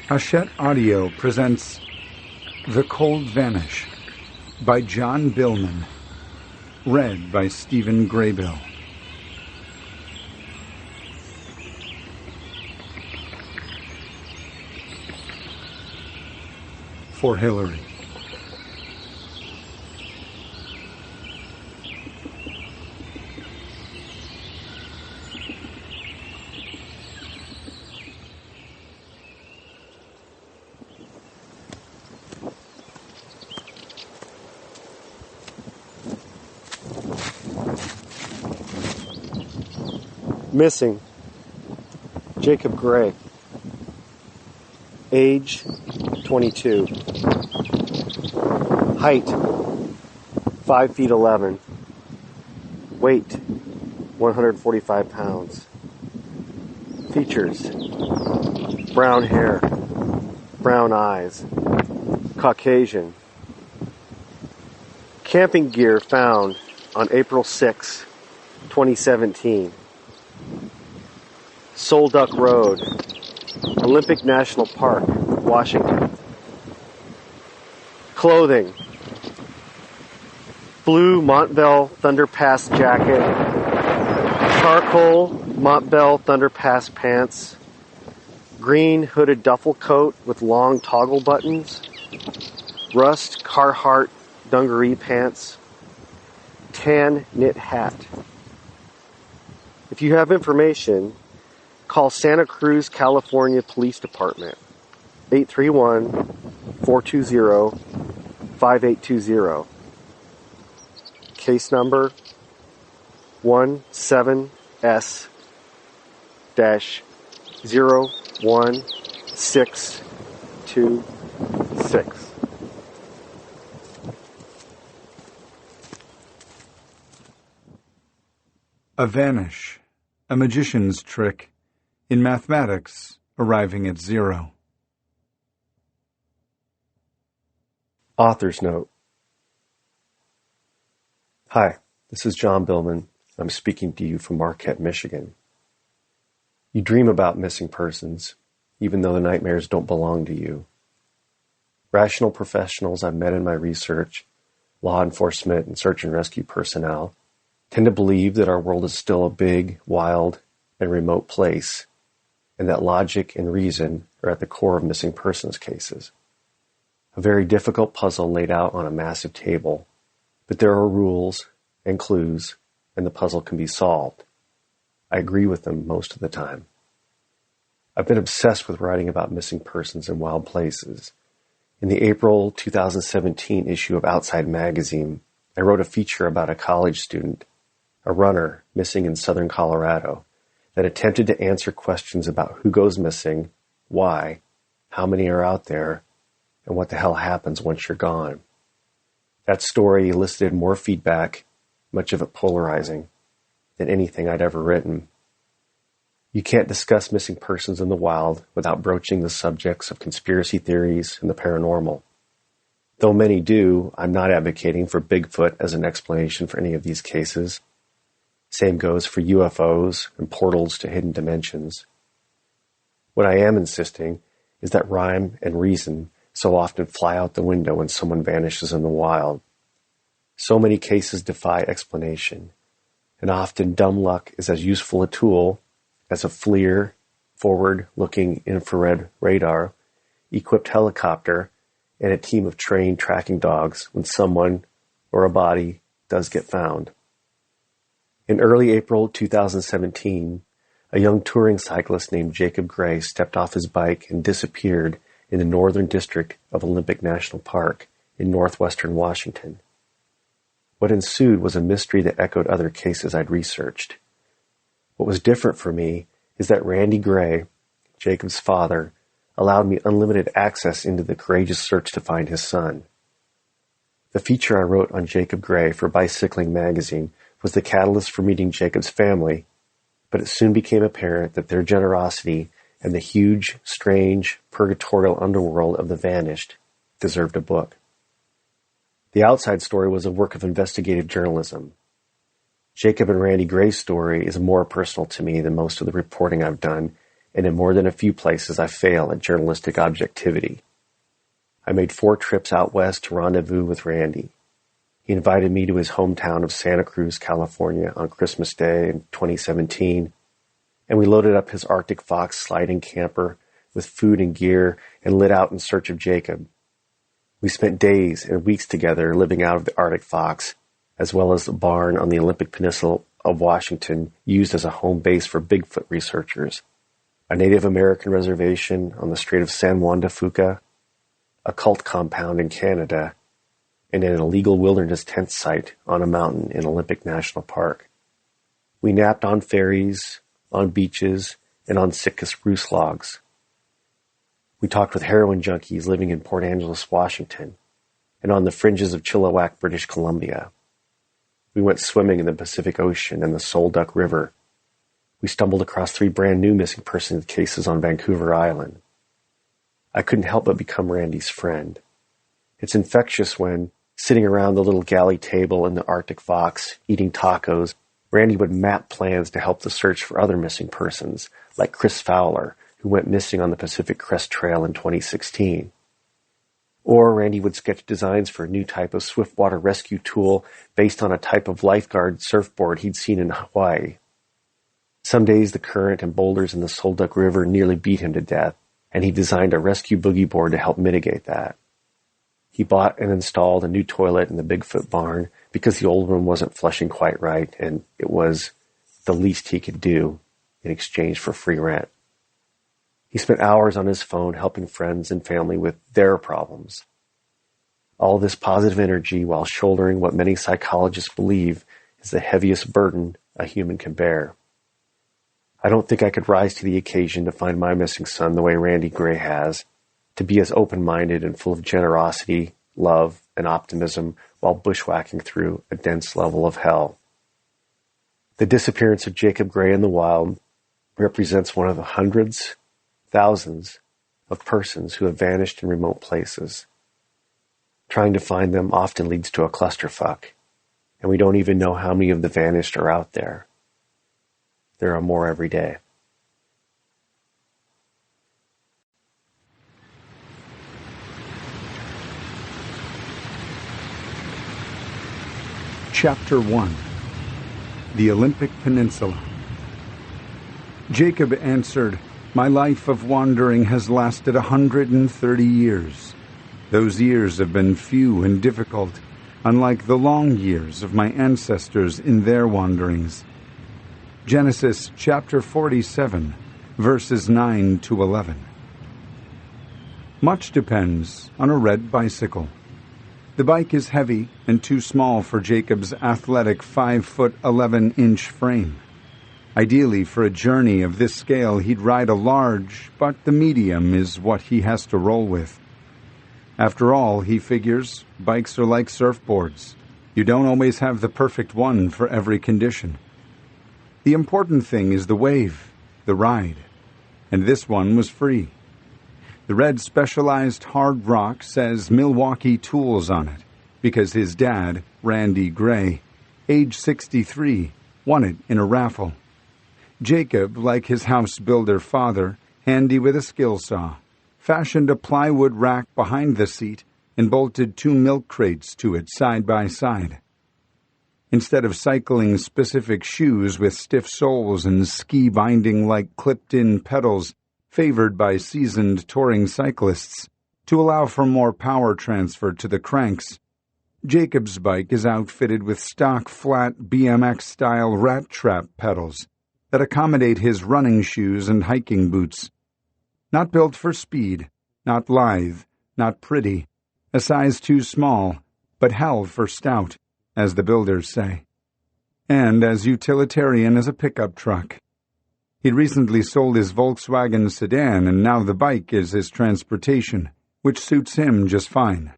Hachette Audio presents The Cold Vanish by John Billman, read by Stephen Graybill. For Hillary. Missing, Jacob Gray. Age, 22. Height, 5 feet 11. Weight, 145 pounds. Features, brown hair, brown eyes, Caucasian. Camping gear found on April 6, 2017. Soul Duck Road, Olympic National Park, Washington. Clothing: blue Montbell Thunder Pass jacket, charcoal Montbell Thunder Pass pants, green hooded duffel coat with long toggle buttons, rust Carhartt dungaree pants, tan knit hat. If you have information, call Santa Cruz, California Police Department, 831-420-5820. Case number 17S-01626. A vanish, a magician's trick, in mathematics arriving at zero. Author's note. Hi, this is John Billman. I'm speaking to you from Marquette, Michigan. You dream about missing persons, even though the nightmares don't belong to you. Rational professionals I've met in my research, law enforcement and search and rescue personnel, tend to believe that our world is still a big, wild, and remote place, and that logic and reason are at the core of missing persons cases. A very difficult puzzle laid out on a massive table, but there are rules and clues, and the puzzle can be solved. I agree with them most of the time. I've been obsessed with writing about missing persons in wild places. In the April 2017 issue of Outside Magazine, I wrote a feature about a college student, a runner missing in southern Colorado, that attempted to answer questions about who goes missing, why, how many are out there, and what the hell happens once you're gone. That story elicited more feedback, much of it polarizing, than anything I'd ever written. You can't discuss missing persons in the wild without broaching the subjects of conspiracy theories and the paranormal. Though many do, I'm not advocating for Bigfoot as an explanation for any of these cases. Same goes for UFOs and portals to hidden dimensions. What I am insisting is that rhyme and reason so often fly out the window when someone vanishes in the wild. So many cases defy explanation, and often dumb luck is as useful a tool as a FLIR, forward-looking infrared radar, equipped helicopter, and a team of trained tracking dogs when someone or a body does get found. In early April 2017, a young touring cyclist named Jacob Gray stepped off his bike and disappeared in the northern district of Olympic National Park in northwestern Washington. What ensued was a mystery that echoed other cases I'd researched. What was different for me is that Randy Gray, Jacob's father, allowed me unlimited access into the courageous search to find his son. The feature I wrote on Jacob Gray for Bicycling magazine was the catalyst for meeting Jacob's family, but it soon became apparent that their generosity and the huge, strange, purgatorial underworld of the vanished deserved a book. The Outside story was a work of investigative journalism. Jacob and Randy Gray's story is more personal to me than most of the reporting I've done, and in more than a few places I fail at journalistic objectivity. I made 4 trips out west to rendezvous with Randy. He invited me to his hometown of Santa Cruz, California on Christmas Day in 2017, and we loaded up his Arctic Fox sliding camper with food and gear and lit out in search of Jacob. We spent days and weeks together living out of the Arctic Fox, as well as the barn on the Olympic Peninsula of Washington used as a home base for Bigfoot researchers, a Native American reservation on the Strait of San Juan de Fuca, a cult compound in Canada, and an illegal wilderness tent site on a mountain in Olympic National Park. We napped on ferries, on beaches, and on Sitka spruce logs. We talked with heroin junkies living in Port Angeles, Washington, and on the fringes of Chilliwack, British Columbia. We went swimming in the Pacific Ocean and the Sol Duck River. We stumbled across 3 brand new missing persons cases on Vancouver Island. I couldn't help but become Randy's friend. It's infectious when, sitting around the little galley table in the Arctic Fox, eating tacos, Randy would map plans to help the search for other missing persons, like Chris Fowler, who went missing on the Pacific Crest Trail in 2016. Or Randy would sketch designs for a new type of swiftwater rescue tool based on a type of lifeguard surfboard he'd seen in Hawaii. Some days the current and boulders in the Sol Duck River nearly beat him to death, and he designed a rescue boogie board to help mitigate that. He bought and installed a new toilet in the Bigfoot barn because the old one wasn't flushing quite right, and it was the least he could do in exchange for free rent. He spent hours on his phone helping friends and family with their problems. All this positive energy while shouldering what many psychologists believe is the heaviest burden a human can bear. I don't think I could rise to the occasion to find my missing son the way Randy Gray has, to be as open-minded and full of generosity, love, and optimism while bushwhacking through a dense level of hell. The disappearance of Jacob Gray in the wild represents one of the hundreds, thousands of persons who have vanished in remote places. Trying to find them often leads to a clusterfuck, and we don't even know how many of the vanished are out there. There are more every day. Chapter 1. The Olympic Peninsula. Jacob answered, "My life of wandering has lasted 130 years. Those years have been few and difficult, unlike the long years of my ancestors in their wanderings." Genesis chapter 47, verses 9 to 11. Much depends on a red bicycle. The bike is heavy and too small for Jacob's athletic 5'11" frame. Ideally, for a journey of this scale, he'd ride a large, but the medium is what he has to roll with. After all, he figures, bikes are like surfboards. You don't always have the perfect one for every condition. The important thing is the wave, the ride, and this one was free. The red Specialized hard rock says Milwaukee Tools on it, because his dad, Randy Gray, age 63, won it in a raffle. Jacob, like his house builder father, handy with a skill saw, fashioned a plywood rack behind the seat and bolted 2 milk crates to it side by side. Instead of cycling specific shoes with stiff soles and ski binding like clipped-in pedals, favored by seasoned touring cyclists, to allow for more power transfer to the cranks, Jacob's bike is outfitted with stock flat BMX-style rat trap pedals that accommodate his running shoes and hiking boots. Not built for speed, not lithe, not pretty, a size too small, but hell for stout, as the builders say, and as utilitarian as a pickup truck. He'd recently sold his Volkswagen sedan, and now the bike is his transportation, which suits him just fine.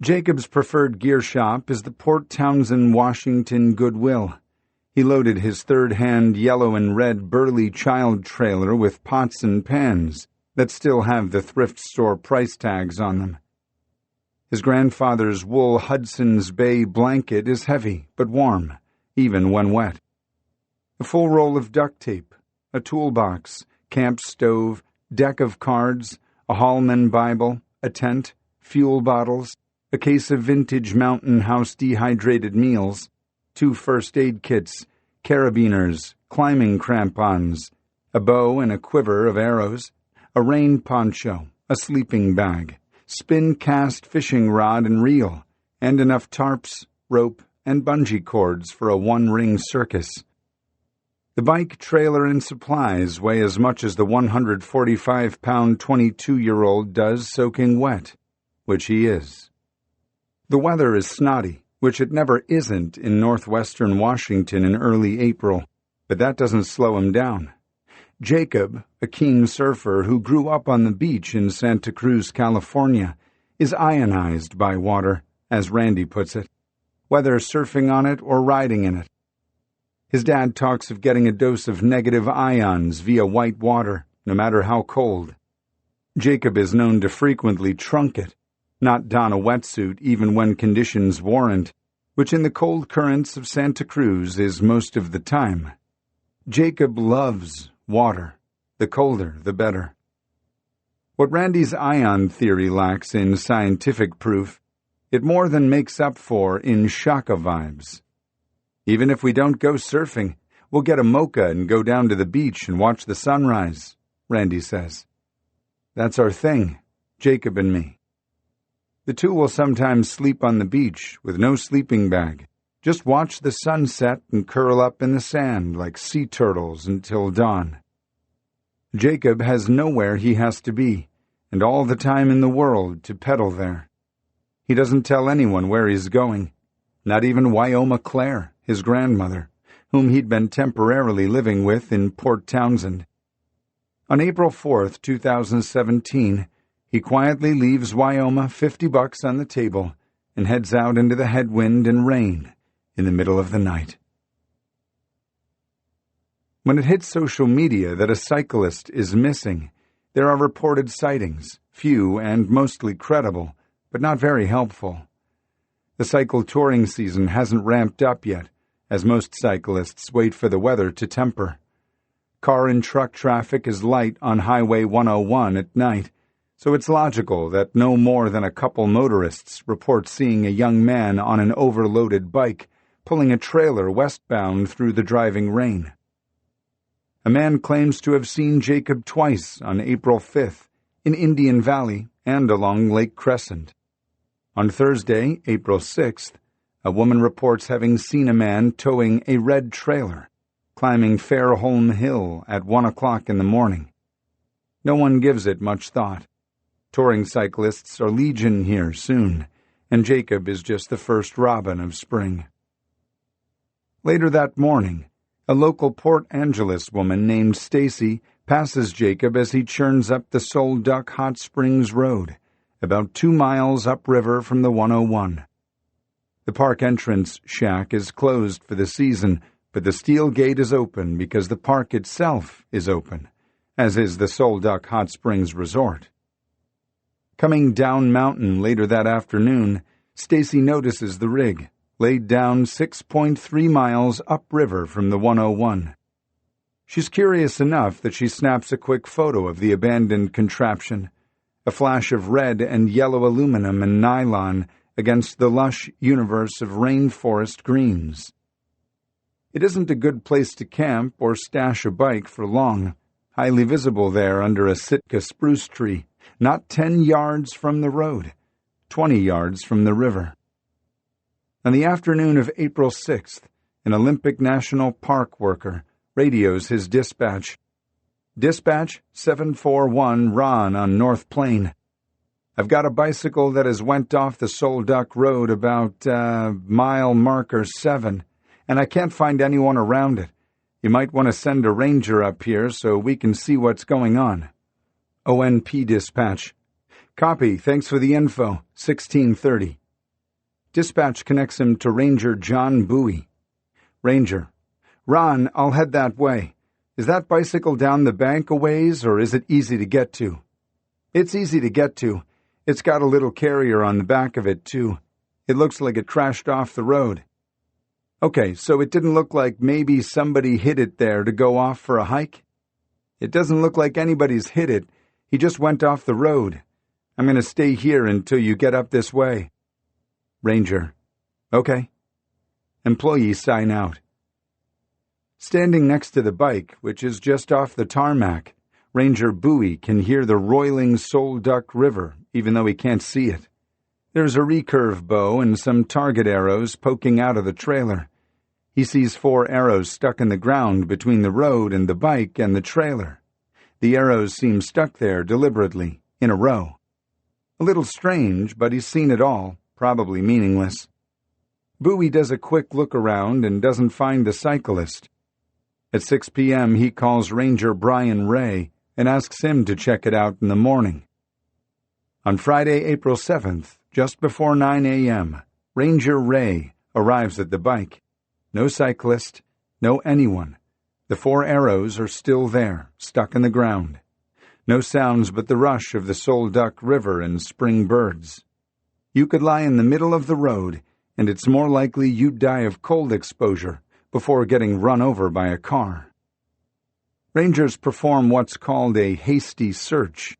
Jacob's preferred gear shop is the Port Townsend, Washington Goodwill. He loaded his third-hand yellow and red Burley child trailer with pots and pans that still have the thrift store price tags on them. His grandfather's wool Hudson's Bay blanket is heavy but warm, even when wet. A full roll of duct tape, a toolbox, camp stove, deck of cards, a Hallman Bible, a tent, fuel bottles, a case of vintage Mountain House dehydrated meals, 2 first aid kits, carabiners, climbing crampons, a bow and a quiver of arrows, a rain poncho, a sleeping bag, spin-cast fishing rod and reel, and enough tarps, rope, and bungee cords for a one-ring circus. The bike, trailer, and supplies weigh as much as the 145-pound 22-year-old does soaking wet, which he is. The weather is snotty, which it never isn't in northwestern Washington in early April, but that doesn't slow him down. Jacob, a keen surfer who grew up on the beach in Santa Cruz, California, is ionized by water, as Randy puts it, whether surfing on it or riding in it. His dad talks of getting a dose of negative ions via white water, no matter how cold. Jacob is known to frequently trunk it, not don a wetsuit even when conditions warrant, which in the cold currents of Santa Cruz is most of the time. Jacob loves water. The colder, the better. What Randy's ion theory lacks in scientific proof, it more than makes up for in shaka vibes. Even if we don't go surfing, we'll get a mocha and go down to the beach and watch the sunrise, Randy says. That's our thing, Jacob and me. The two will sometimes sleep on the beach with no sleeping bag, just watch the sunset and curl up in the sand like sea turtles until dawn. Jacob has nowhere he has to be, and all the time in the world to pedal there. He doesn't tell anyone where he's going, not even Wyoma Claire, his grandmother, whom he'd been temporarily living with in Port Townsend. On April 4th, 2017, he quietly leaves Wyoma $50 on the table and heads out into the headwind and rain in the middle of the night. When it hits social media that a cyclist is missing, there are reported sightings, few and mostly credible, but not very helpful. The cycle touring season hasn't ramped up yet, as most cyclists wait for the weather to temper. Car and truck traffic is light on Highway 101 at night, so it's logical that no more than a couple motorists report seeing a young man on an overloaded bike pulling a trailer westbound through the driving rain. A man claims to have seen Jacob twice on April 5th in Indian Valley and along Lake Crescent. On Thursday, April 6th, a woman reports having seen a man towing a red trailer, climbing Fairholme Hill at 1 o'clock in the morning. No one gives it much thought. Touring cyclists are legion here soon, and Jacob is just the first robin of spring. Later that morning, a local Port Angeles woman named Stacy passes Jacob as he churns up the Sol Duck Hot Springs Road, about 2 miles upriver from the 101. The park entrance shack is closed for the season, but the steel gate is open because the park itself is open, as is the Sol Duck Hot Springs Resort. Coming down mountain later that afternoon, Stacy notices the rig, laid down 6.3 miles upriver from the 101. She's curious enough that she snaps a quick photo of the abandoned contraption, a flash of red and yellow aluminum and nylon against the lush universe of rainforest greens. It isn't a good place to camp or stash a bike for long, highly visible there under a Sitka spruce tree, not 10 yards from the road, 20 yards from the river. On the afternoon of April 6th, an Olympic National Park worker radios his dispatch. Dispatch 741 Ron on North Plain. I've got a bicycle that has went off the Sol Duck Road about mile marker 7, and I can't find anyone around it. You might want to send a ranger up here so we can see what's going on. ONP dispatch. Copy, thanks for the info, 1630. Dispatch connects him to Ranger John Bowie. Ranger. Ron, I'll head that way. Is that bicycle down the bank a ways, or is it easy to get to? It's easy to get to. It's got a little carrier on the back of it, too. It looks like it crashed off the road. Okay, so it didn't look like maybe somebody hit it there to go off for a hike? It doesn't look like anybody's hit it. He just went off the road. I'm going to stay here until you get up this way. Ranger: Okay. Employee sign out. Standing next to the bike, which is just off the tarmac, Ranger Bowie can hear the roiling Soul Duck River, even though he can't see it. There's a recurve bow and some target arrows poking out of the trailer. He sees 4 arrows stuck in the ground between the road and the bike and the trailer. The arrows seem stuck there deliberately, in a row. A little strange, but he's seen it all, probably meaningless. Bowie does a quick look around and doesn't find the cyclist. At 6 p.m., he calls Ranger Brian Ray and asks him to check it out in the morning. On Friday, April 7th, just before 9 a.m., Ranger Ray arrives at the bike. No cyclist, no anyone. The 4 arrows are still there, stuck in the ground. No sounds but the rush of the Soul Duck River and spring birds. You could lie in the middle of the road, and it's more likely you'd die of cold exposure before getting run over by a car. Rangers perform what's called a hasty search.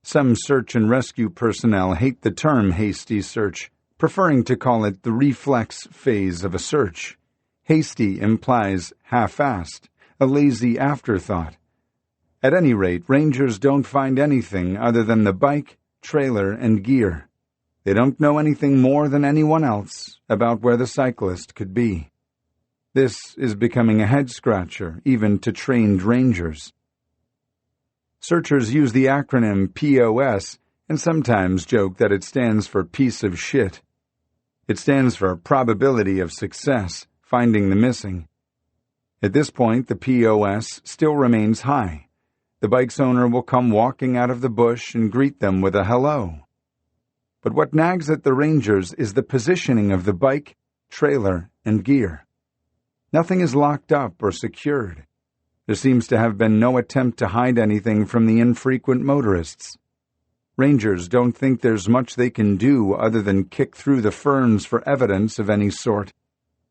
Some search and rescue personnel hate the term hasty search, preferring to call it the reflex phase of a search. Hasty implies half-assed, a lazy afterthought. At any rate, Rangers don't find anything other than the bike, trailer, and gear. They don't know anything more than anyone else about where the cyclist could be. This is becoming a head-scratcher, even to trained rangers. Searchers use the acronym POS and sometimes joke that it stands for piece of shit. It stands for probability of success, finding the missing. At this point, the POS still remains high. The bike's owner will come walking out of the bush and greet them with a hello. But what nags at the Rangers is the positioning of the bike, trailer, and gear. Nothing is locked up or secured. There seems to have been no attempt to hide anything from the infrequent motorists. Rangers don't think there's much they can do other than kick through the ferns for evidence of any sort,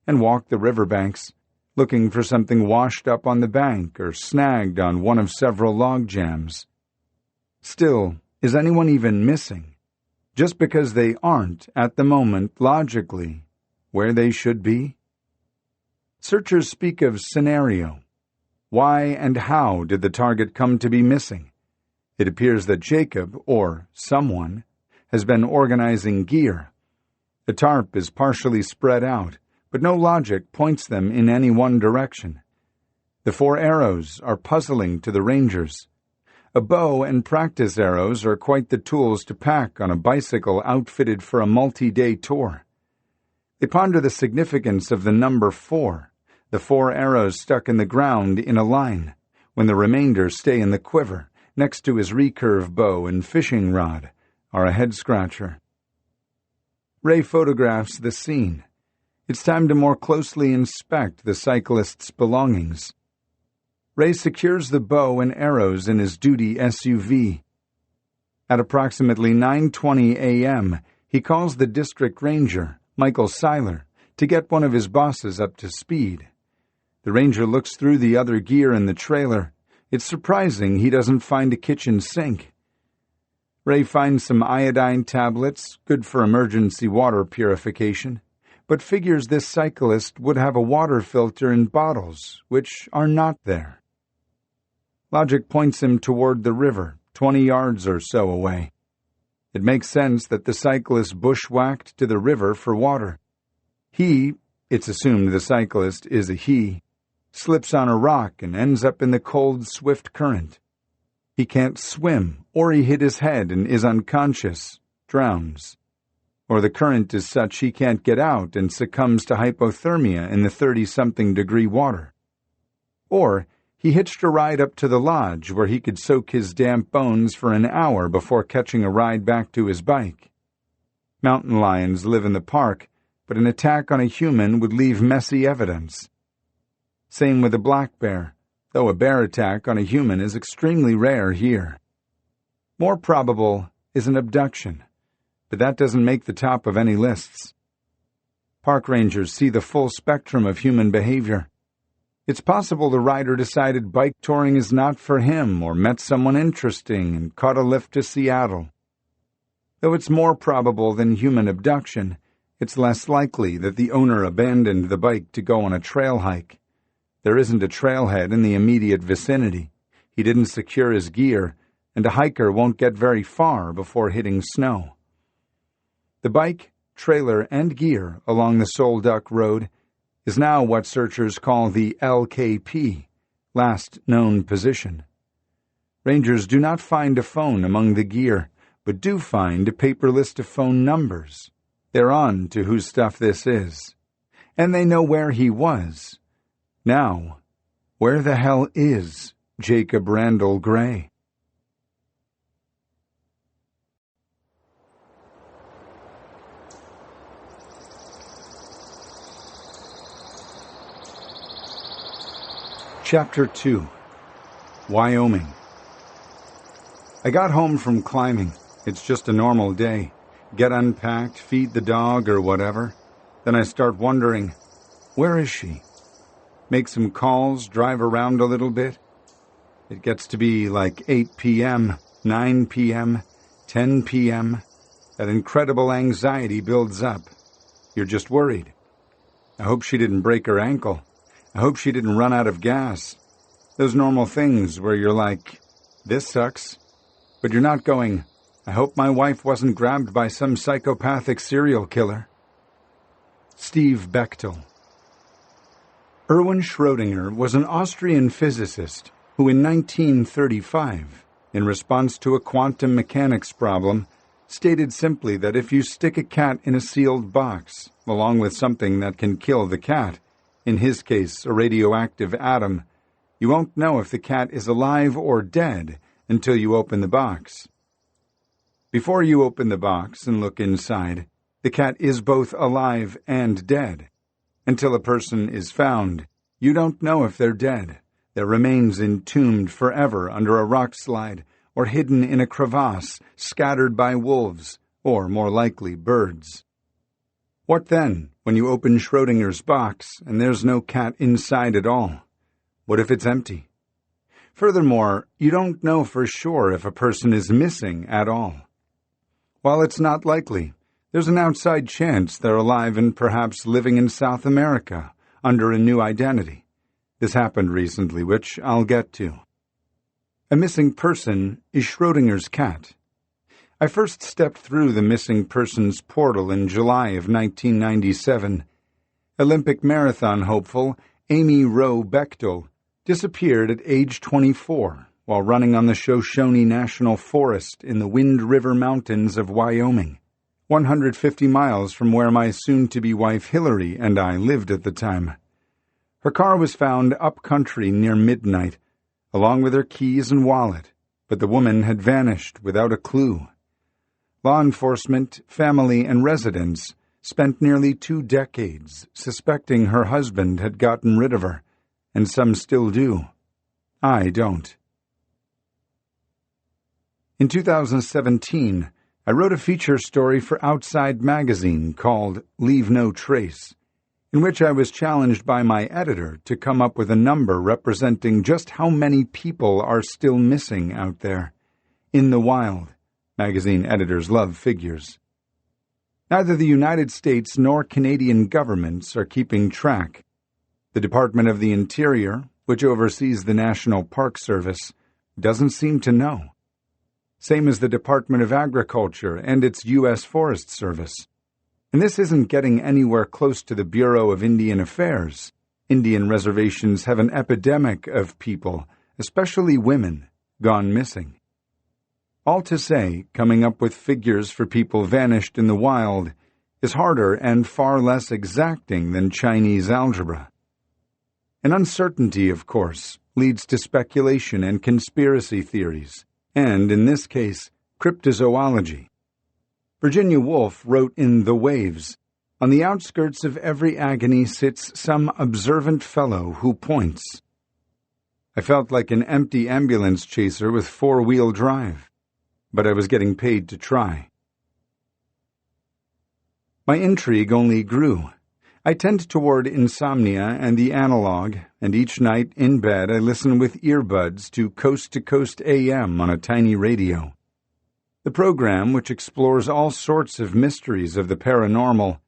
and walk the riverbanks, looking for something washed up on the bank or snagged on one of several log jams. Still, is anyone even missing? Just because they aren't, at the moment, logically, where they should be? Searchers speak of scenario. Why and how did the target come to be missing? It appears that Jacob, or someone, has been organizing gear. The tarp is partially spread out, but no logic points them in any one direction. The 4 arrows are puzzling to the Rangers. A bow and practice arrows are quite the tools to pack on a bicycle outfitted for a multi-day tour. They ponder the significance of the number 4, the 4 arrows stuck in the ground in a line, when the remainder stay in the quiver, next to his recurve bow and fishing rod, are a head-scratcher. Ray photographs the scene. It's time to more closely inspect the cyclist's belongings. Ray secures the bow and arrows in his duty SUV. At approximately 9:20 a.m., he calls the district ranger, Michael Seiler, to get one of his bosses up to speed. The ranger looks through the other gear in the trailer. It's surprising he doesn't find a kitchen sink. Ray finds some iodine tablets, good for emergency water purification, but figures this cyclist would have a water filter in bottles, which are not there. Logic points him toward the river, 20 yards or so away. It makes sense that the cyclist bushwhacked to the river for water. It's assumed the cyclist is a he, slips on a rock and ends up in the cold, swift current. He can't swim, or he hit his head and is unconscious, drowns. Or the current is such he can't get out and succumbs to hypothermia in the 30-something degree water. Or he hitched a ride up to the lodge where he could soak his damp bones for an hour before catching a ride back to his bike. Mountain lions live in the park, but an attack on a human would leave messy evidence. Same with a black bear, though a bear attack on a human is extremely rare here. More probable is an abduction, but that doesn't make the top of any lists. Park rangers see the full spectrum of human behavior. It's possible the rider decided bike touring is not for him or met someone interesting and caught a lift to Seattle. Though it's more probable than human abduction, it's less likely that the owner abandoned the bike to go on a trail hike. There isn't a trailhead in the immediate vicinity. He didn't secure his gear, and a hiker won't get very far before hitting snow. The bike, trailer, and gear along the Sol Duc Road is now what searchers call the LKP, last known position. Rangers do not find a phone among the gear, but do find a paper list of phone numbers. They're on to whose stuff this is. And they know where he was. Now, where the hell is Jacob Randall Gray? Chapter 2. Wyoming. I got home from climbing. It's just a normal day. Get unpacked, feed the dog or whatever. Then I start wondering, where is she? Make some calls, drive around a little bit. It gets to be like 8 p.m., 9 p.m., 10 p.m. That incredible anxiety builds up. You're just worried. I hope she didn't break her ankle. I hope she didn't run out of gas. Those normal things where you're like, this sucks. But you're not going, I hope my wife wasn't grabbed by some psychopathic serial killer. Steve Bechtel. Erwin Schrödinger was an Austrian physicist who in 1935, in response to a quantum mechanics problem, stated simply that if you stick a cat in a sealed box, along with something that can kill the cat, in his case a radioactive atom, you won't know if the cat is alive or dead until you open the box. Before you open the box and look inside, the cat is both alive and dead. Until a person is found, you don't know if they're dead. Their remains entombed forever under a rock slide or hidden in a crevasse, scattered by wolves, or more likely birds. What then, when you open Schrödinger's box and there's no cat inside at all? What if it's empty? Furthermore, you don't know for sure if a person is missing at all. While it's not likely, there's an outside chance they're alive and perhaps living in South America under a new identity. This happened recently, which I'll get to. A missing person is Schrödinger's cat. I first stepped through the missing persons portal in July of 1997. Olympic marathon hopeful Amy Rowe Bechtel disappeared at age 24 while running on the Shoshone National Forest in the Wind River Mountains of Wyoming, 150 miles from where my soon-to-be wife Hillary and I lived at the time. Her car was found up-country near midnight, along with her keys and wallet, but the woman had vanished without a clue. Law enforcement, family, and residents spent nearly 2 decades suspecting her husband had gotten rid of her, and some still do. I don't. In 2017, I wrote a feature story for Outside Magazine called Leave No Trace, in which I was challenged by my editor to come up with a number representing just how many people are still missing out there. In the wild. Magazine editors love figures. Neither the United States nor Canadian governments are keeping track. The Department of the Interior, which oversees the National Park Service, doesn't seem to know. Same as the Department of Agriculture and its U.S. Forest Service. And this isn't getting anywhere close to the Bureau of Indian Affairs. Indian reservations have an epidemic of people, especially women, gone missing. All to say, coming up with figures for people vanished in the wild is harder and far less exacting than Chinese algebra. An uncertainty, of course, leads to speculation and conspiracy theories, and, in this case, cryptozoology. Virginia Woolf wrote in The Waves, "On the outskirts of every agony sits some observant fellow who points." I felt like an empty ambulance chaser with 4-wheel drive, but I was getting paid to try. My intrigue only grew. I tend toward insomnia and the analog, and each night in bed I listen with earbuds to Coast AM on a tiny radio. The program, which explores all sorts of mysteries of the paranormal,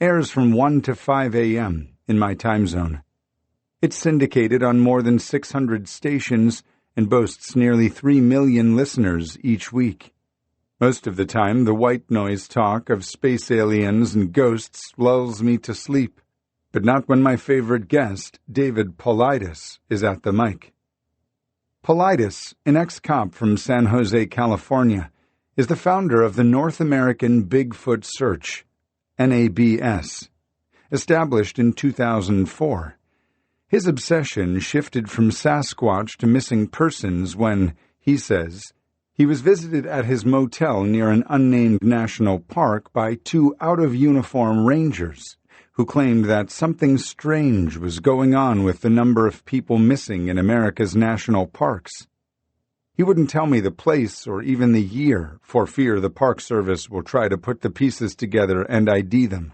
airs from 1 to 5 a.m. in my time zone. It's syndicated on more than 600 stations and boasts nearly 3 million listeners each week. Most of the time, the white noise talk of space aliens and ghosts lulls me to sleep, but not when my favorite guest, David Paulides, is at the mic. Paulides, an ex-cop from San Jose, California, is the founder of the North American Bigfoot Search, NABS, established in 2004. His obsession shifted from Sasquatch to missing persons when, he says, he was visited at his motel near an unnamed national park by 2 out-of-uniform rangers who claimed that something strange was going on with the number of people missing in America's national parks. He wouldn't tell me the place or even the year for fear the Park Service will try to put the pieces together and ID them.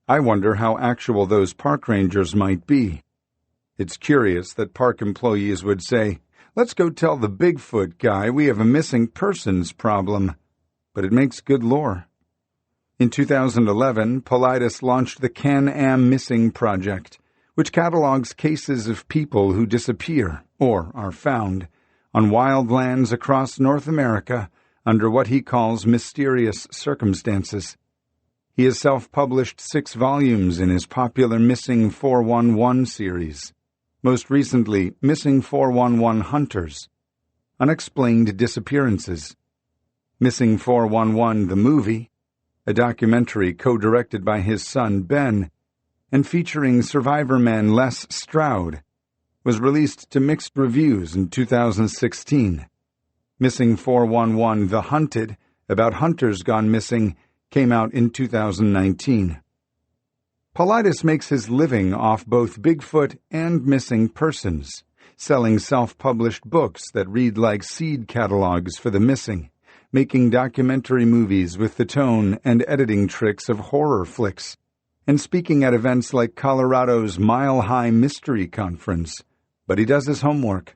I wonder how actual those park rangers might be. It's curious that park employees would say, "Let's go tell the Bigfoot guy we have a missing persons problem." But it makes good lore. In 2011, Paulides launched the Can-Am Missing Project, which catalogs cases of people who disappear, or are found, on wild lands across North America under what he calls mysterious circumstances. He has self-published 6 volumes in his popular Missing 411 series. Most recently, Missing 411 Hunters, Unexplained Disappearances, Missing 411 the Movie, a documentary co-directed by his son Ben, and featuring survivorman Les Stroud, was released to mixed reviews in 2016. Missing 411 The Hunted, about hunters gone missing, came out in 2019. Paulides makes his living off both Bigfoot and missing persons, selling self-published books that read like seed catalogs for the missing, making documentary movies with the tone and editing tricks of horror flicks, and speaking at events like Colorado's Mile High Mystery Conference. But he does his homework.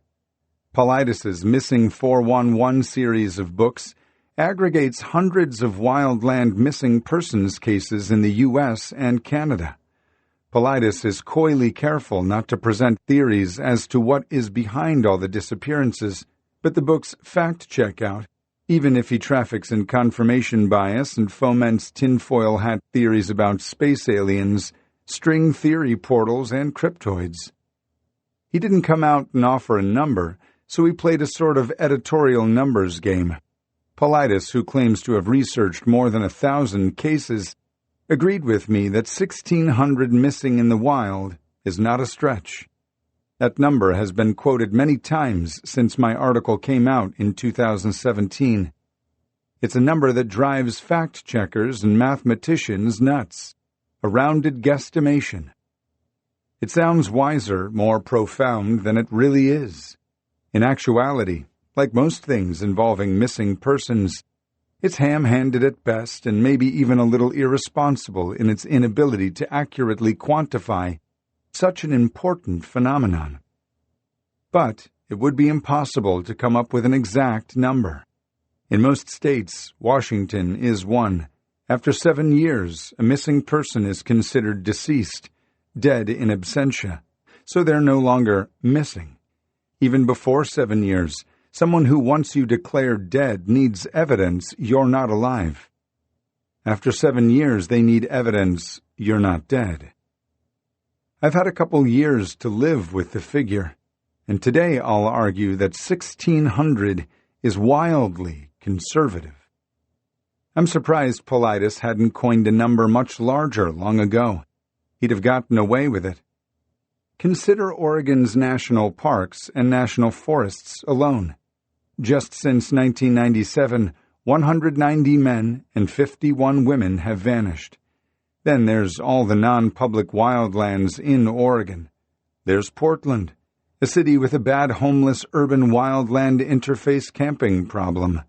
Paulides' Missing 411 series of books aggregates hundreds of wildland missing persons cases in the U.S. and Canada. Paulides is coyly careful not to present theories as to what is behind all the disappearances, but the books fact-check out, even if he traffics in confirmation bias and foments tinfoil hat theories about space aliens, string theory portals, and cryptoids. He didn't come out and offer a number, so he played a sort of editorial numbers game. Paulides, who claims to have researched more than 1,000 cases, agreed with me that 1,600 missing in the wild is not a stretch. That number has been quoted many times since my article came out in 2017. It's a number that drives fact-checkers and mathematicians nuts. A rounded guesstimation. It sounds wiser, more profound than it really is. In actuality, like most things involving missing persons, it's ham-handed at best and maybe even a little irresponsible in its inability to accurately quantify such an important phenomenon. But it would be impossible to come up with an exact number. In most states, Washington is one. After 7 years, a missing person is considered deceased, dead in absentia, so they're no longer missing. Even before 7 years, someone who wants you declared dead needs evidence you're not alive. After 7 years, they need evidence you're not dead. I've had a couple years to live with the figure, and today I'll argue that 1,600 is wildly conservative. I'm surprised Paulides hadn't coined a number much larger long ago. He'd have gotten away with it. Consider Oregon's national parks and national forests alone. Just since 1997, 190 men and 51 women have vanished. Then there's all the non-public wildlands in Oregon. There's Portland, a city with a bad homeless urban wildland interface camping problem.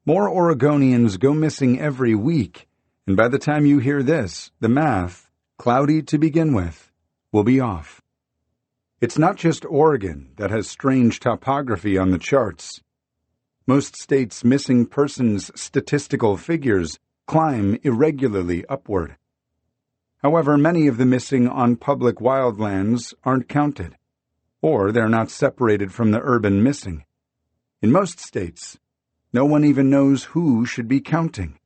More Oregonians go missing every week, and by the time you hear this, the math cloudy to begin with, will be off. It's not just Oregon that has strange topography on the charts. Most states' missing persons statistical figures climb irregularly upward. However, many of the missing on public wildlands aren't counted, or they're not separated from the urban missing. In most states, no one even knows who should be counting.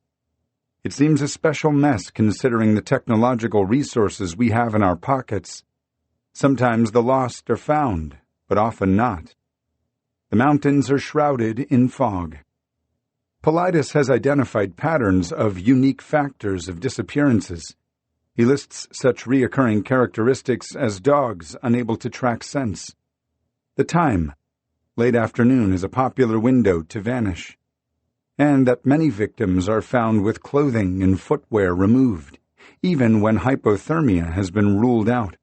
It seems a special mess considering the technological resources we have in our pockets. Sometimes the lost are found, but often not. The mountains are shrouded in fog. Paulides has identified patterns of unique factors of disappearances. He lists such reoccurring characteristics as dogs unable to track scents. The time, late afternoon, is a popular window to vanish. And that many victims are found with clothing and footwear removed, even when hypothermia has been ruled out.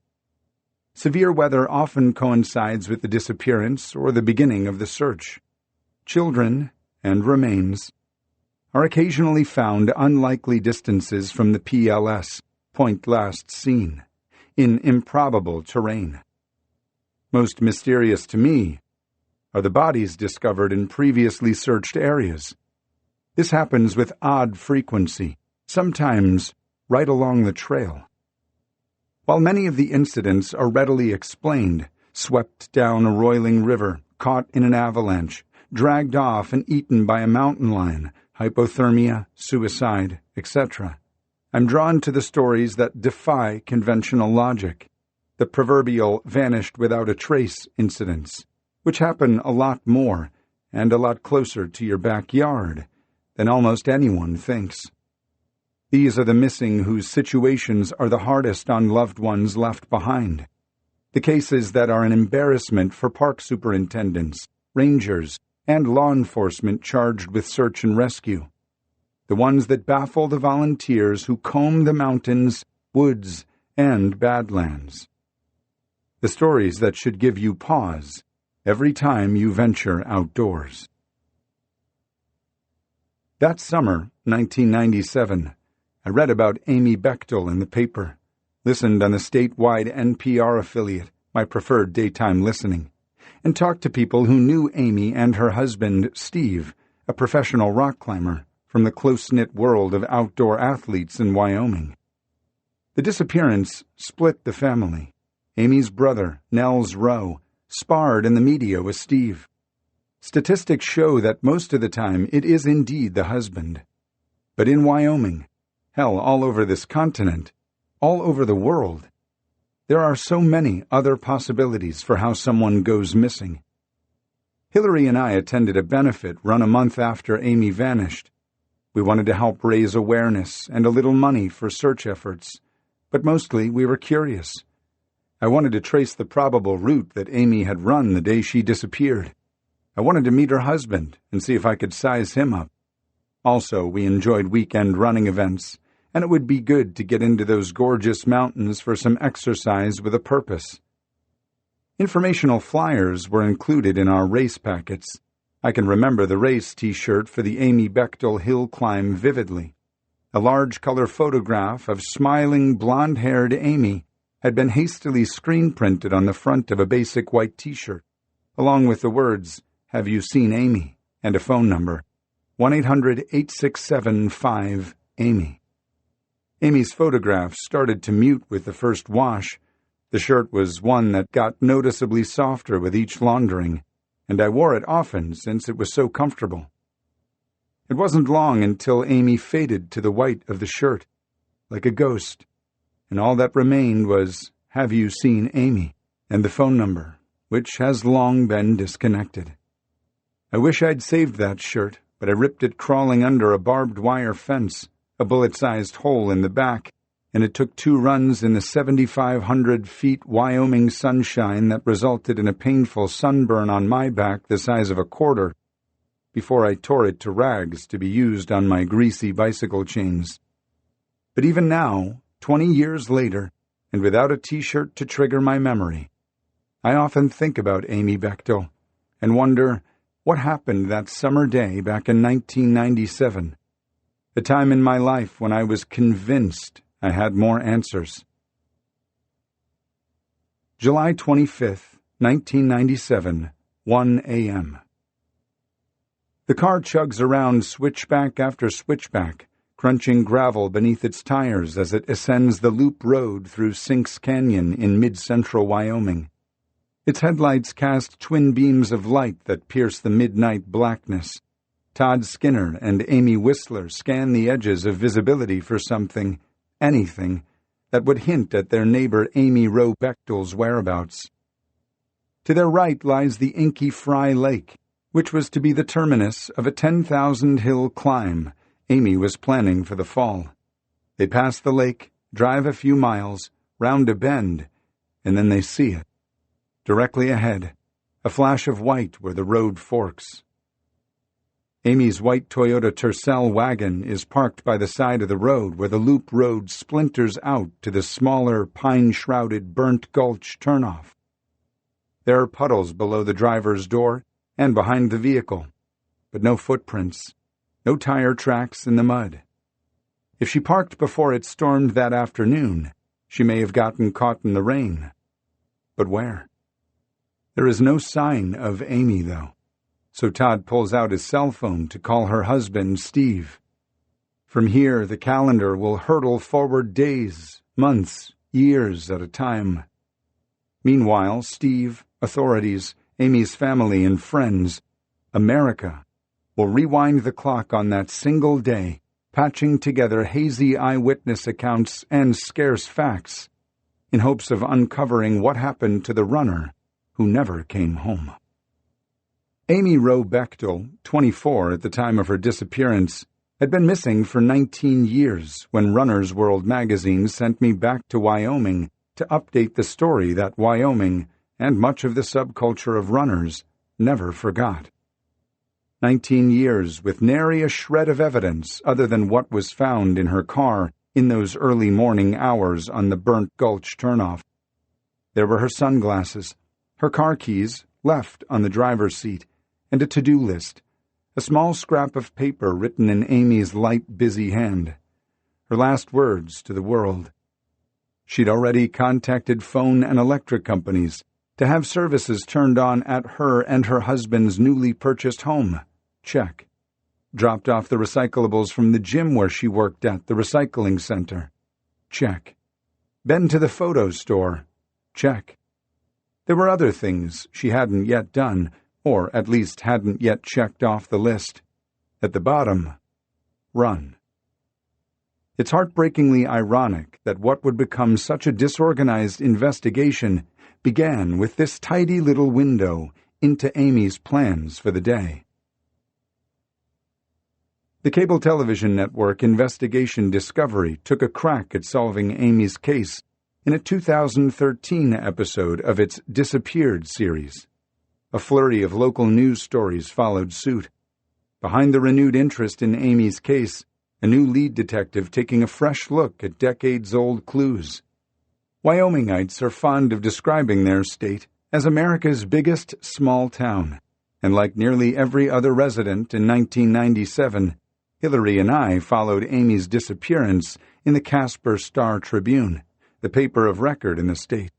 Severe weather often coincides with the disappearance or the beginning of the search. Children and remains are occasionally found unlikely distances from the PLS, point last seen, in improbable terrain. Most mysterious to me are the bodies discovered in previously searched areas. This happens with odd frequency, sometimes right along the trail. While many of the incidents are readily explained, swept down a roiling river, caught in an avalanche, dragged off and eaten by a mountain lion, hypothermia, suicide, etc., I'm drawn to the stories that defy conventional logic, the proverbial vanished without a trace incidents, which happen a lot more and a lot closer to your backyard than almost anyone thinks. These are the missing whose situations are the hardest on loved ones left behind. The cases that are an embarrassment for park superintendents, rangers, and law enforcement charged with search and rescue. The ones that baffle the volunteers who comb the mountains, woods, and badlands. The stories that should give you pause every time you venture outdoors. That summer, 1997, I read about Amy Bechtel in the paper, listened on the statewide NPR affiliate, my preferred daytime listening, and talked to people who knew Amy and her husband, Steve, a professional rock climber, from the close-knit world of outdoor athletes in Wyoming. The disappearance split the family. Amy's brother, Nels Rowe, sparred in the media with Steve. Statistics show that most of the time it is indeed the husband. But in Wyoming, hell, all over this continent, all over the world, there are so many other possibilities for how someone goes missing. Hillary and I attended a benefit run a month after Amy vanished. We wanted to help raise awareness and a little money for search efforts, but mostly we were curious. I wanted to trace the probable route that Amy had run the day she disappeared. I wanted to meet her husband and see if I could size him up. Also, we enjoyed weekend running events, and it would be good to get into those gorgeous mountains for some exercise with a purpose. Informational flyers were included in our race packets. I can remember the race T-shirt for the Amy Bechtel hill climb vividly. A large color photograph of smiling blonde-haired Amy had been hastily screen-printed on the front of a basic white T-shirt, along with the words, "Have you seen Amy?" and a phone number, 1-800-867-5-AMY. Amy's photograph started to mute with the first wash. The shirt was one that got noticeably softer with each laundering, and I wore it often since it was so comfortable. It wasn't long until Amy faded to the white of the shirt, like a ghost, and all that remained was, "Have you seen Amy?" and the phone number, which has long been disconnected. I wish I'd saved that shirt, but I ripped it crawling under a barbed wire fence, a bullet-sized hole in the back, and it took 2 runs in the 7,500 feet Wyoming sunshine that resulted in a painful sunburn on my back the size of a quarter before I tore it to rags to be used on my greasy bicycle chains. But even now, 20 years later, and without a T-shirt to trigger my memory, I often think about Amy Bechtel and wonder what happened that summer day back in 1997, a time in my life when I was convinced I had more answers, July 25th, 1997, 1 a.m. The car chugs around switchback after switchback, crunching gravel beneath its tires as it ascends the loop road through Sinks Canyon in mid-central Wyoming. Its headlights cast twin beams of light that pierce the midnight blackness. Todd Skinner and Amy Whistler scan the edges of visibility for something, anything, that would hint at their neighbor Amy Rowe Bechtel's whereabouts. To their right lies the inky Fry Lake, which was to be the terminus of a 10,000-hill climb Amy was planning for the fall. They pass the lake, drive a few miles, round a bend, and then they see it. Directly ahead, a flash of white where the road forks. Amy's white Toyota Tercel wagon is parked by the side of the road where the loop road splinters out to the smaller, pine-shrouded Burnt Gulch turnoff. There are puddles below the driver's door and behind the vehicle, but no footprints, no tire tracks in the mud. If she parked before it stormed that afternoon, she may have gotten caught in the rain. But where? There is no sign of Amy, though, so Todd pulls out his cell phone to call her husband, Steve. From here, the calendar will hurtle forward days, months, years at a time. Meanwhile, Steve, authorities, Amy's family and friends, America, will rewind the clock on that single day, patching together hazy eyewitness accounts and scarce facts, in hopes of uncovering what happened to the runner who never came home. Amy Rowe Bechtel, 24 at the time of her disappearance, had been missing for 19 years when Runner's World magazine sent me back to Wyoming to update the story that Wyoming, and much of the subculture of runners, never forgot. 19 years with nary a shred of evidence other than what was found in her car in those early morning hours on the Burnt Gulch turnoff. There were her sunglasses, her car keys left on the driver's seat, and a to-do list, a small scrap of paper written in Amy's light, busy hand. Her last words to the world. She'd already contacted phone and electric companies to have services turned on at her and her husband's newly purchased home. Check. Dropped off the recyclables from the gym where she worked at the recycling center. Check. Been to the photo store. Check. There were other things she hadn't yet done, or at least hadn't yet checked off the list. At the bottom, run. It's heartbreakingly ironic that what would become such a disorganized investigation began with this tidy little window into Amy's plans for the day. The cable television network Investigation Discovery took a crack at solving Amy's case in a 2013 episode of its Disappeared series. A flurry of local news stories followed suit. Behind the renewed interest in Amy's case, a new lead detective taking a fresh look at decades-old clues. Wyomingites are fond of describing their state as America's biggest small town, and like nearly every other resident in 1997, Hillary and I followed Amy's disappearance in the Casper Star-Tribune, the paper of record in the state,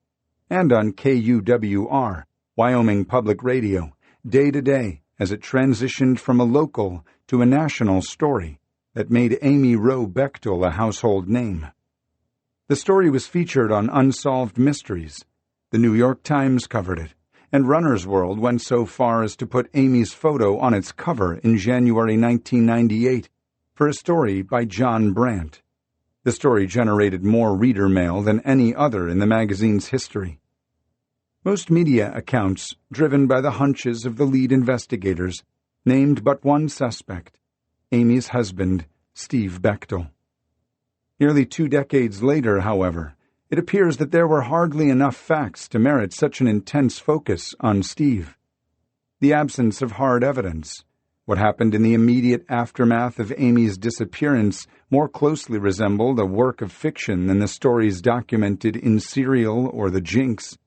and on KUWR, Wyoming Public Radio, day to day as it transitioned from a local to a national story that made Amy Rowe Bechtel a household name. The story was featured on Unsolved Mysteries. The New York Times covered it, and Runner's World went so far as to put Amy's photo on its cover in January 1998 for a story by John Brandt. The story generated more reader mail than any other in the magazine's history. Most media accounts, driven by the hunches of the lead investigators, named but one suspect, Amy's husband, Steve Bechtel. Nearly 2 decades later, however, it appears that there were hardly enough facts to merit such an intense focus on Steve. The absence of hard evidence, what happened in the immediate aftermath of Amy's disappearance, more closely resembled a work of fiction than the stories documented in Serial or The Jinx.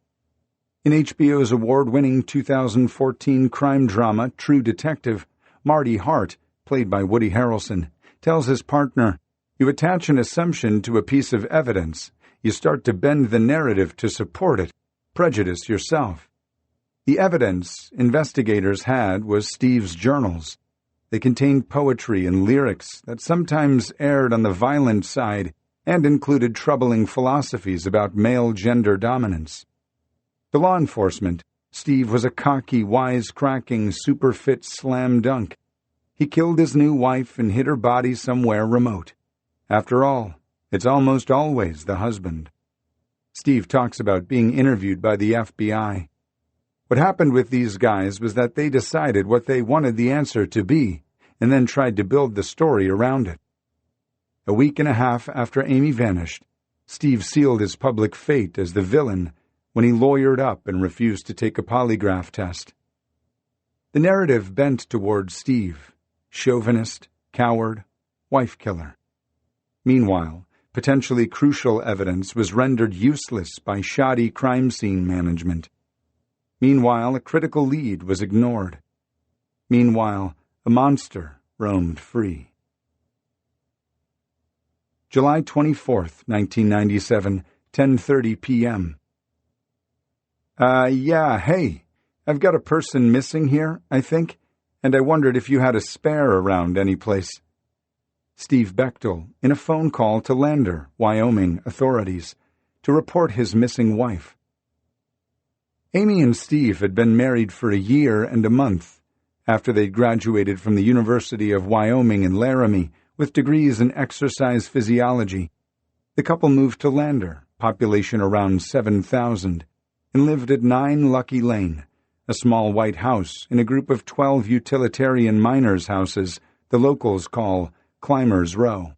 In HBO's award-winning 2014 crime drama True Detective, Marty Hart, played by Woody Harrelson, tells his partner, "You attach an assumption to a piece of evidence. You start to bend the narrative to support it, prejudice yourself. The evidence investigators had was Steve's journals. They contained poetry and lyrics that sometimes erred on the violent side and included troubling philosophies about male gender dominance. To law enforcement, Steve was a cocky, wisecracking, super-fit slam dunk. He killed his new wife and hid her body somewhere remote. After all, it's almost always the husband. Steve talks about being interviewed by the FBI. What happened with these guys was that they decided what they wanted the answer to be and then tried to build the story around it. A week and a half after Amy vanished, Steve sealed his public fate as the villain when he lawyered up and refused to take a polygraph test. The narrative bent toward Steve, chauvinist, coward, wife killer. Meanwhile, potentially crucial evidence was rendered useless by shoddy crime scene management. Meanwhile, a critical lead was ignored. Meanwhile, a monster roamed free. July 24th, 1997, 10:30 p.m. Hey, I've got a person missing here, I think, and I wondered if you had a spare around any place. Steve Bechtel, in a phone call to Lander, Wyoming authorities, to report his missing wife. Amy and Steve had been married for a year and a month. After they'd graduated from the University of Wyoming in Laramie with degrees in exercise physiology, the couple moved to Lander, population around 7,000, and lived at 9 Lucky Lane, a small white house in a group of 12 utilitarian miners' houses the locals call Climbers Row.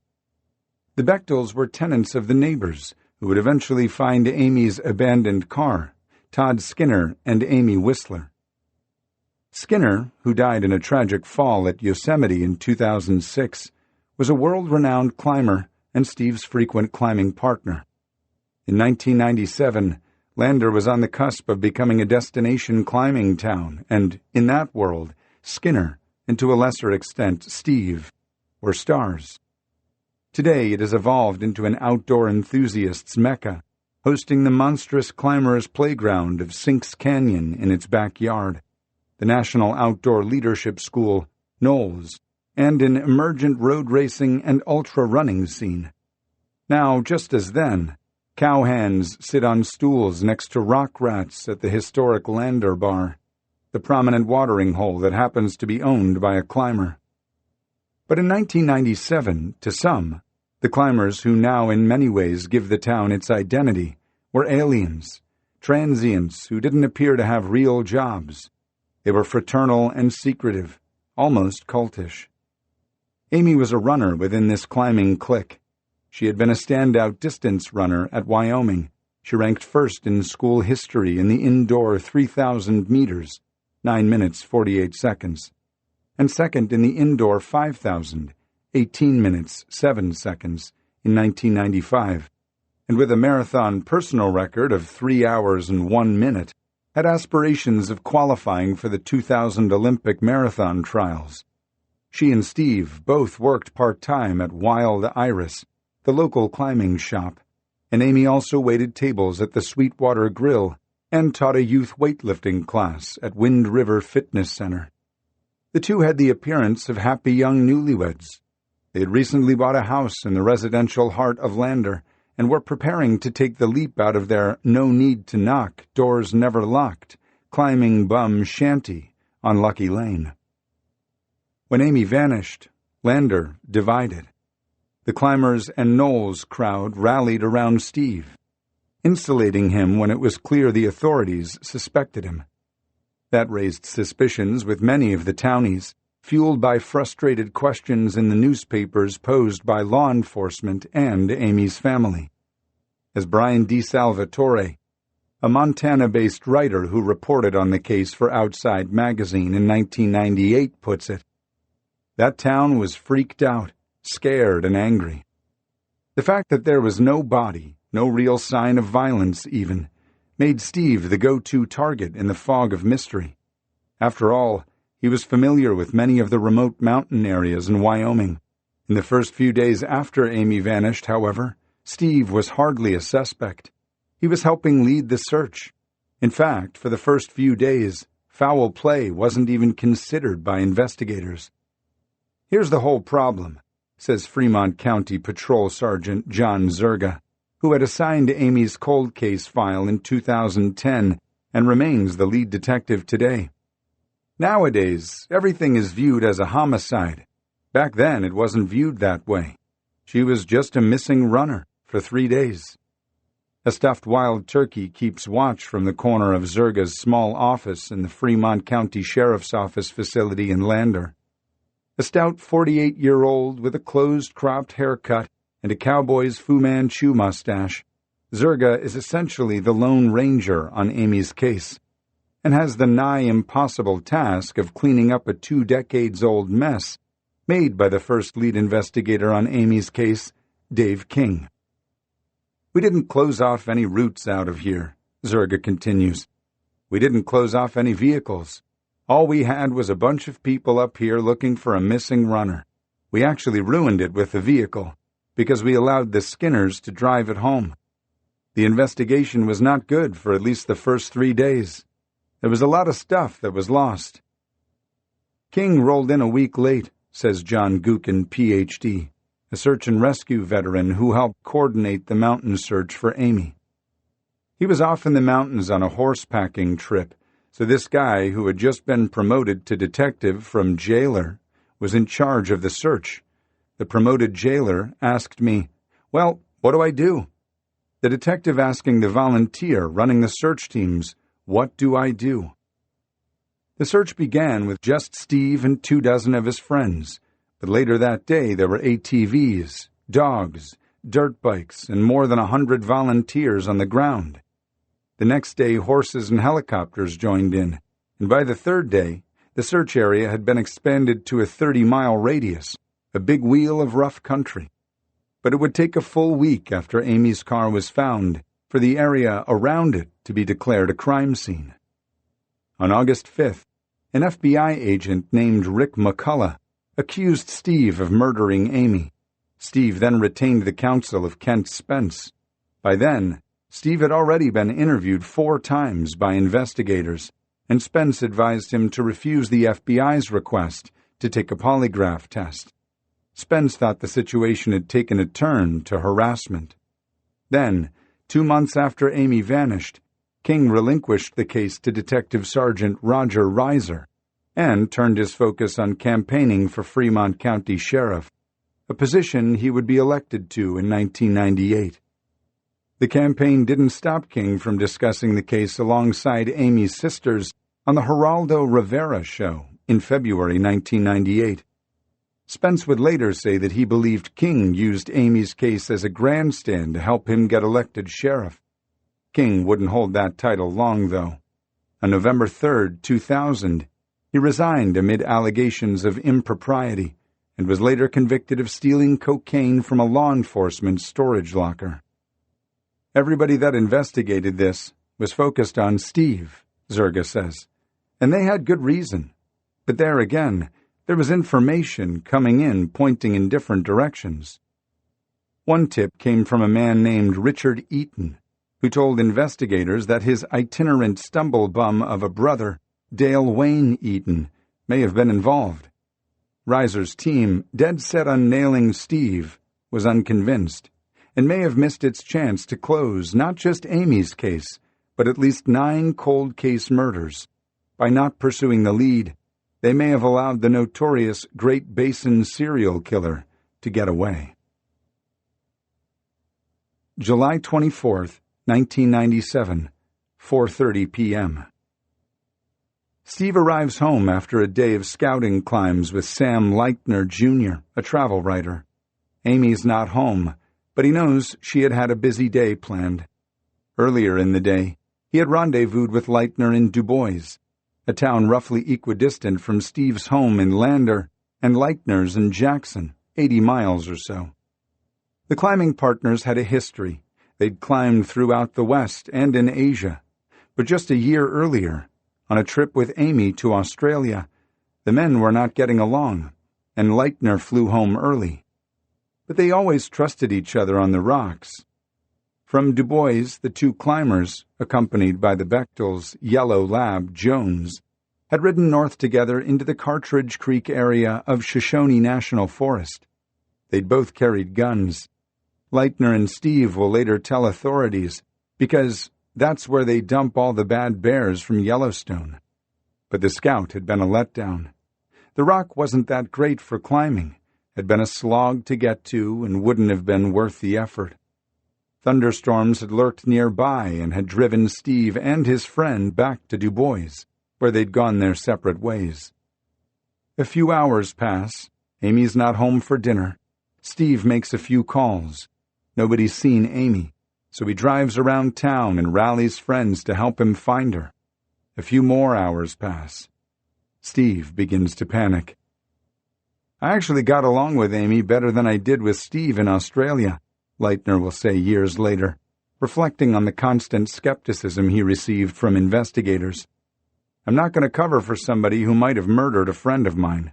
The Bechtels were tenants of the neighbors who would eventually find Amy's abandoned car, Todd Skinner and Amy Whistler. Skinner, who died in a tragic fall at Yosemite in 2006, was a world-renowned climber and Steve's frequent climbing partner. In 1997, Lander was on the cusp of becoming a destination climbing town, and in that world, Skinner, and to a lesser extent Steve, were stars. Today it has evolved into an outdoor enthusiasts' mecca, hosting the monstrous climbers' playground of Sinks Canyon in its backyard, the National Outdoor Leadership School, Knowles, and an emergent road racing and ultra-running scene. Now, just as then, cowhands sit on stools next to rock rats at the historic Lander Bar, the prominent watering hole that happens to be owned by a climber. But in 1997, to some, the climbers who now in many ways give the town its identity were aliens, transients who didn't appear to have real jobs. They were fraternal and secretive, almost cultish. Amy was a runner within this climbing clique. She had been a standout distance runner at Wyoming. She ranked first in school history in the indoor 3,000 meters, 9 minutes 48 seconds, and second in the indoor 5,000, 18 minutes 7 seconds in 1995, and with a marathon personal record of 3 hours and 1 minute, had aspirations of qualifying for the 2000 Olympic marathon trials. She and Steve both worked part-time at Wild Iris, the local climbing shop, and Amy also waited tables at the Sweetwater Grill and taught a youth weightlifting class at Wind River Fitness Center. The two had the appearance of happy young newlyweds. They had recently bought a house in the residential heart of Lander and were preparing to take the leap out of their no-need-to-knock, doors-never-locked, climbing bum shanty on Lucky Lane. When Amy vanished, Lander divided. The climbers and Knowles crowd rallied around Steve, insulating him when it was clear the authorities suspected him. That raised suspicions with many of the townies, fueled by frustrated questions in the newspapers posed by law enforcement and Amy's family. As Brian DeSalvatore, a Montana-based writer who reported on the case for Outside Magazine in 1998, puts it, that town was freaked out, scared and angry. The fact that there was no body, no real sign of violence even, made Steve the go-to target in the fog of mystery. After all, he was familiar with many of the remote mountain areas in Wyoming. In the first few days after Amy vanished, however, Steve was hardly a suspect. He was helping lead the search. In fact, for the first few days, foul play wasn't even considered by investigators. "Here's the whole problem," says Fremont County Patrol Sergeant John Zerga, who had assigned Amy's cold case file in 2010 and remains the lead detective today. "Nowadays, everything is viewed as a homicide. Back then, it wasn't viewed that way. She was just a missing runner for 3 days." A stuffed wild turkey keeps watch from the corner of Zerga's small office in the Fremont County Sheriff's Office facility in Lander. A stout 48-year-old with a closed-cropped haircut and a cowboy's Fu Manchu mustache, Zerga is essentially the Lone Ranger on Amy's case, and has the nigh-impossible task of cleaning up a 2-decades-old mess made by the first lead investigator on Amy's case, Dave King. "We didn't close off any routes out of here," Zerga continues. "We didn't close off any vehicles. All we had was a bunch of people up here looking for a missing runner. We actually ruined it with the vehicle, because we allowed the Skinners to drive it home. The investigation was not good for at least the first 3 days. There was a lot of stuff that was lost." "King rolled in a week late," says John Gookin, Ph.D., a search and rescue veteran who helped coordinate the mountain search for Amy. "He was off in the mountains on a horse-packing trip, so this guy, who had just been promoted to detective from jailer, was in charge of the search. The promoted jailer asked me, 'Well, what do I do?' The detective asking the volunteer running the search teams, 'What do I do?' The search began with just Steve and 24 of his friends, but later that day there were ATVs, dogs, dirt bikes, and more than 100 volunteers on the ground. The next day horses and helicopters joined in, and by the third day, the search area had been expanded to a 30-mile radius, a big wheel of rough country. But it would take a full week after Amy's car was found for the area around it to be declared a crime scene. On August 5th, an FBI agent named Rick McCullough accused Steve of murdering Amy. Steve then retained the counsel of Kent Spence. By then, Steve had already been interviewed 4 times by investigators, and Spence advised him to refuse the FBI's request to take a polygraph test. Spence thought the situation had taken a turn to harassment. Then, 2 months after Amy vanished, King relinquished the case to Detective Sergeant Roger Reiser and turned his focus on campaigning for Fremont County Sheriff, a position he would be elected to in 1998. The campaign didn't stop King from discussing the case alongside Amy's sisters on the Geraldo Rivera show in February 1998. Spence would later say that he believed King used Amy's case as a grandstand to help him get elected sheriff. King wouldn't hold that title long, though. On November 3, 2000, he resigned amid allegations of impropriety and was later convicted of stealing cocaine from a law enforcement storage locker. Everybody that investigated this was focused on Steve, Zerga says, and they had good reason. But there again, there was information coming in pointing in different directions. One tip came from a man named Richard Eaton, who told investigators that his itinerant stumblebum of a brother, Dale Wayne Eaton, may have been involved. Reiser's team, dead set on nailing Steve, was unconvinced, and may have missed its chance to close not just Amy's case, but at least 9 cold case murders. By not pursuing the lead, they may have allowed the notorious Great Basin serial killer to get away. July 24th, 1997, 4:30 p.m. Steve arrives home after a day of scouting climbs with Sam Leitner, Jr., a travel writer. Amy's not home, but he knows she had had a busy day planned. Earlier in the day, he had rendezvoused with Leitner in Du Bois, a town roughly equidistant from Steve's home in Lander and Leitner's in Jackson, 80 miles or so. The climbing partners had a history. They'd climbed throughout the West and in Asia, but just a year earlier, on a trip with Amy to Australia, the men were not getting along, and Leitner flew home early. But they always trusted each other on the rocks. From Du Bois, the two climbers, accompanied by the Bechtels' yellow lab, Jones, had ridden north together into the Cartridge Creek area of Shoshone National Forest. They'd both carried guns. Leitner and Steve will later tell authorities, because that's where they dump all the bad bears from Yellowstone. But the scout had been a letdown. The rock wasn't that great for climbing, had been a slog to get to, and wouldn't have been worth the effort. Thunderstorms had lurked nearby and had driven Steve and his friend back to Du Bois, where they'd gone their separate ways. A few hours pass. Amy's not home for dinner. Steve makes a few calls. Nobody's seen Amy, so he drives around town and rallies friends to help him find her. A few more hours pass. Steve begins to panic. "I actually got along with Amy better than I did with Steve in Australia," Leitner will say years later, reflecting on the constant skepticism he received from investigators. "I'm not going to cover for somebody who might have murdered a friend of mine."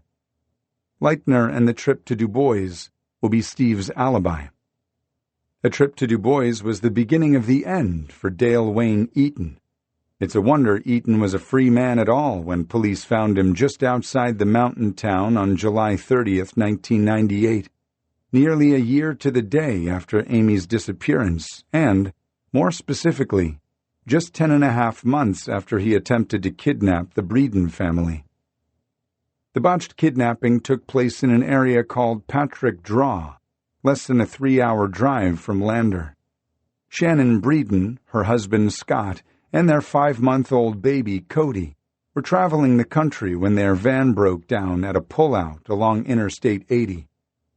Leitner and the trip to Du Bois will be Steve's alibi. A trip to Du Bois was the beginning of the end for Dale Wayne Eaton. It's a wonder Eaton was a free man at all when police found him just outside the mountain town on July 30th, 1998, nearly a year to the day after Amy's disappearance, and, more specifically, just 10.5 months after he attempted to kidnap the Breeden family. The botched kidnapping took place in an area called Patrick Draw, less than a 3-hour drive from Lander. Shannon Breeden, her husband Scott, and their 5-month-old baby Cody were traveling the country when their van broke down at a pullout along Interstate 80.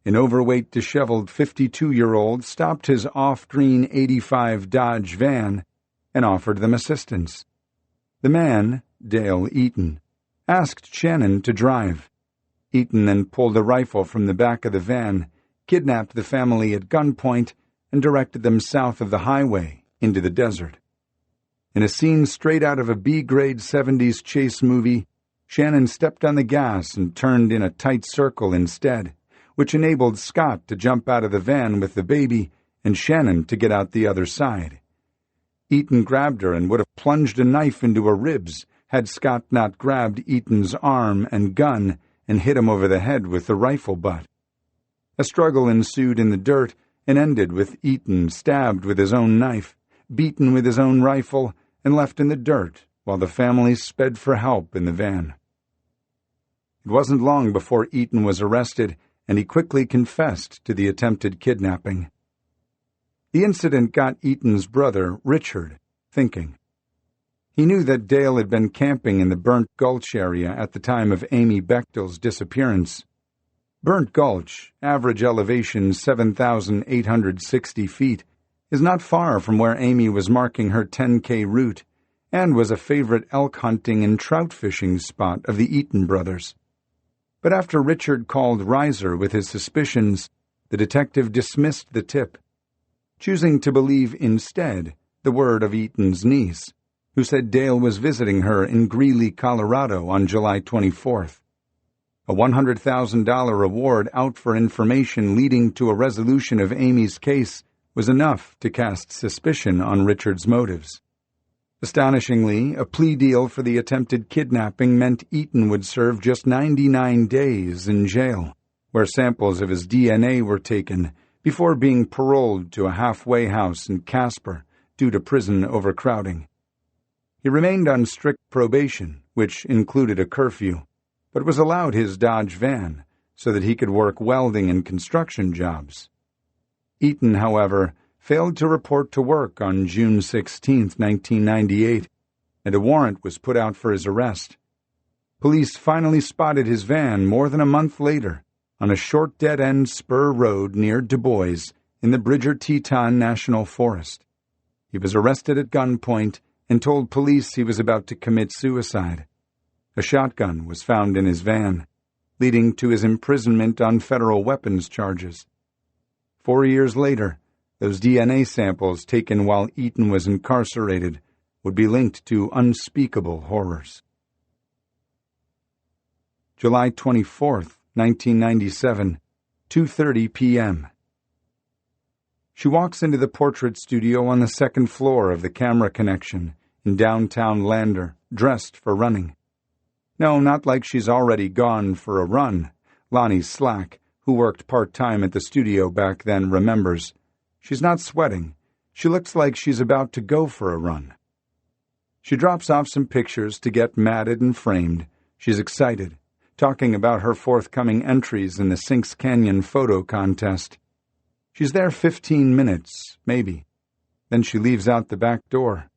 An overweight, disheveled 52-year-old stopped his off-green 85 Dodge van and offered them assistance. The man, Dale Eaton, asked Shannon to drive. Eaton then pulled a rifle from the back of the van, kidnapped the family at gunpoint, and directed them south of the highway into the desert. In a scene straight out of a B-grade 70s chase movie, Shannon stepped on the gas and turned in a tight circle instead, which enabled Scott to jump out of the van with the baby and Shannon to get out the other side. Eaton grabbed her and would have plunged a knife into her ribs had Scott not grabbed Eaton's arm and gun and hit him over the head with the rifle butt. A struggle ensued in the dirt and ended with Eaton stabbed with his own knife, beaten with his own rifle, and left in the dirt while the family sped for help in the van. It wasn't long before Eaton was arrested, and he quickly confessed to the attempted kidnapping. The incident got Eaton's brother, Richard, thinking. He knew that Dale had been camping in the Burnt Gulch area at the time of Amy Bechtel's disappearance. Burnt Gulch, average elevation 7,860 feet, is not far from where Amy was marking her 10K route, and was a favorite elk hunting and trout fishing spot of the Eaton brothers. But after Richard called Reiser with his suspicions, the detective dismissed the tip, choosing to believe instead the word of Eaton's niece, who said Dale was visiting her in Greeley, Colorado on July 24th. A $100,000 reward out for information leading to a resolution of Amy's case was enough to cast suspicion on Richard's motives. Astonishingly, a plea deal for the attempted kidnapping meant Eaton would serve just 99 days in jail, where samples of his DNA were taken before being paroled to a halfway house in Casper due to prison overcrowding. He remained on strict probation, which included a curfew, but was allowed his Dodge van so that he could work welding and construction jobs. Eaton, however, failed to report to work on June 16, 1998, and a warrant was put out for his arrest. Police finally spotted his van more than a month later on a short dead-end spur road near Du Bois in the Bridger-Teton National Forest. He was arrested at gunpoint and told police he was about to commit suicide. A shotgun was found in his van, leading to his imprisonment on federal weapons charges. 4 years later, those DNA samples taken while Eaton was incarcerated would be linked to unspeakable horrors. July 24, 1997, 2:30 p.m. She walks into the portrait studio on the second floor of the Camera Connection in downtown Lander, dressed for running. No, not like she's already gone for a run. Lonnie Slack, who worked part-time at the studio back then, remembers. She's not sweating. She looks like she's about to go for a run. She drops off some pictures to get matted and framed. She's excited, talking about her forthcoming entries in the Sinks Canyon photo contest. She's there 15 minutes, maybe. Then she leaves out the back door.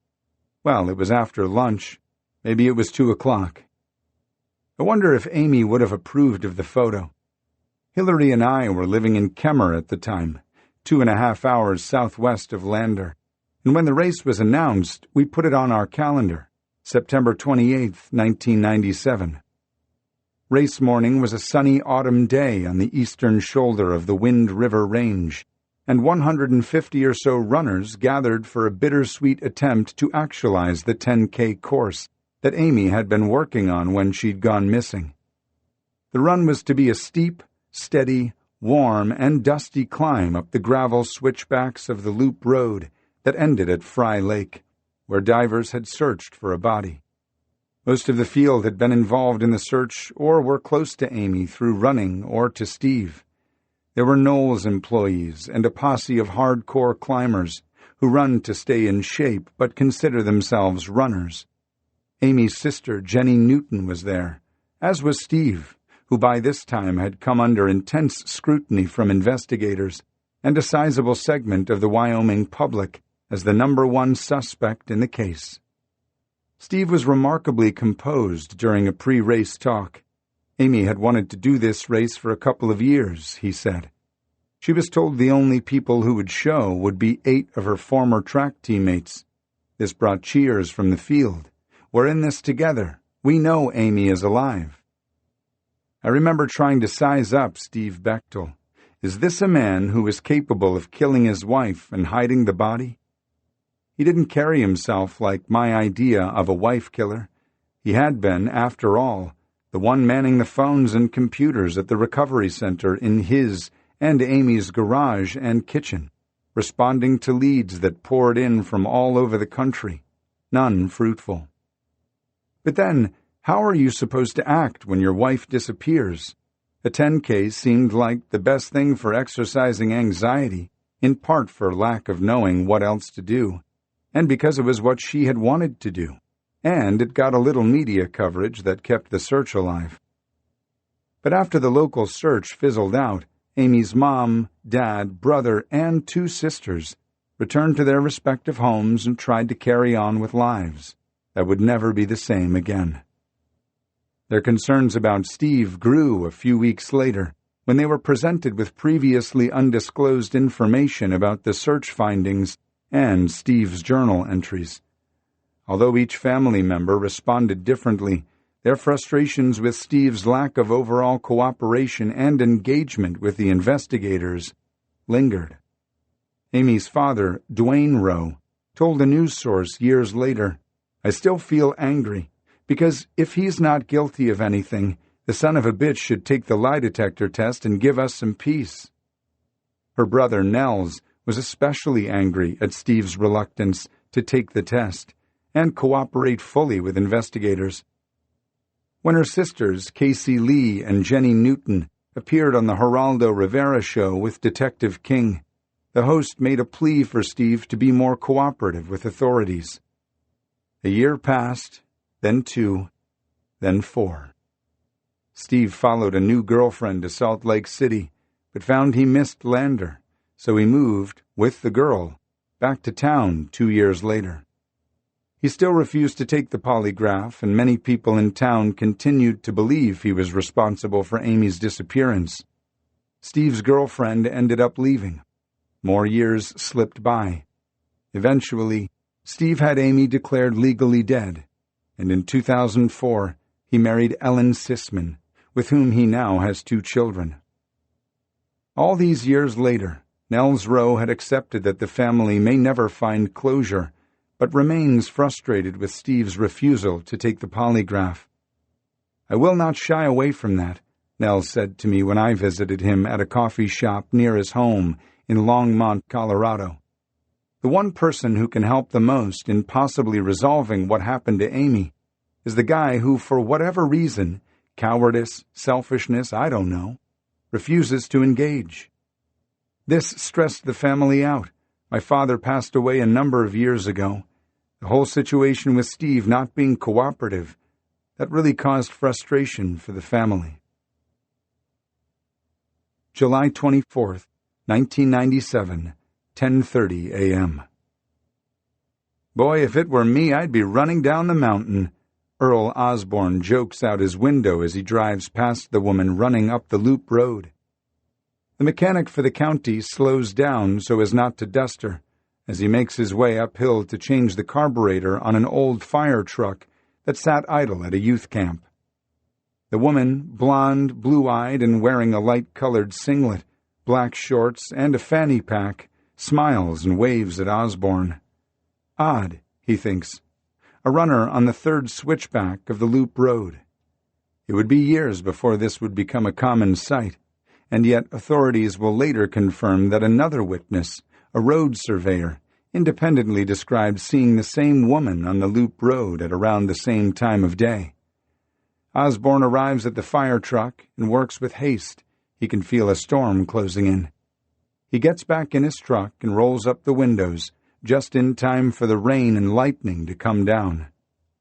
Well, it was after lunch. Maybe it was 2 o'clock. I wonder if Amy would have approved of the photo. Hillary and I were living in Kemmer at the time, 2.5 hours southwest of Lander, and when the race was announced, we put it on our calendar, September 28th, 1997. Race morning was a sunny autumn day on the eastern shoulder of the Wind River Range, and 150 or so runners gathered for a bittersweet attempt to actualize the 10K course that Amy had been working on when she'd gone missing. The run was to be a steep, steady, warm, and dusty climb up the gravel switchbacks of the loop road that ended at Fry Lake, where divers had searched for a body. Most of the field had been involved in the search or were close to Amy through running or to Steve. There were Knowles employees and a posse of hardcore climbers who run to stay in shape but consider themselves runners. Amy's sister, Jenny Newton, was there, as was Steve, who by this time had come under intense scrutiny from investigators and a sizable segment of the Wyoming public as the #1 suspect in the case. Steve was remarkably composed during a pre-race talk. Amy had wanted to do this race for a couple of years, he said. She was told the only people who would show would be 8 of her former track teammates. This brought cheers from the field. We're in this together. We know Amy is alive. I remember trying to size up Steve Bechtel. Is this a man who is capable of killing his wife and hiding the body? He didn't carry himself like my idea of a wife killer. He had been, after all, the one manning the phones and computers at the recovery center in his and Amy's garage and kitchen, responding to leads that poured in from all over the country, none fruitful. But then, how are you supposed to act when your wife disappears? A 10K seemed like the best thing for exercising anxiety, in part for lack of knowing what else to do, and because it was what she had wanted to do, and it got a little media coverage that kept the search alive. But after the local search fizzled out, Amy's mom, dad, brother, and 2 sisters returned to their respective homes and tried to carry on with lives that would never be the same again. Their concerns about Steve grew a few weeks later when they were presented with previously undisclosed information about the search findings and Steve's journal entries. Although each family member responded differently, their frustrations with Steve's lack of overall cooperation and engagement with the investigators lingered. Amy's father, Dwayne Rowe, told a news source years later, "I still feel angry, because if he's not guilty of anything, the son of a bitch should take the lie detector test and give us some peace." Her brother, Nels, was especially angry at Steve's reluctance to take the test and cooperate fully with investigators. When her sisters, Casey Lee and Jenny Newton, appeared on the Geraldo Rivera show with Detective King, the host made a plea for Steve to be more cooperative with authorities. A year passed, then 2, then 4. Steve followed a new girlfriend to Salt Lake City, but found he missed Lander, so he moved, with the girl, back to town 2 years later. He still refused to take the polygraph, and many people in town continued to believe he was responsible for Amy's disappearance. Steve's girlfriend ended up leaving. More years slipped by. Eventually, Steve had Amy declared legally dead, and in 2004, he married Ellen Sisman, with whom he now has 2 children. All these years later, Nels Rowe had accepted that the family may never find closure, but remains frustrated with Steve's refusal to take the polygraph. "I will not shy away from that," Nels said to me when I visited him at a coffee shop near his home in Longmont, Colorado. The one person who can help the most in possibly resolving what happened to Amy is the guy who, for whatever reason, cowardice, selfishness, I don't know, refuses to engage. This stressed the family out. My father passed away a number of years ago. The whole situation with Steve not being cooperative, that really caused frustration for the family. July 24th, 1997, 10:30 a.m. Boy, if it were me, I'd be running down the mountain. Earl Osborne jokes out his window as he drives past the woman running up the loop road. The mechanic for the county slows down so as not to dust her as he makes his way uphill to change the carburetor on an old fire truck that sat idle at a youth camp. The woman, blonde, blue-eyed, and wearing a light-colored singlet, black shorts, and a fanny pack, smiles and waves at Osborne. Odd, he thinks. A runner on the third switchback of the loop road. It would be years before this would become a common sight, and yet authorities will later confirm that another witness, a road surveyor, independently described seeing the same woman on the loop road at around the same time of day. Osborne arrives at the fire truck and works with haste. He can feel a storm closing in. He gets back in his truck and rolls up the windows, just in time for the rain and lightning to come down.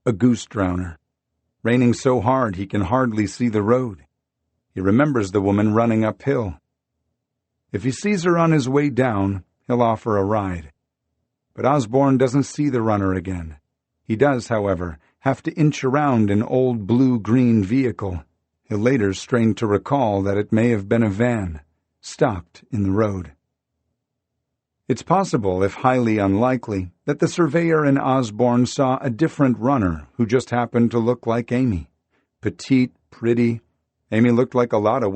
A goose drowner. Raining so hard he can hardly see the road. He remembers the woman running uphill. If he sees her on his way down, he'll offer a ride. But Osborne doesn't see the runner again. He does, however, have to inch around an old blue-green vehicle. He'll later strain to recall that it may have been a van, stopped in the road. It's possible, if highly unlikely, that the surveyor and Osborne saw a different runner who just happened to look like Amy. Petite, pretty. Amy looked like a lot of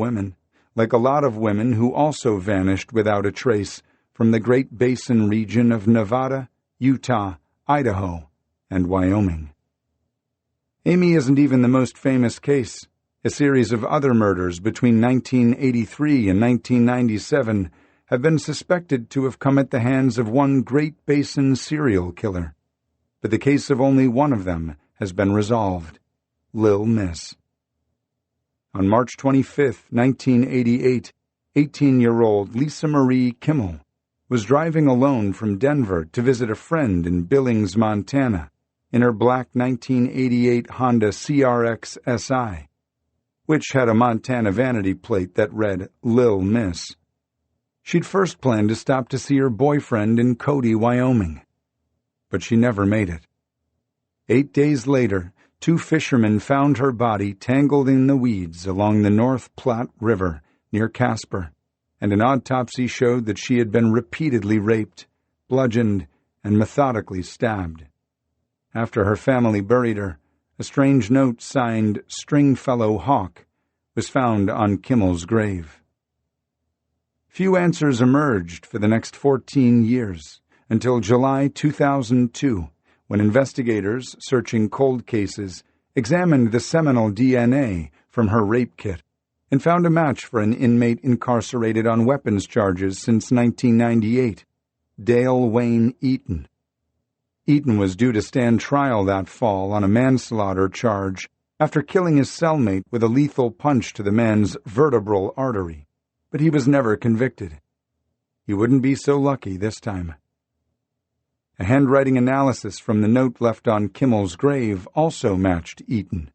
women who also vanished without a trace from the Great Basin region of Nevada, Utah, Idaho, and Wyoming. Amy isn't even the most famous case. A series of other murders between 1983 and 1997 have been suspected to have come at the hands of one Great Basin serial killer. But the case of only one of them has been resolved, Lil Miss. On March 25, 1988, 18-year-old Lisa Marie Kimmel was driving alone from Denver to visit a friend in Billings, Montana, in her black 1988 Honda CRX SI, which had a Montana vanity plate that read Lil Miss. She'd first planned to stop to see her boyfriend in Cody, Wyoming, but she never made it. 8 days later, 2 fishermen found her body tangled in the weeds along the North Platte River near Casper, and an autopsy showed that she had been repeatedly raped, bludgeoned, and methodically stabbed. After her family buried her, a strange note signed Stringfellow Hawk was found on Kimmel's grave. Few answers emerged for the next 14 years, until July 2002, when investigators searching cold cases examined the seminal DNA from her rape kit and found a match for an inmate incarcerated on weapons charges since 1998, Dale Wayne Eaton. Eaton was due to stand trial that fall on a manslaughter charge after killing his cellmate with a lethal punch to the man's vertebral artery, but he was never convicted. He wouldn't be so lucky this time. A handwriting analysis from the note left on Kimmel's grave also matched Eaton.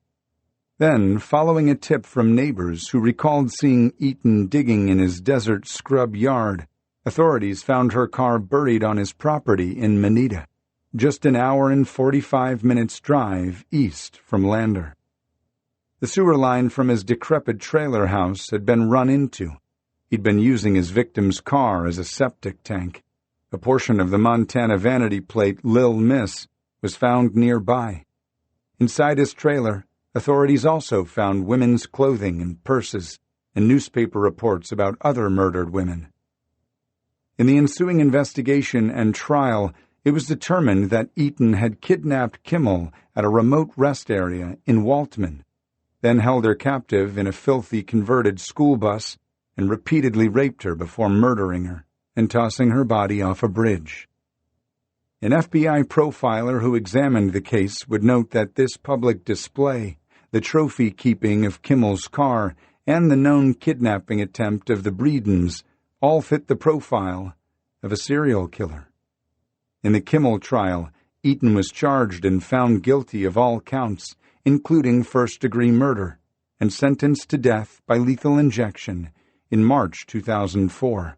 Then, following a tip from neighbors who recalled seeing Eaton digging in his desert scrub yard, authorities found her car buried on his property in Manita, just an hour and 45 minutes drive east from Lander. The sewer line from his decrepit trailer house had been run into. He'd been using his victim's car as a septic tank. A portion of the Montana vanity plate Lil Miss was found nearby. Inside his trailer, authorities also found women's clothing and purses and newspaper reports about other murdered women. In the ensuing investigation and trial, it was determined that Eaton had kidnapped Kimmel at a remote rest area in Waltman, then held her captive in a filthy converted school bus and repeatedly raped her before murdering her, and tossing her body off a bridge. An FBI profiler who examined the case would note that this public display, the trophy-keeping of Kimmel's car, and the known kidnapping attempt of the Breedens all fit the profile of a serial killer. In the Kimmel trial, Eaton was charged and found guilty of all counts, including first-degree murder, and sentenced to death by lethal injection in March 2004.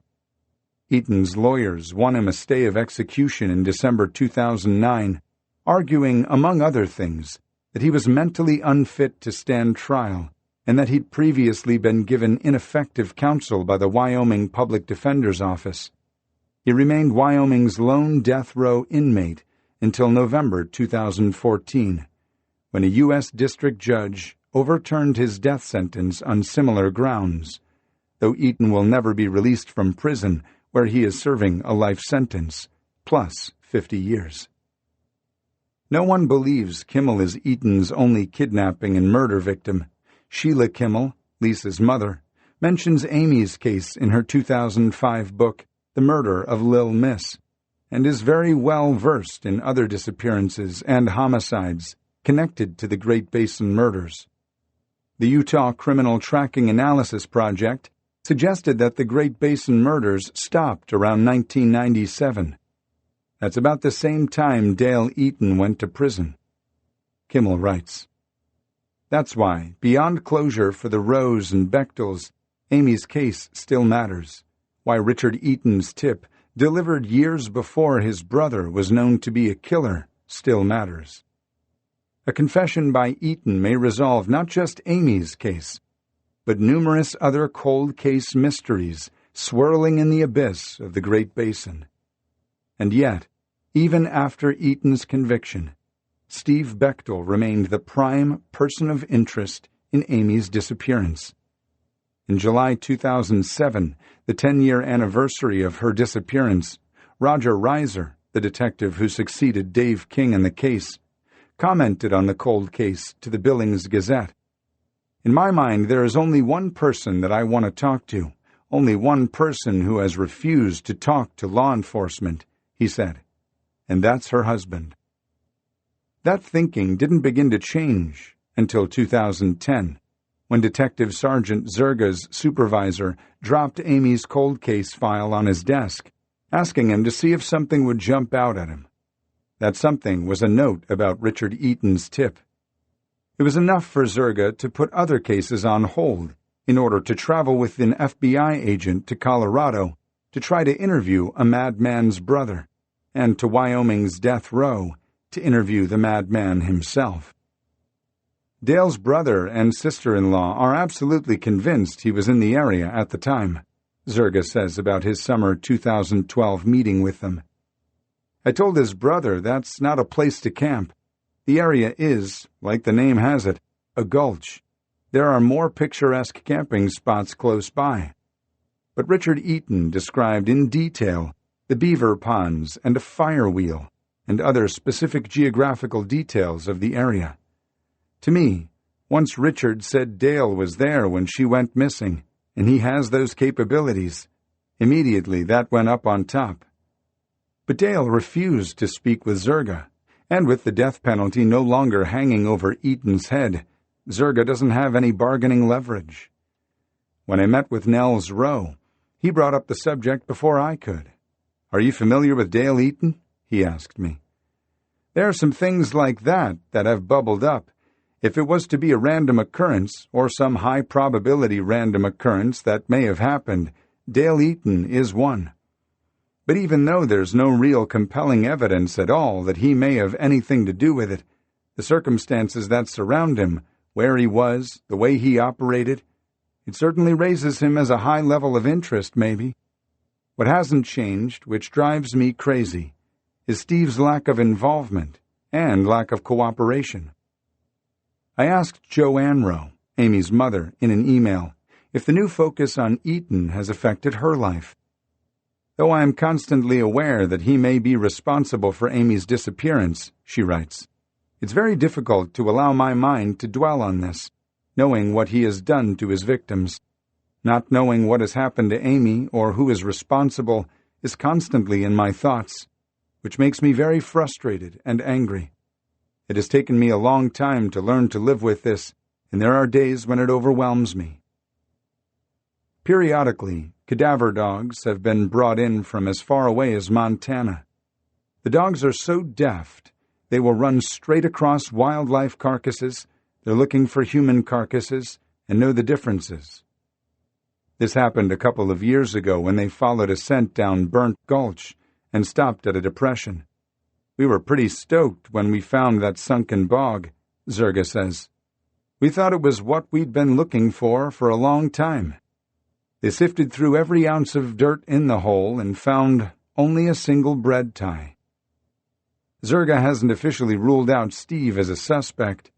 Eaton's lawyers won him a stay of execution in December 2009, arguing, among other things, that he was mentally unfit to stand trial and that he'd previously been given ineffective counsel by the Wyoming Public Defender's Office. He remained Wyoming's lone death row inmate until November 2014, when a U.S. district judge overturned his death sentence on similar grounds, though Eaton will never be released from prison, where he is serving a life sentence, plus 50 years. No one believes Kimmel is Eaton's only kidnapping and murder victim. Sheila Kimmel, Lisa's mother, mentions Amy's case in her 2005 book, The Murder of Lil Miss, and is very well versed in other disappearances and homicides connected to the Great Basin murders. The Utah Criminal Tracking Analysis Project suggested that the Great Basin murders stopped around 1997. That's about the same time Dale Eaton went to prison. Kimmel writes, "That's why, beyond closure for the Rose and Bechtels, Amy's case still matters. Why Richard Eaton's tip, delivered years before his brother was known to be a killer, still matters. A confession by Eaton may resolve not just Amy's case, but numerous other cold case mysteries swirling in the abyss of the Great Basin. And yet, even after Eaton's conviction, Steve Bechtel remained the prime person of interest in Amy's disappearance. In July 2007, the 10-year anniversary of her disappearance, Roger Reiser, the detective who succeeded Dave King in the case, commented on the cold case to the Billings Gazette. "In my mind, there is only one person that I want to talk to, only one person who has refused to talk to law enforcement," he said, "and that's her husband." That thinking didn't begin to change until 2010, when Detective Sergeant Zerga's supervisor dropped Amy's cold case file on his desk, asking him to see if something would jump out at him. That something was a note about Richard Eaton's tip. It was enough for Zerga to put other cases on hold in order to travel with an FBI agent to Colorado to try to interview a madman's brother, and to Wyoming's death row to interview the madman himself. Dale's brother and sister-in-law are absolutely convinced he was in the area at the time, Zerga says about his summer 2012 meeting with them. "I told his brother that's not a place to camp. The area is, like the name has it, a gulch. There are more picturesque camping spots close by." But Richard Eaton described in detail the beaver ponds and a fire wheel and other specific geographical details of the area. To me, once Richard said Dale was there when she went missing, and he has those capabilities, immediately that went up on top. But Dale refused to speak with Zerga, and with the death penalty no longer hanging over Eaton's head, Zerga doesn't have any bargaining leverage. When I met with Nels Rowe, he brought up the subject before I could. "Are you familiar with Dale Eaton?" he asked me. "There are some things like that have bubbled up. If it was to be a random occurrence, or some high-probability random occurrence that may have happened, Dale Eaton is one. But even though there's no real compelling evidence at all that he may have anything to do with it, the circumstances that surround him, where he was, the way he operated, it certainly raises him as a high level of interest, maybe. What hasn't changed, which drives me crazy, is Steve's lack of involvement and lack of cooperation." I asked Joanne Rowe, Amy's mother, in an email, if the new focus on Eaton has affected her life. "Though I am constantly aware that he may be responsible for Amy's disappearance," she writes, "it's very difficult to allow my mind to dwell on this, knowing what he has done to his victims. Not knowing what has happened to Amy or who is responsible, is constantly in my thoughts, which makes me very frustrated and angry. It has taken me a long time to learn to live with this, and there are days when it overwhelms me. Periodically, cadaver dogs have been brought in from as far away as Montana. The dogs are so deft, they will run straight across wildlife carcasses. They're looking for human carcasses and know the differences. This happened a couple of years ago when they followed a scent down Burnt Gulch and stopped at a depression. We were pretty stoked when we found that sunken bog, Zerga says. We thought it was what we'd been looking for a long time. They sifted through every ounce of dirt in the hole and found only a single bread tie. Zerga hasn't officially ruled out Steve as a suspect,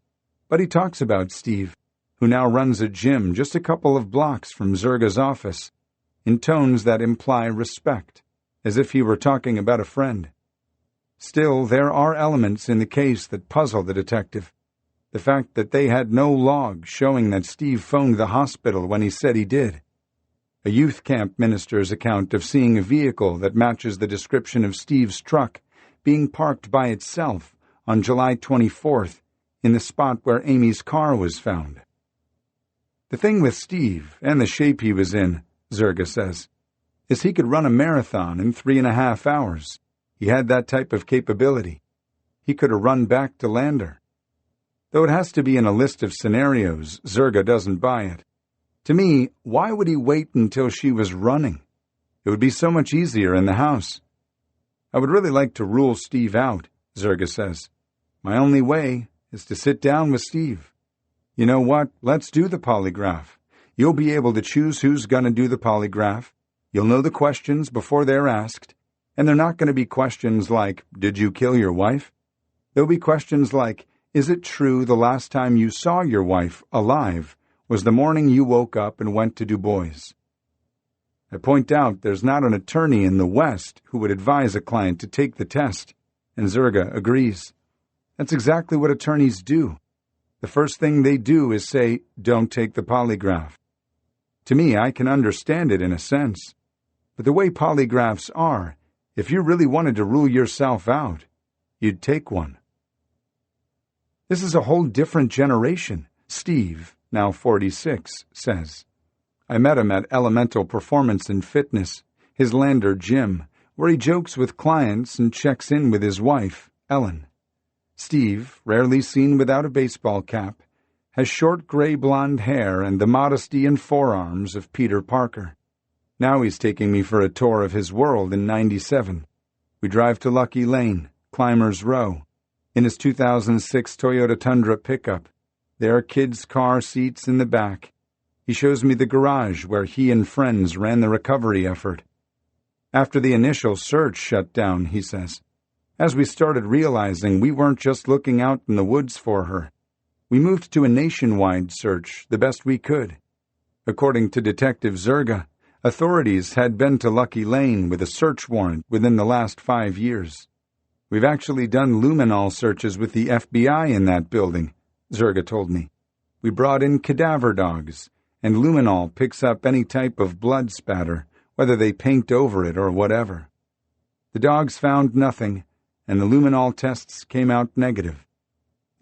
but he talks about Steve, who now runs a gym just a couple of blocks from Zerga's office, in tones that imply respect, as if he were talking about a friend. Still, there are elements in the case that puzzle the detective. The fact that they had no log showing that Steve phoned the hospital when he said he did. A youth camp minister's account of seeing a vehicle that matches the description of Steve's truck being parked by itself on July 24th in the spot where Amy's car was found. The thing with Steve, and the shape he was in, Zerga says, is he could run a marathon in 3.5 hours. He had that type of capability. He could have run back to Lander. Though it has to be in a list of scenarios, Zerga doesn't buy it. To me, why would he wait until she was running? It would be so much easier in the house. I would really like to rule Steve out, Zerga says. My only way is to sit down with Steve. You know what? Let's do the polygraph. You'll be able to choose who's going to do the polygraph. You'll know the questions before they're asked. And they're not going to be questions like, did you kill your wife? There'll be questions like, is it true the last time you saw your wife alive was the morning you woke up and went to Du Bois? I point out there's not an attorney in the West who would advise a client to take the test, and Zerga agrees. That's exactly what attorneys do. The first thing they do is say, don't take the polygraph. To me, I can understand it in a sense. But the way polygraphs are, if you really wanted to rule yourself out, you'd take one. This is a whole different generation, Steve, now 46, says. I met him at Elemental Performance and Fitness, his Lander gym, where he jokes with clients and checks in with his wife, Ellen. Steve, rarely seen without a baseball cap, has short gray blonde hair and the modesty and forearms of Peter Parker. Now he's taking me for a tour of his world in '97. We drive to Lucky Lane, Climbers Row, in his 2006 Toyota Tundra pickup. There are kids' car seats in the back. He shows me the garage where he and friends ran the recovery effort. After the initial search shut down, he says, as we started realizing we weren't just looking out in the woods for her, we moved to a nationwide search the best we could. According to Detective Zerga, authorities had been to Lucky Lane with a search warrant within the last 5 years. We've actually done luminol searches with the FBI in that building, Zerga told me. We brought in cadaver dogs, and luminol picks up any type of blood spatter, whether they paint over it or whatever. The dogs found nothing, and the luminol tests came out negative.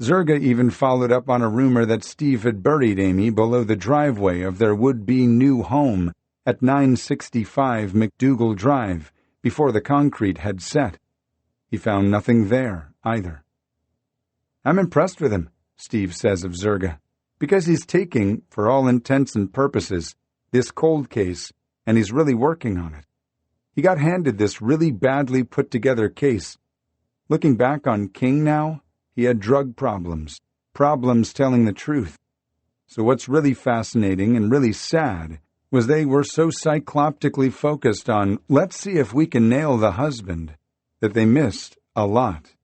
Zerga even followed up on a rumor that Steve had buried Amy below the driveway of their would-be new home at 965 McDougal Drive before the concrete had set. He found nothing there, either. I'm impressed with him, Steve says of Zerga, because he's taking, for all intents and purposes, this cold case, and he's really working on it. He got handed this really badly put-together case. Looking back on King now, he had drug problems telling the truth. So what's really fascinating and really sad was they were so cycloptically focused on, let's see if we can nail the husband, that they missed a lot.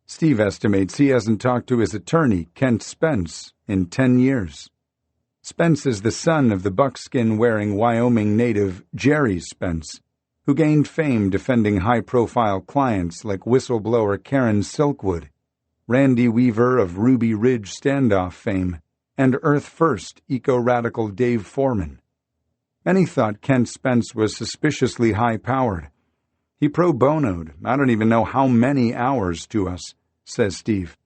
Steve estimates he hasn't talked to his attorney, Kent Spence, in 10 years. Spence is the son of the buckskin-wearing Wyoming native Jerry Spence, who gained fame defending high-profile clients like whistleblower Karen Silkwood, Randy Weaver of Ruby Ridge standoff fame, and Earth First eco-radical Dave Foreman. Many thought Kent Spence was suspiciously high-powered. He pro bonoed I don't even know how many hours to us, says Steve.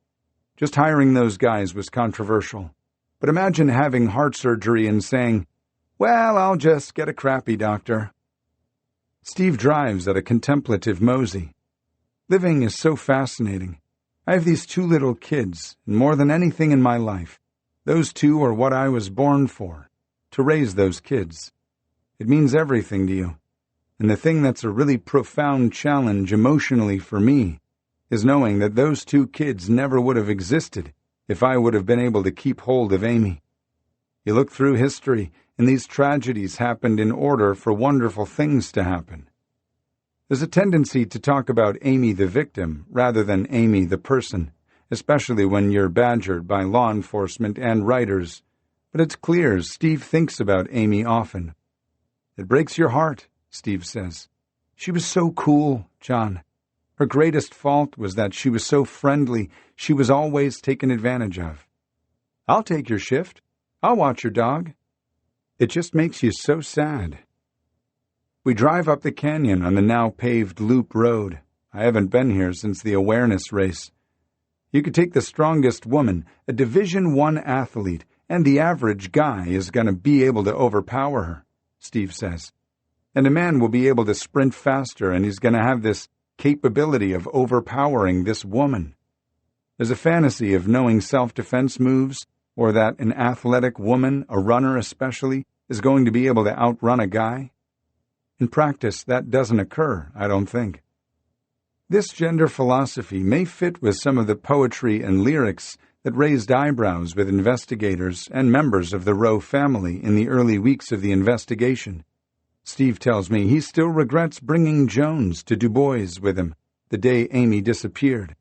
Just hiring those guys was controversial. But imagine having heart surgery and saying, "Well, I'll just get a crappy doctor." Steve drives at a contemplative mosey. Living is so fascinating. I have these 2 little kids, and more than anything in my life, those 2 are what I was born for, to raise those kids. It means everything to you. And the thing that's a really profound challenge emotionally for me is knowing that those 2 kids never would have existed if I would have been able to keep hold of Amy. You look through history, and these tragedies happened in order for wonderful things to happen. There's a tendency to talk about Amy the victim rather than Amy the person, especially when you're badgered by law enforcement and writers. But it's clear Steve thinks about Amy often. It breaks your heart, Steve says. She was so cool, John. Her greatest fault was that she was so friendly, she was always taken advantage of. I'll take your shift. I'll watch your dog. It just makes you so sad. We drive up the canyon on the now paved loop road. I haven't been here since the awareness race. You could take the strongest woman, a Division I athlete, and the average guy is going to be able to overpower her, Steve says. And a man will be able to sprint faster, and he's going to have this capability of overpowering this woman. There's a fantasy of knowing self-defense moves, or that an athletic woman, a runner especially, is going to be able to outrun a guy. In practice, that doesn't occur, I don't think. This gender philosophy may fit with some of the poetry and lyrics that raised eyebrows with investigators and members of the Rowe family in the early weeks of the investigation. Steve tells me he still regrets bringing Jones to Du Bois with him the day Amy disappeared,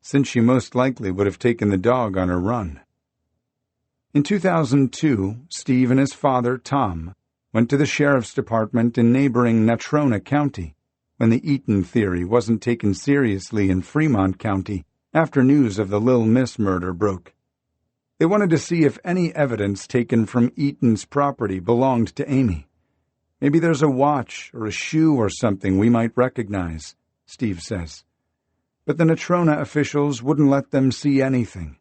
since she most likely would have taken the dog on her run. In 2002, Steve and his father, Tom, went to the sheriff's department in neighboring Natrona County when the Eaton theory wasn't taken seriously in Fremont County after news of the Lil Miss murder broke. They wanted to see if any evidence taken from Eaton's property belonged to Amy. Maybe there's a watch or a shoe or something we might recognize, Steve says. But the Natrona officials wouldn't let them see anything,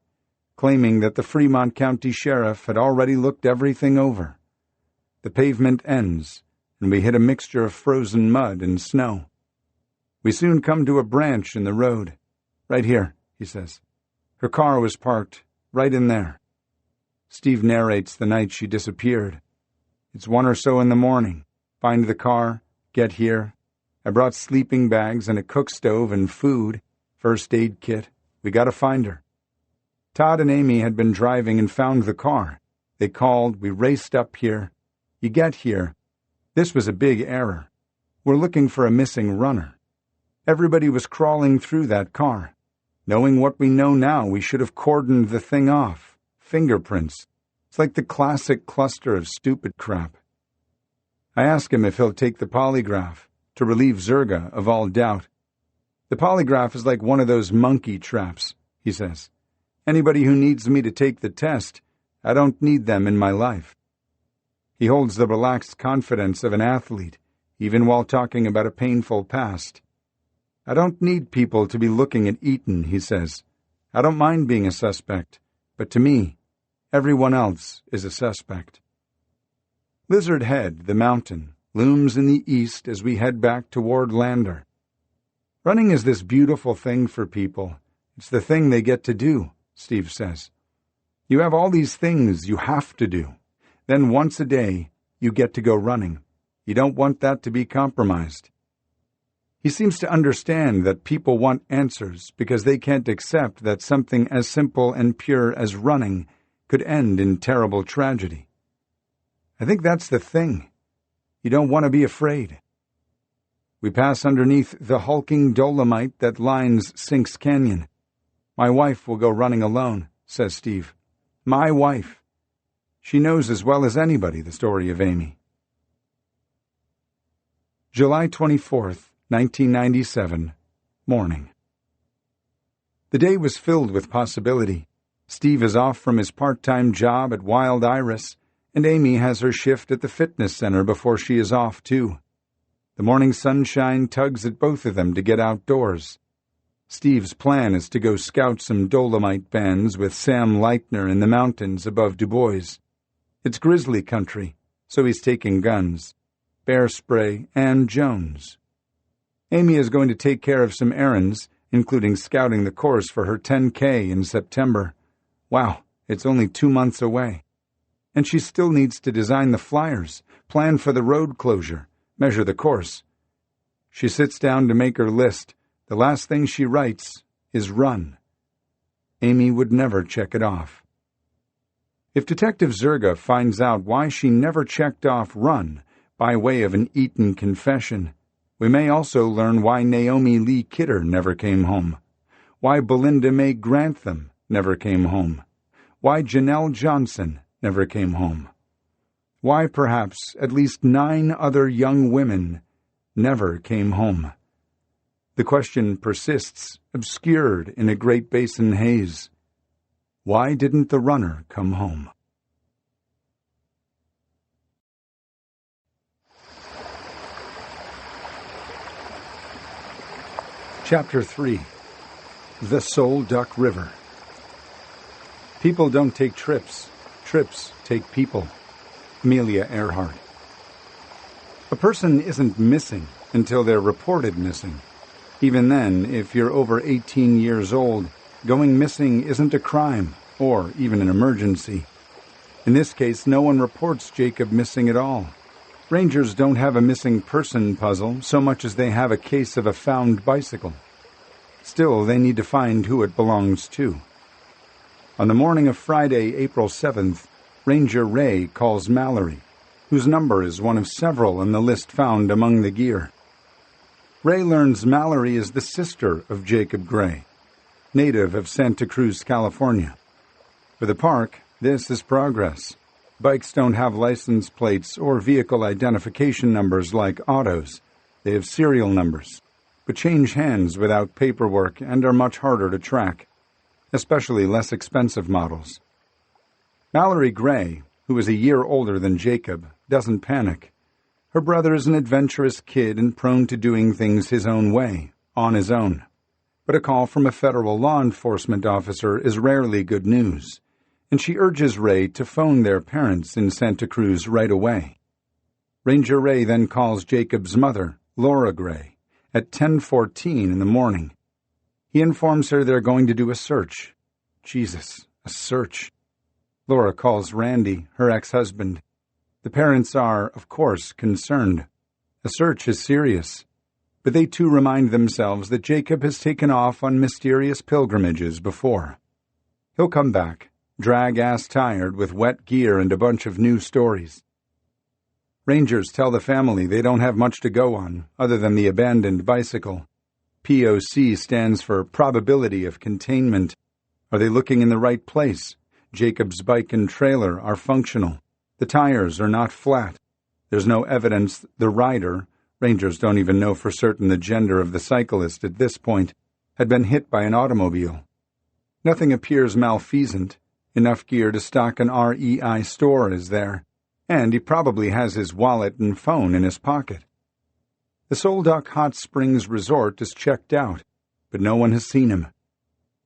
claiming that the Fremont County Sheriff had already looked everything over. The pavement ends, and we hit a mixture of frozen mud and snow. We soon come to a branch in the road. Right here, he says. Her car was parked right in there. Steve narrates the night she disappeared. It's 1 or so in the morning. Find the car, get here. I brought sleeping bags and a cook stove and food, first aid kit. We got to find her. Todd and Amy had been driving and found the car. They called, we raced up here. You get here. This was a big error. We're looking for a missing runner. Everybody was crawling through that car. Knowing what we know now, we should have cordoned the thing off. Fingerprints. It's like the classic cluster of stupid crap. I ask him if he'll take the polygraph, to relieve Zerga of all doubt. The polygraph is like one of those monkey traps, he says. Anybody who needs me to take the test, I don't need them in my life. He holds the relaxed confidence of an athlete, even while talking about a painful past. I don't need people to be looking at Eaton, he says. I don't mind being a suspect, but to me, everyone else is a suspect. Lizard Head, the mountain, looms in the east as we head back toward Lander. Running is this beautiful thing for people. It's the thing they get to do, Steve says. You have all these things you have to do. Then once a day, you get to go running. You don't want that to be compromised. He seems to understand that people want answers because they can't accept that something as simple and pure as running could end in terrible tragedy. I think that's the thing. You don't want to be afraid. We pass underneath the hulking dolomite that lines Sinks Canyon. My wife will go running alone, says Steve. My wife. She knows as well as anybody the story of Amy. July 24th, 1997, morning. The day was filled with possibility. Steve is off from his part-time job at Wild Iris, And Amy has her shift at the fitness center before she is off, too. The morning sunshine tugs at both of them to get outdoors. Steve's plan is to go scout some Dolomite bands with Sam Leitner in the mountains above Du Bois. It's grizzly country, so he's taking guns, bear spray, and Jones. Amy is going to take care of some errands, including scouting the course for her 10K in September. Wow, it's only 2 months away. And she still needs to design the flyers, plan for the road closure, measure the course. She sits down to make her list. The last thing she writes is run. Amy would never check it off. If Detective Zerga finds out why she never checked off run by way of an Eton confession, we may also learn why Naomi Lee Kidder never came home, why Belinda May Grantham never came home, why Janelle Johnson never came home, why perhaps at least 9 other young women never came home. The question persists, obscured in a Great Basin haze. Why didn't the runner come home? Chapter 3. The Soul Duck River. People don't take trips. Trips take people. Amelia Earhart. A person isn't missing until they're reported missing. Even then, if you're over 18 years old, going missing isn't a crime or even an emergency. In this case, no one reports Jacob missing at all. Rangers don't have a missing person puzzle so much as they have a case of a found bicycle. Still, they need to find who it belongs to. On the morning of Friday, April 7th, Ranger Ray calls Mallory, whose number is one of several in the list found among the gear. Ray learns Mallory is the sister of Jacob Gray, native of Santa Cruz, California. For the park, this is progress. Bikes don't have license plates or vehicle identification numbers like autos. They have serial numbers, but change hands without paperwork and are much harder to track, especially less expensive models. Mallory Gray, who is a year older than Jacob, doesn't panic. Her brother is an adventurous kid and prone to doing things his own way, on his own. But a call from a federal law enforcement officer is rarely good news, and she urges Ray to phone their parents in Santa Cruz right away. Ranger Ray then calls Jacob's mother, Laura Gray, at 10:14 in the morning. He informs her they're going to do a search. Jesus, a search. Laura calls Randy, her ex-husband. The parents are, of course, concerned. A search is serious. But they too remind themselves that Jacob has taken off on mysterious pilgrimages before. He'll come back, drag-ass tired with wet gear and a bunch of new stories. Rangers tell the family they don't have much to go on, other than the abandoned bicycle. POC stands for Probability of Containment. Are they looking in the right place? Jacob's bike and trailer are functional. The tires are not flat. There's no evidence the rider, Rangers don't even know for certain the gender of the cyclist at this point, had been hit by an automobile. Nothing appears malfeasant. Enough gear to stock an REI store is there, and he probably has his wallet and phone in his pocket. The Soul Duck Hot Springs Resort is checked out, but no one has seen him.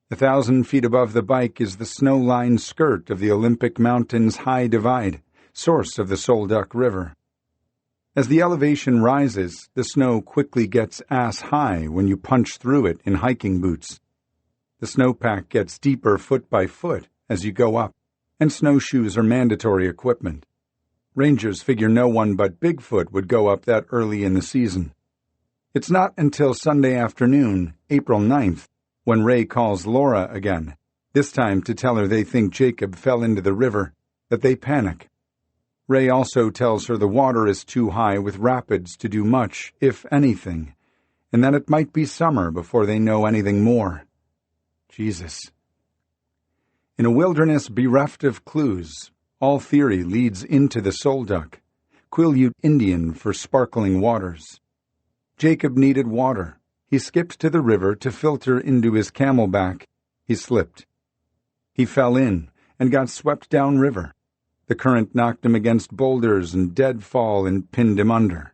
1,000 feet above the bike is the snow-lined skirt of the Olympic Mountains High Divide, source of the Soul Duck River. As the elevation rises, the snow quickly gets ass-high when you punch through it in hiking boots. The snowpack gets deeper foot by foot as you go up, and snowshoes are mandatory equipment. Rangers figure no one but Bigfoot would go up that early in the season. It's not until Sunday afternoon, April 9th, when Ray calls Laura again, this time to tell her they think Jacob fell into the river, that they panic. Ray also tells her the water is too high with rapids to do much, if anything, and that it might be summer before they know anything more. Jesus. In a wilderness bereft of clues, all theory leads into the Soul Duck, Quileute Indian for sparkling waters. Jacob needed water. He skipped to the river to filter into his camelback. He slipped. He fell in and got swept downriver. The current knocked him against boulders and deadfall and pinned him under.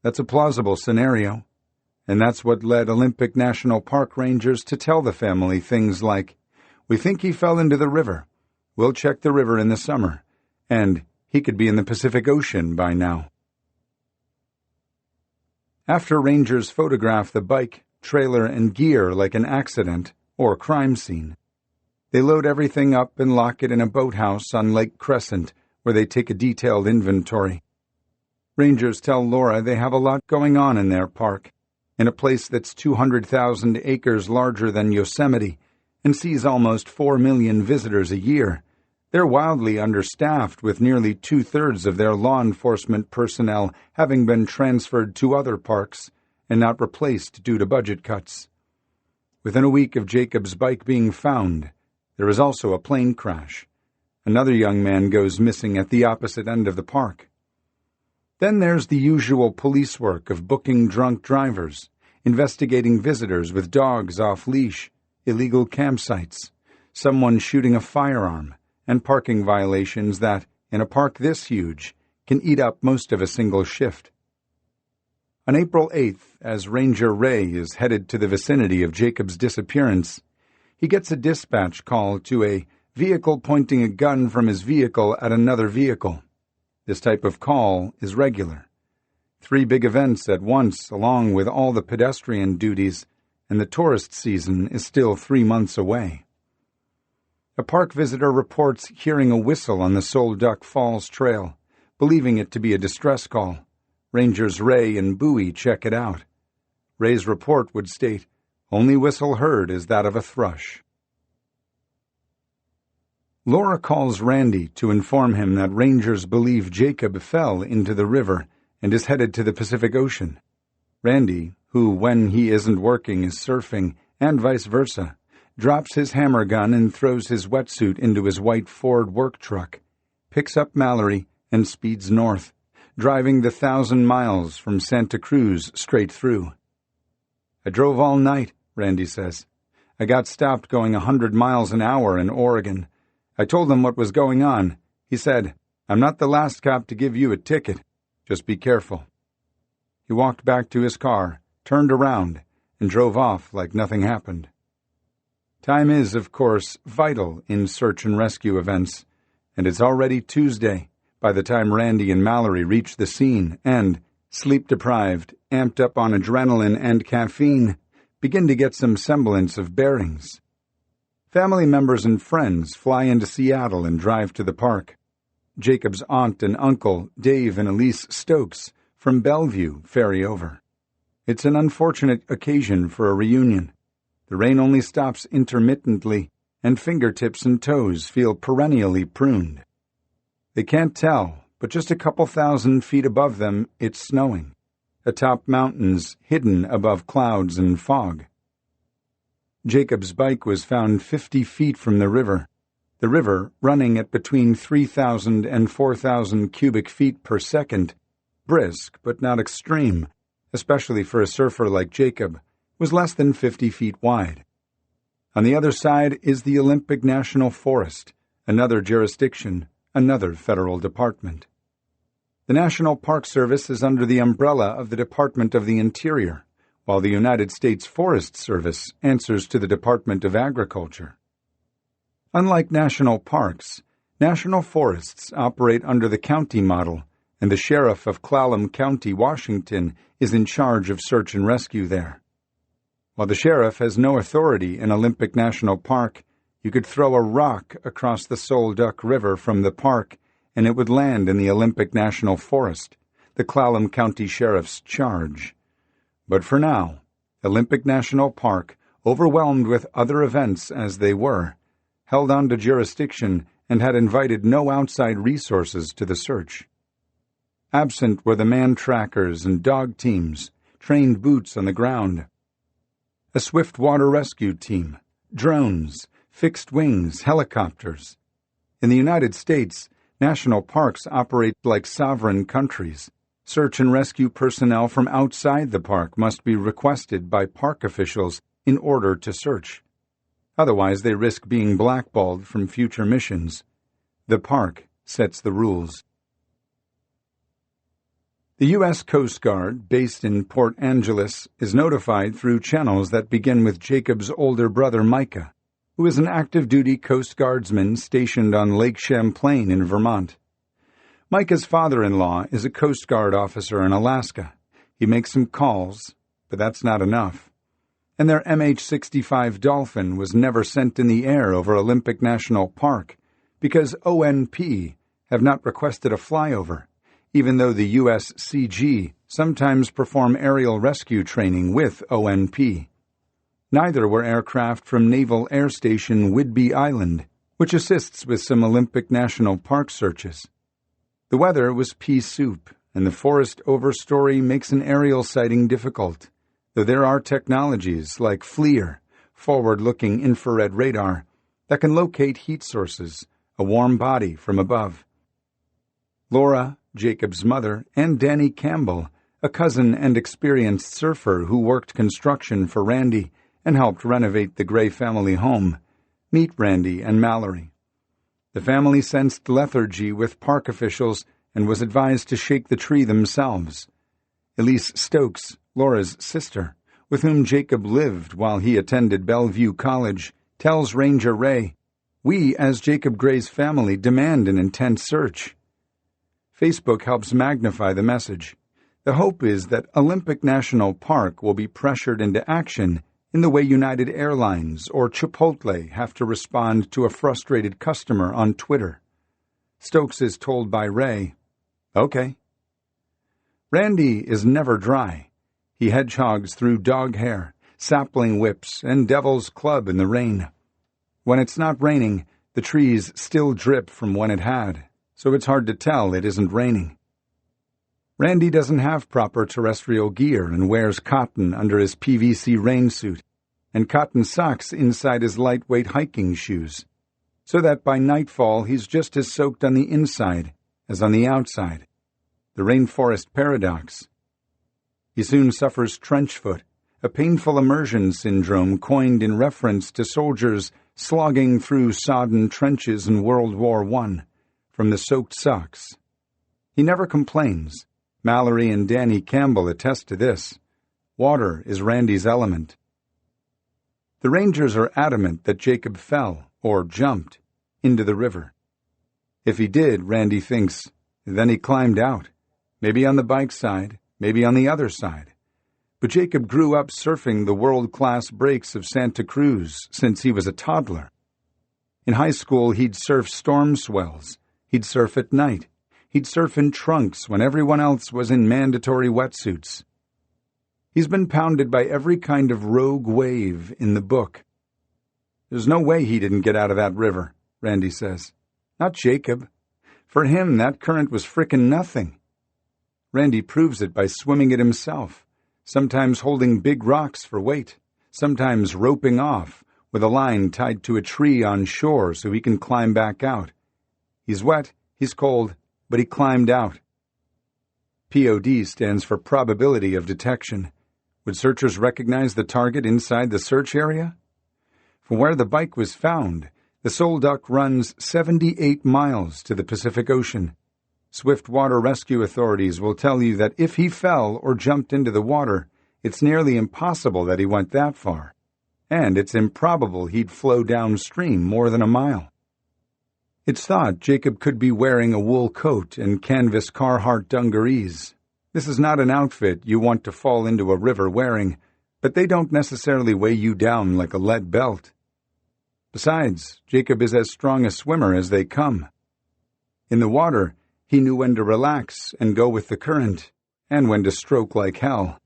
That's a plausible scenario, and that's what led Olympic National Park rangers to tell the family things like, "We think he fell into the river. We'll check the river in the summer," and "He could be in the Pacific Ocean by now." After rangers photograph the bike, trailer, and gear like an accident or crime scene, they load everything up and lock it in a boathouse on Lake Crescent, where they take a detailed inventory. Rangers tell Laura they have a lot going on in their park, in a place that's 200,000 acres larger than Yosemite and sees almost 4 million visitors a year. They're wildly understaffed, with nearly 2/3 of their law enforcement personnel having been transferred to other parks and not replaced due to budget cuts. Within a week of Jacob's bike being found, there is also a plane crash. Another young man goes missing at the opposite end of the park. Then there's the usual police work of booking drunk drivers, investigating visitors with dogs off leash, illegal campsites, someone shooting a firearm, and parking violations that, in a park this huge, can eat up most of a single shift. On April 8th, as Ranger Ray is headed to the vicinity of Jacob's disappearance, he gets a dispatch call to a vehicle pointing a gun from his vehicle at another vehicle. This type of call is regular. 3 big events at once, along with all the pedestrian duties, and the tourist season is still 3 months away. A park visitor reports hearing a whistle on the Sol Duck Falls Trail, believing it to be a distress call. Rangers Ray and Bowie check it out. Ray's report would state, "Only whistle heard is that of a thrush." Laura calls Randy to inform him that rangers believe Jacob fell into the river and is headed to the Pacific Ocean. Randy, who when he isn't working is surfing, and vice versa, drops his hammer gun and throws his wetsuit into his white Ford work truck, picks up Mallory, and speeds north, driving the 1,000 miles from Santa Cruz straight through. "I drove all night," Randy says. "I got stopped going 100 miles an hour in Oregon. I told him what was going on. He said, 'I'm not the last cop to give you a ticket. Just be careful.' He walked back to his car, turned around, and drove off like nothing happened." Time is, of course, vital in search and rescue events, and it's already Tuesday by the time Randy and Mallory reach the scene and, sleep-deprived, amped up on adrenaline and caffeine, begin to get some semblance of bearings. Family members and friends fly into Seattle and drive to the park. Jacob's aunt and uncle, Dave and Elise Stokes, from Bellevue, ferry over. It's an unfortunate occasion for a reunion. The rain only stops intermittently, and fingertips and toes feel perennially pruned. They can't tell, but just a couple 1,000 feet above them, it's snowing, atop mountains hidden above clouds and fog. Jacob's bike was found 50 feet from the river running at between 3,000 and 4,000 cubic feet per second, brisk but not extreme, especially for a surfer like Jacob, was less than 50 feet wide. On the other side is the Olympic National Forest, another jurisdiction, another federal department. The National Park Service is under the umbrella of the Department of the Interior, while the United States Forest Service answers to the Department of Agriculture. Unlike national parks, national forests operate under the county model, and the sheriff of Clallam County, Washington, is in charge of search and rescue there. While the sheriff has no authority in Olympic National Park, you could throw a rock across the Sol Duck River from the park, and it would land in the Olympic National Forest, the Clallam County Sheriff's charge. But for now, Olympic National Park, overwhelmed with other events as they were, held on to jurisdiction and had invited no outside resources to the search. Absent were the man-trackers and dog teams, trained boots on the ground, a swift water rescue team, drones, fixed wings, helicopters. In the United States, national parks operate like sovereign countries. Search and rescue personnel from outside the park must be requested by park officials in order to search. Otherwise, they risk being blackballed from future missions. The park sets the rules. The U.S. Coast Guard, based in Port Angeles, is notified through channels that begin with Jacob's older brother Micah, who is an active-duty Coast Guardsman stationed on Lake Champlain in Vermont. Micah's father-in-law is a Coast Guard officer in Alaska. He makes some calls, but that's not enough. And their MH-65 Dolphin was never sent in the air over Olympic National Park because ONP have not requested a flyover, even though the USCG sometimes perform aerial rescue training with ONP. Neither were aircraft from Naval Air Station Whidbey Island, which assists with some Olympic National Park searches. The weather was pea soup, and the forest overstory makes an aerial sighting difficult, though there are technologies like FLIR, forward-looking infrared radar, that can locate heat sources, a warm body from above. Laura, Jacob's mother, and Danny Campbell, a cousin and experienced surfer who worked construction for Randy and helped renovate the Gray family home, meet Randy and Mallory. The family sensed lethargy with park officials and was advised to shake the tree themselves. Elise Stokes, Laura's sister, with whom Jacob lived while he attended Bellevue College, tells Ranger Ray, "We, as Jacob Gray's family, demand an intense search." Facebook helps magnify the message. The hope is that Olympic National Park will be pressured into action in the way United Airlines or Chipotle have to respond to a frustrated customer on Twitter. Stokes is told by Ray, "Okay." Randy is never dry. He hedgehogs through dog hair, sapling whips, and Devil's Club in the rain. When it's not raining, the trees still drip from when it had, so it's hard to tell it isn't raining. Randy doesn't have proper terrestrial gear and wears cotton under his PVC rain suit and cotton socks inside his lightweight hiking shoes, so that by nightfall he's just as soaked on the inside as on the outside. The rainforest paradox. He soon suffers trench foot, a painful immersion syndrome coined in reference to soldiers slogging through sodden trenches in World War I from the soaked socks. He never complains. Mallory and Danny Campbell attest to this. Water is Randy's element. The Rangers are adamant that Jacob fell, or jumped, into the river. If he did, Randy thinks, then he climbed out, maybe on the bike side, maybe on the other side. But Jacob grew up surfing the world-class breaks of Santa Cruz since he was a toddler. In high school, he'd surf storm swells. He'd surf at night. He'd surf in trunks when everyone else was in mandatory wetsuits. He's been pounded by every kind of rogue wave in the book. There's no way he didn't get out of that river, Randy says. Not Jacob. For him, that current was frickin' nothing. Randy proves it by swimming it himself, sometimes holding big rocks for weight, sometimes roping off with a line tied to a tree on shore so he can climb back out. He's wet, he's cold, but he climbed out. POD stands for probability of detection. Would searchers recognize the target inside the search area? From where the bike was found, the Soul Duck runs 78 miles to the Pacific Ocean. Swift water rescue authorities will tell you that if he fell or jumped into the water, it's nearly impossible that he went that far, and it's improbable he'd flow downstream more than a mile. It's thought Jacob could be wearing a wool coat and canvas Carhartt dungarees. This is not an outfit you want to fall into a river wearing, but they don't necessarily weigh you down like a lead belt. Besides, Jacob is as strong a swimmer as they come. In the water, he knew when to relax and go with the current, and when to stroke like hell.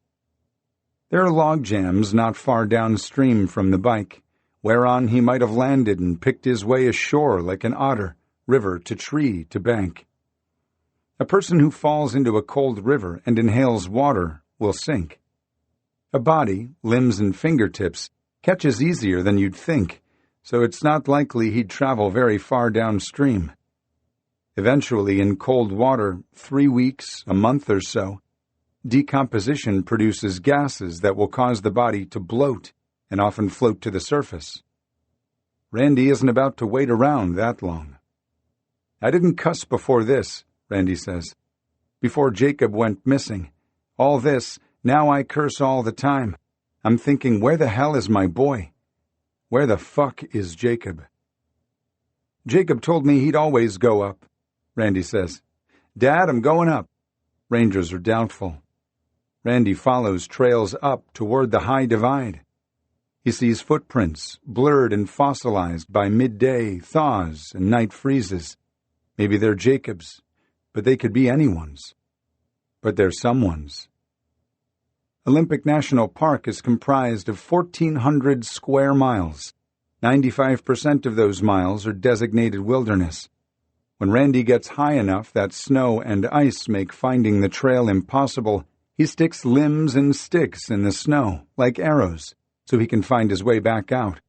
There are log jams not far downstream from the bike, whereon he might have landed and picked his way ashore like an otter, river to tree to bank. A person who falls into a cold river and inhales water will sink. A body, limbs and fingertips, catches easier than you'd think, so it's not likely he'd travel very far downstream. Eventually, in cold water, 3 weeks, a month or so, decomposition produces gases that will cause the body to bloat and often float to the surface. Randy isn't about to wait around that long. I didn't cuss before this, Randy says. Before Jacob went missing. All this, now I curse all the time. I'm thinking, where the hell is my boy? Where the fuck is Jacob? Jacob told me he'd always go up, Randy says. Dad, I'm going up. Rangers are doubtful. Randy follows trails up toward the high divide. He sees footprints, blurred and fossilized by midday thaws and night freezes. Maybe they're Jacob's, but they could be anyone's. But they're someone's. Olympic National Park is comprised of 1,400 square miles. 95% of those miles are designated wilderness. When Randy gets high enough that snow and ice make finding the trail impossible, he sticks limbs and sticks in the snow, like arrows, so he can find his way back out.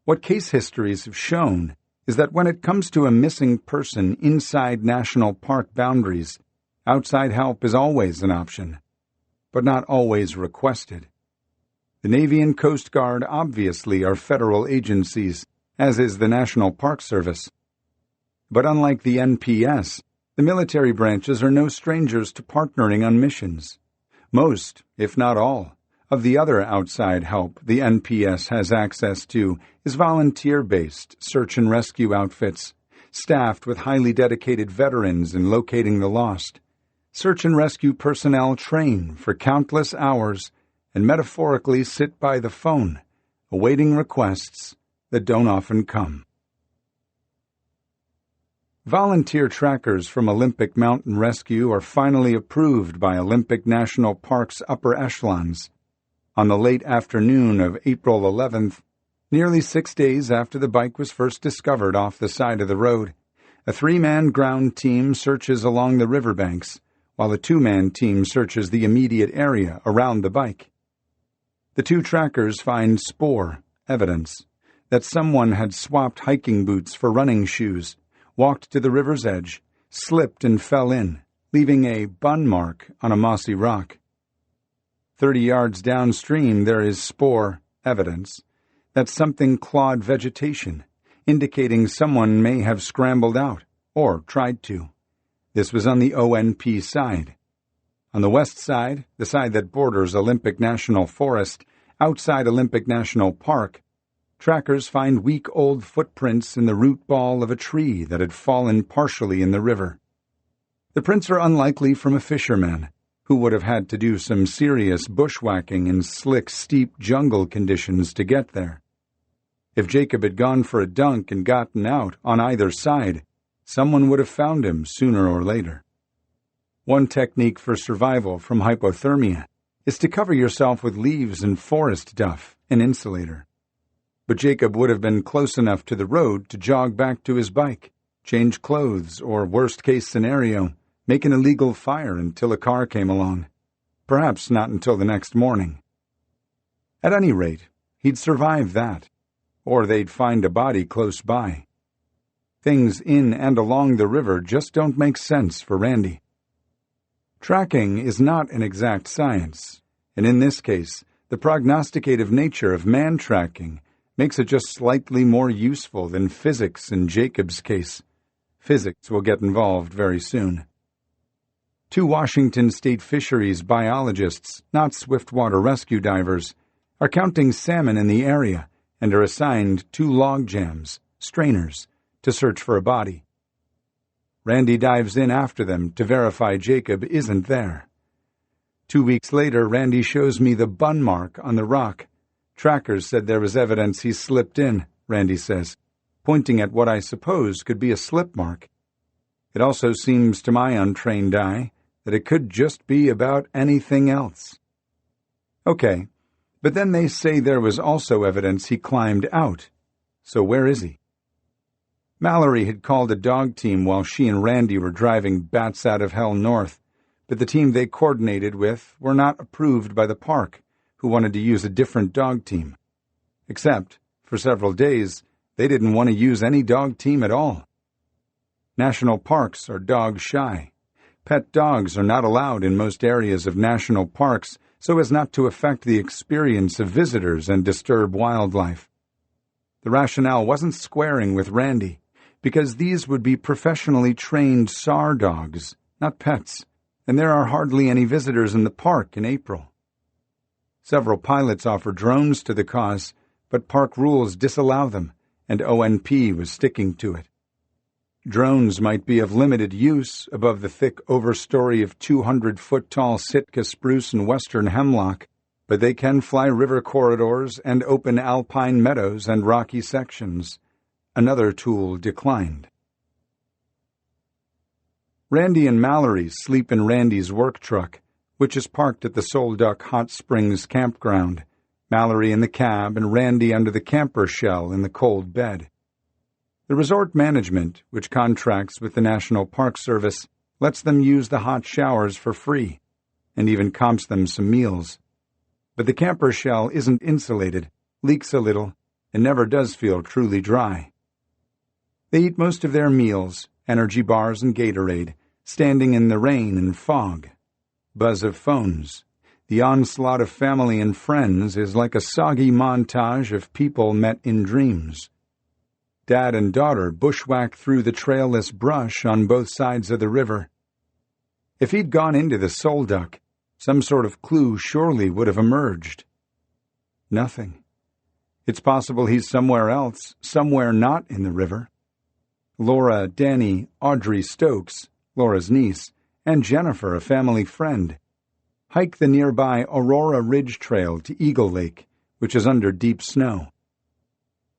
What case histories have shown is that when it comes to a missing person inside national park boundaries, outside help is always an option, but not always requested. The Navy and Coast Guard obviously are federal agencies, as is the National Park Service. But unlike the NPS, the military branches are no strangers to partnering on missions. Most, if not all, of the other outside help the NPS has access to is volunteer-based search and rescue outfits, staffed with highly dedicated veterans in locating the lost. Search and rescue personnel train for countless hours and metaphorically sit by the phone, awaiting requests that don't often come. Volunteer trackers from Olympic Mountain Rescue are finally approved by Olympic National Park's upper echelons. On the late afternoon of April 11th, nearly 6 days after the bike was first discovered off the side of the road, a 3-man ground team searches along the riverbanks, while a 2-man team searches the immediate area around the bike. The 2 trackers find spoor, evidence, that someone had swapped hiking boots for running shoes, walked to the river's edge, slipped and fell in, leaving a bun mark on a mossy rock. 30 yards downstream there is spoor, evidence, that something clawed vegetation, indicating someone may have scrambled out, or tried to. This was on the ONP side. On the west side, the side that borders Olympic National Forest, outside Olympic National Park, trackers find week-old footprints in the root ball of a tree that had fallen partially in the river. The prints are unlikely from a fisherman, who would have had to do some serious bushwhacking in slick, steep jungle conditions to get there. If Jacob had gone for a dunk and gotten out on either side, someone would have found him sooner or later. One technique for survival from hypothermia is to cover yourself with leaves and forest duff, an insulator. But Jacob would have been close enough to the road to jog back to his bike, change clothes, or worst-case scenario, make an illegal fire until a car came along. Perhaps not until the next morning. At any rate, he'd survive that, or they'd find a body close by. Things in and along the river just don't make sense for Randy. Tracking is not an exact science, and in this case, the prognosticative nature of man tracking makes it just slightly more useful than physics in Jacob's case. Physics will get involved very soon. 2 Washington State fisheries biologists, not swiftwater rescue divers, are counting salmon in the area and are assigned 2 log jams, strainers, to search for a body. Randy dives in after them to verify Jacob isn't there. 2 weeks later, Randy shows me the bun mark on the rock. Trackers said there was evidence he slipped in, Randy says, pointing at what I suppose could be a slip mark. It also seems to my untrained eye that it could just be about anything else. Okay, but then they say there was also evidence he climbed out. So where is he? Mallory had called a dog team while she and Randy were driving bats out of hell north, but the team they coordinated with were not approved by the park, who wanted to use a different dog team. Except, for several days, they didn't want to use any dog team at all. National parks are dog shy. Pet dogs are not allowed in most areas of national parks so as not to affect the experience of visitors and disturb wildlife. The rationale wasn't squaring with Randy. because these would be professionally trained SAR dogs, not pets, and there are hardly any visitors in the park in April. Several pilots offer drones to the cause, but park rules disallow them, and ONP was sticking to it. Drones might be of limited use above the thick overstory of 200-foot-tall Sitka spruce and western hemlock, but they can fly river corridors and open alpine meadows and rocky sections. Another tool declined. Randy and Mallory sleep in Randy's work truck, which is parked at the Solduck Hot Springs campground, Mallory in the cab and Randy under the camper shell in the cold bed. The resort management, which contracts with the National Park Service, lets them use the hot showers for free, and even comps them some meals. But the camper shell isn't insulated, leaks a little, and never does feel truly dry. They eat most of their meals, energy bars and Gatorade, standing in the rain and fog. Buzz of phones. The onslaught of family and friends is like a soggy montage of people met in dreams. Dad and daughter bushwhack through the trailless brush on both sides of the river. If he'd gone into the Solduck, some sort of clue surely would have emerged. Nothing. It's possible he's somewhere else, somewhere not in the river. Laura, Danny, Audrey Stokes, Laura's niece, and Jennifer, a family friend, hike the nearby Aurora Ridge Trail to Eagle Lake, which is under deep snow.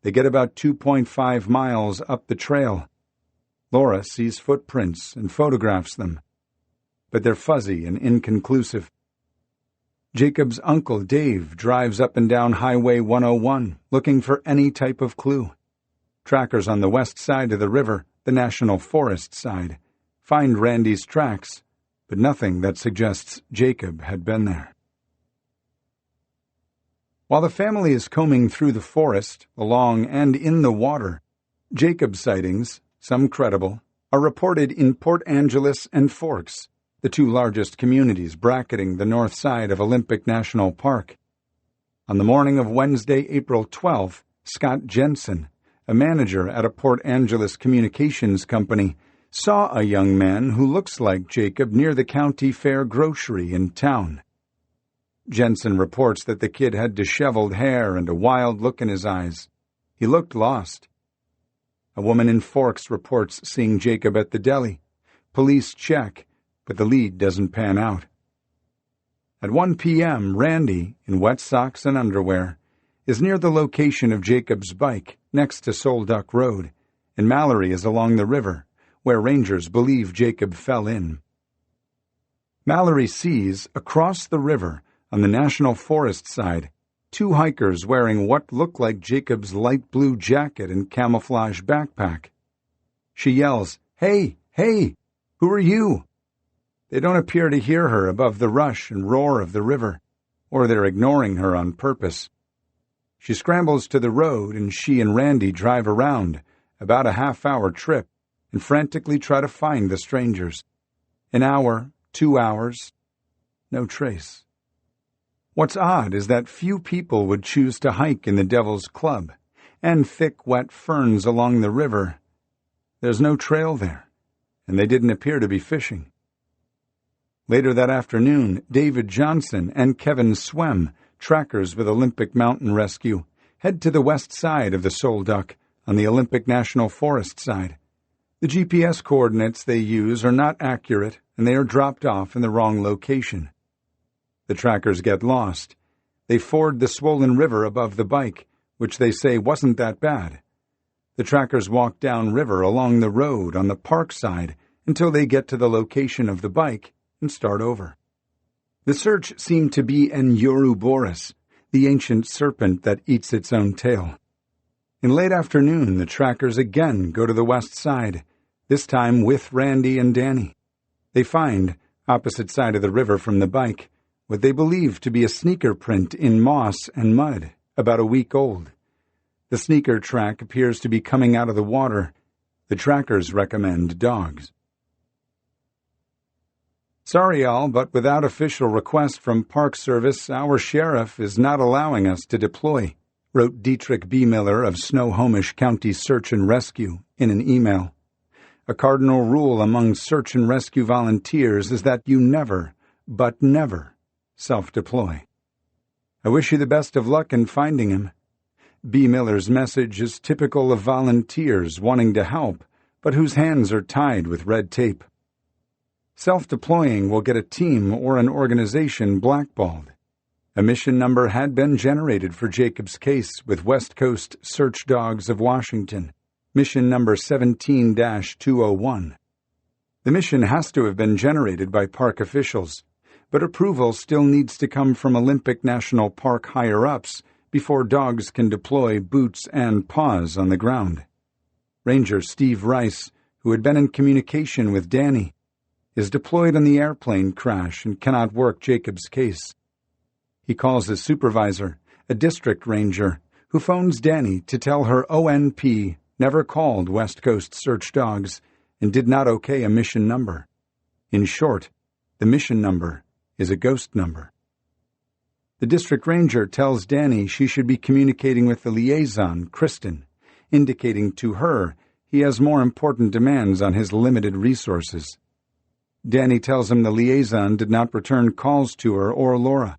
They get about 2.5 miles up the trail. Laura sees footprints and photographs them, but they're fuzzy and inconclusive. Jacob's uncle Dave drives up and down Highway 101 looking for any type of clue. Trackers on the west side of the river, the National Forest side, find Randy's tracks, but nothing that suggests Jacob had been there. While the family is combing through the forest, along and in the water, Jacob sightings, some credible, are reported in Port Angeles and Forks, the two largest communities bracketing the north side of Olympic National Park. On the morning of Wednesday, April 12th, Scott Jensen, a manager at a Port Angeles communications company, saw a young man who looks like Jacob near the county fair grocery in town. Jensen reports that the kid had disheveled hair and a wild look in his eyes. He looked lost. A woman in Forks reports seeing Jacob at the deli. Police check, but the lead doesn't pan out. At 1 p.m., Randy, in wet socks and underwear, is near the location of Jacob's bike, next to Solduck Road, and Mallory is along the river, where rangers believe Jacob fell in. Mallory sees, across the river, on the National Forest side, two hikers wearing what look like Jacob's light blue jacket and camouflage backpack. She yells, "Hey, hey, who are you?" They don't appear to hear her above the rush and roar of the river, or they're ignoring her on purpose. She scrambles to the road, and she and Randy drive around, about a half-hour trip, and frantically try to find the strangers. An hour, 2 hours, no trace. What's odd is that few people would choose to hike in the Devil's Club, and thick, wet ferns along the river. There's no trail there, and they didn't appear to be fishing. Later that afternoon, David Johnson and Kevin Swem, trackers with Olympic Mountain Rescue, head to the west side of the Solduck, on the Olympic National Forest side. The GPS coordinates they use are not accurate, and they are dropped off in the wrong location. The trackers get lost. They ford the swollen river above the bike, which they say wasn't that bad. The trackers walk downriver along the road on the park side until they get to the location of the bike and start over. The search seemed to be an Ouroboros, the ancient serpent that eats its own tail. In late afternoon, the trackers again go to the west side, this time with Randy and Danny. They find, opposite side of the river from the bike, what they believe to be a sneaker print in moss and mud, about a week old. The sneaker track appears to be coming out of the water. The trackers recommend dogs. "Sorry, y'all, but without official request from Park Service, our sheriff is not allowing us to deploy," wrote Dietrich B. Miller of Snohomish County Search and Rescue in an email. A cardinal rule among search and rescue volunteers is that you never, but never, self-deploy. I wish you the best of luck in finding him. B. Miller's message is typical of volunteers wanting to help, but whose hands are tied with red tape. Self-deploying will get a team or an organization blackballed. A mission number had been generated for Jacob's case with West Coast Search Dogs of Washington, mission number 17-201. The mission has to have been generated by park officials, but approval still needs to come from Olympic National Park higher-ups before dogs can deploy boots and paws on the ground. Ranger Steve Rice, who had been in communication with Danny, is deployed on the airplane crash and cannot work Jacob's case. He calls his supervisor, a district ranger, who phones Danny to tell her ONP never called West Coast Search Dogs and did not okay a mission number. In short, the mission number is a ghost number. The district ranger tells Danny she should be communicating with the liaison, Kristen, indicating to her he has more important demands on his limited resources. Danny tells him the liaison did not return calls to her or Laura.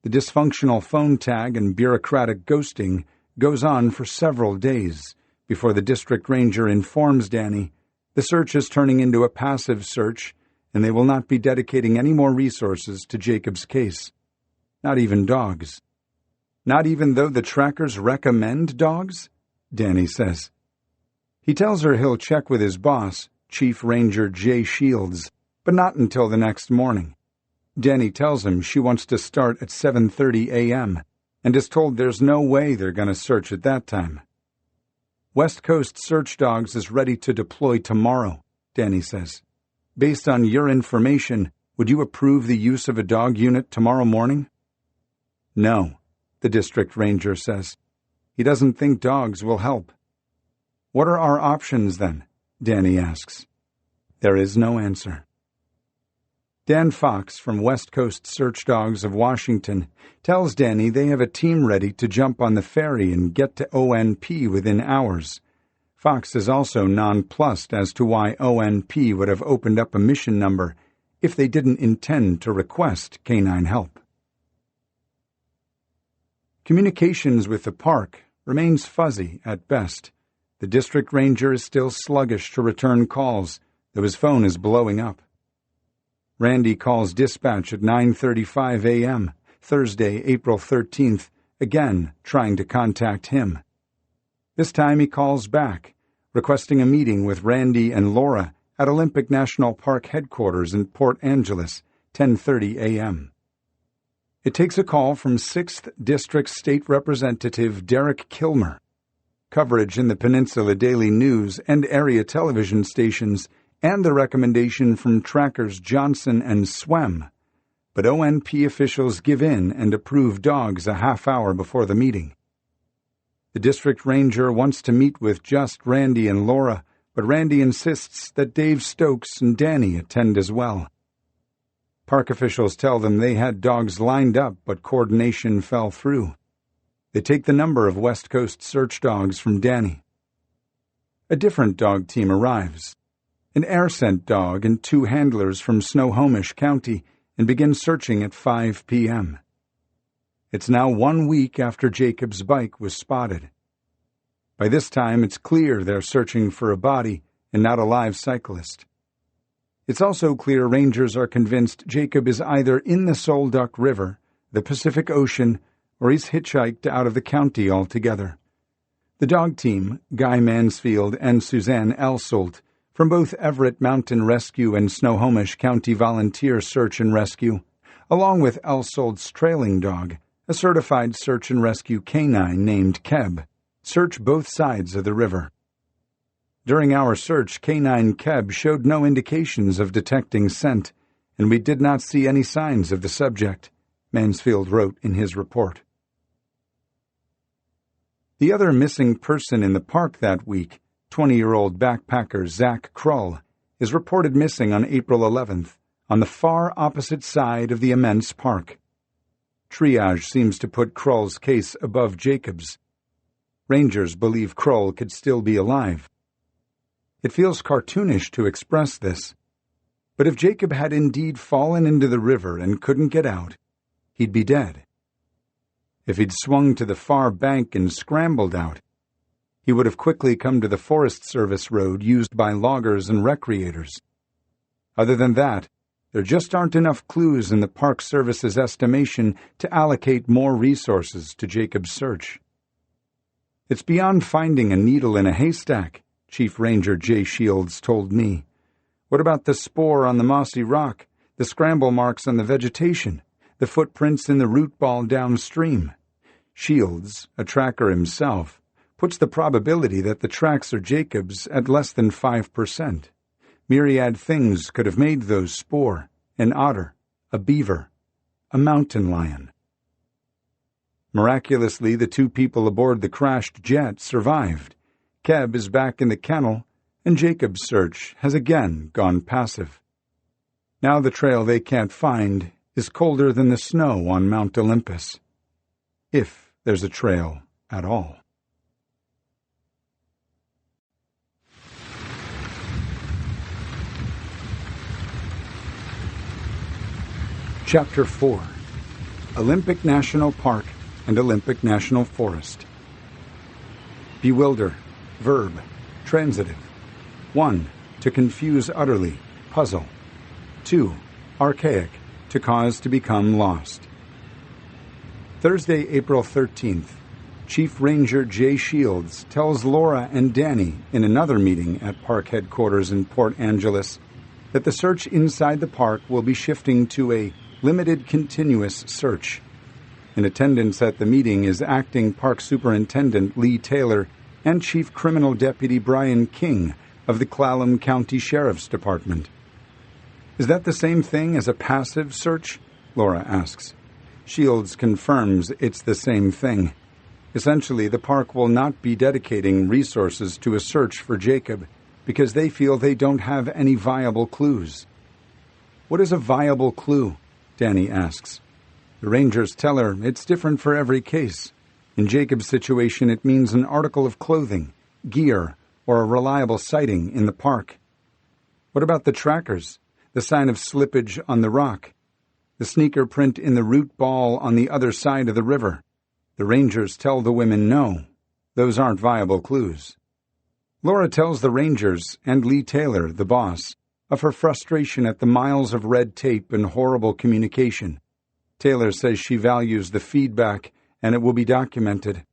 The dysfunctional phone tag and bureaucratic ghosting goes on for several days before the district ranger informs Danny the search is turning into a passive search and they will not be dedicating any more resources to Jacob's case. Not even dogs. Not even though the trackers recommend dogs? Danny says. He tells her he'll check with his boss, Chief Ranger Jay Shields, but not until the next morning. Danny tells him she wants to start at 7:30 a.m. and is told there's no way they're going to search at that time. West Coast Search Dogs is ready to deploy tomorrow, Danny says. Based on your information, would you approve the use of a dog unit tomorrow morning? No, the district ranger says. He doesn't think dogs will help. What are our options then? Danny asks. There is no answer. Dan Fox from West Coast Search Dogs of Washington tells Danny they have a team ready to jump on the ferry and get to ONP within hours. Fox is also nonplussed as to why ONP would have opened up a mission number if they didn't intend to request canine help. Communications with the park remains fuzzy at best. The district ranger is still sluggish to return calls, though his phone is blowing up. Randy calls dispatch at 9:35 a.m., Thursday, April 13th, again trying to contact him. This time he calls back, requesting a meeting with Randy and Laura at Olympic National Park headquarters in Port Angeles, 10:30 a.m. It takes a call from 6th District State Representative Derek Kilmer. Coverage in the Peninsula Daily News and area television stations and the recommendation from trackers Johnson and Swem, but ONP officials give in and approve dogs a half hour before the meeting. The district ranger wants to meet with just Randy and Laura, but Randy insists that Dave Stokes and Danny attend as well. Park officials tell them they had dogs lined up, but coordination fell through. They take the number of West Coast Search Dogs from Danny. A different dog team arrives. An air-sent dog and 2 handlers from Snohomish County, and begin searching at 5 p.m. It's now 1 week after Jacob's bike was spotted. By this time, it's clear they're searching for a body and not a live cyclist. It's also clear rangers are convinced Jacob is either in the Solduck River, the Pacific Ocean, or he's hitchhiked out of the county altogether. The dog team, Guy Mansfield and Suzanne Elsolt, from both Everett Mountain Rescue and Snohomish County Volunteer Search and Rescue, along with Elsolt's trailing dog, a certified search and rescue canine named Keb, search both sides of the river. During our search, canine Keb showed no indications of detecting scent, and we did not see any signs of the subject, Mansfield wrote in his report. The other missing person in the park that week, 20-year-old backpacker Zach Krull, is reported missing on April 11th, on the far opposite side of the immense park. Triage seems to put Krull's case above Jacob's. Rangers believe Krull could still be alive. It feels cartoonish to express this. But if Jacob had indeed fallen into the river and couldn't get out, he'd be dead. If he'd swung to the far bank and scrambled out, he would have quickly come to the Forest Service road used by loggers and recreators. Other than that, there just aren't enough clues in the Park Service's estimation to allocate more resources to Jacob's search. It's beyond finding a needle in a haystack, Chief Ranger Jay Shields told me. What about the spoor on the mossy rock, the scramble marks on the vegetation, the footprints in the root ball downstream? Shields, a tracker himself, puts the probability that the tracks are Jacob's at less than 5%. Myriad things could have made those spoor: an otter, a beaver, a mountain lion. Miraculously, the 2 people aboard the crashed jet survived. Keb is back in the kennel, and Jacob's search has again gone passive. Now the trail they can't find is colder than the snow on Mount Olympus. If there's a trail at all. Chapter 4. Olympic National Park and Olympic National Forest. Bewilder, verb, transitive. 1. To confuse utterly, puzzle. 2. Archaic, to cause to become lost. Thursday, April 13th. Chief Ranger Jay Shields tells Laura and Danny in another meeting at park headquarters in Port Angeles that the search inside the park will be shifting to a limited continuous search. In attendance at the meeting is Acting Park Superintendent Lee Taylor and Chief Criminal Deputy Brian King of the Clallam County Sheriff's Department. Is that the same thing as a passive search? Laura asks. Shields confirms it's the same thing. Essentially, the park will not be dedicating resources to a search for Jacob because they feel they don't have any viable clues. What is a viable clue? Danny asks. The rangers tell her it's different for every case. In Jacob's situation, it means an article of clothing, gear, or a reliable sighting in the park. What about the trackers? The sign of slippage on the rock? The sneaker print in the root ball on the other side of the river? The rangers tell the women no. Those aren't viable clues. Laura tells the rangers and Lee Taylor, the boss, of her frustration at the miles of red tape and horrible communication. Taylor says she values the feedback and it will be documented.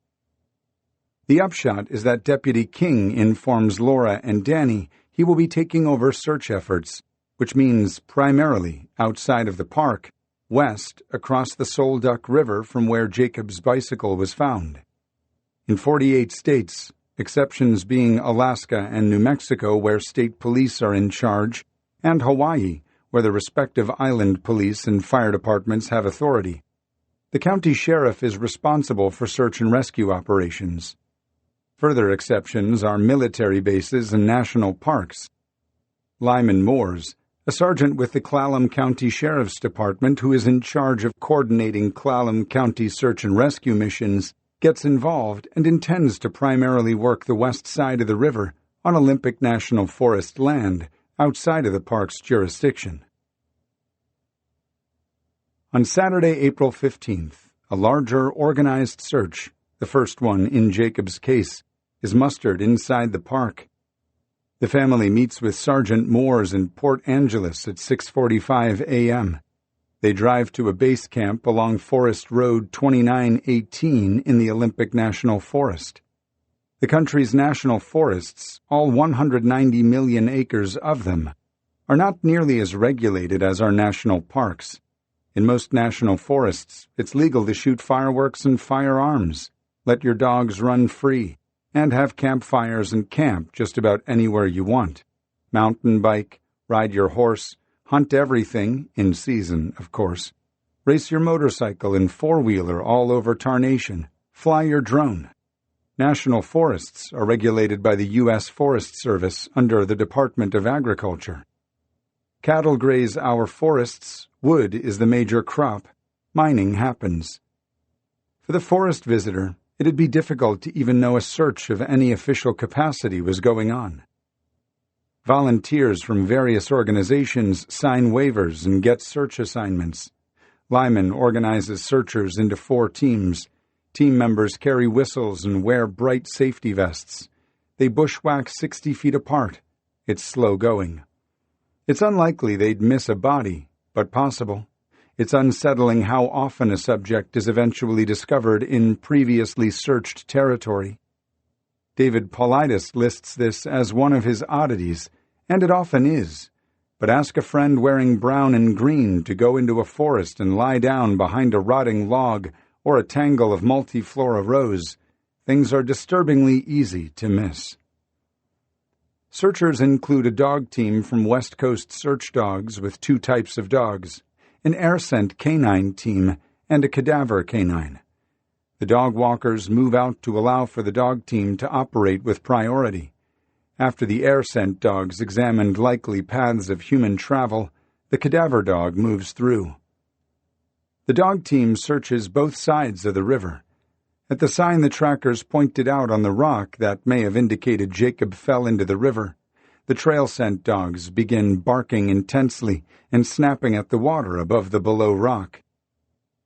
The upshot is that Deputy King informs Laura and Danny he will be taking over search efforts, which means primarily outside of the park, west across the Sol Duck River from where Jacob's bicycle was found. In 48 states, exceptions being Alaska and New Mexico, where state police are in charge, and Hawaii, where the respective island police and fire departments have authority. The county sheriff is responsible for search and rescue operations. Further exceptions are military bases and national parks. Lyman Moores, a sergeant with the Clallam County Sheriff's Department who is in charge of coordinating Clallam County search and rescue missions, gets involved and intends to primarily work the west side of the river on Olympic National Forest land outside of the park's jurisdiction. On Saturday, April 15th, a larger organized search, the first one in Jacob's case, is mustered inside the park. The family meets with Sergeant Moores in Port Angeles at 6:45 a.m. They drive to a base camp along Forest Road 2918 in the Olympic National Forest. The country's national forests, all 190 million acres of them, are not nearly as regulated as our national parks. In most national forests, it's legal to shoot fireworks and firearms, let your dogs run free, and have campfires and camp just about anywhere you want. Mountain bike, ride your horse, hunt everything, in season, of course. Race your motorcycle and four-wheeler all over tarnation. Fly your drone. National forests are regulated by the U.S. Forest Service under the Department of Agriculture. Cattle graze our forests, wood is the major crop, mining happens. For the forest visitor, it'd be difficult to even know a search of any official capacity was going on. Volunteers from various organizations sign waivers and get search assignments. Lyman organizes searchers into 4 teams. Team members carry whistles and wear bright safety vests. They bushwhack 60 feet apart. It's slow going. It's unlikely they'd miss a body, but possible. It's unsettling how often a subject is eventually discovered in previously searched territory. David Paulides lists this as one of his oddities, and it often is. But ask a friend wearing brown and green to go into a forest and lie down behind a rotting log or a tangle of multiflora rose. Things are disturbingly easy to miss. Searchers include a dog team from West Coast Search Dogs with 2 types of dogs, an air-scent canine team, and a cadaver canine. The dog walkers move out to allow for the dog team to operate with priority. After the air-scent dogs examined likely paths of human travel, the cadaver dog moves through. The dog team searches both sides of the river. At the sign the trackers pointed out on the rock that may have indicated Jacob fell into the river, the trail scent dogs begin barking intensely and snapping at the water above the below rock.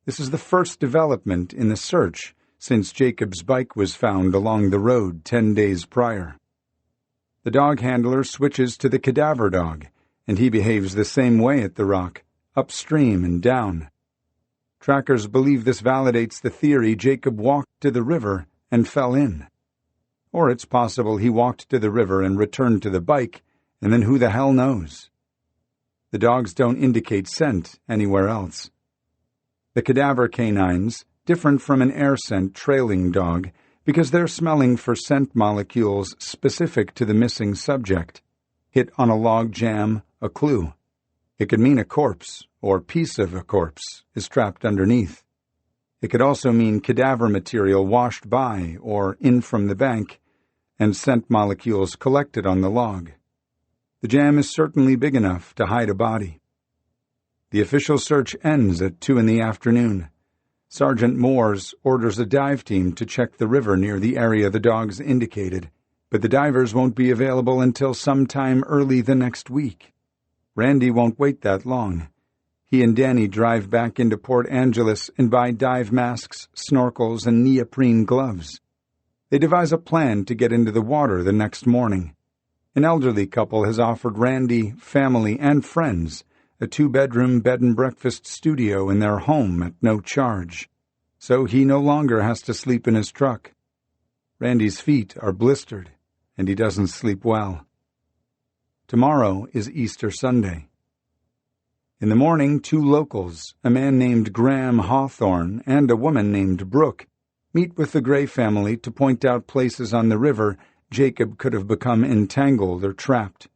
This is the first development in the search since Jacob's bike was found along the road 10 days prior. The dog handler switches to the cadaver dog, and he behaves the same way at the rock, upstream and down. Trackers believe this validates the theory Jacob walked to the river and fell in. Or it's possible he walked to the river and returned to the bike, and then who the hell knows? The dogs don't indicate scent anywhere else. The cadaver canines, different from an air scent trailing dog, because they're smelling for scent molecules specific to the missing subject. Hit on a log jam, a clue. It could mean a corpse, or piece of a corpse, is trapped underneath. It could also mean cadaver material washed by or in from the bank, and scent molecules collected on the log. The jam is certainly big enough to hide a body. The official search ends at 2 p.m. Sergeant Moores orders a dive team to check the river near the area the dogs indicated, but the divers won't be available until sometime early the next week. Randy won't wait that long. He and Danny drive back into Port Angeles and buy dive masks, snorkels, and neoprene gloves. They devise a plan to get into the water the next morning. An elderly couple has offered Randy, family, and friends a 2-bedroom bed-and-breakfast studio in their home at no charge, so he no longer has to sleep in his truck. Randy's feet are blistered, and he doesn't sleep well. Tomorrow is Easter Sunday. In the morning, 2 locals, a man named Graham Hawthorne and a woman named Brooke, meet with the Gray family to point out places on the river Jacob could have become entangled or trapped.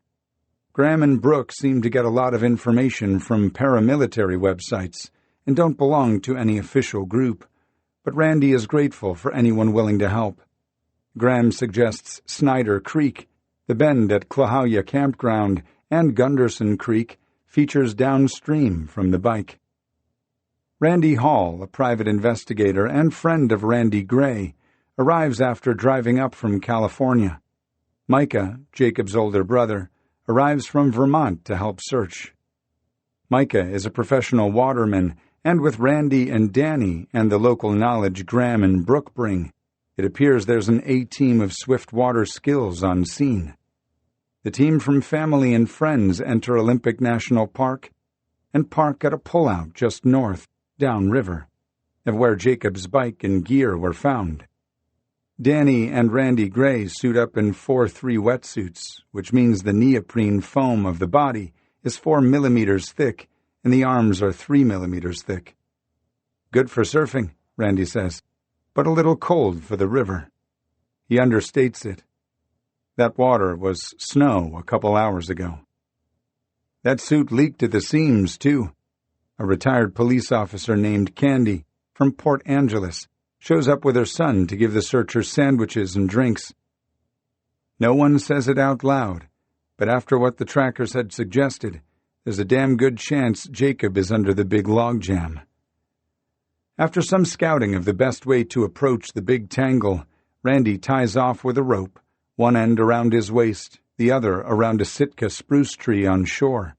Graham and Brooke seem to get a lot of information from paramilitary websites and don't belong to any official group, but Randy is grateful for anyone willing to help. Graham suggests Snyder Creek, the bend at Klahowya Campground, and Gunderson Creek features downstream from the bike. Randy Hall, a private investigator and friend of Randy Gray, arrives after driving up from California. Micah, Jacob's older brother, arrives from Vermont to help search. Micah is a professional waterman, and with Randy and Danny and the local knowledge Graham and Brooke bring, it appears there's an A-team of swift water skills on scene. The team from family and friends enter Olympic National Park and park at a pullout just north, downriver, of where Jacob's bike and gear were found. Danny and Randy Gray suit up in 4-3 wetsuits, which means the neoprene foam of the body is 4 millimeters thick and the arms are 3 millimeters thick. Good for surfing, Randy says, but a little cold for the river. He understates it. That water was snow a couple hours ago. That suit leaked at the seams, too. A retired police officer named Candy from Port Angeles shows up with her son to give the searchers sandwiches and drinks. No one says it out loud, but after what the trackers had suggested, there's a damn good chance Jacob is under the big logjam. After some scouting of the best way to approach the big tangle, Randy ties off with a rope, one end around his waist, the other around a Sitka spruce tree on shore.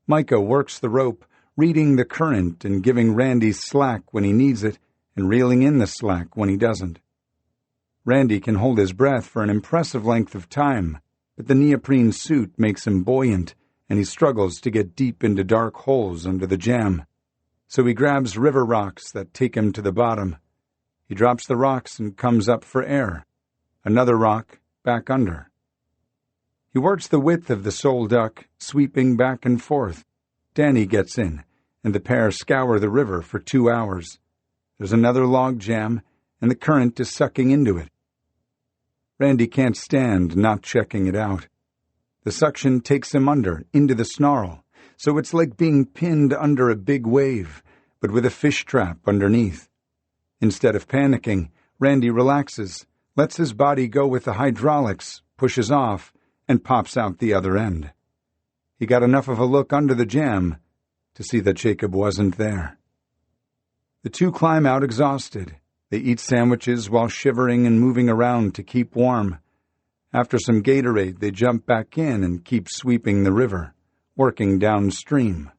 Micah works the rope, reading the current and giving Randy slack when he needs it and reeling in the slack when he doesn't. Randy can hold his breath for an impressive length of time, but the neoprene suit makes him buoyant, and he struggles to get deep into dark holes under the jam. So he grabs river rocks that take him to the bottom. He drops the rocks and comes up for air. Another rock, back under. He works the width of the sole duck, sweeping back and forth. Danny gets in, and the pair scour the river for 2 hours. There's another log jam, and the current is sucking into it. Randy can't stand not checking it out. The suction takes him under, into the snarl, so it's like being pinned under a big wave, but with a fish trap underneath. Instead of panicking, Randy relaxes, lets his body go with the hydraulics, pushes off, and pops out the other end. He got enough of a look under the jam to see that Jacob wasn't there. The two climb out exhausted. They eat sandwiches while shivering and moving around to keep warm. After some Gatorade, they jump back in and keep sweeping the river, working downstream.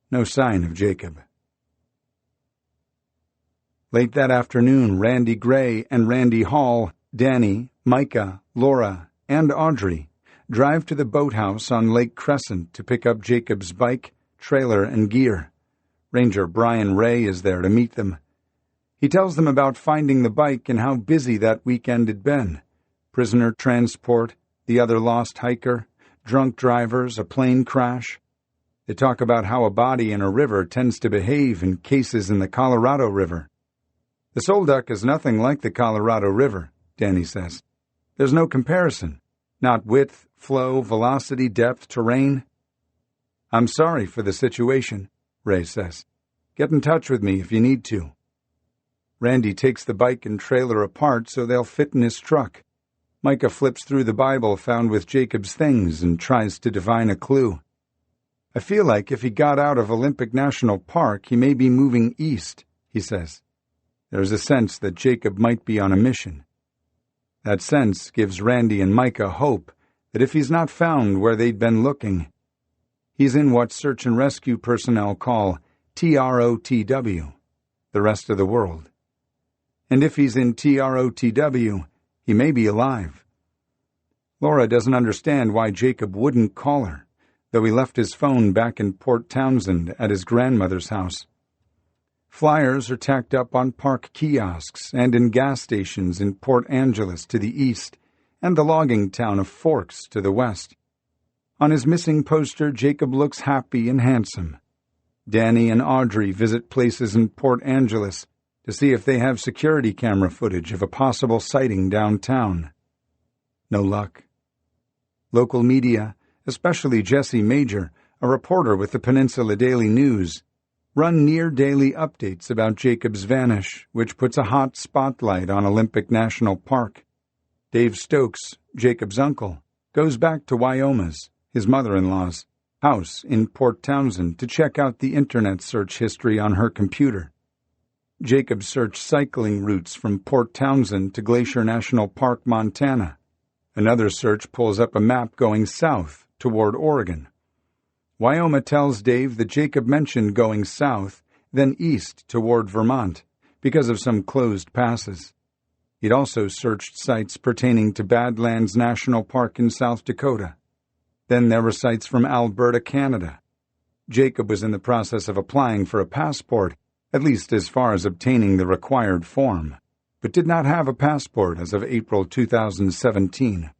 No sign of Jacob. Late that afternoon, Randy Gray and Randy Hall, Danny, Micah, Laura, and Audrey drive to the boathouse on Lake Crescent to pick up Jacob's bike, trailer, and gear. Ranger Brian Ray is there to meet them. He tells them about finding the bike and how busy that weekend had been. Prisoner transport, the other lost hiker, drunk drivers, a plane crash. They talk about how a body in a river tends to behave in cases in the Colorado River. The Sole Duck is nothing like the Colorado River, Danny says. There's no comparison. Not width, flow, velocity, depth, terrain. I'm sorry for the situation, Ray says. Get in touch with me if you need to. Randy takes the bike and trailer apart so they'll fit in his truck. Micah flips through the Bible found with Jacob's things and tries to divine a clue. I feel like if he got out of Olympic National Park, he may be moving east, he says. There's a sense that Jacob might be on a mission. That sense gives Randy and Micah hope that if he's not found where they'd been looking, he's in what search and rescue personnel call TROTW, the rest of the world. And if he's in TROTW, he may be alive. Laura doesn't understand why Jacob wouldn't call her, though he left his phone back in Port Townsend at his grandmother's house. Flyers are tacked up on park kiosks and in gas stations in Port Angeles to the east and the logging town of Forks to the west. On his missing poster, Jacob looks happy and handsome. Danny and Audrey visit places in Port Angeles to see if they have security camera footage of a possible sighting downtown. No luck. Local media, especially Jesse Major, a reporter with the Peninsula Daily News, run near-daily updates about Jacob's vanish, which puts a hot spotlight on Olympic National Park. Dave Stokes, Jacob's uncle, goes back to Wyoma's, his mother-in-law's, house in Port Townsend to check out the internet search history on her computer. Jacob searched cycling routes from Port Townsend to Glacier National Park, Montana. Another search pulls up a map going south toward Oregon. Wyoma tells Dave that Jacob mentioned going south, then east toward Vermont, because of some closed passes. He'd also searched sites pertaining to Badlands National Park in South Dakota. Then there were sites from Alberta, Canada. Jacob was in the process of applying for a passport, at least as far as obtaining the required form, but did not have a passport as of April 2017.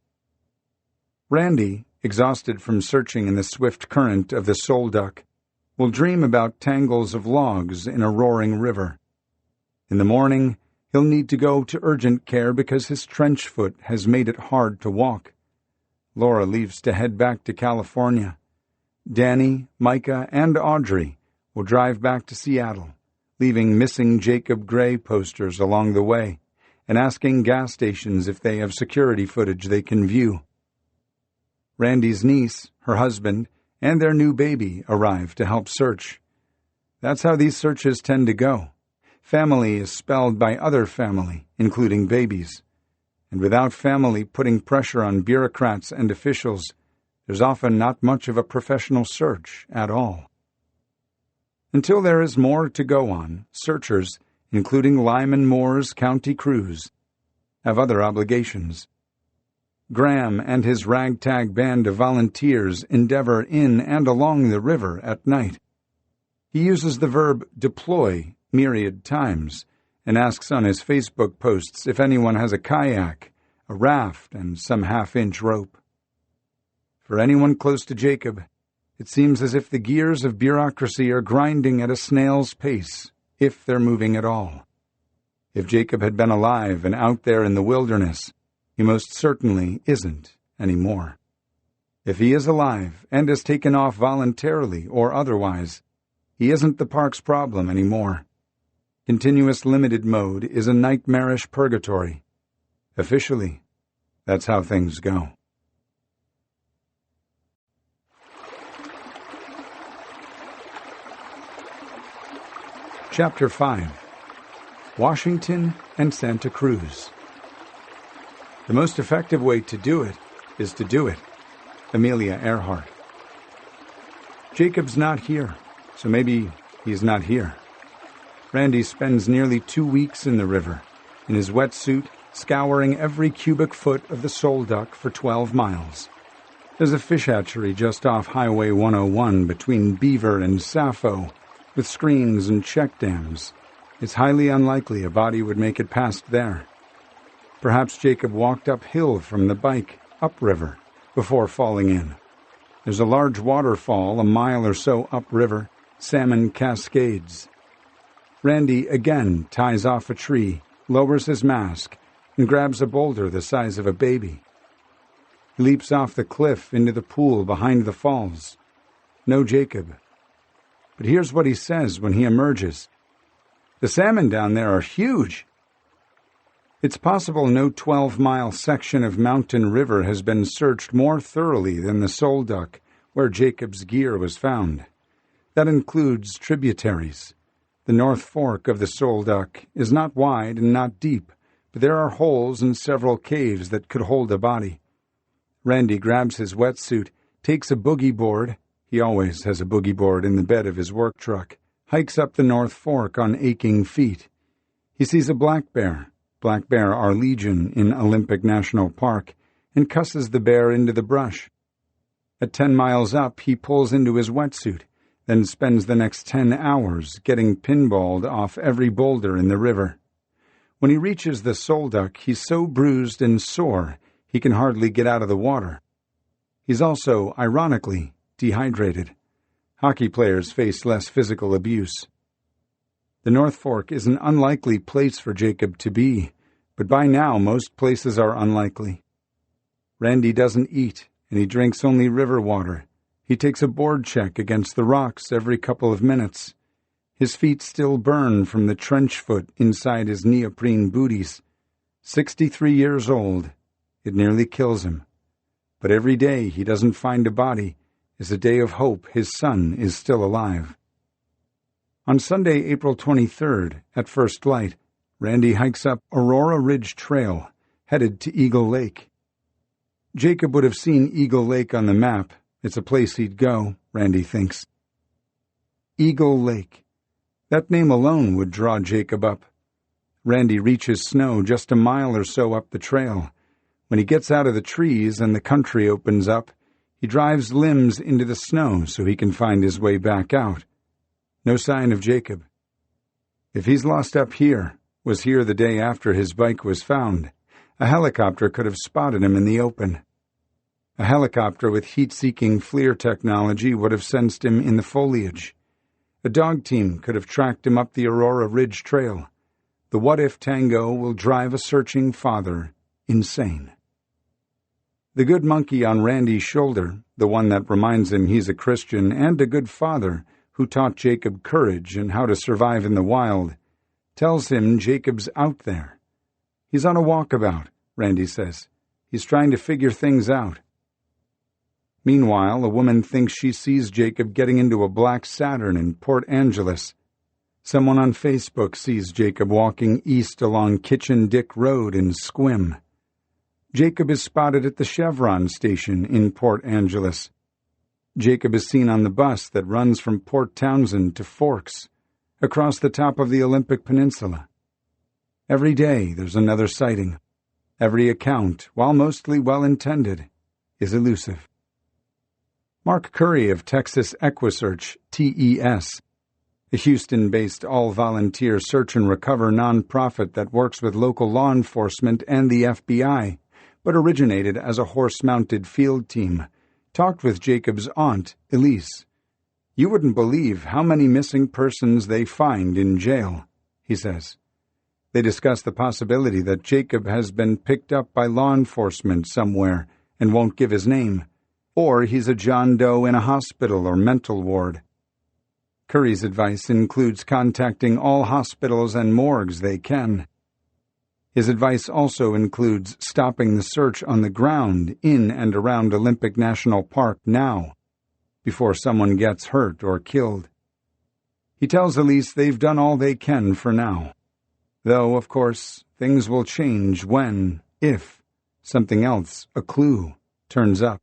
Randy, exhausted from searching in the swift current of the Sole Duck, will dream about tangles of logs in a roaring river. In the morning, he'll need to go to urgent care because his trench foot has made it hard to walk. Laura leaves to head back to California. Danny, Micah, and Audrey will drive back to Seattle, leaving missing Jacob Gray posters along the way and asking gas stations if they have security footage they can view. Randy's niece, her husband, and their new baby arrive to help search. That's how these searches tend to go. Family is spelled by other family, including babies. and without family putting pressure on bureaucrats and officials, there's often not much of a professional search at all. Until there is more to go on, searchers, including Lyman Moore's county crews, have other obligations. Graham and his ragtag band of volunteers endeavor in and along the river at night. He uses the verb deploy myriad times and asks on his Facebook posts if anyone has a kayak, a raft, and some half-inch rope. For anyone close to Jacob, it seems as if the gears of bureaucracy are grinding at a snail's pace, if they're moving at all. If Jacob had been alive and out there in the wilderness, he most certainly isn't anymore. If he is alive and has taken off voluntarily or otherwise, he isn't the park's problem anymore. Continuous limited mode is a nightmarish purgatory. Officially, that's how things go. Chapter 5. Washington and Santa Cruz. The most effective way to do it is to do it. Amelia Earhart. Jacob's not here, so maybe he's not here. Randy spends nearly 2 weeks in the river, in his wetsuit, scouring every cubic foot of the Sole Duck for 12 miles. There's a fish hatchery just off Highway 101 between Beaver and Sappho, with screens and check dams. It's highly unlikely a body would make it past there. Perhaps Jacob walked uphill from the bike, upriver, before falling in. There's a large waterfall a mile or so upriver, Salmon Cascades. Randy again ties off a tree, lowers his mask, and grabs a boulder the size of a baby. He leaps off the cliff into the pool behind the falls. No Jacob. But here's what he says when he emerges. "The salmon down there are huge." It's possible no 12-mile section of mountain river has been searched more thoroughly than the Sole Duck, where Jacob's gear was found. That includes tributaries. The North Fork of the Sole Duck is not wide and not deep, but there are holes and several caves that could hold a body. Randy grabs his wetsuit, takes a boogie board — he always has a boogie board in the bed of his work truck — hikes up the North Fork on aching feet. He sees a black bear are legion in Olympic National Park, and cusses the bear into the brush. At 10 miles up, he pulls into his wetsuit, then spends the next 10 hours getting pinballed off every boulder in the river. When he reaches the Sole Duck, he's so bruised and sore he can hardly get out of the water. He's also, ironically, dehydrated. Hockey players face less physical abuse. The North Fork is an unlikely place for Jacob to be, but by now most places are unlikely. Randy doesn't eat, and he drinks only river water. He takes a board check against the rocks every couple of minutes. His feet still burn from the trench foot inside his neoprene booties. 63 years old. It nearly kills him. But every day he doesn't find a body is a day of hope his son is still alive. On Sunday, April 23rd, at first light, Randy hikes up Aurora Ridge Trail, headed to Eagle Lake. Jacob would have seen Eagle Lake on the map. It's a place he'd go, Randy thinks. Eagle Lake. That name alone would draw Jacob up. Randy reaches snow just a mile or so up the trail. When he gets out of the trees and the country opens up, he drives limbs into the snow so he can find his way back out. No sign of Jacob. If he's lost up here, was here the day after his bike was found, a helicopter could have spotted him in the open. A helicopter with heat-seeking FLIR technology would have sensed him in the foliage. A dog team could have tracked him up the Aurora Ridge Trail. The what-if tango will drive a searching father insane. The good monkey on Randy's shoulder, the one that reminds him he's a Christian and a good father who taught Jacob courage and how to survive in the wild, tells him Jacob's out there. He's on a walkabout, Randy says. He's trying to figure things out. Meanwhile, a woman thinks she sees Jacob getting into a black Saturn in Port Angeles. Someone on Facebook sees Jacob walking east along Kitchen Dick Road in Squim. Jacob is spotted at the Chevron station in Port Angeles. Jacob is seen on the bus that runs from Port Townsend to Forks, across the top of the Olympic Peninsula. Every day there's another sighting. Every account, while mostly well-intended, is elusive. Mark Curry of Texas Equisearch, TES, a Houston-based all-volunteer search-and-recover nonprofit that works with local law enforcement and the FBI, but originated as a horse-mounted field team, talked with Jacob's aunt, Elise. "You wouldn't believe how many missing persons they find in jail," he says. They discuss the possibility that Jacob has been picked up by law enforcement somewhere and won't give his name, or he's a John Doe in a hospital or mental ward. Curry's advice includes contacting all hospitals and morgues they can. His advice also includes stopping the search on the ground in and around Olympic National Park now, before someone gets hurt or killed. He tells Elise they've done all they can for now, though, of course, things will change when, if, something else, a clue, turns up.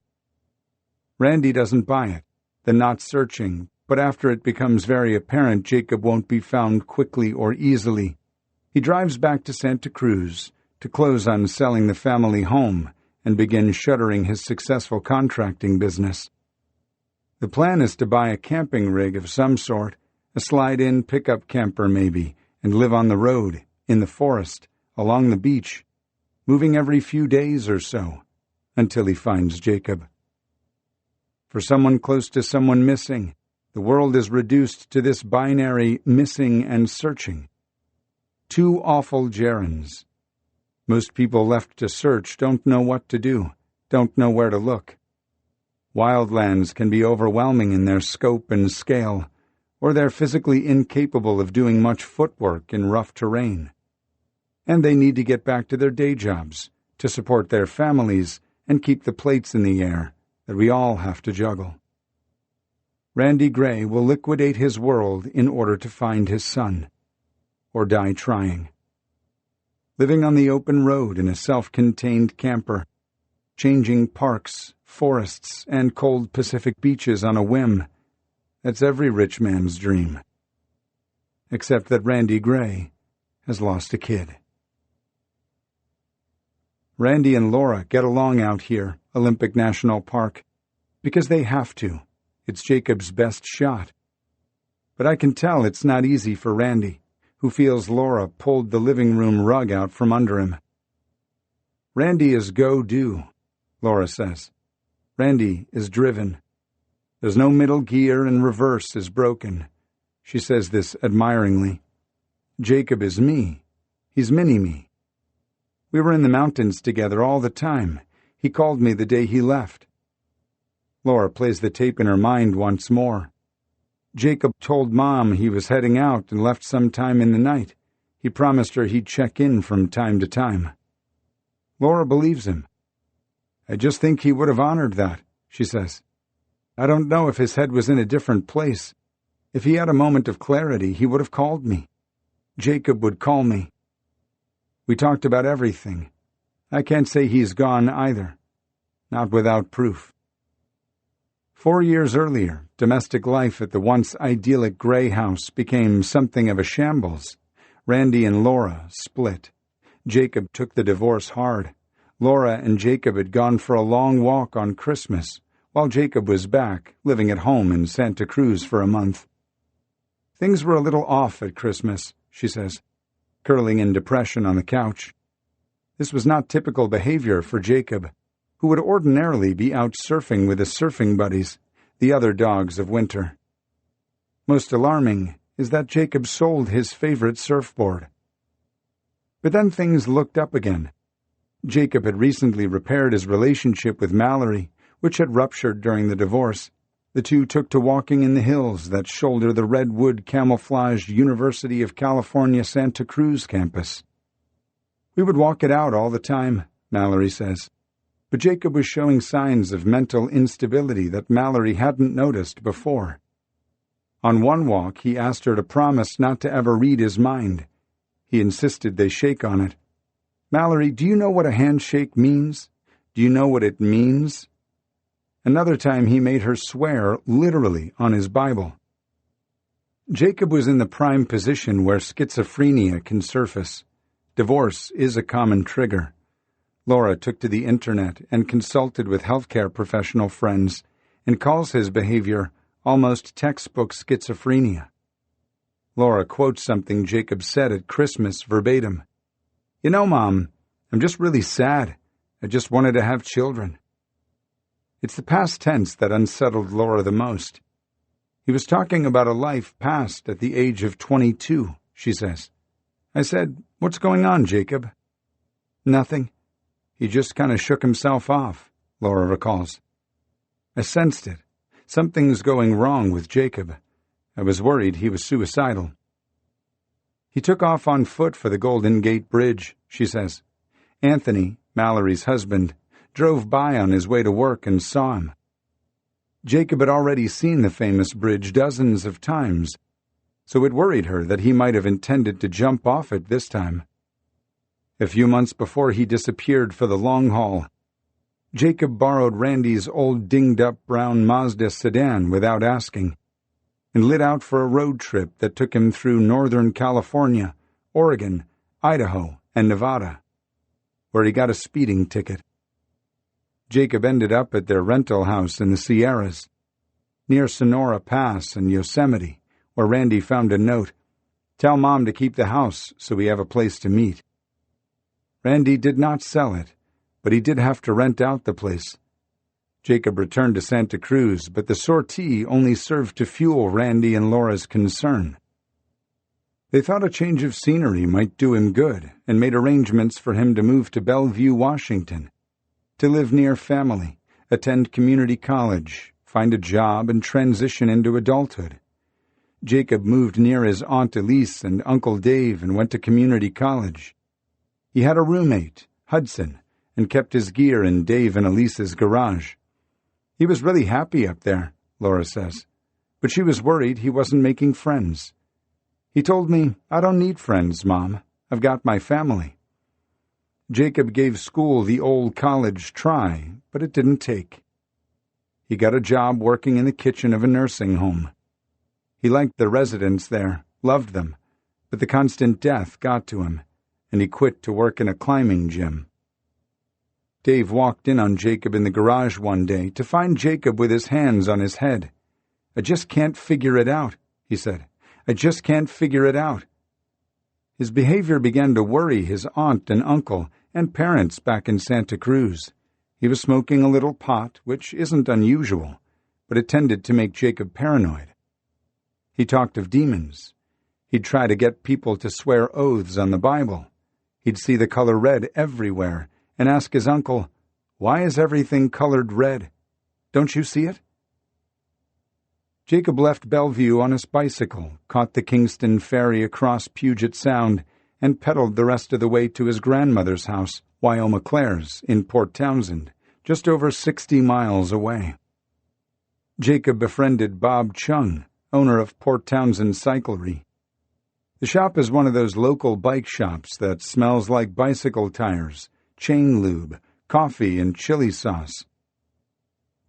Randy doesn't buy it, the not searching, but after it becomes very apparent Jacob won't be found quickly or easily, he drives back to Santa Cruz to close on selling the family home and begin shuttering his successful contracting business. The plan is to buy a camping rig of some sort, a slide-in pickup camper maybe, and live on the road, in the forest, along the beach, moving every few days or so, until he finds Jacob. For someone close to someone missing, the world is reduced to this binary missing and searching. Two awful gerunds. Most people left to search don't know what to do, don't know where to look. Wildlands can be overwhelming in their scope and scale, or they're physically incapable of doing much footwork in rough terrain. And they need to get back to their day jobs, to support their families, and keep the plates in the air that we all have to juggle. Randy Gray will liquidate his world in order to find his son, or die trying. Living on the open road in a self-contained camper, changing parks, forests, and cold Pacific beaches on a whim, that's every rich man's dream. Except that Randy Gray has lost a kid. Randy and Laura get along out here, Olympic National Park, because they have to. It's Jacob's best shot. But I can tell it's not easy for Randy, who feels Laura pulled the living room rug out from under him. Randy is go-do, Laura says. Randy is driven. There's no middle gear and reverse is broken. She says this admiringly. Jacob is me. He's mini-me. We were in the mountains together all the time. He called me the day he left. Laura plays the tape in her mind once more. Jacob told Mom he was heading out and left sometime in the night. He promised her he'd check in from time to time. Laura believes him. I just think he would have honored that, she says. I don't know if his head was in a different place. If he had a moment of clarity, he would have called me. Jacob would call me. We talked about everything. I can't say he's gone either. Not without proof. 4 years earlier, domestic life at the once idyllic Gray house became something of a shambles. Randy and Laura split. Jacob took the divorce hard. Laura and Jacob had gone for a long walk on Christmas, while Jacob was back, living at home in Santa Cruz for a month. Things were a little off at Christmas, she says, curling in depression on the couch. This was not typical behavior for Jacob, who would ordinarily be out surfing with his surfing buddies, the other dogs of winter. Most alarming is that Jacob sold his favorite surfboard. But then things looked up again. Jacob had recently repaired his relationship with Mallory, which had ruptured during the divorce. The two took to walking in the hills that shoulder the redwood camouflaged University of California Santa Cruz campus. We would walk it out all the time, Mallory says. But Jacob was showing signs of mental instability that Mallory hadn't noticed before. On one walk, he asked her to promise not to ever read his mind. He insisted they shake on it. Mallory, do you know what a handshake means? Do you know what it means? Another time he made her swear literally on his Bible. Jacob was in the prime position where schizophrenia can surface. Divorce is a common trigger. Laura took to the internet and consulted with healthcare professional friends and calls his behavior almost textbook schizophrenia. Laura quotes something Jacob said at Christmas verbatim. "You know, Mom, I'm just really sad. I just wanted to have children." It's the past tense that unsettled Laura the most. He was talking about a life passed at the age of 22, she says. I said, "What's going on, Jacob?" "Nothing. He just kind of shook himself off," Laura recalls. I sensed it. Something's going wrong with Jacob. I was worried he was suicidal. He took off on foot for the Golden Gate Bridge, she says. Anthony, Mallory's husband, drove by on his way to work and saw him. Jacob had already seen the famous bridge dozens of times, so it worried her that he might have intended to jump off it this time. A few months before he disappeared for the long haul, Jacob borrowed Randy's old dinged-up brown Mazda sedan without asking, and lit out for a road trip that took him through Northern California, Oregon, Idaho, and Nevada, where he got a speeding ticket. Jacob ended up at their rental house in the Sierras, near Sonora Pass and Yosemite, where Randy found a note, "Tell Mom to keep the house so we have a place to meet." Randy did not sell it, but he did have to rent out the place. Jacob returned to Santa Cruz, but the sortie only served to fuel Randy and Laura's concern. They thought a change of scenery might do him good and made arrangements for him to move to Bellevue, Washington, to live near family, attend community college, find a job, and transition into adulthood. Jacob moved near his Aunt Elise and Uncle Dave and went to community college. He had a roommate, Hudson, and kept his gear in Dave and Elise's garage. He was really happy up there, Laura says, but she was worried he wasn't making friends. He told me, "I don't need friends, Mom. I've got my family." Jacob gave school the old college try, but it didn't take. He got a job working in the kitchen of a nursing home. He liked the residents there, loved them, but the constant death got to him, and he quit to work in a climbing gym. Dave walked in on Jacob in the garage one day to find Jacob with his hands on his head. "I just can't figure it out," he said. "I just can't figure it out." His behavior began to worry his aunt and uncle and parents back in Santa Cruz. He was smoking a little pot, which isn't unusual, but it tended to make Jacob paranoid. He talked of demons. He'd try to get people to swear oaths on the Bible. He'd see the color red everywhere and ask his uncle, "Why is everything colored red? Don't you see it?" Jacob left Bellevue on his bicycle, caught the Kingston ferry across Puget Sound, and pedaled the rest of the way to his grandmother's house, Wyoma Clares, in Port Townsend, just over 60 miles away. Jacob befriended Bob Chung, owner of Port Townsend Cyclery. The shop is one of those local bike shops that smells like bicycle tires, chain lube, coffee, and chili sauce.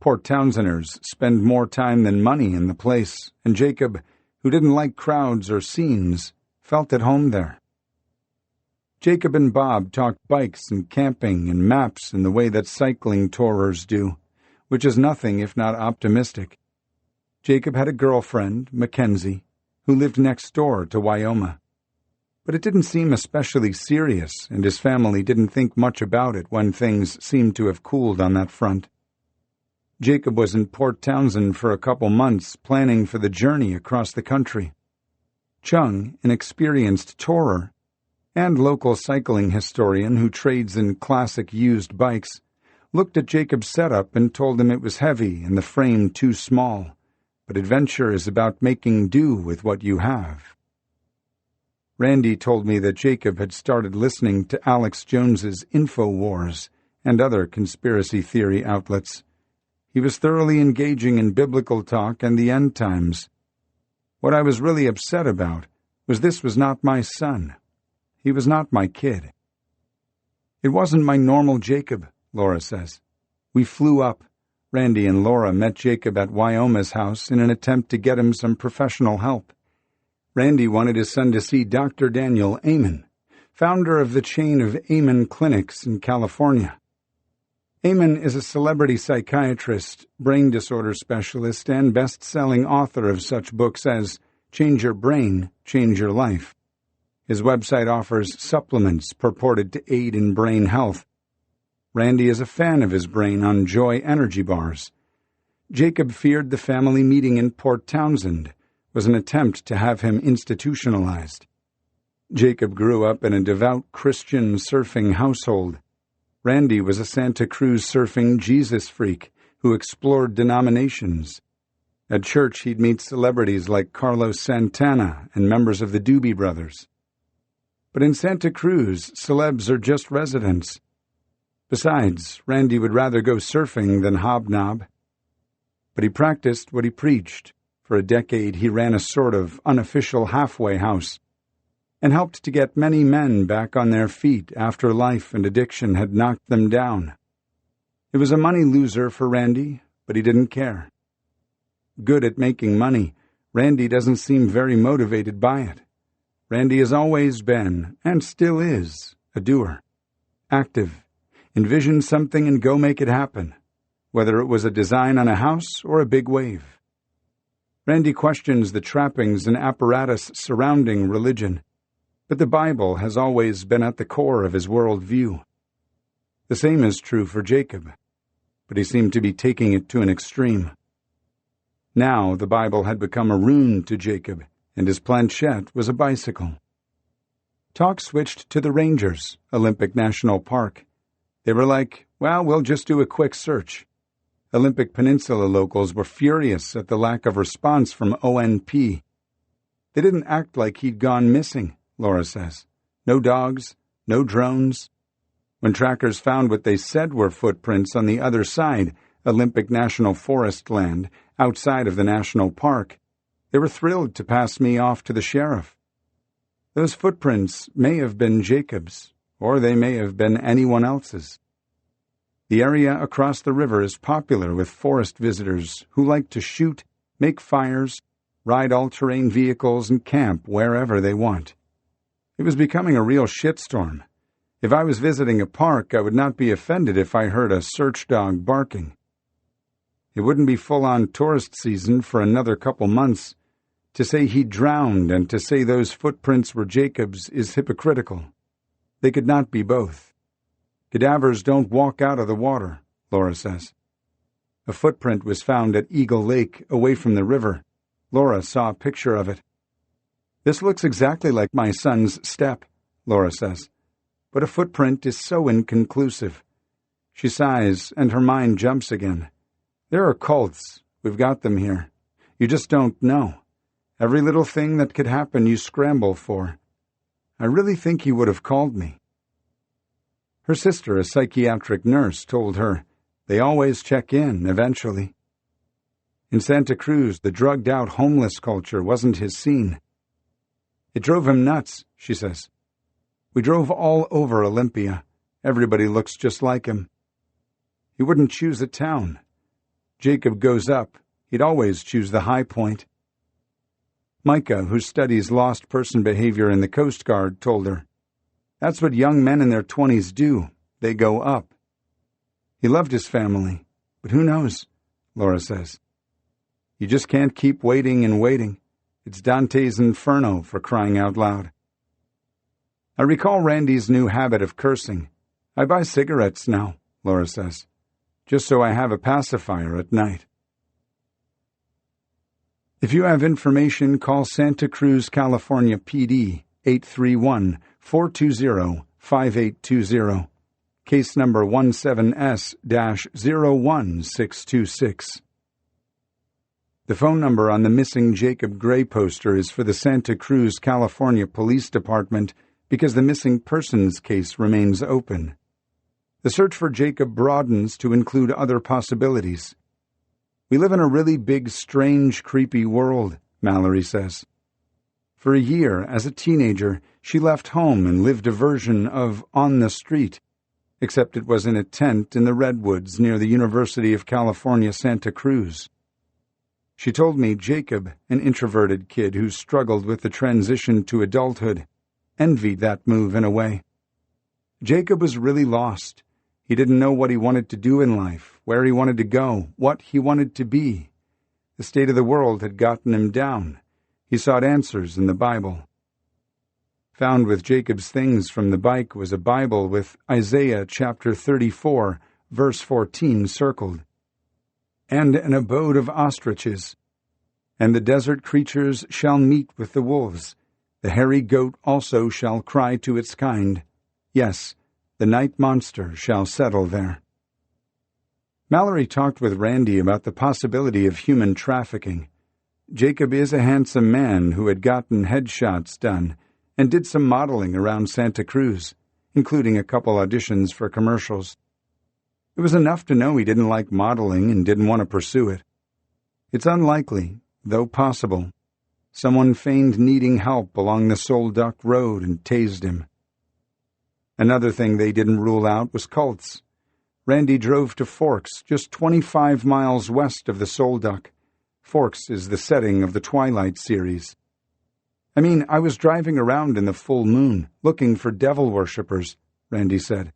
Port Townsenders spend more time than money in the place, and Jacob, who didn't like crowds or scenes, felt at home there. Jacob and Bob talked bikes and camping and maps in the way that cycling tourers do, which is nothing if not optimistic. Jacob had a girlfriend, Mackenzie, who lived next door to Wyoma. But it didn't seem especially serious, and his family didn't think much about it when things seemed to have cooled on that front. Jacob was in Port Townsend for a couple months, planning for the journey across the country. Chung, an experienced tourer and local cycling historian who trades in classic used bikes, looked at Jacob's setup and told him it was heavy and the frame too small, but adventure is about making do with what you have. Randy told me that Jacob had started listening to Alex Jones's InfoWars and other conspiracy theory outlets. He was thoroughly engaging in biblical talk and the end times. What I was really upset about was this was not my son. He was not my kid. It wasn't my normal Jacob, Laura says. We flew up. Randy and Laura met Jacob at Wyoma's house in an attempt to get him some professional help. Randy wanted his son to see Dr. Daniel Amen, founder of the chain of Amen clinics in California. Amen is a celebrity psychiatrist, brain disorder specialist, and best-selling author of such books as Change Your Brain, Change Your Life. His website offers supplements purported to aid in brain health. Randy is a fan of his brain on Joy energy bars. Jacob feared the family meeting in Port Townsend was an attempt to have him institutionalized. Jacob grew up in a devout Christian surfing household. Randy was a Santa Cruz surfing Jesus freak who explored denominations. At church, he'd meet celebrities like Carlos Santana and members of the Doobie Brothers. But in Santa Cruz, celebs are just residents. Besides, Randy would rather go surfing than hobnob. But he practiced what he preached. For a decade, he ran a sort of unofficial halfway house and helped to get many men back on their feet after life and addiction had knocked them down. It was a money loser for Randy, but he didn't care. Good at making money, Randy doesn't seem very motivated by it. Randy has always been, and still is, a doer. Active. Envision something and go make it happen, whether it was a design on a house or a big wave. Randy questions the trappings and apparatus surrounding religion, but the Bible has always been at the core of his world view. The same is true for Jacob, but he seemed to be taking it to an extreme. Now the Bible had become a rune to Jacob, and his planchette was a bicycle. Talk switched to the Rangers, Olympic National Park. They were like, well, we'll just do a quick search. Olympic Peninsula locals were furious at the lack of response from ONP. They didn't act like he'd gone missing, Laura says. No dogs, no drones. When trackers found what they said were footprints on the other side, Olympic National Forest land, outside of the national park, they were thrilled to pass me off to the sheriff. Those footprints may have been Jacob's, or they may have been anyone else's. The area across the river is popular with forest visitors who like to shoot, make fires, ride all-terrain vehicles, and camp wherever they want. It was becoming a real shitstorm. If I was visiting a park, I would not be offended if I heard a search dog barking. It wouldn't be full-on tourist season for another couple months. To say he drowned and to say those footprints were Jacob's is hypocritical. They could not be both. Cadavers don't walk out of the water, Laura says. A footprint was found at Eagle Lake, away from the river. Laura saw a picture of it. This looks exactly like my son's step, Laura says. But a footprint is so inconclusive. She sighs, and her mind jumps again. There are cults. We've got them here. You just don't know. Every little thing that could happen you scramble for. I really think he would have called me. Her sister, a psychiatric nurse, told her, they always check in, eventually. In Santa Cruz, the drugged-out homeless culture wasn't his scene. It drove him nuts, she says. We drove all over Olympia. Everybody looks just like him. He wouldn't choose a town. Jacob goes up. He'd always choose the high point. Micah, who studies lost person behavior in the Coast Guard, told her, that's what young men in their 20s do. They go up. He loved his family, but who knows, Laura says. You just can't keep waiting and waiting. It's Dante's Inferno, for crying out loud. I recall Randy's new habit of cursing. I buy cigarettes now, Laura says, just so I have a pacifier at night. If you have information, call Santa Cruz, California PD, 831-420-5820. Case number 17S-01626. The phone number on the missing Jacob Gray poster is for the Santa Cruz, California Police Department because the missing persons case remains open. The search for Jacob broadens to include other possibilities. We live in a really big, strange, creepy world, Mallory says. For a year, as a teenager, she left home and lived a version of on the street. except it was in a tent in the redwoods near the University of California, Santa Cruz. She told me Jacob, an introverted kid who struggled with the transition to adulthood, envied that move in a way. Jacob was really lost. He didn't know what he wanted to do in life, where he wanted to go, what he wanted to be. The state of the world had gotten him down. He sought answers in the Bible. Found with Jacob's things from the bike was a Bible with Isaiah chapter 34, verse 14 circled. And an abode of ostriches. And the desert creatures shall meet with the wolves. The hairy goat also shall cry to its kind. Yes, the night monster shall settle there. Mallory talked with Randy about the possibility of human trafficking. Jacob is a handsome man who had gotten headshots done and did some modeling around Santa Cruz, including a couple auditions for commercials. It was enough to know he didn't like modeling and didn't want to pursue it. It's unlikely, though possible. Someone feigned needing help along the Soul Duck Road and tased him. Another thing they didn't rule out was cults. Randy drove to Forks, just 25 miles west of the Soul Duck. Forks is the setting of the Twilight series. I was driving around in the full moon, looking for devil worshippers, Randy said.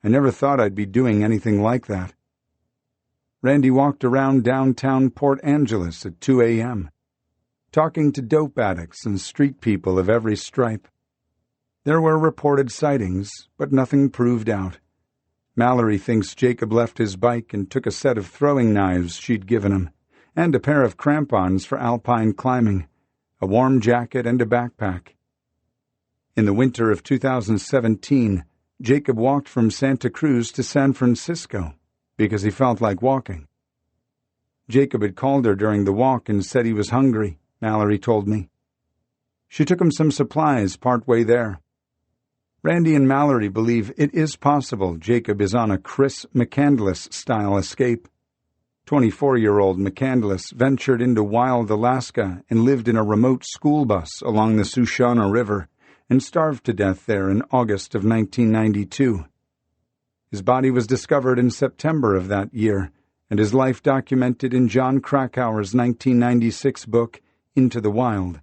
I never thought I'd be doing anything like that. Randy walked around downtown Port Angeles at 2 a.m., talking to dope addicts and street people of every stripe. There were reported sightings, but nothing proved out. Mallory thinks Jacob left his bike and took a set of throwing knives she'd given him, and a pair of crampons for alpine climbing, a warm jacket and a backpack. In the winter of 2017, Jacob walked from Santa Cruz to San Francisco because he felt like walking. Jacob had called her during the walk and said he was hungry, Mallory told me. She took him some supplies partway there. Randy and Mallory believe it is possible Jacob is on a Chris McCandless-style escape. 24-year-old McCandless ventured into wild Alaska and lived in a remote school bus along the Sushana River and starved to death there in August of 1992. His body was discovered in September of that year, and his life documented in John Krakauer's 1996 book, Into the Wild.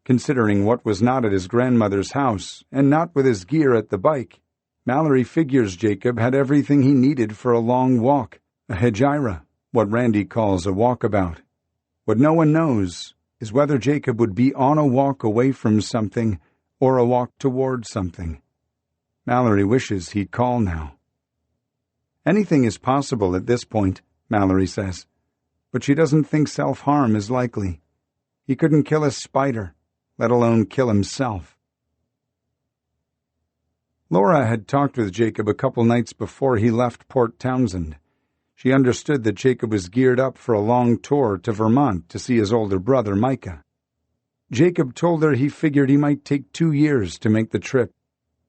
Considering what was not at his grandmother's house, and not with his gear at the bike, Mallory figures Jacob had everything he needed for a long walk, a hegira, what Randy calls a walkabout. What no one knows is whether Jacob would be on a walk away from something or a walk toward something. Mallory wishes he'd call now. Anything is possible at this point, Mallory says, but she doesn't think self-harm is likely. He couldn't kill a spider, let alone kill himself. Laura had talked with Jacob a couple nights before he left Port Townsend. She understood that Jacob was geared up for a long tour to Vermont to see his older brother, Micah. Jacob told her he figured he might take 2 years to make the trip.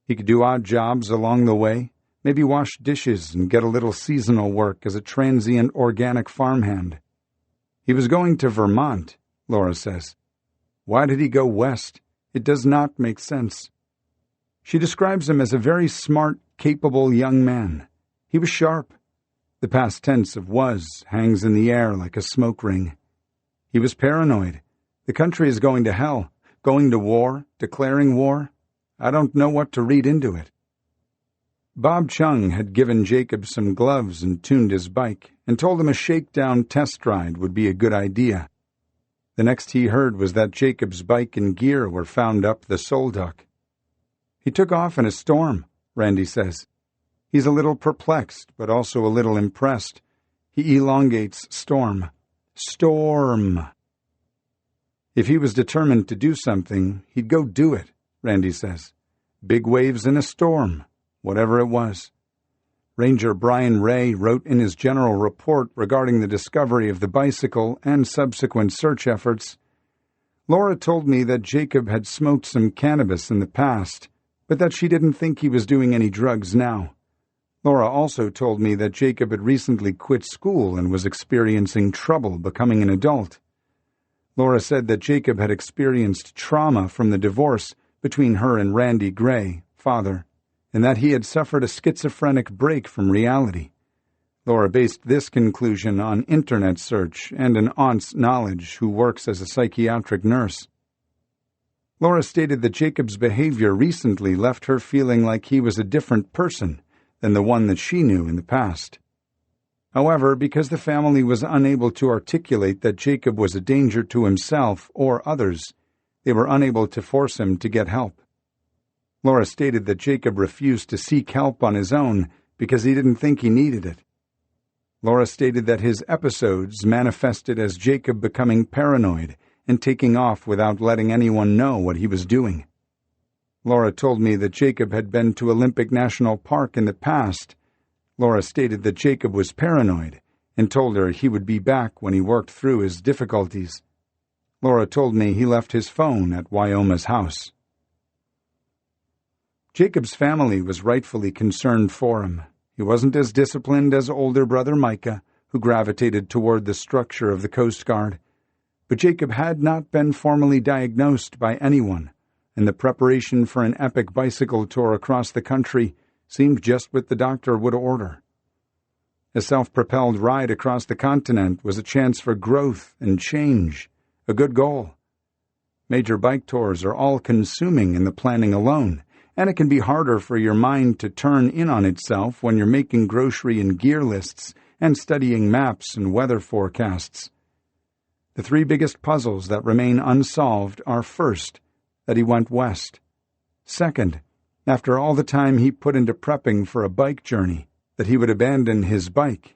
He could do odd jobs along the way, maybe wash dishes and get a little seasonal work as a transient organic farmhand. He was going to Vermont, Laura says. Why did he go west? It does not make sense. She describes him as a very smart, capable young man. He was sharp. The past tense of was hangs in the air like a smoke ring. He was paranoid. The country is going to hell, going to war, declaring war. I don't know what to read into it. Bob Chung had given Jacob some gloves and tuned his bike, and told him a shakedown test ride would be a good idea. The next he heard was that Jacob's bike and gear were found up the Soul Duck. He took off in a storm, Randy says. He's a little perplexed, but also a little impressed. He elongates storm. Storm. If he was determined to do something, he'd go do it, Randy says. Big waves in a storm, whatever it was. Ranger Brian Ray wrote in his general report regarding the discovery of the bicycle and subsequent search efforts, Laura told me that Jacob had smoked some cannabis in the past, but that she didn't think he was doing any drugs now. Laura also told me that Jacob had recently quit school and was experiencing trouble becoming an adult. Laura said that Jacob had experienced trauma from the divorce between her and Randy Gray, father, and that he had suffered a schizophrenic break from reality. Laura based this conclusion on internet search and an aunt's knowledge who works as a psychiatric nurse. Laura stated that Jacob's behavior recently left her feeling like he was a different person than the one that she knew in the past. However, because the family was unable to articulate that Jacob was a danger to himself or others, they were unable to force him to get help. Laura stated that Jacob refused to seek help on his own because he didn't think he needed it. Laura stated that his episodes manifested as Jacob becoming paranoid and taking off without letting anyone know what he was doing. Laura told me that Jacob had been to Olympic National Park in the past. Laura stated that Jacob was paranoid and told her he would be back when he worked through his difficulties. Laura told me he left his phone at Wyoma's house. Jacob's family was rightfully concerned for him. He wasn't as disciplined as older brother Micah, who gravitated toward the structure of the Coast Guard. But Jacob had not been formally diagnosed by anyone, and the preparation for an epic bicycle tour across the country seemed just what the doctor would order. A self-propelled ride across the continent was a chance for growth and change, a good goal. Major bike tours are all-consuming in the planning alone, and it can be harder for your mind to turn in on itself when you're making grocery and gear lists and studying maps and weather forecasts. The three biggest puzzles that remain unsolved are, first, that he went west; second, after all the time he put into prepping for a bike journey, that he would abandon his bike;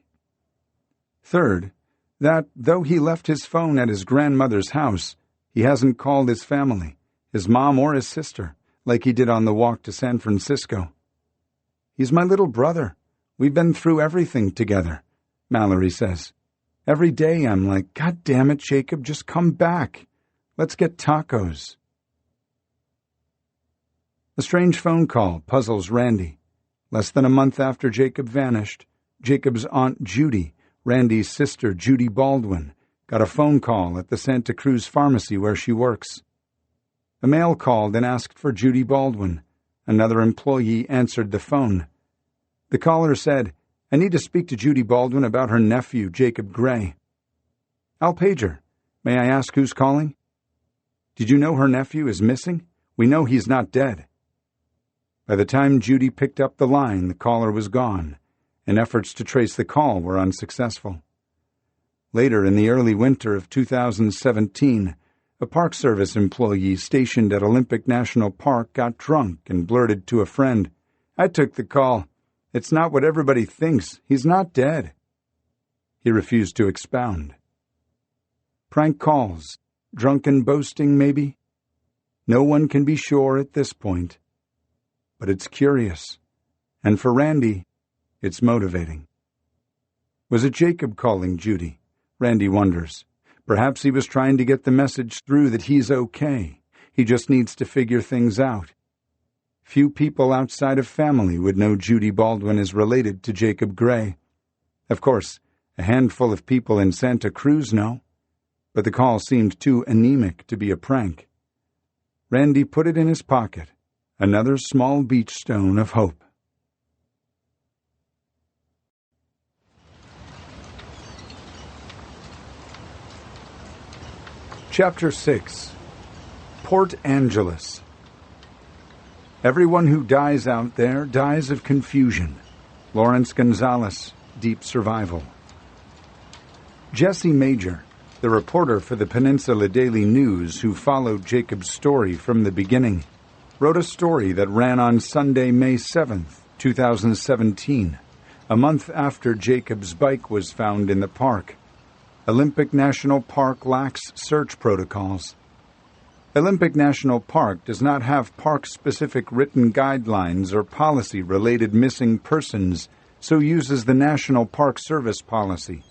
third, that, though he left his phone at his grandmother's house, he hasn't called his family, his mom or his sister, like he did on the walk to San Francisco. "He's my little brother. We've been through everything together," Mallory says. "Every day I'm like, God damn it, Jacob, just come back. Let's get tacos." A strange phone call puzzles Randy. Less than a month after Jacob vanished, Jacob's Aunt Judy, Randy's sister Judy Baldwin, got a phone call at the Santa Cruz pharmacy where she works. A male called and asked for Judy Baldwin. Another employee answered the phone. The caller said, "I need to speak to Judy Baldwin about her nephew, Jacob Gray." "I'll page her. May I ask who's calling?" "Did you know her nephew is missing? We know he's not dead." By the time Judy picked up the line, the caller was gone, and efforts to trace the call were unsuccessful. Later, in the early winter of 2017, a Park Service employee stationed at Olympic National Park got drunk and blurted to a friend, "I took the call. It's not what everybody thinks. He's not dead." He refused to expound. Prank calls, drunken boasting maybe? No one can be sure at this point. But it's curious, and for Randy, it's motivating. Was it Jacob calling Judy? Randy wonders. Perhaps he was trying to get the message through that he's okay. He just needs to figure things out. Few people outside of family would know Judy Baldwin is related to Jacob Gray. Of course, a handful of people in Santa Cruz know, but the call seemed too anemic to be a prank. Randy put it in his pocket, another small beach stone of hope. Chapter 6. Port Angeles. Everyone who dies out there dies of confusion. Lawrence Gonzalez, Deep Survival. Jesse Major, the reporter for the Peninsula Daily News who followed Jacob's story from the beginning, wrote a story that ran on Sunday, May 7th, 2017, a month after Jacob's bike was found in the park. Olympic National Park lacks search protocols. Olympic National Park does not have park-specific written guidelines or policy-related missing persons, so uses the National Park Service policy.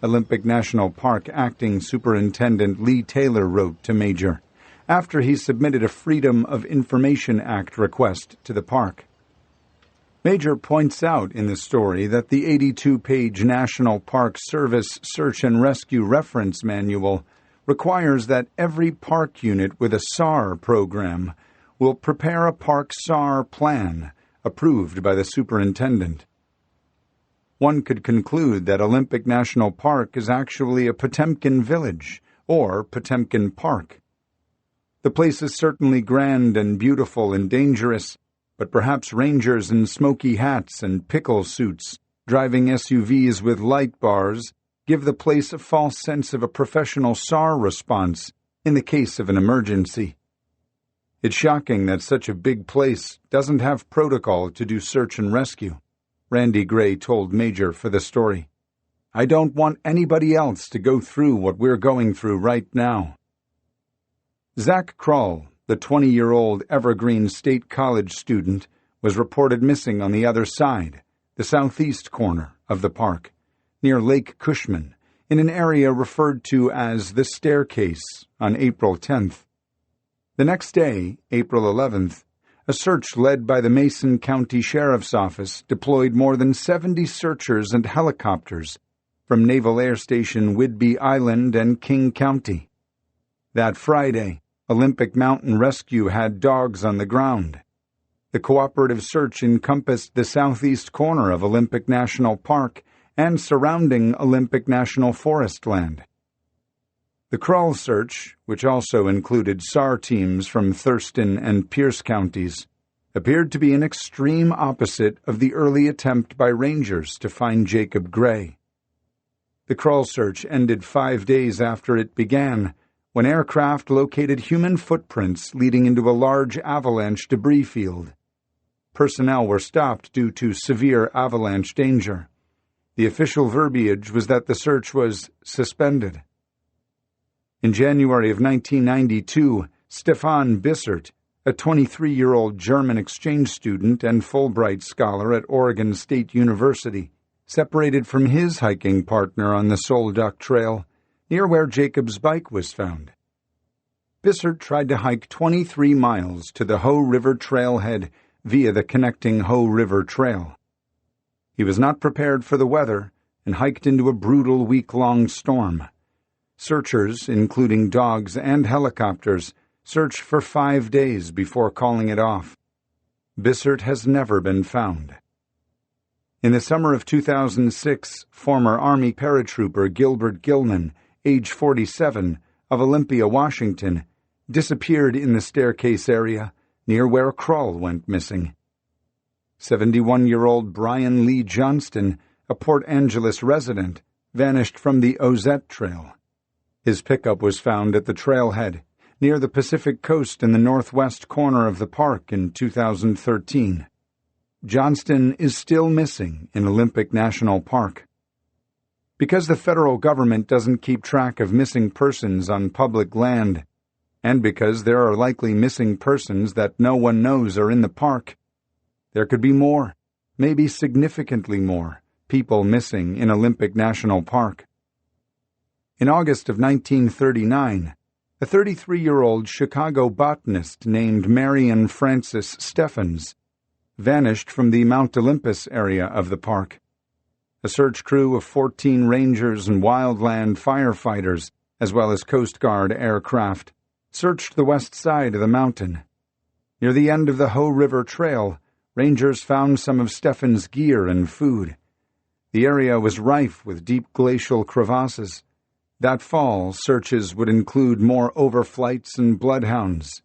Olympic National Park Acting Superintendent Lee Taylor wrote to Major, after he submitted a Freedom of Information Act request to the park. Major points out in the story that the 82-page National Park Service Search and Rescue Reference Manual requires that every park unit with a SAR program will prepare a park SAR plan, approved by the superintendent. One could conclude that Olympic National Park is actually a Potemkin village, or Potemkin Park. The place is certainly grand and beautiful and dangerous, but perhaps rangers in smoky hats and pickle suits, driving SUVs with light bars, give the place a false sense of a professional SAR response in the case of an emergency. It's shocking that such a big place doesn't have protocol to do search and rescue, Randy Gray told Major for the story. I don't want anybody else to go through what we're going through right now. Zach Krull, the 20-year-old Evergreen State College student, was reported missing on the other side, the southeast corner of the park, near Lake Cushman, in an area referred to as the Staircase, on April 10th. The next day, April 11th, a search led by the Mason County Sheriff's Office deployed more than 70 searchers and helicopters from Naval Air Station Whidbey Island and King County. That Friday, Olympic Mountain Rescue had dogs on the ground. The cooperative search encompassed the southeast corner of Olympic National Park and surrounding Olympic National Forest land. The Krull search, which also included SAR teams from Thurston and Pierce counties, appeared to be an extreme opposite of the early attempt by rangers to find Jacob Gray. The Krull search ended 5 days after it began, when aircraft located human footprints leading into a large avalanche debris field. Personnel were stopped due to severe avalanche danger. The official verbiage was that the search was suspended. In January of 1992, Stefan Bissert, a 23-year-old German exchange student and Fulbright scholar at Oregon State University, separated from his hiking partner on the Sol Duck Trail, near where Jacob's bike was found. Bissert tried to hike 23 miles to the Hoh River trailhead via the connecting Hoh River Trail. He was not prepared for the weather and hiked into a brutal week-long storm. Searchers, including dogs and helicopters, searched for 5 days before calling it off. Bissert has never been found. In the summer of 2006, former Army paratrooper Gilbert Gilman, age 47, of Olympia, Washington, disappeared in the Staircase area near where Krull went missing. 71-year-old Brian Lee Johnston, a Port Angeles resident, vanished from the Ozette Trail. His pickup was found at the trailhead, near the Pacific coast in the northwest corner of the park in 2013. Johnston is still missing in Olympic National Park. Because the federal government doesn't keep track of missing persons on public land, and because there are likely missing persons that no one knows are in the park, there could be more, maybe significantly more, people missing in Olympic National Park. In August of 1939, a 33-year-old Chicago botanist named Marion Frances Steffens vanished from the Mount Olympus area of the park. A search crew of 14 rangers and wildland firefighters, as well as Coast Guard aircraft, searched the west side of the mountain. Near the end of the Hoh River Trail, rangers found some of Steffens' gear and food. The area was rife with deep glacial crevasses. That fall, searches would include more overflights and bloodhounds.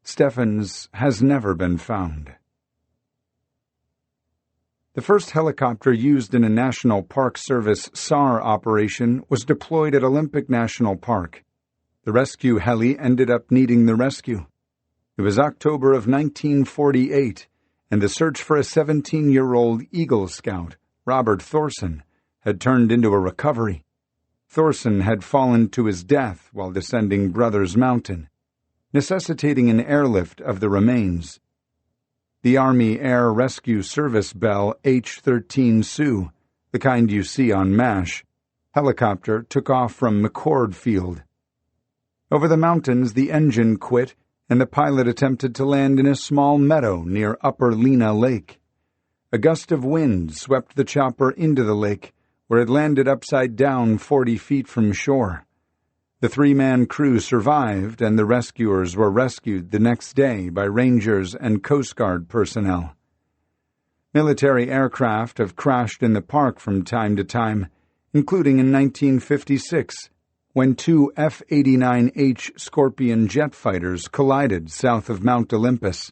Steffens has never been found. The first helicopter used in a National Park Service SAR operation was deployed at Olympic National Park. The rescue heli ended up needing the rescue. It was October of 1948, and the search for a 17-year-old Eagle Scout, Robert Thorson, had turned into a recovery. Thorson had fallen to his death while descending Brothers Mountain, necessitating an airlift of the remains. The Army Air Rescue Service Bell H-13 Sioux, the kind you see on MASH, helicopter took off from McCord Field. Over the mountains, the engine quit, and the pilot attempted to land in a small meadow near Upper Lena Lake. A gust of wind swept the chopper into the lake, where it landed upside down 40 feet from shore. The 3-man crew survived, and the rescuers were rescued the next day by Rangers and Coast Guard personnel. Military aircraft have crashed in the park from time to time, including in 1956, when two F-89H Scorpion jet fighters collided south of Mount Olympus.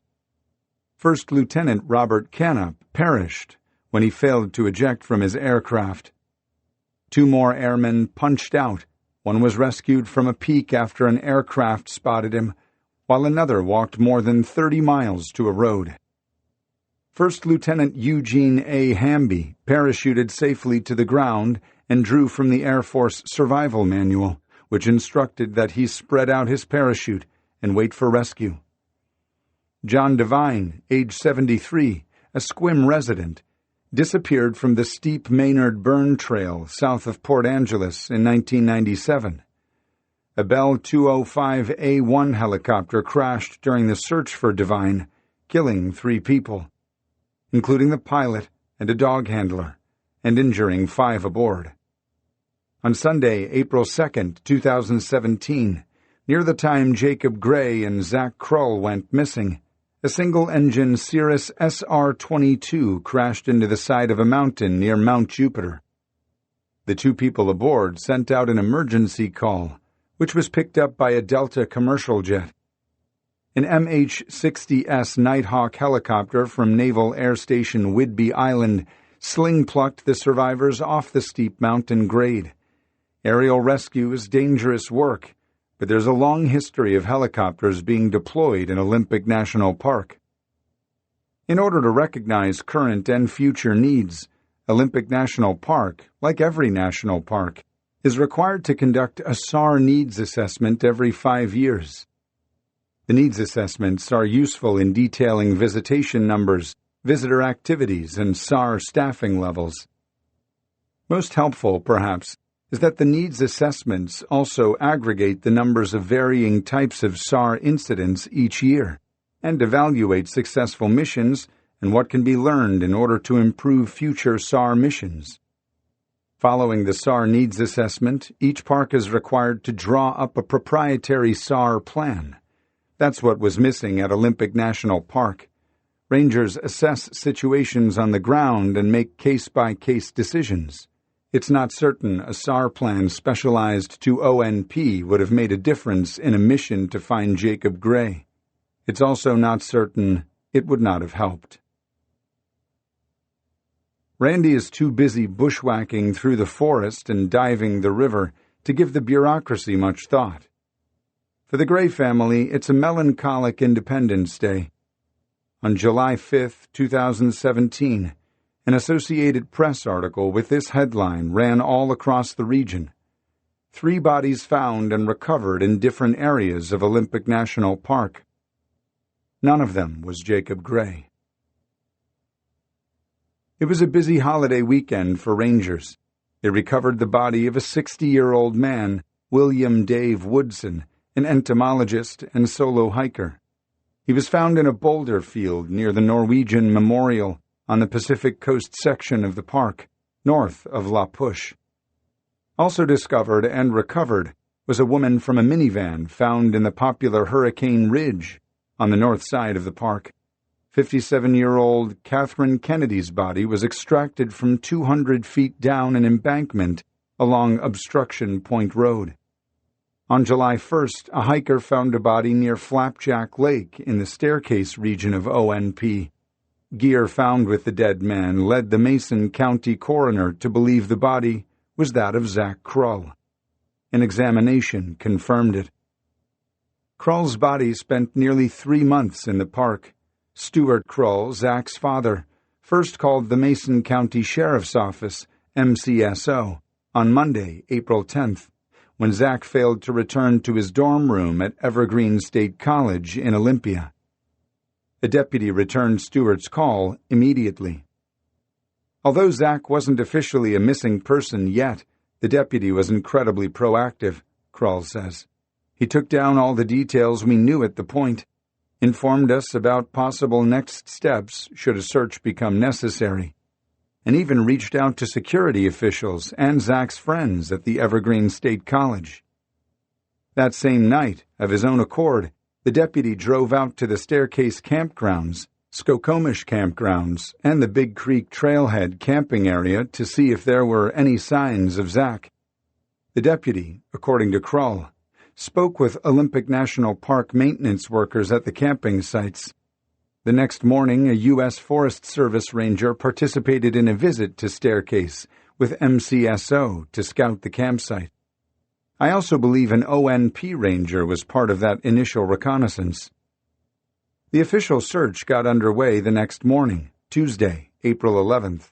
First Lieutenant Robert Canup perished when he failed to eject from his aircraft. Two more airmen punched out. One was rescued from a peak after an aircraft spotted him, while another walked more than 30 miles to a road. First Lieutenant Eugene A. Hamby parachuted safely to the ground and drew from the Air Force Survival Manual, which instructed that he spread out his parachute and wait for rescue. John Devine, age 73, a Sequim resident, disappeared from the steep Maynard Burn Trail south of Port Angeles in 1997. A Bell 205A1 helicopter crashed during the search for Devine, killing 3 people, including the pilot and a dog handler, and injuring 5 aboard. On Sunday, April 2, 2017, near the time Jacob Gray and Zach Krull went missing, a single-engine Cirrus SR-22 crashed into the side of a mountain near Mount Jupiter. The 2 people aboard sent out an emergency call, which was picked up by a Delta commercial jet. An MH-60S Nighthawk helicopter from Naval Air Station Whidbey Island sling-plucked the survivors off the steep mountain grade. Aerial rescue is dangerous work, but there's a long history of helicopters being deployed in Olympic National Park. In order to recognize current and future needs, Olympic National Park, like every national park, is required to conduct a SAR needs assessment every 5 years. The needs assessments are useful in detailing visitation numbers, visitor activities, and SAR staffing levels. Most helpful, perhaps, is that the needs assessments also aggregate the numbers of varying types of SAR incidents each year and evaluate successful missions and what can be learned in order to improve future SAR missions. Following the SAR needs assessment, each park is required to draw up a proprietary SAR plan. That's what was missing at Olympic National Park. Rangers assess situations on the ground and make case-by-case decisions. It's not certain a SAR plan specialized to ONP would have made a difference in a mission to find Jacob Gray. It's also not certain it would not have helped. Randy is too busy bushwhacking through the forest and diving the river to give the bureaucracy much thought. For the Gray family, it's a melancholic Independence Day. On July 5, 2017, an Associated Press article with this headline ran all across the region. 3 bodies found and recovered in different areas of Olympic National Park. None of them was Jacob Gray. It was a busy holiday weekend for rangers. They recovered the body of a 60-year-old man, William Dave Woodson, an entomologist and solo hiker. He was found in a boulder field near the Norwegian Memorial on the Pacific Coast section of the park, north of La Push. Also discovered and recovered was a woman from a minivan found in the popular Hurricane Ridge on the north side of the park. 57-year-old Catherine Kennedy's body was extracted from 200 feet down an embankment along Obstruction Point Road. On July 1st, a hiker found a body near Flapjack Lake in the Staircase region of ONP. Gear found with the dead man led the Mason County coroner to believe the body was that of Zach Krull. An examination confirmed it. Krull's body spent nearly 3 months in the park. Stuart Krull, Zach's father, first called the Mason County Sheriff's Office, MCSO, on Monday, April 10th, when Zach failed to return to his dorm room at Evergreen State College in Olympia. A deputy returned Stewart's call immediately. Although Zach wasn't officially a missing person yet, the deputy was incredibly proactive, Krull says. He took down all the details we knew at the point, informed us about possible next steps should a search become necessary, and even reached out to security officials and Zach's friends at the Evergreen State College. That same night, of his own accord, the deputy drove out to the Staircase campgrounds, Skokomish campgrounds, and the Big Creek Trailhead camping area to see if there were any signs of Zach. The deputy, according to Krull, spoke with Olympic National Park maintenance workers at the camping sites. The next morning, a U.S. Forest Service ranger participated in a visit to Staircase with MCSO to scout the campsite. I also believe an ONP ranger was part of that initial reconnaissance. The official search got underway the next morning, Tuesday, April 11th.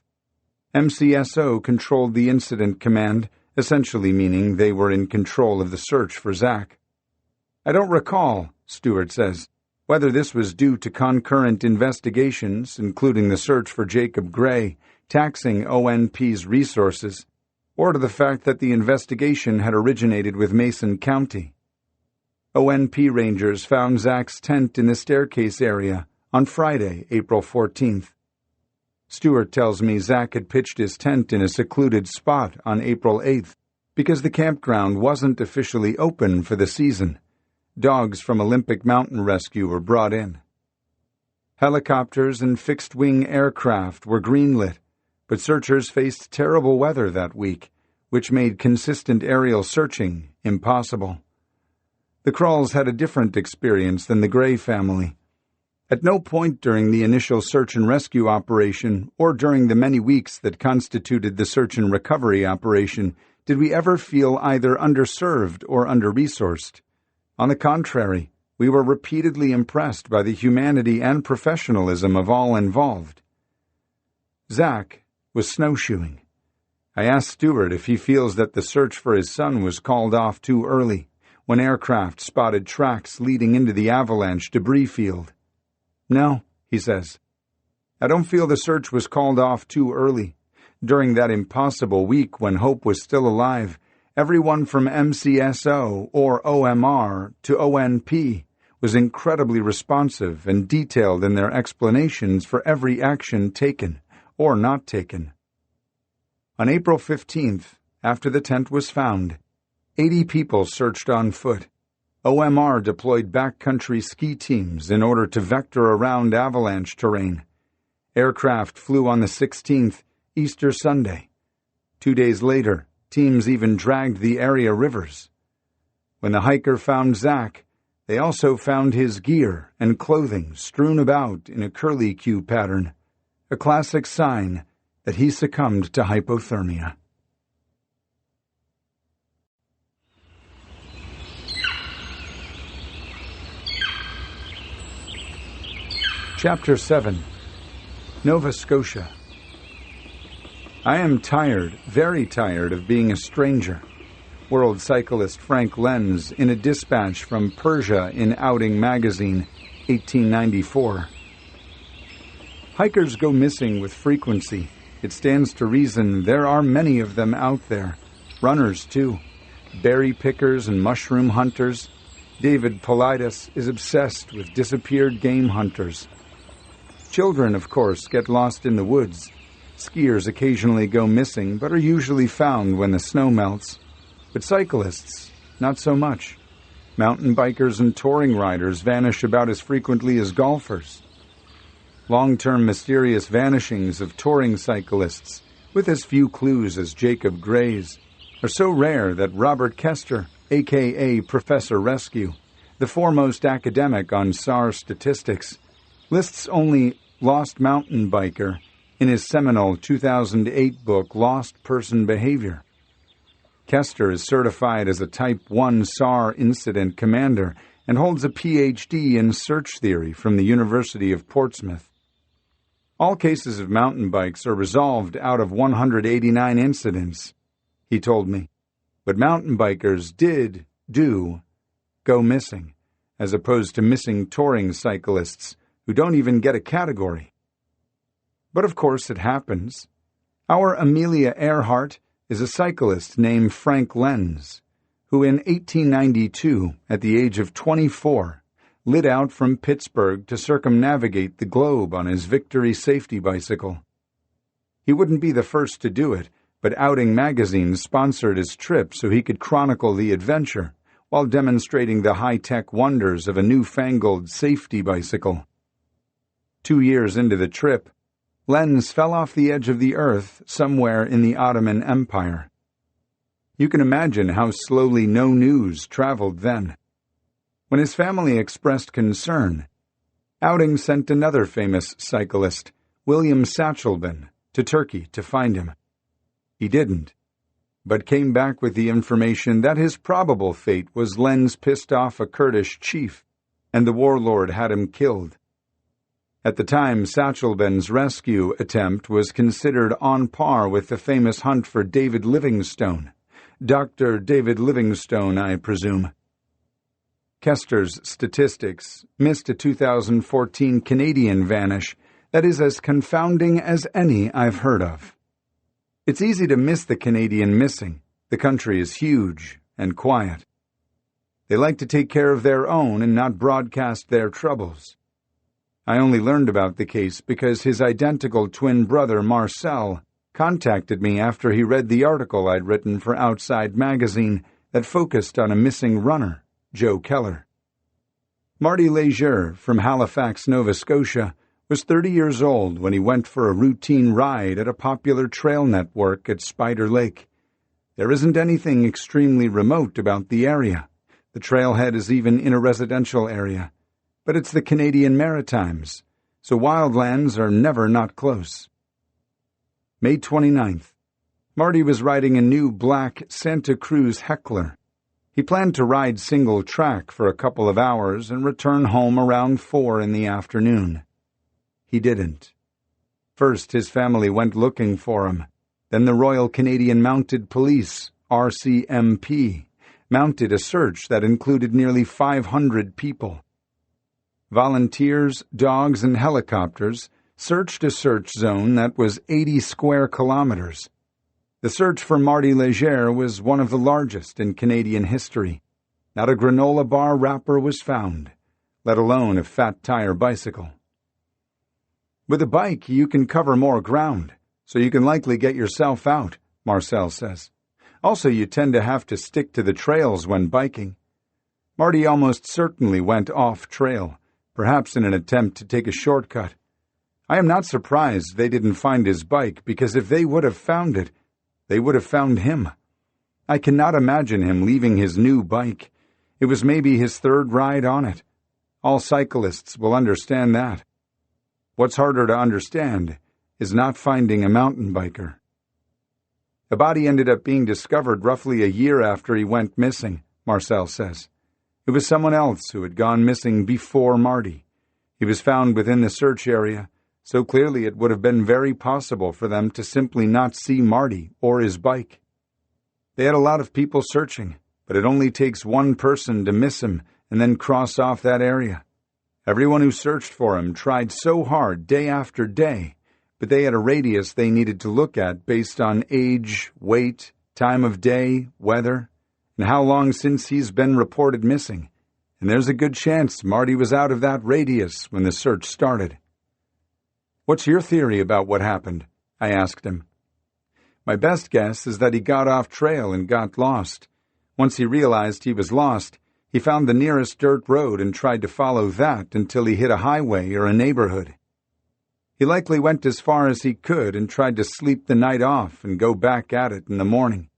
MCSO controlled the incident command, essentially meaning they were in control of the search for Zach. I don't recall, Stewart says, whether this was due to concurrent investigations, including the search for Jacob Gray, taxing ONP's resources, or to the fact that the investigation had originated with Mason County. ONP rangers found Zach's tent in the Staircase area on Friday, April 14th. Stewart tells me Zach had pitched his tent in a secluded spot on April 8th because the campground wasn't officially open for the season. Dogs from Olympic Mountain Rescue were brought in. Helicopters and fixed-wing aircraft were greenlit, but searchers faced terrible weather that week, which made consistent aerial searching impossible. The Krulls had a different experience than the Gray family. At no point during the initial search and rescue operation, or during the many weeks that constituted the search and recovery operation, did we ever feel either underserved or under-resourced. On the contrary, we were repeatedly impressed by the humanity and professionalism of all involved. Zach was snowshoeing. I asked Stewart if he feels that the search for his son was called off too early, when aircraft spotted tracks leading into the avalanche debris field. No, he says. I don't feel the search was called off too early. During that impossible week when hope was still alive, everyone from MCSO or OMR to ONP was incredibly responsive and detailed in their explanations for every action taken or not taken. On April 15th, after the tent was found, 80 people searched on foot. OMR deployed backcountry ski teams in order to vector around avalanche terrain. Aircraft flew on the 16th, Easter Sunday. 2 days later, teams even dragged the area rivers. When the hiker found Zach, they also found his gear and clothing strewn about in a curlicue pattern, a classic sign that he succumbed to hypothermia. Chapter 7. Nova Scotia. I am tired, very tired of being a stranger. World cyclist Frank Lenz in a dispatch from Persia in Outing magazine, 1894. Hikers go missing with frequency. It stands to reason there are many of them out there. Runners, too. Berry pickers and mushroom hunters. David Paulides is obsessed with disappeared game hunters. Children, of course, get lost in the woods. Skiers occasionally go missing, but are usually found when the snow melts. But cyclists, not so much. Mountain bikers and touring riders vanish about as frequently as golfers. Long-term mysterious vanishings of touring cyclists, with as few clues as Jacob Gray's, are so rare that Robert Kester, a.k.a. Professor Rescue, the foremost academic on SAR statistics, lists only Lost Mountain Biker in his seminal 2008 book Lost Person Behavior. Kester is certified as a Type 1 SAR incident commander and holds a Ph.D. in search theory from the University of Portsmouth. All cases of mountain bikes are resolved out of 189 incidents, he told me, but mountain bikers do go missing, as opposed to missing touring cyclists who don't even get a category. But of course it happens. Our Amelia Earhart is a cyclist named Frank Lenz, who in 1892, at the age of 24, lit out from Pittsburgh to circumnavigate the globe on his Victory safety bicycle. He wouldn't be the first to do it, but Outing magazine sponsored his trip so he could chronicle the adventure while demonstrating the high-tech wonders of a newfangled safety bicycle. 2 years into the trip, Lenz fell off the edge of the earth somewhere in the Ottoman Empire. You can imagine how slowly no news traveled then. When his family expressed concern, Outing sent another famous cyclist, William Sachelbin, to Turkey to find him. He didn't, but came back with the information that his probable fate was Lenz pissed off a Kurdish chief, and the warlord had him killed. At the time, Sachelbin's rescue attempt was considered on par with the famous hunt for David Livingstone. Dr. David Livingstone, I presume. Kester's statistics missed a 2014 Canadian vanish that is as confounding as any I've heard of. It's easy to miss the Canadian missing. The country is huge and quiet. They like to take care of their own and not broadcast their troubles. I only learned about the case because his identical twin brother, Marcel, contacted me after he read the article I'd written for Outside Magazine that focused on a missing runner, Joe Keller. Marty Leger from Halifax, Nova Scotia, was 30 years old when he went for a routine ride at a popular trail network at Spider Lake. There isn't anything extremely remote about the area. The trailhead is even in a residential area. But it's the Canadian Maritimes, so wildlands are never not close. May 29th. Marty was riding a new black Santa Cruz Heckler. He planned to ride single track for a couple of hours and return home around 4 in the afternoon. He didn't. First, his family went looking for him. Then the Royal Canadian Mounted Police, RCMP, mounted a search that included nearly 500 people. Volunteers, dogs, and helicopters searched a search zone that was 80 square kilometers. The search for Marty Leger was one of the largest in Canadian history. Not a granola bar wrapper was found, let alone a fat tire bicycle. With a bike, you can cover more ground, so you can likely get yourself out, Marcel says. Also, you tend to have to stick to the trails when biking. Marty almost certainly went off-trail, perhaps in an attempt to take a shortcut. I am not surprised they didn't find his bike, because if they would have found it, they would have found him. I cannot imagine him leaving his new bike. It was maybe his third ride on it. All cyclists will understand that. What's harder to understand is not finding a mountain biker. The body ended up being discovered roughly a year after he went missing, Marcel says. It was someone else who had gone missing before Marty. He was found within the search area, so clearly it would have been very possible for them to simply not see Marty or his bike. They had a lot of people searching, but it only takes one person to miss him and then cross off that area. Everyone who searched for him tried so hard day after day, but they had a radius they needed to look at based on age, weight, time of day, weather, and how long since he's been reported missing, and there's a good chance Marty was out of that radius when the search started. "What's your theory about what happened?" I asked him. "My best guess is that he got off trail and got lost. Once he realized he was lost, he found the nearest dirt road and tried to follow that until he hit a highway or a neighborhood. He likely went as far as he could and tried to sleep the night off and go back at it in the morning.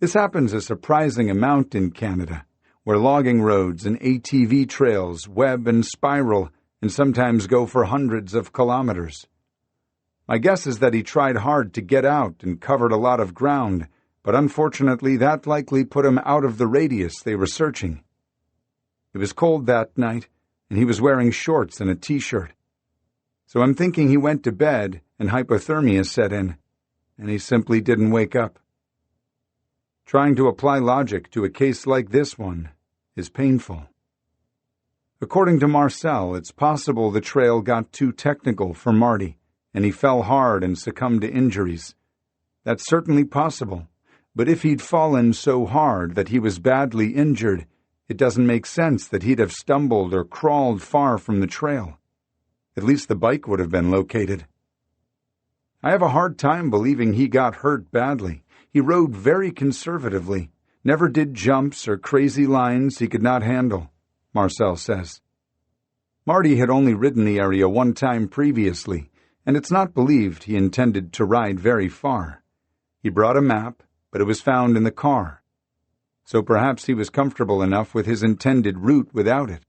This happens a surprising amount in Canada, where logging roads and ATV trails web and spiral and sometimes go for hundreds of kilometers. My guess is that he tried hard to get out and covered a lot of ground, but unfortunately that likely put him out of the radius they were searching. It was cold that night, and he was wearing shorts and a t-shirt. So I'm thinking he went to bed and hypothermia set in, and he simply didn't wake up. Trying to apply logic to a case like this one is painful. According to Marcel, it's possible the trail got too technical for Marty, and he fell hard and succumbed to injuries. That's certainly possible, but if he'd fallen so hard that he was badly injured, it doesn't make sense that he'd have stumbled or crawled far from the trail. At least the bike would have been located. I have a hard time believing he got hurt badly. He rode very conservatively, never did jumps or crazy lines he could not handle, Marcel says. Marty had only ridden the area one time previously, and it's not believed he intended to ride very far. He brought a map, but it was found in the car. So perhaps he was comfortable enough with his intended route without it.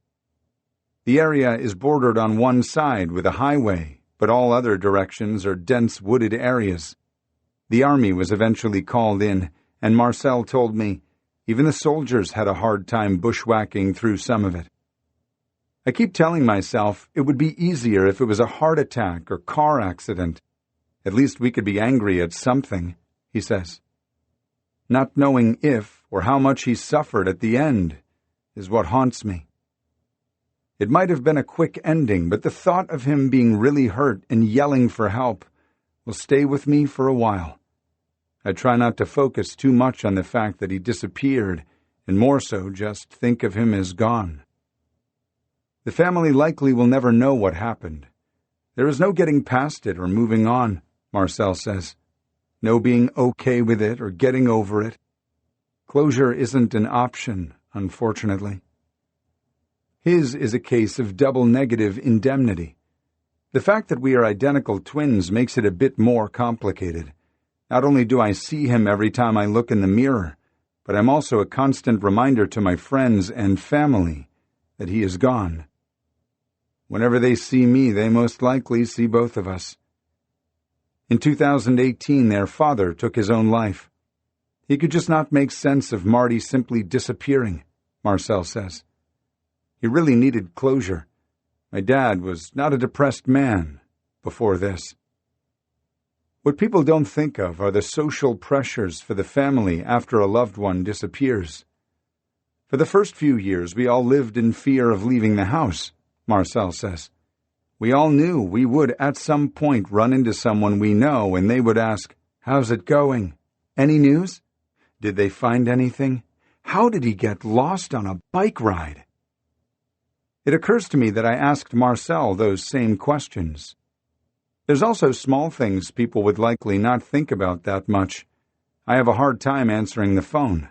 The area is bordered on one side with a highway, but all other directions are dense wooded areas. The army was eventually called in, and Marcel told me even the soldiers had a hard time bushwhacking through some of it. I keep telling myself it would be easier if it was a heart attack or car accident. At least we could be angry at something, he says. Not knowing if or how much he suffered at the end is what haunts me. It might have been a quick ending, but the thought of him being really hurt and yelling for help will stay with me for a while. I try not to focus too much on the fact that he disappeared, and more so just think of him as gone. The family likely will never know what happened. There is no getting past it or moving on, Marcel says. No being okay with it or getting over it. Closure isn't an option, unfortunately. His is a case of double negative indemnity. The fact that we are identical twins makes it a bit more complicated. Not only do I see him every time I look in the mirror, but I'm also a constant reminder to my friends and family that he is gone. Whenever they see me, they most likely see both of us. In 2018, their father took his own life. He could just not make sense of Marty simply disappearing, Marcel says. He really needed closure. My dad was not a depressed man before this. What people don't think of are the social pressures for the family after a loved one disappears. For the first few years, we all lived in fear of leaving the house, Marcel says. We all knew we would at some point run into someone we know and they would ask, "How's it going? Any news? Did they find anything? How did he get lost on a bike ride?" It occurs to me that I asked Marcel those same questions. There's also small things people would likely not think about that much. I have a hard time answering the phone.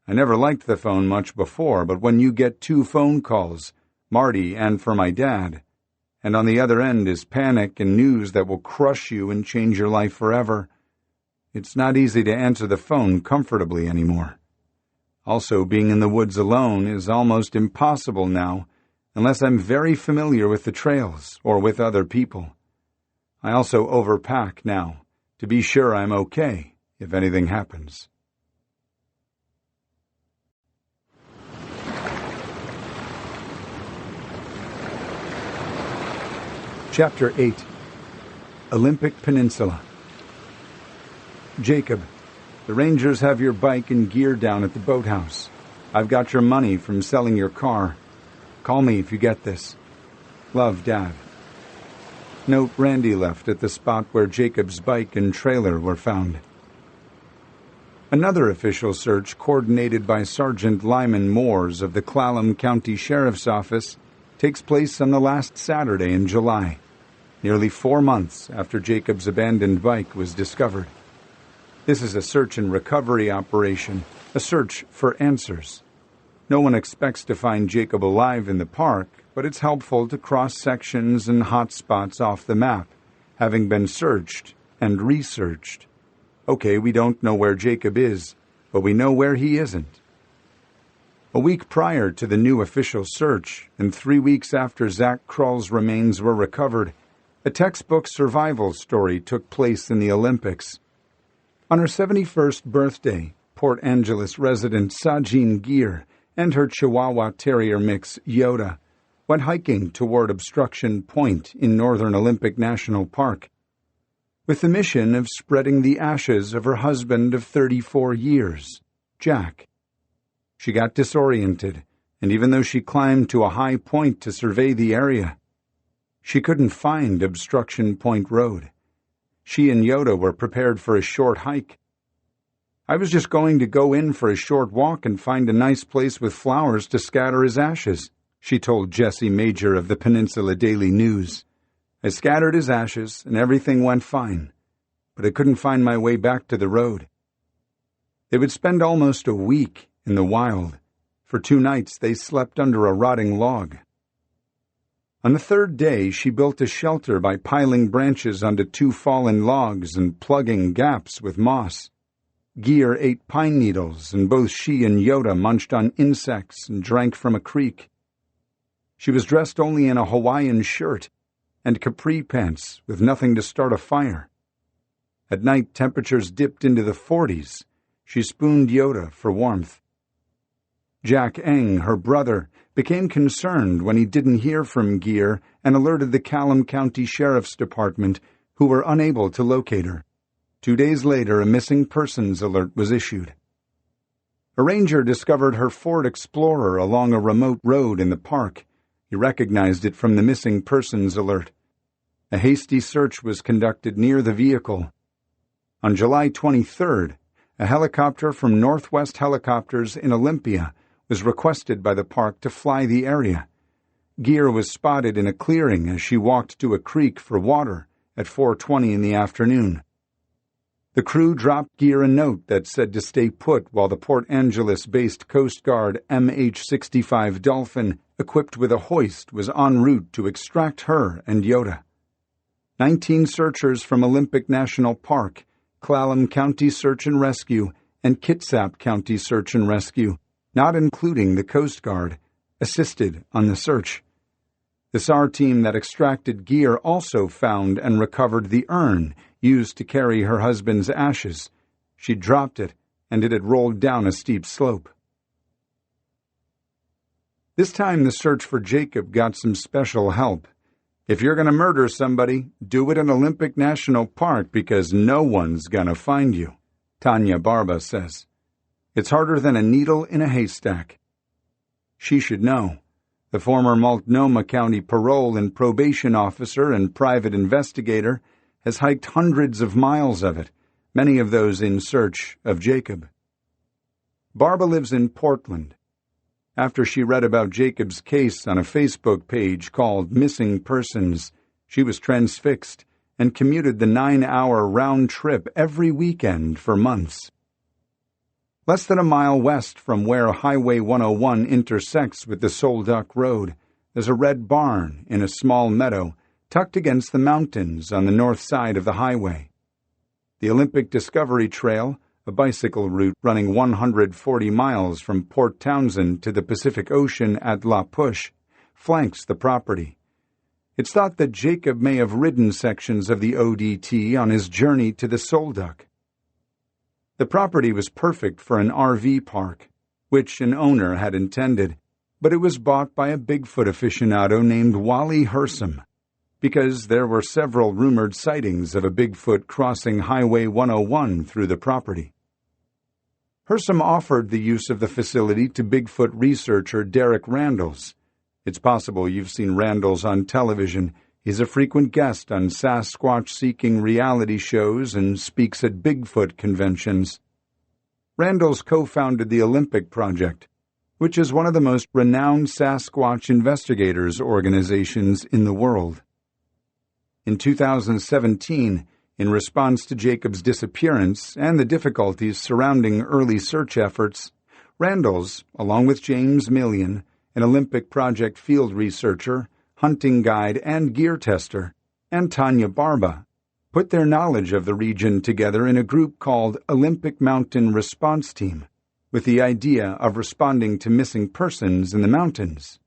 I never liked the phone much before, but when you get 2 phone calls, Marty and for my dad, and on the other end is panic and news that will crush you and change your life forever, it's not easy to answer the phone comfortably anymore. Also, being in the woods alone is almost impossible now, unless I'm very familiar with the trails or with other people. I also overpack now, to be sure I'm okay if anything happens. Chapter 8. Olympic Peninsula. Jacob, the Rangers have your bike and gear down at the boathouse. I've got your money from selling your car. Call me if you get this. Love, Dad. Note Randy left at the spot where Jacob's bike and trailer were found. Another official search coordinated by Sergeant Lyman Moores of the Clallam County Sheriff's Office takes place on the last Saturday in July, nearly 4 months after Jacob's abandoned bike was discovered. This is a search and recovery operation, a search for answers. No one expects to find Jacob alive in the park, but it's helpful to cross sections and hot spots off the map, having been searched and researched. Okay, we don't know where Jacob is, but we know where he isn't. A week prior to the new official search, and 3 weeks after Zach Krull's remains were recovered, a textbook survival story took place in the Olympics. On her 71st birthday, Port Angeles resident Sajin Gear and her Chihuahua Terrier mix Yoda went hiking toward Obstruction Point in northern Olympic National Park, with the mission of spreading the ashes of her husband of 34 years, Jack. She got disoriented, and even though she climbed to a high point to survey the area, she couldn't find Obstruction Point Road. She and Yoda were prepared for a short hike. I was just going to go in for a short walk and find a nice place with flowers to scatter his ashes, she told Jesse Major of the Peninsula Daily News. I scattered his ashes, and everything went fine, but I couldn't find my way back to the road. They would spend almost a week in the wild. For 2 nights they slept under a rotting log. On the third day, she built a shelter by piling branches onto 2 fallen logs and plugging gaps with moss. Gear ate pine needles, and both she and Yoda munched on insects and drank from a creek. She was dressed only in a Hawaiian shirt and capri pants with nothing to start a fire. At night, temperatures dipped into the 40s. She spooned Yoda for warmth. Jack Eng, her brother, became concerned when he didn't hear from Gear and alerted the Callum County Sheriff's Department, who were unable to locate her. 2 days later, a missing persons alert was issued. A ranger discovered her Ford Explorer along a remote road in the park. He recognized it from the missing persons alert. A hasty search was conducted near the vehicle. On July 23rd, a helicopter from Northwest Helicopters in Olympia was requested by the park to fly the area. Gear was spotted in a clearing as she walked to a creek for water at 4:20 in the afternoon. The crew dropped Gear a note that said to stay put while the Port Angeles-based Coast Guard MH-65 Dolphin, equipped with a hoist, was en route to extract her and Yoda. 19 searchers from Olympic National Park, Clallam County Search and Rescue, and Kitsap County Search and Rescue, not including the Coast Guard, assisted on the search. The SAR team that extracted Gear also found and recovered the urn used to carry her husband's ashes. She dropped it, and it had rolled down a steep slope. This time the search for Jacob got some special help. If you're going to murder somebody, do it in Olympic National Park because no one's going to find you, Tanya Barba says. It's harder than a needle in a haystack. She should know. The former Multnomah County parole and probation officer and private investigator has hiked hundreds of miles of it, many of those in search of Jacob. Barba lives in Portland. After she read about Jacob's case on a Facebook page called Missing Persons, she was transfixed and commuted the 9-hour round trip every weekend for months. Less than a mile west from where Highway 101 intersects with the Solduck Road, there's a red barn in a small meadow tucked against the mountains on the north side of the highway. The Olympic Discovery Trail, a bicycle route running 140 miles from Port Townsend to the Pacific Ocean at La Push, flanks the property. It's thought that Jacob may have ridden sections of the ODT on his journey to the Solduck. The property was perfect for an RV park, which an owner had intended, but it was bought by a Bigfoot aficionado named Wally Hersom, because there were several rumored sightings of a Bigfoot crossing Highway 101 through the property. Hersom offered the use of the facility to Bigfoot researcher Derek Randles. It's possible you've seen Randles on television. He's a frequent guest on Sasquatch-seeking reality shows and speaks at Bigfoot conventions. Randles co-founded the Olympic Project, which is one of the most renowned Sasquatch investigators organizations in the world. In 2017, in response to Jacob's disappearance and the difficulties surrounding early search efforts, Randles, along with James Millian, an Olympic Project field researcher, hunting guide, and gear tester, and Tanya Barba, put their knowledge of the region together in a group called Olympic Mountain Response Team, with the idea of responding to missing persons in the mountains.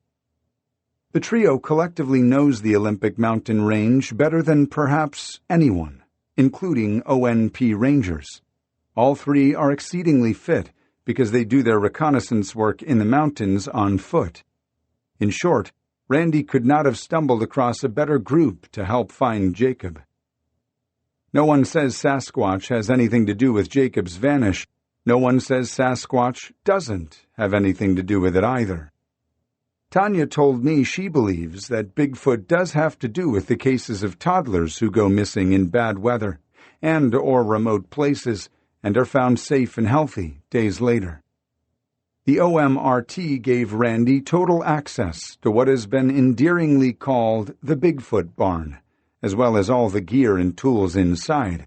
The trio collectively knows the Olympic Mountain Range better than perhaps anyone, including ONP Rangers. All three are exceedingly fit because they do their reconnaissance work in the mountains on foot. In short, Randy could not have stumbled across a better group to help find Jacob. No one says Sasquatch has anything to do with Jacob's vanish. No one says Sasquatch doesn't have anything to do with it either. Tanya told me she believes that Bigfoot does have to do with the cases of toddlers who go missing in bad weather and or remote places and are found safe and healthy days later. The OMRT gave Randy total access to what has been endearingly called the Bigfoot barn, as well as all the gear and tools inside.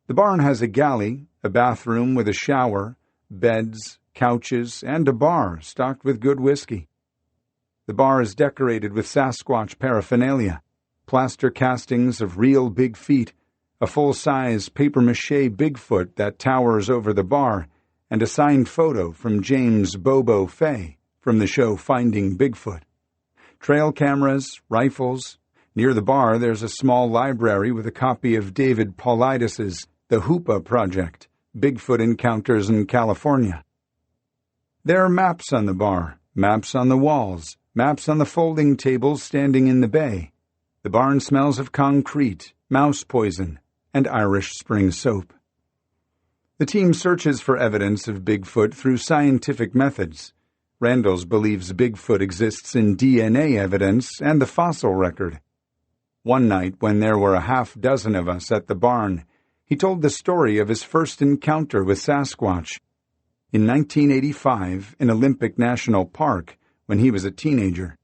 The barn has a galley, a bathroom with a shower, beds, couches, and a bar stocked with good whiskey. The bar is decorated with Sasquatch paraphernalia, plaster castings of real big feet, a full-size papier-mâché Bigfoot that towers over the bar, and a signed photo from James Bobo Fay from the show Finding Bigfoot. Trail cameras, rifles. Near the bar there's a small library with a copy of David Paulides' The Hoopa Project, Bigfoot Encounters in California. There are maps on the bar, maps on the walls, maps on the folding tables standing in the bay. The barn smells of concrete, mouse poison, and Irish Spring soap. The team searches for evidence of Bigfoot through scientific methods. Randalls believes Bigfoot exists in DNA evidence and the fossil record. One night, when there were a half-dozen of us at the barn, he told the story of his first encounter with Sasquatch. In 1985, in Olympic National Park, when he was a teenager.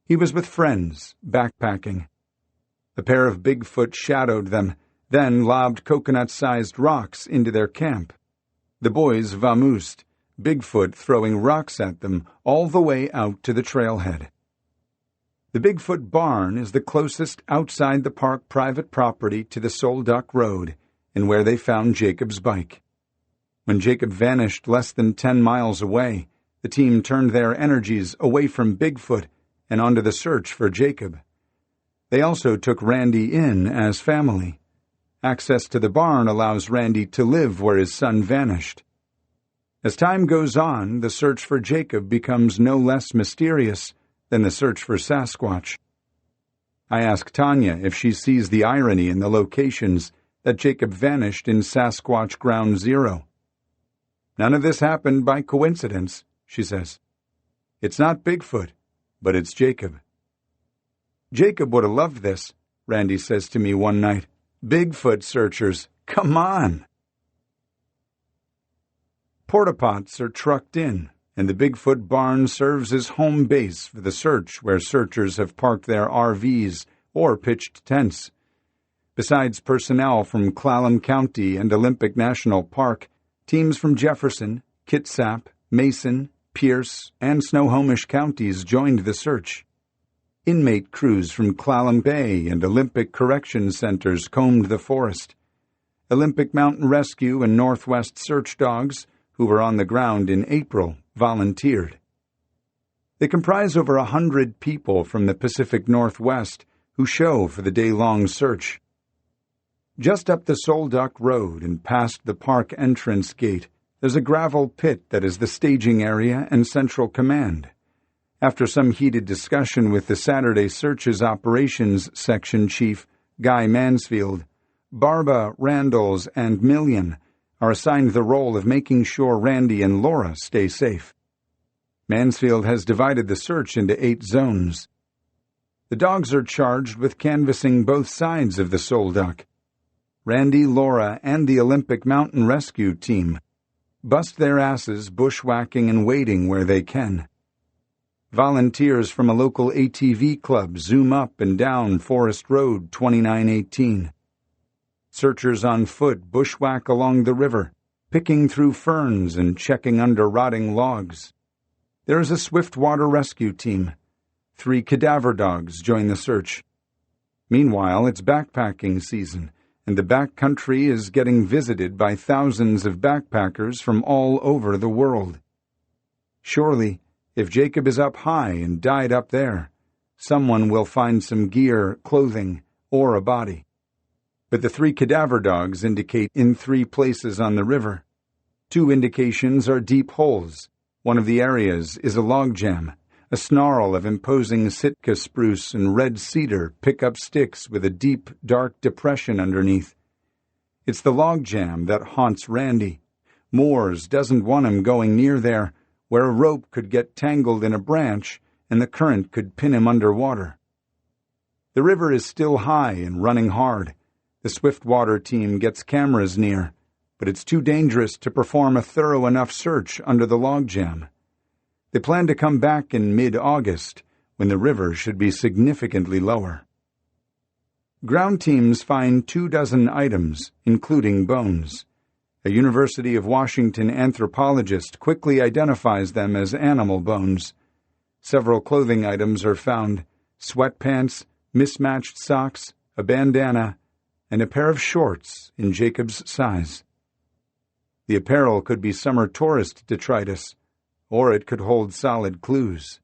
He was with friends, backpacking. A pair of Bigfoot shadowed them, then lobbed coconut-sized rocks into their camp. The boys vamoosed, Bigfoot throwing rocks at them all the way out to the trailhead. The Bigfoot barn is the closest outside the park private property to the Solduck Road and where they found Jacob's bike. When Jacob vanished less than 10 miles away, the team turned their energies away from Bigfoot and onto the search for Jacob. They also took Randy in as family. Access to the barn allows Randy to live where his son vanished. As time goes on, the search for Jacob becomes no less mysterious than the search for Sasquatch. I ask Tanya if she sees the irony in the locations that Jacob vanished in Sasquatch Ground Zero. None of this happened by coincidence, she says. It's not Bigfoot, but it's Jacob. Jacob would have loved this, Randy says to me one night. Bigfoot searchers, come on! Porta-pots are trucked in, and the Bigfoot barn serves as home base for the search where searchers have parked their RVs or pitched tents. Besides personnel from Clallam County and Olympic National Park, teams from Jefferson, Kitsap, Mason, Pierce, and Snohomish counties joined the search. Inmate crews from Clallam Bay and Olympic Correction Centers combed the forest. Olympic Mountain Rescue and Northwest Search Dogs, who were on the ground in April, volunteered. They comprise over 100 people from the Pacific Northwest who show for the day-long search. Just up the Solduck Road and past the park entrance gate, there's a gravel pit that is the staging area and central command. After some heated discussion with the Saturday Searches Operations Section Chief, Guy Mansfield, Barba, Randalls, and Million are assigned the role of making sure Randy and Laura stay safe. Mansfield has divided the search into 8 zones. The dogs are charged with canvassing both sides of the Solduck. Randy, Laura, and the Olympic Mountain Rescue Team bust their asses bushwhacking and wading where they can. Volunteers from a local ATV club zoom up and down Forest Road 2918. Searchers on foot bushwhack along the river, picking through ferns and checking under rotting logs. There is a swiftwater rescue team. 3 cadaver dogs join the search. Meanwhile, it's backpacking season, and the backcountry is getting visited by thousands of backpackers from all over the world. Surely, if Jacob is up high and died up there, someone will find some gear, clothing, or a body. But the 3 cadaver dogs indicate in 3 places on the river. 2 indications are deep holes. One of the areas is a logjam, a snarl of imposing Sitka spruce and red cedar pick up sticks with a deep, dark depression underneath. It's the logjam that haunts Randy. Moores doesn't want him going near there, where a rope could get tangled in a branch and the current could pin him underwater. The river is still high and running hard. The swiftwater team gets cameras near, but it's too dangerous to perform a thorough enough search under the logjam. They plan to come back in mid-August, when the river should be significantly lower. Ground teams find 24 items, including bones. A University of Washington anthropologist quickly identifies them as animal bones. Several clothing items are found: sweatpants, mismatched socks, a bandana, and a pair of shorts in Jacob's size. The apparel could be summer tourist detritus, or it could hold solid clues.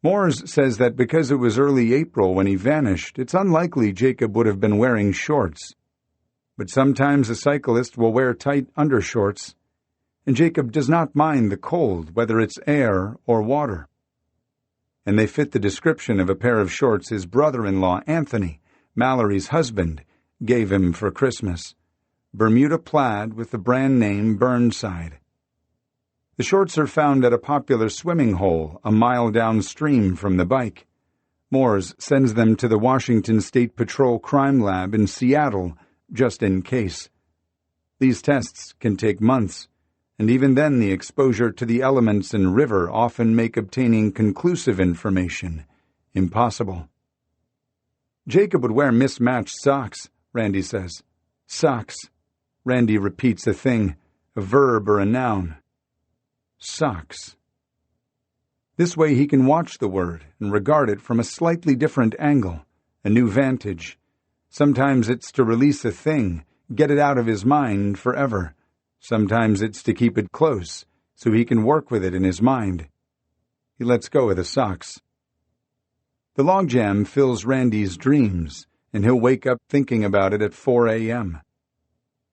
Moores says that because it was early April when he vanished, it's unlikely Jacob would have been wearing shorts. But sometimes a cyclist will wear tight undershorts, and Jacob does not mind the cold, whether it's air or water. And they fit the description of a pair of shorts his brother-in-law, Anthony, Mallory's husband, gave him for Christmas: Bermuda plaid with the brand name Burnside. The shorts are found at a popular swimming hole a mile downstream from the bike. Moores sends them to the Washington State Patrol Crime Lab in Seattle, just in case. These tests can take months, and even then the exposure to the elements and river often make obtaining conclusive information impossible. Jacob would wear mismatched socks, Randy says. Socks. Randy repeats a thing, a verb or a noun. Socks. This way he can watch the word and regard it from a slightly different angle, a new vantage. Sometimes it's to release a thing, get it out of his mind forever. Sometimes it's to keep it close, so he can work with it in his mind. He lets go of the socks. The logjam fills Randy's dreams, and he'll wake up thinking about it at 4 a.m.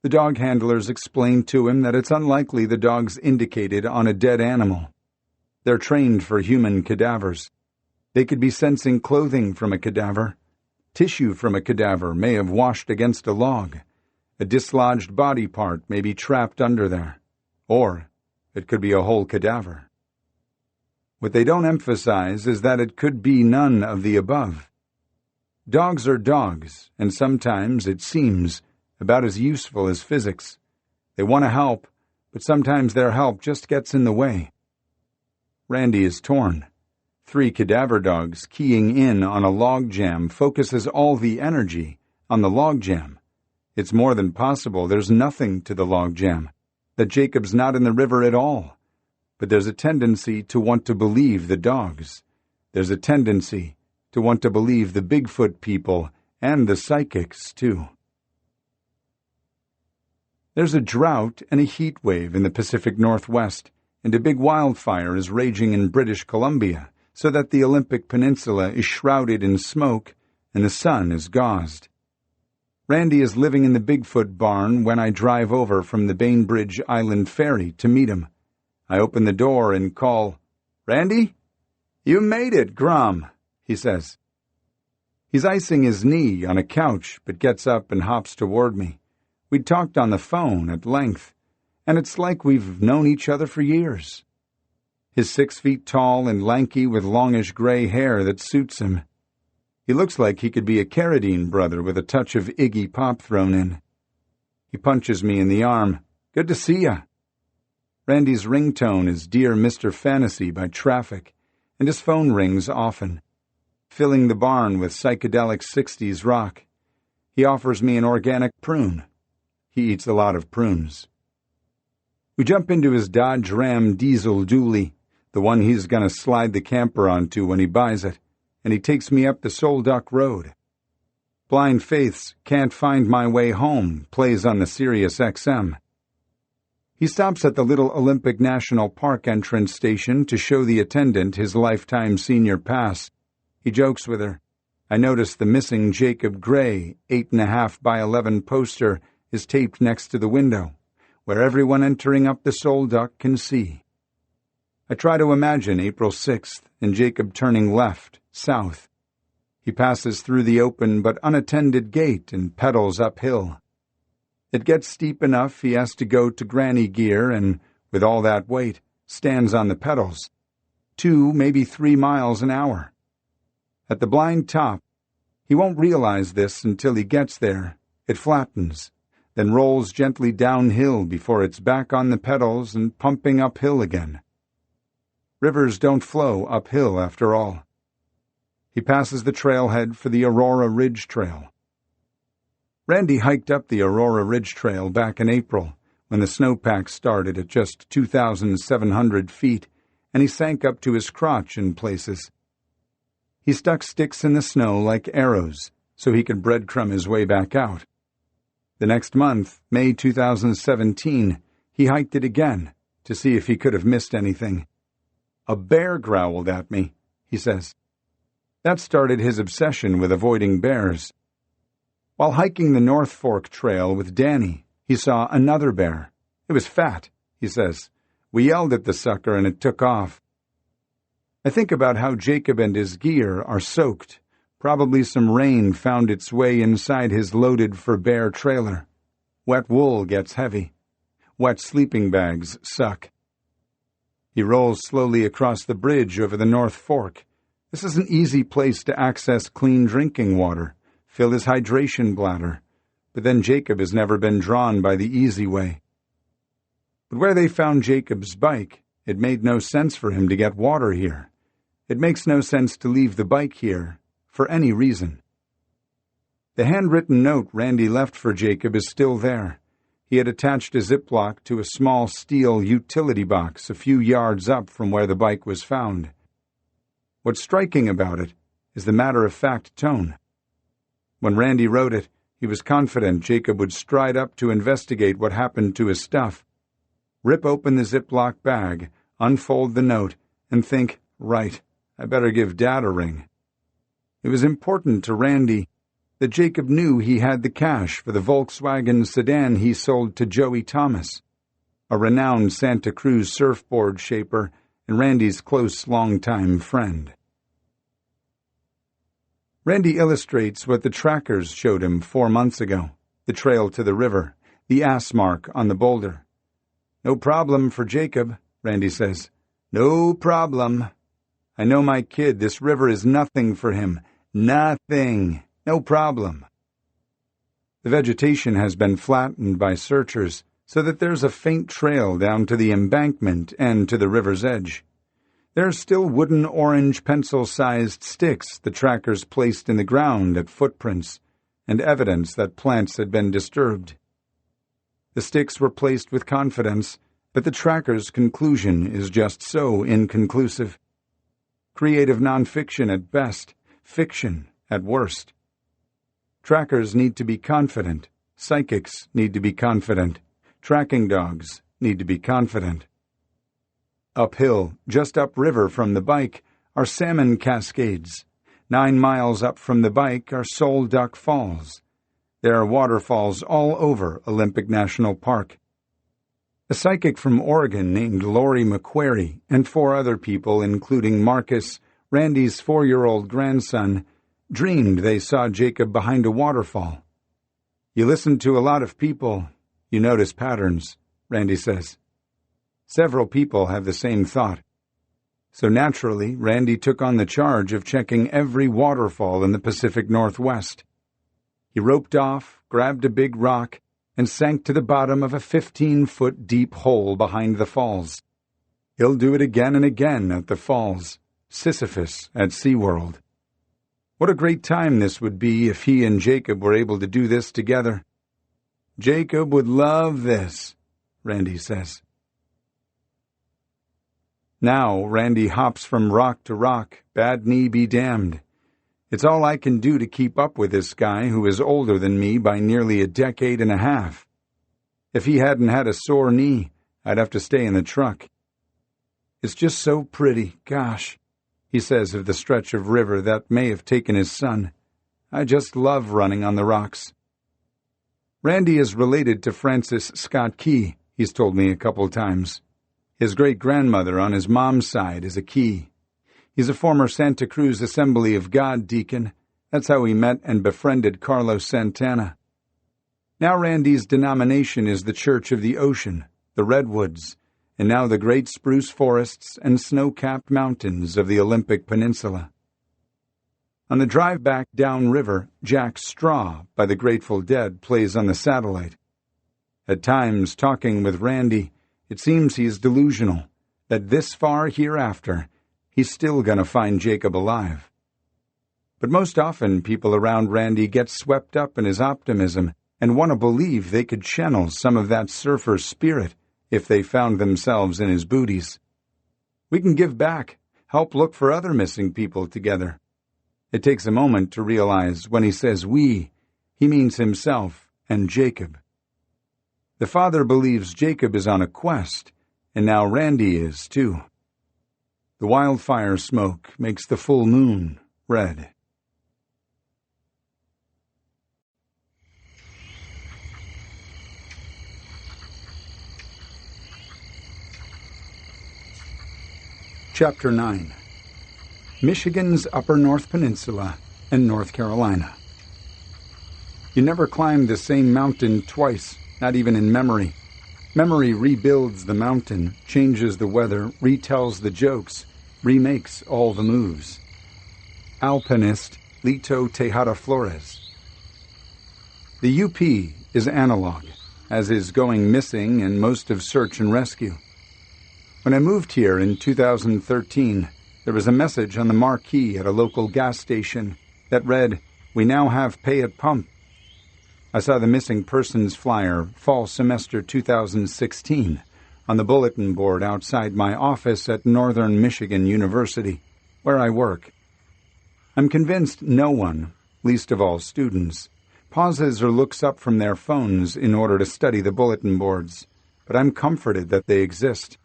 The dog handlers explain to him that it's unlikely the dog's indicated on a dead animal. They're trained for human cadavers. They could be sensing clothing from a cadaver. Tissue from a cadaver may have washed against a log. A dislodged body part may be trapped under there. Or it could be a whole cadaver. What they don't emphasize is that it could be none of the above. Dogs are dogs, and sometimes, it seems, about as useful as physics. They want to help, but sometimes their help just gets in the way. Randy is torn. 3 cadaver dogs keying in on a logjam focuses all the energy on the logjam. It's more than possible there's nothing to the logjam, that Jacob's not in the river at all. But there's a tendency to want to believe the dogs. There's a tendency to want to believe the Bigfoot people and the psychics, too. There's a drought and a heat wave in the Pacific Northwest, and a big wildfire is raging in British Columbia, so that the Olympic Peninsula is shrouded in smoke and the sun is gauzed. Randy is living in the Bigfoot barn when I drive over from the Bainbridge Island ferry to meet him. I open the door and call, "Randy? You made it, Grom," he says. He's icing his knee on a couch, but gets up and hops toward me. We'd talked on the phone at length, and it's like we've known each other for years. He's 6 feet tall and lanky with longish gray hair that suits him. He looks like he could be a Carradine brother with a touch of Iggy Pop thrown in. He punches me in the arm. "Good to see ya." Randy's ringtone is Dear Mr. Fantasy by Traffic, and his phone rings often, filling the barn with psychedelic 60s rock. He offers me an organic prune. He eats a lot of prunes. We jump into his Dodge Ram diesel dually, the one he's going to slide the camper onto when he buys it, and he takes me up the Solduck Road. Blind Faith's Can't Find My Way Home plays on the Sirius XM. He stops at the little Olympic National Park entrance station to show the attendant his lifetime senior pass. He jokes with her. I notice the missing Jacob Gray 8.5 by 11 poster is taped next to the window, where everyone entering up the Solduck can see. I try to imagine April 6th and Jacob turning left, south. He passes through the open but unattended gate and pedals uphill. It gets steep enough he has to go to granny gear and, with all that weight, stands on the pedals. 2, maybe 3 miles an hour. At the blind top, he won't realize this until he gets there. It flattens, then rolls gently downhill before it's back on the pedals and pumping uphill again. Rivers don't flow uphill after all. He passes the trailhead for the Aurora Ridge Trail. Randy hiked up the Aurora Ridge Trail back in April, when the snowpack started at just 2,700 feet, and he sank up to his crotch in places. He stuck sticks in the snow like arrows so he could breadcrumb his way back out. The next month, May 2017, he hiked it again to see if he could have missed anything. A bear growled at me, he says. That started his obsession with avoiding bears. While hiking the North Fork Trail with Danny, he saw another bear. It was fat, he says. We yelled at the sucker and it took off. I think about how Jacob and his gear are soaked. Probably some rain found its way inside his loaded-for-bear trailer. Wet wool gets heavy. Wet sleeping bags suck. He rolls slowly across the bridge over the North Fork. This is an easy place to access clean drinking water, fill his hydration bladder. But then Jacob has never been drawn by the easy way. But where they found Jacob's bike, it made no sense for him to get water here. It makes no sense to leave the bike here for any reason. The handwritten note Randy left for Jacob is still there. He had attached a Ziploc to a small steel utility box a few yards up from where the bike was found. What's striking about it is the matter-of-fact tone. When Randy wrote it, he was confident Jacob would stride up to investigate what happened to his stuff, rip open the Ziploc bag, unfold the note, and think, right, I better give Dad a ring. It was important to Randy that Jacob knew he had the cash for the Volkswagen sedan he sold to Joey Thomas, a renowned Santa Cruz surfboard shaper and Randy's close longtime friend. Randy illustrates what the trackers showed him 4 months ago, the trail to the river, the ass mark on the boulder. No problem for Jacob, Randy says. No problem. I know my kid, this river is nothing for him. Nothing. No problem. The vegetation has been flattened by searchers so that there's a faint trail down to the embankment and to the river's edge. There are still wooden orange pencil-sized sticks the trackers placed in the ground at footprints and evidence that plants had been disturbed. The sticks were placed with confidence, but the tracker's conclusion is just so inconclusive. Creative nonfiction at best, fiction at worst. Trackers need to be confident. Psychics need to be confident. Tracking dogs need to be confident. Uphill, just upriver from the bike, are salmon cascades. 9 miles up from the bike are Sole Duck Falls. There are waterfalls all over Olympic National Park. A psychic from Oregon named Lori McQuarrie and 4 other people, including Marcus, Randy's 4-year-old grandson, dreamed they saw Jacob behind a waterfall. You listen to a lot of people, you notice patterns, Randy says. Several people have the same thought. So naturally, Randy took on the charge of checking every waterfall in the Pacific Northwest. He roped off, grabbed a big rock, and sank to the bottom of a 15-foot deep hole behind the falls. He'll do it again and again at the falls, Sisyphus at SeaWorld. What a great time this would be if he and Jacob were able to do this together. Jacob would love this, Randy says. Now Randy hops from rock to rock, bad knee be damned. It's all I can do to keep up with this guy who is older than me by nearly a decade and a half. If he hadn't had a sore knee, I'd have to stay in the truck. It's just so pretty, gosh, he says of the stretch of river that may have taken his son. I just love running on the rocks. Randy is related to Francis Scott Key, he's told me a couple times. His great-grandmother on his mom's side is a Key. He's a former Santa Cruz Assembly of God deacon. That's how he met and befriended Carlos Santana. Now Randy's denomination is the Church of the Ocean, the Redwoods, and now the great spruce forests and snow-capped mountains of the Olympic Peninsula. On the drive back downriver, Jack Straw by the Grateful Dead plays on the satellite. At times, talking with Randy, it seems he's delusional, that this far hereafter, he's still going to find Jacob alive. But most often people around Randy get swept up in his optimism and want to believe they could channel some of that surfer spirit if they found themselves in his booties. We can give back, help look for other missing people together. It takes a moment to realize when he says we, he means himself and Jacob. The father believes Jacob is on a quest, and now Randy is too. The wildfire smoke makes the full moon red. Chapter 9. Michigan's Upper North Peninsula and North Carolina. You never climb the same mountain twice, not even in memory. Memory rebuilds the mountain, changes the weather, retells the jokes, remakes all the moves. Alpinist Lito Tejada Flores. The UP is analog, as is going missing and most of search and rescue. When I moved here in 2013, there was a message on the marquee at a local gas station that read, "We now have pay at pump." I saw the missing persons flyer, fall semester 2016, on the bulletin board outside my office at Northern Michigan University, where I work. I'm convinced no one, least of all students, pauses or looks up from their phones in order to study the bulletin boards, but I'm comforted that they exist.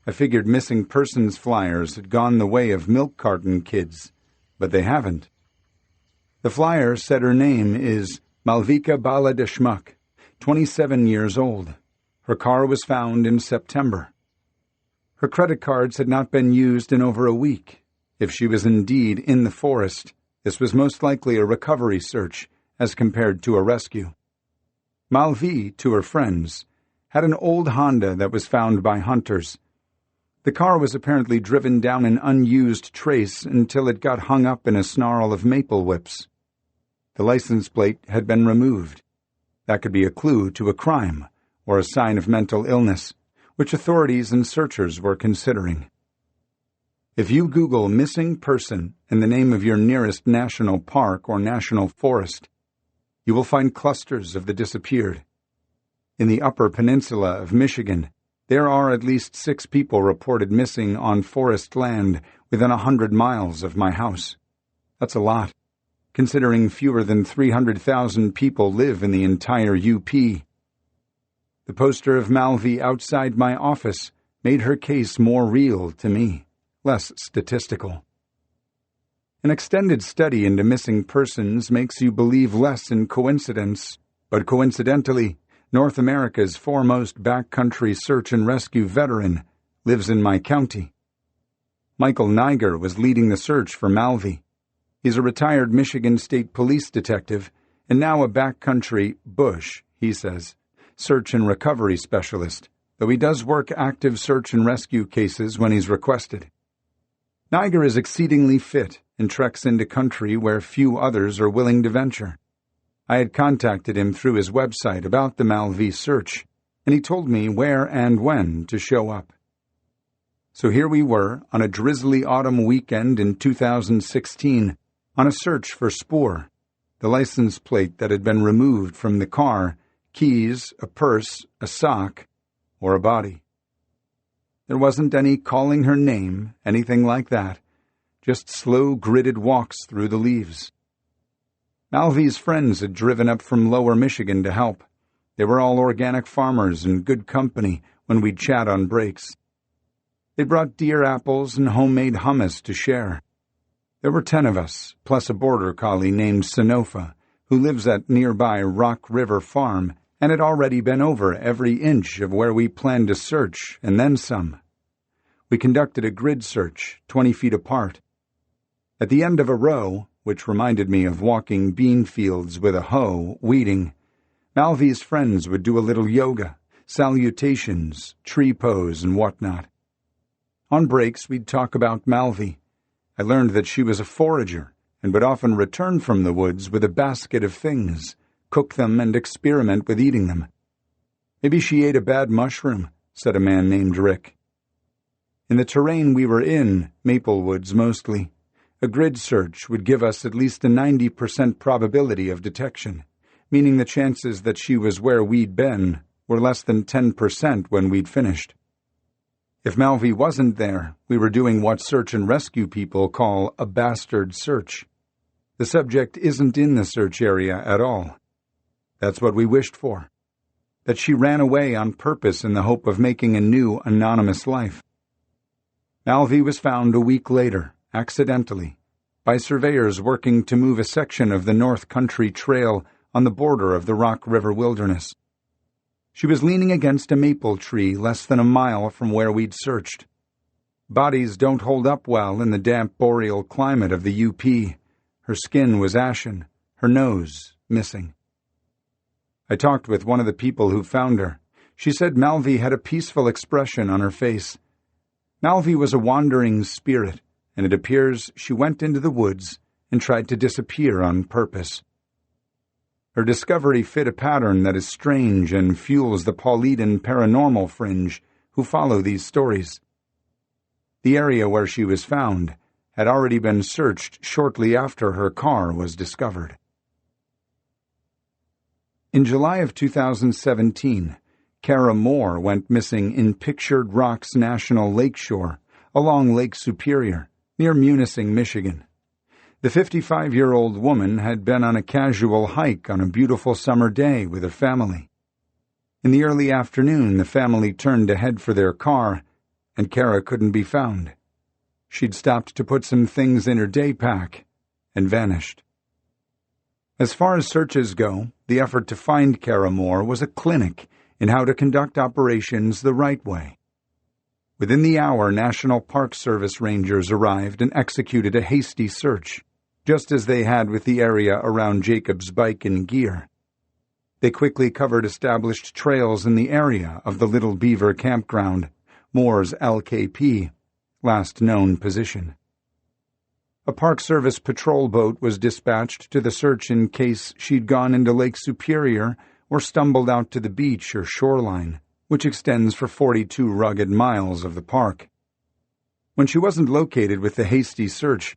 I figured missing persons flyers had gone the way of milk carton kids, but they haven't. The flyer said her name is Malvika Baladeshmuk, 27 years old. Her car was found in September. Her credit cards had not been used in over a week. If she was indeed in the forest, this was most likely a recovery search as compared to a rescue. Malvi, to her friends, had an old Honda that was found by hunters. The car was apparently driven down an unused trace until it got hung up in a snarl of maple whips. The license plate had been removed. That could be a clue to a crime or a sign of mental illness, which authorities and searchers were considering. If you Google missing person and the name of your nearest national park or national forest, you will find clusters of the disappeared. In the Upper Peninsula of Michigan, there are at least 6 people reported missing on forest land within 100 miles of my house. That's a lot, considering fewer than 300,000 people live in the entire UP. The poster of Malvi outside my office made her case more real to me, less statistical. An extended study into missing persons makes you believe less in coincidence, but coincidentally, North America's foremost backcountry search and rescue veteran lives in my county. Michael Niger was leading the search for Malvi. He's a retired Michigan State Police detective and now a backcountry bush, he says, search and recovery specialist, though he does work active search and rescue cases when he's requested. Niger is exceedingly fit and treks into country where few others are willing to venture. I had contacted him through his website about the Malvi search, and he told me where and when to show up. So here we were on a drizzly autumn weekend in 2016, on a search for spoor, the license plate that had been removed from the car, keys, a purse, a sock, or a body. There wasn't any calling her name, anything like that, just slow gridded walks through the leaves. Malvi's friends had driven up from Lower Michigan to help. They were all organic farmers and good company when we'd chat on breaks. They brought deer apples and homemade hummus to share. There were 10 of us, plus a border collie named Sanofa, who lives at nearby Rock River Farm and had already been over every inch of where we planned to search, and then some. We conducted a grid search, 20 feet apart. At the end of a row, which reminded me of walking bean fields with a hoe, weeding, Malvi's friends would do a little yoga, salutations, tree pose, and whatnot. On breaks, we'd talk about Malvi. I learned that she was a forager and would often return from the woods with a basket of things, cook them and experiment with eating them. Maybe she ate a bad mushroom, said a man named Rick. In the terrain we were in, maple woods mostly, a grid search would give us at least a 90% probability of detection, meaning the chances that she was where we'd been were less than 10% when we'd finished. If Malvi wasn't there, we were doing what search and rescue people call a bastard search. The subject isn't in the search area at all. That's what we wished for. That she ran away on purpose in the hope of making a new anonymous life. Malvi was found a week later, accidentally, by surveyors working to move a section of the North Country Trail on the border of the Rock River Wilderness. She was leaning against a maple tree less than a mile from where we'd searched. Bodies don't hold up well in the damp boreal climate of the UP. Her skin was ashen, her nose missing. I talked with one of the people who found her. She said Malvi had a peaceful expression on her face. Malvi was a wandering spirit, and it appears she went into the woods and tried to disappear on purpose. Her discovery fit a pattern that is strange and fuels the Paulidan paranormal fringe who follow these stories. The area where she was found had already been searched shortly after her car was discovered. In July of 2017, Kara Moore went missing in Pictured Rocks National Lakeshore along Lake Superior, near Munising, Michigan. The 55-year-old woman had been on a casual hike on a beautiful summer day with her family. In the early afternoon, the family turned to head for their car, and Kara couldn't be found. She'd stopped to put some things in her day pack and vanished. As far as searches go, the effort to find Kara Moore was a clinic in how to conduct operations the right way. Within the hour, National Park Service rangers arrived and executed a hasty search, just as they had with the area around Jacob's bike and gear. They quickly covered established trails in the area of the Little Beaver campground, Moore's LKP, last known position. A Park Service patrol boat was dispatched to the search in case she'd gone into Lake Superior or stumbled out to the beach or shoreline, which extends for 42 rugged miles of the park. When she wasn't located with the hasty search,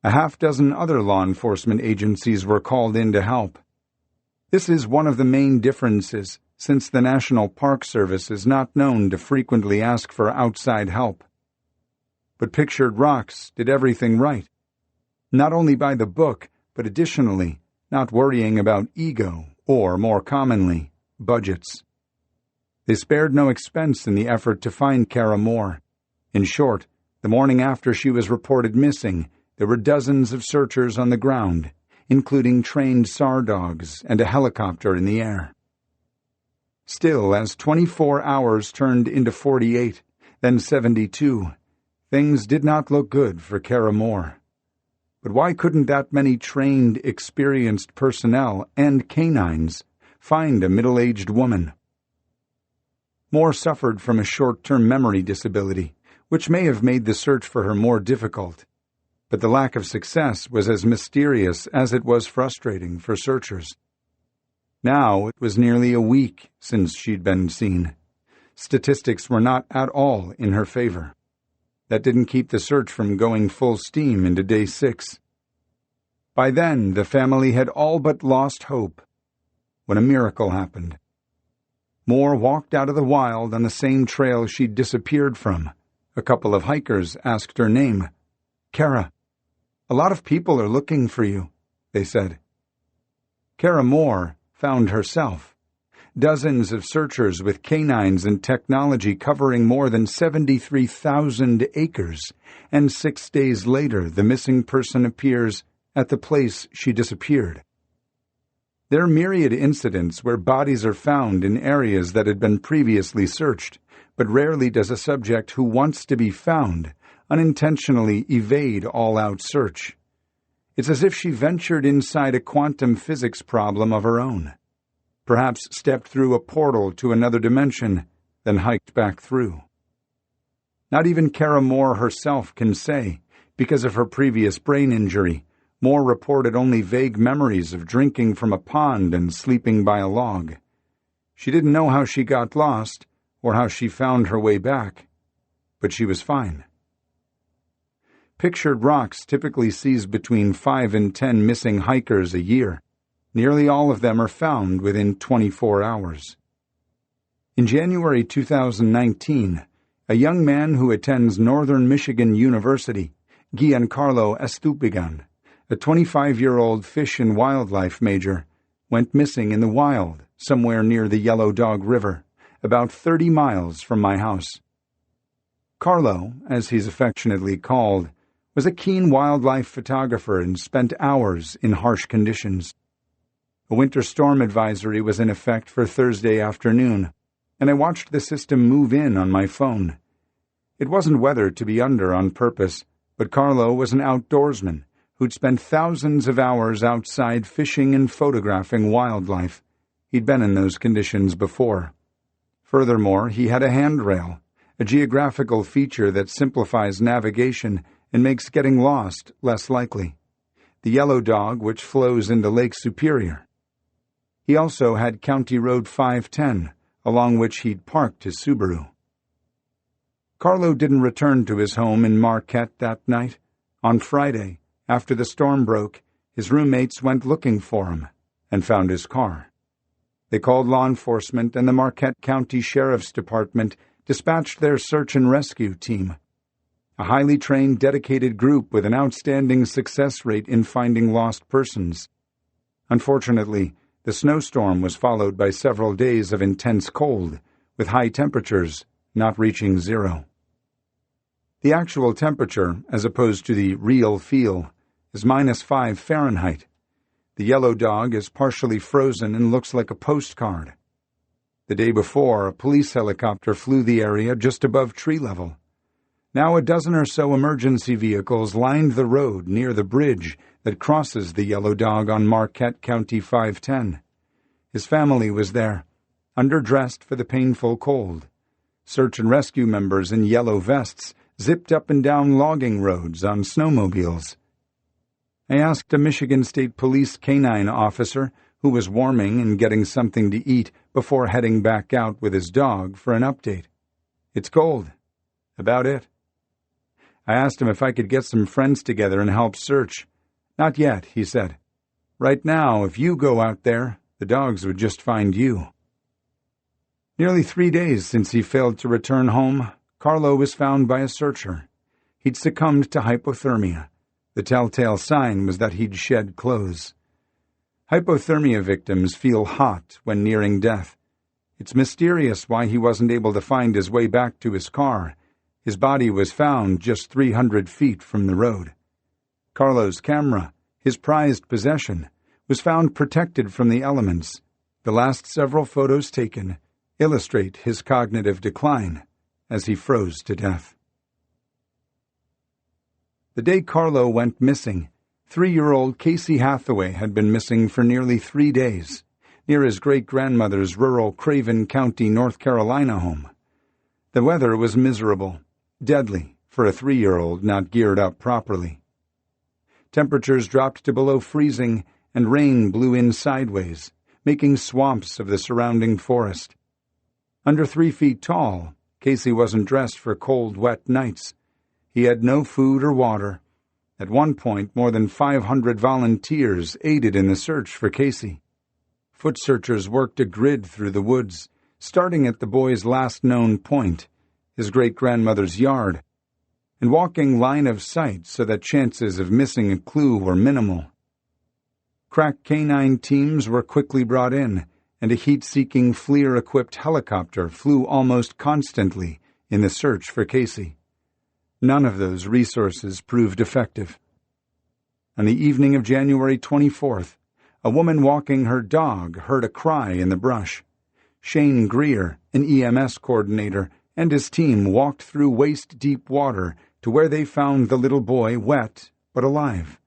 a half-dozen other law enforcement agencies were called in to help. This is one of the main differences, since the National Park Service is not known to frequently ask for outside help. But Pictured Rocks did everything right. Not only by the book, but additionally, not worrying about ego or, more commonly, budgets. They spared no expense in the effort to find Kara Moore. In short, the morning after she was reported missing, there were dozens of searchers on the ground, including trained SAR dogs and a helicopter in the air. Still, as 24 hours turned into 48, then 72, things did not look good for Kara Moore. But why couldn't that many trained, experienced personnel and canines find a middle-aged woman? Moore suffered from a short-term memory disability, which may have made the search for her more difficult. But the lack of success was as mysterious as it was frustrating for searchers. Now it was nearly a week since she'd been seen. Statistics were not at all in her favor. That didn't keep the search from going full steam into day 6. By then, the family had all but lost hope when a miracle happened. Moore walked out of the wild on the same trail she'd disappeared from. A couple of hikers asked her name. "Kara, a lot of people are looking for you," they said. Kara Moore found herself. Dozens of searchers with canines and technology covering more than 73,000 acres, and 6 days later the missing person appears at the place she disappeared. There are myriad incidents where bodies are found in areas that had been previously searched, but rarely does a subject who wants to be found unintentionally evade all-out search. It's as if she ventured inside a quantum physics problem of her own. Perhaps stepped through a portal to another dimension, then hiked back through. Not even Kara Moore herself can say, because of her previous brain injury. Moore reported only vague memories of drinking from a pond and sleeping by a log. She didn't know how she got lost or how she found her way back, but she was fine. Pictured Rocks typically sees between 5 and 10 missing hikers a year. Nearly all of them are found within 24 hours. In January 2019, a young man who attends Northern Michigan University, Giancarlo Estupigan, a 25-year-old fish and wildlife major, went missing in the wild somewhere near the Yellow Dog River, about 30 miles from my house. Carlo, as he's affectionately called, was a keen wildlife photographer and spent hours in harsh conditions. A winter storm advisory was in effect for Thursday afternoon, and I watched the system move in on my phone. It wasn't weather to be under on purpose, but Carlo was an outdoorsman who'd spent thousands of hours outside fishing and photographing wildlife. He'd been in those conditions before. Furthermore, he had a handrail, a geographical feature that simplifies navigation and makes getting lost less likely. The Yellow Dog, which flows into Lake Superior. He also had County Road 510, along which he'd parked his Subaru. Carlo didn't return to his home in Marquette that night. On Friday, after the storm broke, his roommates went looking for him and found his car. They called law enforcement, and the Marquette County Sheriff's Department dispatched their search and rescue team, a highly trained, dedicated group with an outstanding success rate in finding lost persons. Unfortunately, the snowstorm was followed by several days of intense cold, with high temperatures not reaching zero. The actual temperature, as opposed to the real feel, is -5 Fahrenheit. The Yellow Dog is partially frozen and looks like a postcard. The day before, a police helicopter flew the area just above tree level. Now a dozen or so emergency vehicles lined the road near the bridge that crosses the Yellow Dog on Marquette County 510. His family was there, underdressed for the painful cold. Search and rescue members in yellow vests zipped up and down logging roads on snowmobiles. I asked a Michigan State Police canine officer who was warming and getting something to eat before heading back out with his dog for an update. It's cold. About it. I asked him if I could get some friends together and help search. Not yet, he said. Right now, if you go out there, the dogs would just find you. Nearly 3 days since he failed to return home, Carlo was found by a searcher. He'd succumbed to hypothermia. The telltale sign was that he'd shed clothes. Hypothermia victims feel hot when nearing death. It's mysterious why he wasn't able to find his way back to his car. His body was found just 300 feet from the road. Carlo's camera, his prized possession, was found protected from the elements. The last several photos taken illustrate his cognitive decline as he froze to death. The day Carlo went missing, 3-year-old Casey Hathaway had been missing for nearly 3 days, near his great-grandmother's rural Craven County, North Carolina home. The weather was miserable, deadly for a 3-year-old not geared up properly. Temperatures dropped to below freezing, and rain blew in sideways, making swamps of the surrounding forest. Under 3 feet tall, Casey wasn't dressed for cold, wet nights. He had no food or water. At one point, more than 500 volunteers aided in the search for Casey. Foot searchers worked a grid through the woods, starting at the boy's last known point, his great-grandmother's yard, and walking line of sight so that chances of missing a clue were minimal. Crack canine teams were quickly brought in, and a heat-seeking FLIR-equipped helicopter flew almost constantly in the search for Casey. None of those resources proved effective. On the evening of January 24th, a woman walking her dog heard a cry in the brush. Shane Greer, an EMS coordinator, and his team walked through waist-deep water to where they found the little boy wet but alive,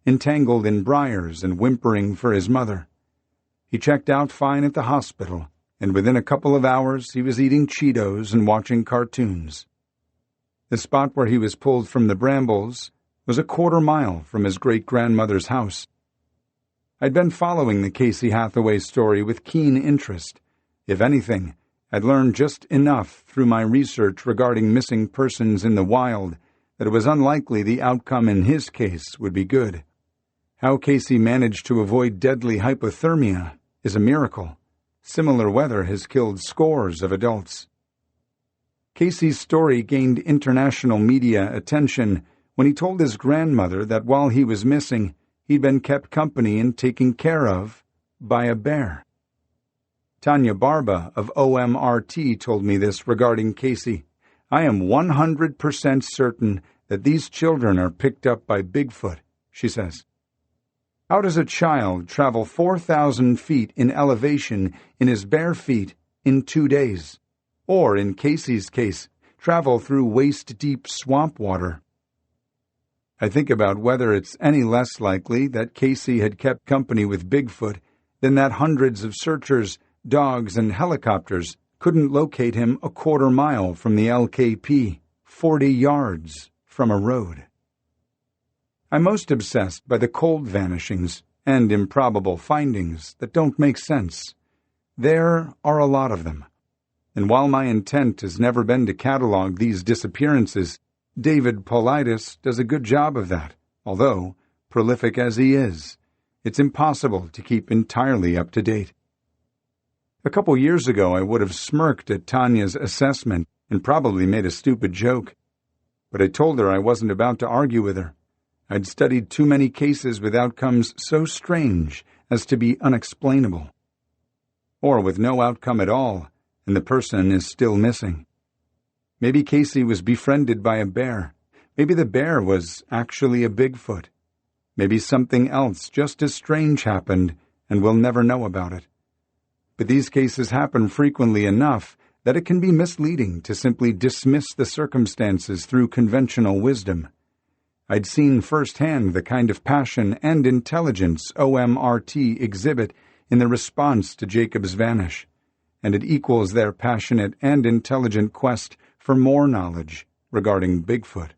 entangled in briars and whimpering for his mother. He checked out fine at the hospital, and within a couple of hours he was eating Cheetos and watching cartoons. The spot where he was pulled from the brambles was a 1/4 mile from his great-grandmother's house. I'd been following the Casey Hathaway story with keen interest. If anything, I'd learned just enough through my research regarding missing persons in the wild that it was unlikely the outcome in his case would be good. How Casey managed to avoid deadly hypothermia is a miracle. Similar weather has killed scores of adults. Casey's story gained international media attention when he told his grandmother that while he was missing, he'd been kept company and taken care of by a bear. Tanya Barba of OMRT told me this regarding Casey. I am 100% certain that these children are picked up by Bigfoot, she says. How does a child travel 4,000 feet in elevation in his bare feet in 2 days? Or, in Casey's case, travel through waist-deep swamp water? I think about whether it's any less likely that Casey had kept company with Bigfoot than that hundreds of searchers, dogs, and helicopters couldn't locate him a quarter mile from the LKP, 40 yards from a road. I'm most obsessed by the cold vanishings and improbable findings that don't make sense. There are a lot of them. And while my intent has never been to catalog these disappearances, David Paulides does a good job of that, although, prolific as he is, it's impossible to keep entirely up to date. A couple years ago, I would have smirked at Tanya's assessment and probably made a stupid joke. But I told her I wasn't about to argue with her. I'd studied too many cases with outcomes so strange as to be unexplainable. Or with no outcome at all, and the person is still missing. Maybe Casey was befriended by a bear. Maybe the bear was actually a Bigfoot. Maybe something else just as strange happened, and we'll never know about it. But these cases happen frequently enough that it can be misleading to simply dismiss the circumstances through conventional wisdom. I'd seen firsthand the kind of passion and intelligence OMRT exhibit in the response to Jacob's vanish, and it equals their passionate and intelligent quest for more knowledge regarding Bigfoot.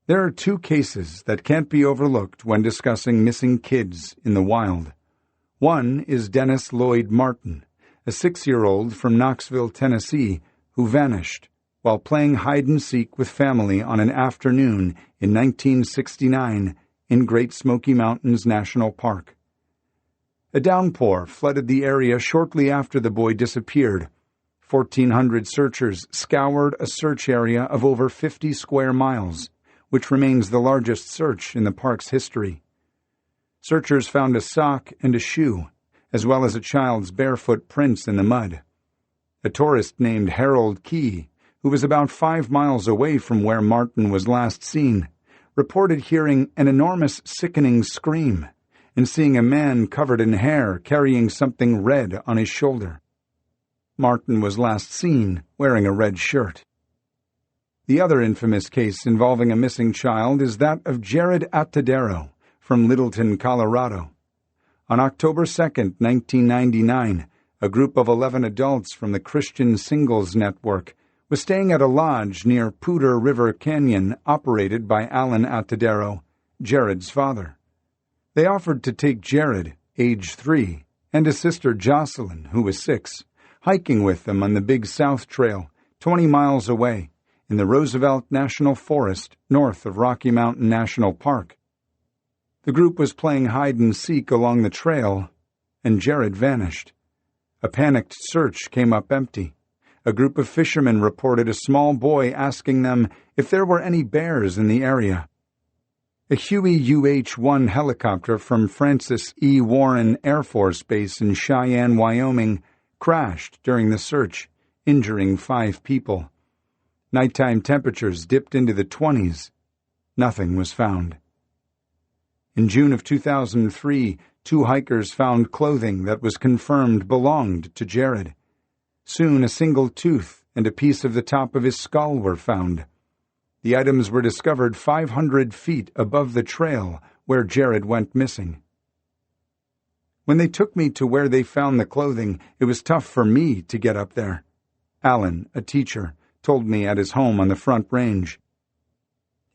There are two cases that can't be overlooked when discussing missing kids in the wild. One is Dennis Lloyd Martin, a 6-year-old from Knoxville, Tennessee, who vanished while playing hide-and-seek with family on an afternoon in 1969 in Great Smoky Mountains National Park. A downpour flooded the area shortly after the boy disappeared. 1,400 searchers scoured a search area of over 50 square miles, which remains the largest search in the park's history. Searchers found a sock and a shoe, as well as a child's barefoot prints in the mud. A tourist named Harold Key, who was about 5 miles away from where Martin was last seen, reported hearing an enormous sickening scream and seeing a man covered in hair carrying something red on his shoulder. Martin was last seen wearing a red shirt. The other infamous case involving a missing child is that of Jared Attadero from Littleton, Colorado. On October 2, 1999, a group of 11 adults from the Christian Singles Network was staying at a lodge near Poudre River Canyon operated by Alan Attadero, Jared's father. They offered to take Jared, age 3, and his sister Jocelyn, who was 6, hiking with them on the Big South Trail, 20 miles away, in the Roosevelt National Forest north of Rocky Mountain National Park. The group was playing hide-and-seek along the trail, and Jared vanished. A panicked search came up empty. A group of fishermen reported a small boy asking them if there were any bears in the area. A Huey UH-1 helicopter from Francis E. Warren Air Force Base in Cheyenne, Wyoming, crashed during the search, injuring 5 people. Nighttime temperatures dipped into the 20s. Nothing was found. In June of 2003, 2 hikers found clothing that was confirmed belonged to Jared. Soon a single tooth and a piece of the top of his skull were found. The items were discovered 500 feet above the trail where Jared went missing. When they took me to where they found the clothing, it was tough for me to get up there. Alan, a teacher, told me at his home on the Front Range.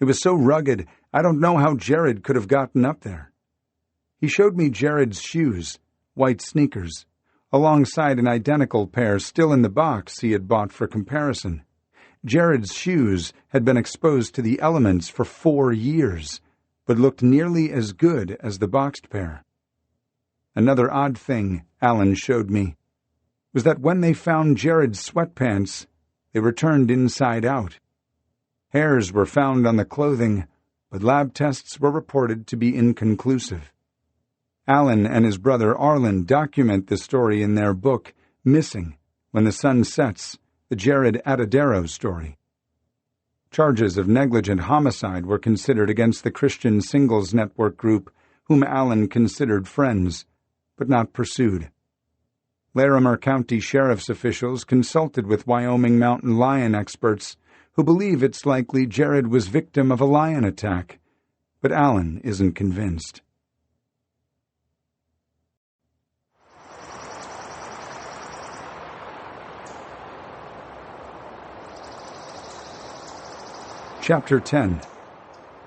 It was so rugged, I don't know how Jared could have gotten up there. He showed me Jared's shoes, white sneakers, alongside an identical pair still in the box he had bought for comparison. Jared's shoes had been exposed to the elements for 4 years, but looked nearly as good as the boxed pair. Another odd thing Alan showed me. was that when they found Jared's sweatpants, they were turned inside out. Hairs were found on the clothing, but lab tests were reported to be inconclusive. Alan and his brother Arlen document the story in their book, Missing, When the Sun Sets, the Jared Atadero story. Charges of negligent homicide were considered against the Christian Singles Network group, whom Alan considered friends, but not pursued. Larimer County Sheriff's officials consulted with Wyoming mountain lion experts who believe it's likely Jared was victim of a lion attack, but Alan isn't convinced. Chapter 10.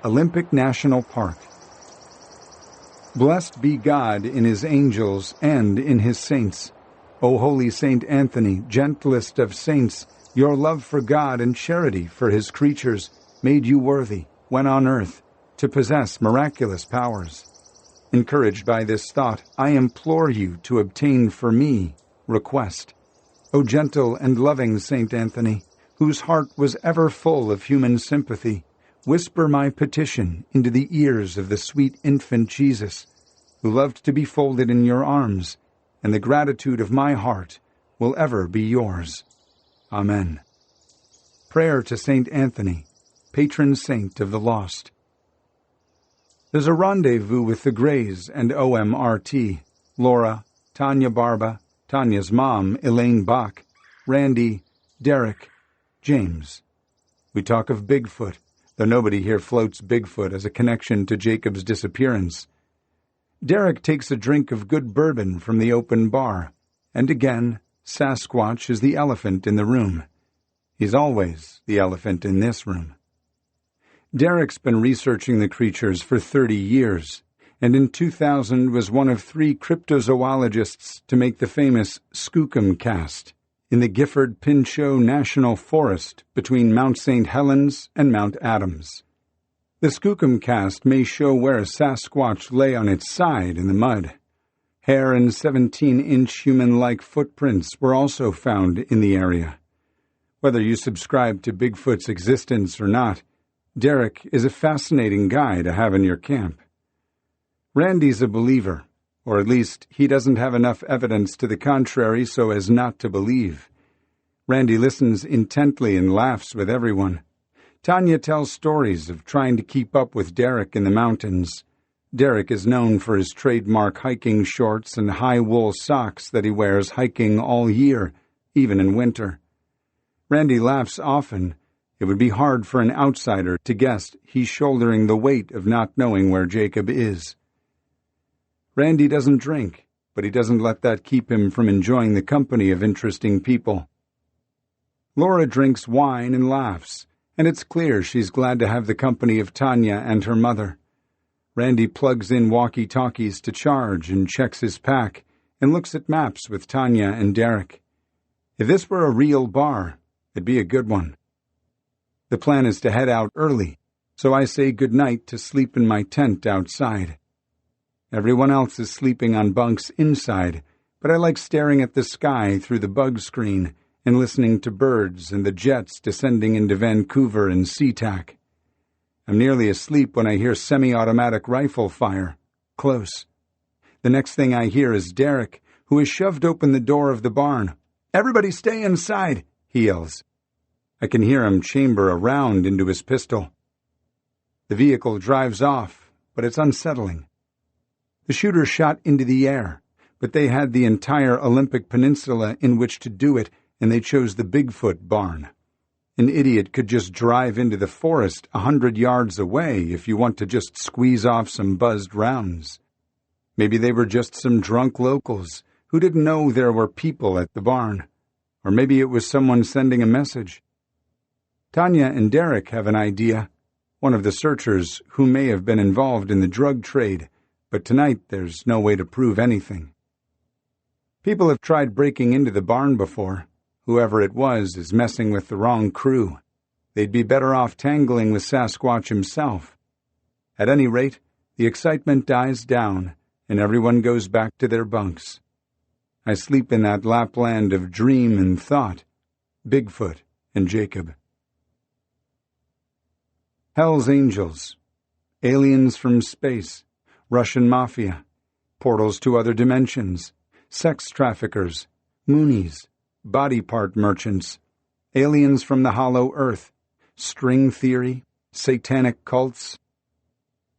Olympic National Park. Blessed be God in his angels and in his saints. O holy Saint Anthony, gentlest of saints, your love for God and charity for his creatures made you worthy, when on earth, to possess miraculous powers. Encouraged by this thought, I implore you to obtain for me request. O gentle and loving Saint Anthony, whose heart was ever full of human sympathy, whisper my petition into the ears of the sweet infant Jesus, who loved to be folded in your arms, and the gratitude of my heart will ever be yours. Amen. Prayer to Saint Anthony, patron saint of the lost. There's a rendezvous with the Grays and OMRT, Laura, Tanya Barba, Tanya's mom, Elaine Bach, Randy, Derek, James. We talk of Bigfoot, though nobody here floats Bigfoot as a connection to Jacob's disappearance. Derek takes a drink of good bourbon from the open bar, and again, Sasquatch is the elephant in the room. He's always the elephant in this room. Derek's been researching the creatures for 30 years, and in 2000 was one of 3 cryptozoologists to make the famous Skookum cast in the Gifford-Pinchot National Forest between Mount St. Helens and Mount Adams. The Skookum cast may show where a Sasquatch lay on its side in the mud. Hair and 17-inch human-like footprints were also found in the area. Whether you subscribe to Bigfoot's existence or not, Derek is a fascinating guy to have in your camp. Randy's a believer, or at least he doesn't have enough evidence to the contrary so as not to believe. Randy listens intently and laughs with everyone. Tanya tells stories of trying to keep up with Derek in the mountains. Derek is known for his trademark hiking shorts and high wool socks that he wears hiking all year, even in winter. Randy laughs often. It would be hard for an outsider to guess he's shouldering the weight of not knowing where Jacob is. Randy doesn't drink, but he doesn't let that keep him from enjoying the company of interesting people. Laura drinks wine and laughs, and it's clear she's glad to have the company of Tanya and her mother. Randy plugs in walkie-talkies to charge and checks his pack and looks at maps with Tanya and Derek. If this were a real bar, it'd be a good one. The plan is to head out early, so I say goodnight to sleep in my tent outside. Everyone else is sleeping on bunks inside, but I like staring at the sky through the bug screen and listening to birds and the jets descending into Vancouver and SeaTac. I'm nearly asleep when I hear semi-automatic rifle fire, close. The next thing I hear is Derek, who has shoved open the door of the barn. "Everybody stay inside," he yells. I can hear him chamber a round into his pistol. The vehicle drives off, but it's unsettling. The shooter shot into the air, but they had the entire Olympic Peninsula in which to do it, and they chose the Bigfoot barn. An idiot could just drive into the forest 100 yards away if you want to just squeeze off some buzzed rounds. Maybe they were just some drunk locals who didn't know there were people at the barn. Or maybe it was someone sending a message. Tanya and Derek have an idea, one of the searchers who may have been involved in the drug trade, but tonight there's no way to prove anything. People have tried breaking into the barn before. Whoever it was is messing with the wrong crew. They'd be better off tangling with Sasquatch himself. At any rate, the excitement dies down, and everyone goes back to their bunks. I sleep in that Lapland of dream and thought, Bigfoot and Jacob. Hell's Angels, aliens from space, Russian mafia, portals to other dimensions, sex traffickers, Moonies, body part merchants, aliens from the hollow earth, string theory, satanic cults.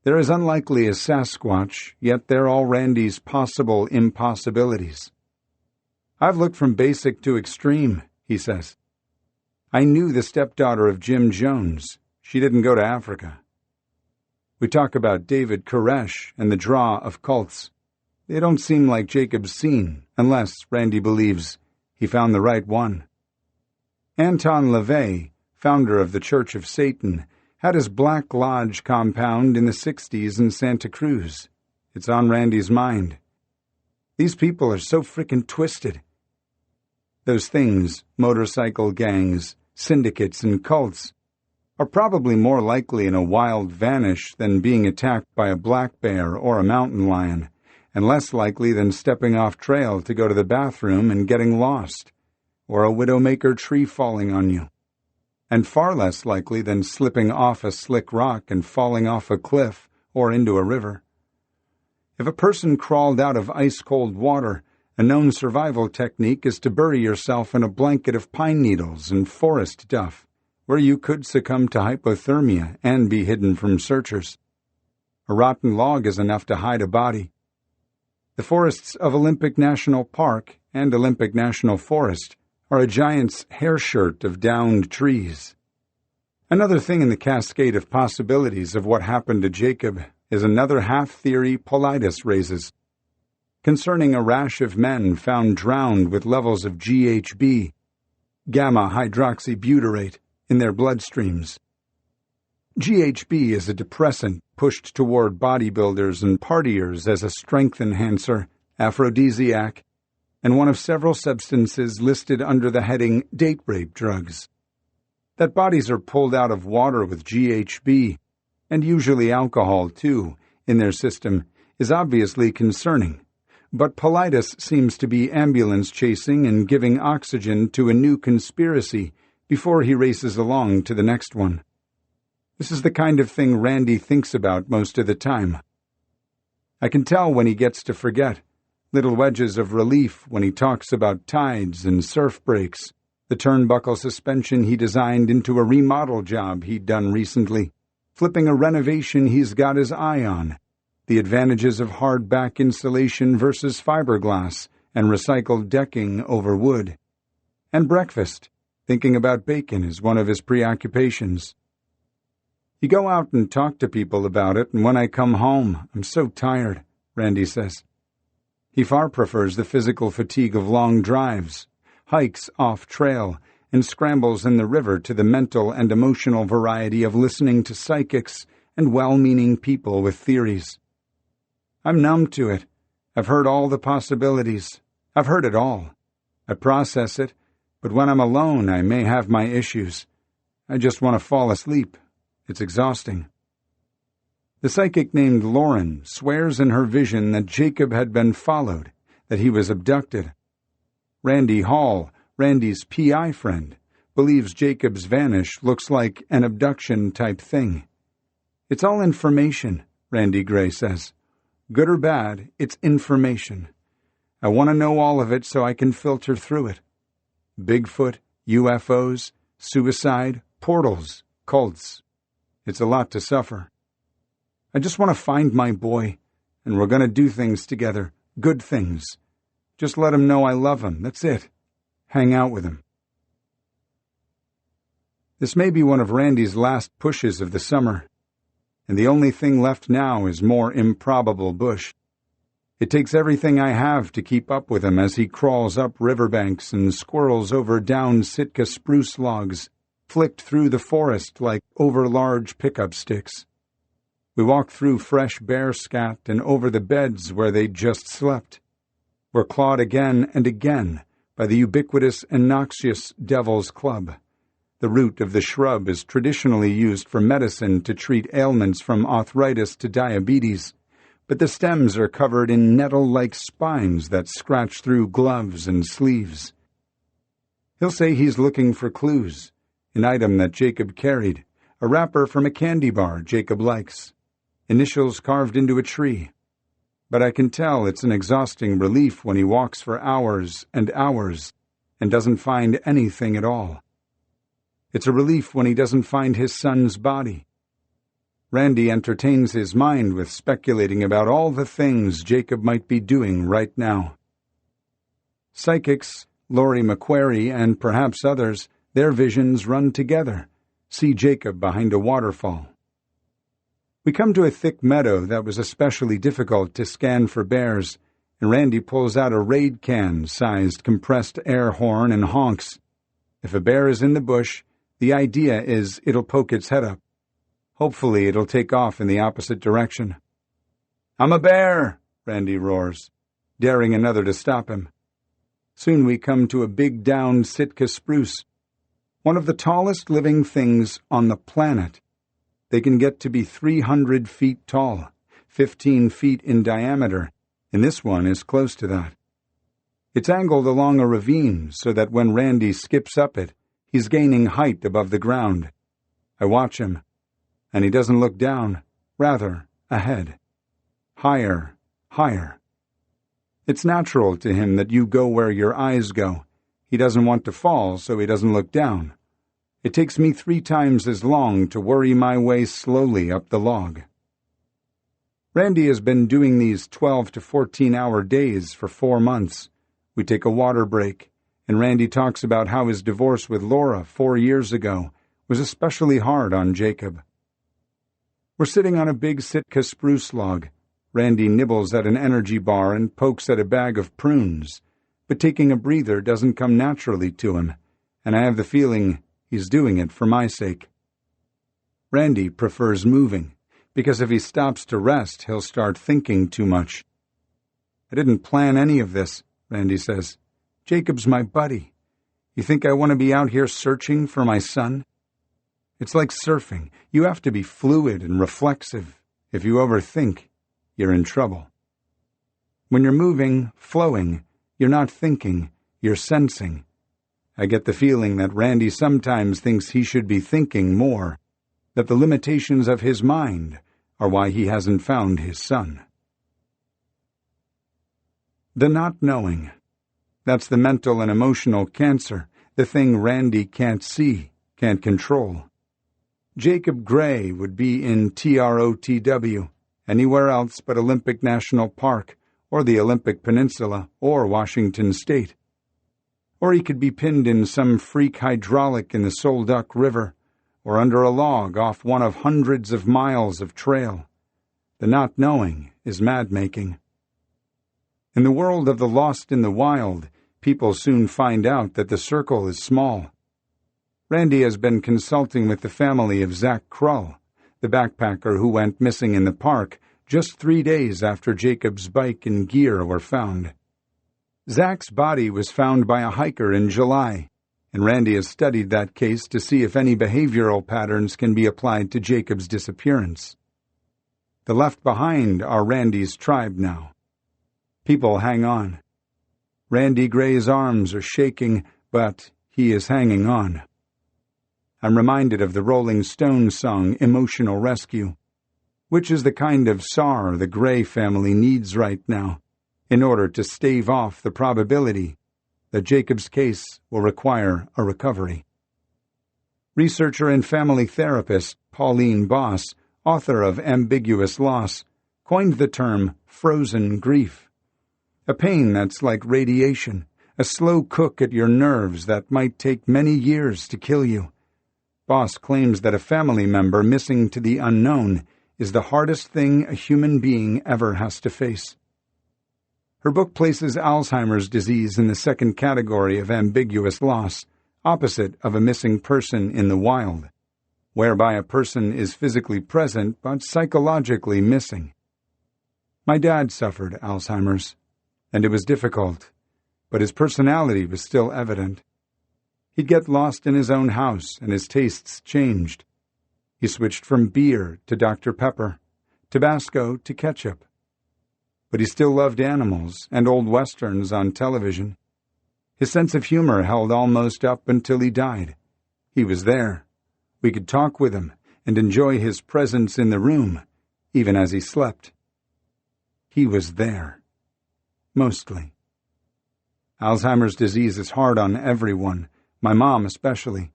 They're as unlikely as Sasquatch, yet they're all Randy's possible impossibilities. I've looked from basic to extreme, he says. I knew the stepdaughter of Jim Jones. She didn't go to Africa. We talk about David Koresh and the draw of cults. They don't seem like Jacob's scene, unless Randy believes he found the right one. Anton LaVey, founder of the Church of Satan, had his Black Lodge compound in the 60s in Santa Cruz. It's on Randy's mind. These people are so frickin' twisted. Those things, motorcycle gangs, syndicates, and cults, are probably more likely in a wild vanish than being attacked by a black bear or a mountain lion, and less likely than stepping off trail to go to the bathroom and getting lost, or a widowmaker tree falling on you, and far less likely than slipping off a slick rock and falling off a cliff or into a river. If a person crawled out of ice-cold water, a known survival technique is to bury yourself in a blanket of pine needles and forest duff, where you could succumb to hypothermia and be hidden from searchers. A rotten log is enough to hide a body. The forests of Olympic National Park and Olympic National Forest are a giant's hair shirt of downed trees. Another thing in the cascade of possibilities of what happened to Jacob is another half-theory Paulides raises, concerning a rash of men found drowned with levels of GHB, gamma-hydroxybutyrate, in their bloodstreams. GHB is a depressant pushed toward bodybuilders and partiers as a strength enhancer, aphrodisiac, and one of several substances listed under the heading date rape drugs. That bodies are pulled out of water with GHB, and usually alcohol too, in their system is obviously concerning. But Paulides seems to be ambulance chasing and giving oxygen to a new conspiracy before he races along to the next one. This is the kind of thing Randy thinks about most of the time. I can tell when he gets to forget, little wedges of relief when he talks about tides and surf breaks, the turnbuckle suspension he designed into a remodel job he'd done recently, flipping a renovation he's got his eye on, the advantages of hardback insulation versus fiberglass and recycled decking over wood. And breakfast, thinking about bacon is one of his preoccupations. You go out and talk to people about it, and when I come home, I'm so tired, Randy says. He far prefers the physical fatigue of long drives, hikes off-trail, and scrambles in the river to the mental and emotional variety of listening to psychics and well-meaning people with theories. I'm numb to it. I've heard all the possibilities. I've heard it all. I process it, but when I'm alone, I may have my issues. I just want to fall asleep. It's exhausting. The psychic named Lauren swears in her vision that Jacob had been followed, that he was abducted. Randy Hall, Randy's PI friend, believes Jacob's vanish looks like an abduction-type thing. It's all information, Randy Gray says. Good or bad, it's information. I want to know all of it so I can filter through it. Bigfoot, UFOs, suicide, portals, cults. It's a lot to suffer. I just want to find my boy, and we're going to do things together, good things. Just let him know I love him, that's it. Hang out with him. This may be one of Randy's last pushes of the summer, and the only thing left now is more improbable bush. It takes everything I have to keep up with him as he crawls up riverbanks and squirrels over down Sitka spruce logs, flicked through the forest like over large pickup sticks. We walk through fresh bear scat and over the beds where they'd just slept. We're clawed again and again by the ubiquitous and noxious Devil's Club. The root of the shrub is traditionally used for medicine to treat ailments from arthritis to diabetes, but the stems are covered in nettle-like spines that scratch through gloves and sleeves. He'll say he's looking for clues, an item that Jacob carried, a wrapper from a candy bar Jacob likes, initials carved into a tree. But I can tell it's an exhausting relief when he walks for hours and hours and doesn't find anything at all. It's a relief when he doesn't find his son's body. Randy entertains his mind with speculating about all the things Jacob might be doing right now. Psychics, Laurie McQuarrie and perhaps others, their visions run together, see Jacob behind a waterfall. We come to a thick meadow that was especially difficult to scan for bears, and Randy pulls out a Raid can-sized compressed air horn and honks. If a bear is in the bush, the idea is it'll poke its head up. Hopefully it'll take off in the opposite direction. "I'm a bear!" Randy roars, daring another to stop him. Soon we come to a big downed Sitka spruce, one of the tallest living things on the planet. They can get to be 300 feet tall, 15 feet in diameter, and this one is close to that. It's angled along a ravine so that when Randy skips up it, he's gaining height above the ground. I watch him, and he doesn't look down, rather ahead. Higher, higher. It's natural to him that you go where your eyes go. He doesn't want to fall, so he doesn't look down. It takes me 3 times as long to worry my way slowly up the log. Randy has been doing these 12 to 14-hour days for 4 months. We take a water break, and Randy talks about how his divorce with Laura 4 years ago was especially hard on Jacob. We're sitting on a big Sitka spruce log. Randy nibbles at an energy bar and pokes at a bag of prunes, but taking a breather doesn't come naturally to him, and I have the feeling he's doing it for my sake. Randy prefers moving, because if he stops to rest, he'll start thinking too much. "I didn't plan any of this," Randy says. "Jacob's my buddy. You think I want to be out here searching for my son? It's like surfing. You have to be fluid and reflexive. If you overthink, you're in trouble. When you're moving, flowing, you're not thinking, you're sensing. I get the feeling that Randy sometimes thinks he should be thinking more, that the limitations of his mind are why he hasn't found his son." The not knowing. That's the mental and emotional cancer, the thing Randy can't see, can't control. Jacob Gray would be in TROTW, anywhere else but Olympic National Park, or the Olympic Peninsula, or Washington State. Or he could be pinned in some freak hydraulic in the Solduck River, or under a log off one of hundreds of miles of trail. The not knowing is mad-making. In the world of the lost in the wild, people soon find out that the circle is small. Randy has been consulting with the family of Zach Krull, the backpacker who went missing in the park just 3 days after Jacob's bike and gear were found. Zach's body was found by a hiker in July, and Randy has studied that case to see if any behavioral patterns can be applied to Jacob's disappearance. The left behind are Randy's tribe now. People hang on. Randy Gray's arms are shaking, but he is hanging on. I'm reminded of the Rolling Stones song Emotional Rescue, which is the kind of SAR the Gray family needs right now in order to stave off the probability that Jacob's case will require a recovery. Researcher and family therapist Pauline Boss, author of Ambiguous Loss, coined the term frozen grief, a pain that's like radiation, a slow cook at your nerves that might take many years to kill you. Boss claims that a family member missing to the unknown is the hardest thing a human being ever has to face. Her book places Alzheimer's disease in the second category of ambiguous loss, opposite of a missing person in the wild, whereby a person is physically present but psychologically missing. My dad suffered Alzheimer's, and it was difficult, but his personality was still evident. He'd get lost in his own house, and his tastes changed. He switched from beer to Dr. Pepper, Tabasco to ketchup, But he still loved animals and old westerns on television. His sense of humor held almost up until he died. He was there. We could talk with him and enjoy his presence in the room, even as he slept. He was there. Mostly. Alzheimer's disease is hard on everyone, my mom especially,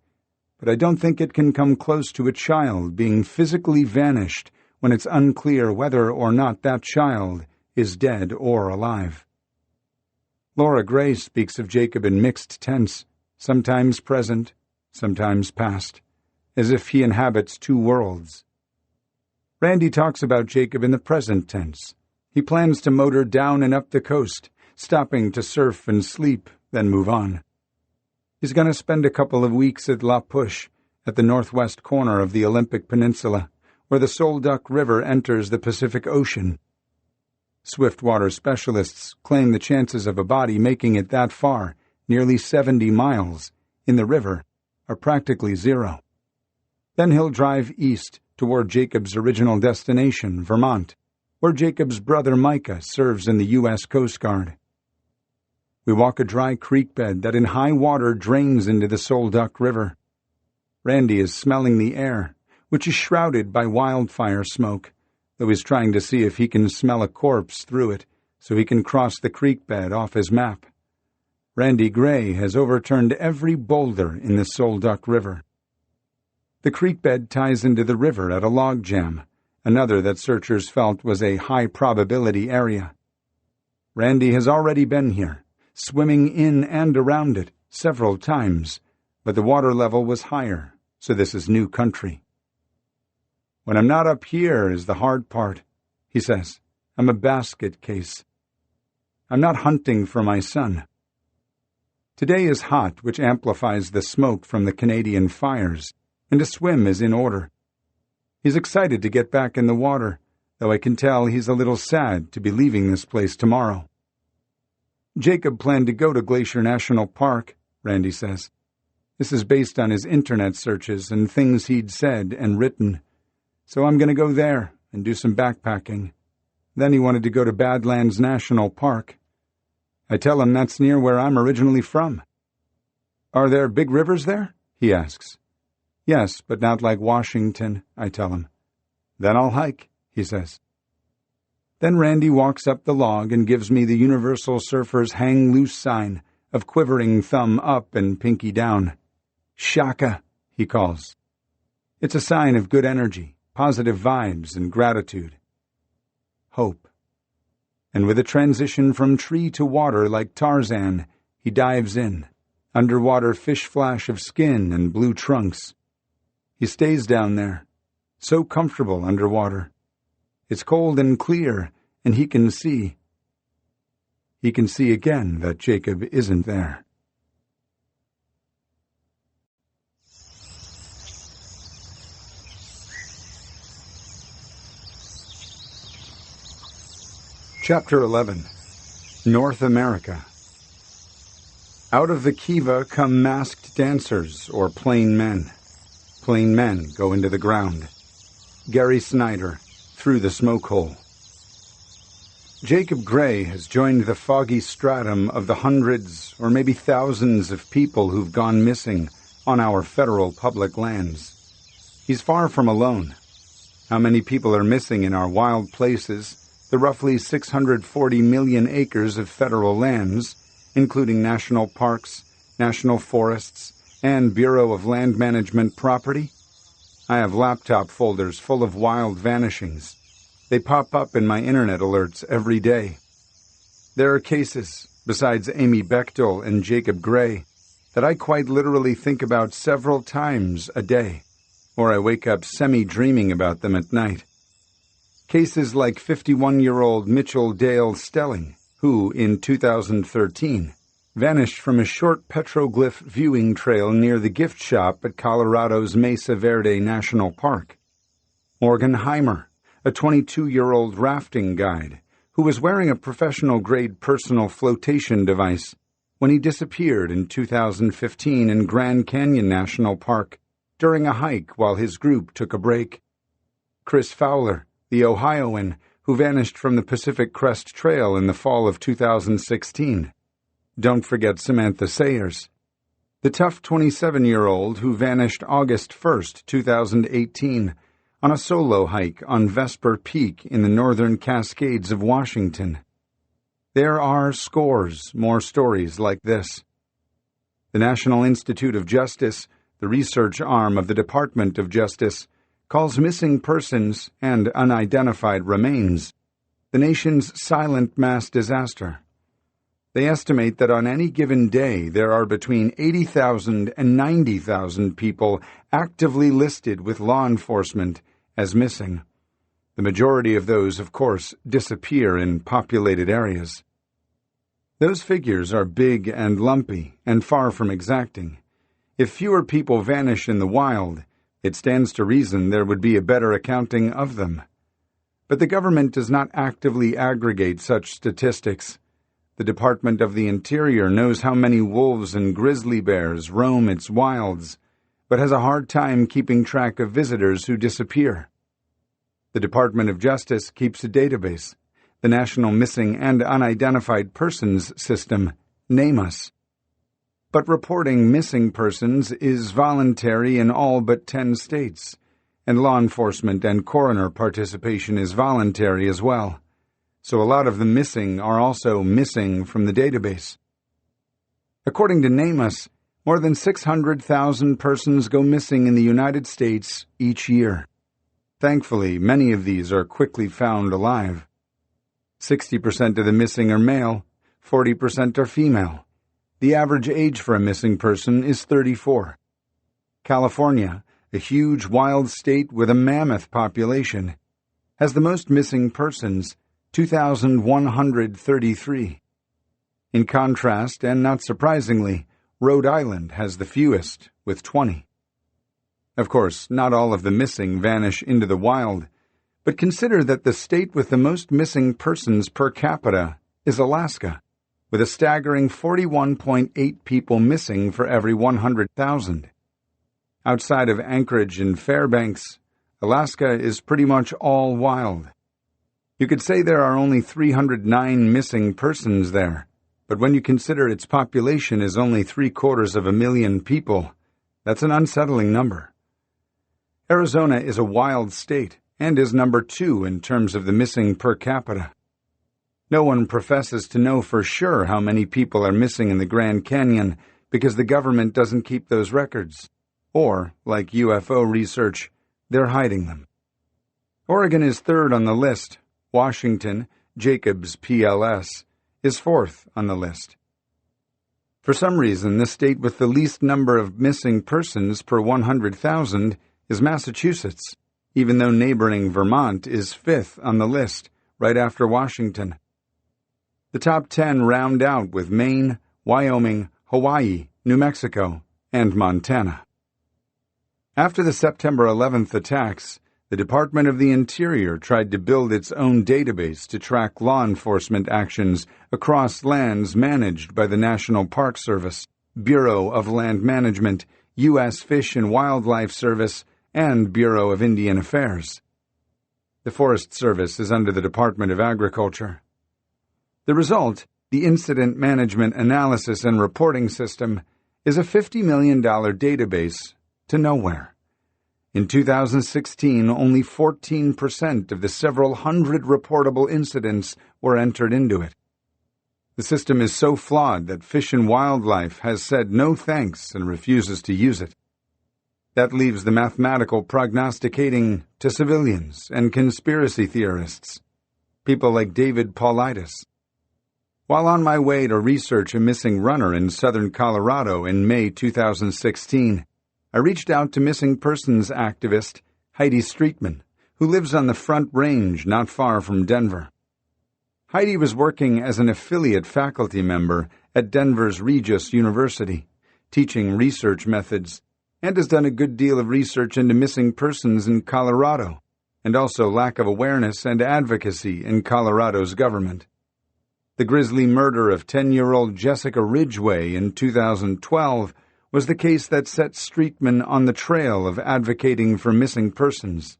but I don't think it can come close to a child being physically vanished when it's unclear whether or not that child is dead or alive. Laura Gray speaks of Jacob in mixed tense, sometimes present, sometimes past, as if he inhabits two worlds. Randy talks about Jacob in the present tense. He plans to motor down and up the coast, stopping to surf and sleep, then move on. He's going to spend a couple of weeks at La Push, at the northwest corner of the Olympic Peninsula, where the Solduck River enters the Pacific Ocean. Swiftwater specialists claim the chances of a body making it that far, nearly 70 miles, in the river, are practically zero. Then he'll drive east toward Jacob's original destination, Vermont, where Jacob's brother Micah serves in the U.S. Coast Guard. We walk a dry creek bed that in high water drains into the Solduck River. Randy is smelling the air, which is shrouded by wildfire smoke, though he's trying to see if he can smell a corpse through it so he can cross the creek bed off his map. Randy Gray has overturned every boulder in the Solduck River. The creek bed ties into the river at a log jam, another that searchers felt was a high-probability area. Randy has already been here, swimming in and around it several times, but the water level was higher, so this is new country. When I'm not up here is the hard part, he says. I'm a basket case. I'm not hunting for my son. Today is hot, which amplifies the smoke from the Canadian fires, and a swim is in order. He's excited to get back in the water, though I can tell he's a little sad to be leaving this place tomorrow. Jacob planned to go to Glacier National Park, Randy says. This is based on his internet searches and things he'd said and written. So I'm going to go there and do some backpacking. Then he wanted to go to Badlands National Park. I tell him that's near where I'm originally from. Are there big rivers there? He asks. Yes, but not like Washington, I tell him. Then I'll hike, he says. Then Randy walks up the log and gives me the Universal Surfer's hang loose sign of quivering thumb up and pinky down. Shaka, he calls. It's a sign of good energy, positive vibes, and gratitude. Hope. And with a transition from tree to water like Tarzan, he dives in, underwater fish flash of skin and blue trunks. He stays down there, so comfortable underwater. It's cold and clear, and he can see. He can see again that Jacob isn't there. Chapter 11. North America. Out of the kiva come masked dancers or plain men. Plain men go into the ground. Gary Snyder, Through the Smoke Hole. Jacob Gray has joined the foggy stratum of the hundreds or maybe thousands of people who've gone missing on our federal public lands. He's far from alone. How many people are missing in our wild places, the roughly 640 million acres of federal lands, including national parks, national forests, and Bureau of Land Management property? I have laptop folders full of wild vanishings. They pop up in my internet alerts every day. There are cases, besides Amy Bechtel and Jacob Gray, that I quite literally think about several times a day, or I wake up semi-dreaming about them at night. Cases like 51-year-old Mitchell Dale Stelling, who, in 2013, vanished from a short petroglyph viewing trail near the gift shop at Colorado's Mesa Verde National Park. Morgan Heimer, a 22-year-old rafting guide, who was wearing a professional-grade personal flotation device when he disappeared in 2015 in Grand Canyon National Park during a hike while his group took a break. Chris Fowler, the Ohioan, who vanished from the Pacific Crest Trail in the fall of 2016. Don't forget Samantha Sayers, the tough 27-year-old who vanished August 1, 2018, on a solo hike on Vesper Peak in the northern Cascades of Washington. There are scores more stories like this. The National Institute of Justice, the research arm of the Department of Justice, calls missing persons and unidentified remains the nation's silent mass disaster. They estimate that on any given day there are between 80,000 and 90,000 people actively listed with law enforcement as missing. The majority of those, of course, disappear in populated areas. Those figures are big and lumpy and far from exacting. If fewer people vanish in the wild, it stands to reason there would be a better accounting of them. But the government does not actively aggregate such statistics. The Department of the Interior knows how many wolves and grizzly bears roam its wilds, but has a hard time keeping track of visitors who disappear. The Department of Justice keeps a database, the National Missing and Unidentified Persons System, NamUs. But reporting missing persons is voluntary in all but 10 states, and law enforcement and coroner participation is voluntary as well. So a lot of the missing are also missing from the database. According to NamUs, more than 600,000 persons go missing in the United States each year. Thankfully, many of these are quickly found alive. 60% of the missing are male, 40% are female. The average age for a missing person is 34. California, a huge wild state with a mammoth population, has the most missing persons, 2,133. In contrast, and not surprisingly, Rhode Island has the fewest, with 20. Of course, not all of the missing vanish into the wild, but consider that the state with the most missing persons per capita is Alaska, with a staggering 41.8 people missing for every 100,000. Outside of Anchorage and Fairbanks, Alaska is pretty much all wild. You could say there are only 309 missing persons there, but when you consider its population is only 750,000 people, that's an unsettling number. Arizona is a wild state and is number 2 in terms of the missing per capita. No one professes to know for sure how many people are missing in the Grand Canyon because the government doesn't keep those records. Or, like UFO research, they're hiding them. Oregon is 3rd on the list. Washington, Jacobs PLS, is 4th on the list. For some reason, the state with the least number of missing persons per 100,000 is Massachusetts, even though neighboring Vermont is 5th on the list, right after Washington. The top 10 round out with Maine, Wyoming, Hawaii, New Mexico, and Montana. After the September 11th attacks, the Department of the Interior tried to build its own database to track law enforcement actions across lands managed by the National Park Service, Bureau of Land Management, U.S. Fish and Wildlife Service, and Bureau of Indian Affairs. The Forest Service is under the Department of Agriculture. The result, the Incident Management Analysis and Reporting System, is a $50 million database to nowhere. In 2016, only 14% of the several hundred reportable incidents were entered into it. The system is so flawed that Fish and Wildlife has said no thanks and refuses to use it. That leaves the mathematical prognosticating to civilians and conspiracy theorists, people like David Paulides. While on my way to research a missing runner in southern Colorado in May 2016, I reached out to missing persons activist Heidi Streetman, who lives on the Front Range not far from Denver. Heidi was working as an affiliate faculty member at Denver's Regis University, teaching research methods, and has done a good deal of research into missing persons in Colorado, and also lack of awareness and advocacy in Colorado's government. The grisly murder of 10-year-old Jessica Ridgway in 2012 was the case that set Streetman on the trail of advocating for missing persons.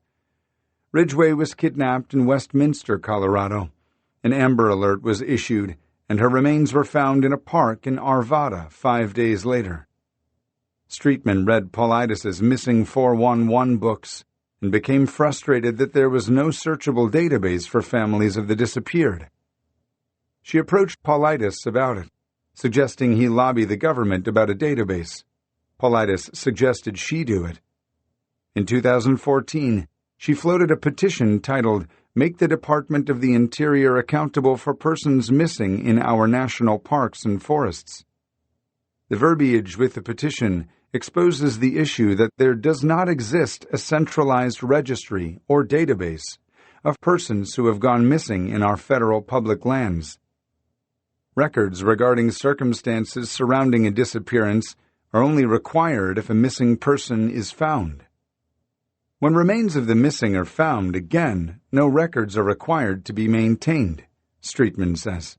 Ridgway was kidnapped in Westminster, Colorado. An Amber Alert was issued, and her remains were found in a park in Arvada 5 days later. Streetman read Paulidis's Missing 411 books and became frustrated that there was no searchable database for families of the disappeared. She approached Paulidis about it, suggesting he lobby the government about a database. Paulidis suggested she do it. In 2014, she floated a petition titled "Make the Department of the Interior Accountable for Persons Missing in Our National Parks and Forests." The verbiage with the petition exposes the issue that there does not exist a centralized registry or database of persons who have gone missing in our federal public lands. Records regarding circumstances surrounding a disappearance are only required if a missing person is found. When remains of the missing are found, again, no records are required to be maintained, Streetman says.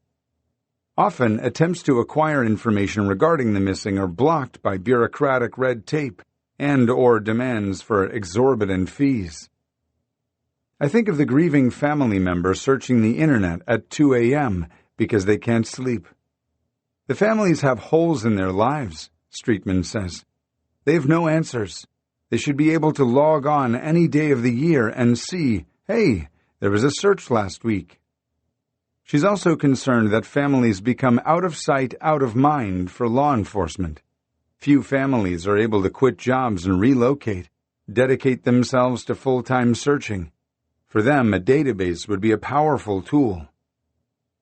Often, attempts to acquire information regarding the missing are blocked by bureaucratic red tape and/or demands for exorbitant fees. I think of the grieving family member searching the internet at 2 a.m. because they can't sleep. The families have holes in their lives, Streetman says. They have no answers. They should be able to log on any day of the year and see, hey, there was a search last week. She's also concerned that families become out of sight, out of mind for law enforcement. Few families are able to quit jobs and relocate, dedicate themselves to full-time searching. For them, a database would be a powerful tool.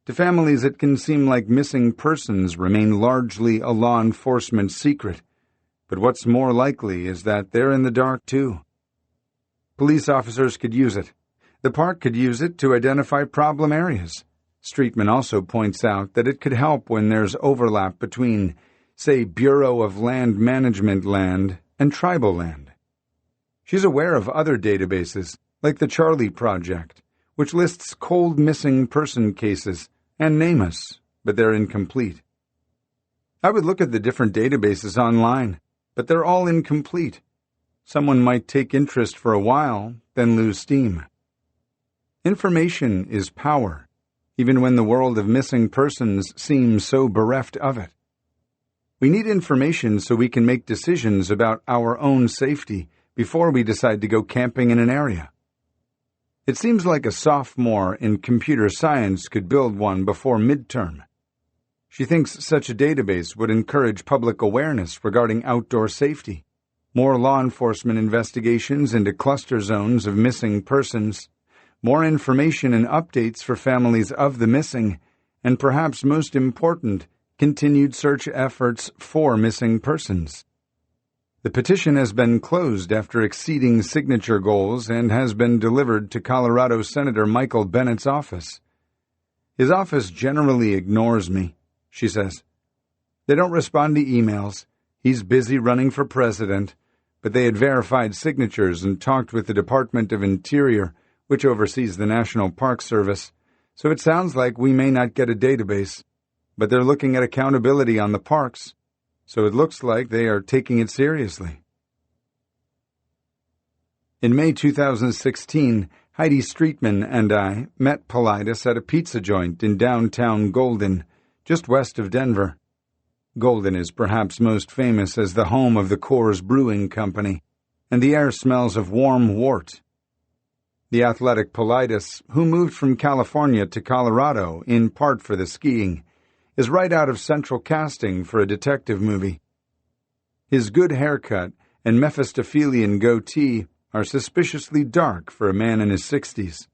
To families, it can seem like missing persons remain largely a law enforcement secret, but what's more likely is that they're in the dark too. Police officers could use it. The park could use it to identify problem areas. Streetman also points out that it could help when there's overlap between, say, Bureau of Land Management land and tribal land. She's aware of other databases, like the Charlie Project, which lists cold missing person cases and NamUs, but they're incomplete. I would look at the different databases online, but they're all incomplete. Someone might take interest for a while, then lose steam. Information is power, even when the world of missing persons seems so bereft of it. We need information so we can make decisions about our own safety before we decide to go camping in an area. It seems like a sophomore in computer science could build one before midterm. She thinks such a database would encourage public awareness regarding outdoor safety, more law enforcement investigations into cluster zones of missing persons, more information and updates for families of the missing, and perhaps most important, continued search efforts for missing persons. The petition has been closed after exceeding signature goals and has been delivered to Colorado Senator Michael Bennett's office. His office generally ignores me, she says. They don't respond to emails. He's busy running for president, but they had verified signatures and talked with the Department of Interior, which oversees the National Park Service, so it sounds like we may not get a database, but they're looking at accountability on the parks, so it looks like they are taking it seriously. In May 2016, Heidi Streetman and I met Paulidis at a pizza joint in downtown Golden, just west of Denver. Golden is perhaps most famous as the home of the Coors Brewing Company, and the air smells of warm wort. The athletic Paulidis, who moved from California to Colorado in part for the skiing, is right out of central casting for a detective movie. His good haircut and Mephistophelian goatee are suspiciously dark for a man in his 60s.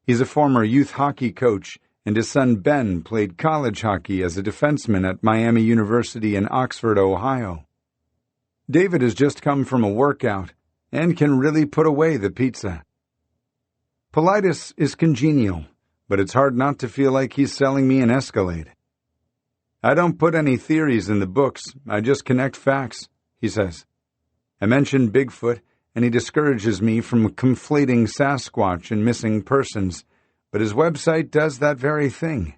He's a former youth hockey coach, and his son Ben played college hockey as a defenseman at Miami University in Oxford, Ohio. David has just come from a workout and can really put away the pizza. Paulidis is congenial, but it's hard not to feel like he's selling me an Escalade. I don't put any theories in the books, I just connect facts, he says. I mention Bigfoot, and he discourages me from conflating Sasquatch and missing persons, but his website does that very thing.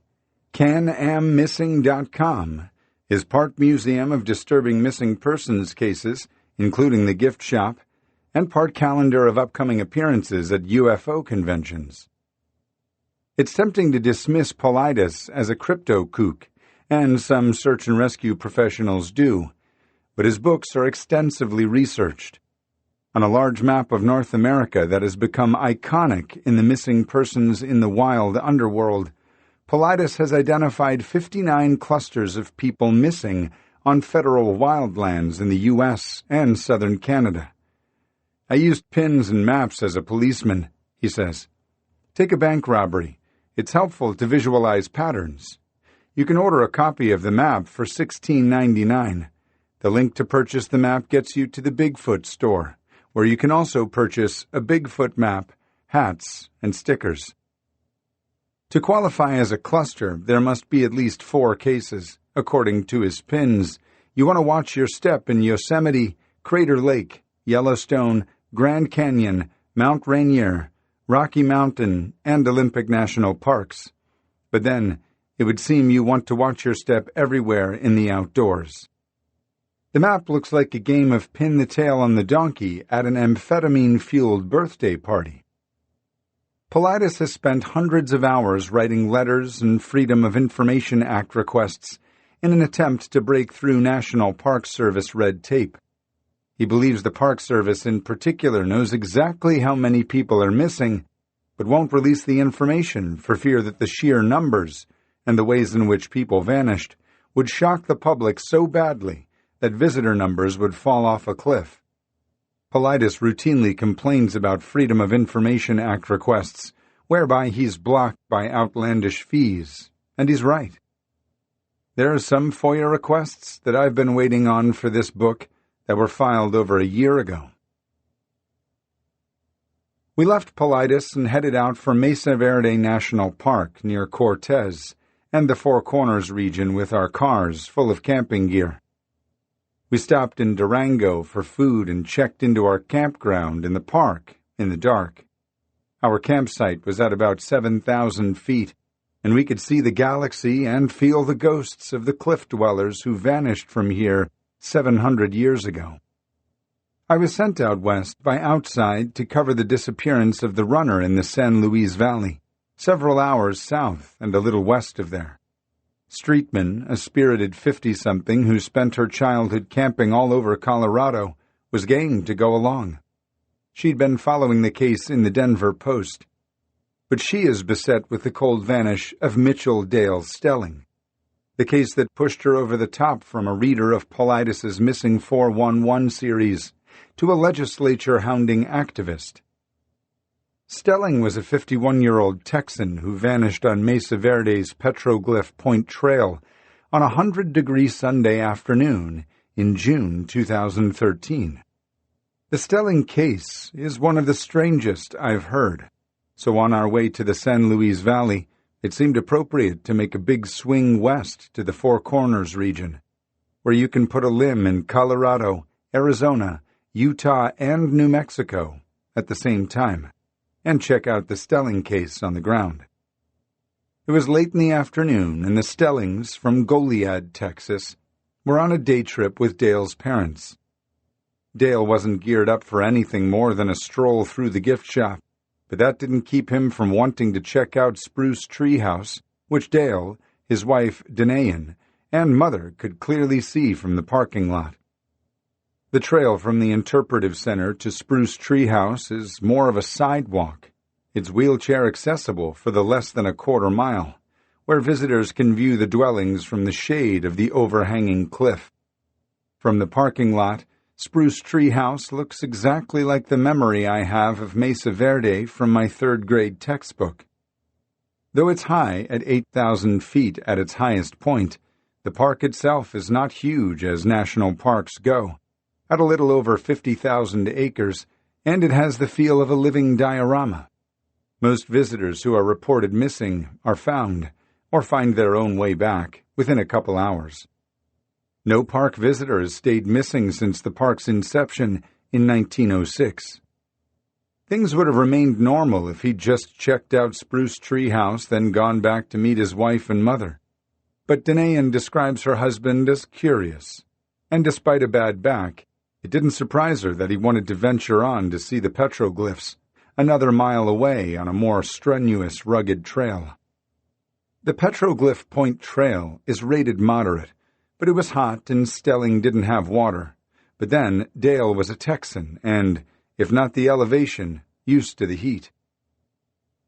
CanAmMissing.com is part museum of disturbing missing persons cases, including the gift shop, and part calendar of upcoming appearances at UFO conventions. It's tempting to dismiss Paulides as a crypto kook, and some search and rescue professionals do, but his books are extensively researched. On a large map of North America that has become iconic in the missing persons in the wild underworld, Paulides has identified 59 clusters of people missing on federal wildlands in the U.S. and southern Canada. I used pins and maps as a policeman, he says. Take a bank robbery. It's helpful to visualize patterns. You can order a copy of the map for $16.99. The link to purchase the map gets you to the Bigfoot store, where you can also purchase a Bigfoot map, hats, and stickers. To qualify as a cluster, there must be at least 4 cases, according to his pins. You want to watch your step in Yosemite, Crater Lake, Yellowstone, Grand Canyon, Mount Rainier, Rocky Mountain, and Olympic National Parks. But then, it would seem you want to watch your step everywhere in the outdoors. The map looks like a game of pin the tail on the donkey at an amphetamine-fueled birthday party. Paulides has spent hundreds of hours writing letters and Freedom of Information Act requests in an attempt to break through National Park Service red tape. He believes the Park Service in particular knows exactly how many people are missing, but won't release the information for fear that the sheer numbers and the ways in which people vanished would shock the public so badly that visitor numbers would fall off a cliff. Paulides routinely complains about Freedom of Information Act requests, whereby he's blocked by outlandish fees, and he's right. There are some FOIA requests that I've been waiting on for this book that were filed over a year ago. We left Paulides and headed out for Mesa Verde National Park near Cortez and the Four Corners region with our cars full of camping gear. We stopped in Durango for food and checked into our campground in the park in the dark. Our campsite was at about 7,000 feet, and we could see the galaxy and feel the ghosts of the cliff dwellers who vanished from here 700 years ago. I was sent out west by Outside to cover the disappearance of the runner in the San Luis Valley, several hours south and a little west of there. Streetman, a spirited 50-something who spent her childhood camping all over Colorado, was game to go along. She'd been following the case in the Denver Post. But she is beset with the cold vanish of Mitchell Dale Stelling, the case that pushed her over the top from a reader of Paulides' Missing 411 series to a legislature-hounding activist. Stelling was a 51-year-old Texan who vanished on Mesa Verde's Petroglyph Point Trail on a 100-degree Sunday afternoon in June 2013. The Stelling case is one of the strangest I've heard, so on our way to the San Luis Valley, it seemed appropriate to make a big swing west to the Four Corners region, where you can put a limb in Colorado, Arizona, Utah, and New Mexico at the same time, and check out the Stelling case on the ground. It was late in the afternoon, and the Stellings from Goliad, Texas, were on a day trip with Dale's parents. Dale wasn't geared up for anything more than a stroll through the gift shop, but that didn't keep him from wanting to check out Spruce Tree House, which Dale, his wife Danaean, and mother could clearly see from the parking lot. The trail from the Interpretive Center to Spruce Tree House is more of a sidewalk. It's wheelchair accessible for the less than a quarter mile, where visitors can view the dwellings from the shade of the overhanging cliff. From the parking lot, Spruce Tree House looks exactly like the memory I have of Mesa Verde from my third-grade textbook. Though it's high at 8,000 feet at its highest point, the park itself is not huge as national parks go, at a little over 50,000 acres, and it has the feel of a living diorama. Most visitors who are reported missing are found, or find their own way back, within a couple hours. No park visitor has stayed missing since the park's inception in 1906. Things would have remained normal if he'd just checked out Spruce Tree House, then gone back to meet his wife and mother. But Danaean describes her husband as curious, and despite a bad back, It didn't surprise her that he wanted to venture on to see the petroglyphs, another mile away on a more strenuous, rugged trail. The Petroglyph Point Trail is rated moderate, but it was hot and Stelling didn't have water. But then Dale was a Texan and, if not the elevation, used to the heat.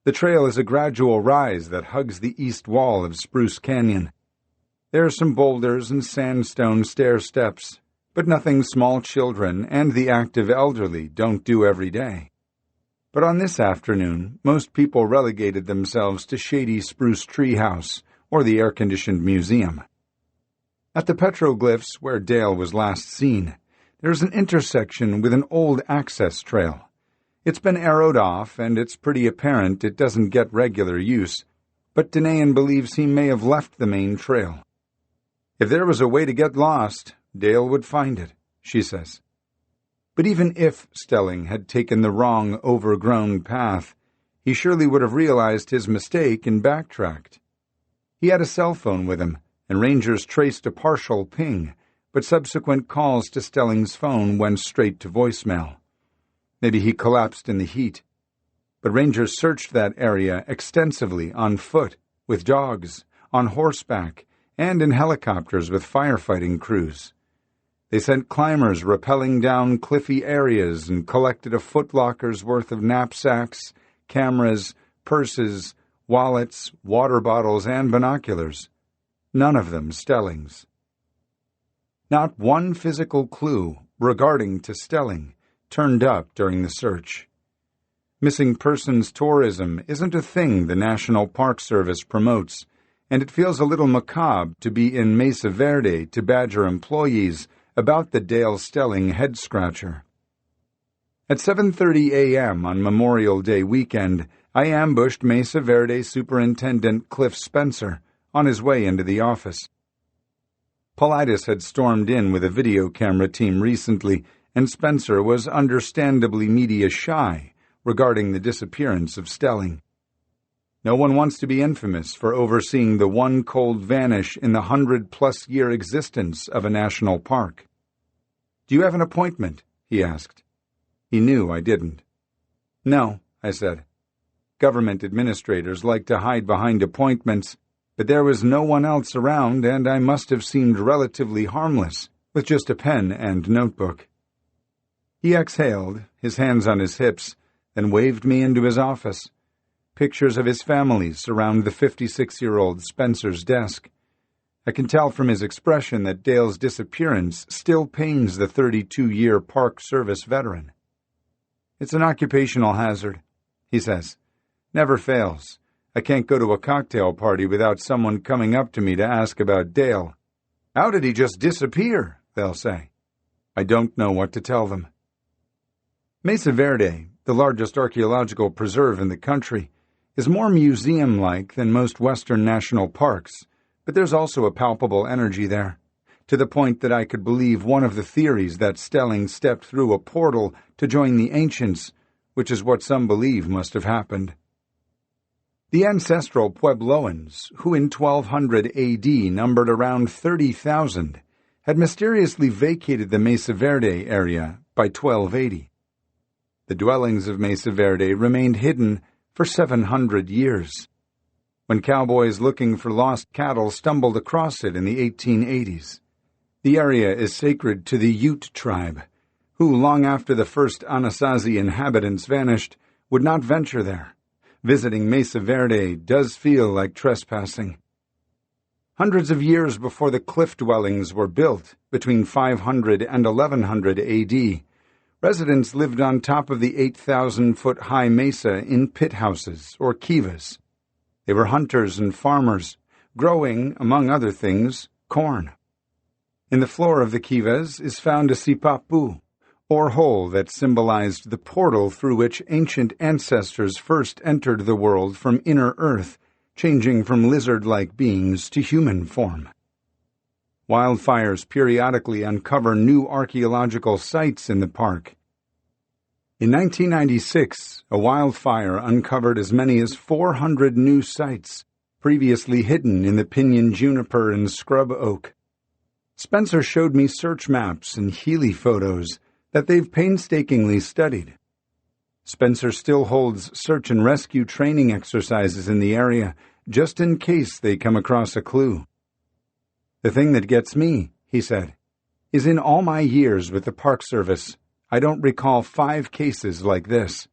The trail is a gradual rise that hugs the east wall of Spruce Canyon. There are some boulders and sandstone stair steps, but nothing small children and the active elderly don't do every day. But on this afternoon, most people relegated themselves to shady Spruce Tree House or the air-conditioned museum. At the petroglyphs where Dale was last seen, there's an intersection with an old access trail. It's been arrowed off, and it's pretty apparent it doesn't get regular use, but Danayan believes he may have left the main trail. If there was a way to get lost, Dale would find it, she says. But even if Stelling had taken the wrong, overgrown path, he surely would have realized his mistake and backtracked. He had a cell phone with him, and rangers traced a partial ping, but subsequent calls to Stelling's phone went straight to voicemail. Maybe he collapsed in the heat. But rangers searched that area extensively on foot, with dogs, on horseback, and in helicopters with firefighting crews. They sent climbers rappelling down cliffy areas and collected a footlocker's worth of knapsacks, cameras, purses, wallets, water bottles, and binoculars. None of them Stelling's. Not one physical clue regarding to Stelling turned up during the search. Missing persons tourism isn't a thing the National Park Service promotes, and it feels a little macabre to be in Mesa Verde to badger employees about the Dale Stelling head-scratcher. At 7:30 a.m. on Memorial Day weekend, I ambushed Mesa Verde Superintendent Cliff Spencer on his way into the office. Paulides had stormed in with a video camera team recently, and Spencer was understandably media-shy regarding the disappearance of Stelling. No one wants to be infamous for overseeing the one cold vanish in the 100-plus-year existence of a national park. "Do you have an appointment?" he asked. He knew I didn't. "No," I said. Government administrators like to hide behind appointments, but there was no one else around, and I must have seemed relatively harmless, with just a pen and notebook. He exhaled, his hands on his hips, then waved me into his office. Pictures of his family surround the 56-year-old Spencer's desk. I can tell from his expression that Dale's disappearance still pains the 32-year Park Service veteran. "It's an occupational hazard," he says. "Never fails. I can't go to a cocktail party without someone coming up to me to ask about Dale. 'How did he just disappear?' they'll say. I don't know what to tell them." Mesa Verde, the largest archaeological preserve in the country, is more museum-like than most Western national parks, but there's also a palpable energy there, to the point that I could believe one of the theories that Stelling stepped through a portal to join the ancients, which is what some believe must have happened. The ancestral Puebloans, who in 1200 A.D. numbered around 30,000, had mysteriously vacated the Mesa Verde area by 1280. The dwellings of Mesa Verde remained hidden for 700 years. When cowboys looking for lost cattle stumbled across it in the 1880s. The area is sacred to the Ute tribe, who, long after the first Anasazi inhabitants vanished, would not venture there. Visiting Mesa Verde does feel like trespassing. Hundreds of years before the cliff dwellings were built, between 500 and 1100 A.D., residents lived on top of the 8,000-foot-high mesa in pit houses, or kivas. They were hunters and farmers, growing, among other things, corn. In the floor of the kivas is found a sipapu, or hole that symbolized the portal through which ancient ancestors first entered the world from inner earth, changing from lizard-like beings to human form. Wildfires periodically uncover new archaeological sites in the park. In 1996, a wildfire uncovered as many as 400 new sites, previously hidden in the pinyon juniper and scrub oak. Spencer showed me search maps and heli photos that they've painstakingly studied. Spencer still holds search and rescue training exercises in the area, just in case they come across a clue. The thing that gets me, he said, is in all my years with the Park Service, I don't recall 5 cases like this.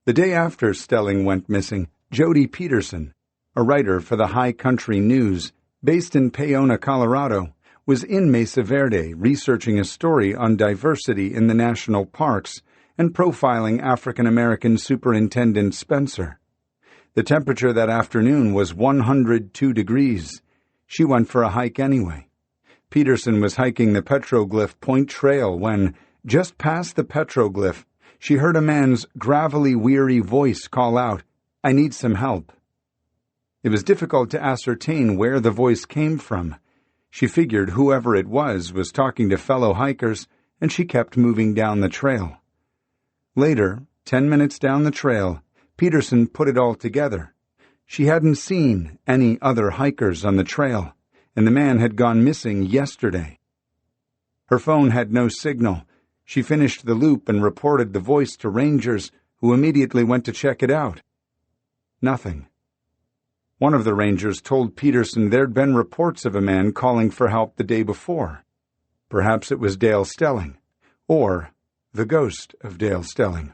The day after Stelling went missing, Jody Peterson, a writer for the High Country News, based in Paona, Colorado, was in Mesa Verde researching a story on diversity in the national parks and profiling African-American Superintendent Spencer. The temperature that afternoon was 102 degrees. She went for a hike anyway. Peterson was hiking the Petroglyph Point Trail when, just past the petroglyph, she heard a man's gravelly, weary voice call out, "I need some help." It was difficult to ascertain where the voice came from. She figured whoever it was talking to fellow hikers, and she kept moving down the trail. Later, 10 minutes down the trail, Peterson put it all together. She hadn't seen any other hikers on the trail, and the man had gone missing yesterday. Her phone had no signal. She finished the loop and reported the voice to rangers, who immediately went to check it out. Nothing. One of the rangers told Peterson there'd been reports of a man calling for help the day before. Perhaps it was Dale Stelling, or the ghost of Dale Stelling.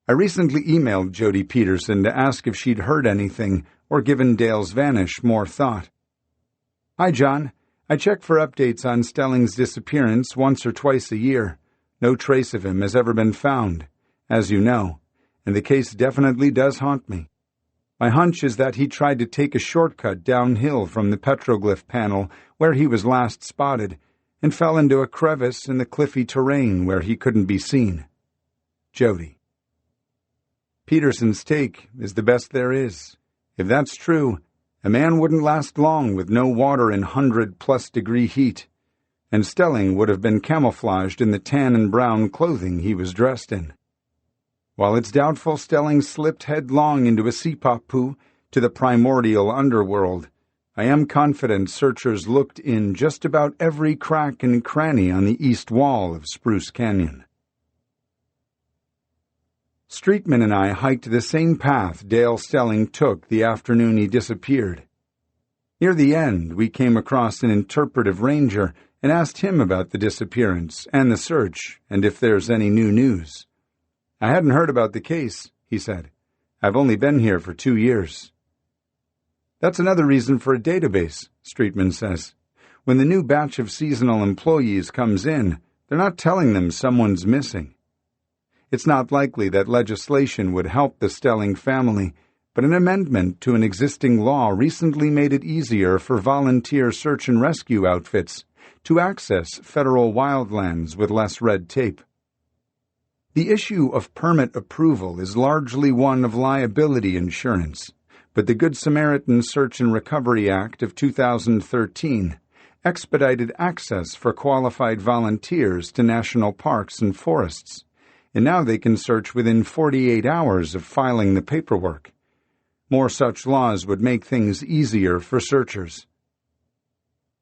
I recently emailed Jody Peterson to ask if she'd heard anything or given Dale's vanish more thought. "Hi, John. I check for updates on Stelling's disappearance once or twice a year. No trace of him has ever been found, as you know, and the case definitely does haunt me. My hunch is that he tried to take a shortcut downhill from the petroglyph panel where he was last spotted and fell into a crevice in the cliffy terrain where he couldn't be seen. Jody." Peterson's take is the best there is. If that's true, a man wouldn't last long with no water in 100-plus degree heat, and Stelling would have been camouflaged in the tan and brown clothing he was dressed in. While it's doubtful Stelling slipped headlong into a sipapu to the primordial underworld, I am confident searchers looked in just about every crack and cranny on the east wall of Spruce Canyon. Streetman and I hiked the same path Dale Stelling took the afternoon he disappeared. Near the end, we came across an interpretive ranger and asked him about the disappearance and the search and if there's any new news. "I hadn't heard about the case," he said. "I've only been here for 2 years." "That's another reason for a database," Streetman says. "When the new batch of seasonal employees comes in, they're not telling them someone's missing. It's not likely that legislation would help the Stelling family, but an amendment to an existing law recently made it easier for volunteer search and rescue outfits to access federal wildlands with less red tape. The issue of permit approval is largely one of liability insurance, but the Good Samaritan Search and Recovery Act of 2013 expedited access for qualified volunteers to national parks and forests, and now they can search within 48 hours of filing the paperwork. More such laws would make things easier for searchers.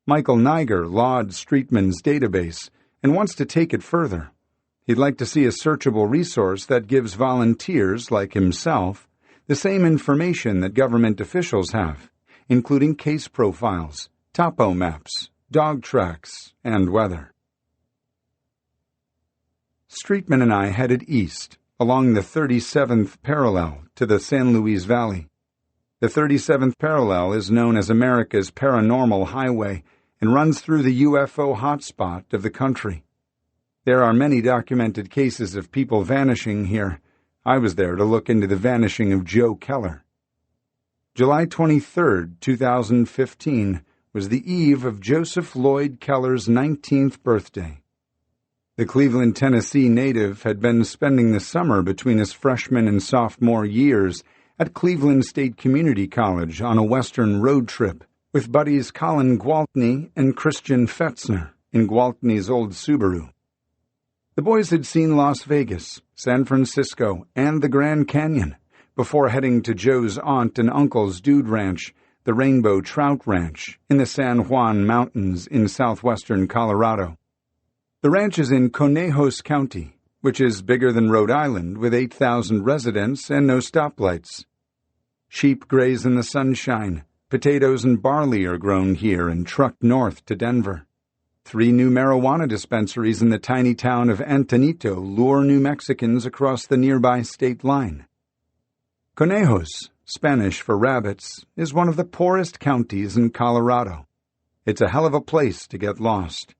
Michael Niger lauds Streetman's database and wants to take it further. He'd like to see a searchable resource that gives volunteers, like himself, the same information that government officials have, including case profiles, topo maps, dog tracks, and weather. Streetman and I headed east, along the 37th parallel to the San Luis Valley. The 37th parallel is known as America's paranormal highway and runs through the UFO hotspot of the country. There are many documented cases of people vanishing here. I was there to look into the vanishing of Joe Keller. July 23, 2015, was the eve of Joseph Lloyd Keller's 19th birthday. The Cleveland, Tennessee native had been spending the summer between his freshman and sophomore years at Cleveland State Community College on a western road trip with buddies Colin Gwaltney and Christian Fetzner in Gwaltney's old Subaru. The boys had seen Las Vegas, San Francisco, and the Grand Canyon before heading to Joe's aunt and uncle's Dude Ranch, the Rainbow Trout Ranch in the San Juan Mountains in southwestern Colorado. The ranch is in Conejos County, which is bigger than Rhode Island with 8,000 residents and no stoplights. Sheep graze in the sunshine. Potatoes and barley are grown here and trucked north to Denver. 3 new marijuana dispensaries in the tiny town of Antonito lure New Mexicans across the nearby state line. Conejos, Spanish for rabbits, is one of the poorest counties in Colorado. It's a hell of a place to get lost.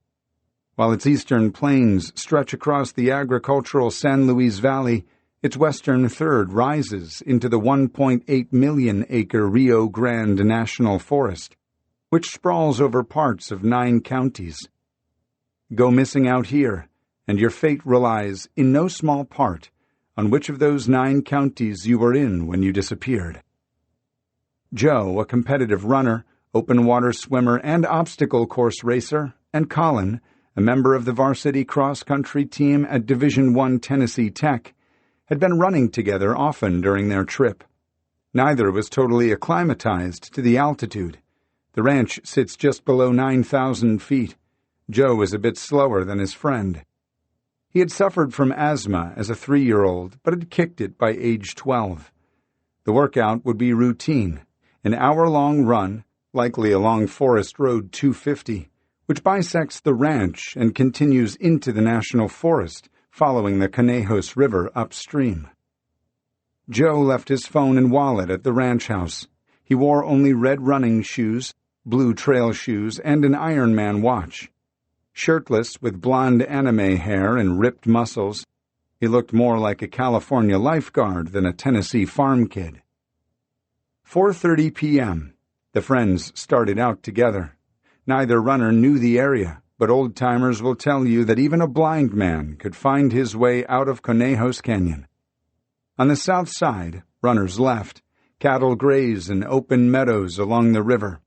While its eastern plains stretch across the agricultural San Luis Valley, its western third rises into the 1.8 million acre Rio Grande National Forest, which sprawls over parts of 9 counties. Go missing out here, and your fate relies, in no small part, on which of those 9 counties you were in when you disappeared. Joe, a competitive runner, open water swimmer, and obstacle course racer, and Colin, a member of the varsity cross-country team at Division I Tennessee Tech, had been running together often during their trip. Neither was totally acclimatized to the altitude. The ranch sits just below 9,000 feet. Joe was a bit slower than his friend. He had suffered from asthma as a 3-year-old, but had kicked it by age 12. The workout would be routine, an hour-long run, likely along Forest Road 250, which bisects the ranch and continues into the national forest, following the Conejos River upstream. Joe left his phone and wallet at the ranch house. He wore only red running shoes, blue trail shoes, and an Ironman watch. Shirtless, with blonde anime hair and ripped muscles, he looked more like a California lifeguard than a Tennessee farm kid. 4:30 p.m. The friends started out together. Neither runner knew the area, but old-timers will tell you that even a blind man could find his way out of Conejos Canyon. On the south side, runners left. Cattle graze in open meadows along the river.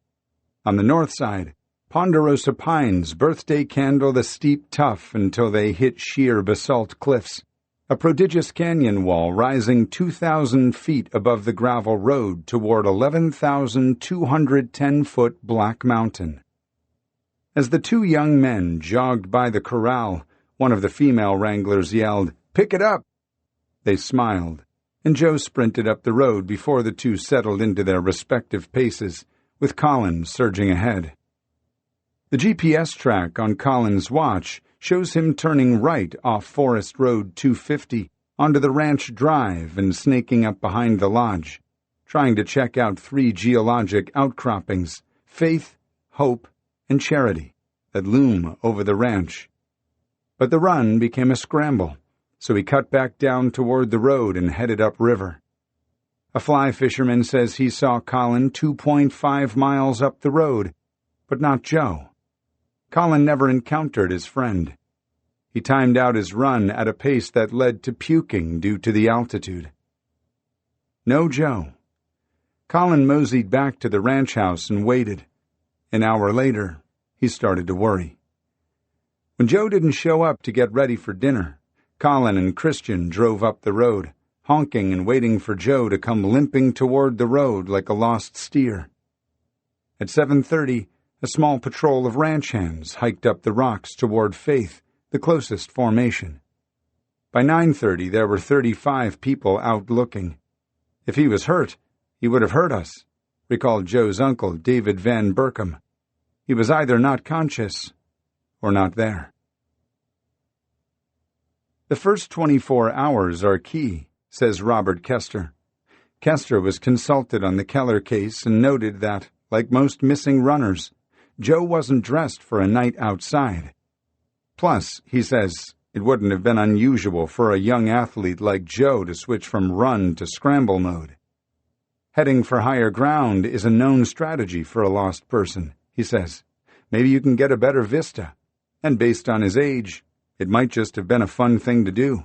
On the north side, ponderosa pines birthday candle the steep tuff until they hit sheer basalt cliffs, a prodigious canyon wall rising 2,000 feet above the gravel road toward 11,210-foot Black Mountain. As the 2 young men jogged by the corral, one of the female wranglers yelled, "Pick it up!" They smiled, and Joe sprinted up the road before the 2 settled into their respective paces, with Colin surging ahead. The GPS track on Colin's watch shows him turning right off Forest Road 250 onto the ranch drive and snaking up behind the lodge, trying to check out 3 geologic outcroppings, Faith, Hope, and Charity, that loom over the ranch. But the run became a scramble, so he cut back down toward the road and headed upriver. A fly fisherman says he saw Colin 2.5 miles up the road, but not Joe. Colin never encountered his friend. He timed out his run at a pace that led to puking due to the altitude. No Joe. Colin moseyed back to the ranch house and waited. An hour later, he started to worry. When Joe didn't show up to get ready for dinner, Colin and Christian drove up the road, honking and waiting for Joe to come limping toward the road like a lost steer. At 7:30, a small patrol of ranch hands hiked up the rocks toward Faith, the closest formation. By 9:30, there were 35 people out looking. If he was hurt, he would have hurt us, recalled Joe's uncle, David Van Berkham. He was either not conscious or not there. The first 24 hours are key, says Robert Kester. Kester was consulted on the Keller case and noted that, like most missing runners, Joe wasn't dressed for a night outside. Plus, he says, it wouldn't have been unusual for a young athlete like Joe to switch from run to scramble mode. Heading for higher ground is a known strategy for a lost person, he says. Maybe you can get a better vista, and based on his age, it might just have been a fun thing to do.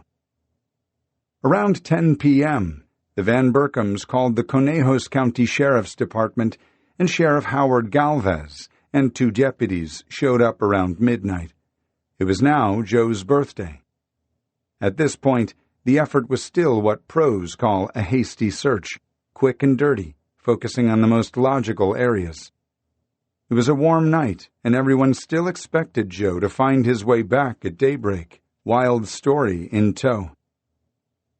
Around 10 p.m., the Van Berkhams called the Conejos County Sheriff's Department, and Sheriff Howard Galvez and 2 deputies showed up around midnight. It was now Joe's birthday. At this point, the effort was still what pros call a hasty search, quick and dirty, focusing on the most logical areas. It was a warm night, and everyone still expected Joe to find his way back at daybreak, wild story in tow.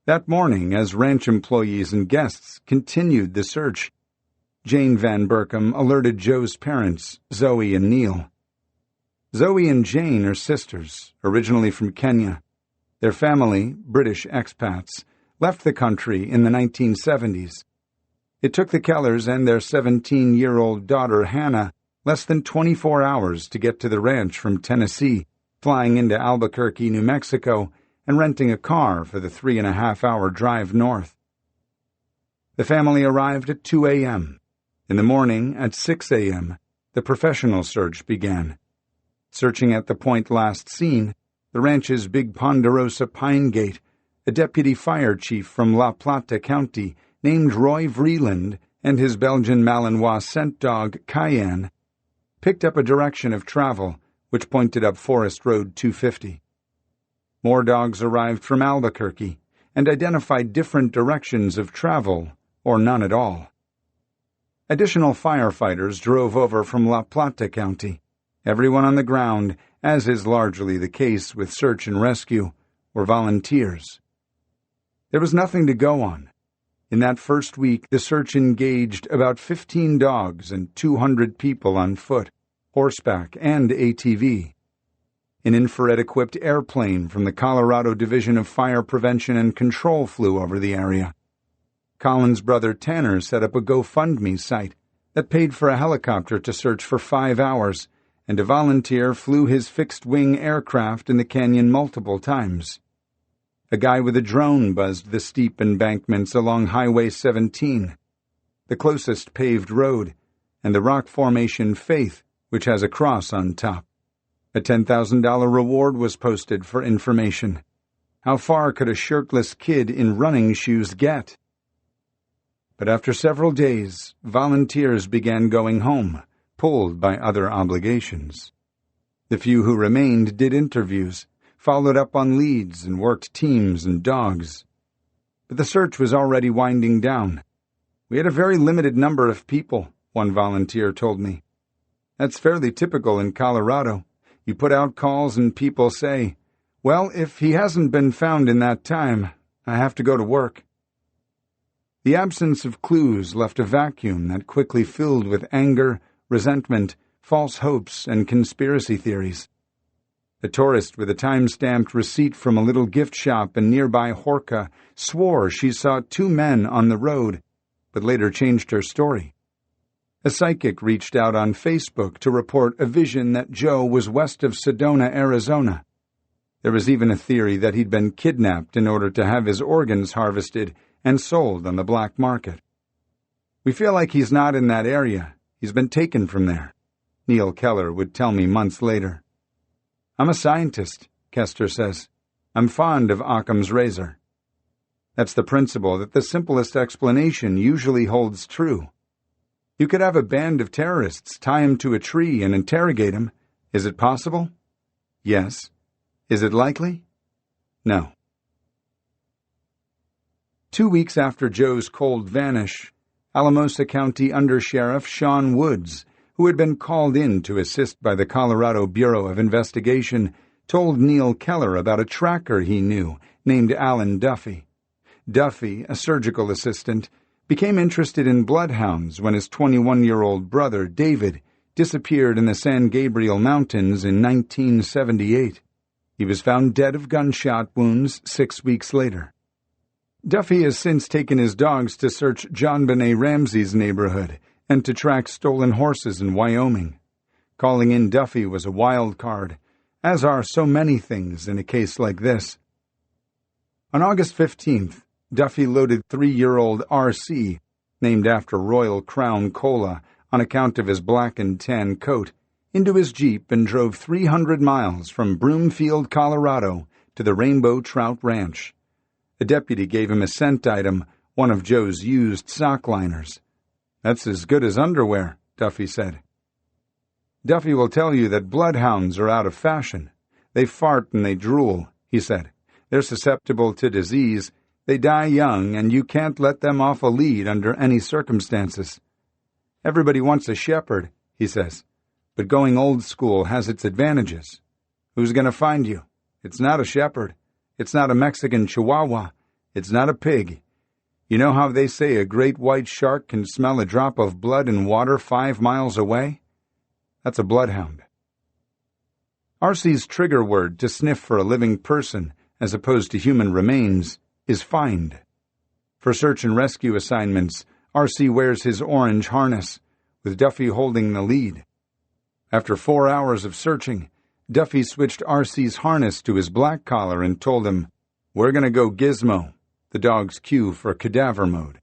That morning, as ranch employees and guests continued the search, Jane Van Berkom alerted Joe's parents, Zoe and Neil. Zoe and Jane are sisters, originally from Kenya. Their family, British expats, left the country in the 1970s. It took the Kellers and their 17-year-old daughter, Hannah, less than 24 hours to get to the ranch from Tennessee, flying into Albuquerque, New Mexico, and renting a car for the 3.5-hour drive north. The family arrived at 2 a.m. In the morning, at 6 a.m., the professional search began. Searching at the point last seen, the ranch's Big Ponderosa Pine Gate, a deputy fire chief from La Plata County named Roy Vreeland and his Belgian Malinois scent dog, Cayenne, picked up a direction of travel which pointed up Forest Road 250. More dogs arrived from Albuquerque and identified different directions of travel, or none at all. Additional firefighters drove over from La Plata County. Everyone on the ground, as is largely the case with search and rescue, were volunteers. There was nothing to go on. In that first week, the search engaged about 15 dogs and 200 people on foot, horseback, and ATV. An infrared-equipped airplane from the Colorado Division of Fire Prevention and Control flew over the area. Colin's brother Tanner set up a GoFundMe site that paid for a helicopter to search for 5 hours, and a volunteer flew his fixed-wing aircraft in the canyon multiple times. A guy with a drone buzzed the steep embankments along Highway 17, the closest paved road, and the rock formation Faith, which has a cross on top. A $10,000 reward was posted for information. How far could a shirtless kid in running shoes get? But after several days, volunteers began going home, pulled by other obligations. The few who remained did interviews, followed up on leads, and worked teams and dogs. But the search was already winding down. We had a very limited number of people, one volunteer told me. That's fairly typical in Colorado. You put out calls and people say, "Well, if he hasn't been found in that time, I have to go to work." The absence of clues left a vacuum that quickly filled with anger, resentment, false hopes, and conspiracy theories. A tourist with a time-stamped receipt from a little gift shop in nearby Horka swore she saw 2 men on the road, but later changed her story. A psychic reached out on Facebook to report a vision that Joe was west of Sedona, Arizona. There was even a theory that he'd been kidnapped in order to have his organs harvested and sold on the black market. "We feel like he's not in that area. He's been taken from there," Neil Keller would tell me months later. "I'm a scientist," Kester says. "I'm fond of Occam's razor." That's the principle that the simplest explanation usually holds true. You could have a band of terrorists tie him to a tree and interrogate him. Is it possible? Yes. Is it likely? No. 2 weeks after Joe's cold vanish, Alamosa County Undersheriff Sean Woods, who had been called in to assist by the Colorado Bureau of Investigation, told Neil Keller about a tracker he knew named Alan Duffy. Duffy, a surgical assistant, became interested in bloodhounds when his 21-year-old brother, David, disappeared in the San Gabriel Mountains in 1978. He was found dead of gunshot wounds 6 weeks later. Duffy has since taken his dogs to search John Benet Ramsey's neighborhood and to track stolen horses in Wyoming. Calling in Duffy was a wild card, as are so many things in a case like this. On August 15th, Duffy loaded 3-year-old R.C., named after Royal Crown Cola on account of his black and tan coat, into his Jeep and drove 300 miles from Broomfield, Colorado, to the Rainbow Trout Ranch. A deputy gave him a scent item, one of Joe's used sock liners. "That's as good as underwear," Duffy said. "Duffy will tell you that bloodhounds are out of fashion. They fart and they drool," he said. "They're susceptible to disease. They die young, and you can't let them off a lead under any circumstances. Everybody wants a shepherd, he says, but going old school has its advantages. Who's going to find you? It's not a shepherd. It's not a Mexican Chihuahua. It's not a pig. You know how they say a great white shark can smell a drop of blood in water 5 miles away? That's a bloodhound. R.C.'s trigger word to sniff for a living person, as opposed to human remains, is find. For search and rescue assignments, R.C. wears his orange harness, with Duffy holding the lead. After 4 hours of searching, Duffy switched R.C.'s harness to his black collar and told him, "We're going to go Gizmo," the dog's cue for cadaver mode.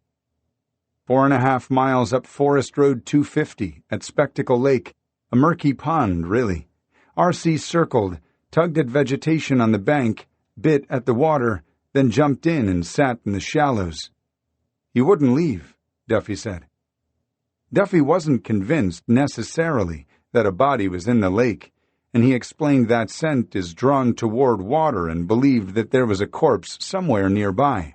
4.5 miles up Forest Road 250 at Spectacle Lake, a murky pond, really. R.C. circled, tugged at vegetation on the bank, bit at the water, then jumped in and sat in the shallows. "You wouldn't leave," Duffy said. Duffy wasn't convinced, necessarily, that a body was in the lake, and he explained that scent is drawn toward water and believed that there was a corpse somewhere nearby.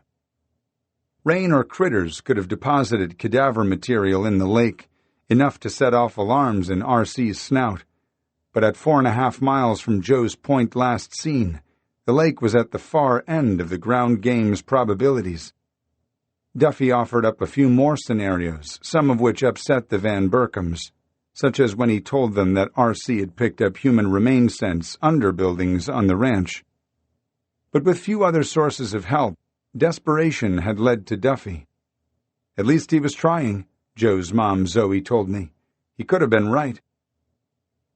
Rain or critters could have deposited cadaver material in the lake, enough to set off alarms in R.C.'s snout. But at 4.5 miles from Joe's point last seen, the lake was at the far end of the ground game's probabilities. Duffy offered up a few more scenarios, some of which upset the Van Berkhams, such as when he told them that R.C. had picked up human remain scents under buildings on the ranch. But with few other sources of help, desperation had led to Duffy. "At least he was trying," Joe's mom Zoe told me. "He could have been right."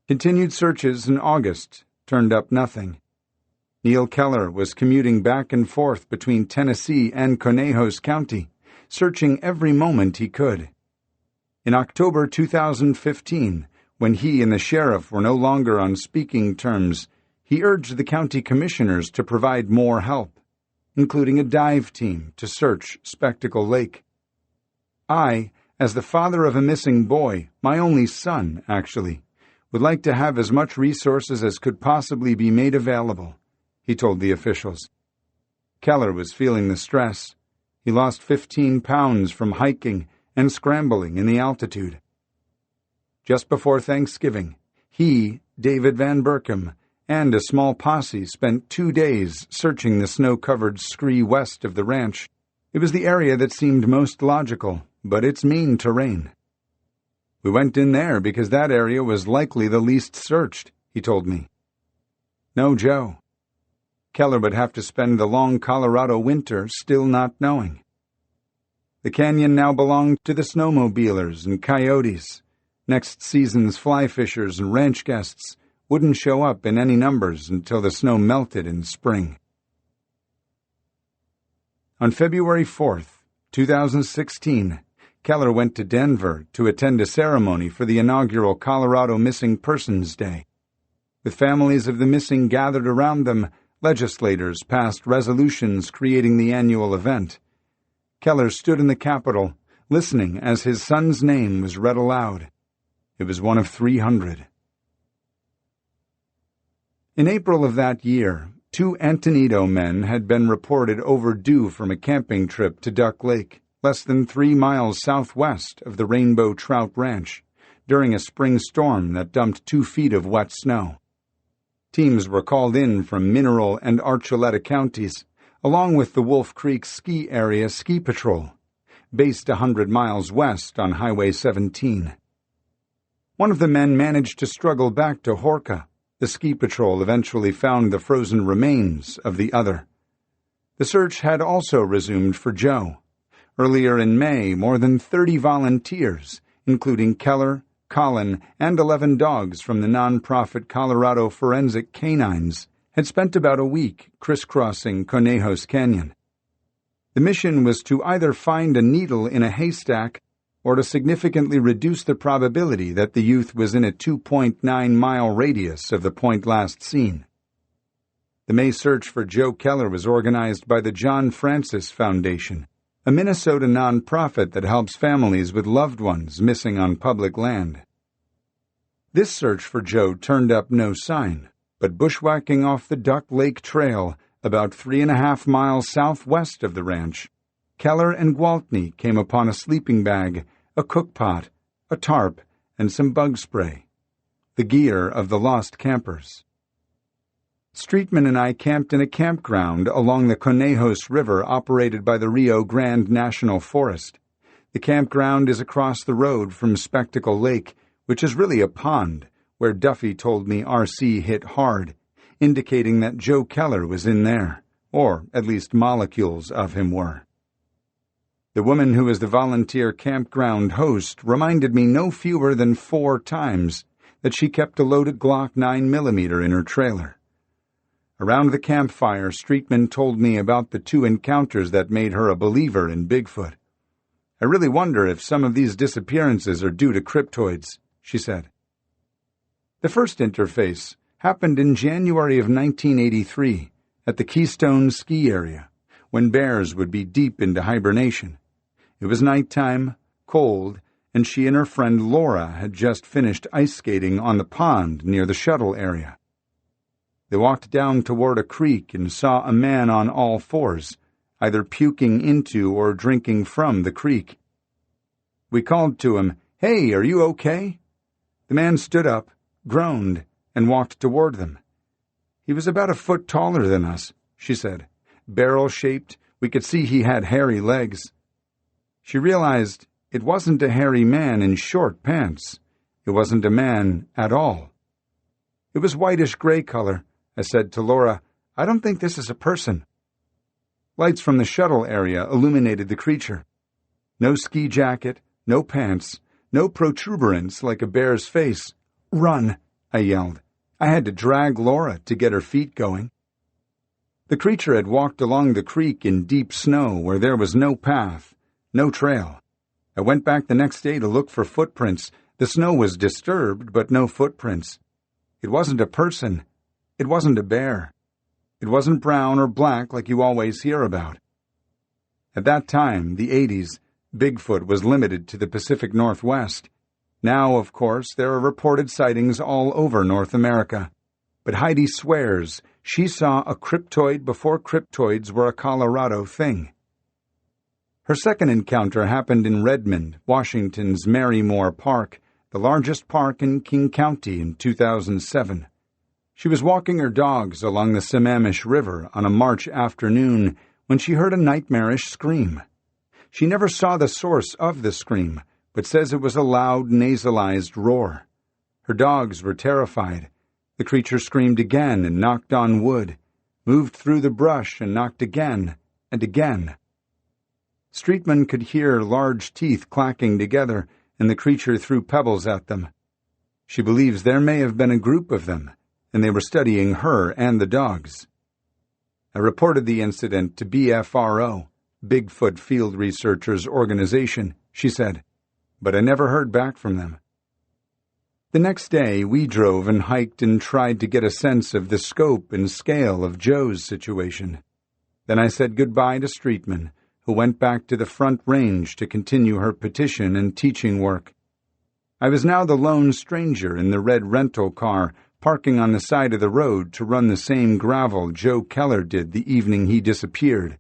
Continued searches in August turned up nothing. Neil Keller was commuting back and forth between Tennessee and Conejos County, searching every moment he could. In October 2015, when he and the sheriff were no longer on speaking terms, he urged the county commissioners to provide more help, including a dive team to search Spectacle Lake. "I, as the father of a missing boy, my only son, actually, would like to have as much resources as could possibly be made available," he told the officials. Keller was feeling the stress. He lost 15 pounds from hiking and scrambling in the altitude. Just before Thanksgiving, he, David Van Berkham, and a small posse spent 2 days searching the snow-covered scree west of the ranch. It was the area that seemed most logical, but it's mean terrain. "We went in there because that area was likely the least searched," he told me. No Joe. Keller would have to spend the long Colorado winter still not knowing. The canyon now belonged to the snowmobilers and coyotes. Next season's fly fishers and ranch guests wouldn't show up in any numbers until the snow melted in spring. On February 4th, 2016, Keller went to Denver to attend a ceremony for the inaugural Colorado Missing Persons Day. With families of the missing gathered around them, legislators passed resolutions creating the annual event. Keller stood in the Capitol, listening as his son's name was read aloud. It was one of 300. In April of that year, 2 Antonito men had been reported overdue from a camping trip to Duck Lake, less than 3 miles southwest of the Rainbow Trout Ranch, during a spring storm that dumped 2 feet of wet snow. Teams were called in from Mineral and Archuleta counties, along with the Wolf Creek Ski Area Ski Patrol, based 100 miles west on Highway 17. One of the men managed to struggle back to Horka. The ski patrol eventually found the frozen remains of the other. The search had also resumed for Joe. Earlier in May, more than 30 volunteers, including Keller, Colin, and 11 dogs from the nonprofit Colorado Forensic Canines, had spent about a week crisscrossing Conejos Canyon. The mission was to either find a needle in a haystack or to significantly reduce the probability that the youth was in a 2.9-mile radius of the point last seen. The May search for Joe Keller was organized by the John Francis Foundation, a Minnesota nonprofit that helps families with loved ones missing on public land. This search for Joe turned up no sign, but bushwhacking off the Duck Lake Trail, About 3.5 miles southwest of the ranch, Keller and Gwaltney came upon a sleeping bag, a cookpot, a tarp, and some bug spray, the gear of the lost campers. Streetman and I camped in a campground along the Conejos River operated by the Rio Grande National Forest. The campground is across the road from Spectacle Lake, which is really a pond, where Duffy told me RC hit hard, indicating that Joe Keller was in there, or at least molecules of him were. The woman who was the volunteer campground host reminded me no fewer than 4 times that she kept a loaded Glock 9mm in her trailer. Around the campfire, Streetman told me about the 2 encounters that made her a believer in Bigfoot. I really wonder if some of these disappearances are due to cryptoids, she said. The first interface happened in January of 1983 at the Keystone ski area, when bears would be deep into hibernation. It was nighttime, cold, and she and her friend Laura had just finished ice skating on the pond near the shuttle area. They walked down toward a creek and saw a man on all 4s, either puking into or drinking from the creek. We called to him, "Hey, are you okay?" The man stood up, groaned, and walked toward them. He was about a foot taller than us, she said. Barrel-shaped, we could see he had hairy legs. She realized it wasn't a hairy man in short pants. It wasn't a man at all. It was whitish-gray color. I said to Laura, "I don't think this is a person." Lights from the shuttle area illuminated the creature. No ski jacket, no pants, no protuberance like a bear's face. "Run!" I yelled. I had to drag Laura to get her feet going. The creature had walked along the creek in deep snow where there was no path, no trail. I went back the next day to look for footprints. The snow was disturbed, but no footprints. It wasn't a person. It wasn't a bear. It wasn't brown or black like you always hear about. At that time, the 80s, Bigfoot was limited to the Pacific Northwest. Now, of course, there are reported sightings all over North America. But Heidi swears she saw a cryptoid before cryptoids were a Colorado thing. Her second encounter happened in Redmond, Washington's Marymore Park, the largest park in King County, in 2007. She was walking her dogs along the Sammamish River on a March afternoon when she heard a nightmarish scream. She never saw the source of the scream, but says it was a loud, nasalized roar. Her dogs were terrified. The creature screamed again and knocked on wood, moved through the brush and knocked again and again. Streetman could hear large teeth clacking together, and the creature threw pebbles at them. She believes there may have been a group of them, and they were studying her and the dogs. I reported the incident to BFRO, Bigfoot Field Researchers Organization, she said, but I never heard back from them. The next day, we drove and hiked and tried to get a sense of the scope and scale of Joe's situation. Then I said goodbye to Streetman, who went back to the Front Range to continue her petition and teaching work. I was now the lone stranger in the red rental car, parking on the side of the road to run the same gravel Joe Keller did the evening he disappeared,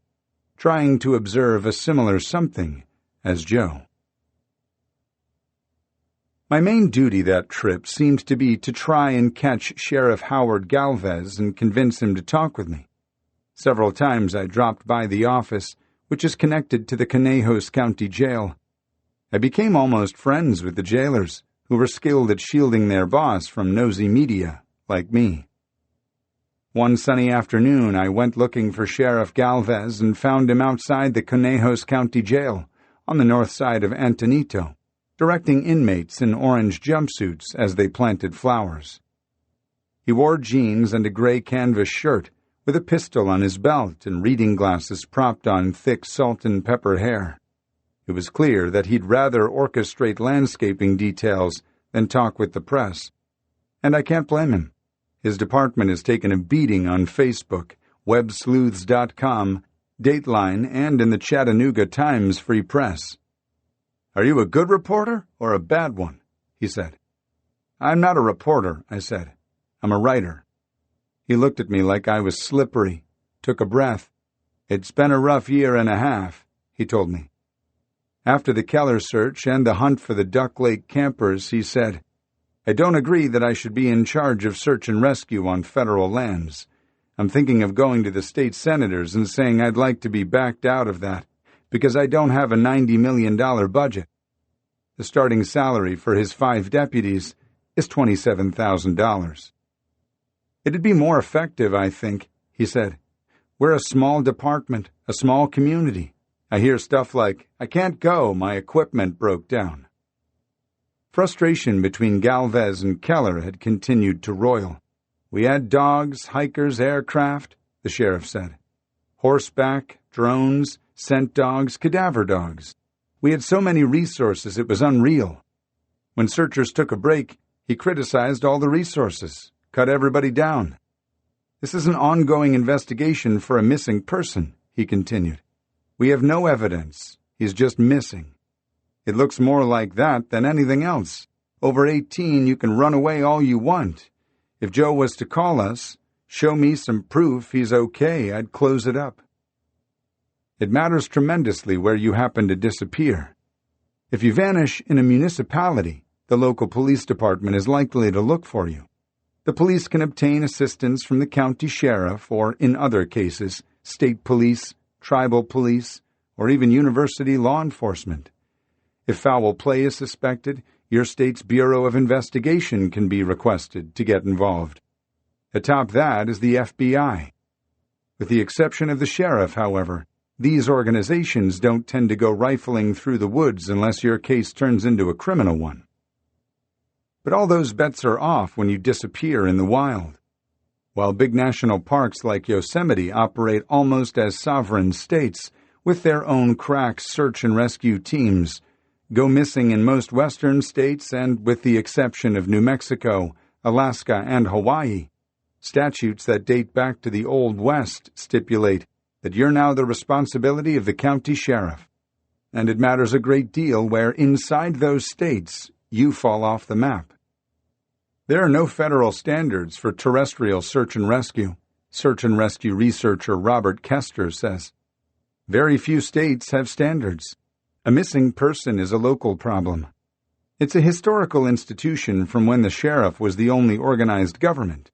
trying to observe a similar something as Joe. My main duty that trip seemed to be to try and catch Sheriff Howard Galvez and convince him to talk with me. Several times I dropped by the office, which is connected to the Conejos County Jail. I became almost friends with the jailers, who were skilled at shielding their boss from nosy media, like me. One sunny afternoon, I went looking for Sheriff Galvez and found him outside the Conejos County Jail, on the north side of Antonito, directing inmates in orange jumpsuits as they planted flowers. He wore jeans and a gray canvas shirt, with a pistol on his belt and reading glasses propped on thick salt and pepper hair. It was clear that he'd rather orchestrate landscaping details than talk with the press. And I can't blame him. His department has taken a beating on Facebook, websleuths.com, Dateline, and in the Chattanooga Times Free Press. "Are you a good reporter or a bad one?" he said. "I'm not a reporter," I said. "I'm a writer." He looked at me like I was slippery. took a breath. "It's been a rough year and a half," he told me. After the Keller search and the hunt for the Duck Lake campers, he said, "I don't agree that I should be in charge of search and rescue on federal lands. I'm thinking of going to the state senators and saying I'd like to be backed out of that because I don't have a $90 million budget. The starting salary for his 5 deputies is $27,000. It'd be more effective, I think," he said. "We're a small department, a small community. I hear stuff like, 'I can't go, my equipment broke down.'" Frustration between Galvez and Keller had continued to roil. "We had dogs, hikers, aircraft," the sheriff said. "Horseback, drones, scent dogs, cadaver dogs. We had so many resources it was unreal. When searchers took a break, he criticized all the resources, cut everybody down. This is an ongoing investigation for a missing person," he continued. "We have no evidence. He's just missing. It looks more like that than anything else. Over 18, you can run away all you want. If Joe was to call us, show me some proof he's okay, I'd close it up. It matters tremendously where you happen to disappear. If you vanish in a municipality, the local police department is likely to look for you. The police can obtain assistance from the county sheriff or, in other cases, state police, tribal police, or even university law enforcement. If foul play is suspected, your state's Bureau of Investigation can be requested to get involved. Atop that is the FBI. With the exception of the sheriff, however, these organizations don't tend to go rifling through the woods unless your case turns into a criminal one. But all those bets are off when you disappear in the wild. While big national parks like Yosemite operate almost as sovereign states, with their own crack search and rescue teams, go missing in most western states and, with the exception of New Mexico, Alaska, and Hawaii, statutes that date back to the Old West stipulate that you're now the responsibility of the county sheriff. And it matters a great deal where inside those states you fall off the map. There are no federal standards for terrestrial search and rescue researcher Robert Kester says. Very few states have standards. A missing person is a local problem. It's a historical institution from when the sheriff was the only organized government.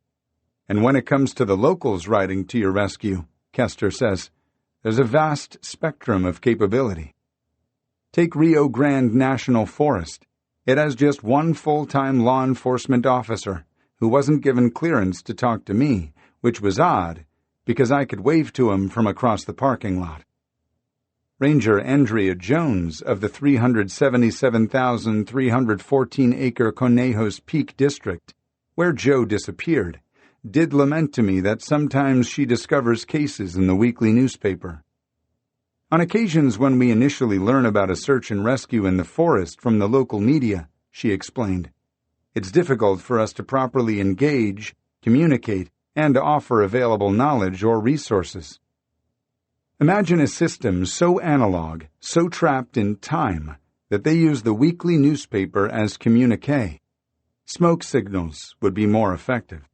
And when it comes to the locals riding to your rescue, Kester says, there's a vast spectrum of capability. Take Rio Grande National Forest. It has just one full-time law enforcement officer who wasn't given clearance to talk to me, which was odd because I could wave to him from across the parking lot. Ranger Andrea Jones of the 377,314-acre Conejos Peak District, where Joe disappeared, did lament to me that sometimes she discovers cases in the weekly newspaper. On occasions when we initially learn about a search and rescue in the forest from the local media, she explained, it's difficult for us to properly engage, communicate, and offer available knowledge or resources. Imagine a system so analog, so trapped in time, that they use the weekly newspaper as communique. Smoke signals would be more effective.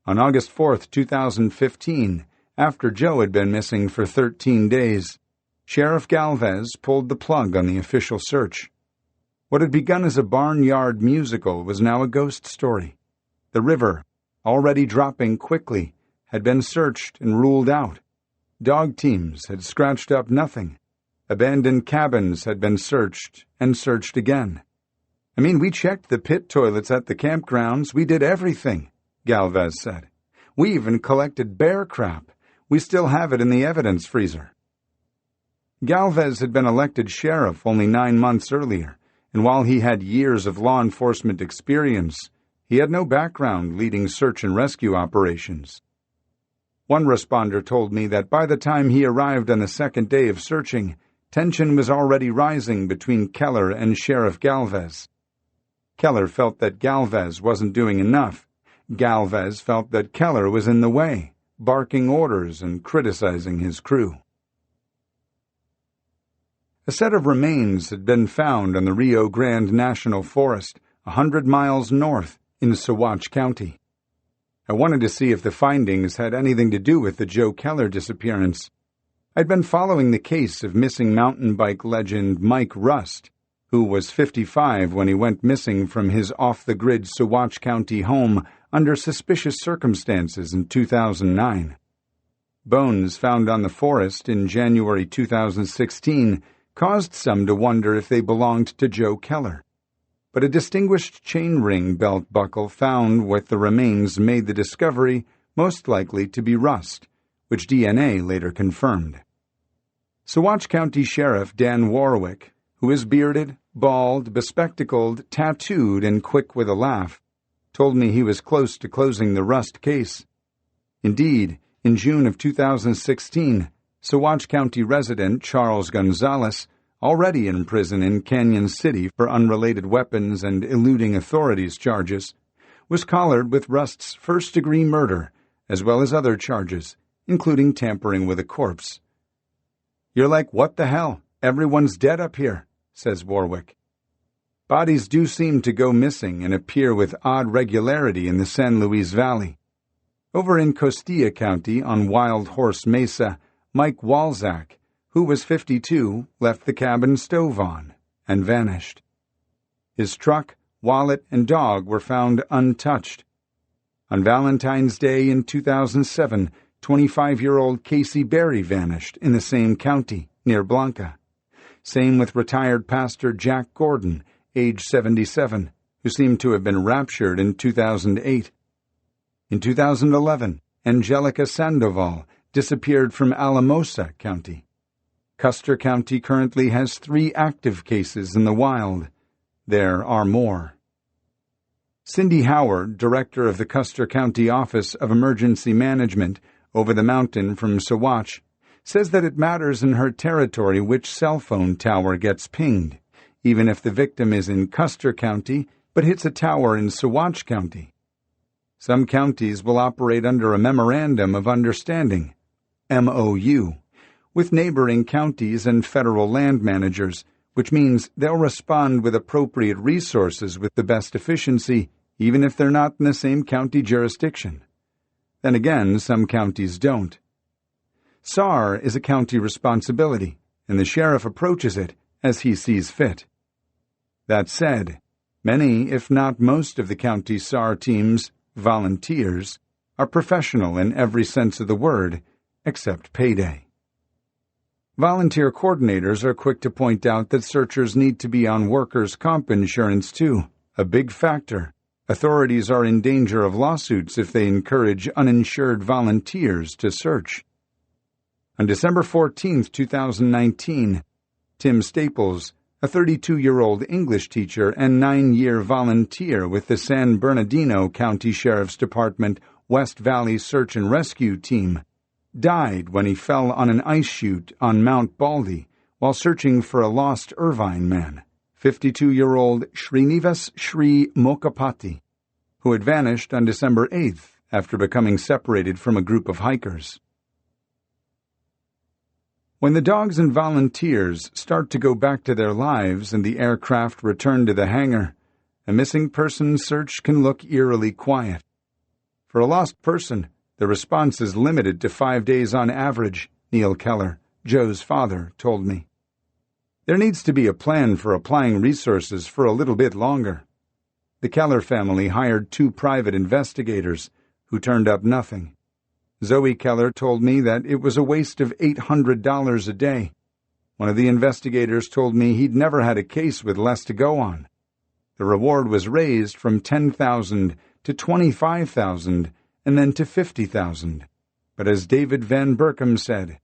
On August 4, 2015, after Joe had been missing for 13 days, Sheriff Galvez pulled the plug on the official search. What had begun as a barnyard musical was now a ghost story. The river, already dropping quickly, had been searched and ruled out. Dog teams had scratched up nothing. Abandoned cabins had been searched and searched again. I mean, we checked the pit toilets at the campgrounds. We did everything, Galvez said. We even collected bear crap. We still have it in the evidence freezer. Galvez had been elected sheriff only 9 months earlier, and while he had years of law enforcement experience, he had no background leading search and rescue operations. One responder told me that by the time he arrived on the second day of searching, tension was already rising between Keller and Sheriff Galvez. Keller felt that Galvez wasn't doing enough. Galvez felt that Keller was in the way, barking orders and criticizing his crew. A set of remains had been found on the Rio Grande National Forest, 100 miles north in Saguache County. I wanted to see if the findings had anything to do with the Joe Keller disappearance. I'd been following the case of missing mountain bike legend Mike Rust, who was 55 when he went missing from his off-the-grid Saguache County home under suspicious circumstances in 2009. Bones found on the forest in January 2016 caused some to wonder if they belonged to Joe Keller. But a distinguished chain ring belt buckle found with the remains made the discovery most likely to be Rust, which DNA later confirmed. Saguache County Sheriff Dan Warwick, who is bearded, bald, bespectacled, tattooed, and quick with a laugh, told me he was close to closing the Rust case. Indeed, in June of 2016, Saguache County resident Charles Gonzalez, already in prison in Canyon City for unrelated weapons and eluding authorities charges, was collared with Rust's first-degree murder, as well as other charges, including tampering with a corpse. "You're like, what the hell? Everyone's dead up here," says Warwick. Bodies do seem to go missing and appear with odd regularity in the San Luis Valley. Over in Costilla County on Wild Horse Mesa, Mike Walzak, who was 52, left the cabin stove on and vanished. His truck, wallet, and dog were found untouched. On Valentine's Day in 2007, 25-year-old Casey Berry vanished in the same county, near Blanca. Same with retired pastor Jack Gordon, age 77, who seemed to have been raptured in 2008. In 2011, Angelica Sandoval disappeared from Alamosa County. Custer County currently has 3 active cases in the wild. There are more. Cindy Howard, director of the Custer County Office of Emergency Management over the mountain from Saguache, says that it matters in her territory which cell phone tower gets pinged, even if the victim is in Custer County but hits a tower in Saguache County. Some counties will operate under a Memorandum of Understanding, MOU, with neighboring counties and federal land managers, which means they'll respond with appropriate resources with the best efficiency, even if they're not in the same county jurisdiction. Then again, some counties don't. SAR is a county responsibility, and the sheriff approaches it as he sees fit. That said, many, if not most of the county SAR teams, volunteers, are professional in every sense of the word, except payday. Volunteer coordinators are quick to point out that searchers need to be on workers' comp insurance too, a big factor. Authorities are in danger of lawsuits if they encourage uninsured volunteers to search. On December 14, 2019, Tim Staples, a 32-year-old English teacher and 9-year volunteer with the San Bernardino County Sheriff's Department West Valley Search and Rescue Team, died when he fell on an ice chute on Mount Baldy while searching for a lost Irvine man, 52-year-old Srinivas Shri Mokapati, who had vanished on December 8th after becoming separated from a group of hikers. When the dogs and volunteers start to go back to their lives and the aircraft return to the hangar, a missing person search can look eerily quiet. For a lost person, the response is limited to 5 days on average, Neil Keller, Joe's father, told me. There needs to be a plan for applying resources for a little bit longer. The Keller family hired 2 private investigators, who turned up nothing. Zoe Keller told me that it was a waste of $800 a day. One of the investigators told me he'd never had a case with less to go on. The reward was raised from $10,000 to $25,000 and then to $50,000. But as David Van Berkom said,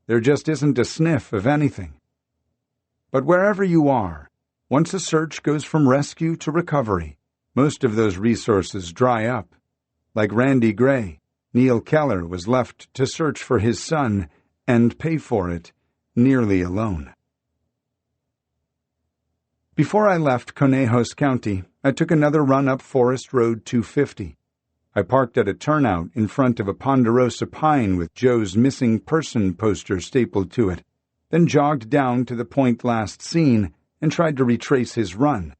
there just isn't a sniff of anything. But wherever you are, once a search goes from rescue to recovery, most of those resources dry up. Like Randy Gray, Neil Keller was left to search for his son and pay for it nearly alone. Before I left Conejos County, I took another run up Forest Road 250. I parked at a turnout in front of a ponderosa pine with Joe's missing person poster stapled to it, then jogged down to the point last seen and tried to retrace his run.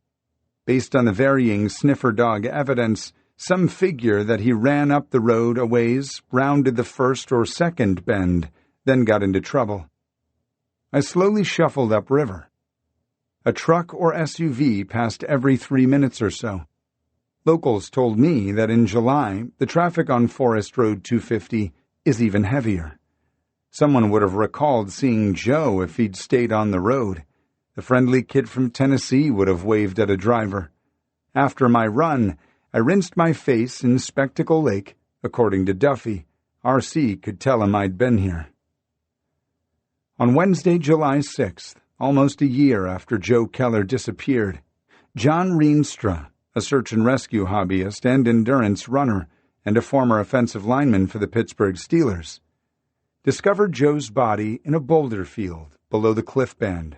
Based on the varying sniffer dog evidence, Some figure that he ran up the road a ways, rounded the first or second bend, then got into trouble. I slowly shuffled upriver. A truck or SUV passed every 3 minutes or so. Locals told me that in July, the traffic on Forest Road 250 is even heavier. Someone would have recalled seeing Joe if he'd stayed on the road. The friendly kid from Tennessee would have waved at a driver. After my run, I rinsed my face in Spectacle Lake. According to Duffy, R.C. could tell him I'd been here. On Wednesday, July 6th, almost a year after Joe Keller disappeared, John Reenstra, a search and rescue hobbyist and endurance runner and a former offensive lineman for the Pittsburgh Steelers, discovered Joe's body in a boulder field below the cliff band.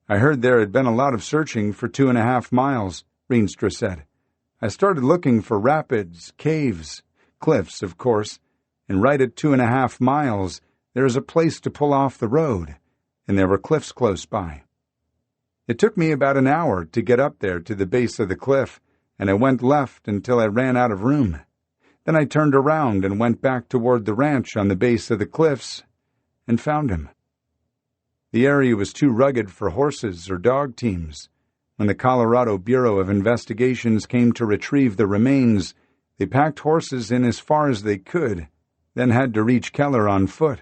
I heard there had been a lot of searching for 2.5 miles, Reenstra said. I started looking for rapids, caves, cliffs, of course, and right at 2.5 miles, there is a place to pull off the road, and there were cliffs close by. It took me about an hour to get up there to the base of the cliff, and I went left until I ran out of room. Then I turned around and went back toward the ranch on the base of the cliffs and found him. The area was too rugged for horses or dog teams. When the Colorado Bureau of Investigations came to retrieve the remains, they packed horses in as far as they could, then had to reach Keller on foot.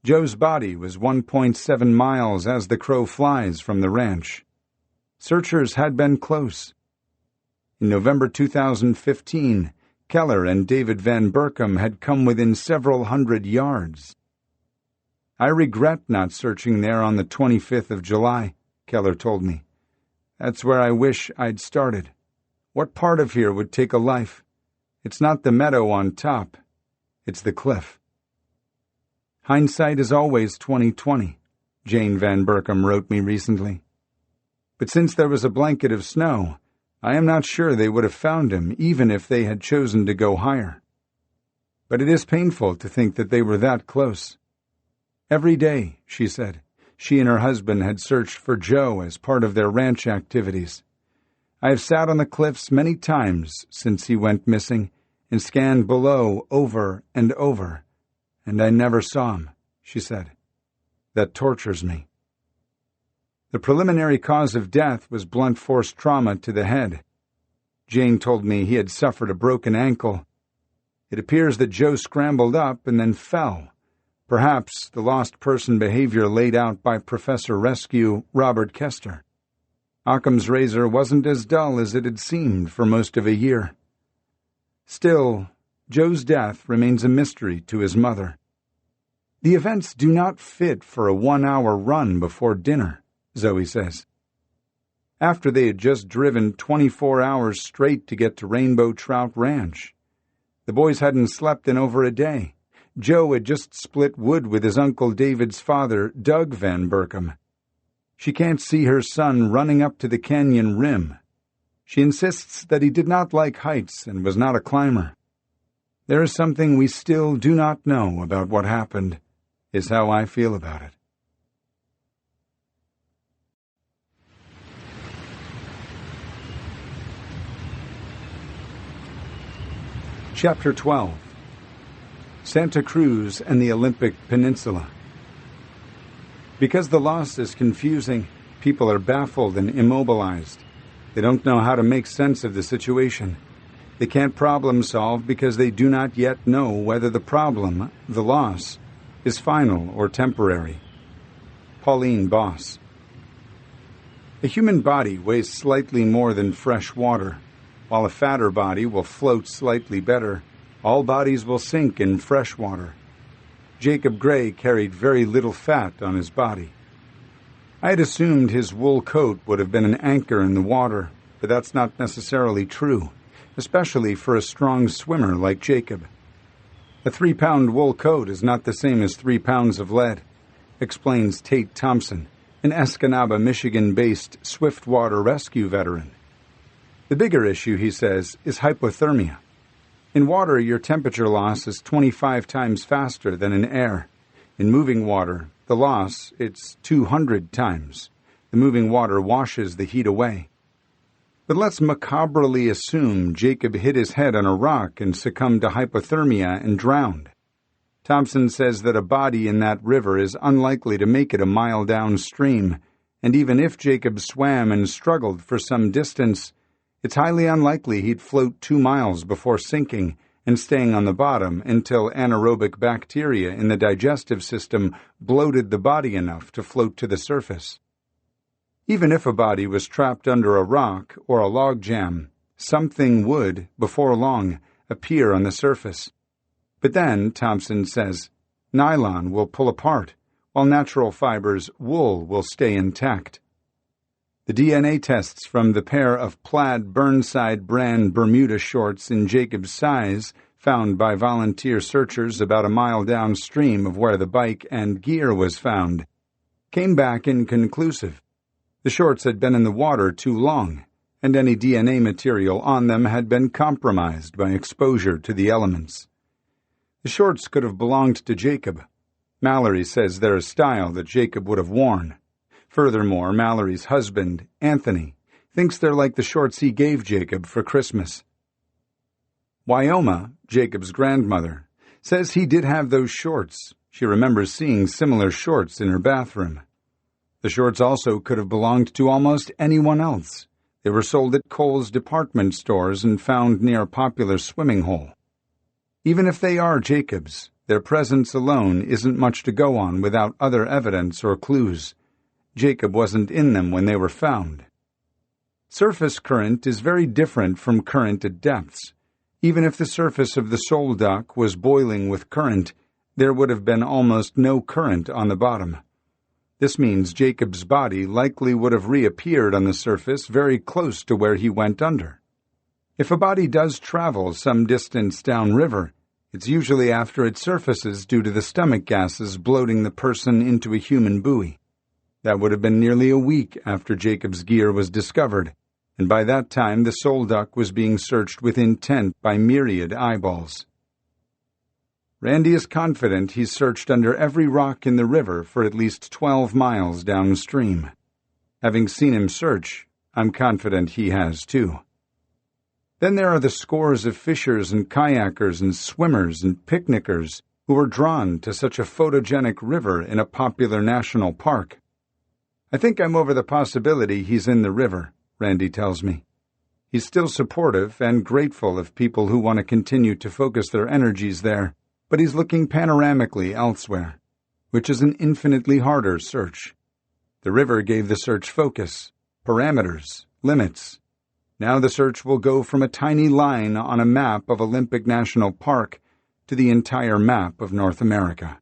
Joe's body was 1.7 miles as the crow flies from the ranch. Searchers had been close. In November 2015, Keller and David Van Berkom had come within several hundred yards. I regret not searching there on the 25th of July, Keller told me. That's where I wish I'd started. What part of here would take a life? It's not the meadow on top. It's the cliff. Hindsight is always 20/20, Jane Van Berkom wrote me recently. But since there was a blanket of snow, I am not sure they would have found him even if they had chosen to go higher. But it is painful to think that they were that close. Every day, she said, she and her husband had searched for Joe as part of their ranch activities. I have sat on the cliffs many times since he went missing and scanned below over and over, and I never saw him, she said. That tortures me. The preliminary cause of death was blunt force trauma to the head. Jane told me he had suffered a broken ankle. It appears that Joe scrambled up and then fell. Perhaps the lost person behavior laid out by Professor Rescue Robert Kester. Occam's razor wasn't as dull as it had seemed for most of a year. Still, Joe's death remains a mystery to his mother. The events do not fit for a 1-hour run before dinner, Zoe says. After they had just driven 24 hours straight to get to Rainbow Trout Ranch. The boys hadn't slept in over a day. Joe had just split wood with his Uncle David's father, Doug Van Berkom. She can't see her son running up to the canyon rim. She insists that he did not like heights and was not a climber. There is something we still do not know about what happened, is how I feel about it. Chapter 12. Santa Cruz and the Olympic Peninsula. Because the loss is confusing, people are baffled and immobilized. They don't know how to make sense of the situation. They can't problem solve because they do not yet know whether the problem, the loss, is final or temporary. Pauline Boss. A human body weighs slightly more than fresh water. While a fatter body will float slightly better, all bodies will sink in fresh water. Jacob Gray carried very little fat on his body. I had assumed his wool coat would have been an anchor in the water, but that's not necessarily true, especially for a strong swimmer like Jacob. A 3-pound wool coat is not the same as 3 pounds of lead, explains Tate Thompson, an Escanaba, Michigan-based swiftwater rescue veteran. The bigger issue, he says, is hypothermia. In water, your temperature loss is 25 times faster than in air. In moving water, the loss, it's 200 times. The moving water washes the heat away. But let's macabrely assume Jacob hit his head on a rock and succumbed to hypothermia and drowned. Thompson says that a body in that river is unlikely to make it a mile downstream, and even if Jacob swam and struggled for some distance, it's highly unlikely he'd float 2 miles before sinking and staying on the bottom until anaerobic bacteria in the digestive system bloated the body enough to float to the surface. Even if a body was trapped under a rock or a log jam, something would, before long, appear on the surface. But then, Thompson says, nylon will pull apart, while natural fibers, wool, will stay intact. The DNA tests from the pair of plaid Burnside brand Bermuda shorts in Jacob's size, found by volunteer searchers about a mile downstream of where the bike and gear was found, came back inconclusive. The shorts had been in the water too long, and any DNA material on them had been compromised by exposure to the elements. The shorts could have belonged to Jacob. Mallory says they're a style that Jacob would have worn. Furthermore, Mallory's husband, Anthony, thinks they're like the shorts he gave Jacob for Christmas. Wyoma, Jacob's grandmother, says he did have those shorts. She remembers seeing similar shorts in her bathroom. The shorts also could have belonged to almost anyone else. They were sold at Kohl's department stores and found near a popular swimming hole. Even if they are Jacob's, their presence alone isn't much to go on without other evidence or clues. Jacob wasn't in them when they were found. Surface current is very different from current at depths. Even if the surface of the Soul Duck was boiling with current, there would have been almost no current on the bottom. This means Jacob's body likely would have reappeared on the surface very close to where he went under. If a body does travel some distance downriver, it's usually after it surfaces due to the stomach gases bloating the person into a human buoy. That would have been nearly a week after Jacob's gear was discovered, and by that time the Soul Duck was being searched with intent by myriad eyeballs. Randy is confident he's searched under every rock in the river for at least 12 miles downstream. Having seen him search, I'm confident he has too. Then there are the scores of fishers and kayakers and swimmers and picnickers who are drawn to such a photogenic river in a popular national park. I think I'm over the possibility he's in the river, Randy tells me. He's still supportive and grateful of people who want to continue to focus their energies there, but he's looking panoramically elsewhere, which is an infinitely harder search. The river gave the search focus, parameters, limits. Now the search will go from a tiny line on a map of Olympic National Park to the entire map of North America.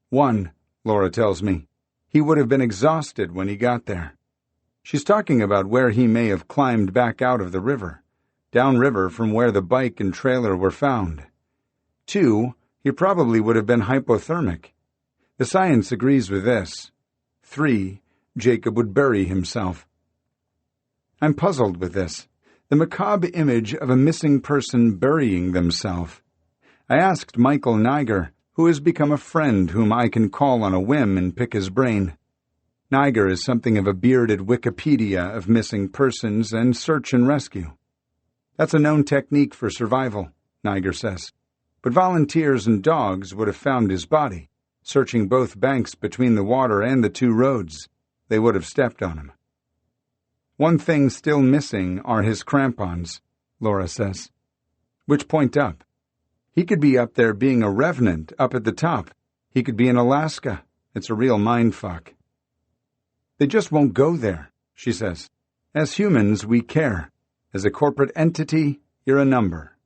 1, Laura tells me. He would have been exhausted when he got there. She's talking about where he may have climbed back out of the river, downriver from where the bike and trailer were found. 2, he probably would have been hypothermic. The science agrees with this. 3, Jacob would bury himself. I'm puzzled with this, the macabre image of a missing person burying themselves. I asked Michael Niger, who has become a friend whom I can call on a whim and pick his brain. Niger is something of a bearded Wikipedia of missing persons and search and rescue. That's a known technique for survival, Niger says. But volunteers and dogs would have found his body, searching both banks between the water and the 2 roads. They would have stepped on him. One thing still missing are his crampons, Laura says. Which point up? He could be up there being a revenant up at the top. He could be in Alaska. It's a real mindfuck. They just won't go there, she says. As humans, we care. As a corporate entity, you're a number.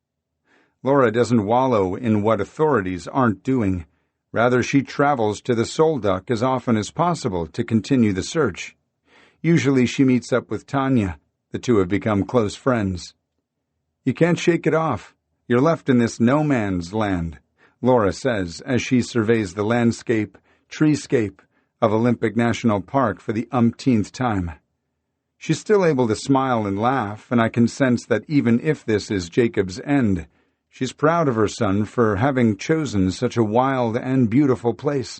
Laura doesn't wallow in what authorities aren't doing. Rather, she travels to the Soul Duck as often as possible to continue the search. Usually she meets up with Tanya. The two have become close friends. You can't shake it off. You're left in this no-man's land, Laura says as she surveys the landscape, treescape, of Olympic National Park for the umpteenth time. She's still able to smile and laugh, and I can sense that even if this is Jacob's end, she's proud of her son for having chosen such a wild and beautiful place.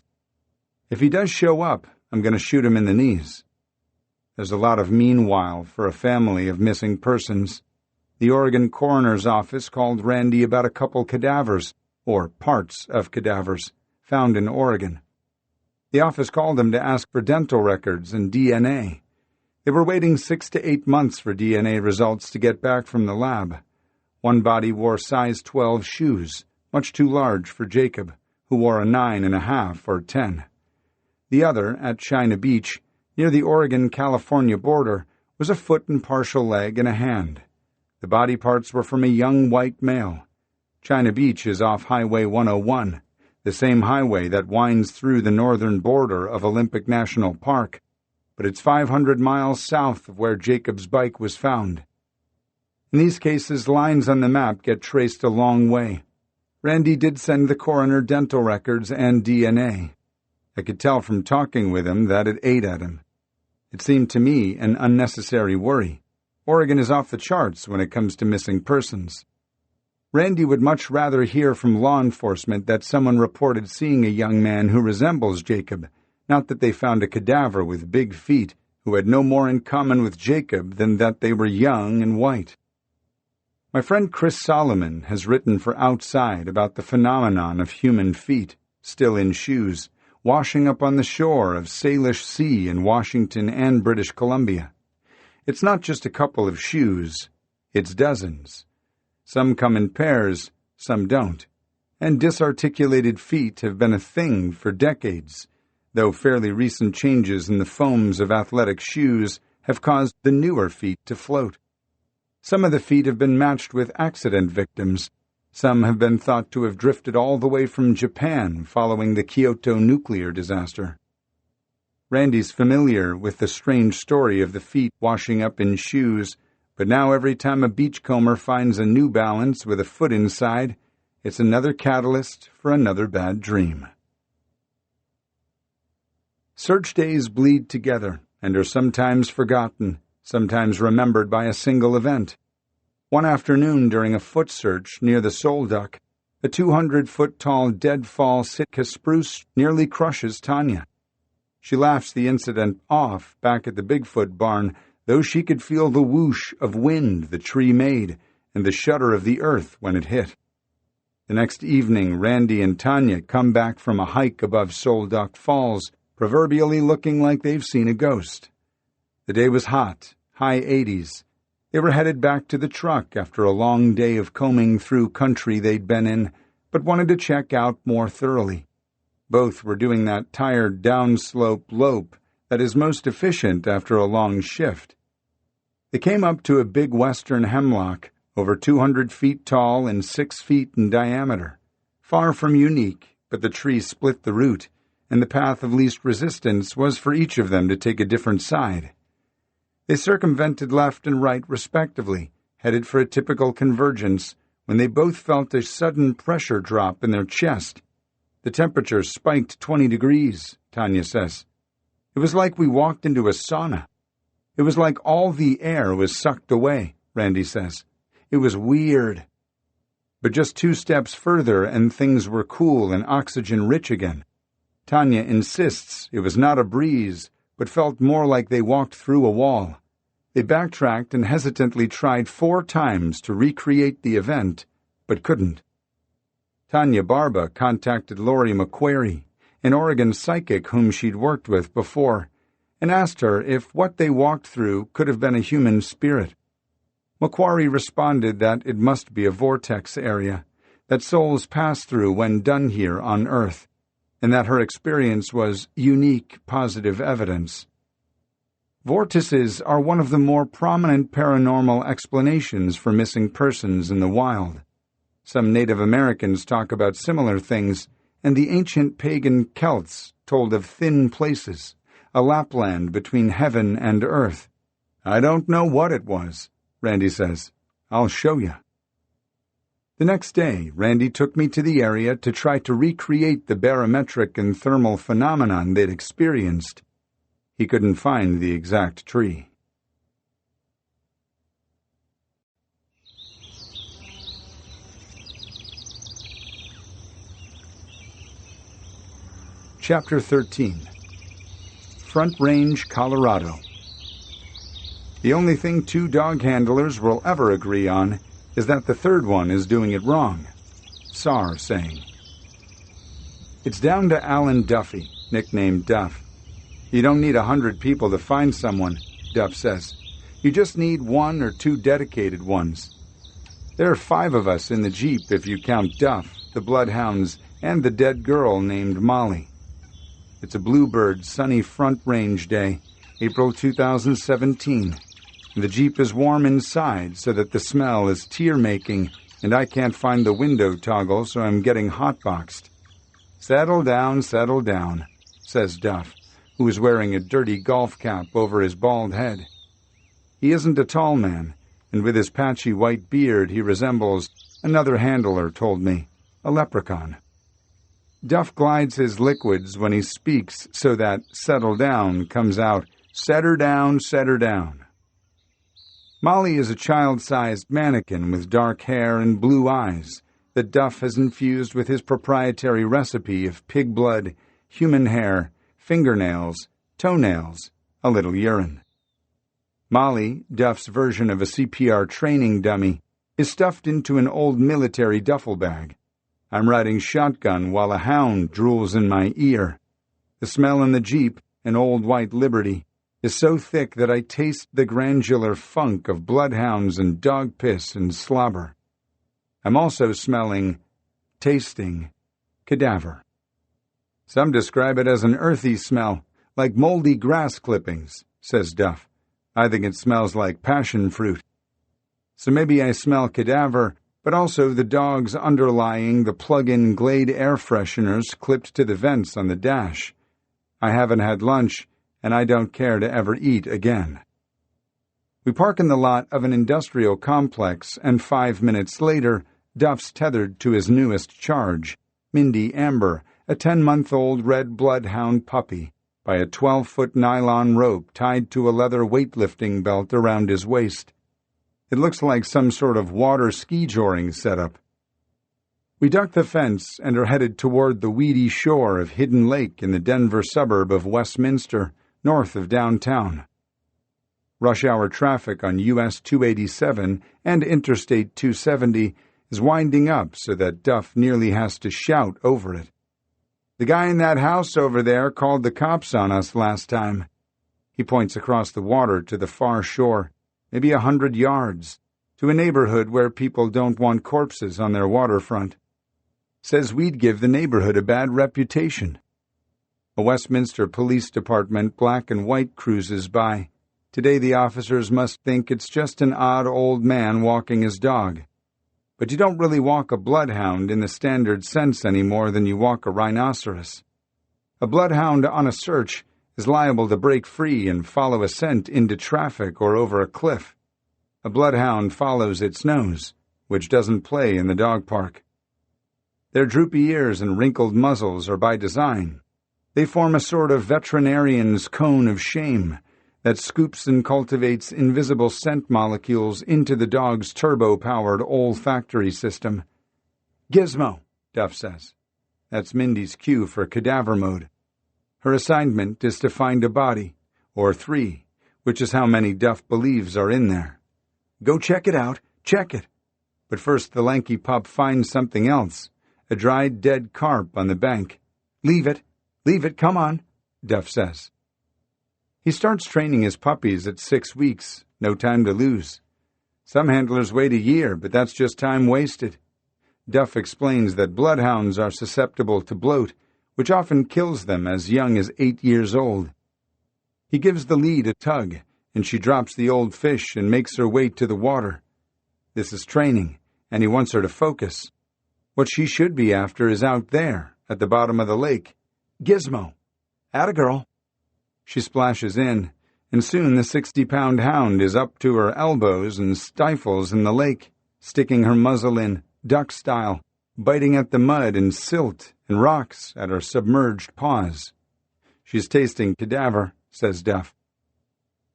If he does show up, I'm going to shoot him in the knees. There's a lot of meanwhile for a family of missing persons. The Oregon coroner's office called Randy about a couple cadavers, or parts of cadavers, found in Oregon. The office called him to ask for dental records and DNA. They were waiting 6 to 8 months for DNA results to get back from the lab. One body wore size 12 shoes, much too large for Jacob, who wore a 9.5 or 10. The other, at China Beach, near the Oregon-California border, was a foot and partial leg and a hand. The body parts were from a young white male. China Beach is off Highway 101, the same highway that winds through the northern border of Olympic National Park, but it's 500 miles south of where Jacob's bike was found. In these cases, lines on the map get traced a long way. Randy did send the coroner dental records and DNA. I could tell from talking with him that it ate at him. It seemed to me an unnecessary worry. Oregon is off the charts when it comes to missing persons. Randy would much rather hear from law enforcement that someone reported seeing a young man who resembles Jacob, not that they found a cadaver with big feet who had no more in common with Jacob than that they were young and white. My friend Chris Solomon has written for Outside about the phenomenon of human feet, still in shoes, washing up on the shore of Salish Sea in Washington and British Columbia. It's not just a couple of shoes, it's dozens. Some come in pairs, some don't, and disarticulated feet have been a thing for decades, though fairly recent changes in the foams of athletic shoes have caused the newer feet to float. Some of the feet have been matched with accident victims. Some have been thought to have drifted all the way from Japan following the Kyoto nuclear disaster. Randy's familiar with the strange story of the feet washing up in shoes, but now every time a beachcomber finds a New Balance with a foot inside, it's another catalyst for another bad dream. Search days bleed together and are sometimes forgotten, sometimes remembered by a single event. One afternoon during a foot search near the Solduck, a 200-foot-tall deadfall Sitka spruce nearly crushes Tanya. She laughs the incident off back at the Bigfoot barn, though she could feel the whoosh of wind the tree made and the shudder of the earth when it hit. The next evening, Randy and Tanya come back from a hike above Solduck Falls, proverbially looking like they've seen a ghost. The day was hot, high 80s. They were headed back to the truck after a long day of combing through country they'd been in, but wanted to check out more thoroughly. Both were doing that tired downslope lope that is most efficient after a long shift. They came up to a big western hemlock, over 200 feet tall and 6 feet in diameter. Far from unique, but the tree split the route, and the path of least resistance was for each of them to take a different side. They circumvented left and right respectively, headed for a typical convergence, when they both felt a sudden pressure drop in their chest. The temperature spiked 20 degrees, Tanya says. It was like we walked into a sauna. It was like all the air was sucked away, Randy says. It was weird. But just 2 steps further and things were cool and oxygen-rich again. Tanya insists it was not a breeze, but felt more like they walked through a wall. They backtracked and hesitantly tried 4 times to recreate the event, but couldn't. Tanya Barba contacted Lori McQuarrie, an Oregon psychic whom she'd worked with before, and asked her if what they walked through could have been a human spirit. McQuarrie responded that it must be a vortex area, that souls pass through when done here on Earth, and that her experience was unique positive evidence. Vortices are one of the more prominent paranormal explanations for missing persons in the wild. Some Native Americans talk about similar things, and the ancient pagan Celts told of thin places, a Lapland between heaven and earth. I don't know what it was, Randy says. I'll show you. The next day, Randy took me to the area to try to recreate the barometric and thermal phenomenon they'd experienced. He couldn't find the exact tree. Chapter 13. Front Range, Colorado. The only thing two dog handlers will ever agree on is that the third one is doing it wrong. Sar saying. It's down to Alan Duffy, nicknamed Duff. You don't need 100 people to find someone, Duff says. You just need 1 or 2 dedicated ones. There are 5 of us in the Jeep if you count Duff, the bloodhounds, and the dead girl named Molly. It's a Bluebird sunny Front Range day, April 2017. The Jeep is warm inside so that the smell is tear-making, and I can't find the window toggle, so I'm getting hotboxed. Settle down, says Duff, who is wearing a dirty golf cap over his bald head. He isn't a tall man, and with his patchy white beard he resembles, another handler told me, a leprechaun. Duff glides his liquids when he speaks so that settle down comes out, set her down, set her down. Molly is a child-sized mannequin with dark hair and blue eyes that Duff has infused with his proprietary recipe of pig blood, human hair, fingernails, toenails, a little urine. Molly, Duff's version of a CPR training dummy, is stuffed into an old military duffel bag. I'm riding shotgun while a hound drools in my ear. The smell in the Jeep, an old white Liberty, is so thick that I taste the glandular funk of bloodhounds and dog piss and slobber. I'm also tasting, cadaver. Some describe it as an earthy smell, like moldy grass clippings, says Duff. I think it smells like passion fruit. So maybe I smell cadaver, but also the dogs underlying the plug-in Glade air fresheners clipped to the vents on the dash. I haven't had lunch, and I don't care to ever eat again. We park in the lot of an industrial complex, and 5 minutes later, Duff's tethered to his newest charge, Mindy Amber, a 10-month-old red bloodhound puppy, by a 12-foot nylon rope tied to a leather weightlifting belt around his waist. It looks like some sort of water ski-joring setup. We duck the fence and are headed toward the weedy shore of Hidden Lake in the Denver suburb of Westminster, north of downtown. Rush hour traffic on US 287 and Interstate 270 is winding up so that Duff nearly has to shout over it. The guy in that house over there called the cops on us last time. He points across the water to the far shore, maybe 100 yards, to a neighborhood where people don't want corpses on their waterfront. Says we'd give the neighborhood a bad reputation. A Westminster Police Department black and white cruises by. Today the officers must think it's just an odd old man walking his dog. But you don't really walk a bloodhound in the standard sense any more than you walk a rhinoceros. A bloodhound on a search is liable to break free and follow a scent into traffic or over a cliff. A bloodhound follows its nose, which doesn't play in the dog park. Their droopy ears and wrinkled muzzles are by design. They form a sort of veterinarian's cone of shame that scoops and cultivates invisible scent molecules into the dog's turbo-powered olfactory system. Gizmo, Duff says. That's Mindy's cue for cadaver mode. Her assignment is to find a body, or 3, which is how many Duff believes are in there. Go check it out, check it. But first the lanky pup finds something else, a dried dead carp on the bank. Leave it, come on, Duff says. He starts training his puppies at 6 weeks, no time to lose. Some handlers wait a year, but that's just time wasted. Duff explains that bloodhounds are susceptible to bloat, which often kills them as young as 8 years old. He gives the lead a tug, and she drops the old fish and makes her way to the water. This is training, and he wants her to focus. What she should be after is out there, at the bottom of the lake. Gizmo. Atta girl. She splashes in, and soon the 60-pound hound is up to her elbows and stifles in the lake, sticking her muzzle in, duck style, biting at the mud and silt and rocks at her submerged paws. She's tasting cadaver, says Duff.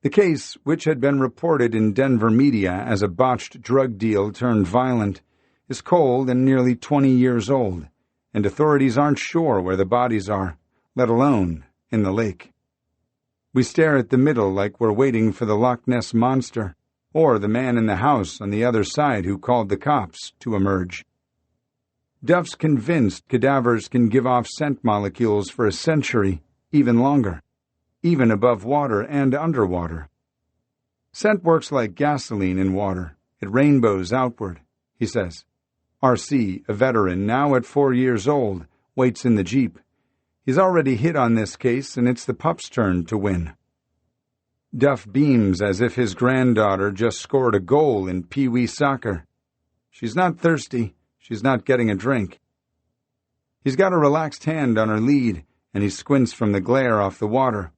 The case, which had been reported in Denver media as a botched drug deal turned violent, is cold and nearly 20 years old, and authorities aren't sure where the bodies are, let alone in the lake. We stare at the middle like we're waiting for the Loch Ness Monster, or the man in the house on the other side who called the cops, to emerge. Duff's convinced cadavers can give off scent molecules for a century, even longer, even above water and underwater. Scent works like gasoline in water. It rainbows outward, he says. R.C., a veteran, now at 4 years old, waits in the Jeep. He's already hit on this case, and it's the pup's turn to win. Duff beams as if his granddaughter just scored a goal in pee-wee soccer. She's not thirsty. She's not getting a drink. He's got a relaxed hand on her lead, and he squints from the glare off the water.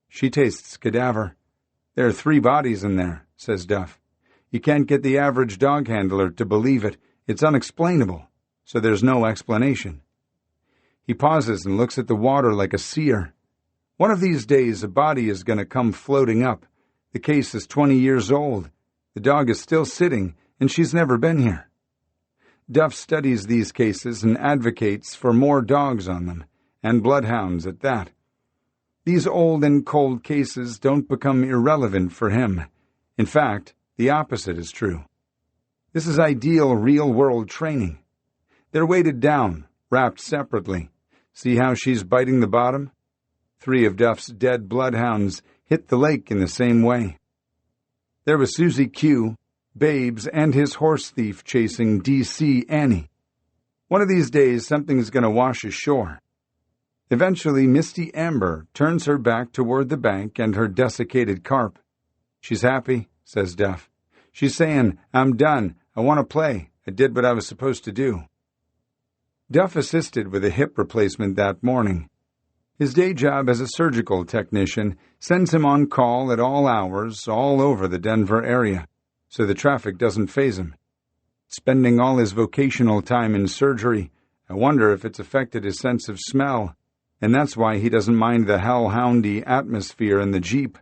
She tastes cadaver. There are 3 bodies in there, says Duff. You can't get the average dog handler to believe it. It's unexplainable, so there's no explanation. He pauses and looks at the water like a seer. One of these days, a body is going to come floating up. The case is 20 years old. The dog is still sitting, and she's never been here. Duff studies these cases and advocates for more dogs on them, and bloodhounds at that. These old and cold cases don't become irrelevant for him. In fact, the opposite is true. This is ideal real-world training. They're weighted down, wrapped separately. See how she's biting the bottom? 3 of Duff's dead bloodhounds hit the lake in the same way. There was Susie Q., Babes, and his horse thief chasing D.C. Annie. One of these days, something's going to wash ashore. Eventually, Misty Amber turns her back toward the bank and her desiccated carp. She's happy, says Duff. She's saying, I'm done. I want to play. I did what I was supposed to do. Duff assisted with a hip replacement that morning. His day job as a surgical technician sends him on call at all hours all over the Denver area, so the traffic doesn't faze him. Spending all his vocational time in surgery, I wonder if it's affected his sense of smell, and that's why he doesn't mind the hellhoundy atmosphere in the Jeep.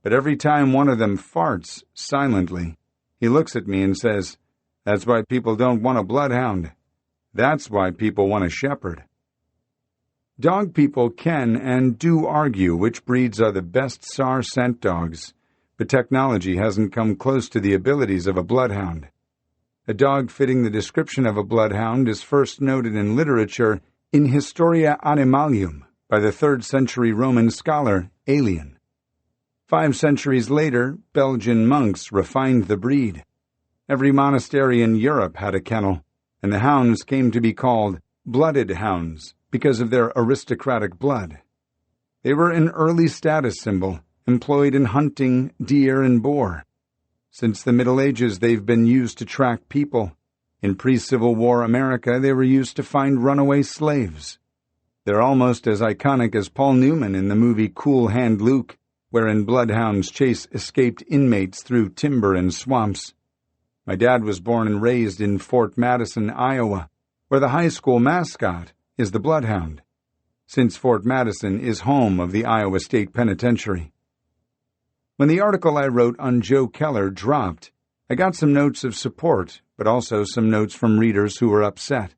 But every time one of them farts, silently, he looks at me and says, That's why people don't want a bloodhound. That's why people want a shepherd. Dog people can and do argue which breeds are the best SAR scent dogs, but technology hasn't come close to the abilities of a bloodhound. A dog fitting the description of a bloodhound is first noted in literature in Historia Animalium by the 3rd century Roman scholar Aelian. 5 centuries later, Belgian monks refined the breed. Every monastery in Europe had a kennel, and the hounds came to be called blooded hounds because of their aristocratic blood. They were an early status symbol, employed in hunting deer and boar. Since the Middle Ages, they've been used to track people. In pre-Civil War America, they were used to find runaway slaves. They're almost as iconic as Paul Newman in the movie Cool Hand Luke, wherein bloodhounds chase escaped inmates through timber and swamps. My dad was born and raised in Fort Madison, Iowa, where the high school mascot is the bloodhound, since Fort Madison is home of the Iowa State Penitentiary. When the article I wrote on Joe Keller dropped, I got some notes of support, but also some notes from readers who were upset.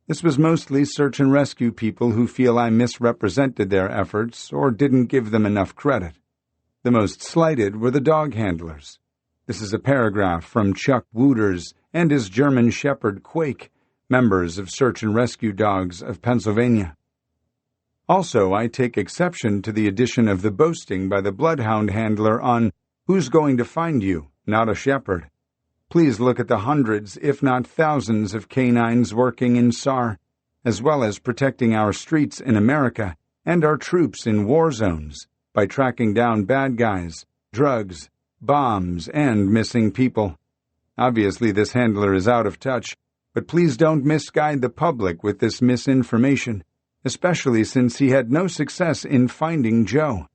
This was mostly search and rescue people who feel I misrepresented their efforts or didn't give them enough credit. The most slighted were the dog handlers. This is a paragraph from Chuck Wooters and his German shepherd Quake, members of Search and Rescue Dogs of Pennsylvania. Also, I take exception to the addition of the boasting by the bloodhound handler on Who's Going to Find You, Not a Shepherd. Please look at the hundreds, if not thousands, of canines working in SAR, as well as protecting our streets in America and our troops in war zones by tracking down bad guys, drugs, bombs, and missing people. Obviously, this handler is out of touch, but please don't misguide the public with this misinformation, especially since he had no success in finding Joe.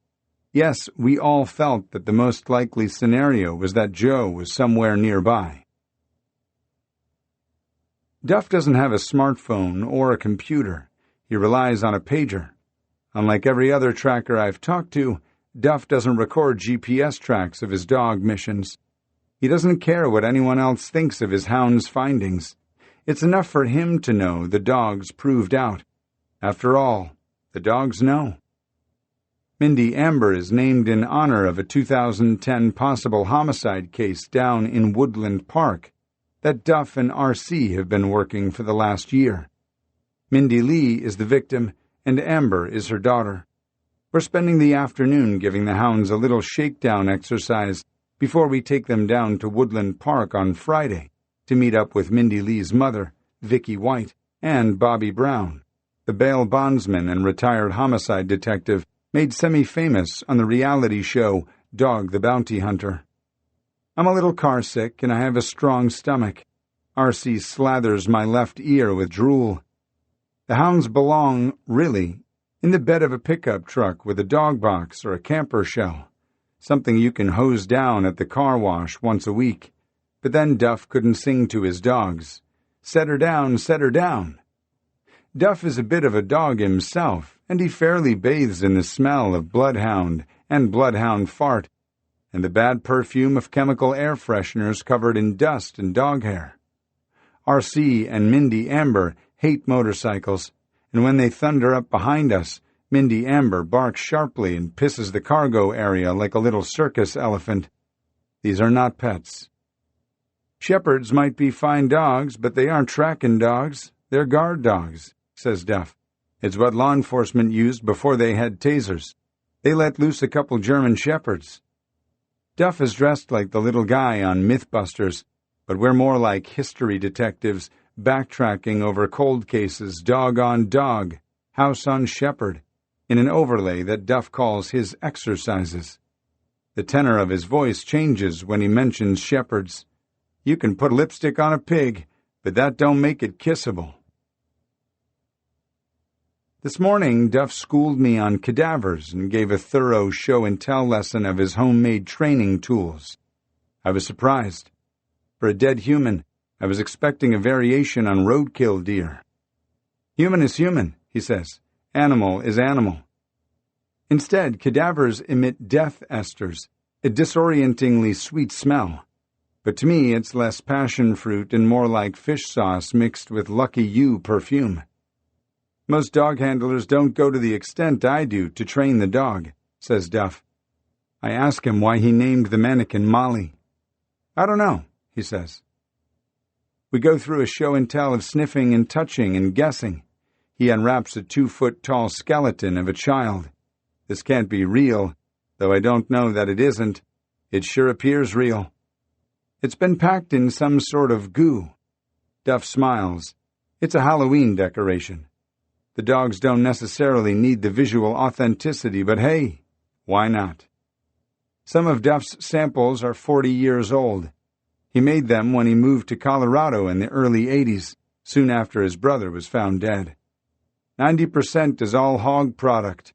Yes, we all felt that the most likely scenario was that Joe was somewhere nearby. Duff doesn't have a smartphone or a computer. He relies on a pager. Unlike every other tracker I've talked to, Duff doesn't record GPS tracks of his dog missions. He doesn't care what anyone else thinks of his hound's findings. It's enough for him to know the dogs proved out. After all, the dogs know. Mindy Amber is named in honor of a 2010 possible homicide case down in Woodland Park that Duff and R.C. have been working for the last year. Mindy Lee is the victim, and Amber is her daughter. We're spending the afternoon giving the hounds a little shakedown exercise before we take them down to Woodland Park on Friday to meet up with Mindy Lee's mother, Vicky White, and Bobby Brown, the bail bondsman and retired homicide detective made semi-famous on the reality show Dog the Bounty Hunter. I'm a little car-sick and I have a strong stomach. R.C. slathers my left ear with drool. The hounds belong, really, in the bed of a pickup truck with a dog box or a camper shell, something you can hose down at the car wash once a week. But then Duff couldn't sing to his dogs. Set her down, set her down. Duff is a bit of a dog himself, and he fairly bathes in the smell of bloodhound and bloodhound fart, and the bad perfume of chemical air fresheners covered in dust and dog hair. R.C. and Mindy Amber hate motorcycles, and when they thunder up behind us, Mindy Amber barks sharply and pisses the cargo area like a little circus elephant. These are not pets. Shepherds might be fine dogs, but they aren't tracking dogs. They're guard dogs, says Duff. It's what law enforcement used before they had tasers. They let loose a couple German shepherds. Duff is dressed like the little guy on Mythbusters, but we're more like history detectives backtracking over cold cases, dog on dog, house on shepherd, in an overlay that Duff calls his exercises. The tenor of his voice changes when he mentions shepherds. You can put lipstick on a pig, but that don't make it kissable. This morning, Duff schooled me on cadavers and gave a thorough show-and-tell lesson of his homemade training tools. I was surprised. For a dead human, I was expecting a variation on roadkill deer. Human is human, he says. Animal is animal. Instead, cadavers emit death esters, a disorientingly sweet smell. But to me, it's less passion fruit and more like fish sauce mixed with Lucky You perfume. Most dog handlers don't go to the extent I do to train the dog, says Duff. I ask him why he named the mannequin Molly. I don't know, he says. We go through a show and tell of sniffing and touching and guessing. He unwraps a 2-foot-tall skeleton of a child. This can't be real, though I don't know that it isn't. It sure appears real. It's been packed in some sort of goo. Duff smiles. It's a Halloween decoration. The dogs don't necessarily need the visual authenticity, but hey, why not? Some of Duff's samples are 40 years old. He made them when he moved to Colorado in the early 80s, soon after his brother was found dead. 90% is all hog product.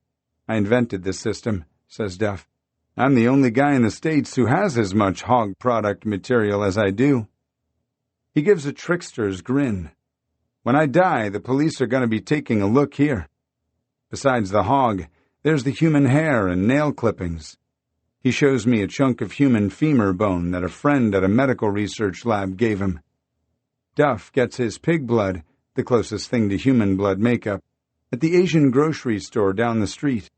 I invented this system, says Duff. I'm the only guy in the States who has as much hog product material as I do. He gives a trickster's grin. When I die, the police are going to be taking a look here. Besides the hog, there's the human hair and nail clippings. He shows me a chunk of human femur bone that a friend at a medical research lab gave him. Duff gets his pig blood, the closest thing to human blood makeup, at the Asian grocery store down the street.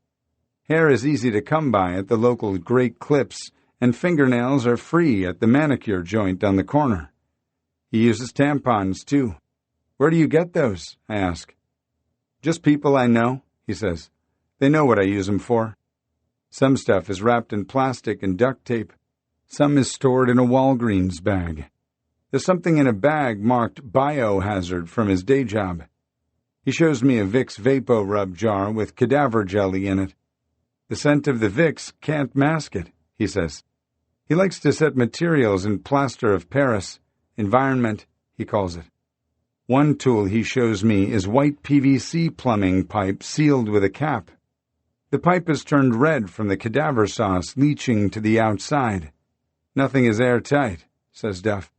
Hair is easy to come by at the local Great Clips, and fingernails are free at the manicure joint on the corner. He uses tampons, too. Where do you get those? I ask. Just people I know, he says. They know what I use them for. Some stuff is wrapped in plastic and duct tape. Some is stored in a Walgreens bag. There's something in a bag marked biohazard from his day job. He shows me a Vicks Vapo Rub jar with cadaver jelly in it. The scent of the Vicks can't mask it, he says. He likes to set materials in plaster of Paris. Environment, he calls it. One tool he shows me is white PVC plumbing pipe sealed with a cap. The pipe is turned red from the cadaver sauce leaching to the outside. Nothing is airtight, says Duff.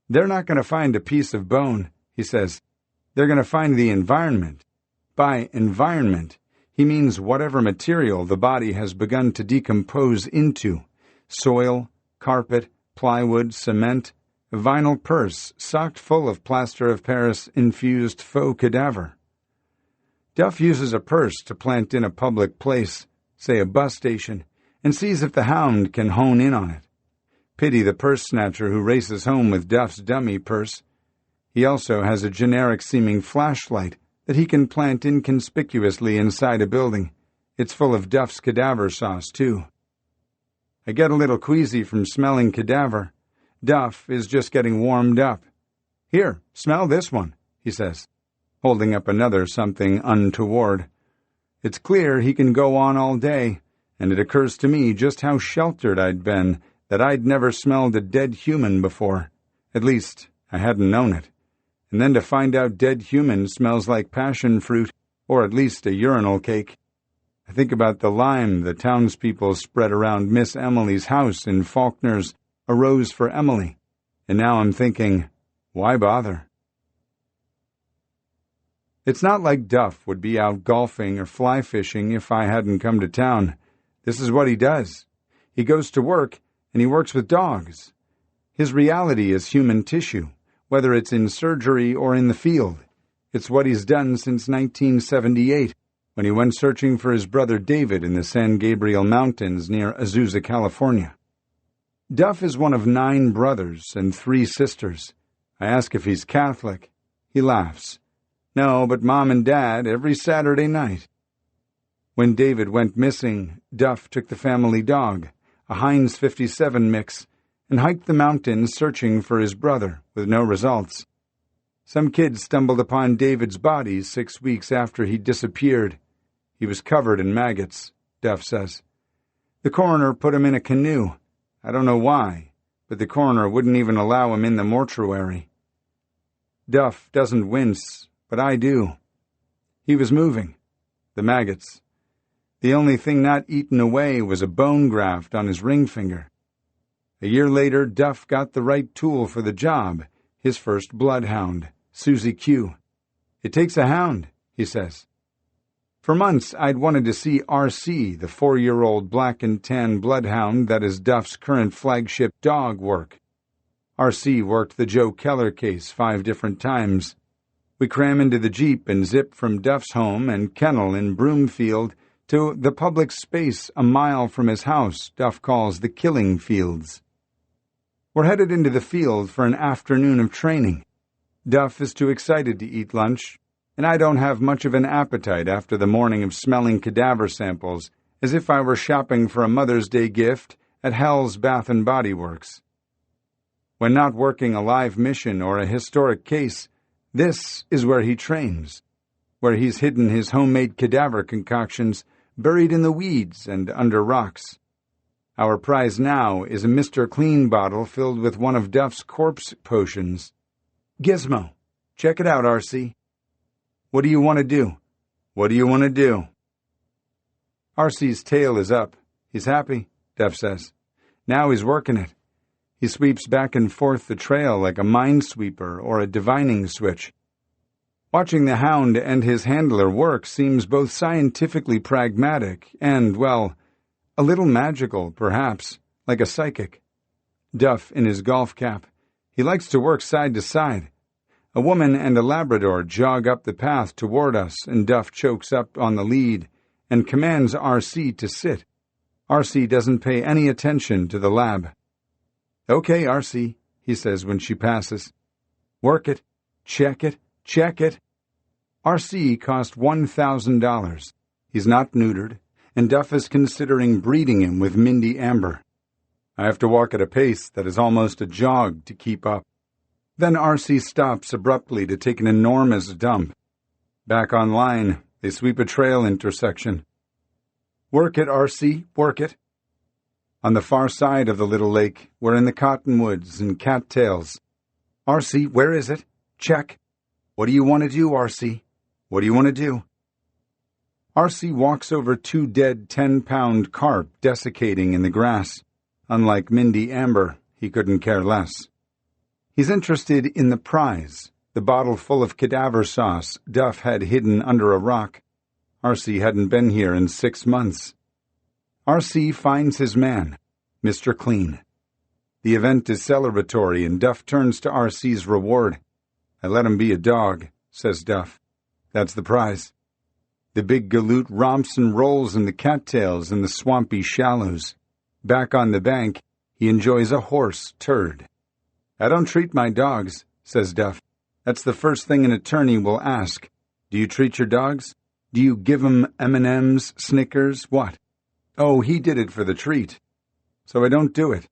They're not going to find a piece of bone, he says. They're going to find the environment. By environment, he means whatever material the body has begun to decompose into. Soil, carpet, plywood, cement, a vinyl purse socked full of plaster of Paris-infused faux cadaver. Duff uses a purse to plant in a public place say a bus station, and sees if the hound can hone in on it. Pity the purse snatcher who races home with Duff's dummy purse. He also has a generic-seeming flashlight that he can plant inconspicuously inside a building. It's full of Duff's cadaver sauce, too. I get a little queasy from smelling cadaver. Duff is just getting warmed up. "Here, smell this one," he says, holding up another something untoward. It's clear he can go on all day, and it occurs to me just how sheltered I'd been, that I'd never smelled a dead human before. At least, I hadn't known it. And then to find out dead human smells like passion fruit, or at least a urinal cake. I think about the lime the townspeople spread around Miss Emily's house in Faulkner's A Rose for Emily, and now I'm thinking, why bother? It's not like Duff would be out golfing or fly fishing if I hadn't come to town. This is what he does. He goes to work, and he works with dogs. His reality is human tissue, whether it's in surgery or in the field. It's what he's done since 1978, when he went searching for his brother David in the San Gabriel Mountains near Azusa, California. Duff is one of 9 brothers and 3 sisters. I ask if he's Catholic. He laughs. No, but Mom and Dad every Saturday night. When David went missing, Duff took the family dog, a Heinz 57 mix, and hiked the mountains searching for his brother, with no results. Some kids stumbled upon David's body 6 weeks after he disappeared. He was covered in maggots, Duff says. The coroner put him in a canoe. I don't know why, but the coroner wouldn't even allow him in the mortuary. Duff doesn't wince, but I do. He was moving. The maggots. The only thing not eaten away was a bone graft on his ring finger. A year later, Duff got the right tool for the job, his first bloodhound, Susie Q. It takes a hound, he says. For months, I'd wanted to see R.C., the 4-year-old black and tan bloodhound that is Duff's current flagship dog, work. R.C. worked the Joe Keller case 5 different times. We cram into the Jeep and zip from Duff's home and kennel in Broomfield to the public space a mile from his house Duff calls the Killing Fields. We're headed into the field for an afternoon of training. Duff is too excited to eat lunch, and I don't have much of an appetite after the morning of smelling cadaver samples, as if I were shopping for a Mother's Day gift at Hell's Bath and Body Works. When not working a live mission or a historic case, this is where he trains, where he's hidden his homemade cadaver concoctions buried in the weeds and under rocks. Our prize now is a Mr. Clean bottle filled with one of Duff's corpse potions. Gizmo, check it out, R.C. What do you want to do? What do you want to do? R.C.'s tail is up. He's happy, Duff says. Now he's working it. He sweeps back and forth the trail like a minesweeper or a divining switch. Watching the hound and his handler work seems both scientifically pragmatic and, well, a little magical, perhaps, like a psychic. Duff in his golf cap. He likes to work side to side. A woman and a Labrador jog up the path toward us, and Duff chokes up on the lead and commands R.C. to sit. R.C. doesn't pay any attention to the lab. Okay, R.C., he says when she passes. Work it. Check it. Check it. R.C. cost $1,000. He's not neutered, and Duff is considering breeding him with Mindy Amber. I have to walk at a pace that is almost a jog to keep up. Then R.C. stops abruptly to take an enormous dump. Back on line, they sweep a trail intersection. Work it, R.C., work it. On the far side of the little lake, we're in the cottonwoods and cattails. R.C., where is it? Check. What do you want to do, R.C.? What do you want to do? R.C. walks over 2 dead 10-pound carp desiccating in the grass. Unlike Mindy Amber, he couldn't care less. He's interested in the prize, the bottle full of cadaver sauce Duff had hidden under a rock. R.C. hadn't been here in 6 months. R.C. finds his man, Mr. Clean. The event is celebratory, and Duff turns to R.C.'s reward. I let him be a dog, says Duff. That's the prize. The big galoot romps and rolls in the cattails in the swampy shallows. Back on the bank, he enjoys a horse turd. "I don't treat my dogs," says Duff. "That's the first thing an attorney will ask. Do you treat your dogs? Do you give 'em M&Ms, Snickers, what?" "Oh, he did it for the treat. So I don't do it.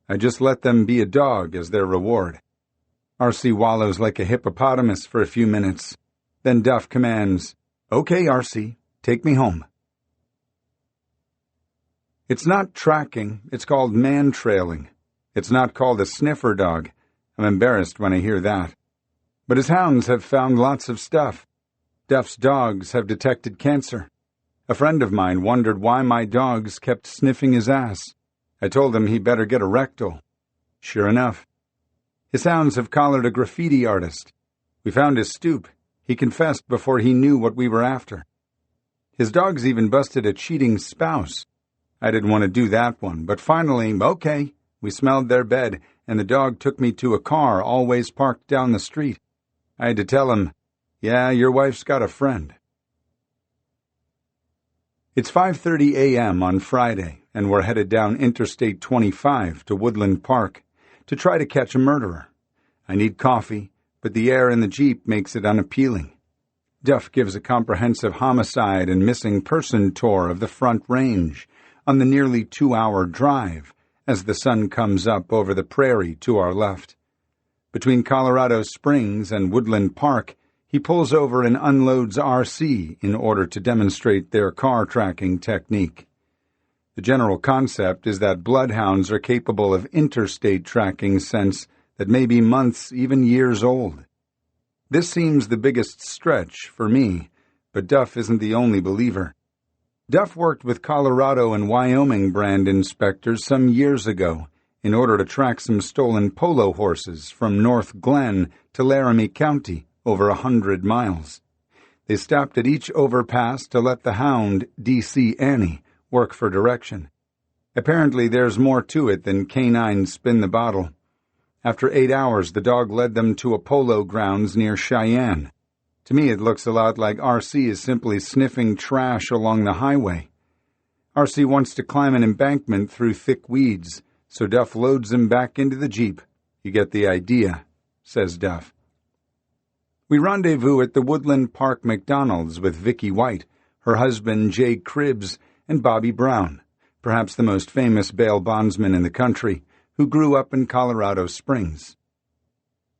I just let them be a dog as their reward." R.C. wallows like a hippopotamus for a few minutes. Then Duff commands, "Okay, R.C., take me home." It's not tracking, it's called man-trailing. It's not called a sniffer dog. I'm embarrassed when I hear that. But his hounds have found lots of stuff. Duff's dogs have detected cancer. A friend of mine wondered why my dogs kept sniffing his ass. I told him he better get a rectal. Sure enough. His hounds have collared a graffiti artist. We found his stoop. He confessed before he knew what we were after. His dogs even busted a cheating spouse. I didn't want to do that one, but finally, okay, we smelled their bed, and the dog took me to a car always parked down the street. I had to tell him, "Yeah, your wife's got a friend." It's 5:30 a.m. on Friday, and we're headed down Interstate 25 to Woodland Park to try to catch a murderer. I need coffee, but the air in the Jeep makes it unappealing. Duff gives a comprehensive homicide and missing person tour of the Front Range on the nearly 2-hour drive as the sun comes up over the prairie to our left. Between Colorado Springs and Woodland Park, he pulls over and unloads RC in order to demonstrate their car tracking technique. The general concept is that bloodhounds are capable of interstate tracking scents that may be months, even years old. This seems the biggest stretch for me, but Duff isn't the only believer. Duff worked with Colorado and Wyoming brand inspectors some years ago in order to track some stolen polo horses from North Glen to Laramie County, over 100 miles. They stopped at each overpass to let the hound, D.C. Annie, work for direction. Apparently there's more to it than canine spin the bottle. After 8 hours, the dog led them to a polo grounds near Cheyenne. To me, it looks a lot like R.C. is simply sniffing trash along the highway. R.C. wants to climb an embankment through thick weeds, so Duff loads him back into the Jeep. "You get the idea," says Duff. We rendezvous at the Woodland Park McDonald's with Vicky White, her husband Jay Cribbs, and Bobby Brown, perhaps the most famous bail bondsman in the country, who grew up in Colorado Springs.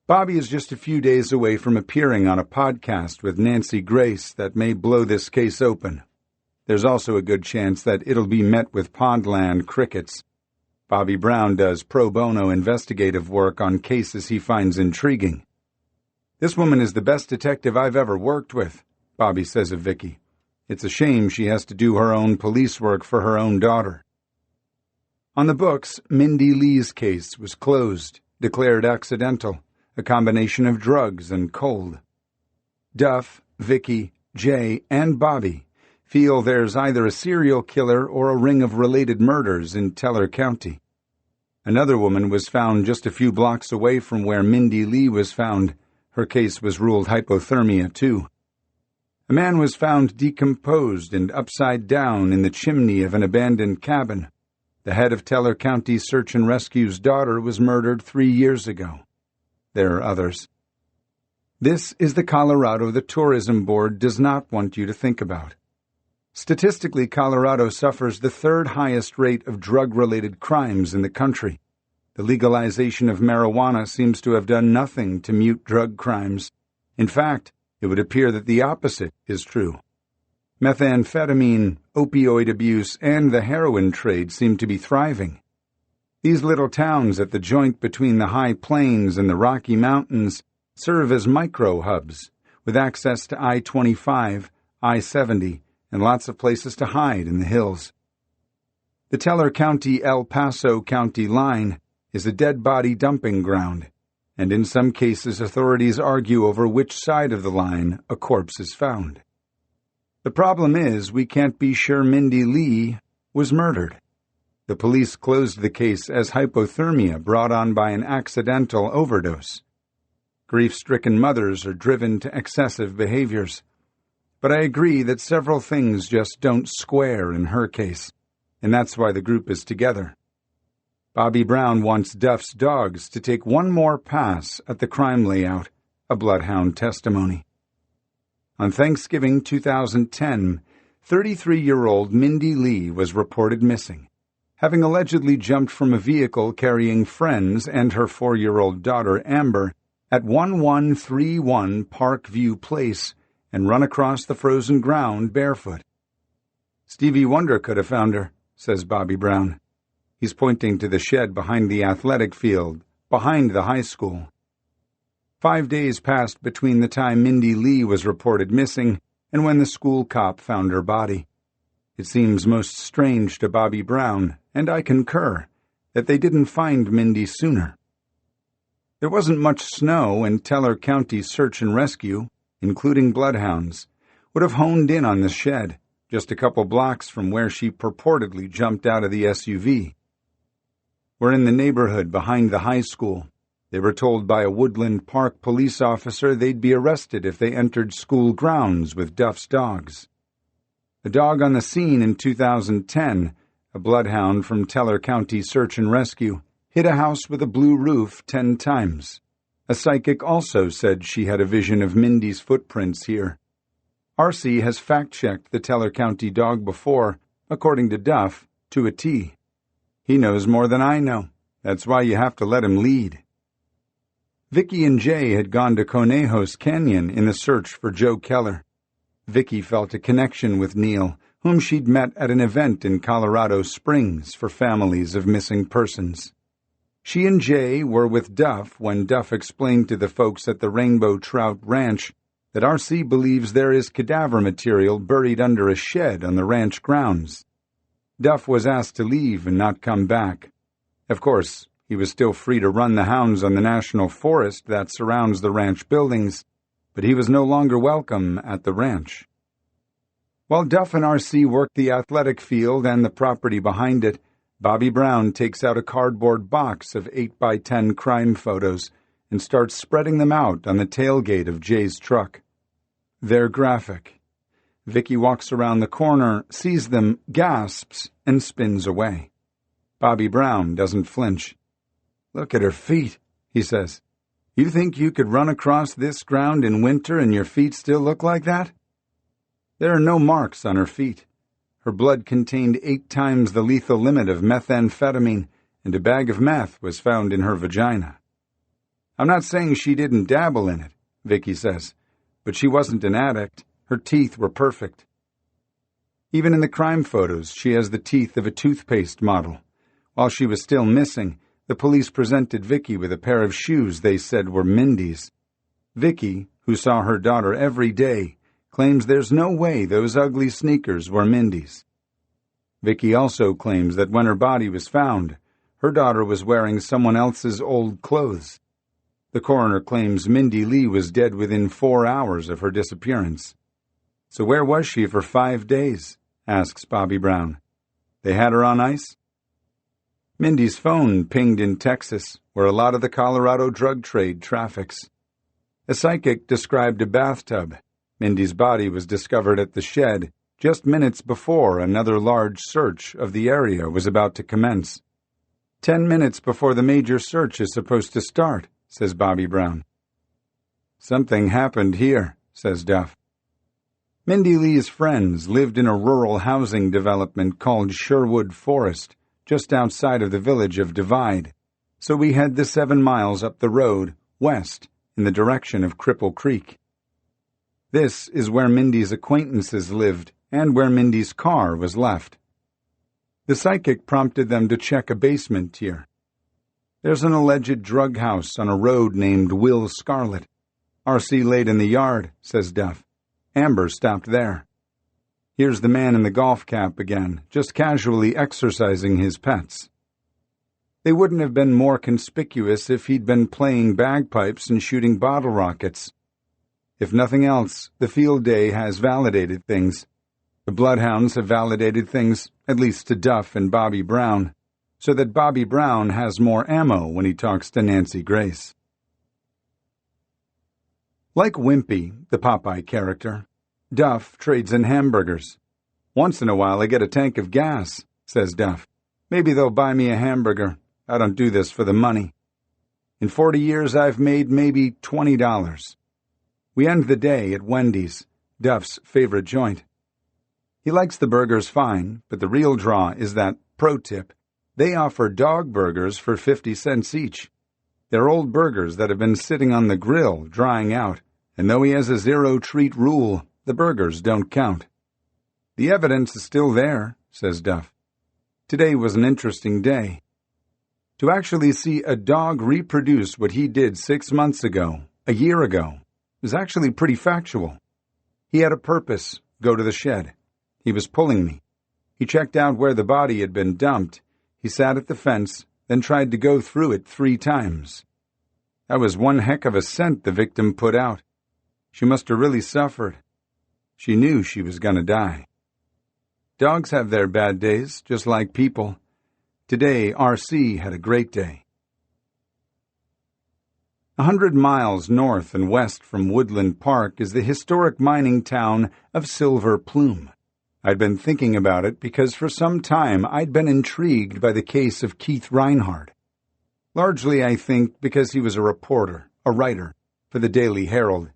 Bobby is just a few days away from appearing on a podcast with Nancy Grace that may blow this case open. There's also a good chance that it'll be met with Pondland crickets. Bobby Brown does pro bono investigative work on cases he finds intriguing. "This woman is the best detective I've ever worked with," Bobby says of Vicky. "It's a shame she has to do her own police work for her own daughter." On the books, Mindy Lee's case was closed, declared accidental, a combination of drugs and cold. Duff, Vicky, Jay, and Bobby feel there's either a serial killer or a ring of related murders in Teller County. Another woman was found just a few blocks away from where Mindy Lee was found. Her case was ruled hypothermia, too. A man was found decomposed and upside down in the chimney of an abandoned cabin. The head of Teller County Search and Rescue's daughter was murdered 3 years ago. There are others. This is the Colorado the Tourism Board does not want you to think about. Statistically, Colorado suffers the third highest rate of drug-related crimes in the country. The legalization of marijuana seems to have done nothing to mute drug crimes. In fact, it would appear that the opposite is true. Methamphetamine, opioid abuse, and the heroin trade seem to be thriving. These little towns at the joint between the high plains and the Rocky Mountains serve as micro-hubs, with access to I-25, I-70, and lots of places to hide in the hills. The Teller County-El Paso County line is a dead-body dumping ground, and in some cases authorities argue over which side of the line a corpse is found. The problem is we can't be sure Mindy Lee was murdered. The police closed the case as hypothermia brought on by an accidental overdose. Grief-stricken mothers are driven to excessive behaviors. But I agree that several things just don't square in her case, and that's why the group is together. Bobby Brown wants Duff's dogs to take one more pass at the crime layout, a bloodhound testimony. On Thanksgiving 2010, 33-year-old Mindy Lee was reported missing, having allegedly jumped from a vehicle carrying friends and her 4-year-old daughter Amber at 1131 Parkview Place and run across the frozen ground barefoot. Stevie Wonder could have found her, says Bobby Brown. He's pointing to the shed behind the athletic field, behind the high school. 5 days passed between the time Mindy Lee was reported missing and when the school cop found her body. It seems most strange to Bobby Brown, and I concur, that they didn't find Mindy sooner. There wasn't much snow, and Teller County Search and Rescue, including bloodhounds, would have honed in on the shed, just a couple blocks from where she purportedly jumped out of the SUV. We're in the neighborhood behind the high school. They were told by a Woodland Park police officer they'd be arrested if they entered school grounds with Duff's dogs. A dog on the scene in 2010, a bloodhound from Teller County Search and Rescue, hit a house with a blue roof 10 times. A psychic also said she had a vision of Mindy's footprints here. R.C. has fact-checked the Teller County dog before, according to Duff, to a T. He knows more than I know. That's why you have to let him lead. Vicky and Jay had gone to Conejos Canyon in the search for Joe Keller. Vicky felt a connection with Neil, whom she'd met at an event in Colorado Springs for families of missing persons. She and Jay were with Duff when Duff explained to the folks at the Rainbow Trout Ranch that R.C. believes there is cadaver material buried under a shed on the ranch grounds. Duff was asked to leave and not come back. Of course, he was still free to run the hounds on the national forest that surrounds the ranch buildings, but he was no longer welcome at the ranch. While Duff and R.C. worked the athletic field and the property behind it, Bobby Brown takes out a cardboard box of 8x10 crime photos and starts spreading them out on the tailgate of Jay's truck. They're graphic. Vicky walks around the corner, sees them, gasps, and spins away. Bobby Brown doesn't flinch. "Look at her feet," he says. "You think you could run across this ground in winter and your feet still look like that?" There are no marks on her feet. Her blood contained 8 times the lethal limit of methamphetamine, and a bag of meth was found in her vagina. "I'm not saying she didn't dabble in it," Vicky says, "but she wasn't an addict. Her teeth were perfect." Even in the crime photos, she has the teeth of a toothpaste model. While she was still missing, the police presented Vicky with a pair of shoes they said were Mindy's. Vicky, who saw her daughter every day, claims there's no way those ugly sneakers were Mindy's. Vicky also claims that when her body was found, her daughter was wearing someone else's old clothes. The coroner claims Mindy Lee was dead within 4 hours of her disappearance. "So where was she for 5 days?" asks Bobby Brown. "They had her on ice?" Mindy's phone pinged in Texas, where a lot of the Colorado drug trade traffics. A psychic described a bathtub. Mindy's body was discovered at the shed just minutes before another large search of the area was about to commence. 10 minutes before the major search is supposed to start, says Bobby Brown. "Something happened here," says Duff. Mindy Lee's friends lived in a rural housing development called Sherwood Forest, just outside of the village of Divide, so we head the 7 miles up the road, west, in the direction of Cripple Creek. This is where Mindy's acquaintances lived and where Mindy's car was left. The psychic prompted them to check a basement here. There's an alleged drug house on a road named Will Scarlet. R.C. laid in the yard, says Duff. Amber stopped there. Here's the man in the golf cap again, just casually exercising his pets. They wouldn't have been more conspicuous if he'd been playing bagpipes and shooting bottle rockets. If nothing else, the field day has validated things. The bloodhounds have validated things, at least to Duff and Bobby Brown, so that Bobby Brown has more ammo when he talks to Nancy Grace. Like Wimpy, the Popeye character, Duff trades in hamburgers. Once in a while I get a tank of gas, says Duff. Maybe they'll buy me a hamburger. I don't do this for the money. In 40 years I've made maybe $20. We end the day at Wendy's, Duff's favorite joint. He likes the burgers fine, but the real draw is that, pro tip, they offer dog burgers for 50 cents each. They're old burgers that have been sitting on the grill, drying out, and though he has a zero-treat rule, the burgers don't count. The evidence is still there, says Duff. Today was an interesting day. To actually see a dog reproduce what he did 6 months ago, a year ago, was actually pretty factual. He had a purpose, go to the shed. He was pulling me. He checked out where the body had been dumped. He sat at the fence, then tried to go through it 3 times. That was one heck of a scent the victim put out. She must have really suffered. She knew she was going to die. Dogs have their bad days, just like people. Today, R.C. had a great day. 100 miles north and west from Woodland Park is the historic mining town of Silver Plume. I'd been thinking about it because for some time I'd been intrigued by the case of Keith Reinhard. Largely, I think, because he was a reporter, a writer, for the Daily Herald.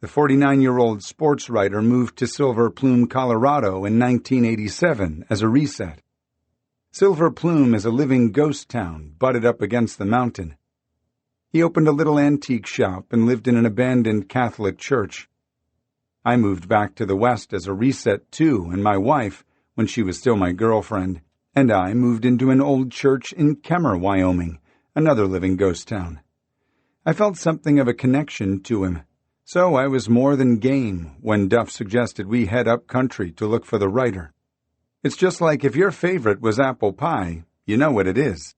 The 49-year-old sports writer moved to Silver Plume, Colorado in 1987 as a reset. Silver Plume is a living ghost town butted up against the mountain. He opened a little antique shop and lived in an abandoned Catholic church. I moved back to the West as a reset too, and my wife, when she was still my girlfriend, and I moved into an old church in Kemmer, Wyoming, another living ghost town. I felt something of a connection to him, so I was more than game when Duff suggested we head up country to look for the writer. It's just like if your favorite was apple pie, you know what it is.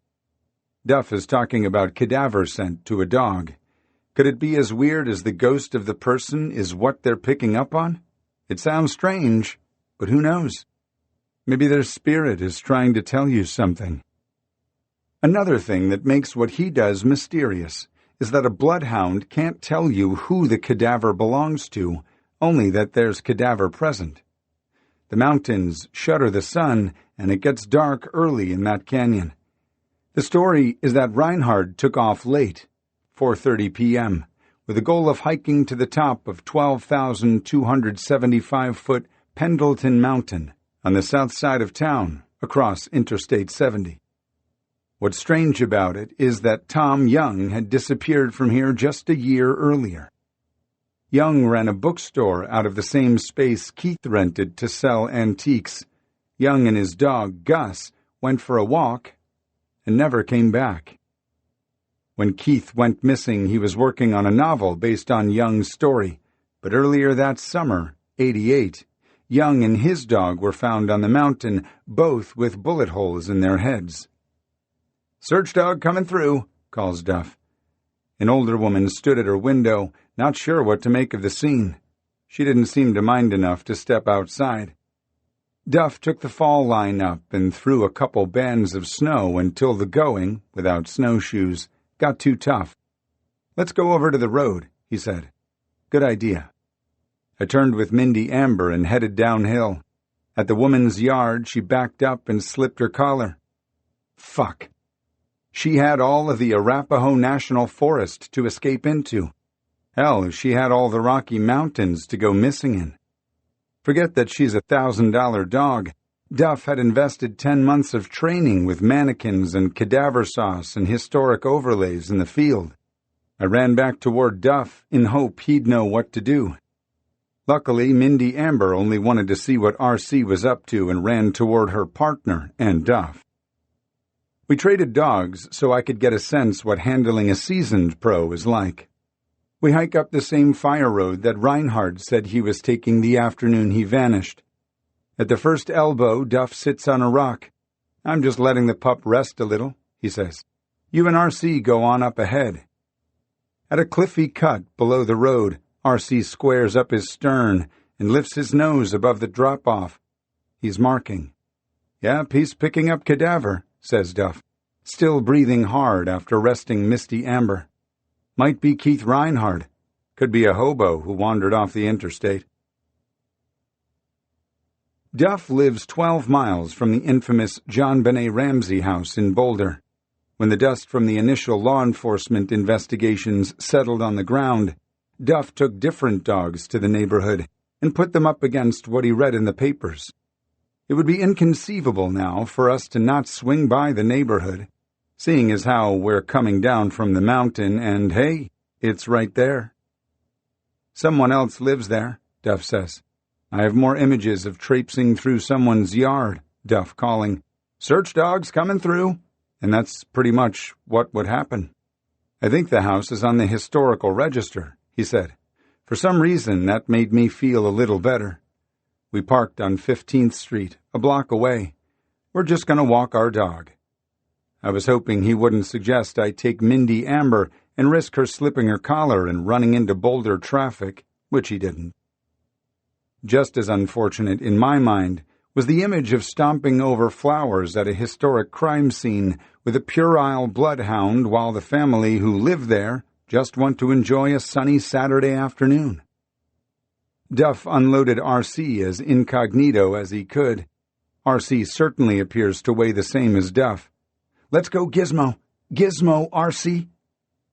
Duff is talking about cadaver scent to a dog. Could it be as weird as the ghost of the person is what they're picking up on? It sounds strange, but who knows? Maybe their spirit is trying to tell you something. Another thing that makes what he does mysterious is that a bloodhound can't tell you who the cadaver belongs to, only that there's cadaver present. The mountains shutter the sun, and it gets dark early in that canyon. The story is that Reinhard took off late, 4:30 p.m., with the goal of hiking to the top of 12,275-foot Pendleton Mountain on the south side of town across Interstate 70. What's strange about it is that Tom Young had disappeared from here just a year earlier. Young ran a bookstore out of the same space Keith rented to sell antiques. Young and his dog, Gus, went for a walk and never came back. When Keith went missing, he was working on a novel based on Young's story, but earlier that summer, '88, Young and his dog were found on the mountain, both with bullet holes in their heads. "Search dog coming through," calls Duff. An older woman stood at her window, not sure what to make of the scene. She didn't seem to mind enough to step outside. Duff took the fall line up and threw a couple bands of snow until the going, without snowshoes, got too tough. "Let's go over to the road," he said. "Good idea." I turned with Mindy Amber and headed downhill. At the woman's yard, she backed up and slipped her collar. Fuck. She had all of the Arapaho National Forest to escape into. Hell, she had all the Rocky Mountains to go missing in. Forget that she's a $1,000 dog. Duff had invested 10 months of training with mannequins and cadaver sauce and historic overlays in the field. I ran back toward Duff in hope he'd know what to do. Luckily, Mindy Amber only wanted to see what R.C. was up to and ran toward her partner and Duff. We traded dogs so I could get a sense what handling a seasoned pro is like. We hike up the same fire road that Reinhard said he was taking the afternoon he vanished. At the first elbow, Duff sits on a rock. "I'm just letting the pup rest a little," he says. "You and R.C. go on up ahead." At a cliffy cut below the road, R.C. squares up his stern and lifts his nose above the drop-off. He's marking. "Yep, he's picking up cadaver," says Duff, still breathing hard after resting Misty Amber. "Might be Keith Reinhard. Could be a hobo who wandered off the interstate." Duff lives 12 miles from the infamous John Benet Ramsey house in Boulder. When the dust from the initial law enforcement investigations settled on the ground, Duff took different dogs to the neighborhood and put them up against what he read in the papers. It would be inconceivable now for us to not swing by the neighborhood, seeing as how we're coming down from the mountain and, hey, it's right there. Someone else lives there, Duff says. I have more images of traipsing through someone's yard, Duff calling, "Search dogs coming through," and that's pretty much what would happen. I think the house is on the historical register, he said. For some reason, that made me feel a little better. We parked on 15th Street, a block away. We're just going to walk our dog. I was hoping he wouldn't suggest I take Mindy Amber and risk her slipping her collar and running into Boulder traffic, which he didn't. Just as unfortunate, in my mind, was the image of stomping over flowers at a historic crime scene with a puerile bloodhound while the family who live there just want to enjoy a sunny Saturday afternoon. Duff unloaded R.C. as incognito as he could. R.C. certainly appears to weigh the same as Duff. "Let's go, Gizmo. Gizmo, R.C."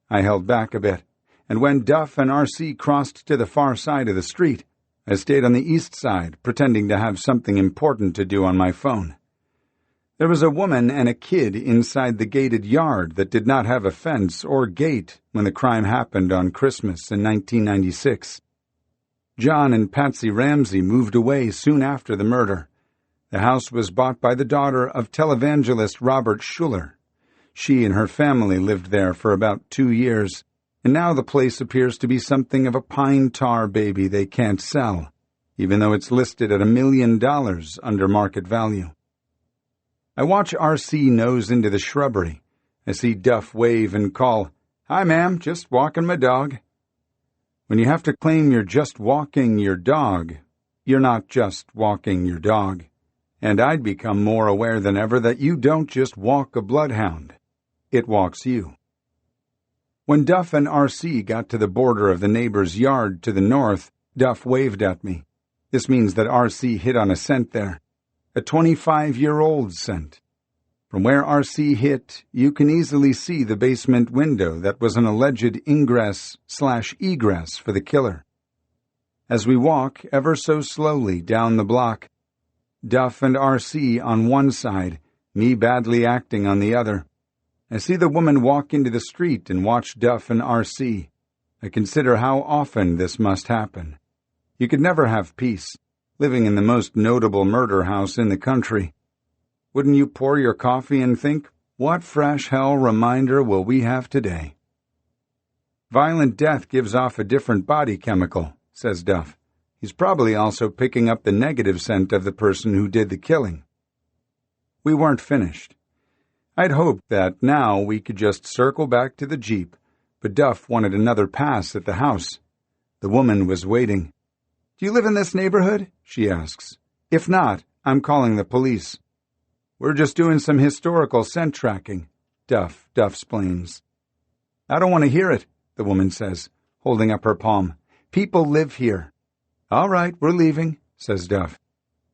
I held back a bit, and when Duff and R.C. crossed to the far side of the street, I stayed on the east side, pretending to have something important to do on my phone. There was a woman and a kid inside the gated yard that did not have a fence or gate when the crime happened on Christmas in 1996. John and Patsy Ramsey moved away soon after the murder. The house was bought by the daughter of televangelist Robert Schuller. She and her family lived there for about 2 years, and now the place appears to be something of a pine tar baby they can't sell, even though it's listed at $1 million under market value. I watch R.C. nose into the shrubbery. I see Duff wave and call, "Hi, ma'am, just walking my dog." When you have to claim you're just walking your dog, you're not just walking your dog. And I'd become more aware than ever that you don't just walk a bloodhound. It walks you. When Duff and R.C. got to the border of the neighbor's yard to the north, Duff waved at me. This means that R.C. hit on a scent there. A 25-year-old scent. From where R.C. hit, you can easily see the basement window that was an alleged ingress/egress for the killer. As we walk ever so slowly down the block, Duff and R.C. on one side, me badly acting on the other, I see the woman walk into the street and watch Duff and R.C. I consider how often this must happen. You could never have peace, living in the most notable murder house in the country. Wouldn't you pour your coffee and think, what fresh hell reminder will we have today? Violent death gives off a different body chemical, says Duff. He's probably also picking up the negative scent of the person who did the killing. We weren't finished. I'd hoped that now we could just circle back to the Jeep, but Duff wanted another pass at the house. The woman was waiting. "Do you live in this neighborhood?" she asks. "If not, I'm calling the police." "We're just doing some historical scent tracking," Duff explains. "I don't want to hear it," the woman says, holding up her palm. "People live here." "All right, we're leaving," says Duff.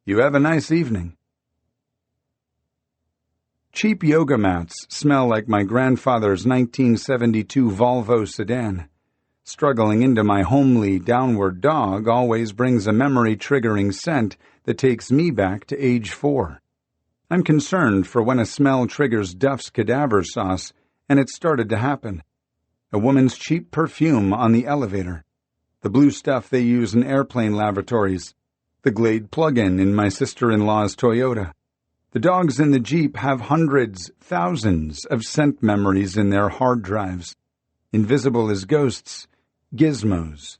"You have a nice evening." Cheap yoga mats smell like my grandfather's 1972 Volvo sedan. Struggling into my homely downward dog always brings a memory-triggering scent that takes me back to age 4. I'm concerned for when a smell triggers Duff's cadaver sauce, and it started to happen. A woman's cheap perfume on the elevator. The blue stuff they use in airplane lavatories. The Glade plug-in in my sister-in-law's Toyota. The dogs in the Jeep have hundreds, thousands of scent memories in their hard drives. Invisible as ghosts, gizmos.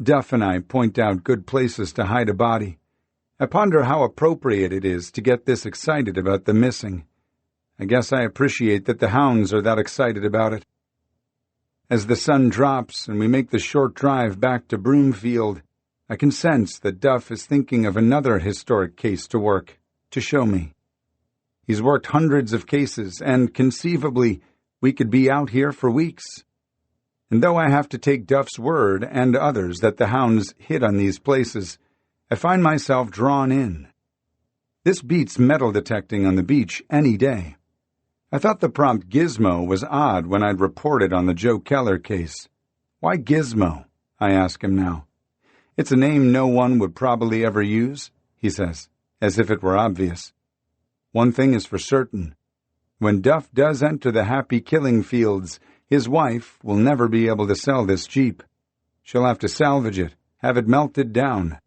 Duff and I point out good places to hide a body. I ponder how appropriate it is to get this excited about the missing. I guess I appreciate that the hounds are that excited about it. As the sun drops and we make the short drive back to Broomfield, I can sense that Duff is thinking of another historic case to work, to show me. He's worked hundreds of cases, and conceivably, we could be out here for weeks. And though I have to take Duff's word and others that the hounds hit on these places, I find myself drawn in, This beats metal detecting on the beach any day. I thought the prompt Gizmo was odd when I'd reported on the Joe Keller case. Why Gizmo? I ask him now. It's a name no one would probably ever use, he says, as if it were obvious. One thing is for certain. When Duff does enter the happy killing fields, his wife will never be able to sell this Jeep. She'll have to salvage it, have it melted down.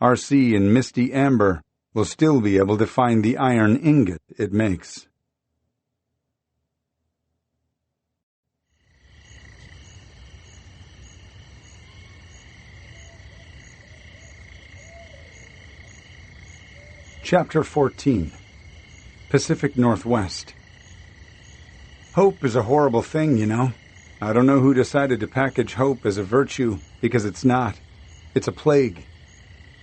RC in misty amber will still be able to find the iron ingot it makes. Chapter 14. Pacific Northwest. Hope is a horrible thing, you know. I don't know who decided to package hope as a virtue, because it's not. It's a plague.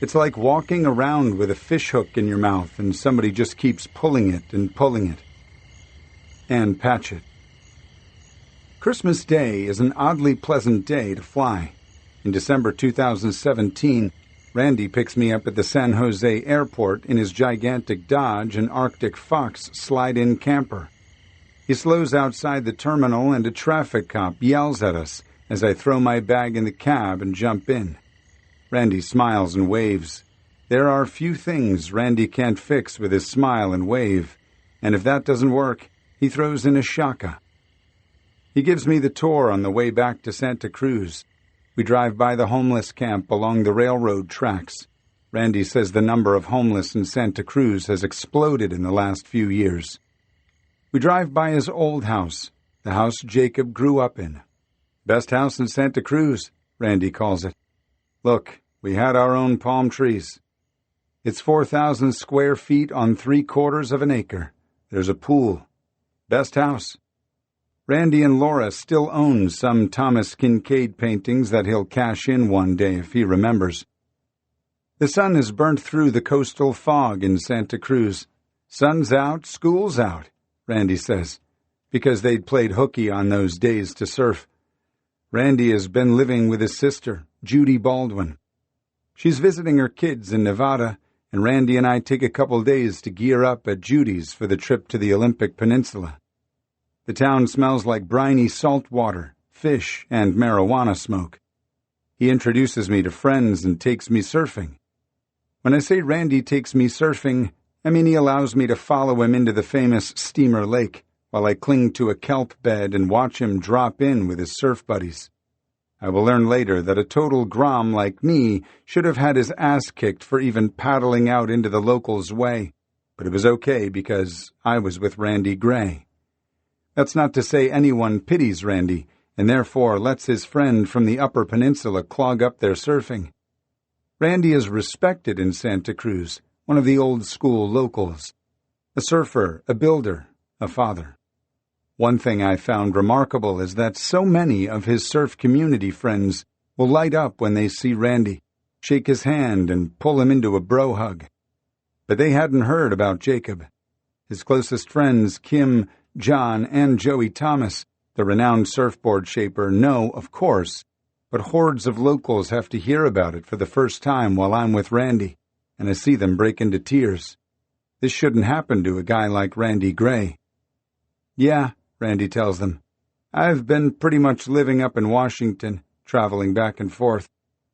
It's like walking around with a fishhook in your mouth and somebody just keeps pulling it and pulling it. Ann Patchett. Christmas Day is an oddly pleasant day to fly. In December 2017, Randy picks me up at the San Jose airport in his gigantic Dodge and Arctic Fox slide-in camper. He slows outside the terminal and a traffic cop yells at us as I throw my bag in the cab and jump in. Randy smiles and waves. There are few things Randy can't fix with his smile and wave, and if that doesn't work, he throws in a shaka. He gives me the tour on the way back to Santa Cruz. We drive by the homeless camp along the railroad tracks. Randy says the number of homeless in Santa Cruz has exploded in the last few years. We drive by his old house, the house Jacob grew up in. Best house in Santa Cruz, Randy calls it. Look, we had our own palm trees. It's 4,000 square feet on 3/4 of an acre. There's a pool. Best house. Randy and Laura still own some Thomas Kincaid paintings that he'll cash in one day if he remembers. The sun has burnt through the coastal fog in Santa Cruz. Sun's out, school's out, Randy says, because they'd played hooky on those days to surf. Randy has been living with his sister, Judy Baldwin. She's visiting her kids in Nevada, and Randy and I take a couple days to gear up at Judy's for the trip to the Olympic Peninsula. The town smells like briny salt water, fish, and marijuana smoke. He introduces me to friends and takes me surfing. When I say Randy takes me surfing, I mean he allows me to follow him into the famous Steamer Lake while I cling to a kelp bed and watch him drop in with his surf buddies. I will learn later that a total grom like me should have had his ass kicked for even paddling out into the locals' way, but it was okay because I was with Randy Gray. That's not to say anyone pities Randy, and therefore lets his friend from the Upper Peninsula clog up their surfing. Randy is respected in Santa Cruz, one of the old-school locals. A surfer, a builder, a father. One thing I found remarkable is that so many of his surf community friends will light up when they see Randy, shake his hand, and pull him into a bro hug. But they hadn't heard about Jacob. His closest friends, Kim, John, and Joey Thomas, the renowned surfboard shaper, know, of course, but hordes of locals have to hear about it for the first time while I'm with Randy, and I see them break into tears. This shouldn't happen to a guy like Randy Gray. Yeah, Randy tells them. I've been pretty much living up in Washington, traveling back and forth.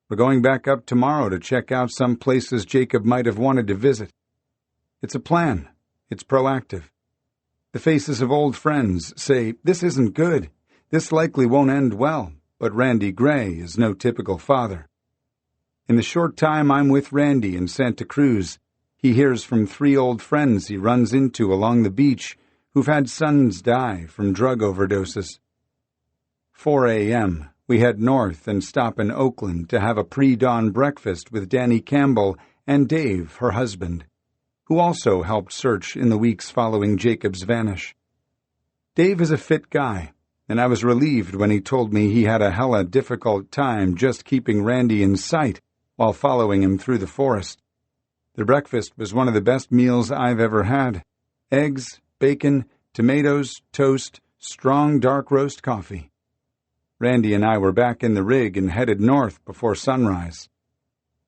We're going back up tomorrow to check out some places Jacob might have wanted to visit. It's a plan. It's proactive. The faces of old friends say, this isn't good. This likely won't end well, but Randy Gray is no typical father. In the short time I'm with Randy in Santa Cruz, he hears from 3 old friends he runs into along the beach who've had sons die from drug overdoses. 4 a.m., we head north and stop in Oakland to have a pre-dawn breakfast with Danny Campbell and Dave, her husband, who also helped search in the weeks following Jacob's vanish. Dave is a fit guy, and I was relieved when he told me he had a hella difficult time just keeping Randy in sight while following him through the forest. The breakfast was one of the best meals I've ever had. Eggs, bacon, tomatoes, toast, strong dark roast coffee. Randy and I were back in the rig and headed north before sunrise.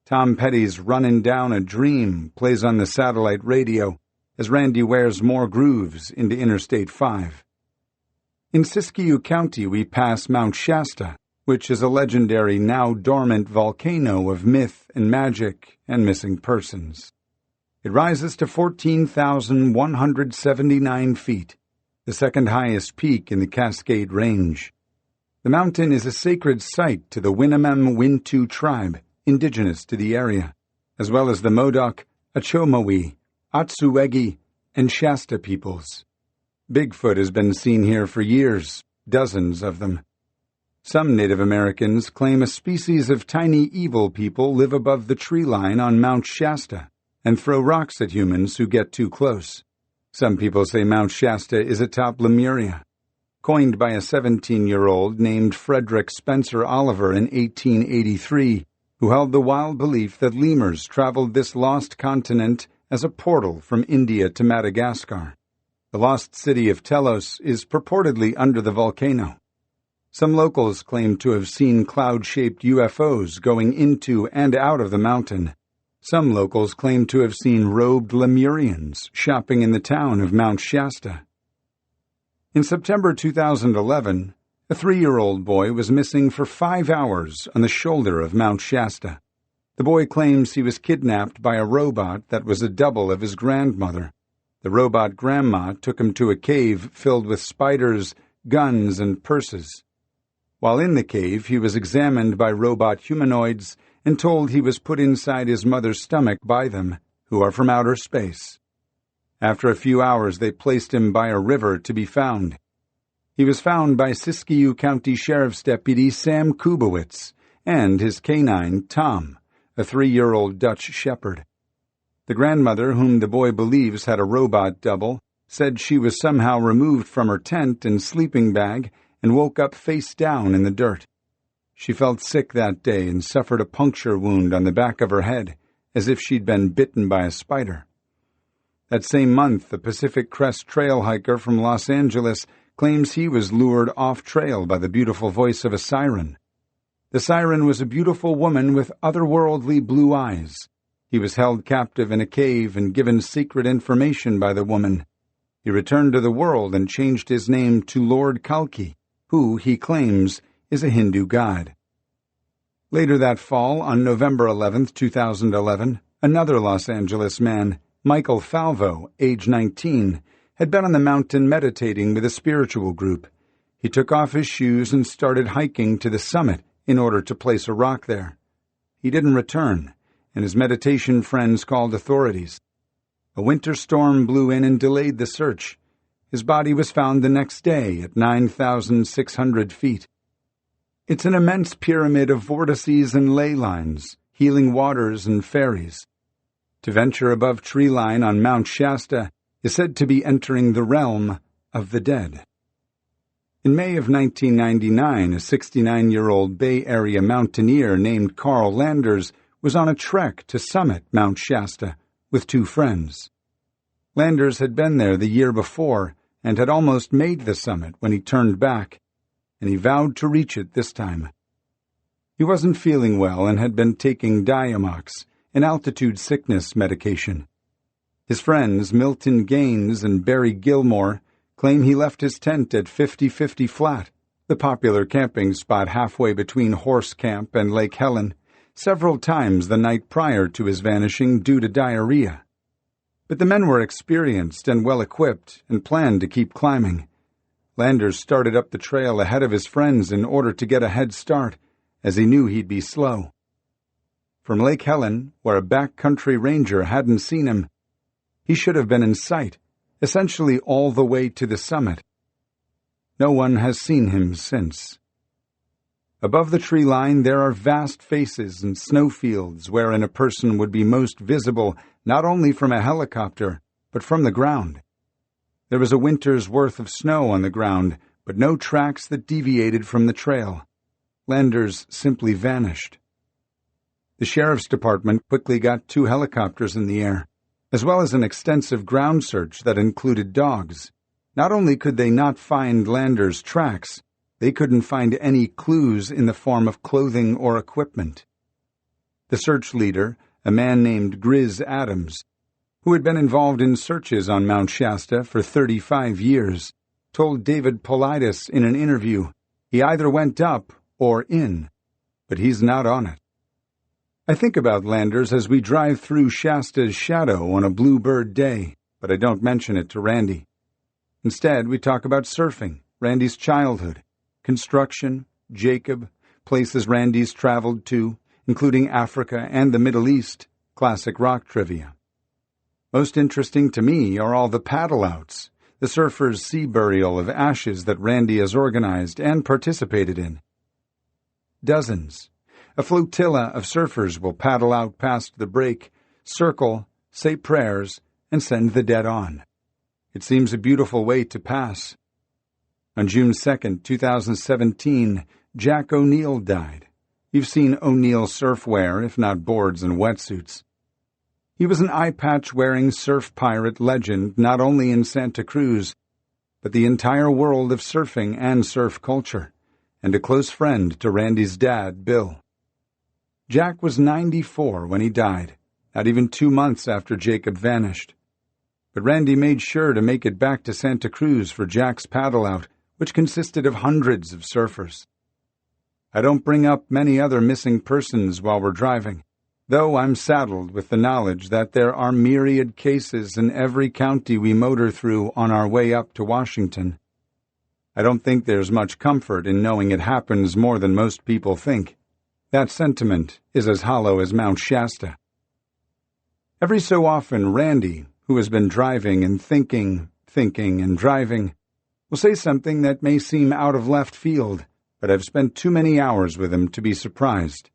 Tom Petty's Runnin' Down a Dream plays on the satellite radio as Randy wears more grooves into Interstate 5. In Siskiyou County, we pass Mount Shasta, which is a legendary, now dormant volcano of myth and magic and missing persons. It rises to 14,179 feet, the second highest peak in the Cascade Range. The mountain is a sacred site to the Winnemem-Wintu tribe, indigenous to the area, as well as the Modoc, Achomawi, Atsuwegi, and Shasta peoples. Bigfoot has been seen here for years, dozens of them. Some Native Americans claim a species of tiny evil people live above the tree line on Mount Shasta and throw rocks at humans who get too close. Some people say Mount Shasta is atop Lemuria, coined by a 17-year-old named Frederick Spencer Oliver in 1883, who held the wild belief that lemurs traveled this lost continent as a portal from India to Madagascar. The lost city of Telos is purportedly under the volcano. Some locals claim to have seen cloud-shaped UFOs going into and out of the mountain. Some locals claim to have seen robed Lemurians shopping in the town of Mount Shasta. In September 2011, a 3-year-old boy was missing for 5 hours on the shoulder of Mount Shasta. The boy claims he was kidnapped by a robot that was a double of his grandmother. The robot grandma took him to a cave filled with spiders, guns, and purses. While in the cave, he was examined by robot humanoids and told he was put inside his mother's stomach by them, who are from outer space. After a few hours, they placed him by a river to be found. He was found by Siskiyou County Sheriff's Deputy Sam Kubowitz and his canine, Tom, a 3-year-old Dutch shepherd. The grandmother, whom the boy believes had a robot double, said she was somehow removed from her tent and sleeping bag and woke up face down in the dirt. She felt sick that day and suffered a puncture wound on the back of her head, as if she'd been bitten by a spider. That same month, the Pacific Crest trail hiker from Los Angeles claims he was lured off-trail by the beautiful voice of a siren. The siren was a beautiful woman with otherworldly blue eyes. He was held captive in a cave and given secret information by the woman. He returned to the world and changed his name to Lord Kalki, who, he claims, is a Hindu god. Later that fall, on November 11, 2011, another Los Angeles man, Michael Falvo, age 19, had been on the mountain meditating with a spiritual group. He took off his shoes and started hiking to the summit in order to place a rock there. He didn't return, and his meditation friends called authorities. A winter storm blew in and delayed the search. His body was found the next day at 9,600 feet. It's an immense pyramid of vortices and ley lines, healing waters and fairies. To venture above tree line on Mount Shasta is said to be entering the realm of the dead. In May of 1999, a 69-year-old Bay Area mountaineer named Carl Landers was on a trek to summit Mount Shasta with 2 friends. Landers had been there the year before and had almost made the summit when he turned back, and he vowed to reach it this time. He wasn't feeling well and had been taking Diamox, an altitude sickness medication. His friends, Milton Gaines and Barry Gilmore, claim he left his tent at 50-50 Flat, the popular camping spot halfway between Horse Camp and Lake Helen, several times the night prior to his vanishing due to diarrhea. But the men were experienced and well-equipped and planned to keep climbing. Landers started up the trail ahead of his friends in order to get a head start, as he knew he'd be slow. From Lake Helen, where a backcountry ranger hadn't seen him, he should have been in sight, essentially all the way to the summit. No one has seen him since. Above the tree line there are vast faces and snowfields wherein a person would be most visible not only from a helicopter, but from the ground. There was a winter's worth of snow on the ground, but no tracks that deviated from the trail. Landers simply vanished. The sheriff's department quickly got 2 helicopters in the air, as well as an extensive ground search that included dogs. Not only could they not find Landers' tracks, they couldn't find any clues in the form of clothing or equipment. The search leader, a man named Grizz Adams, who had been involved in searches on Mount Shasta for 35 years, told David Paulides in an interview he either went up or in, but he's not on it. I think about Landers as we drive through Shasta's shadow on a bluebird day, but I don't mention it to Randy. Instead, we talk about surfing, Randy's childhood, construction, Jacob, places Randy's traveled to, including Africa and the Middle East, classic rock trivia. Most interesting to me are all the paddle-outs, the surfers' sea burial of ashes that Randy has organized and participated in. Dozens. A flotilla of surfers will paddle out past the break, circle, say prayers, and send the dead on. It seems a beautiful way to pass. On June 2, 2017, Jack O'Neill died. You've seen O'Neill surfwear, if not boards and wetsuits. He was an eye-patch-wearing surf pirate legend not only in Santa Cruz, but the entire world of surfing and surf culture, and a close friend to Randy's dad, Bill. Jack was 94 when he died, not even 2 months after Jacob vanished. But Randy made sure to make it back to Santa Cruz for Jack's paddle-out, which consisted of hundreds of surfers. I don't bring up many other missing persons while we're driving, though I'm saddled with the knowledge that there are myriad cases in every county we motor through on our way up to Washington. I don't think there's much comfort in knowing it happens more than most people think. That sentiment is as hollow as Mount Shasta. Every so often, Randy, who has been driving and thinking and driving, will say something that may seem out of left field, but I've spent too many hours with him to be surprised.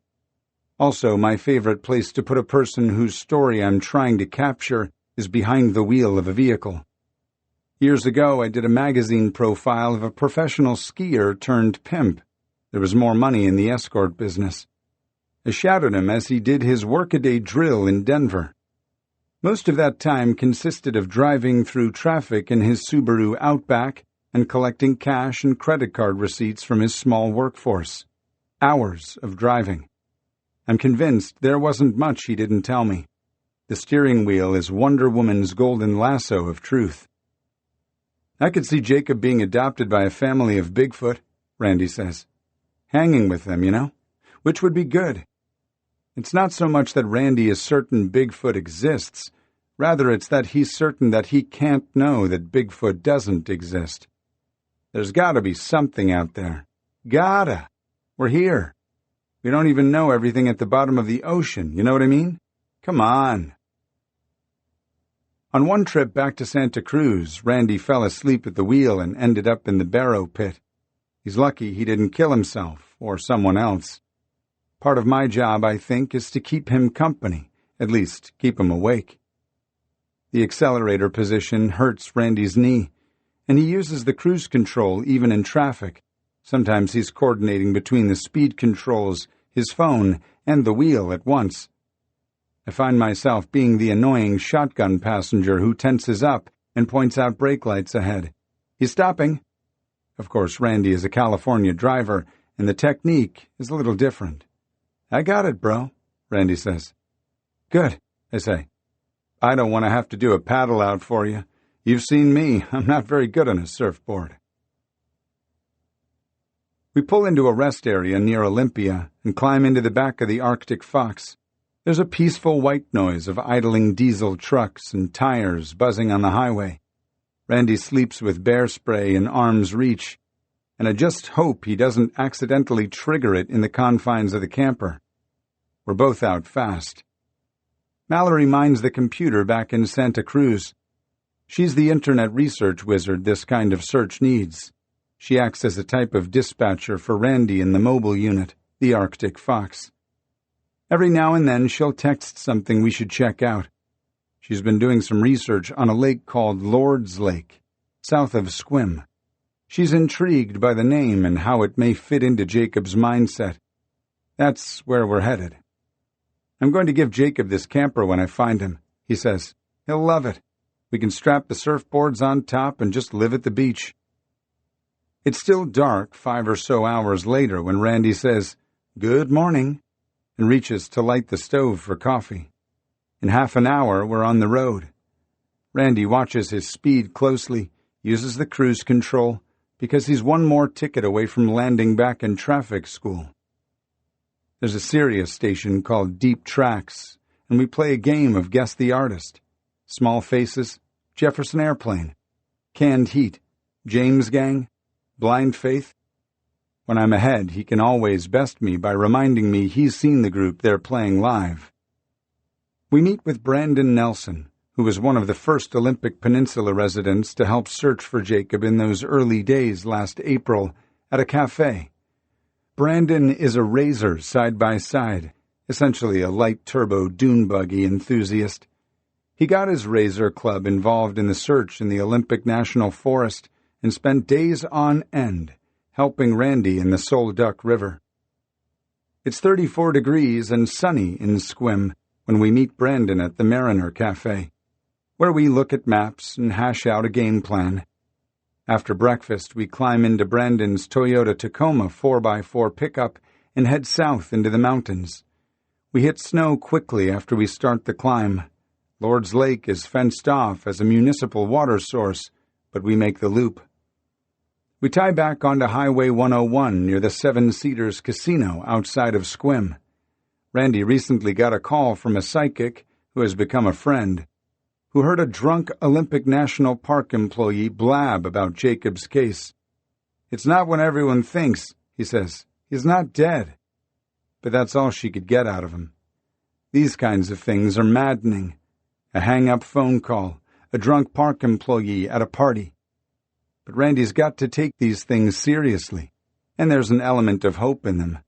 Also, my favorite place to put a person whose story I'm trying to capture is behind the wheel of a vehicle. Years ago, I did a magazine profile of a professional skier turned pimp. There was more money in the escort business. I shadowed him as he did his workaday drill in Denver. Most of that time consisted of driving through traffic in his Subaru Outback and collecting cash and credit card receipts from his small workforce. Hours of driving. I'm convinced there wasn't much he didn't tell me. The steering wheel is Wonder Woman's golden lasso of truth. I could see Jacob being adopted by a family of Bigfoot, Randy says. Hanging with them, you know, which would be good. It's not so much that Randy is certain Bigfoot exists. Rather, it's that he's certain that he can't know that Bigfoot doesn't exist. There's gotta be something out there. Gotta. We're here. We don't even know everything at the bottom of the ocean, you know what I mean? Come on. On one trip back to Santa Cruz, Randy fell asleep at the wheel and ended up in the Barrow Pit. He's lucky he didn't kill himself or someone else. Part of my job, I think, is to keep him company, at least keep him awake. The accelerator position hurts Randy's knee, and he uses the cruise control even in traffic. Sometimes he's coordinating between the speed controls, his phone, and the wheel at once. I find myself being the annoying shotgun passenger who tenses up and points out brake lights ahead. He's stopping. Of course, Randy is a California driver, and the technique is a little different. I got it, bro, Randy says. Good, I say. I don't want to have to do a paddle out for you. You've seen me. I'm not very good on a surfboard. We pull into a rest area near Olympia and climb into the back of the Arctic Fox. There's a peaceful white noise of idling diesel trucks and tires buzzing on the highway. Randy sleeps with bear spray in arm's reach, and I just hope he doesn't accidentally trigger it in the confines of the camper. We're both out fast. Mallory minds the computer back in Santa Cruz. She's the internet research wizard this kind of search needs. She acts as a type of dispatcher for Randy in the mobile unit, the Arctic Fox. Every now and then she'll text something we should check out. She's been doing some research on a lake called Lord's Lake, south of Squim. She's intrigued by the name and how it may fit into Jacob's mindset. That's where we're headed. I'm going to give Jacob this camper when I find him, he says. He'll love it. We can strap the surfboards on top and just live at the beach. It's still dark 5 or so hours later when Randy says, "Good morning." and reaches to light the stove for coffee. In half an hour, we're on the road. Randy watches his speed closely, uses the cruise control, because he's one more ticket away from landing back in traffic school. There's a Sirius station called Deep Tracks, and we play a game of Guess the Artist. Small Faces, Jefferson Airplane, Canned Heat, James Gang, Blind Faith. When I'm ahead, he can always best me by reminding me he's seen the group they're playing live. We meet with Brandon Nelson, who was one of the first Olympic Peninsula residents to help search for Jacob in those early days last April at a cafe. Brandon is a racer side-by-side, essentially a light-turbo dune buggy enthusiast. He got his Razor Club involved in the search in the Olympic National Forest and spent days on end helping Randy in the Solduck River. It's 34 degrees and sunny in Sequim when we meet Brandon at the Mariner Cafe, where we look at maps and hash out a game plan. After breakfast, we climb into Brandon's Toyota Tacoma 4x4 pickup and head south into the mountains. We hit snow quickly after we start the climb. Lord's Lake is fenced off as a municipal water source, but we make the loop. We tie back onto Highway 101 near the Seven Cedars Casino outside of Sequim. Randy recently got a call from a psychic who has become a friend, who heard a drunk Olympic National Park employee blab about Jacob's case. "It's not what everyone thinks," he says. "He's not dead." But that's all she could get out of him. These kinds of things are maddening. A hang-up phone call, a drunk park employee at a party. But Randy's got to take these things seriously, and there's an element of hope in them.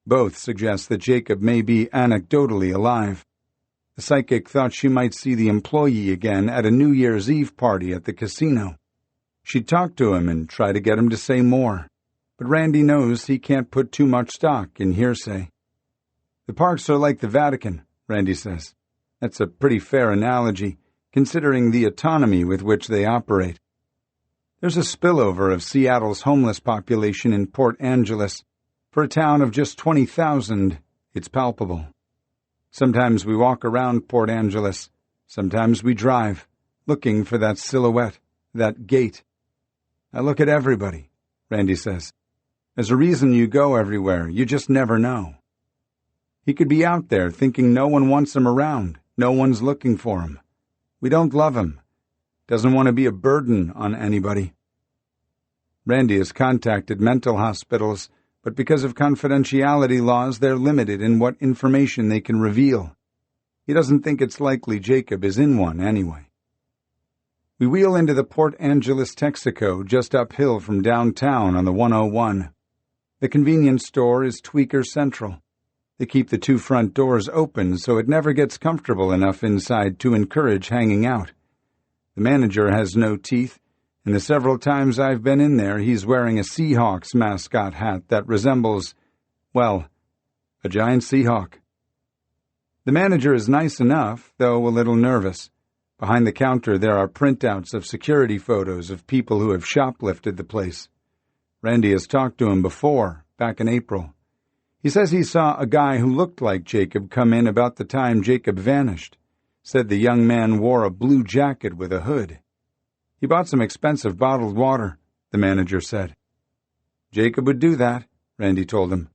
Both suggest that Jacob may be anecdotally alive. The psychic thought she might see the employee again at a New Year's Eve party at the casino. She'd talk to him and try to get him to say more, but Randy knows he can't put too much stock in hearsay. "The parks are like the Vatican," Randy says. That's a pretty fair analogy, considering the autonomy with which they operate. There's a spillover of Seattle's homeless population in Port Angeles. For a town of just 20,000, it's palpable. Sometimes we walk around Port Angeles. Sometimes we drive, looking for that silhouette, that gate. I look at everybody, Randy says. There's a reason you go everywhere. You just never know. He could be out there thinking no one wants him around. No one's looking for him. We don't love him. Doesn't want to be a burden on anybody. Randy has contacted mental hospitals, but because of confidentiality laws, they're limited in what information they can reveal. He doesn't think it's likely Jacob is in one anyway. We wheel into the Port Angeles Texaco just uphill from downtown on the 101. The convenience store is Tweaker Central. They keep the two front doors open so it never gets comfortable enough inside to encourage hanging out. The manager has no teeth, and the several times I've been in there, he's wearing a Seahawks mascot hat that resembles, well, a giant Seahawk. The manager is nice enough, though a little nervous. Behind the counter there are printouts of security photos of people who have shoplifted the place. Randy has talked to him before, back in April. He says he saw a guy who looked like Jacob come in about the time Jacob vanished. Said the young man wore a blue jacket with a hood. He bought some expensive bottled water, the manager said. Jacob would do that, Randy told him.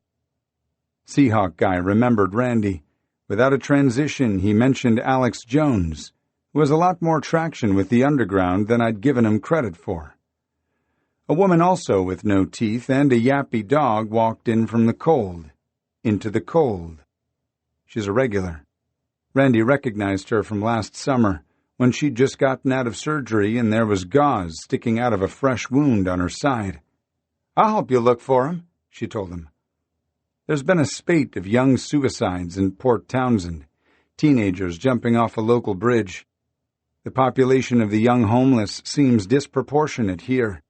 Seahawk guy remembered Randy. Without a transition, he mentioned Alex Jones, who has a lot more traction with the underground than I'd given him credit for. A woman also with no teeth and a yappy dog walked in from the cold. Into the cold. She's a regular. Randy recognized her from last summer, when she'd just gotten out of surgery and there was gauze sticking out of a fresh wound on her side. "I'll help you look for him," she told him. There's been a spate of young suicides in Port Townsend, teenagers jumping off a local bridge. The population of the young homeless seems disproportionate here.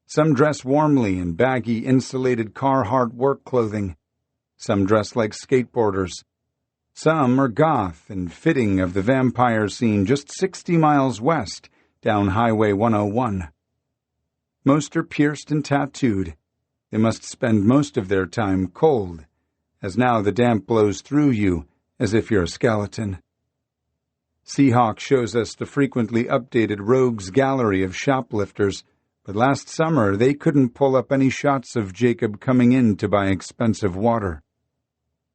Some dress warmly in baggy, insulated Carhartt work clothing. Some dress like skateboarders. Some are goth and fitting of the vampire scene just 60 miles west down Highway 101. Most are pierced and tattooed. They must spend most of their time cold, as now the damp blows through you as if you're a skeleton. Seahawk shows us the frequently updated rogues gallery of shoplifters, but last summer they couldn't pull up any shots of Jacob coming in to buy expensive water.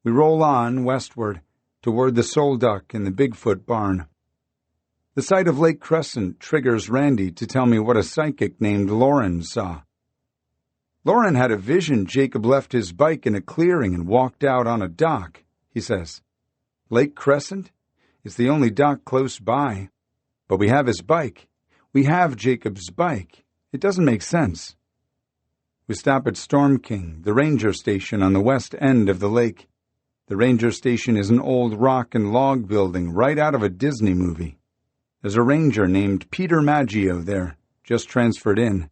We roll on westward, toward the Soul Duck in the Bigfoot barn. The sight of Lake Crescent triggers Randy to tell me what a psychic named Lauren saw. Lauren had a vision Jacob left his bike in a clearing and walked out on a dock, he says. Lake Crescent? It's the only dock close by. But we have his bike. We have Jacob's bike. It doesn't make sense. We stop at Storm King, the ranger station on the west end of the lake. The ranger station is an old rock and log building right out of a Disney movie. There's a ranger named Peter Maggio there, just transferred in.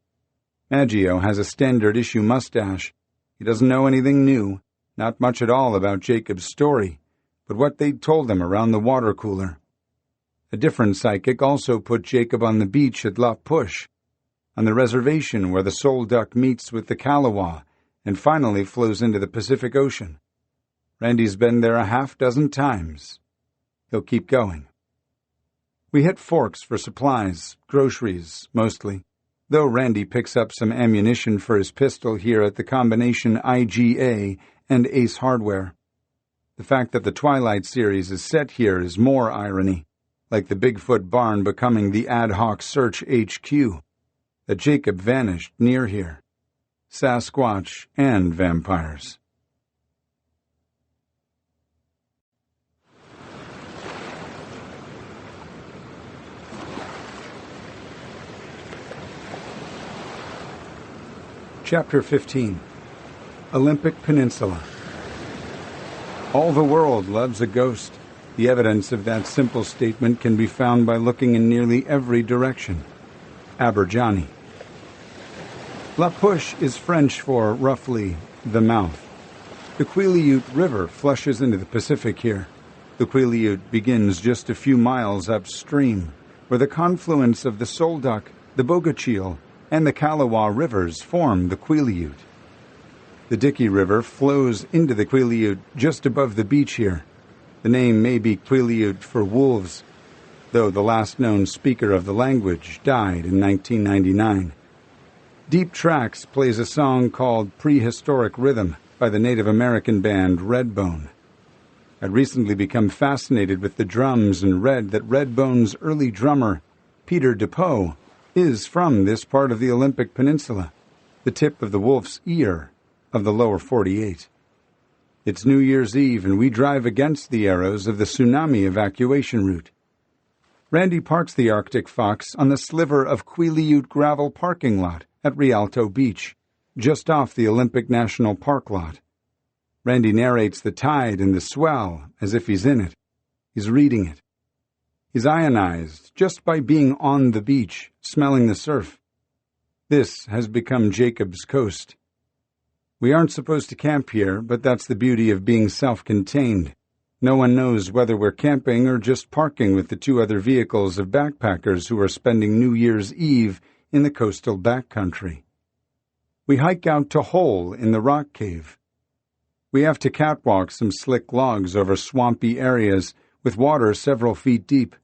Maggio has a standard-issue mustache. He doesn't know anything new, not much at all about Jacob's story, but what they'd told him around the water cooler. A different psychic also put Jacob on the beach at La Push, on the reservation where the Soul Duck meets with the Kalawa and finally flows into the Pacific Ocean. Randy's been there a half-dozen times. He'll keep going. We hit Forks for supplies, groceries, mostly, though Randy picks up some ammunition for his pistol here at the combination IGA and Ace Hardware. The fact that the Twilight series is set here is more irony, like the Bigfoot barn becoming the ad hoc search HQ, that Jacob vanished near here. Sasquatch and vampires. Chapter 15. Olympic Peninsula. All the world loves a ghost. The evidence of that simple statement can be found by looking in nearly every direction. Aberjohny. La Push is French for, roughly, the mouth. The Quileute River flushes into the Pacific here. The Quileute begins just a few miles upstream, where the confluence of the Soul Duck, the Bogachil, and the Kalawa rivers form the Quileute. The Dickey River flows into the Quileute just above the beach here. The name may be Quileute for wolves, though the last known speaker of the language died in 1999. Deep Tracks plays a song called Prehistoric Rhythm by the Native American band Redbone. I'd recently become fascinated with the drums and read that Redbone's early drummer, Peter DePoe, is from this part of the Olympic Peninsula, the tip of the Wolf's Ear of the lower 48. It's New Year's Eve, and we drive against the arrows of the tsunami evacuation route. Randy parks the Arctic Fox on the sliver of Quileute gravel parking lot at Rialto Beach, just off the Olympic National Park lot. Randy narrates the tide and the swell as if he's in it. He's reading it. He's ionized just by being on the beach, smelling the surf. This has become Jacob's coast. We aren't supposed to camp here, but that's the beauty of being self-contained. No one knows whether we're camping or just parking with the two other vehicles of backpackers who are spending New Year's Eve in the coastal backcountry. We hike out to Hole in the rock cave. We have to catwalk some slick logs over swampy areas with water several feet deep.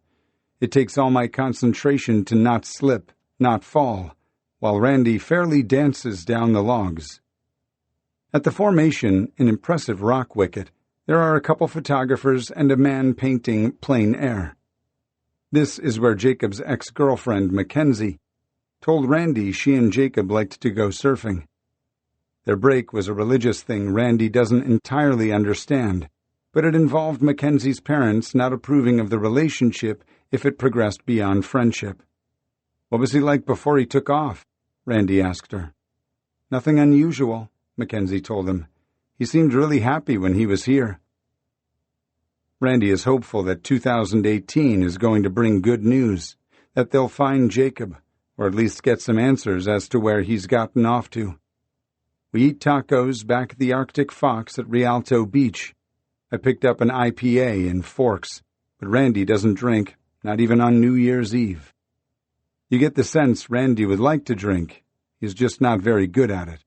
It takes all my concentration to not slip, not fall, while Randy fairly dances down the logs. At the formation, an impressive rock wicket, there are a couple photographers and a man painting plein air. This is where Jacob's ex-girlfriend, Mackenzie, told Randy she and Jacob liked to go surfing. Their break was a religious thing Randy doesn't entirely understand, but it involved Mackenzie's parents not approving of the relationship if it progressed beyond friendship. "What was he like before he took off?" Randy asked her. "Nothing unusual," Mackenzie told him. "He seemed really happy when he was here." Randy is hopeful that 2018 is going to bring good news, that they'll find Jacob, or at least get some answers as to where he's gotten off to. We eat tacos back at the Arctic Fox at Rialto Beach. I picked up an IPA in Forks, but Randy doesn't drink, not even on New Year's Eve. You get the sense Randy would like to drink. He's just not very good at it.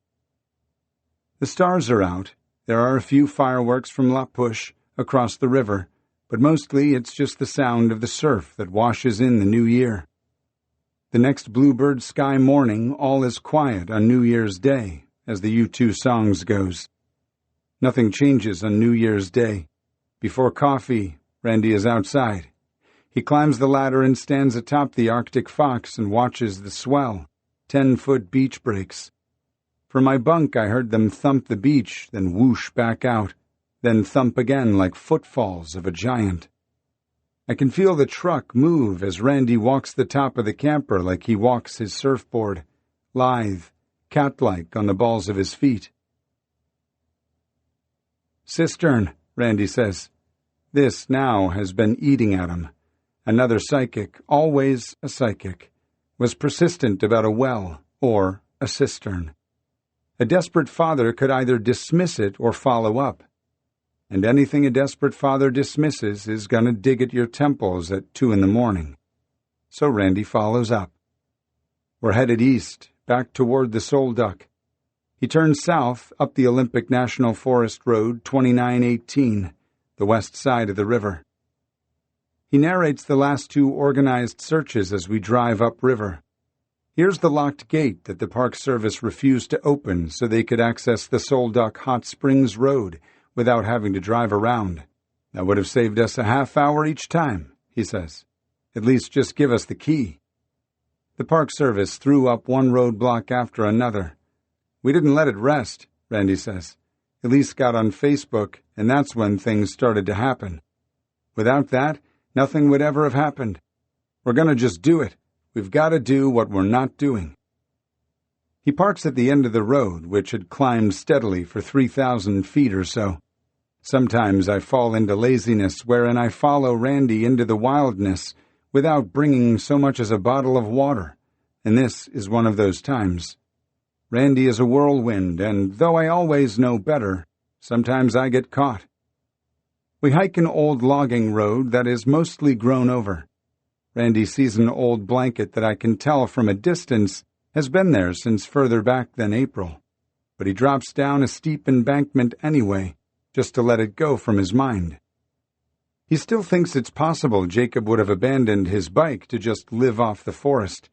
The stars are out, There are a few fireworks from La Push across the river, but mostly it's just the sound of the surf that washes in the new year. The next bluebird sky morning, all is quiet on New Year's Day, as the U2 songs goes. Nothing changes on New Year's Day. Before coffee, Randy is outside. He climbs the ladder and stands atop the Arctic Fox and watches the swell, 10-foot beach breaks. From my bunk I heard them thump the beach, then whoosh back out, then thump again like footfalls of a giant. I can feel the truck move as Randy walks the top of the camper like he walks his surfboard, lithe, cat-like on the balls of his feet. "Cistern," Randy says. This now has been eating at him. Another psychic, always a psychic, was persistent about a well or a cistern. A desperate father could either dismiss it or follow up. And anything a desperate father dismisses is gonna dig at your temples at 2 a.m. So Randy follows up. We're headed east, back toward the Solduck. He turns south up the Olympic National Forest Road 2918, the west side of the river. He narrates the last 2 organized searches as we drive upriver. Here's the locked gate that the Park Service refused to open so they could access the Solduck Hot Springs Road without having to drive around. That would have saved us a half hour each time, he says. At least just give us the key. The Park Service threw up one roadblock after another. We didn't let it rest, Randy says. Elise got on Facebook, and that's when things started to happen. Without that, nothing would ever have happened. We're gonna just do it. We've got to do what we're not doing. He parks at the end of the road, which had climbed steadily for 3,000 feet or so. Sometimes I fall into laziness wherein I follow Randy into the wildness without bringing so much as a bottle of water, and this is one of those times. Randy is a whirlwind, and though I always know better, sometimes I get caught. We hike an old logging road that is mostly grown over. Randy sees an old blanket that I can tell from a distance has been there since further back than April, but he drops down a steep embankment anyway, just to let it go from his mind. He still thinks it's possible Jacob would have abandoned his bike to just live off the forest.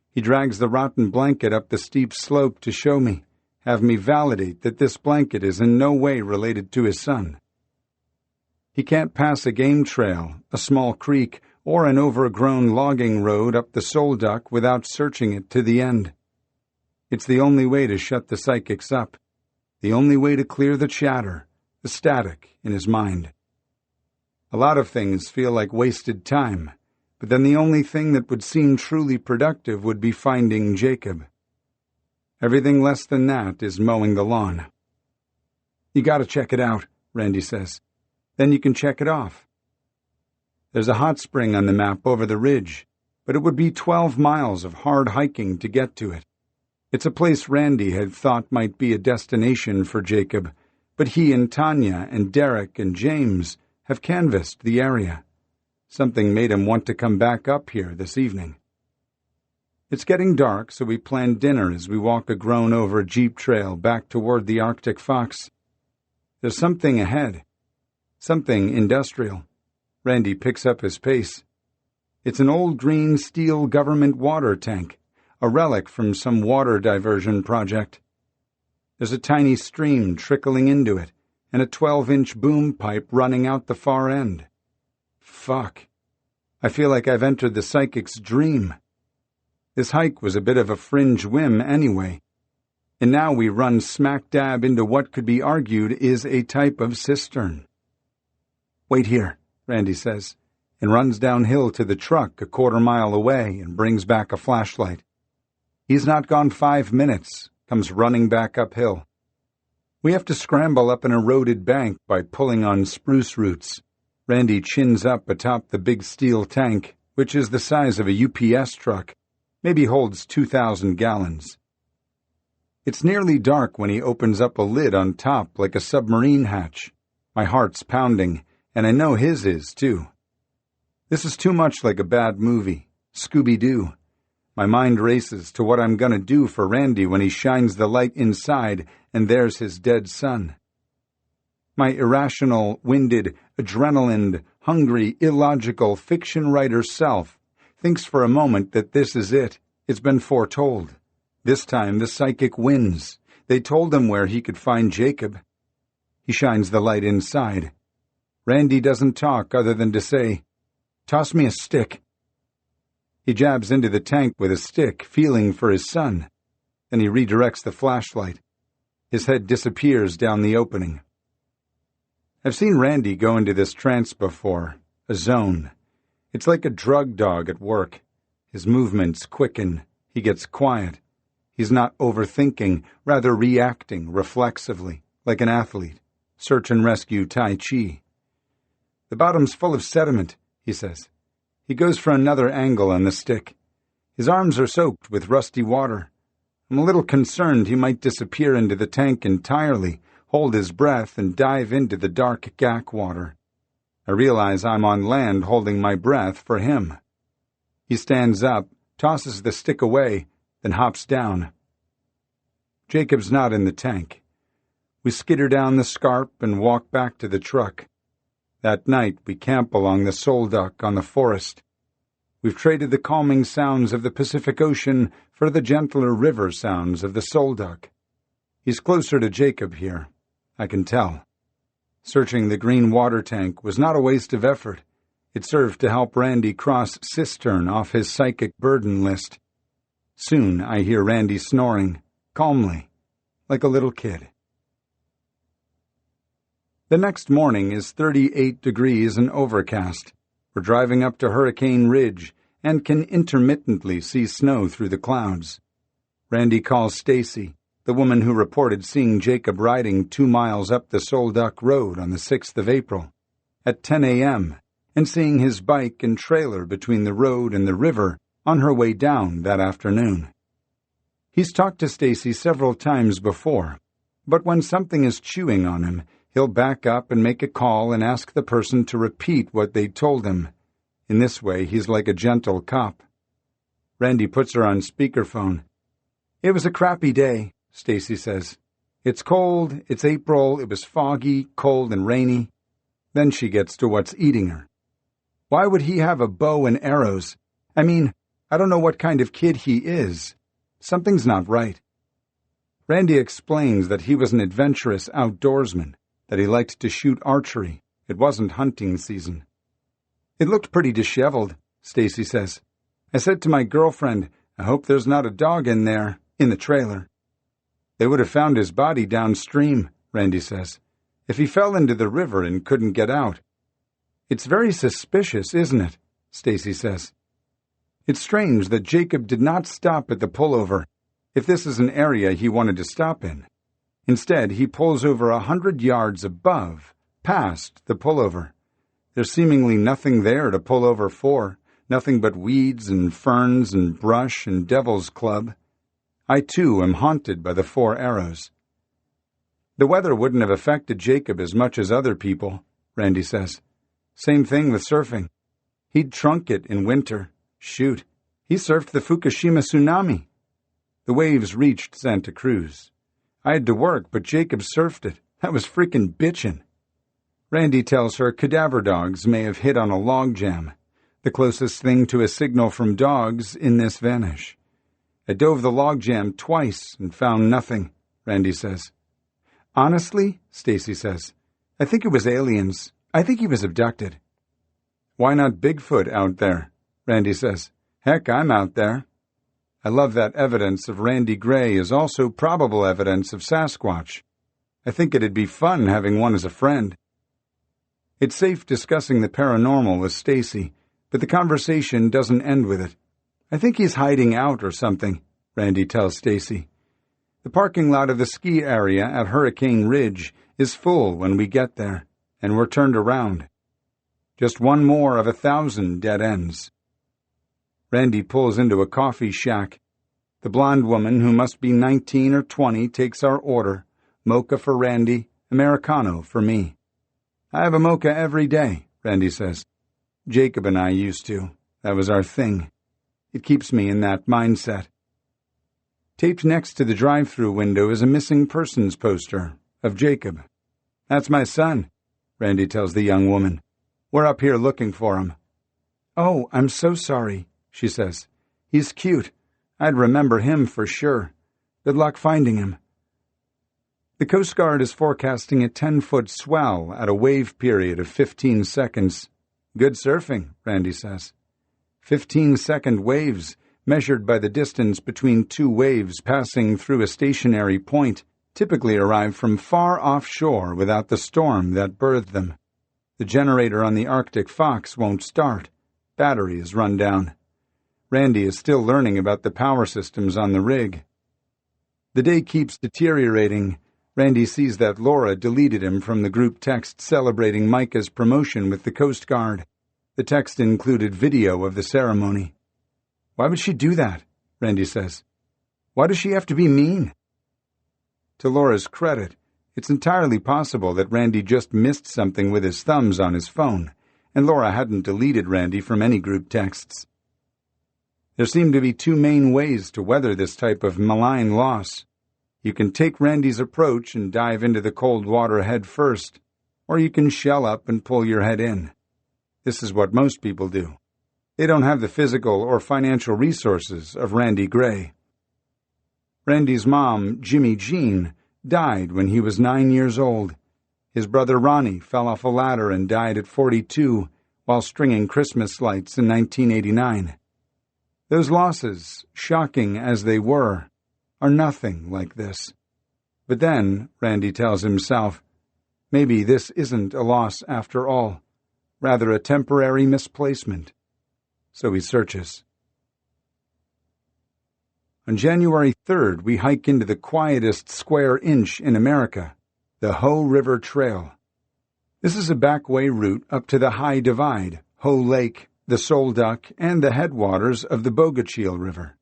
He drags the rotten blanket up the steep slope to show me, have me validate that this blanket is in no way related to his son. He can't pass a game trail, a small creek, or an overgrown logging road up the Solduck without searching it to the end. It's the only way to shut the psychics up, the only way to clear the chatter, the static in his mind. A lot of things feel like wasted time, but then the only thing that would seem truly productive would be finding Jacob. Everything less than that is mowing the lawn. You gotta check it out, Randy says. Then you can check it off. There's a hot spring on the map over the ridge, but it would be 12 miles of hard hiking to get to it. It's a place Randy had thought might be a destination for Jacob, but he and Tanya and Derek and James have canvassed the area. Something made him want to come back up here this evening. It's getting dark, so we plan dinner as we walk a grown-over jeep trail back toward the Arctic Fox. There's something ahead. Something industrial. Randy picks up his pace. It's an old green steel government water tank, a relic from some water diversion project. There's a tiny stream trickling into it, and a 12-inch boom pipe running out the far end. Fuck. I feel like I've entered the psychic's dream. This hike was a bit of a fringe whim anyway, and now we run smack dab into what could be argued is a type of cistern. Wait here, Randy says, and runs downhill to the truck a quarter-mile away and brings back a flashlight. He's not gone 5 minutes, comes running back uphill. We have to scramble up an eroded bank by pulling on spruce roots. Randy chins up atop the big steel tank, which is the size of a UPS truck, maybe holds 2,000 gallons. It's nearly dark when he opens up a lid on top like a submarine hatch. My heart's pounding, and I know his is, too. This is too much like a bad movie, Scooby-Doo. My mind races to what I'm gonna do for Randy when he shines the light inside and there's his dead son. My irrational, winded, adrenaline, hungry, illogical fiction writer self thinks for a moment that this is it. It's been foretold. This time the psychic wins. They told him where he could find Jacob. He shines the light inside. Randy doesn't talk other than to say, "Toss me a stick." He jabs into the tank with a stick, feeling for his son. Then he redirects the flashlight. His head disappears down the opening. I've seen Randy go into this trance before, a zone. It's like a drug dog at work. His movements quicken. He gets quiet. He's not overthinking, rather reacting reflexively, like an athlete. Search and rescue Tai Chi. "The bottom's full of sediment," he says. He goes for another angle on the stick. His arms are soaked with rusty water. I'm a little concerned he might disappear into the tank entirely, hold his breath, and dive into the dark gack water. I realize I'm on land holding my breath for him. He stands up, tosses the stick away, then hops down. Jacob's not in the tank. We skitter down the scarp and walk back to the truck. That night we camp along the Solduck on the forest. We've traded the calming sounds of the Pacific Ocean for the gentler river sounds of the Solduck. He's closer to Jacob here, I can tell. Searching the green water tank was not a waste of effort. It served to help Randy cross cistern off his psychic burden list. Soon I hear Randy snoring, calmly, like a little kid. The next morning is 38 degrees and overcast. We're driving up to Hurricane Ridge and can intermittently see snow through the clouds. Randy calls Stacy, the woman who reported seeing Jacob riding 2 miles up the Solduck Road on the 6th of April, at 10 a.m., and seeing his bike and trailer between the road and the river on her way down that afternoon. He's talked to Stacy several times before, but when something is chewing on him, he'll back up and make a call and ask the person to repeat what they told him. In this way, he's like a gentle cop. Randy puts her on speakerphone. "It was a crappy day," Stacy says. "It's cold, it's April, it was foggy, cold and rainy." Then she gets to what's eating her. "Why would he have a bow and arrows? I mean, I don't know what kind of kid he is. Something's not right." Randy explains that he was an adventurous outdoorsman, that he liked to shoot archery. It wasn't hunting season. "It looked pretty disheveled," Stacy says. "I said to my girlfriend, I hope there's not a dog in there, in the trailer." "They would have found his body downstream," Randy says, "if he fell into the river and couldn't get out." "It's very suspicious, isn't it?" Stacy says. "It's strange that Jacob did not stop at the pullover, if this is an area he wanted to stop in. Instead, he pulls over 100 yards above, past the pullover. There's seemingly nothing there to pull over for, nothing but weeds and ferns and brush and devil's club. I, too, am haunted by the 4 arrows. The weather wouldn't have affected Jacob as much as other people," Randy says. "Same thing with surfing. He'd trunk it in winter. Shoot, he surfed the Fukushima tsunami. The waves reached Santa Cruz. I had to work, but Jacob surfed it. That was freaking bitchin'." Randy tells her cadaver dogs may have hit on a logjam, the closest thing to a signal from dogs in this vanish. "I dove the logjam twice and found nothing," Randy says. "Honestly," Stacy says, "I think it was aliens. I think he was abducted." "Why not Bigfoot out there?" Randy says. "Heck, I'm out there." I love that evidence of Randy Gray is also probable evidence of Sasquatch. I think it'd be fun having one as a friend. It's safe discussing the paranormal with Stacy, but the conversation doesn't end with it. "I think he's hiding out or something," Randy tells Stacy. "The parking lot of the ski area at Hurricane Ridge is full when we get there, and we're turned around. Just one more of 1,000 dead ends." Randy pulls into a coffee shack. The blonde woman, who must be 19 or 20, takes our order. Mocha for Randy, Americano for me. "I have a mocha every day," Randy says. "Jacob and I used to. That was our thing. It keeps me in that mindset." Taped next to the drive-through window is a missing persons poster of Jacob. That's my son, Randy tells the young woman. We're up here looking for him. Oh, I'm so sorry, she says. He's cute. I'd remember him for sure. Good luck finding him. The Coast Guard is forecasting a 10-foot swell at a wave period of 15 seconds. Good surfing, Randy says. 15-second waves, measured by the distance between two waves passing through a stationary point, typically arrive from far offshore without the storm that birthed them. The generator on the Arctic Fox won't start. Battery is run down. Randy is still learning about the power systems on the rig. The day keeps deteriorating. Randy sees that Laura deleted him from the group text celebrating Micah's promotion with the Coast Guard. The text included video of the ceremony. Why would she do that? Randy says. Why does she have to be mean? To Laura's credit, it's entirely possible that Randy just missed something with his thumbs on his phone, and Laura hadn't deleted Randy from any group texts. There seem to be two main ways to weather this type of malign loss. You can take Randy's approach and dive into the cold water head first, or you can shell up and pull your head in. This is what most people do. They don't have the physical or financial resources of Randy Gray. Randy's mom, Jimmy Jean, died when he was 9 years old. His brother Ronnie fell off a ladder and died at 42 while stringing Christmas lights in 1989. Those losses, shocking as they were, are nothing like this. But then, Randy tells himself, maybe this isn't a loss after all, rather a temporary misplacement. So he searches. On January 3rd, we hike into the quietest square inch in America, the Hoh River Trail. This is a backway route up to the High Divide, Hoh Lake, the Sol Duck, and the headwaters of the Bogachil River.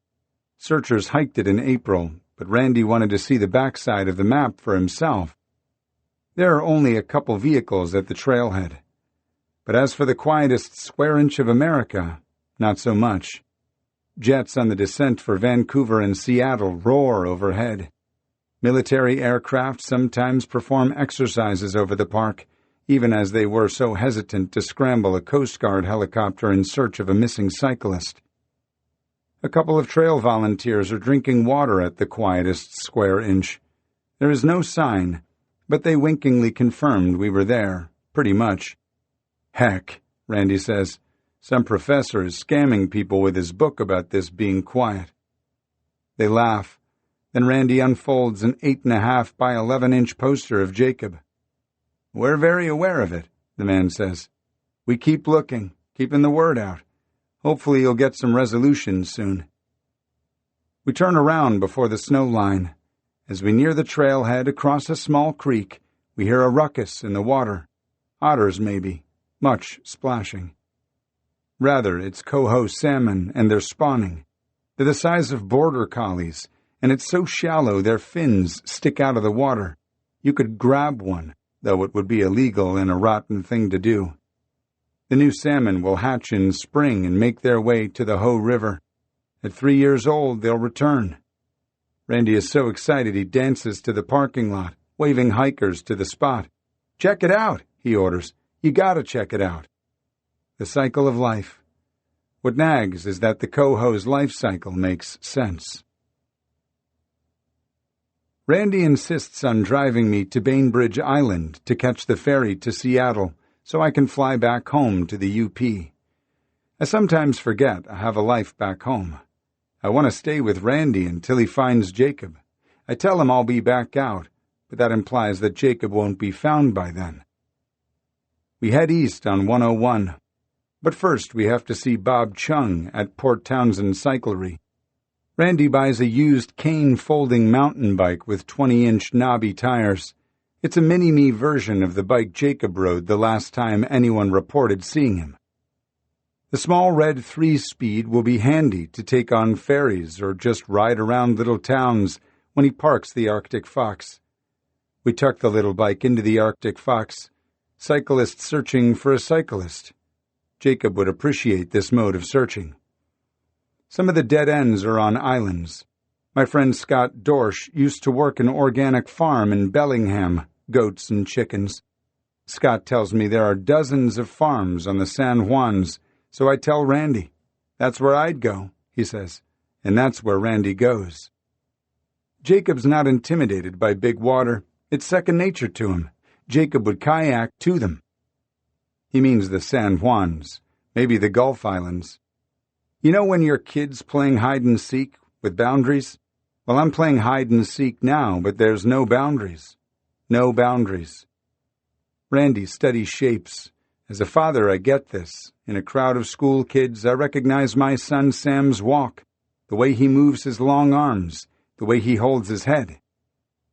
Searchers hiked it in April, but Randy wanted to see the backside of the map for himself. There are only a couple vehicles at the trailhead. But as for the quietest square inch of America, not so much. Jets on the descent for Vancouver and Seattle roar overhead. Military aircraft sometimes perform exercises over the park, even as they were so hesitant to scramble a Coast Guard helicopter in search of a missing cyclist. A couple of trail volunteers are drinking water at the quietest square inch. There is no sign, but they winkingly confirmed we were there, pretty much. Heck, Randy says, some professor is scamming people with his book about this being quiet. They laugh. Then Randy unfolds an 8.5 by 11-inch poster of Jacob. We're very aware of it, the man says. We keep looking, keeping the word out. Hopefully you'll get some resolution soon. We turn around before the snow line. As we near the trailhead across a small creek, we hear a ruckus in the water. Otters, maybe. Much splashing. Rather, it's coho salmon, and they're spawning. They're the size of border collies, and it's so shallow their fins stick out of the water. You could grab one, though it would be illegal and a rotten thing to do. The new salmon will hatch in spring and make their way to the Hoh River. At 3 years old, they'll return. Randy is so excited he dances to the parking lot, waving hikers to the spot. Check it out, he orders. You gotta check it out. The cycle of life. What nags is that the coho's life cycle makes sense. Randy insists on driving me to Bainbridge Island to catch the ferry to Seattle so I can fly back home to the UP. I sometimes forget I have a life back home. I want to stay with Randy until he finds Jacob. I tell him I'll be back out, but that implies that Jacob won't be found by then. We head east on 101. But first we have to see Bob Chung at Port Townsend Cyclery. Randy buys a used cane-folding mountain bike with 20-inch knobby tires. It's a mini-me version of the bike Jacob rode the last time anyone reported seeing him. The small red 3-speed will be handy to take on ferries or just ride around little towns when he parks the Arctic Fox. We tuck the little bike into the Arctic Fox. Cyclist searching for a cyclist. Jacob would appreciate this mode of searching. Some of the dead ends are on islands. My friend Scott Dorsch used to work an organic farm in Bellingham, goats and chickens. Scott tells me there are dozens of farms on the San Juans, so I tell Randy. That's where I'd go, he says, and that's where Randy goes. Jacob's not intimidated by big water. It's second nature to him. Jacob would kayak to them. He means the San Juans, maybe the Gulf Islands. You know when you're kids playing hide-and-seek with boundaries? Well, I'm playing hide-and-seek now, but there's no boundaries. No boundaries. Randy studies shapes. As a father, I get this. In a crowd of school kids, I recognize my son Sam's walk, the way he moves his long arms, the way he holds his head.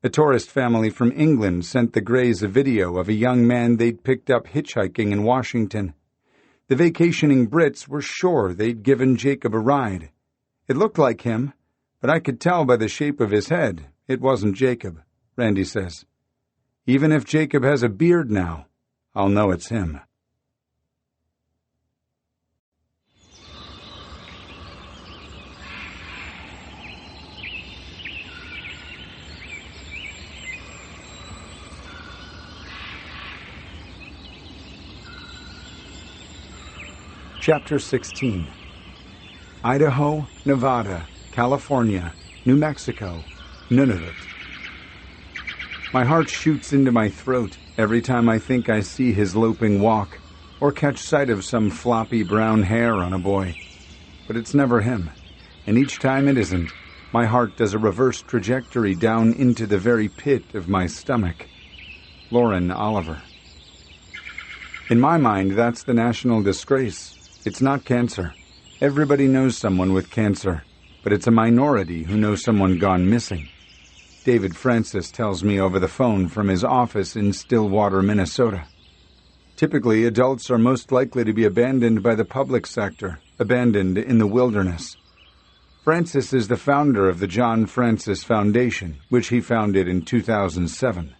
A tourist family from England sent the Greys a video of a young man they'd picked up hitchhiking in Washington. The vacationing Brits were sure they'd given Jacob a ride. It looked like him, but I could tell by the shape of his head it wasn't Jacob, Randy says. Even if Jacob has a beard now, I'll know it's him. Chapter 16. Idaho, Nevada, California, New Mexico, Nunavut. My heart shoots into my throat every time I think I see his loping walk or catch sight of some floppy brown hair on a boy. But it's never him, and each time it isn't, my heart does a reverse trajectory down into the very pit of my stomach. Lauren Oliver. In my mind, that's the national disgrace. It's not cancer. Everybody knows someone with cancer, but it's a minority who know someone gone missing. David Francis tells me over the phone from his office in Stillwater, Minnesota. Typically, adults are most likely to be abandoned by the public sector, abandoned in the wilderness. Francis is the founder of the John Francis Foundation, which he founded in 2007.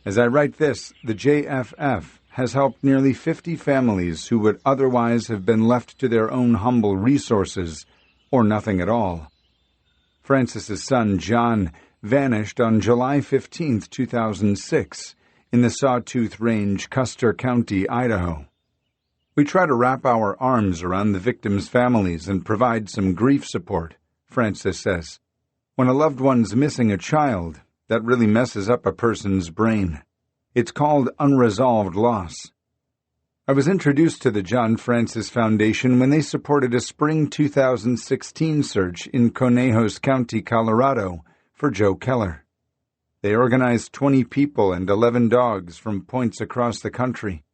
As I write this, the JFF has helped nearly 50 families who would otherwise have been left to their own humble resources, or nothing at all. Francis's son, John, vanished on July 15, 2006, in the Sawtooth Range, Custer County, Idaho. We try to wrap our arms around the victims' families and provide some grief support, Francis says. When a loved one's missing a child, that really messes up a person's brain. It's called unresolved loss. I was introduced to the John Francis Foundation when they supported a spring 2016 search in Conejos County, Colorado, for Joe Keller. They organized 20 people and 11 dogs from points across the country.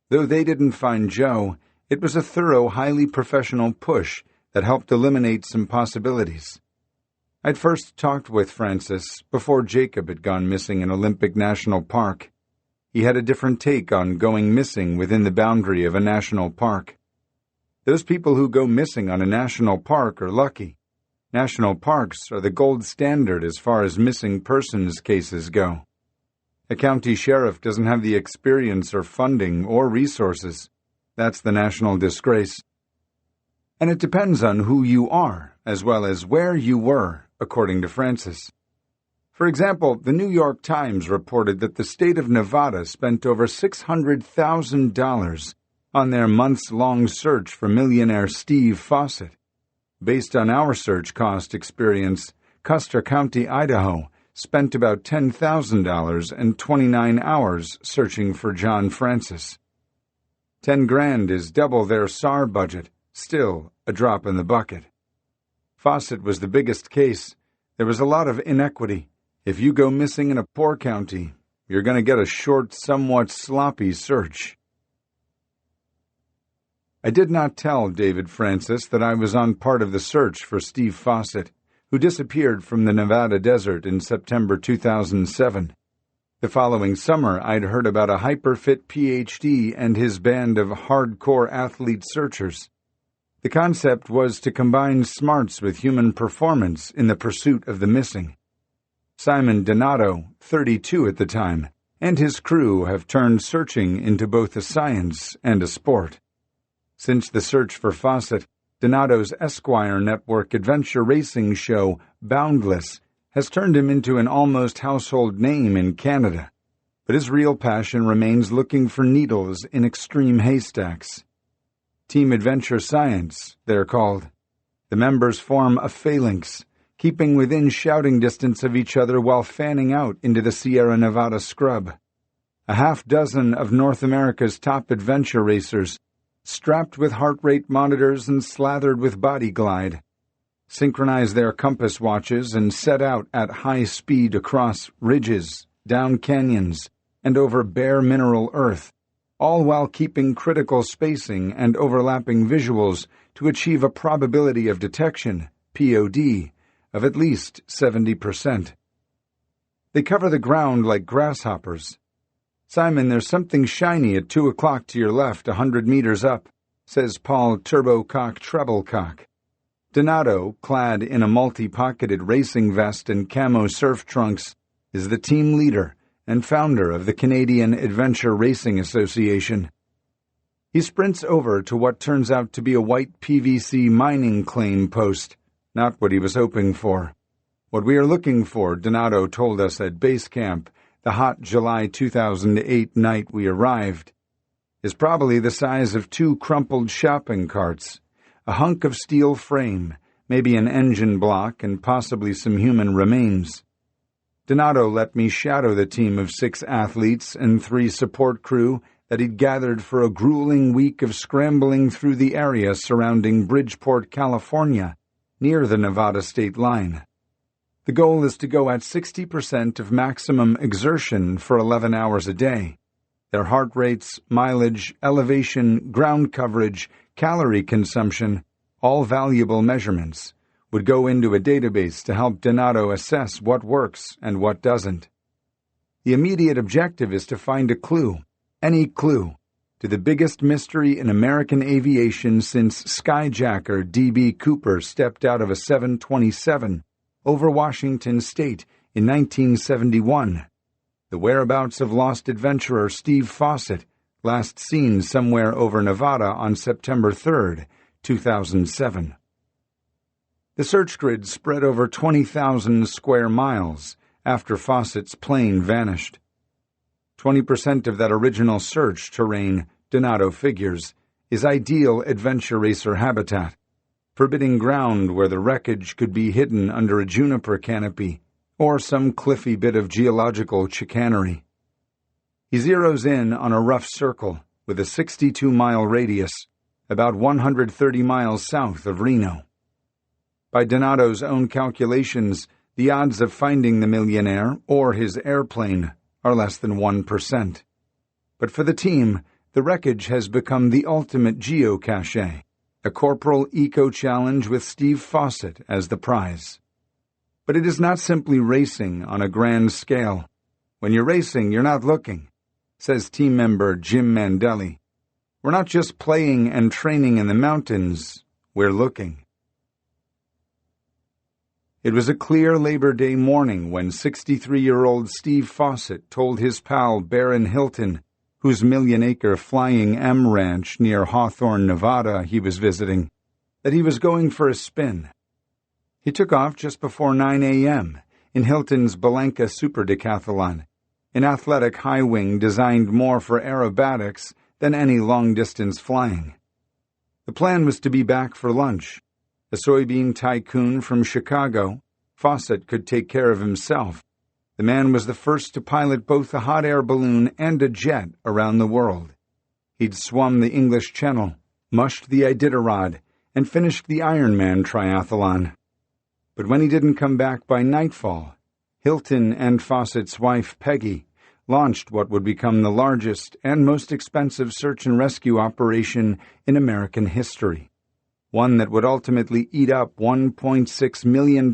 Though they didn't find Joe, it was a thorough, highly professional push that helped eliminate some possibilities. I'd first talked with Francis before Jacob had gone missing in Olympic National Park. He had a different take on going missing within the boundary of a national park. Those people who go missing on a national park are lucky. National parks are the gold standard as far as missing persons cases go. A county sheriff doesn't have the experience or funding or resources. That's the national disgrace. And it depends on who you are, as well as where you were, according to Francis. For example, the New York Times reported that the state of Nevada spent over $600,000 on their months-long search for millionaire Steve Fawcett. Based on our search cost experience, Custer County, Idaho, spent about $10,000 and 29 hours searching for John Francis. $10,000 is double their SAR budget, still a drop in the bucket. Fawcett was the biggest case. There was a lot of inequity. If you go missing in a poor county, you're going to get a short, somewhat sloppy search. I did not tell David Francis that I was on part of the search for Steve Fawcett, who disappeared from the Nevada desert in September 2007. The following summer, I'd heard about a hyper-fit PhD and his band of hardcore athlete searchers. The concept was to combine smarts with human performance in the pursuit of the missing. Simon Donato, 32 at the time, and his crew have turned searching into both a science and a sport. Since the search for Fawcett, Donato's Esquire Network adventure racing show, Boundless, has turned him into an almost household name in Canada. but his real passion remains looking for needles in extreme haystacks. Team Adventure Science, they're called. The members form a phalanx, keeping within shouting distance of each other while fanning out into the Sierra Nevada scrub. A half dozen of North America's top adventure racers, strapped with heart rate monitors and slathered with body glide, synchronize their compass watches and set out at high speed across ridges, down canyons, and over bare mineral earth, all while keeping critical spacing and overlapping visuals to achieve a probability of detection, POD, of at least 70%. They cover the ground like grasshoppers. "Simon, there's something shiny at 2 o'clock to your left, 100 meters up," says Paul Turbocock Treblecock. Donato, clad in a multi-pocketed racing vest and camo surf trunks, is the team leader and founder of the Canadian Adventure Racing Association. He sprints over to what turns out to be a white PVC mining claim post, not what he was hoping for. "What we are looking for," Donato told us at base camp the hot July 2008 night we arrived, "is probably the size of 2 crumpled shopping carts, a hunk of steel frame, maybe an engine block, and possibly some human remains." Donato let me shadow the team of 6 athletes and 3 support crew that he'd gathered for a grueling week of scrambling through the area surrounding Bridgeport, California, near the Nevada state line. The goal is to go at 60% of maximum exertion for 11 hours a day. Their heart rates, mileage, elevation, ground coverage, calorie consumption, all valuable measurements, would go into a database to help Donato assess what works and what doesn't. The immediate objective is to find a clue, any clue, to the biggest mystery in American aviation since skyjacker D.B. Cooper stepped out of a 727 over Washington State in 1971. The whereabouts of lost adventurer Steve Fawcett, last seen somewhere over Nevada on September 3, 2007. The search grid spread over 20,000 square miles after Fawcett's plane vanished. 20% of that original search terrain, Donato figures, is ideal adventure racer habitat, forbidding ground where the wreckage could be hidden under a juniper canopy or some cliffy bit of geological chicanery. He zeroes in on a rough circle with a 62-mile radius, about 130 miles south of Reno. By Donato's own calculations, the odds of finding the millionaire or his airplane are less than 1%. But for the team, the wreckage has become the ultimate geocache, a corporal eco-challenge with Steve Fawcett as the prize. But it is not simply racing on a grand scale. When you're racing, you're not looking, says team member Jim Mandelli. We're not just playing and training in the mountains, we're looking. It was a clear Labor Day morning when 63-year-old Steve Fawcett told his pal Barron Hilton, whose million-acre Flying M ranch near Hawthorne, Nevada he was visiting, that he was going for a spin. He took off just before 9 a.m. in Hilton's Belenka Super Decathlon, an athletic high wing designed more for aerobatics than any long-distance flying. The plan was to be back for lunch. A soybean tycoon from Chicago, Fawcett could take care of himself. The man was the first to pilot both a hot air balloon and a jet around the world. He'd swum the English Channel, mushed the Iditarod, and finished the Ironman triathlon. But when he didn't come back by nightfall, Hilton and Fawcett's wife, Peggy, launched what would become the largest and most expensive search and rescue operation in American history, one that would ultimately eat up $1.6 million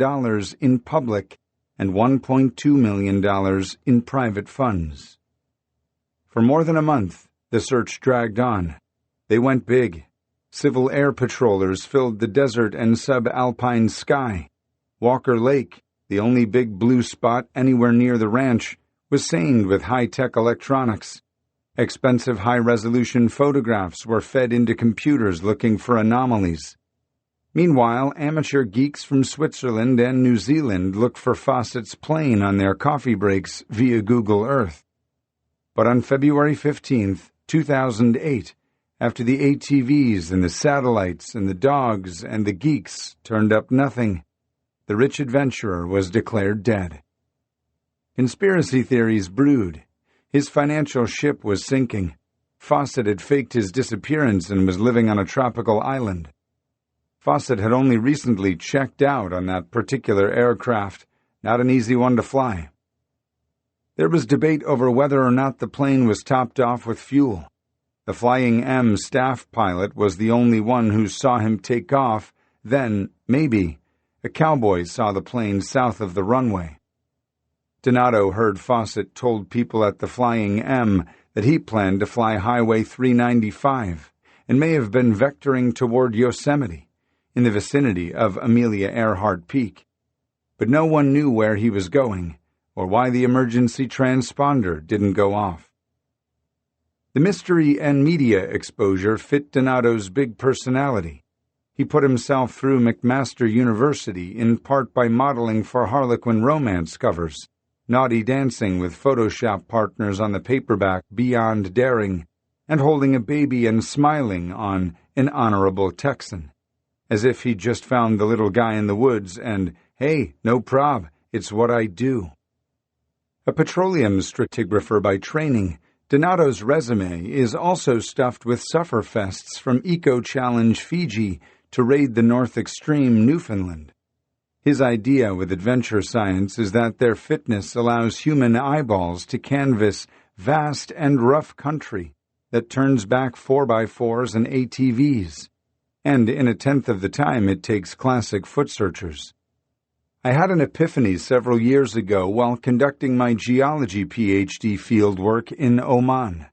in public and $1.2 million in private funds. For more than a month, the search dragged on. They went big. Civil air patrollers filled the desert and subalpine sky. Walker Lake, the only big blue spot anywhere near the ranch, was saned with high-tech electronics. Expensive high-resolution photographs were fed into computers looking for anomalies. Meanwhile, amateur geeks from Switzerland and New Zealand looked for Fawcett's plane on their coffee breaks via Google Earth. But on February 15th, 2008, after the ATVs and the satellites and the dogs and the geeks turned up nothing, the rich adventurer was declared dead. Conspiracy theories brewed. His financial ship was sinking. Fawcett had faked his disappearance and was living on a tropical island. Fawcett had only recently checked out on that particular aircraft, not an easy one to fly. There was debate over whether or not the plane was topped off with fuel. The Flying M staff pilot was the only one who saw him take off. Then, maybe, a cowboy saw the plane south of the runway. Donato heard Fawcett told people at the Flying M that he planned to fly Highway 395 and may have been vectoring toward Yosemite, in the vicinity of Amelia Earhart Peak. But no one knew where he was going or why the emergency transponder didn't go off. The mystery and media exposure fit Donato's big personality. He put himself through McMaster University in part by modeling for Harlequin romance covers, naughty dancing with Photoshop partners on the paperback Beyond Daring, and holding a baby and smiling on An Honorable Texan, as if he'd just found the little guy in the woods and, hey, no prob, it's what I do. A petroleum stratigrapher by training, Donato's resume is also stuffed with sufferfests from Eco Challenge Fiji to Raid the North Extreme Newfoundland. His idea with adventure science is that their fitness allows human eyeballs to canvass vast and rough country that turns back 4x4s and ATVs, and in a tenth of the time it takes classic foot searchers. I had an epiphany several years ago while conducting my geology PhD fieldwork in Oman.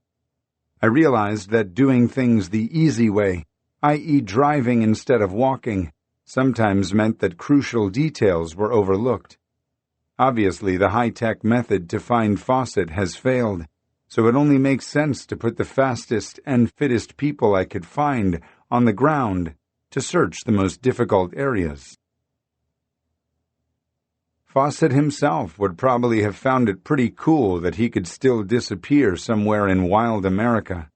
I realized that doing things the easy way, i.e. driving instead of walking, sometimes meant that crucial details were overlooked. Obviously, the high-tech method to find Fawcett has failed, so it only makes sense to put the fastest and fittest people I could find on the ground to search the most difficult areas. Fawcett himself would probably have found it pretty cool that he could still disappear somewhere in wild America,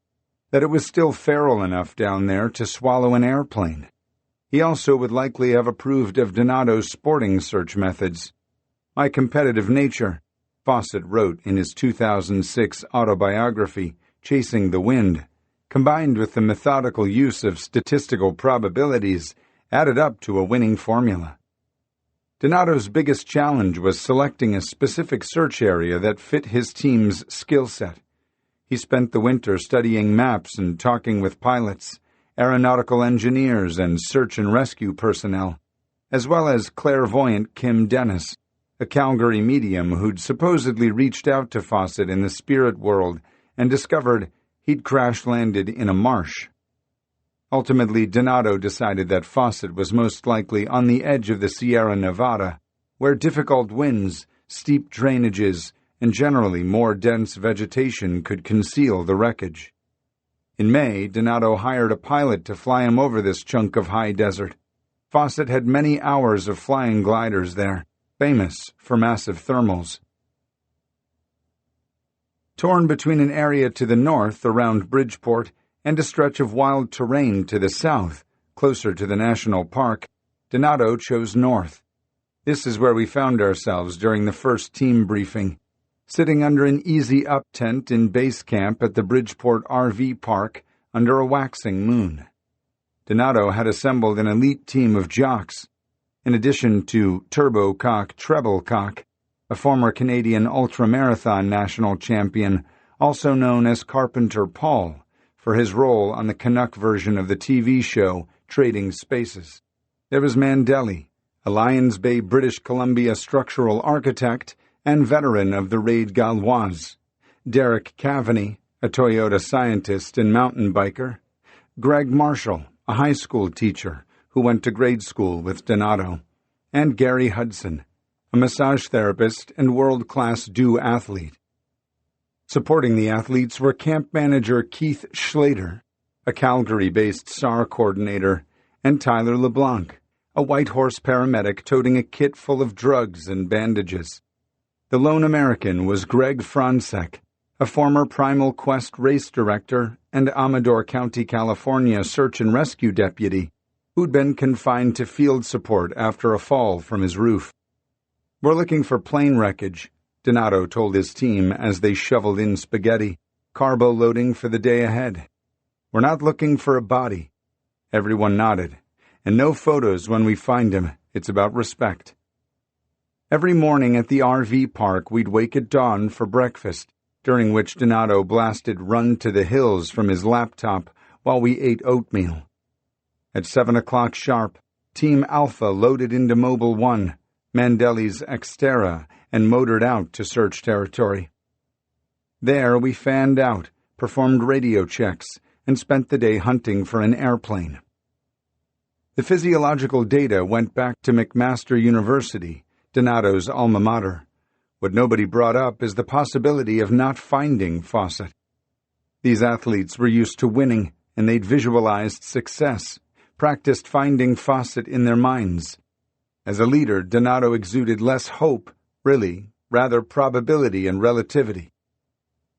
that it was still feral enough down there to swallow an airplane. He also would likely have approved of Donato's sporting search methods. My competitive nature, Fawcett wrote in his 2006 autobiography, Chasing the Wind, combined with the methodical use of statistical probabilities, added up to a winning formula. Donato's biggest challenge was selecting a specific search area that fit his team's skill set. He spent the winter studying maps and talking with pilots, aeronautical engineers, and search and rescue personnel, as well as clairvoyant Kim Dennis, a Calgary medium who'd supposedly reached out to Fawcett in the spirit world and discovered he'd crash-landed in a marsh. Ultimately, Donato decided that Fawcett was most likely on the edge of the Sierra Nevada, where difficult winds, steep drainages, and generally more dense vegetation could conceal the wreckage. In May, Donato hired a pilot to fly him over this chunk of high desert. Fawcett had many hours of flying gliders there, famous for massive thermals. Torn between an area to the north around Bridgeport and a stretch of wild terrain to the south, closer to the national park, Donato chose north. This is where we found ourselves during the first team briefing, sitting under an easy-up tent in base camp at the Bridgeport RV Park under a waxing moon. Donato had assembled an elite team of jocks, in addition to Turbo Cock Treble Cock, a former Canadian ultramarathon national champion, also known as Carpenter Paul, for his role on the Canuck version of the TV show Trading Spaces. There was Mandeli, a Lions Bay, British Columbia structural architect and veteran of the Raid Gauloise, Derek Cavaney, a Toyota scientist and mountain biker, Greg Marshall, a high school teacher who went to grade school with Donato, and Gary Hudson, a massage therapist and world-class duathlete. Supporting the athletes were camp manager Keith Schlater, a Calgary-based SAR coordinator, and Tyler LeBlanc, a White Horse paramedic toting a kit full of drugs and bandages. The lone American was Greg Fransek, a former Primal Quest race director and Amador County, California search and rescue deputy, who'd been confined to field support after a fall from his roof. "We're looking for plane wreckage," Donato told his team as they shoveled in spaghetti, carbo loading for the day ahead. "We're not looking for a body." Everyone nodded. "And no photos when we find him. It's about respect." Every morning at the RV park, we'd wake at dawn for breakfast, during which Donato blasted Run to the Hills from his laptop while we ate oatmeal. At 7 o'clock sharp, Team Alpha loaded into Mobile 1, Mandeli's Xterra, and motored out to search territory. There we fanned out, performed radio checks, and spent the day hunting for an airplane. The physiological data went back to McMaster University, Donato's alma mater. What nobody brought up is the possibility of not finding Fawcett. These athletes were used to winning, and they'd visualized success, practiced finding Fawcett in their minds. As a leader, Donato exuded less hope, really, rather probability and relativity.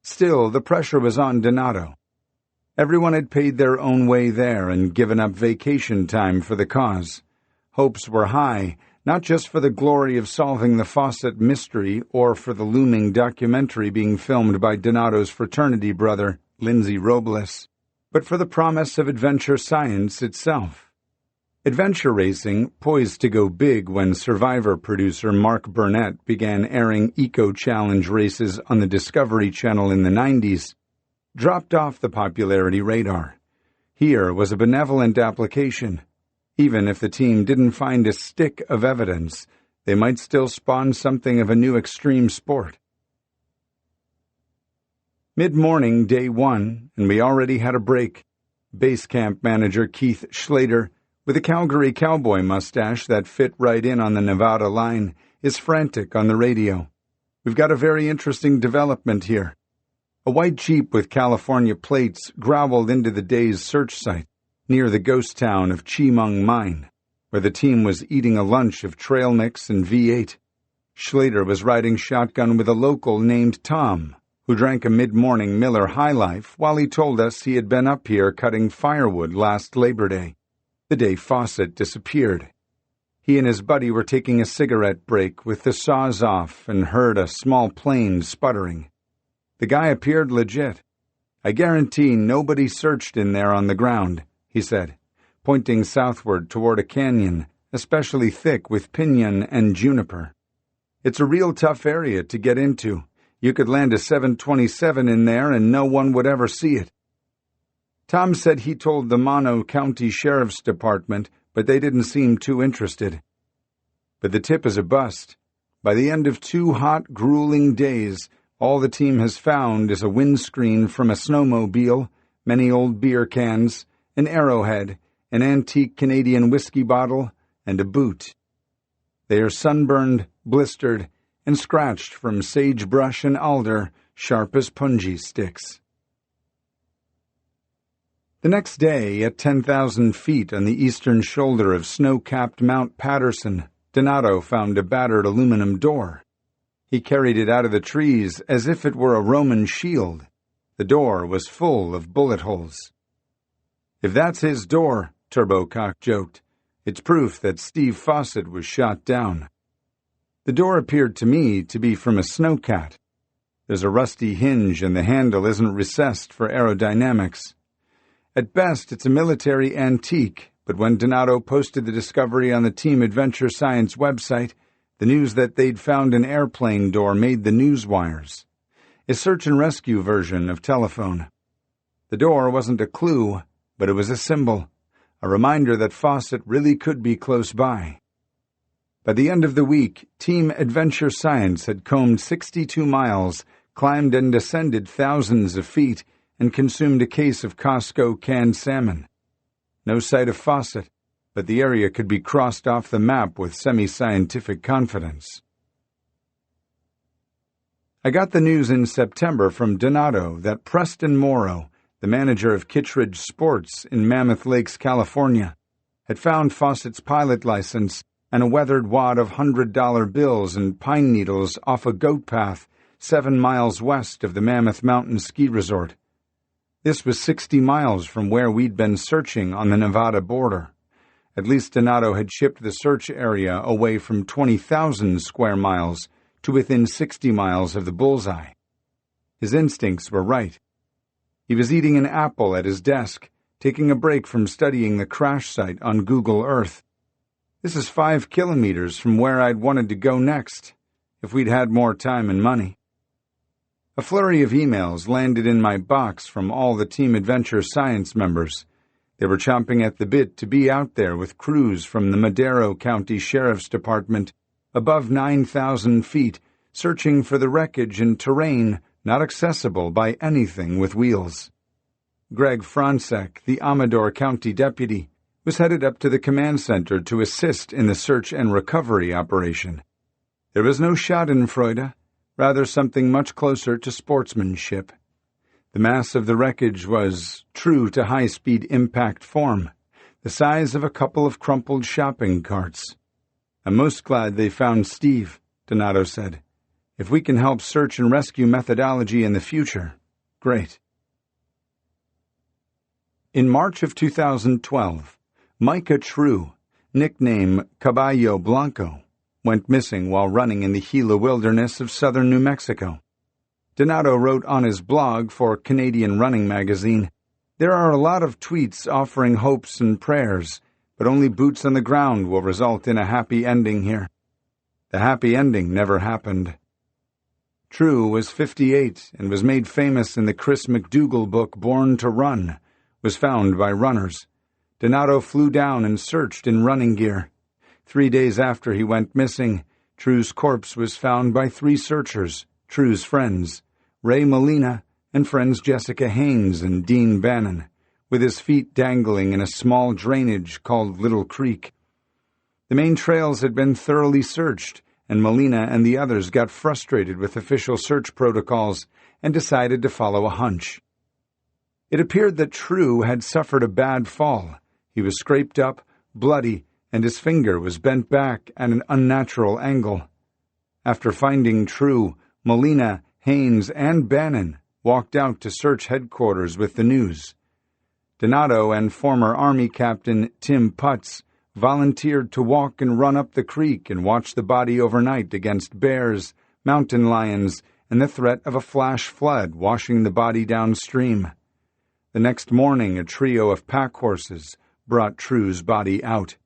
Still, the pressure was on Donato. Everyone had paid their own way there and given up vacation time for the cause. Hopes were high, not just for the glory of solving the Fawcett mystery or for the looming documentary being filmed by Donato's fraternity brother, Lindsay Robles, but for the promise of adventure science itself. Adventure racing, poised to go big when Survivor producer Mark Burnett began airing eco-challenge races on the Discovery Channel in the 90s, dropped off the popularity radar. Here was a benevolent application. Even if the team didn't find a stick of evidence, they might still spawn something of a new extreme sport. Mid-morning, day 1, and we already had a break. Base camp manager Keith Schlater, with a Calgary cowboy mustache that fit right in on the Nevada line, is frantic on the radio. "We've got a very interesting development here." A white Jeep with California plates growled into the day's search site, near the ghost town of Chimung Mine, where the team was eating a lunch of trail mix and V8. Schlater was riding shotgun with a local named Tom, who drank a mid-morning Miller High Life while he told us he had been up here cutting firewood last Labor Day, the day Fawcett disappeared. He and his buddy were taking a cigarette break with the saws off and heard a small plane sputtering. The guy appeared legit. "I guarantee nobody searched in there on the ground," he said, pointing southward toward a canyon, especially thick with pinyon and juniper. "It's a real tough area to get into. You could land a 727 in there and no one would ever see it." Tom said he told the Mono County Sheriff's Department, but they didn't seem too interested. But the tip is a bust. By the end of 2 hot, grueling days, all the team has found is a windscreen from a snowmobile, many old beer cans, an arrowhead, an antique Canadian whiskey bottle, and a boot. They are sunburned, blistered, and scratched from sagebrush and alder, sharp as punji sticks. The next day, at 10,000 feet on the eastern shoulder of snow-capped Mount Patterson, Donato found a battered aluminum door. He carried it out of the trees as if it were a Roman shield. The door was full of bullet holes. "If that's his door," Turbocock joked, "it's proof that Steve Fawcett was shot down." The door appeared to me to be from a snowcat. There's a rusty hinge and the handle isn't recessed for aerodynamics. At best, it's a military antique, but when Donato posted the discovery on the Team Adventure Science website, the news that they'd found an airplane door made the news wires. A search and rescue version of telephone. The door wasn't a clue, but it was a symbol, a reminder that Fawcett really could be close by. By the end of the week, Team Adventure Science had combed 62 miles, climbed and descended thousands of feet, and consumed a case of Costco canned salmon. No sight of Fawcett, but the area could be crossed off the map with semi-scientific confidence. I got the news in September from Donato that Preston Morrow, the manager of Kittredge Sports in Mammoth Lakes, California, had found Fawcett's pilot license and a weathered wad of $100 bills and pine needles off a goat path 7 miles west of the Mammoth Mountain ski resort. This was 60 miles from where we'd been searching on the Nevada border. At least Donato had shipped the search area away from 20,000 square miles to within 60 miles of the bullseye. His instincts were right. He was eating an apple at his desk, taking a break from studying the crash site on Google Earth. This is 5 kilometers from where I'd wanted to go next, if we'd had more time and money. A flurry of emails landed in my box from all the Team Adventure Science members. They were chomping at the bit to be out there with crews from the Madero County Sheriff's Department above 9,000 feet, searching for the wreckage in terrain not accessible by anything with wheels. Greg Francek, the Amador County deputy, was headed up to the command center to assist in the search and recovery operation. There was no schadenfreude, rather something much closer to sportsmanship. The mass of the wreckage was true to high-speed impact form, the size of a couple of crumpled shopping carts. "I'm most glad they found Steve," Donato said. "If we can help search and rescue methodology in the future, great." In March of 2012, Micah True, nickname Caballo Blanco, went missing while running in the Gila wilderness of southern New Mexico. Donato wrote on his blog for Canadian Running Magazine, "There are a lot of tweets offering hopes and prayers, but only boots on the ground will result in a happy ending here." The happy ending never happened. True was 58 and was made famous in the Chris McDougall book Born to Run, was found by runners. Donato flew down and searched in running gear. 3 days after he went missing, True's corpse was found by 3 searchers, True's friends, Ray Molina and friends Jessica Haynes and Dean Bannon, with his feet dangling in a small drainage called Little Creek. The main trails had been thoroughly searched, and Molina and the others got frustrated with official search protocols and decided to follow a hunch. It appeared that True had suffered a bad fall. He was scraped up, bloody, and his finger was bent back at an unnatural angle. After finding True, Molina, Haynes, and Bannon walked out to search headquarters with the news. Donato and former Army Captain Tim Putz volunteered to walk and run up the creek and watch the body overnight against bears, mountain lions, and the threat of a flash flood washing the body downstream. The next morning, a trio of pack horses brought True's body out.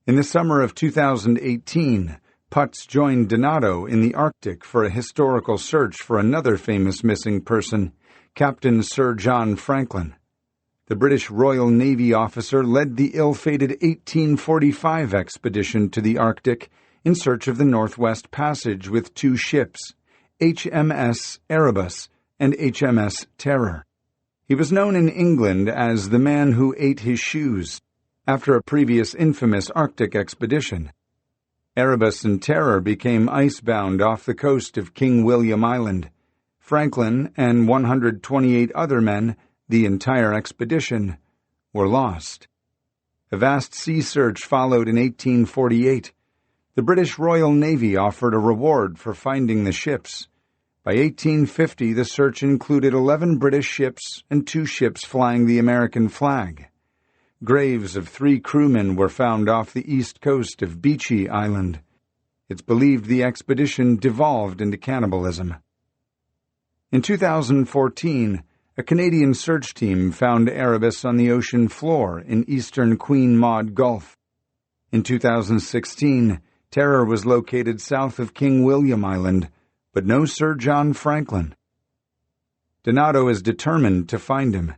In the summer of 2018, Putz joined Donato in the Arctic for a historical search for another famous missing person, Captain Sir John Franklin. The British Royal Navy officer led the ill-fated 1845 expedition to the Arctic in search of the Northwest Passage with 2 ships, HMS Erebus and HMS Terror. He was known in England as the man who ate his shoes, after a previous infamous Arctic expedition. Erebus and Terror became icebound off the coast of King William Island. Franklin and 128 other men, the entire expedition, were lost. A vast sea search followed in 1848. The British Royal Navy offered a reward for finding the ships. By 1850, the search included 11 British ships and 2 ships flying the American flag. Graves of 3 crewmen were found off the east coast of Beechey Island. It's believed the expedition devolved into cannibalism. In 2014, a Canadian search team found Erebus on the ocean floor in eastern Queen Maud Gulf. In 2016, Terror was located south of King William Island, but no Sir John Franklin. Donato is determined to find him.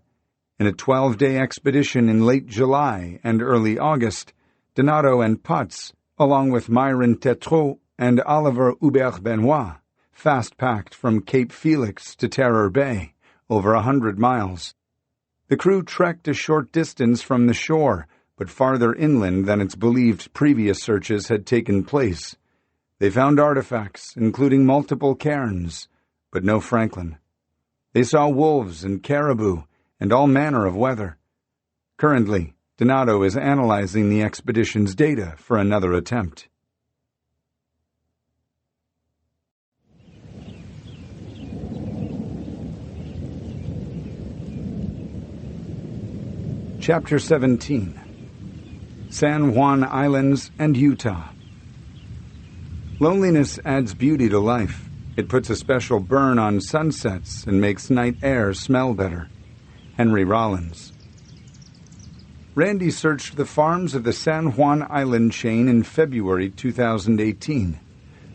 In a 12-day expedition in late July and early August, Donato and Putz, along with Myron Tétrault and Oliver Hubert-Benoit, fast-packed from Cape Felix to Terror Bay, over 100 miles. The crew trekked a short distance from the shore, but farther inland than its believed previous searches had taken place. They found artifacts, including multiple cairns, but no Franklin. They saw wolves and caribou, and all manner of weather. Currently, Donato is analyzing the expedition's data for another attempt. Chapter 17. San Juan Islands and Utah. Loneliness adds beauty to life. It puts a special burn on sunsets and makes night air smell better. Henry Rollins. Randy searched the farms of the San Juan Island chain in February 2018,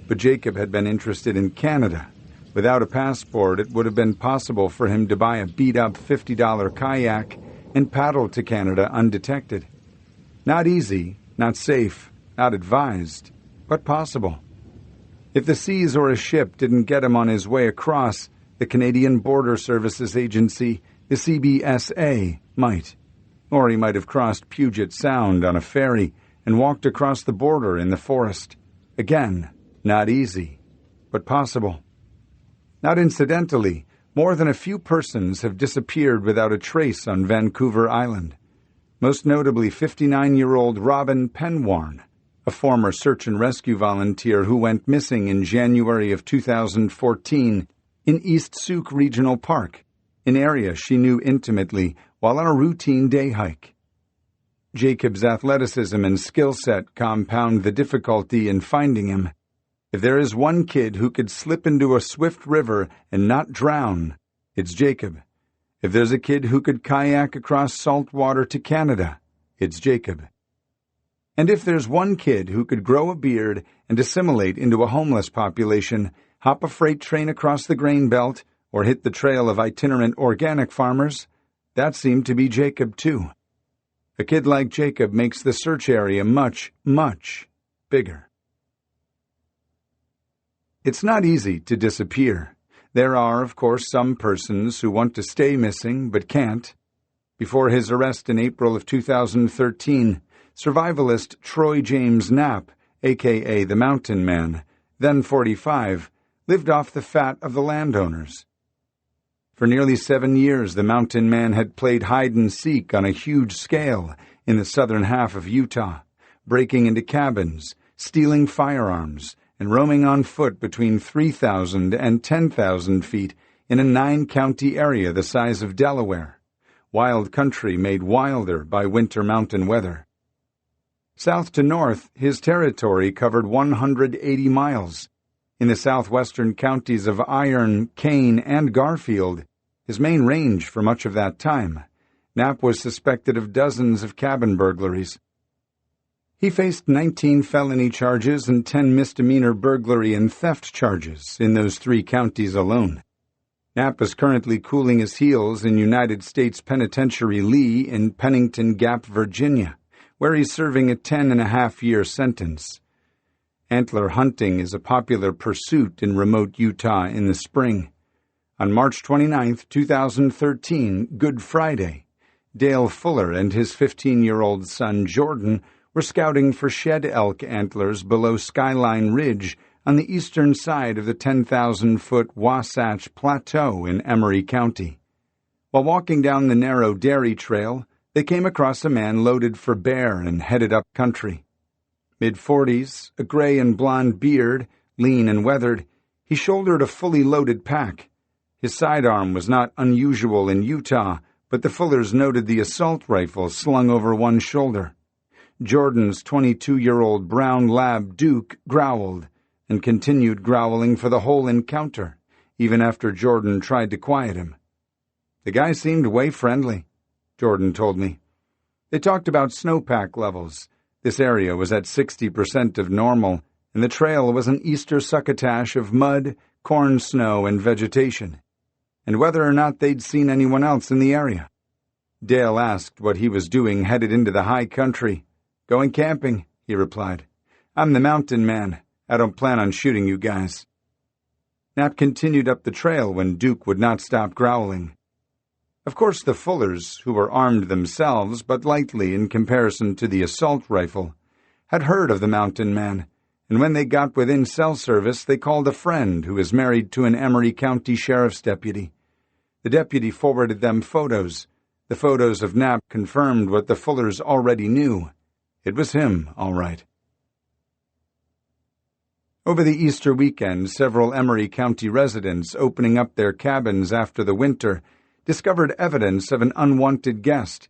but Jacob had been interested in Canada. Without a passport, it would have been possible for him to buy a beat-up $50 kayak and paddle to Canada undetected. Not easy, not safe, not advised, but possible. If the seas or a ship didn't get him on his way across, the Canadian Border Services Agency, the CBSA, might. Or he might have crossed Puget Sound on a ferry and walked across the border in the forest. Again, not easy, but possible. Not incidentally, more than a few persons have disappeared without a trace on Vancouver Island. Most notably 59-year-old Robin Penwarn, a former search and rescue volunteer who went missing in January of 2014 in East Sauk Regional Park, an area she knew intimately while on a routine day hike. Jacob's athleticism and skill set compound the difficulty in finding him. If there is one kid who could slip into a swift river and not drown, it's Jacob. If there's a kid who could kayak across salt water to Canada, it's Jacob. And if there's one kid who could grow a beard and assimilate into a homeless population, hop a freight train across the grain belt, or hit the trail of itinerant organic farmers, that seemed to be Jacob too. A kid like Jacob makes the search area much, much bigger. It's not easy to disappear. There are, of course, some persons who want to stay missing but can't. Before his arrest in April of 2013, survivalist Troy James Knapp, a.k.a. the Mountain Man, then 45, lived off the fat of the landowners. For nearly 7 years, the Mountain Man had played hide-and-seek on a huge scale in the southern half of Utah, breaking into cabins, stealing firearms, and roaming on foot between 3,000 and 10,000 feet in a 9-county area the size of Delaware, wild country made wilder by winter mountain weather. South to north, his territory covered 180 miles. In the southwestern counties of Iron, Kane, and Garfield, his main range for much of that time, Knapp was suspected of dozens of cabin burglaries. He faced 19 felony charges and 10 misdemeanor burglary and theft charges in those 3 counties alone. Knapp is currently cooling his heels in United States Penitentiary Lee in Pennington Gap, Virginia, where he's serving a 10.5-year sentence. Antler hunting is a popular pursuit in remote Utah in the spring. On March 29, 2013, Good Friday, Dale Fuller and his 15-year-old son Jordan were scouting for shed elk antlers below Skyline Ridge on the eastern side of the 10,000-foot Wasatch Plateau in Emery County. While walking down the narrow dairy trail, they came across a man loaded for bear and headed up country. Mid-40s, a gray and blonde beard, lean and weathered, he shouldered a fully loaded pack. His sidearm was not unusual in Utah, but the Fullers noted the assault rifle slung over one shoulder. Jordan's 22-year-old brown lab Duke growled and continued growling for the whole encounter, even after Jordan tried to quiet him. The guy seemed way friendly, Jordan told me. They talked about snowpack levels. This area was at 60% of normal, and the trail was an Easter succotash of mud, corn snow, and vegetation, and whether or not they'd seen anyone else in the area. Dale asked what he was doing headed into the high country. "Going camping," he replied. "I'm the Mountain Man. I don't plan on shooting you guys." Knapp continued up the trail when Duke would not stop growling. Of course, the Fullers, who were armed themselves but lightly in comparison to the assault rifle, had heard of the Mountain Man, and when they got within cell service, they called a friend who is married to an Emery County sheriff's deputy. The deputy forwarded them photos. The photos of Knapp confirmed what the Fullers already knew. It was him, all right. Over the Easter weekend, several Emery County residents opening up their cabins after the winter discovered evidence of an unwanted guest.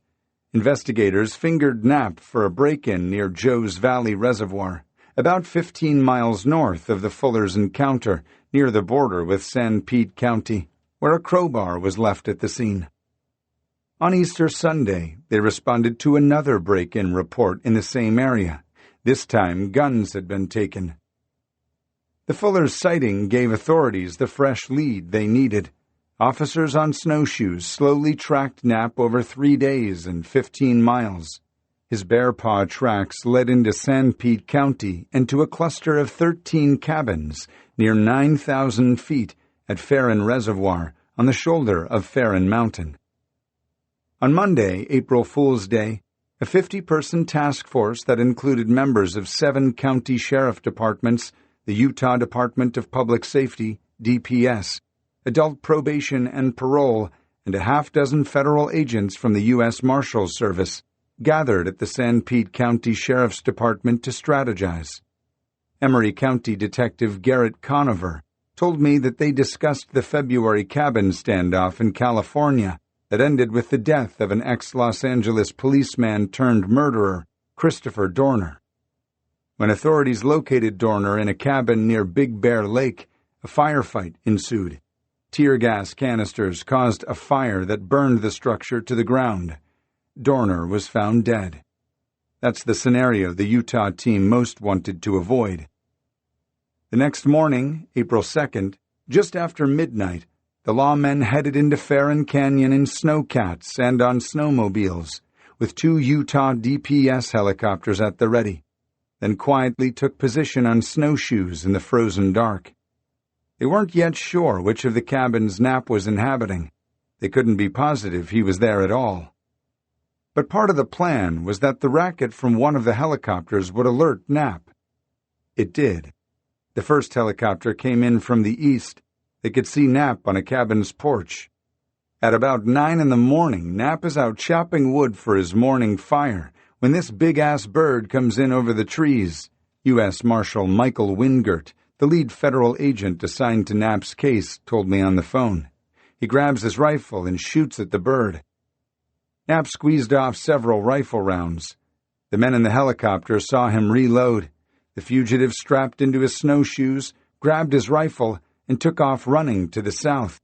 Investigators fingered Knapp for a break-in near Joe's Valley Reservoir, about 15 miles north of the Fullers' encounter, near the border with San Pete County, where a crowbar was left at the scene. On Easter Sunday, they responded to another break-in report in the same area. This time, guns had been taken. The Fullers' sighting gave authorities the fresh lead they needed. Officers on snowshoes slowly tracked Knapp over 3 days and 15 miles. His bear paw tracks led into San Pete County and to a cluster of 13 cabins near 9,000 feet at Farron Reservoir on the shoulder of Farron Mountain. On Monday, April Fool's Day, a 50-person task force that included members of 7 county sheriff departments, the Utah Department of Public Safety, DPS, Adult Probation and Parole, and a half-dozen federal agents from the U.S. Marshals Service, gathered at the San Pete County Sheriff's Department to strategize. Emery County Detective Garrett Conover told me that they discussed the February cabin standoff in California that ended with the death of an ex-Los Angeles policeman-turned-murderer, Christopher Dorner. When authorities located Dorner in a cabin near Big Bear Lake, a firefight ensued. Tear gas canisters caused a fire that burned the structure to the ground. Dorner was found dead. That's the scenario the Utah team most wanted to avoid. The next morning, April 2nd, just after midnight, the lawmen headed into Farron Canyon in snowcats and on snowmobiles, with 2 Utah DPS helicopters at the ready, then quietly took position on snowshoes in the frozen dark. They weren't yet sure which of the cabins Knapp was inhabiting. They couldn't be positive he was there at all. But part of the plan was that the racket from one of the helicopters would alert Knapp. It did. The first helicopter came in from the east. They could see Knapp on a cabin's porch. At about 9 in the morning, Knapp is out chopping wood for his morning fire when this big-ass bird comes in over the trees. U.S. Marshal Michael Wingert, the lead federal agent assigned to Knapp's case, told me on the phone. He grabs his rifle and shoots at the bird. Knapp squeezed off several rifle rounds. The men in the helicopter saw him reload. The fugitive strapped into his snowshoes, grabbed his rifle, and took off running to the south.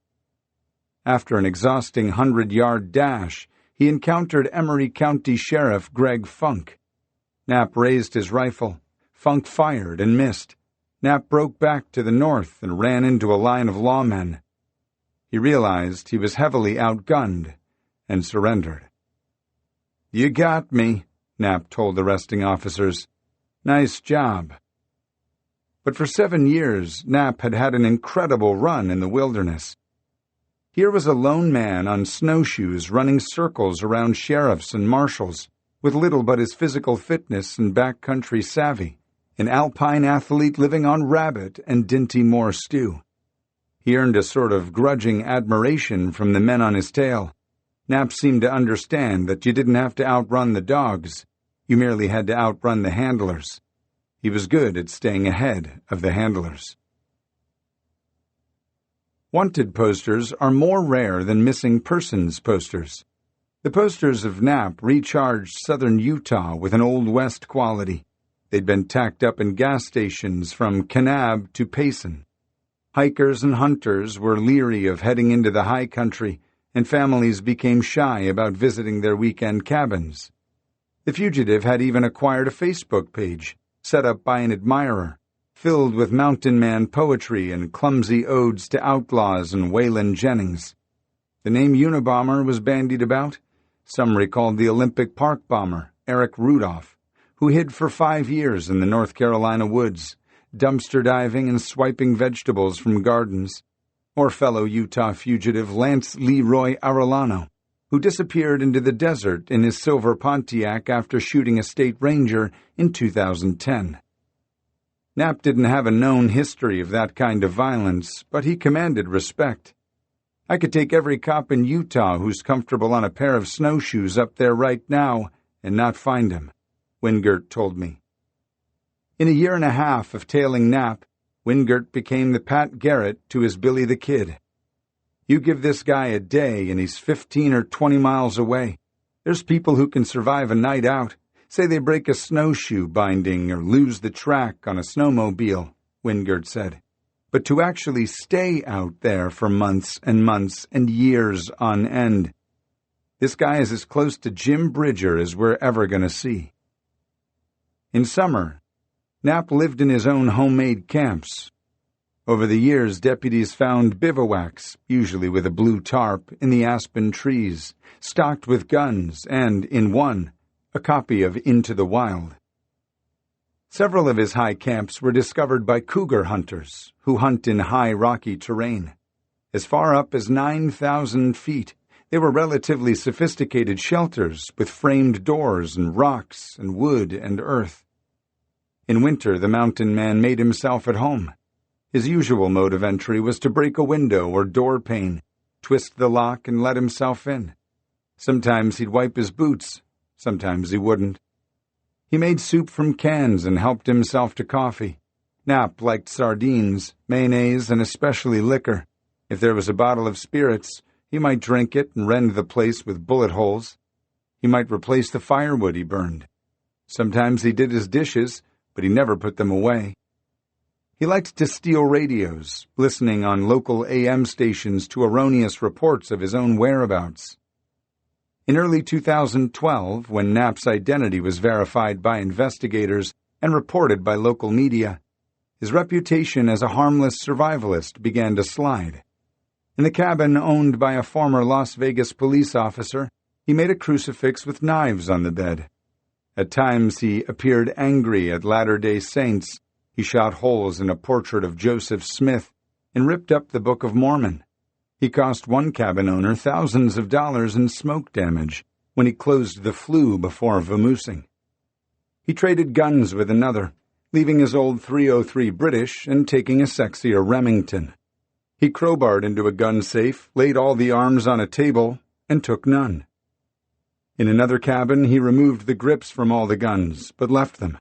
After an exhausting 100-yard dash, he encountered Emery County Sheriff Greg Funk. Knapp raised his rifle. Funk fired and missed. Knapp broke back to the north and ran into a line of lawmen. He realized he was heavily outgunned and surrendered. "You got me," Knapp told the arresting officers. "Nice job." But for 7 years, Knapp had had an incredible run in the wilderness. Here was a lone man on snowshoes running circles around sheriffs and marshals, with little but his physical fitness and backcountry savvy, an alpine athlete living on rabbit and Dinty Moore stew. He earned a sort of grudging admiration from the men on his tail. Knapp seemed to understand that you didn't have to outrun the dogs. You merely had to outrun the handlers. He was good at staying ahead of the handlers. Wanted posters are more rare than missing persons posters. The posters of Knapp recharged southern Utah with an Old West quality. They'd been tacked up in gas stations from Kanab to Payson. Hikers and hunters were leery of heading into the high country, and families became shy about visiting their weekend cabins. The fugitive had even acquired a Facebook page, set up by an admirer, filled with mountain man poetry and clumsy odes to outlaws and Waylon Jennings. The name Unabomber was bandied about. Some recalled the Olympic Park bomber, Eric Rudolph, who hid for 5 years in the North Carolina woods, dumpster diving and swiping vegetables from gardens, or fellow Utah fugitive Lance Leroy Arellano, who disappeared into the desert in his silver Pontiac after shooting a state ranger in 2010. Knapp didn't have a known history of that kind of violence, but he commanded respect. "I could take every cop in Utah who's comfortable on a pair of snowshoes up there right now and not find him," Wingert told me. In a year and a half of tailing Knapp, Wingert became the Pat Garrett to his Billy the Kid. You give this guy a day and he's 15 or 20 miles away. There's people who can survive a night out. Say they break a snowshoe binding or lose the track on a snowmobile, Wingert said. But to actually stay out there for months and months and years on end, this guy is as close to Jim Bridger as we're ever going to see. In summer, Knapp lived in his own homemade camps. Over the years, deputies found bivouacs, usually with a blue tarp, in the aspen trees, stocked with guns and, in one, a copy of Into the Wild. Several of his high camps were discovered by cougar hunters, who hunt in high rocky terrain. As far up as 9,000 feet, they were relatively sophisticated shelters with framed doors and rocks and wood and earth. In winter, the mountain man made himself at home. His usual mode of entry was to break a window or door pane, twist the lock, and let himself in. Sometimes he'd wipe his boots, sometimes he wouldn't. He made soup from cans and helped himself to coffee. Knapp liked sardines, mayonnaise, and especially liquor. If there was a bottle of spirits, he might drink it and rend the place with bullet holes. He might replace the firewood he burned. Sometimes he did his dishes, but he never put them away. He liked to steal radios, listening on local AM stations to erroneous reports of his own whereabouts. In early 2012, when Knapp's identity was verified by investigators and reported by local media, his reputation as a harmless survivalist began to slide. In the cabin owned by a former Las Vegas police officer, he made a crucifix with knives on the bed. At times he appeared angry at Latter-day Saints. He shot holes in a portrait of Joseph Smith and ripped up the Book of Mormon. He cost one cabin owner thousands of dollars in smoke damage when he closed the flue before vamoosing. He traded guns with another, leaving his old .303 British and taking a sexier Remington. He crowbarred into a gun safe, laid all the arms on a table, and took none. In another cabin, he removed the grips from all the guns, but left them.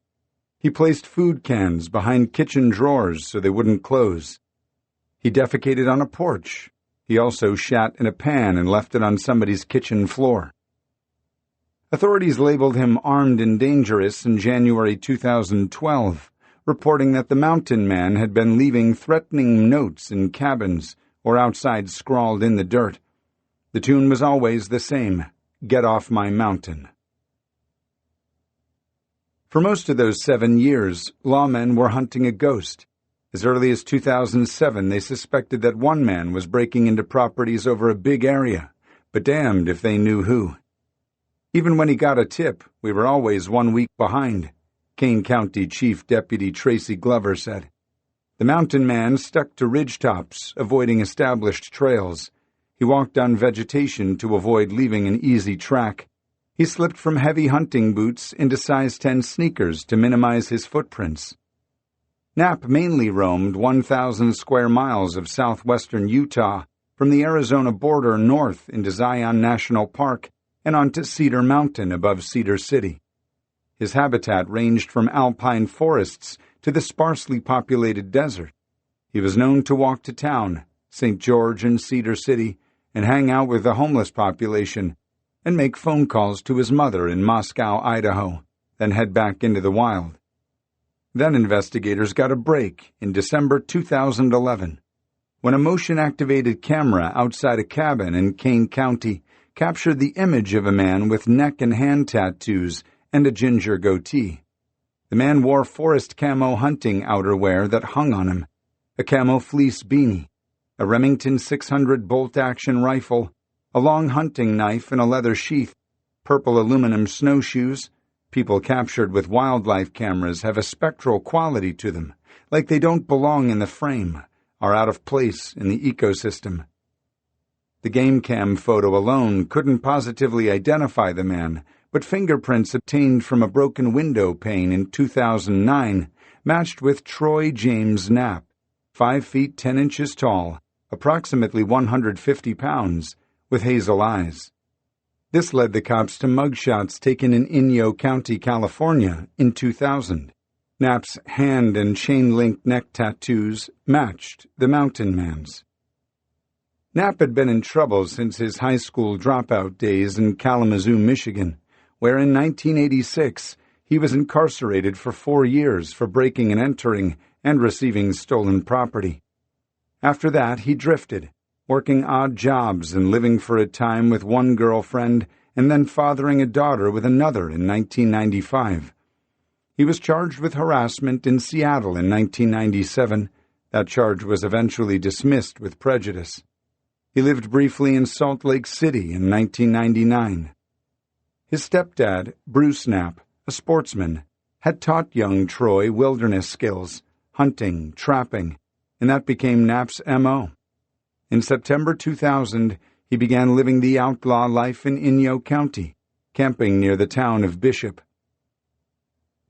He placed food cans behind kitchen drawers so they wouldn't close. He defecated on a porch. He also shat in a pan and left it on somebody's kitchen floor. Authorities labeled him armed and dangerous in January 2012, reporting that the mountain man had been leaving threatening notes in cabins or outside scrawled in the dirt. The tune was always the same: "Get off my mountain." For most of those 7 years, lawmen were hunting a ghost. As early as 2007, they suspected that one man was breaking into properties over a big area, but damned if they knew who. Even when he got a tip, we were always 1 week behind, Kane County Chief Deputy Tracy Glover said. The mountain man stuck to ridgetops, avoiding established trails. He walked on vegetation to avoid leaving an easy track. He slipped from heavy hunting boots into size 10 sneakers to minimize his footprints. Knapp mainly roamed 1,000 square miles of southwestern Utah, from the Arizona border north into Zion National Park and onto Cedar Mountain above Cedar City. His habitat ranged from alpine forests to the sparsely populated desert. He was known to walk to town, St. George and Cedar City, and hang out with the homeless population, and make phone calls to his mother in Moscow, Idaho, then head back into the wild. Then investigators got a break in December 2011, when a motion-activated camera outside a cabin in Kane County captured the image of a man with neck and hand tattoos and a ginger goatee. The man wore forest camo hunting outerwear that hung on him, a camo fleece beanie, a Remington 600 bolt-action rifle, a long hunting knife in a leather sheath, purple aluminum snowshoes. People captured with wildlife cameras have a spectral quality to them, like they don't belong in the frame, are out of place in the ecosystem. The game cam photo alone couldn't positively identify the man, but fingerprints obtained from a broken window pane in 2009 matched with Troy James Knapp, 5 feet 10 inches tall, approximately 150 pounds, with hazel eyes. This led the cops to mugshots taken in Inyo County, California, in 2000. Knapp's hand and chain-link neck tattoos matched the mountain man's. Knapp had been in trouble since his high school dropout days in Kalamazoo, Michigan, where in 1986 he was incarcerated for 4 years for breaking and entering and receiving stolen property. After that, he drifted, working odd jobs and living for a time with one girlfriend and then fathering a daughter with another in 1995. He was charged with harassment in Seattle in 1997. That charge was eventually dismissed with prejudice. He lived briefly in Salt Lake City in 1999. His stepdad, Bruce Knapp, a sportsman, had taught young Troy wilderness skills, hunting, trapping, and that became Knapp's M.O. In September 2000, he began living the outlaw life in Inyo County, camping near the town of Bishop.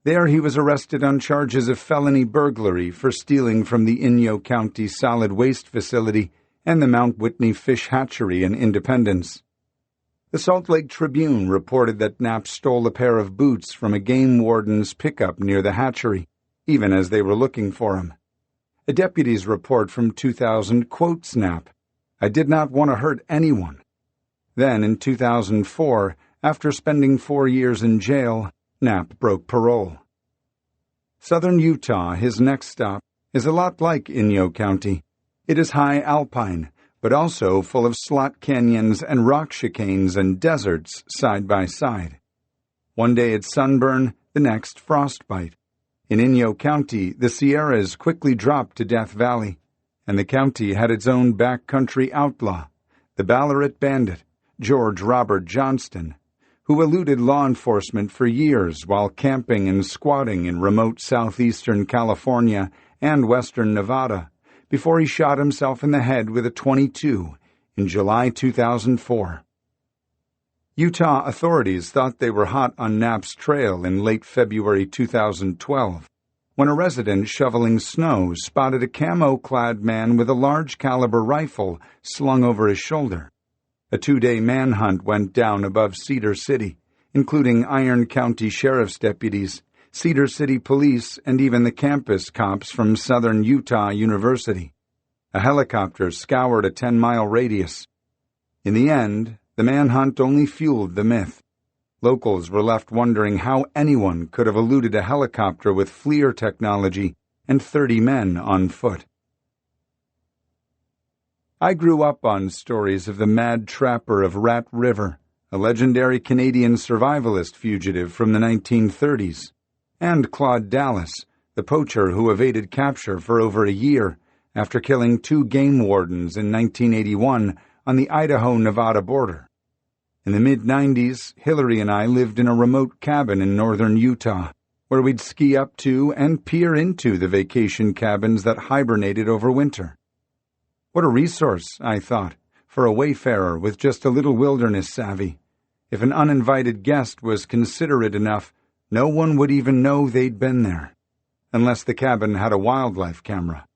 There he was arrested on charges of felony burglary for stealing from the Inyo County Solid Waste Facility and the Mount Whitney Fish Hatchery in Independence. The Salt Lake Tribune reported that Knapp stole a pair of boots from a game warden's pickup near the hatchery, even as they were looking for him. A deputy's report from 2000 quotes Knapp, "I did not want to hurt anyone." Then, in 2004, after spending 4 years in jail, Knapp broke parole. Southern Utah, his next stop, is a lot like Inyo County. It is high alpine, but also full of slot canyons and rock chicanes and deserts side by side. One day it's sunburn, the next frostbite. In Inyo County, the Sierras quickly dropped to Death Valley, and the county had its own backcountry outlaw, the Ballarat Bandit, George Robert Johnston, who eluded law enforcement for years while camping and squatting in remote southeastern California and western Nevada, before he shot himself in the head with a .22 in July 2004. Utah authorities thought they were hot on Knapp's trail in late February 2012, when a resident shoveling snow spotted a camo-clad man with a large-caliber rifle slung over his shoulder. A 2-day manhunt went down above Cedar City, including Iron County Sheriff's deputies, Cedar City Police, and even the campus cops from Southern Utah University. A helicopter scoured a 10-mile radius. In the end, the manhunt only fueled the myth. Locals were left wondering how anyone could have eluded a helicopter with FLIR technology and 30 men on foot. I grew up on stories of the Mad Trapper of Rat River, a legendary Canadian survivalist fugitive from the 1930s, and Claude Dallas, the poacher who evaded capture for over a year after killing 2 game wardens in 1981 on the Idaho-Nevada border. In the mid-90s, Hillary and I lived in a remote cabin in northern Utah, where we'd ski up to and peer into the vacation cabins that hibernated over winter. What a resource, I thought, for a wayfarer with just a little wilderness savvy. If an uninvited guest was considerate enough, no one would even know they'd been there, unless the cabin had a wildlife camera.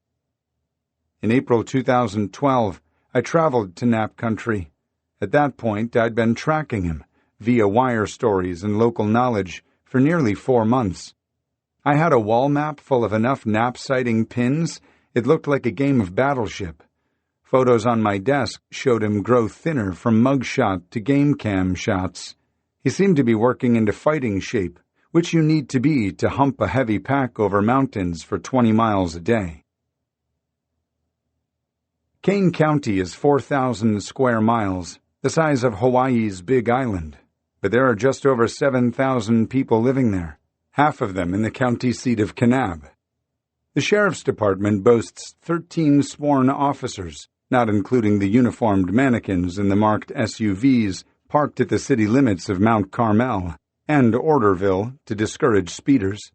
In April 2012, I traveled to Knapp Country. At that point, I'd been tracking him, via wire stories and local knowledge, for nearly 4 months. I had a wall map full of enough Knapp sighting pins, it looked like a game of Battleship. Photos on my desk showed him grow thinner from mugshot to game cam shots. He seemed to be working into fighting shape, which you need to be to hump a heavy pack over mountains for 20 miles a day. Kane County is 4,000 square miles, the size of Hawaii's Big Island, but there are just over 7,000 people living there, half of them in the county seat of Kanab. The Sheriff's Department boasts 13 sworn officers, not including the uniformed mannequins in the marked SUVs parked at the city limits of Mount Carmel and Orderville to discourage speeders.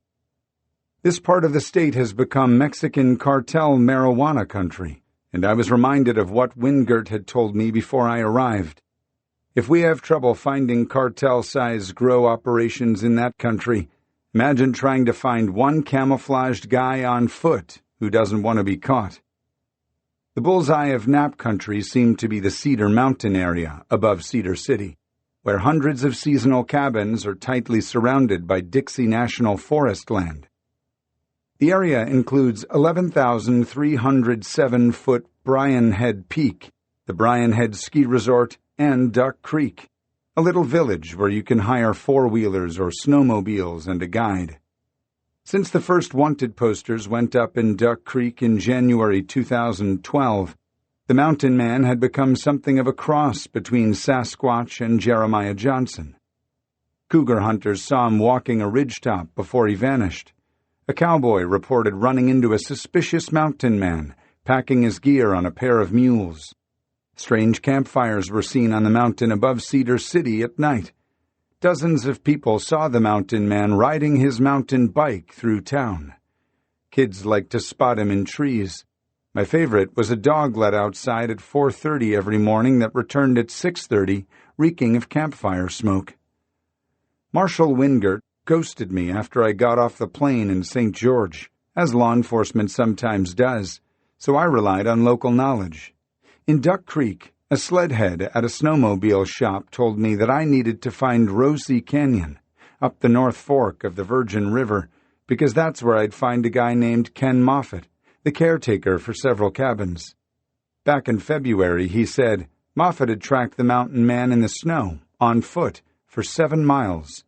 This part of the state has become Mexican cartel marijuana country, and I was reminded of what Wingert had told me before I arrived. If we have trouble finding cartel-size grow operations in that country, imagine trying to find one camouflaged guy on foot who doesn't want to be caught. The bullseye of Knapp Country seemed to be the Cedar Mountain area above Cedar City, where hundreds of seasonal cabins are tightly surrounded by Dixie National Forest land. The area includes 11,307-foot Bryan Head Peak, the Bryan Head Ski Resort, and Duck Creek, a little village where you can hire four-wheelers or snowmobiles and a guide. Since the first wanted posters went up in Duck Creek in January 2012, the mountain man had become something of a cross between Sasquatch and Jeremiah Johnson. Cougar hunters saw him walking a ridgetop before he vanished. A cowboy reported running into a suspicious mountain man, packing his gear on a pair of mules. Strange campfires were seen on the mountain above Cedar City at night. Dozens of people saw the mountain man riding his mountain bike through town. Kids liked to spot him in trees. My favorite was a dog let outside at 4:30 every morning that returned at 6:30, reeking of campfire smoke. Marshal Wingert ghosted me after I got off the plane in St. George, as law enforcement sometimes does, so I relied on local knowledge. In Duck Creek, a sledhead at a snowmobile shop told me that I needed to find Rosie Canyon, up the North Fork of the Virgin River, because that's where I'd find a guy named Ken Moffett, the caretaker for several cabins. Back in February, he said, Moffett had tracked the mountain man in the snow, on foot, for 7 miles.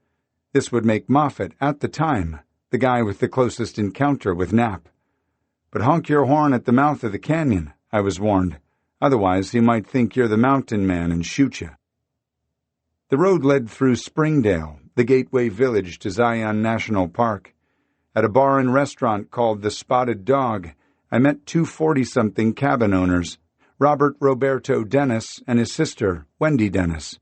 This would make Moffett, at the time, the guy with the closest encounter with Knapp. But honk your horn at the mouth of the canyon, I was warned. Otherwise, he might think you're the mountain man and shoot you. The road led through Springdale, the gateway village to Zion National Park. At a bar and restaurant called The Spotted Dog, I met two 40-something cabin owners, Robert Roberto Dennis and his sister, Wendy Dennis.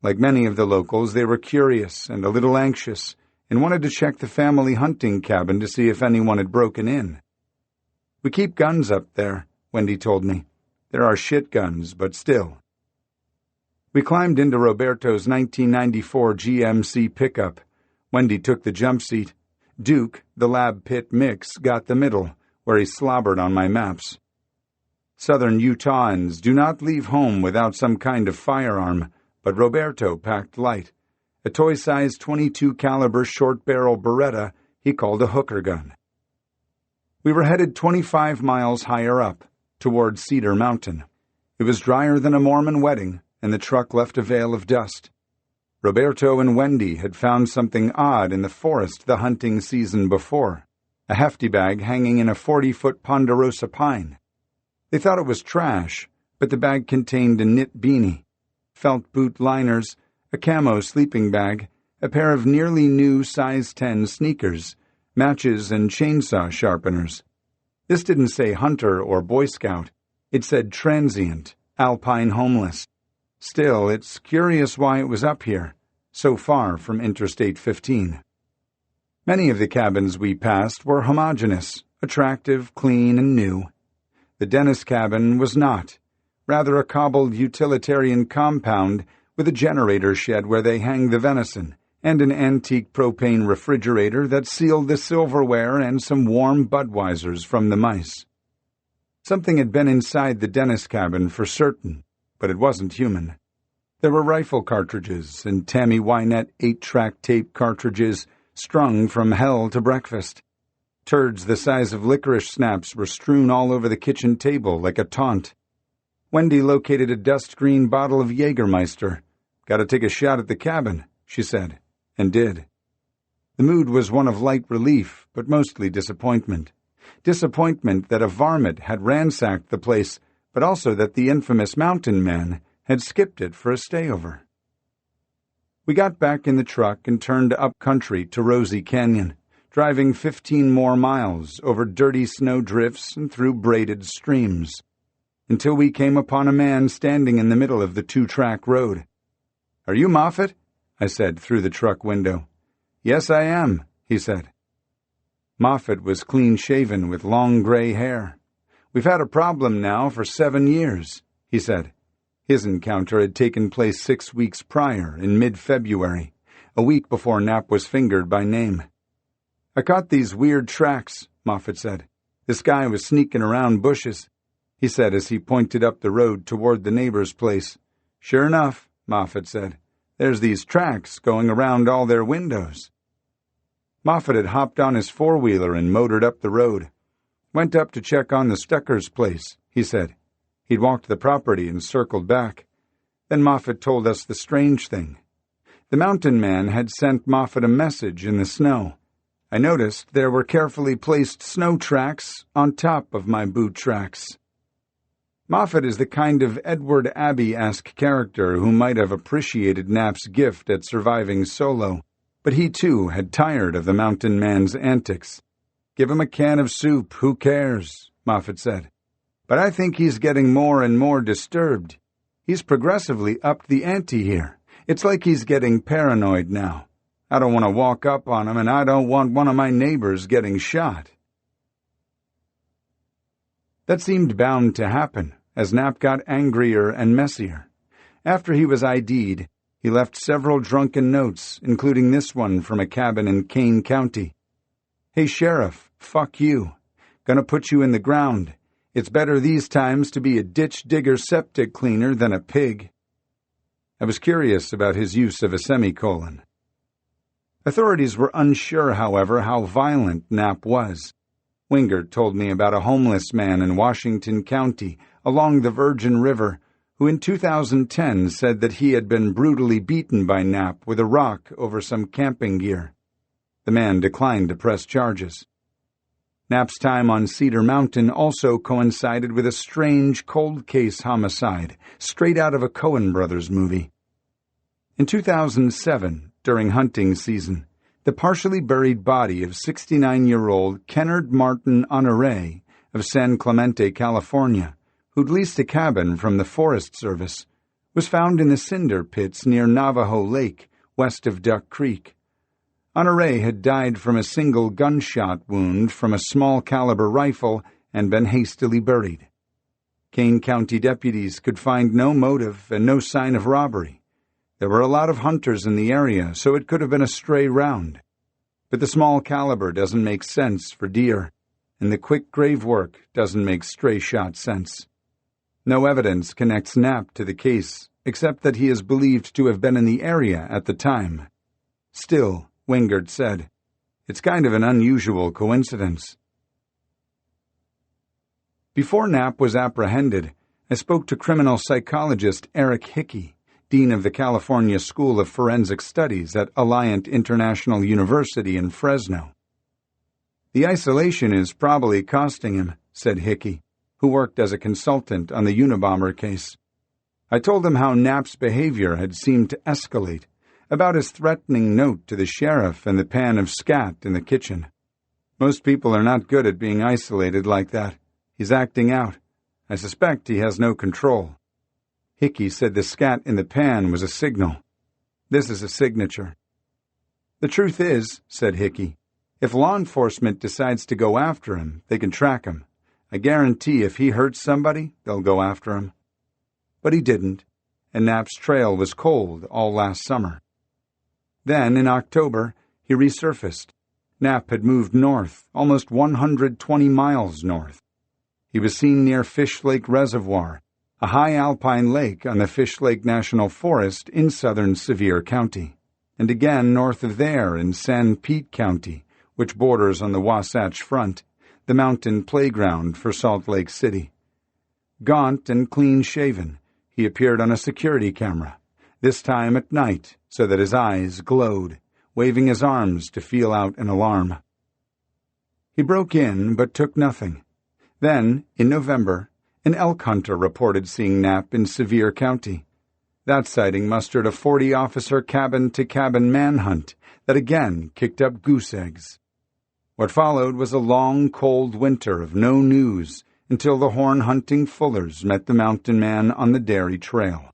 Like many of the locals, they were curious and a little anxious and wanted to check the family hunting cabin to see if anyone had broken in. We keep guns up there, Wendy told me. There are shit guns, but still. We climbed into Roberto's 1994 GMC pickup. Wendy took the jump seat. Duke, the lab pit mix, got the middle, where he slobbered on my maps. Southern Utahns do not leave home without some kind of firearm, but Roberto packed light. A toy-sized .22 caliber short-barrel Beretta he called a hooker gun. We were headed 25 miles higher up, toward Cedar Mountain. It was drier than a Mormon wedding, and the truck left a veil of dust. Roberto and Wendy had found something odd in the forest the hunting season before, a hefty bag hanging in a 40-foot ponderosa pine. They thought it was trash, but the bag contained a knit beanie, felt boot liners, a camo sleeping bag, a pair of nearly new size 10 sneakers, matches and chainsaw sharpeners. This didn't say hunter or Boy Scout. It said transient, alpine homeless. Still, it's curious why it was up here, so far from Interstate 15. Many of the cabins we passed were homogeneous, attractive, clean, and new. The Dennis cabin was not, rather a cobbled utilitarian compound with a generator shed where they hang the venison, and an antique propane refrigerator that sealed the silverware and some warm Budweisers from the mice. Something had been inside the Dennis cabin for certain, but it wasn't human. There were rifle cartridges and Tammy Wynette 8-track tape cartridges strung from hell to breakfast. Turds the size of licorice snaps were strewn all over the kitchen table like a taunt. Wendy located a dust-green bottle of Jägermeister. "Gotta take a shot at the cabin," she said. And did. The mood was one of light relief, but mostly disappointment. Disappointment that a varmint had ransacked the place, but also that the infamous mountain man had skipped it for a stayover. We got back in the truck and turned up country to Rosie Canyon, driving 15 more miles over dirty snow drifts and through braided streams, until we came upon a man standing in the middle of the 2-track road. "Are you Moffett?" I said through the truck window. "Yes, I am," he said. Moffett was clean-shaven with long gray hair. "We've had a problem now for 7 years," he said. His encounter had taken place 6 weeks prior, in mid-February, a week before Knapp was fingered by name. "I caught these weird tracks," Moffett said. "This guy was sneaking around bushes," he said as he pointed up the road toward the neighbor's place. "Sure enough," Moffett said. "There's these tracks going around all their windows." Moffett had hopped on his four-wheeler and motored up the road. "Went up to check on the Stucker's place," he said. He'd walked the property and circled back. Then Moffat told us the strange thing. The mountain man had sent Moffat a message in the snow. I noticed there were carefully placed snow tracks on top of my boot tracks. Moffat is the kind of Edward Abbey-esque character who might have appreciated Knapp's gift at surviving solo, but he too had tired of the mountain man's antics. "Give him a can of soup, who cares?" Moffat said. "But I think he's getting more and more disturbed. He's progressively upped the ante here. It's like he's getting paranoid now. I don't want to walk up on him, and I don't want one of my neighbors getting shot." That seemed bound to happen, as Knapp got angrier and messier. After he was ID'd, he left several drunken notes, including this one from a cabin in Kane County. "Hey, Sheriff, fuck you. Gonna put you in the ground. It's better these times to be a ditch digger septic cleaner than a pig." I was curious about his use of a semicolon. Authorities were unsure, however, how violent Knapp was. Wingert told me about a homeless man in Washington County, along the Virgin River, who in 2010 said that he had been brutally beaten by Knapp with a rock over some camping gear. The man declined to press charges. Knapp's time on Cedar Mountain also coincided with a strange cold case homicide, straight out of a Coen Brothers movie. In 2007, during hunting season, the partially buried body of 69-year-old Kennard Martin Honoré of San Clemente, California, who'd leased a cabin from the Forest Service, was found in the cinder pits near Navajo Lake, west of Duck Creek. Honoré had died from a single gunshot wound from a small-caliber rifle and been hastily buried. Kane County deputies could find no motive and no sign of robbery. There were a lot of hunters in the area, so it could have been a stray round. But the small caliber doesn't make sense for deer, and the quick grave work doesn't make stray shot sense. No evidence connects Knapp to the case, except that he is believed to have been in the area at the time. Still, Wingert said, it's kind of an unusual coincidence. Before Knapp was apprehended, I spoke to criminal psychologist Eric Hickey, dean of the California School of Forensic Studies at Alliant International University in Fresno. "The isolation is probably costing him," said Hickey, who worked as a consultant on the Unabomber case. I told him how Knapp's behavior had seemed to escalate, about his threatening note to the sheriff and the pan of scat in the kitchen. "Most people are not good at being isolated like that. He's acting out. I suspect he has no control." Hickey said the scat in the pan was a signal. "This is a signature." "The truth is," said Hickey, "if law enforcement decides to go after him, they can track him. I guarantee if he hurts somebody, they'll go after him." But he didn't, and Knapp's trail was cold all last summer. Then, in October, he resurfaced. Knapp had moved north, almost 120 miles north. He was seen near Fish Lake Reservoir, a high alpine lake on the Fish Lake National Forest in southern Sevier County, and again north of there in San Pete County, which borders on the Wasatch Front, the mountain playground for Salt Lake City. Gaunt and clean-shaven, he appeared on a security camera, this time at night so that his eyes glowed, waving his arms to feel out an alarm. He broke in but took nothing. Then, in November, an elk hunter reported seeing Knapp in Sevier County. That sighting mustered a 40-officer cabin-to-cabin manhunt that again kicked up goose eggs. What followed was a long, cold winter of no news until the horn-hunting Fullers met the mountain man on the Dairy Trail.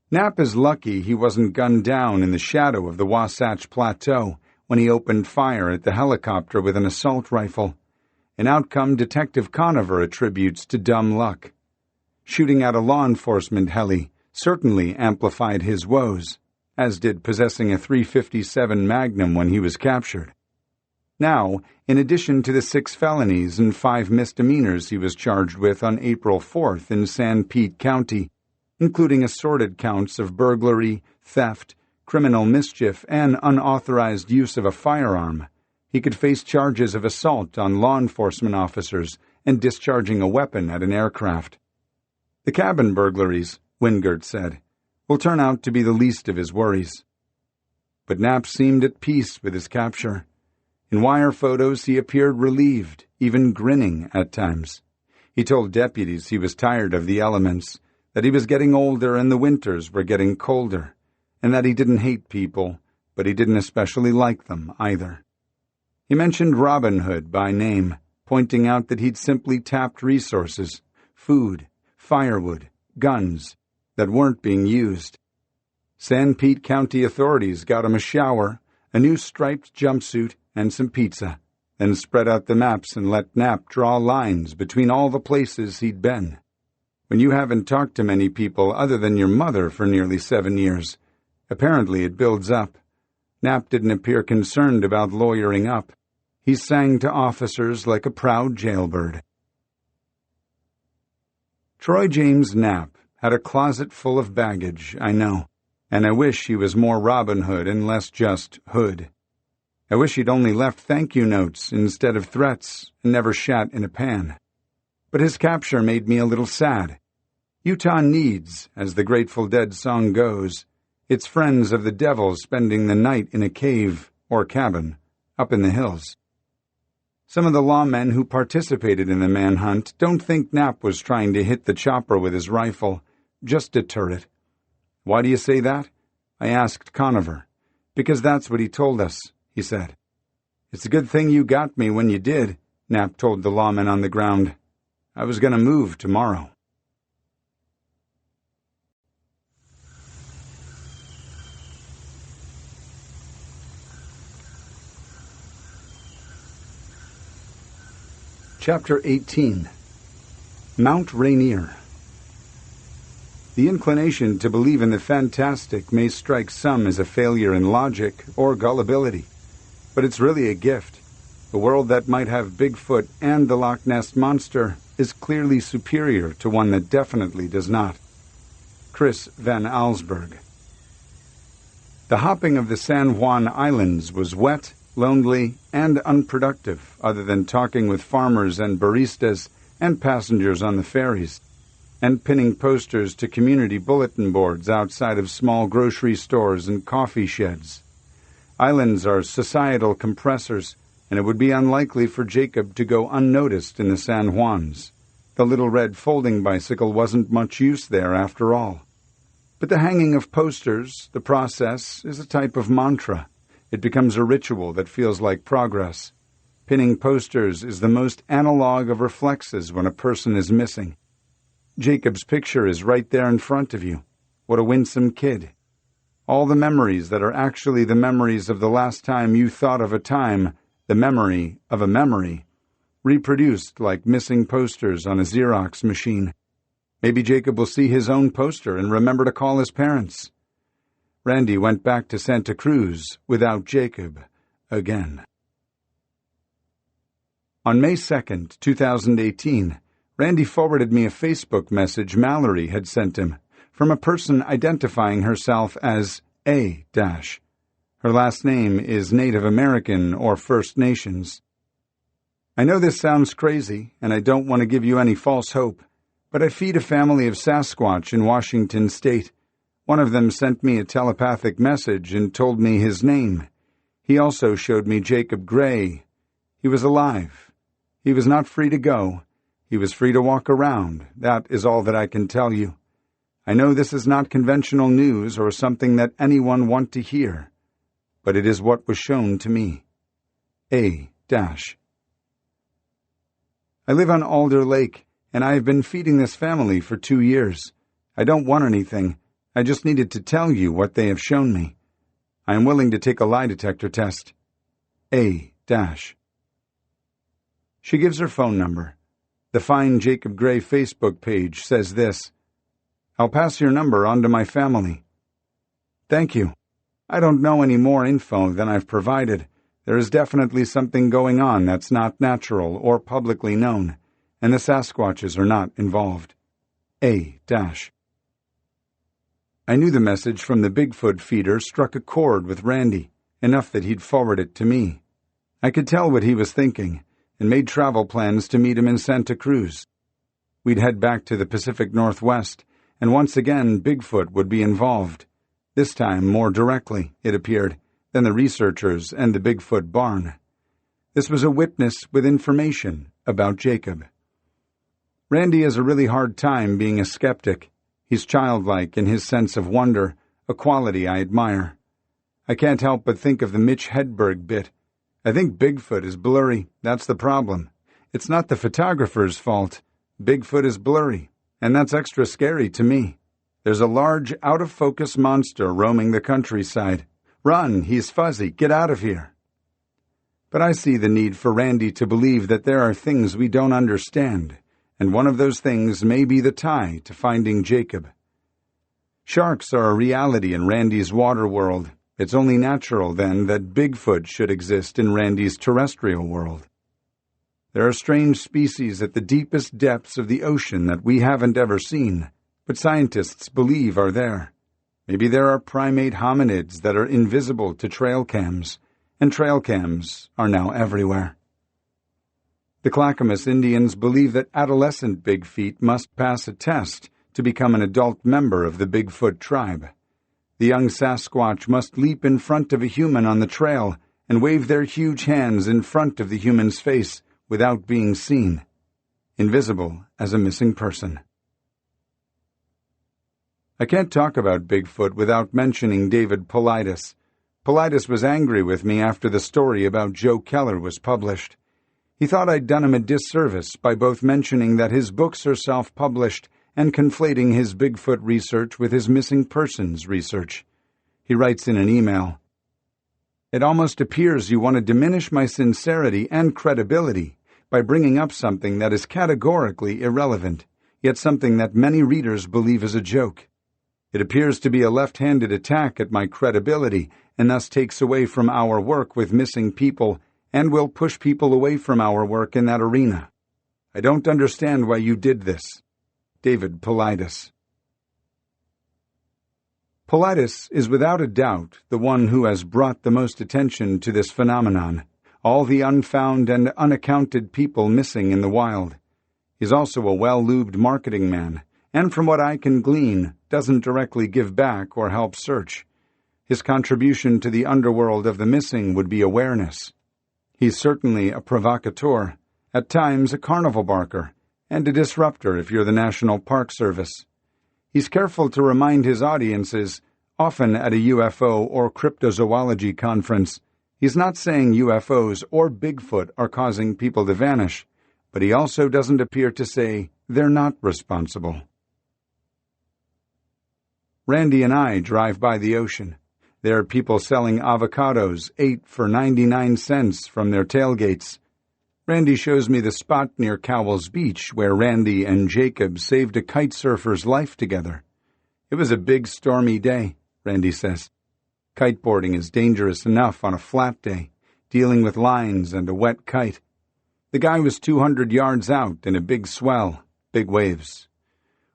Knapp is lucky he wasn't gunned down in the shadow of the Wasatch Plateau when he opened fire at the helicopter with an assault rifle, an outcome Detective Conover attributes to dumb luck. Shooting at a law enforcement heli certainly amplified his woes, as did possessing a .357 Magnum when he was captured. Now, in addition to the 6 felonies and 5 misdemeanors he was charged with on April 4th in San Pete County, including assorted counts of burglary, theft, criminal mischief, and unauthorized use of a firearm, he could face charges of assault on law enforcement officers and discharging a weapon at an aircraft. The cabin burglaries, Wingert said, will turn out to be the least of his worries. But Knapp seemed at peace with his capture. In wire photos he appeared relieved, even grinning at times. He told deputies he was tired of the elements, that he was getting older and the winters were getting colder, and that he didn't hate people, but he didn't especially like them either. He mentioned Robin Hood by name, pointing out that he'd simply tapped resources, food, firewood, guns, that weren't being used. San Pete County authorities got him a shower, a new striped jumpsuit, and some pizza, then spread out the maps and let Knapp draw lines between all the places he'd been. When you haven't talked to many people other than your mother for nearly 7 years, apparently it builds up. Knapp didn't appear concerned about lawyering up. He sang to officers like a proud jailbird. Troy James Knapp had a closet full of baggage, I know, and I wish he was more Robin Hood and less just Hood. I wish he'd only left thank-you notes instead of threats and never shat in a pan. But his capture made me a little sad. Utah needs, as the Grateful Dead song goes, its friends of the devil spending the night in a cave or cabin up in the hills. Some of the lawmen who participated in the manhunt don't think Knapp was trying to hit the chopper with his rifle, just deter it. Why do you say that? I asked Conover. Because that's what he told us, he said. It's a good thing you got me when you did, Knapp told the lawman on the ground. I was going to move tomorrow. Chapter 18. Mount Rainier. The inclination to believe in the fantastic may strike some as a failure in logic or gullibility, but it's really a gift. A world that might have Bigfoot and the Loch Ness Monster is clearly superior to one that definitely does not. Chris Van Allsburg. The hopping of the San Juan Islands was wet, lonely, and unproductive, other than talking with farmers and baristas and passengers on the ferries, and pinning posters to community bulletin boards outside of small grocery stores and coffee sheds. Islands are societal compressors, and it would be unlikely for Jacob to go unnoticed in the San Juans. The little red folding bicycle wasn't much use there after all. But the hanging of posters, the process, is a type of mantra. It becomes a ritual that feels like progress. Pinning posters is the most analog of reflexes when a person is missing. Jacob's picture is right there in front of you. What a winsome kid. All the memories that are actually the memories of the last time you thought of a time, the memory of a memory, reproduced like missing posters on a Xerox machine. Maybe Jacob will see his own poster and remember to call his parents. Randy went back to Santa Cruz without Jacob again. On May 2nd, 2018, Randy forwarded me a Facebook message Mallory had sent him from a person identifying herself as A-. Her last name is Native American or First Nations. I know this sounds crazy, and I don't want to give you any false hope, but I feed a family of Sasquatch in Washington state. One of them sent me a telepathic message and told me his name. He also showed me Jacob Gray. He was alive. He was not free to go. He was free to walk around. That is all that I can tell you. I know this is not conventional news or something that anyone want to hear, but it is what was shown to me. A-. I live on Alder Lake, and I have been feeding this family for 2 years. I don't want anything. I just needed to tell you what they have shown me. I am willing to take a lie detector test. A-. She gives her phone number. The Find Jacob Gray Facebook page says this: I'll pass your number on to my family. Thank you. I don't know any more info than I've provided. There is definitely something going on that's not natural or publicly known, and the Sasquatches are not involved. A-. I knew the message from the Bigfoot feeder struck a chord with Randy, enough that he'd forward it to me. I could tell what he was thinking, and made travel plans to meet him in Santa Cruz. We'd head back to the Pacific Northwest, and once again Bigfoot would be involved. This time more directly, it appeared, than the researchers and the Bigfoot barn. This was a witness with information about Jacob. Randy has a really hard time being a skeptic. He's childlike in his sense of wonder, a quality I admire. I can't help but think of the Mitch Hedberg bit. I think Bigfoot is blurry, that's the problem. It's not the photographer's fault. Bigfoot is blurry, and that's extra scary to me. There's a large, out-of-focus monster roaming the countryside. Run, he's fuzzy, get out of here. But I see the need for Randy to believe that there are things we don't understand, and one of those things may be the tie to finding Jacob. Sharks are a reality in Randy's water world. It's only natural, then, that Bigfoot should exist in Randy's terrestrial world. There are strange species at the deepest depths of the ocean that we haven't ever seen, but scientists believe are there. Maybe there are primate hominids that are invisible to trail cams, and trail cams are now everywhere. The Clackamas Indians believe that adolescent Big Feet must pass a test to become an adult member of the Bigfoot tribe. The young Sasquatch must leap in front of a human on the trail and wave their huge hands in front of the human's face without being seen, invisible as a missing person. I can't talk about Bigfoot without mentioning David Paulides. Paulides was angry with me after the story about Joe Keller was published. He thought I'd done him a disservice by both mentioning that his books are self-published and conflating his Bigfoot research with his missing persons research. He writes in an email, "It almost appears you want to diminish my sincerity and credibility by bringing up something that is categorically irrelevant, yet something that many readers believe is a joke. It appears to be a left-handed attack at my credibility and thus takes away from our work with missing people and will push people away from our work in that arena. I don't understand why you did this. David Paulides." Paulides is without a doubt the one who has brought the most attention to this phenomenon, all the unfound and unaccounted people missing in the wild. He's also a well-lubed marketing man, and from what I can glean, doesn't directly give back or help search. His contribution to the underworld of the missing would be awareness. He's certainly a provocateur, at times a carnival barker, and a disruptor if you're the National Park Service. He's careful to remind his audiences, often at a UFO or cryptozoology conference, he's not saying UFOs or Bigfoot are causing people to vanish, but he also doesn't appear to say they're not responsible. Randy and I drive by the ocean. There are people selling avocados, 8 for 99 cents from their tailgates. Randy shows me the spot near Cowell's Beach where Randy and Jacob saved a kite surfer's life together. It was a big stormy day, Randy says. Kiteboarding is dangerous enough on a flat day, dealing with lines and a wet kite. The guy was 200 yards out in a big swell, big waves.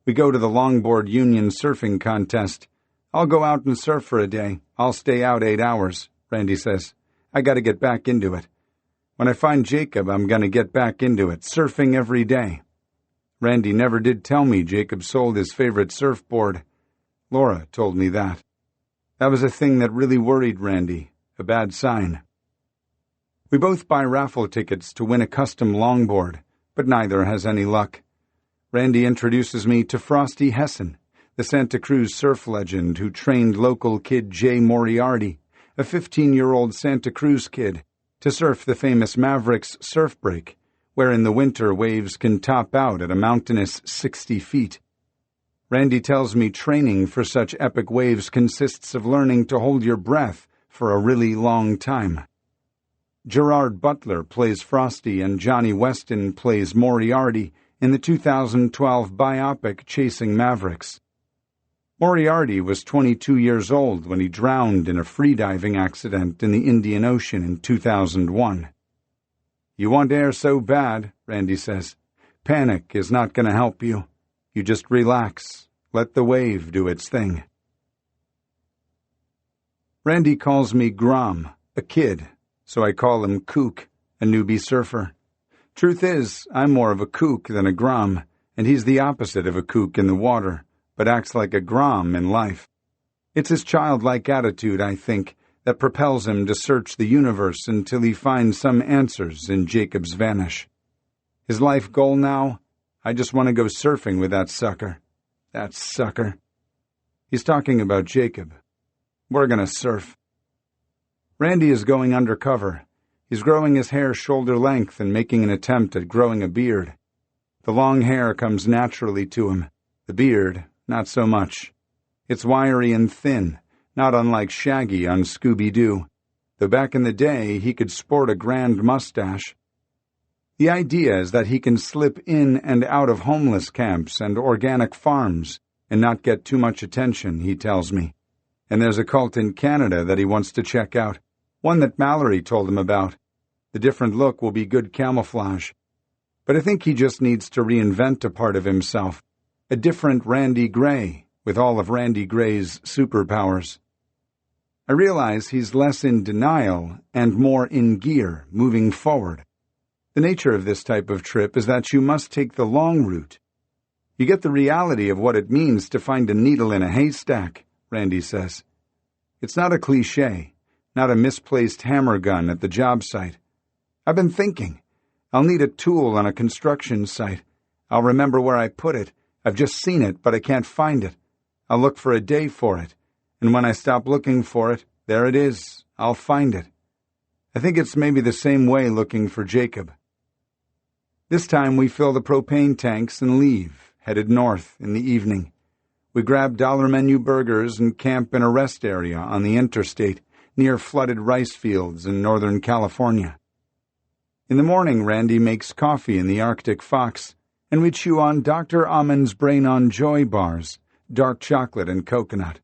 We go to the longboard union surfing contest. I'll go out and surf for a day. I'll stay out 8 hours, Randy says. I gotta get back into it. When I find Jacob, I'm going to get back into it, surfing every day. Randy never did tell me Jacob sold his favorite surfboard. Laura told me that. That was a thing that really worried Randy, a bad sign. We both buy raffle tickets to win a custom longboard, but neither has any luck. Randy introduces me to Frosty Hessen, the Santa Cruz surf legend who trained local kid Jay Moriarty, a 15-year-old Santa Cruz kid, to surf the famous Mavericks surf break, where in the winter waves can top out at a mountainous 60 feet. Randy tells me training for such epic waves consists of learning to hold your breath for a really long time. Gerard Butler plays Frosty and Johnny Weston plays Moriarty in the 2012 biopic Chasing Mavericks. Moriarty was 22 years old when he drowned in a freediving accident in the Indian Ocean in 2001. You want air so bad, Randy says. Panic is not going to help you. You just relax. Let the wave do its thing. Randy calls me Grom, a kid, so I call him Kook, a newbie surfer. Truth is, I'm more of a kook than a grom, and he's the opposite of a kook in the water, but acts like a grom in life. It's his childlike attitude, I think, that propels him to search the universe until he finds some answers in Jacob's vanish. His life goal now? I just want to go surfing with that sucker. That sucker. He's talking about Jacob. We're going to surf. Randy is going undercover. He's growing his hair shoulder length and making an attempt at growing a beard. The long hair comes naturally to him. The beard, not so much. It's wiry and thin, not unlike Shaggy on Scooby-Doo, though back in the day he could sport a grand mustache. The idea is that he can slip in and out of homeless camps and organic farms and not get too much attention, he tells me. And there's a cult in Canada that he wants to check out, one that Mallory told him about. The different look will be good camouflage. But I think he just needs to reinvent a part of himself, a different Randy Gray, with all of Randy Gray's superpowers. I realize he's less in denial and more in gear, moving forward. The nature of this type of trip is that you must take the long route. You get the reality of what it means to find a needle in a haystack, Randy says. It's not a cliché, not a misplaced hammer gun at the job site. I've been thinking. I'll need a tool on a construction site. I'll remember where I put it. I've just seen it, but I can't find it. I'll look for a day for it, and when I stop looking for it, there it is. I'll find it. I think it's maybe the same way looking for Jacob. This time we fill the propane tanks and leave, headed north in the evening. We grab dollar menu burgers and camp in a rest area on the interstate near flooded rice fields in Northern California. In the morning, Randy makes coffee in the Arctic Fox, and we chew on Dr. Amon's Brain-on Joy bars, dark chocolate and coconut.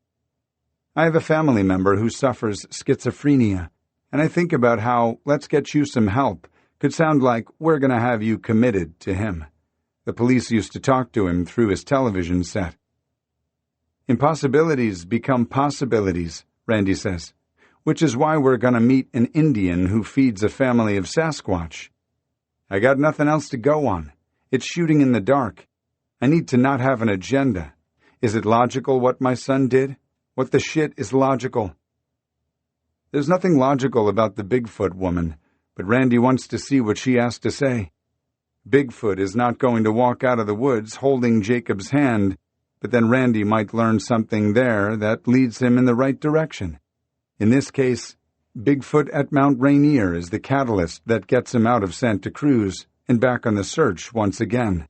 I have a family member who suffers schizophrenia, and I think about how "let's get you some help" could sound like "we're going to have you committed" to him. The police used to talk to him through his television set. Impossibilities become possibilities, Randy says, which is why we're going to meet an Indian who feeds a family of Sasquatch. I got nothing else to go on. It's shooting in the dark. I need to not have an agenda. Is it logical what my son did? What the shit is logical? There's nothing logical about the Bigfoot woman, but Randy wants to see what she has to say. Bigfoot is not going to walk out of the woods holding Jacob's hand, but then Randy might learn something there that leads him in the right direction. In this case, Bigfoot at Mount Rainier is the catalyst that gets him out of Santa Cruz and back on the search once again,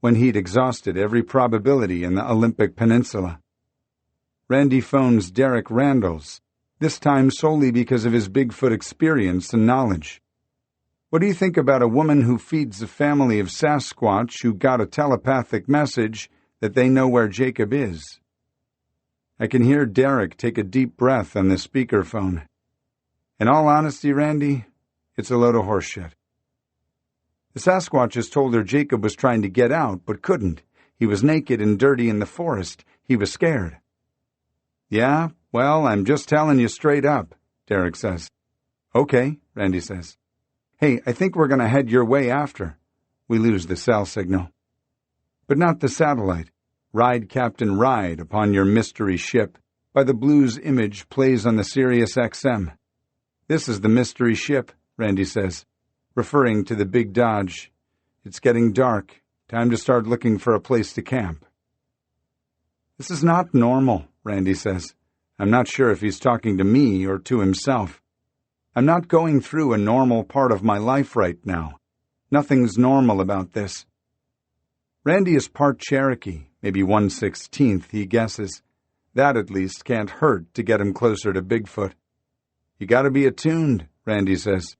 when he'd exhausted every probability in the Olympic Peninsula. Randy phones Derek Randalls, this time solely because of his Bigfoot experience and knowledge. What do you think about a woman who feeds a family of Sasquatch who got a telepathic message that they know where Jacob is? I can hear Derek take a deep breath on the speakerphone. In all honesty, Randy, it's a load of horseshit. The Sasquatches told her Jacob was trying to get out, but couldn't. He was naked and dirty in the forest. He was scared. Yeah, well, I'm just telling you straight up, Derek says. Okay, Randy says. Hey, I think we're going to head your way after. We lose the cell signal. But not the satellite. Ride, Captain, Ride upon your mystery ship by the blues image plays on the Sirius XM. This is the mystery ship, Randy says, referring to the big Dodge. It's getting dark. Time to start looking for a place to camp. This is not normal, Randy says. I'm not sure if he's talking to me or to himself. I'm not going through a normal part of my life right now. Nothing's normal about this. Randy is part Cherokee, maybe 1/16, he guesses. That at least can't hurt to get him closer to Bigfoot. You gotta be attuned, Randy says.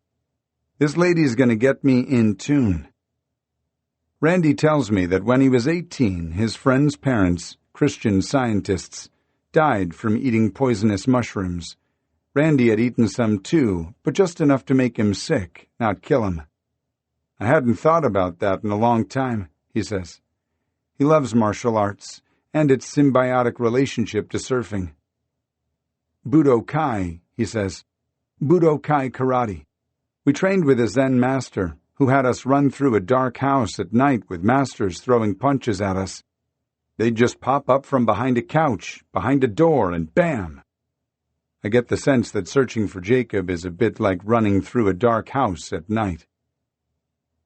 This lady's gonna get me in tune. Randy tells me that when he was 18, his friend's parents, Christian Scientists, died from eating poisonous mushrooms. Randy had eaten some too, but just enough to make him sick, not kill him. I hadn't thought about that in a long time, he says. He loves martial arts and its symbiotic relationship to surfing. Budokai, he says. Budokai karate. We trained with a Zen master, who had us run through a dark house at night with masters throwing punches at us. They'd just pop up from behind a couch, behind a door, and bam! I get the sense that searching for Jacob is a bit like running through a dark house at night.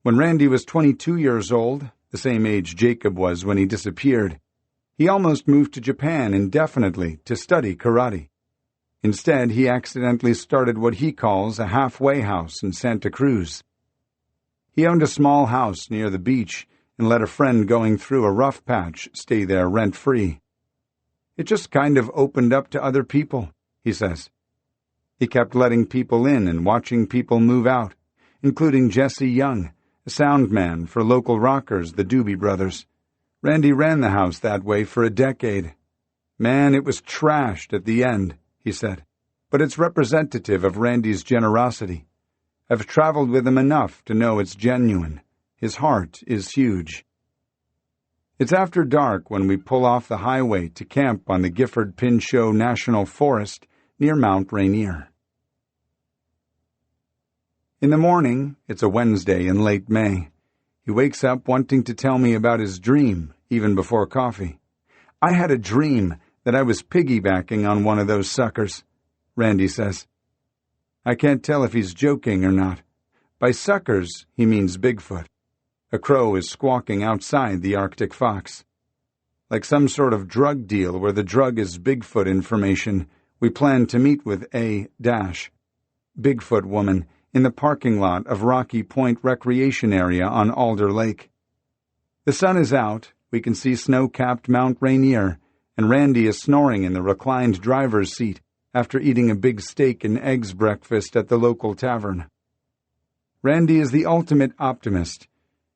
When Randy was 22 years old, the same age Jacob was when he disappeared, he almost moved to Japan indefinitely to study karate. Instead, he accidentally started what he calls a halfway house in Santa Cruz. He owned a small house near the beach and let a friend going through a rough patch stay there rent-free. It just kind of opened up to other people, he says. He kept letting people in and watching people move out, including Jesse Young, a sound man for local rockers, the Doobie Brothers. Randy ran the house that way for a decade. Man, it was trashed at the end, he said, but it's representative of Randy's generosity. I've traveled with him enough to know it's genuine. His heart is huge. It's after dark when we pull off the highway to camp on the Gifford-Pinchot National Forest near Mount Rainier. In the morning, it's a Wednesday in late May. He wakes up wanting to tell me about his dream, even before coffee. I had a dream that I was piggybacking on one of those suckers, Randy says. I can't tell if he's joking or not. By suckers, he means Bigfoot. A crow is squawking outside the Arctic fox. Like some sort of drug deal where the drug is Bigfoot information, we plan to meet with A- Bigfoot woman in the parking lot of Rocky Point Recreation Area on Alder Lake. The sun is out, we can see snow-capped Mount Rainier, and Randy is snoring in the reclined driver's seat after eating a big steak and eggs breakfast at the local tavern. Randy is the ultimate optimist.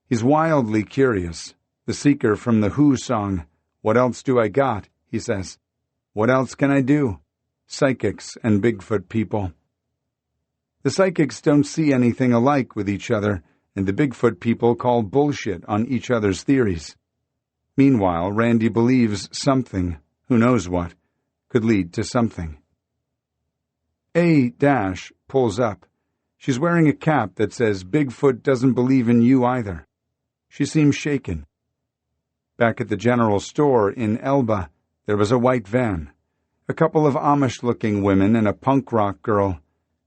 He's wildly curious, the seeker from the Who song, "What else do I got?" he says. What else can I do? Psychics and Bigfoot people. The psychics don't see anything alike with each other, and the Bigfoot people call bullshit on each other's theories. Meanwhile, Randy believes something, who knows what, could lead to something. A- pulls up. She's wearing a cap that says Bigfoot doesn't believe in you either. She seems shaken. Back at the general store in Elba, there was a white van, a couple of Amish-looking women and a punk rock girl.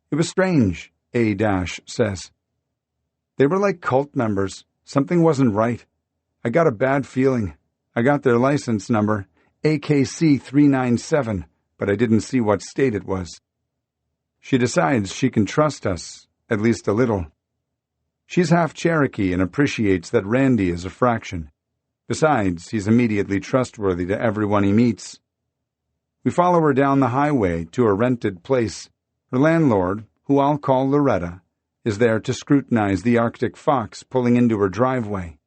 It was strange, A- says. They were like cult members. Something wasn't right. I got a bad feeling. I got their license number, AKC 397, but I didn't see what state it was. She decides she can trust us, at least a little. She's half Cherokee and appreciates that Randy is a fraction. Besides, he's immediately trustworthy to everyone he meets. We follow her down the highway to a rented place. Her landlord, who I'll call Loretta, is there to scrutinize the Arctic fox pulling into her driveway.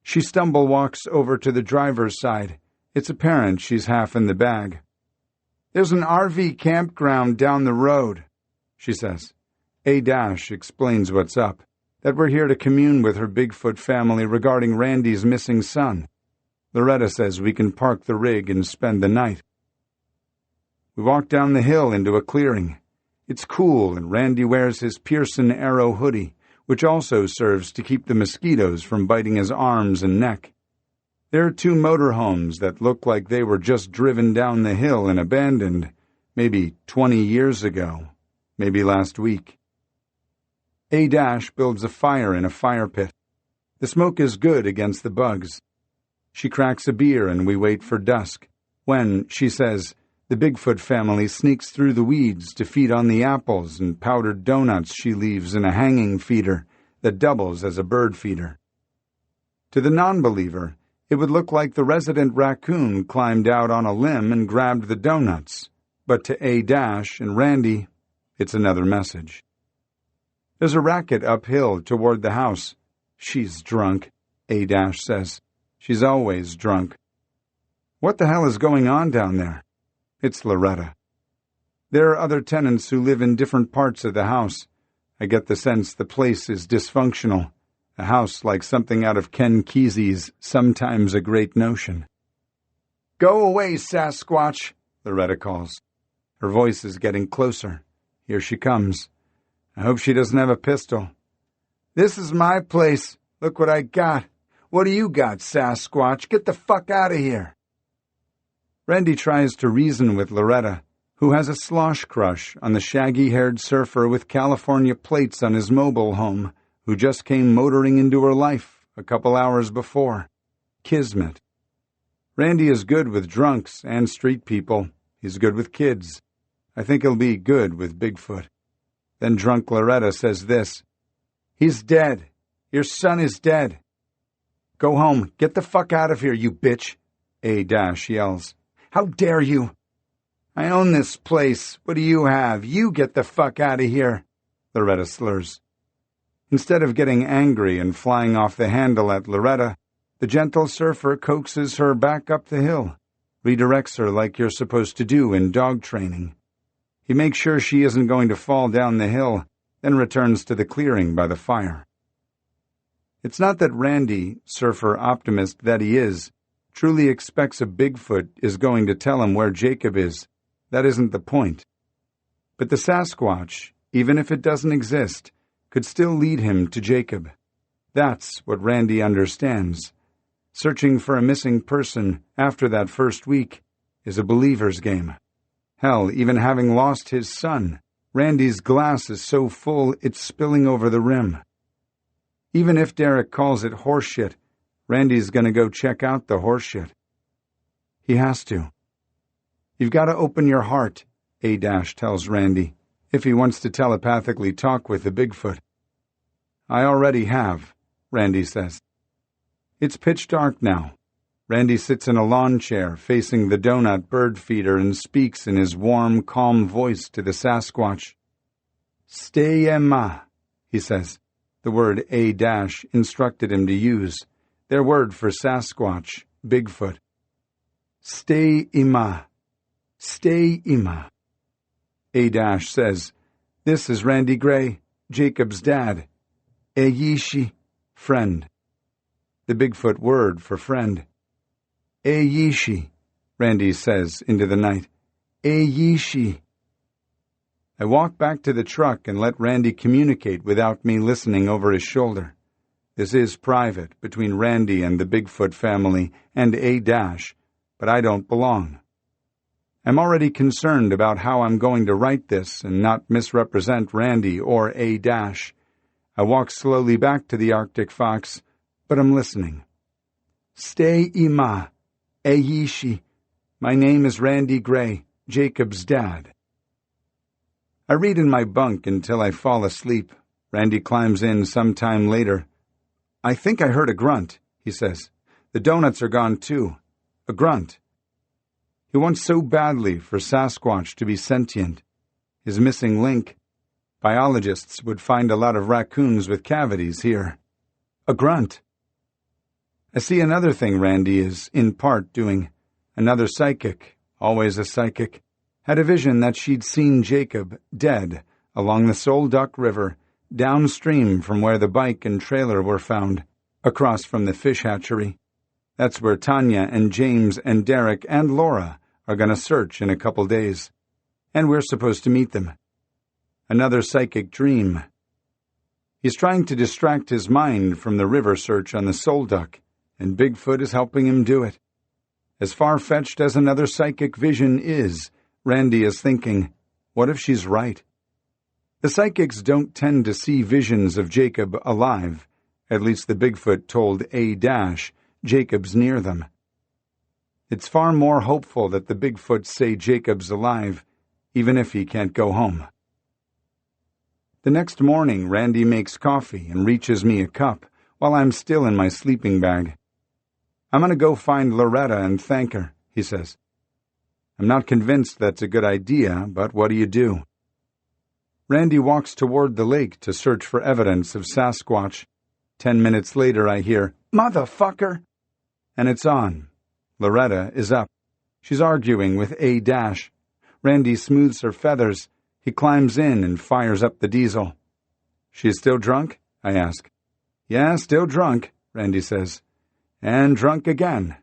She stumble-walks over to the driver's side. It's apparent she's half in the bag. There's an RV campground down the road, she says. A- explains what's up, that we're here to commune with her Bigfoot family regarding Randy's missing son. Loretta says we can park the rig and spend the night. We walk down the hill into a clearing. It's cool, and Randy wears his Pearson Arrow hoodie, which also serves to keep the mosquitoes from biting his arms and neck. There are 2 motorhomes that look like they were just driven down the hill and abandoned, maybe 20 years ago, maybe last week. A- builds a fire in a fire pit. The smoke is good against the bugs. She cracks a beer and we wait for dusk, when, she says, the Bigfoot family sneaks through the weeds to feed on the apples and powdered donuts she leaves in a hanging feeder that doubles as a bird feeder. To the non-believer, it would look like the resident raccoon climbed out on a limb and grabbed the donuts, but to A- and Randy, it's another message. There's a racket uphill toward the house. She's drunk, A- says. She's always drunk. What the hell is going on down there? It's Loretta. There are other tenants who live in different parts of the house. I get the sense the place is dysfunctional. A house like something out of Ken Kesey's Sometimes a Great Notion. Go away, Sasquatch, Loretta calls. Her voice is getting closer. Here she comes. I hope she doesn't have a pistol. This is my place. Look what I got. What do you got, Sasquatch? Get the fuck out of here. Randy tries to reason with Loretta, who has a slosh crush on the shaggy-haired surfer with California plates on his mobile home, who just came motoring into her life a couple hours before. Kismet. Randy is good with drunks and street people. He's good with kids. I think he'll be good with Bigfoot. Then drunk Loretta says this. He's dead. Your son is dead. Go home. Get the fuck out of here, you bitch. A Dash yells. How dare you? I own this place. What do you have? You get the fuck out of here. Loretta slurs. Instead of getting angry and flying off the handle at Loretta, the gentle surfer coaxes her back up the hill, redirects her like you're supposed to do in dog training. He makes sure she isn't going to fall down the hill, then returns to the clearing by the fire. It's not that Randy, surfer optimist that he is, truly expects a Bigfoot is going to tell him where Jacob is. That isn't the point. But the Sasquatch, even if it doesn't exist, could still lead him to Jacob. That's what Randy understands. Searching for a missing person after that first week is a believer's game. Hell, even having lost his son, Randy's glass is so full it's spilling over the rim. Even if Derek calls it horseshit, Randy's gonna go check out the horseshit. He has to. You've got to open your heart, A Dash tells Randy, if he wants to telepathically talk with the Bigfoot. I already have, Randy says. It's pitch dark now. Randy sits in a lawn chair facing the donut bird feeder and speaks in his warm, calm voice to the Sasquatch. Stay Emma, he says, the word A Dash instructed him to use, their word for Sasquatch, Bigfoot. Stay Ima. Stay Ima. A Dash says, this is Randy Gray, Jacob's dad. Eyishi, friend. The Bigfoot word for friend. Eyishi, Randy says into the night. Eyishi. I walk back to the truck and let Randy communicate without me listening over his shoulder. This is private between Randy and the Bigfoot family and A Dash, but I don't belong. I'm already concerned about how I'm going to write this and not misrepresent Randy or A Dash. I walk slowly back to the Arctic Fox, but I'm listening. Stay Ima, Eyishi. My name is Randy Gray, Jacob's dad. I read in my bunk until I fall asleep. Randy climbs in some time later. I think I heard a grunt, he says. The donuts are gone too. A grunt. He wants so badly for Sasquatch to be sentient. His missing link. Biologists would find a lot of raccoons with cavities here. A grunt. I see another thing Randy is, in part, doing. Another psychic, always a psychic, had a vision that she'd seen Jacob, dead, along the Soul Duck River, downstream from where the bike and trailer were found, across from the fish hatchery. That's where Tanya and James and Derek and Laura are going to search in a couple days. And we're supposed to meet them. Another psychic dream. He's trying to distract his mind from the river search on the Soul Duck, and Bigfoot is helping him do it. As far-fetched as another psychic vision is, Randy is thinking, what if she's right? The psychics don't tend to see visions of Jacob alive. At least the Bigfoot told A Dash, Jacob's near them. It's far more hopeful that the Bigfoots say Jacob's alive, even if he can't go home. The next morning, Randy makes coffee and reaches me a cup while I'm still in my sleeping bag. I'm going to go find Loretta and thank her, he says. I'm not convinced that's a good idea, but what do you do? Randy walks toward the lake to search for evidence of Sasquatch. 10 minutes later, I hear, "Motherfucker!" And it's on. Loretta is up. She's arguing with A Dash. Randy smooths her feathers. He climbs in and fires up the diesel. She's still drunk? I ask. Yeah, still drunk, Randy says. And drunk again.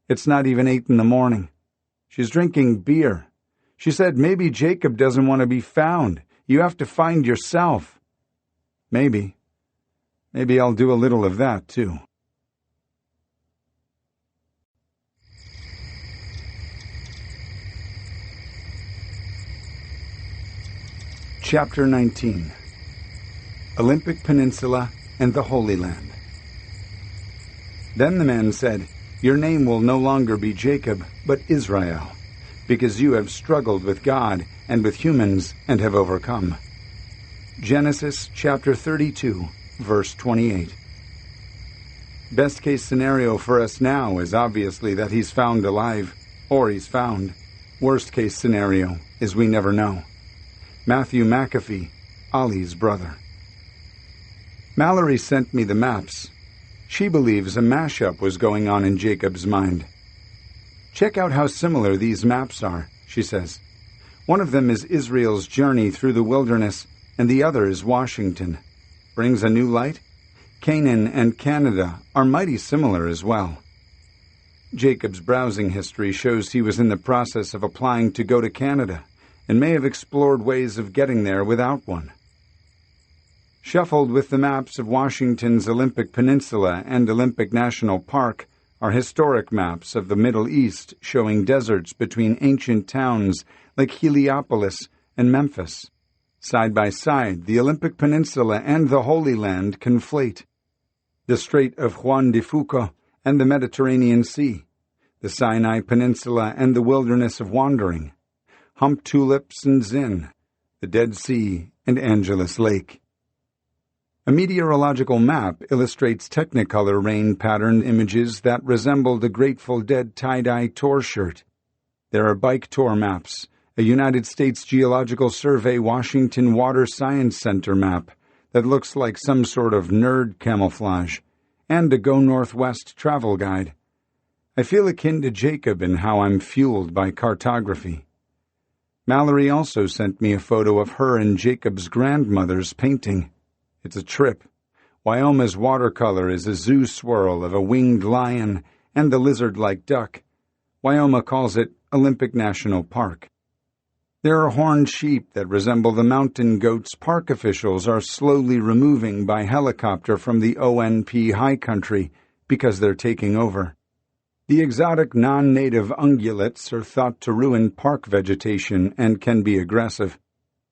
It's not even 8 in the morning. She's drinking beer. She said maybe Jacob doesn't want to be found. You have to find yourself. Maybe. Maybe I'll do a little of that, too. Chapter 19. Olympic Peninsula and the Holy Land. Then the man said, "Your name will no longer be Jacob, but Israel, because you have struggled with God and with humans and have overcome." Genesis chapter 32, verse 28. Best case scenario for us now is obviously that he's found alive, or he's found. Worst case scenario is we never know. Matthew McAfee, Ollie's brother. Mallory sent me the maps. She believes a mashup was going on in Jacob's mind. "Check out how similar these maps are," she says. "One of them is Israel's journey through the wilderness, and the other is Washington. Brings a new light? Canaan and Canada are mighty similar as well." Jacob's browsing history shows he was in the process of applying to go to Canada, and may have explored ways of getting there without one. Shuffled with the maps of Washington's Olympic Peninsula and Olympic National Park are historic maps of the Middle East showing deserts between ancient towns like Heliopolis and Memphis. Side by side, the Olympic Peninsula and the Holy Land conflate. The Strait of Juan de Fuca and the Mediterranean Sea, the Sinai Peninsula and the Wilderness of Wandering, Hump Tulips and Zin, the Dead Sea and Angeles Lake. A meteorological map illustrates Technicolor rain-patterned images that resemble the Grateful Dead tie-dye tour shirt. There are bike tour maps, a United States Geological Survey Washington Water Science Center map that looks like some sort of nerd camouflage, and a Go Northwest travel guide. I feel akin to Jacob in how I'm fueled by cartography. Mallory also sent me a photo of her and Jacob's grandmother's painting. It's a trip. Wyoma's watercolor is a zoo swirl of a winged lion and the lizard-like duck. Wyoma calls it Olympic National Park. There are horned sheep that resemble the mountain goats park officials are slowly removing by helicopter from the ONP high country because they're taking over. The exotic non-native ungulates are thought to ruin park vegetation and can be aggressive.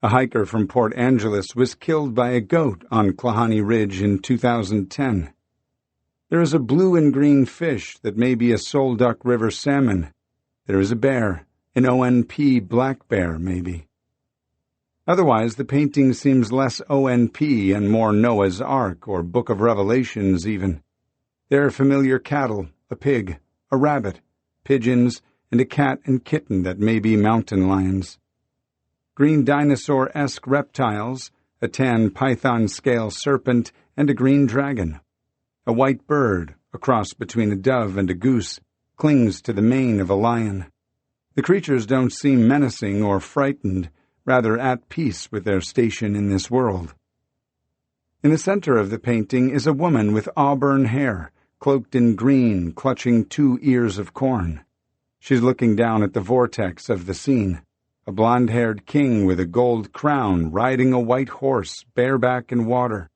A hiker from Port Angeles was killed by a goat on Klahani Ridge in 2010. There is a blue and green fish that may be a Sol Duck River salmon. There is a bear, an ONP black bear, maybe. Otherwise, the painting seems less ONP and more Noah's Ark or Book of Revelations even. There are familiar cattle, a pig, a rabbit, pigeons, and a cat and kitten that may be mountain lions. Green dinosaur-esque reptiles, a tan python-scale serpent, and a green dragon. A white bird, a cross between a dove and a goose, clings to the mane of a lion. The creatures don't seem menacing or frightened, rather at peace with their station in this world. In the center of the painting is a woman with auburn hair, cloaked in green, clutching 2 ears of corn. She's looking down at the vortex of the scene, a blonde-haired king with a gold crown riding a white horse bareback in water.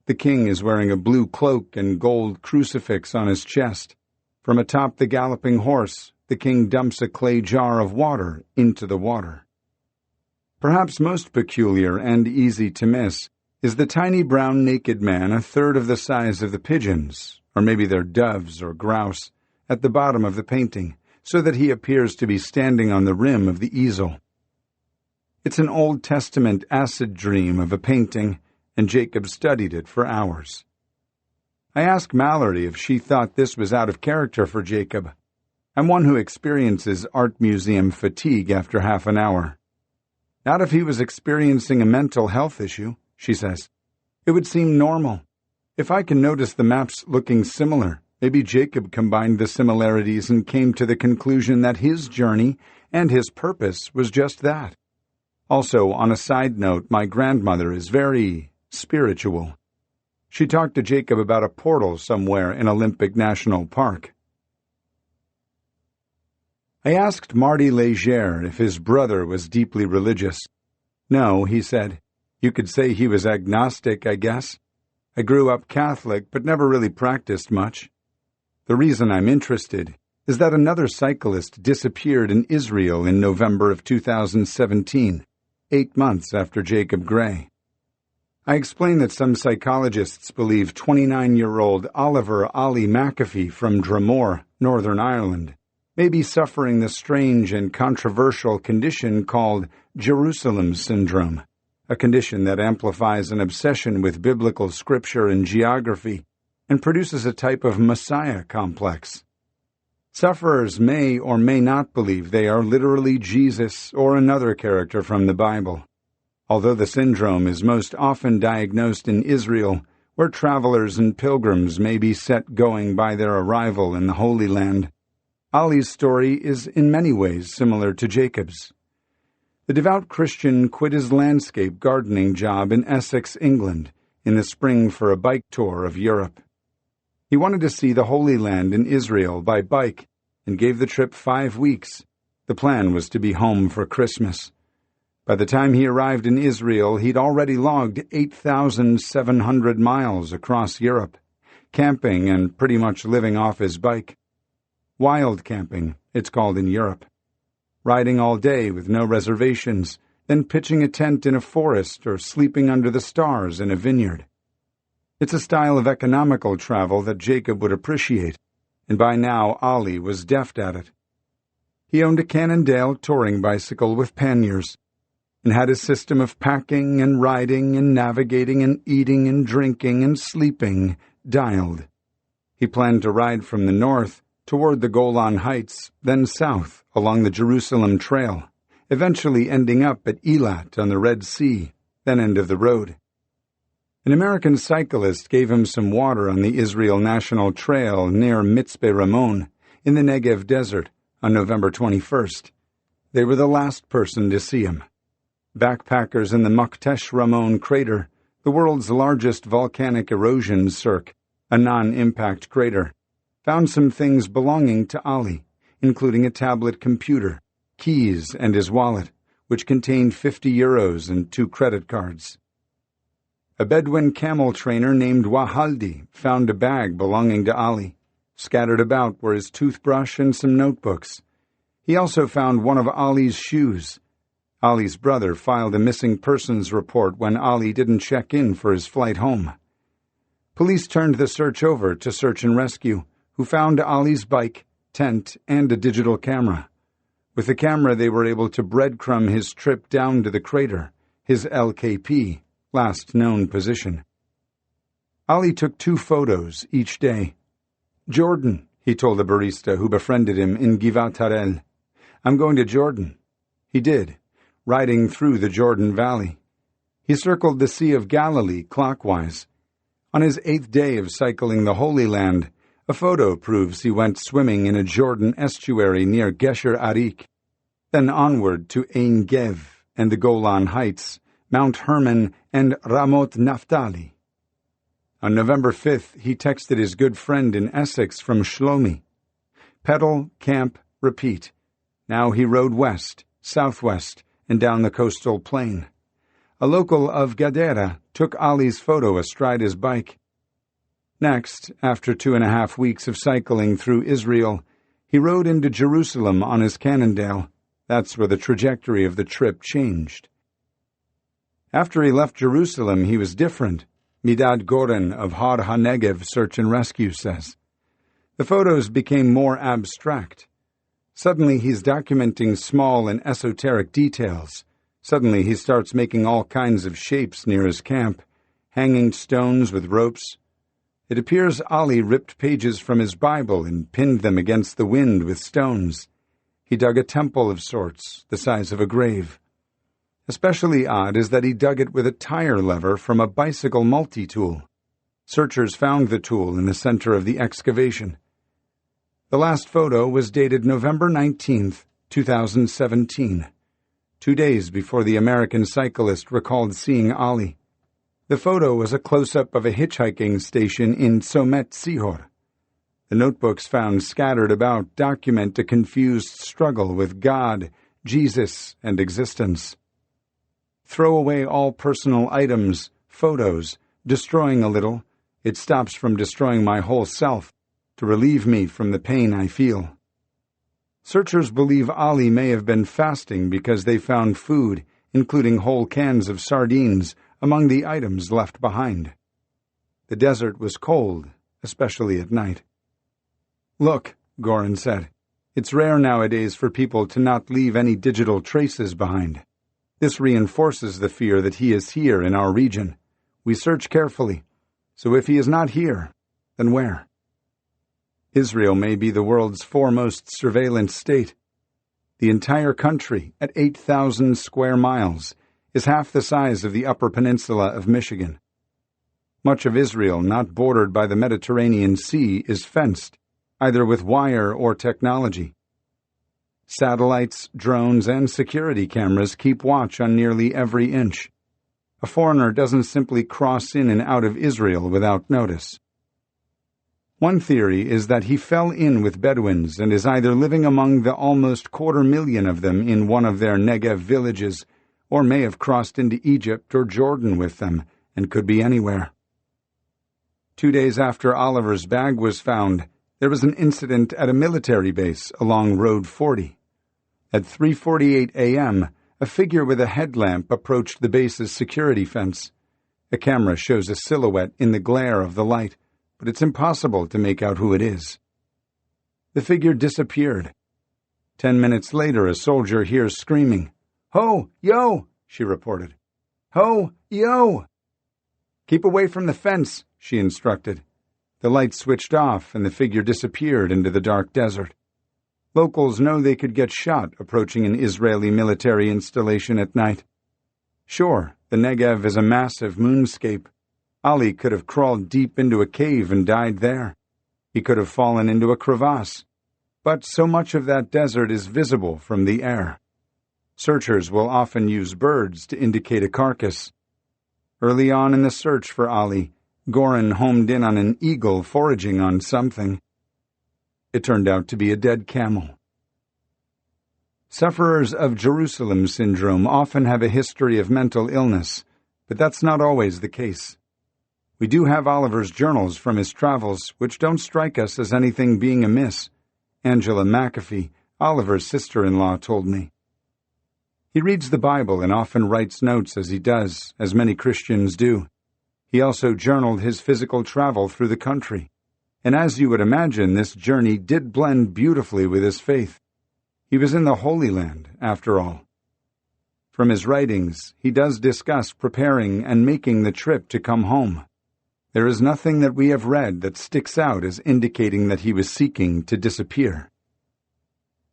The king is wearing a blue cloak and gold crucifix on his chest. From atop the galloping horse, the king dumps a clay jar of water into the water. Perhaps most peculiar and easy to miss is the tiny brown naked man a third of the size of the pigeons, or maybe they're doves or grouse, at the bottom of the painting, so that he appears to be standing on the rim of the easel. It's an Old Testament acid dream of a painting, and Jacob studied it for hours. I asked Mallory if she thought this was out of character for Jacob. I'm one who experiences art museum fatigue after half an hour. Not if he was experiencing a mental health issue, she says. It would seem normal. If I can notice the maps looking similar, maybe Jacob combined the similarities and came to the conclusion that his journey and his purpose was just that. Also, on a side note, my grandmother is very spiritual. She talked to Jacob about a portal somewhere in Olympic National Park. I asked Marty Leger if his brother was deeply religious. No, he said. You could say he was agnostic, I guess. I grew up Catholic but never really practiced much. The reason I'm interested is that another cyclist disappeared in Israel in November of 2017, 8 months after Jacob Gray. I explain that some psychologists believe 29-year-old Oliver Ali McAfee from Dromore, Northern Ireland, may be suffering the strange and controversial condition called Jerusalem syndrome, a condition that amplifies an obsession with biblical scripture and geography and produces a type of Messiah complex. Sufferers may or may not believe they are literally Jesus or another character from the Bible. Although the syndrome is most often diagnosed in Israel, where travelers and pilgrims may be set going by their arrival in the Holy Land, Ali's story is in many ways similar to Jacob's. The devout Christian quit his landscape gardening job in Essex, England, in the spring for a bike tour of Europe. He wanted to see the Holy Land in Israel by bike and gave the trip 5 weeks. The plan was to be home for Christmas. By the time he arrived in Israel, he'd already logged 8,700 miles across Europe, camping and pretty much living off his bike. Wild camping, it's called in Europe. Riding all day with no reservations, then pitching a tent in a forest or sleeping under the stars in a vineyard. It's a style of economical travel that Jacob would appreciate, and by now Ali was deft at it. He owned a Cannondale touring bicycle with panniers, and had a system of packing and riding and navigating and eating and drinking and sleeping dialed. He planned to ride from the north toward the Golan Heights, then south along the Jerusalem Trail, eventually ending up at Eilat on the Red Sea, then end of the road. An American cyclist gave him some water on the Israel National Trail near Mitzpe Ramon in the Negev Desert on November 21st. They were the last person to see him. Backpackers in the Maktesh Ramon crater, the world's largest volcanic erosion cirque, a non-impact crater, found some things belonging to Ali, including a tablet computer, keys, and his wallet, which contained 50 euros and 2 credit cards. A Bedouin camel trainer named Wahaldi found a bag belonging to Ali. Scattered about were his toothbrush and some notebooks. He also found one of Ali's shoes. Ali's brother filed a missing persons report when Ali didn't check in for his flight home. Police turned the search over to Search and Rescue, who found Ali's bike, tent, and a digital camera. With the camera, they were able to breadcrumb his trip down to the crater, his LKP, last known position. Ali took 2 photos each day. "Jordan," he told a barista who befriended him in Givat Harel. "I'm going to Jordan." He did, riding through the Jordan Valley. He circled the Sea of Galilee clockwise. On his 8th day of cycling the Holy Land, a photo proves he went swimming in a Jordan estuary near Gesher Arik, then onward to Ein Gev and the Golan Heights, Mount Hermon, and Ramot Naphtali. On November 5th, he texted his good friend in Essex from Shlomi. Pedal, camp, repeat. Now he rode west, southwest, and down the coastal plain. A local of Gadara took Ali's photo astride his bike. Next, after 2.5 weeks of cycling through Israel, he rode into Jerusalem on his Cannondale. That's where the trajectory of the trip changed. After he left Jerusalem, he was different, Midad Goren of Har HaNegev Search and Rescue says. The photos became more abstract. Suddenly he's documenting small and esoteric details. Suddenly he starts making all kinds of shapes near his camp, hanging stones with ropes. It appears Ali ripped pages from his Bible and pinned them against the wind with stones. He dug a temple of sorts, the size of a grave. Especially odd is that he dug it with a tire lever from a bicycle multi-tool. Searchers found the tool in the center of the excavation. The last photo was dated November 19th, 2017, 2 days before the American cyclist recalled seeing Ali. The photo was a close-up of a hitchhiking station in Tzomet Sihor. The notebooks found scattered about document a confused struggle with God, Jesus, and existence. Throw away all personal items, photos, destroying a little, it stops from destroying my whole self, to relieve me from the pain I feel. Searchers believe Ali may have been fasting because they found food, including whole cans of sardines, among the items left behind. The desert was cold, especially at night. "Look," Goran said, "it's rare nowadays for people to not leave any digital traces behind. This reinforces the fear that he is here in our region. We search carefully, so if he is not here, then where?" Israel may be the world's foremost surveillance state. The entire country, at 8,000 square miles, is half the size of the Upper Peninsula of Michigan. Much of Israel not bordered by the Mediterranean Sea is fenced, either with wire or technology. Satellites, drones, and security cameras keep watch on nearly every inch. A foreigner doesn't simply cross in and out of Israel without notice. One theory is that he fell in with Bedouins and is either living among the almost 250,000 of them in one of their Negev villages, or may have crossed into Egypt or Jordan with them, and could be anywhere. 2 days after Oliver's bag was found, there was an incident at a military base along Road 40. At 3:48 a.m., a figure with a headlamp approached the base's security fence. A camera shows a silhouette in the glare of the light, but it's impossible to make out who it is. The figure disappeared. 10 minutes later, a soldier hears screaming. "Ho, yo!" she reported. "Ho, yo!" "Keep away from the fence," she instructed. The light switched off and the figure disappeared into the dark desert. Locals know they could get shot approaching an Israeli military installation at night. Sure, the Negev is a massive moonscape. Ali could have crawled deep into a cave and died there. He could have fallen into a crevasse. But so much of that desert is visible from the air. Searchers will often use birds to indicate a carcass. Early on in the search for Ali, Goran homed in on an eagle foraging on something. It turned out to be a dead camel. Sufferers of Jerusalem syndrome often have a history of mental illness, but that's not always the case. We do have Oliver's journals from his travels, which don't strike us as anything being amiss. Angela McAfee, Oliver's sister-in-law, told me. He reads the Bible and often writes notes as he does, as many Christians do. He also journaled his physical travel through the country. And as you would imagine, this journey did blend beautifully with his faith. He was in the Holy Land, after all. From his writings, he does discuss preparing and making the trip to come home. There is nothing that we have read that sticks out as indicating that he was seeking to disappear.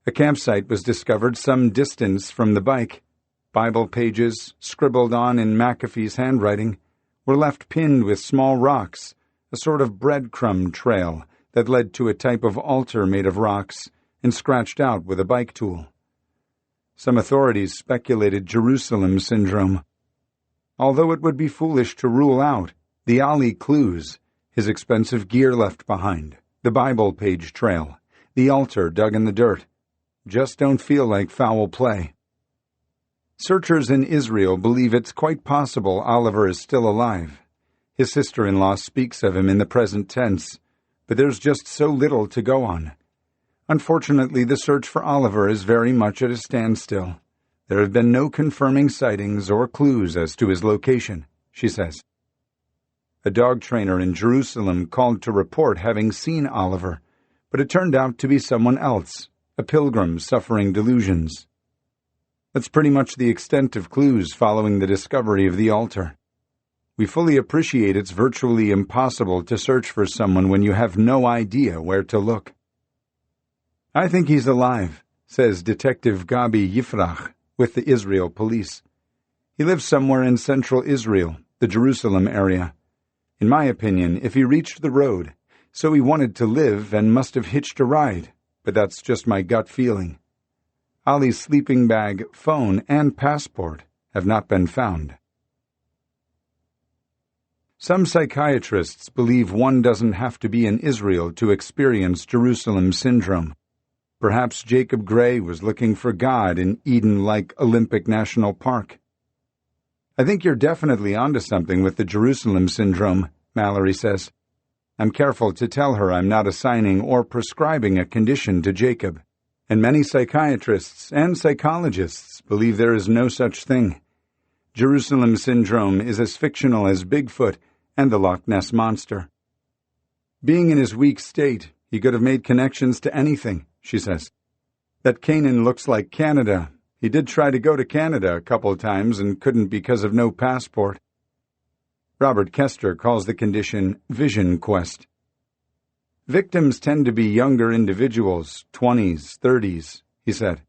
A campsite was discovered some distance from the bike. Bible pages, scribbled on in McAfee's handwriting, were left pinned with small rocks, a sort of breadcrumb trail that led to a type of altar made of rocks and scratched out with a bike tool. Some authorities speculated Jerusalem syndrome. Although it would be foolish to rule out the Ali clues, his expensive gear left behind, the Bible page trail, the altar dug in the dirt, just don't feel like foul play. Searchers in Israel believe it's quite possible Oliver is still alive. His sister-in-law speaks of him in the present tense, but there's just so little to go on. Unfortunately, the search for Oliver is very much at a standstill. There have been no confirming sightings or clues as to his location, she says. A dog trainer in Jerusalem called to report having seen Oliver, but it turned out to be someone else, a pilgrim suffering delusions. That's pretty much the extent of clues following the discovery of the altar. We fully appreciate it's virtually impossible to search for someone when you have no idea where to look. "I think he's alive," says Detective Gabi Yifrach with the Israel police. "He lives somewhere in central Israel, the Jerusalem area. In my opinion, if he reached the road, so he wanted to live and must have hitched a ride, but that's just my gut feeling. Ali's sleeping bag, phone, and passport have not been found." Some psychiatrists believe one doesn't have to be in Israel to experience Jerusalem syndrome. Perhaps Jacob Gray was looking for God in Eden-like Olympic National Park. I think you're definitely onto something with the Jerusalem syndrome, Mallory says. I'm careful to tell her I'm not assigning or prescribing a condition to Jacob, and many psychiatrists and psychologists believe there is no such thing. Jerusalem syndrome is as fictional as Bigfoot and the Loch Ness Monster. Being in his weak state, he could have made connections to anything, she says. That Canaan looks like Canada. He did try to go to Canada a couple times and couldn't because of no passport. Robert Kester calls the condition vision quest. Victims tend to be younger individuals, 20s, 30s, he said.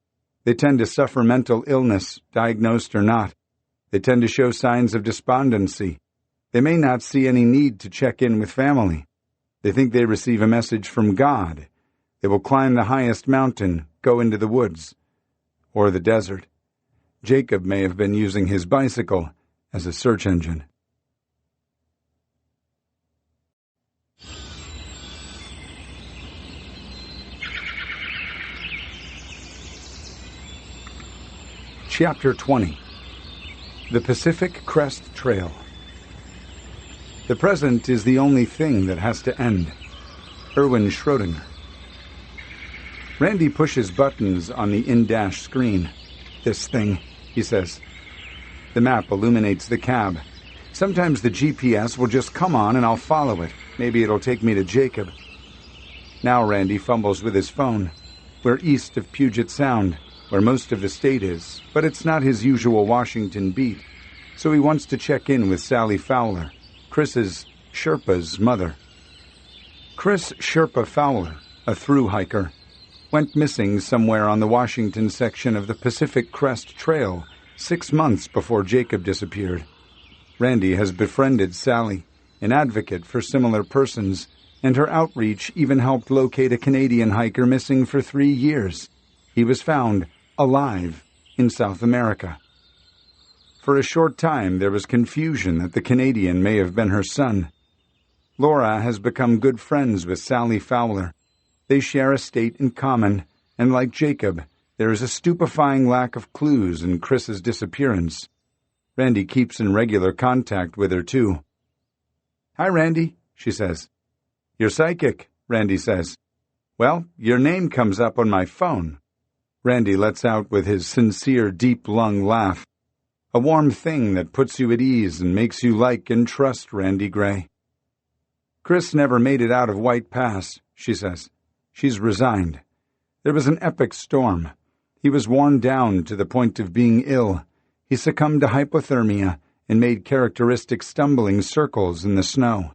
They tend to suffer mental illness, diagnosed or not. They tend to show signs of despondency. They may not see any need to check in with family. They think they receive a message from God. They will climb the highest mountain, go into the woods, or the desert. Jacob may have been using his bicycle as a search engine. Chapter 20. The Pacific Crest Trail. The present is the only thing that has to end. Erwin Schrödinger. Randy pushes buttons on the in-dash screen. This thing, he says. The map illuminates the cab. Sometimes the GPS will just come on and I'll follow it. Maybe it'll take me to Jacob. Now Randy fumbles with his phone. We're east of Puget Sound, where most of the state is, but it's not his usual Washington beat, so he wants to check in with Sally Fowler, Chris's Sherpa's mother. Chris Sherpa Fowler, a through hiker, went missing somewhere on the Washington section of the Pacific Crest Trail 6 months before Jacob disappeared. Randy has befriended Sally, an advocate for similar persons, and her outreach even helped locate a Canadian hiker missing for 3 years. He was found alive in South America. For a short time, there was confusion that the Canadian may have been her son. Laura has become good friends with Sally Fowler. They share a state in common, and like Jacob, there is a stupefying lack of clues in Chris's disappearance. Randy keeps in regular contact with her, too. "Hi, Randy," she says. "You're psychic," Randy says. "Well, your name comes up on my phone." Randy lets out with his sincere, deep-lung laugh. A warm thing that puts you at ease and makes you like and trust Randy Gray. "Chris never made it out of White Pass," she says. She's resigned. There was an epic storm. He was worn down to the point of being ill. He succumbed to hypothermia and made characteristic stumbling circles in the snow.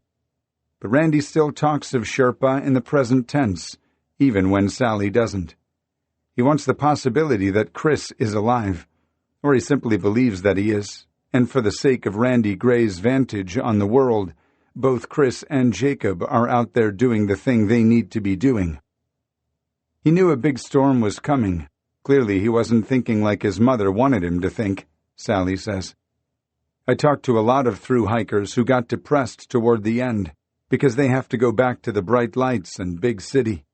But Randy still talks of Sherpa in the present tense, even when Sally doesn't. He wants the possibility that Chris is alive, or he simply believes that he is, and for the sake of Randy Gray's vantage on the world, both Chris and Jacob are out there doing the thing they need to be doing. He knew a big storm was coming. Clearly he wasn't thinking like his mother wanted him to think, Sally says. I talked to a lot of through hikers who got depressed toward the end because they have to go back to the bright lights and big city.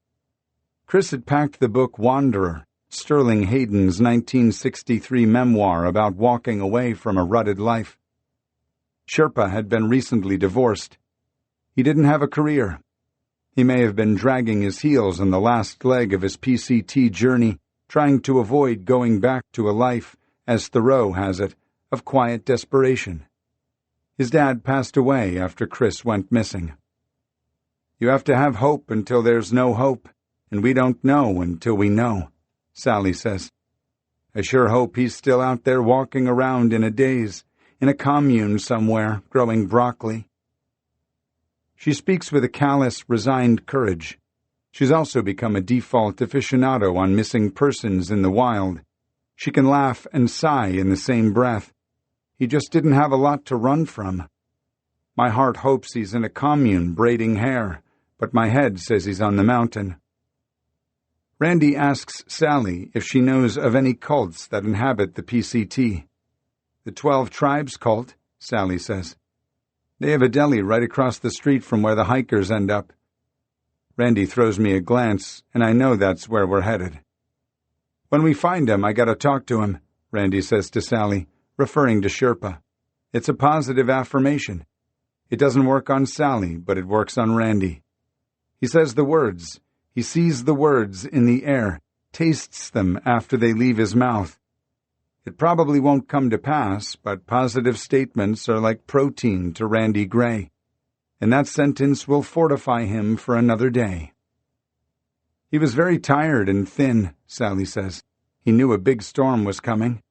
Chris had packed the book Wanderer, Sterling Hayden's 1963 memoir about walking away from a rutted life. Sherpa had been recently divorced. He didn't have a career. He may have been dragging his heels on the last leg of his PCT journey, trying to avoid going back to a life, as Thoreau has it, of quiet desperation. His dad passed away after Chris went missing. You have to have hope until there's no hope, and we don't know until we know, Sally says. I sure hope he's still out there walking around in a daze, in a commune somewhere, growing broccoli. She speaks with a callous, resigned courage. She's also become a default aficionado on missing persons in the wild. She can laugh and sigh in the same breath. He just didn't have a lot to run from. My heart hopes he's in a commune braiding hair, but my head says he's on the mountain. Randy asks Sally if she knows of any cults that inhabit the PCT. The 12 Tribes cult, Sally says. They have a deli right across the street from where the hikers end up. Randy throws me a glance, and I know that's where we're headed. When we find him, I gotta talk to him, Randy says to Sally, referring to Sherpa. It's a positive affirmation. It doesn't work on Sally, but it works on Randy. He says the words. He sees the words in the air, tastes them after they leave his mouth. It probably won't come to pass, but positive statements are like protein to Randy Gray, and that sentence will fortify him for another day. He was very tired and thin, Sally says. He knew a big storm was coming.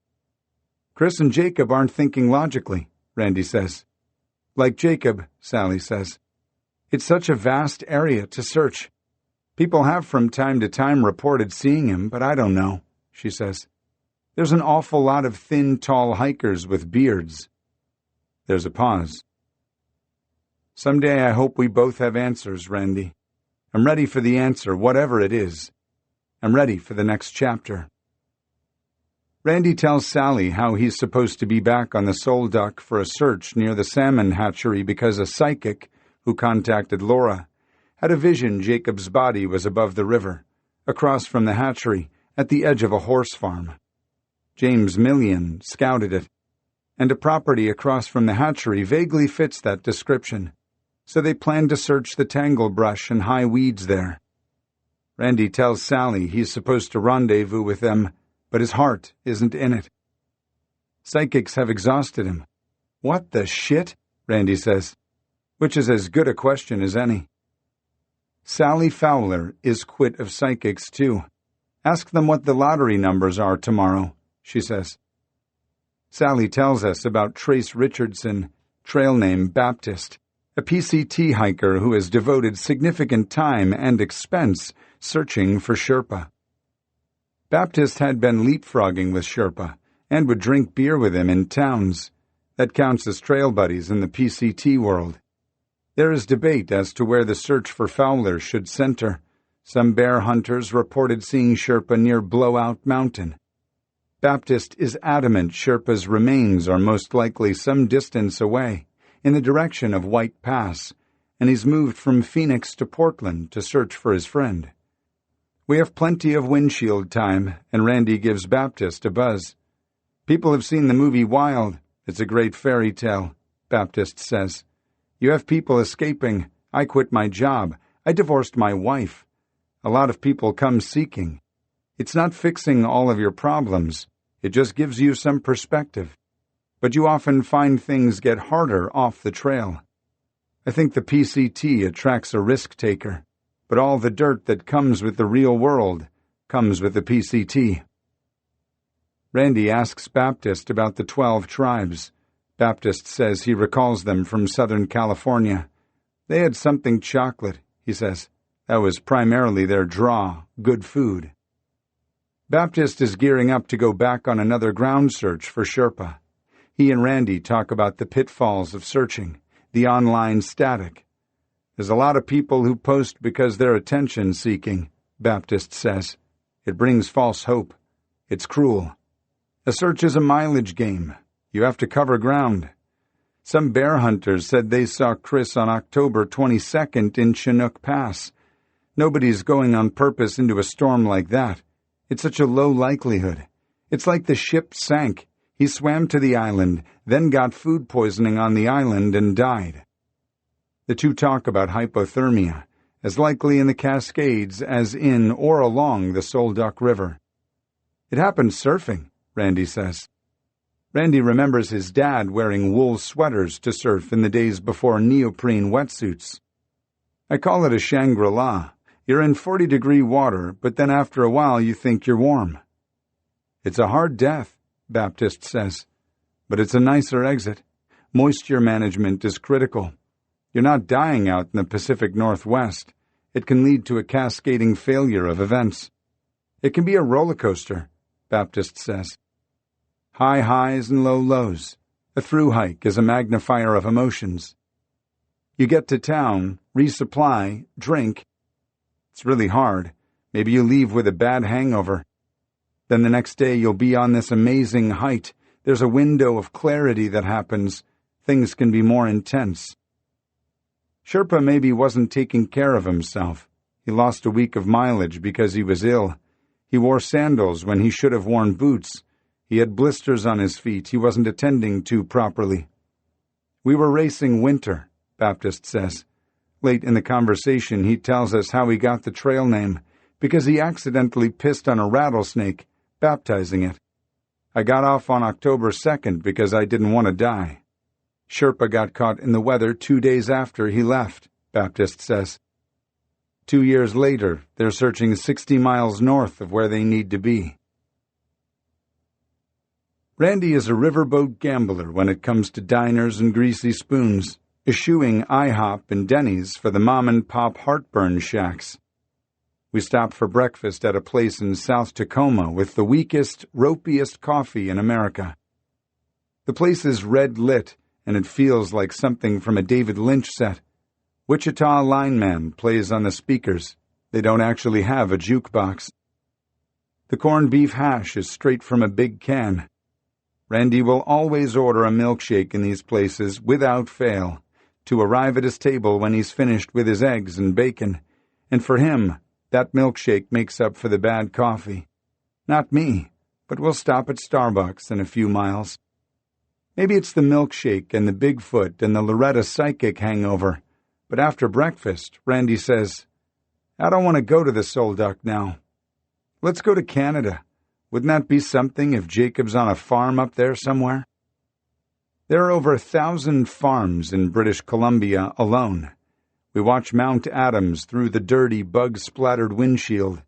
Chris and Jacob aren't thinking logically, Randy says. Like Jacob, Sally says. It's such a vast area to search. People have from time to time reported seeing him, but I don't know, she says. There's an awful lot of thin, tall hikers with beards. There's a pause. Someday I hope we both have answers, Randy. I'm ready for the answer, whatever it is. I'm ready for the next chapter. Randy tells Sally how he's supposed to be back on the Soul Duck for a search near the salmon hatchery because a psychic, who contacted Laura, had a vision Jacob's body was above the river, across from the hatchery, at the edge of a horse farm. James Millian scouted it, and a property across from the hatchery vaguely fits that description, so they plan to search the tangle brush and high weeds there. Randy tells Sally he's supposed to rendezvous with them, but his heart isn't in it. Psychics have exhausted him. What the shit? Randy says, which is as good a question as any. Sally Fowler is quit of psychics, too. Ask them what the lottery numbers are tomorrow, she says. Sally tells us about Trace Richardson, trail name Baptist, a PCT hiker who has devoted significant time and expense searching for Sherpa. Baptist had been leapfrogging with Sherpa and would drink beer with him in towns. That counts as trail buddies in the PCT world. There is debate as to where the search for Fowler should center. Some bear hunters reported seeing Sherpa near Blowout Mountain. Baptist is adamant Sherpa's remains are most likely some distance away, in the direction of White Pass, and he's moved from Phoenix to Portland to search for his friend. We have plenty of windshield time, and Randy gives Baptist a buzz. People have seen the movie Wild. It's a great fairy tale, Baptist says. You have people escaping. I quit my job. I divorced my wife. A lot of people come seeking. It's not fixing all of your problems. It just gives you some perspective. But you often find things get harder off the trail. I think the PCT attracts a risk taker, but all the dirt that comes with the real world comes with the PCT. Randy asks Baptist about the 12 tribes. Baptist says he recalls them from Southern California. They had something chocolate, he says. That was primarily their draw, good food. Baptist is gearing up to go back on another ground search for Sherpa. He and Randy talk about the pitfalls of searching, the online static. There's a lot of people who post because they're attention-seeking, Baptist says. It brings false hope. It's cruel. A search is a mileage game. You have to cover ground. Some bear hunters said they saw Chris on October 22nd in Chinook Pass. Nobody's going on purpose into a storm like that. It's such a low likelihood. It's like the ship sank. He swam to the island, then got food poisoning on the island and died. The two talk about hypothermia, as likely in the Cascades as in or along the Soul Duck River. It happened surfing, Randy says. Randy remembers his dad wearing wool sweaters to surf in the days before neoprene wetsuits. I call it a Shangri-La. You're in 40-degree water, but then after a while you think you're warm. It's a hard death, Baptist says, but it's a nicer exit. Moisture management is critical. You're not dying out in the Pacific Northwest. It can lead to a cascading failure of events. It can be a roller coaster, Baptist says. High highs and low lows. A through hike is a magnifier of emotions. You get to town, resupply, drink. It's really hard. Maybe you leave with a bad hangover. Then the next day you'll be on this amazing height. There's a window of clarity that happens. Things can be more intense. Sherpa maybe wasn't taking care of himself. He lost a week of mileage because he was ill. He wore sandals when he should have worn boots. He had blisters on his feet he wasn't attending to properly. We were racing winter, Baptist says. Late in the conversation, he tells us how he got the trail name, because he accidentally pissed on a rattlesnake, baptizing it. I got off on October 2nd because I didn't want to die. Sherpa got caught in the weather 2 days after he left, Baptist says. 2 years later, they're searching 60 miles north of where they need to be. Randy is a riverboat gambler when it comes to diners and greasy spoons, eschewing IHOP and Denny's for the mom-and-pop heartburn shacks. We stopped for breakfast at a place in South Tacoma with the weakest, ropiest coffee in America. The place is red-lit, and it feels like something from a David Lynch set. Wichita lineman plays on the speakers. They don't actually have a jukebox. The corned beef hash is straight from a big can. Randy will always order a milkshake in these places without fail, to arrive at his table when he's finished with his eggs and bacon, and for him, that milkshake makes up for the bad coffee. Not me, but we'll stop at Starbucks in a few miles. Maybe it's the milkshake and the Bigfoot and the Loretta Psychic hangover, but after breakfast, Randy says, I don't want to go to the Soul Duck now. Let's go to Canada. Wouldn't that be something if Jacob's on a farm up there somewhere? There are over 1,000 farms in British Columbia alone. We watch Mount Adams through the dirty, bug-splattered windshield.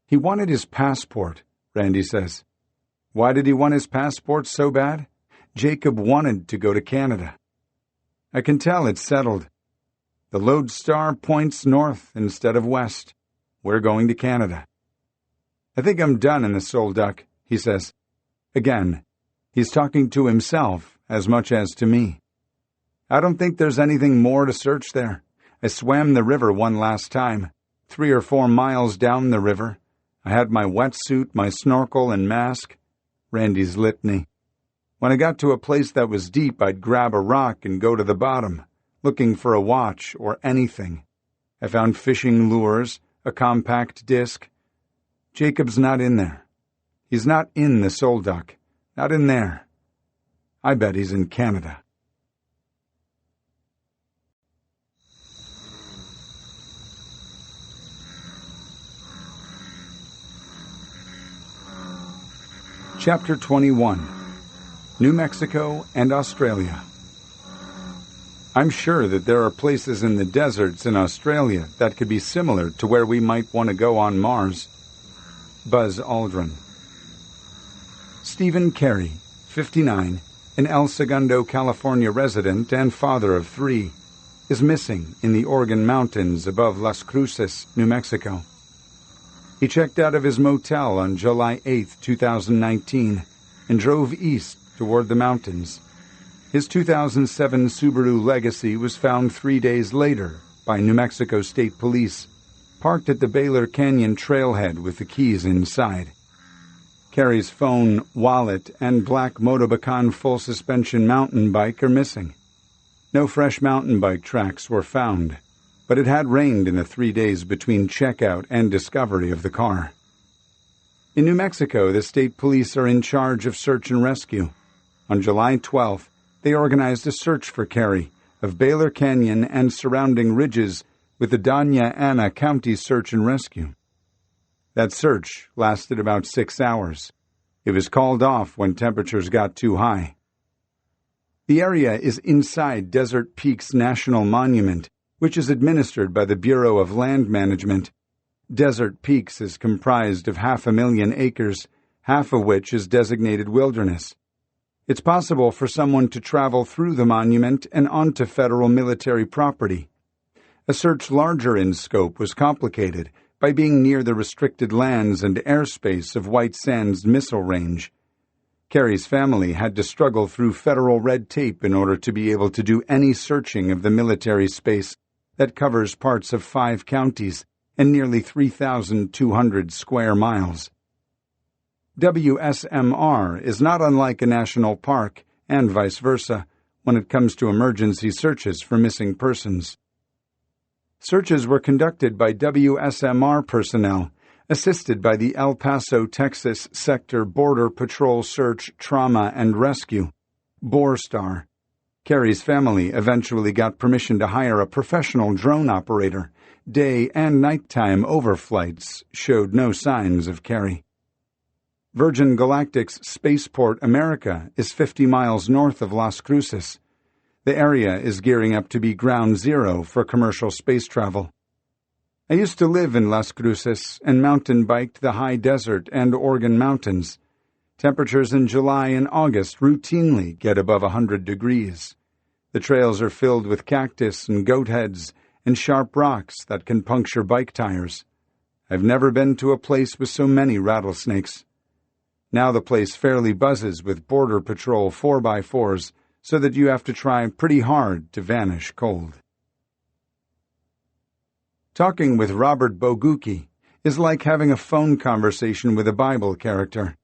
He wanted his passport, Randy says. Why did he want his passport so bad? Jacob wanted to go to Canada. I can tell it's settled. The lodestar points north instead of west. We're going to Canada. I think I'm done in the Soul Duck, he says. Again, he's talking to himself as much as to me. I don't think there's anything more to search there. I swam the river one last time, 3 or 4 miles down the river. I had my wetsuit, my snorkel, and mask. Randy's litany. When I got to a place that was deep, I'd grab a rock and go to the bottom, looking for a watch or anything. I found fishing lures, a compact disc. Jacob's not in there. He's not in the Soul Duck. Not in there. I bet he's in Canada. Chapter 21. New Mexico and Australia. I'm sure that there are places in the deserts in Australia that could be similar to where we might want to go on Mars. Buzz Aldrin. Stephen Carey, 59, an El Segundo, California resident and father of 3, is missing in the Oregon mountains above Las Cruces, New Mexico. He checked out of his motel on July 8, 2019, and drove east toward the mountains. His 2007 Subaru Legacy was found 3 days later by New Mexico State Police, parked at the Baylor Canyon trailhead with the keys inside. Carey's phone, wallet, and black Motobacan full-suspension mountain bike are missing. No fresh mountain bike tracks were found, but it had rained in the 3 days between checkout and discovery of the car. In New Mexico, the state police are in charge of search and rescue. On July 12th, they organized a search for Carey of Baylor Canyon and surrounding ridges with the Doña Ana County Search and Rescue. That search lasted about 6 hours. It was called off when temperatures got too high. The area is inside Desert Peaks National Monument, which is administered by the Bureau of Land Management. Desert Peaks is comprised of 500,000 acres, half of which is designated wilderness. It's possible for someone to travel through the monument and onto federal military property. A search larger in scope was complicated by being near the restricted lands and airspace of White Sands Missile Range. Carey's family had to struggle through federal red tape in order to be able to do any searching of the military space that covers parts of 5 counties and nearly 3,200 square miles. WSMR is not unlike a national park, and vice versa, when it comes to emergency searches for missing persons. Searches were conducted by WSMR personnel, assisted by the El Paso, Texas Sector Border Patrol Search, Trauma, and Rescue, BORSTAR. Carrie's family eventually got permission to hire a professional drone operator. Day and nighttime overflights showed no signs of Carrie. Virgin Galactic's Spaceport America is 50 miles north of Las Cruces. The area is gearing up to be ground zero for commercial space travel. I used to live in Las Cruces and mountain biked the high desert and Organ Mountains. Temperatures in July and August routinely get above 100 degrees. The trails are filled with cactus and goat heads and sharp rocks that can puncture bike tires. I've never been to a place with so many rattlesnakes. Now the place fairly buzzes with Border Patrol 4x4s, so that you have to try pretty hard to vanish cold. Talking with Robert Bogucki is like having a phone conversation with a Bible character.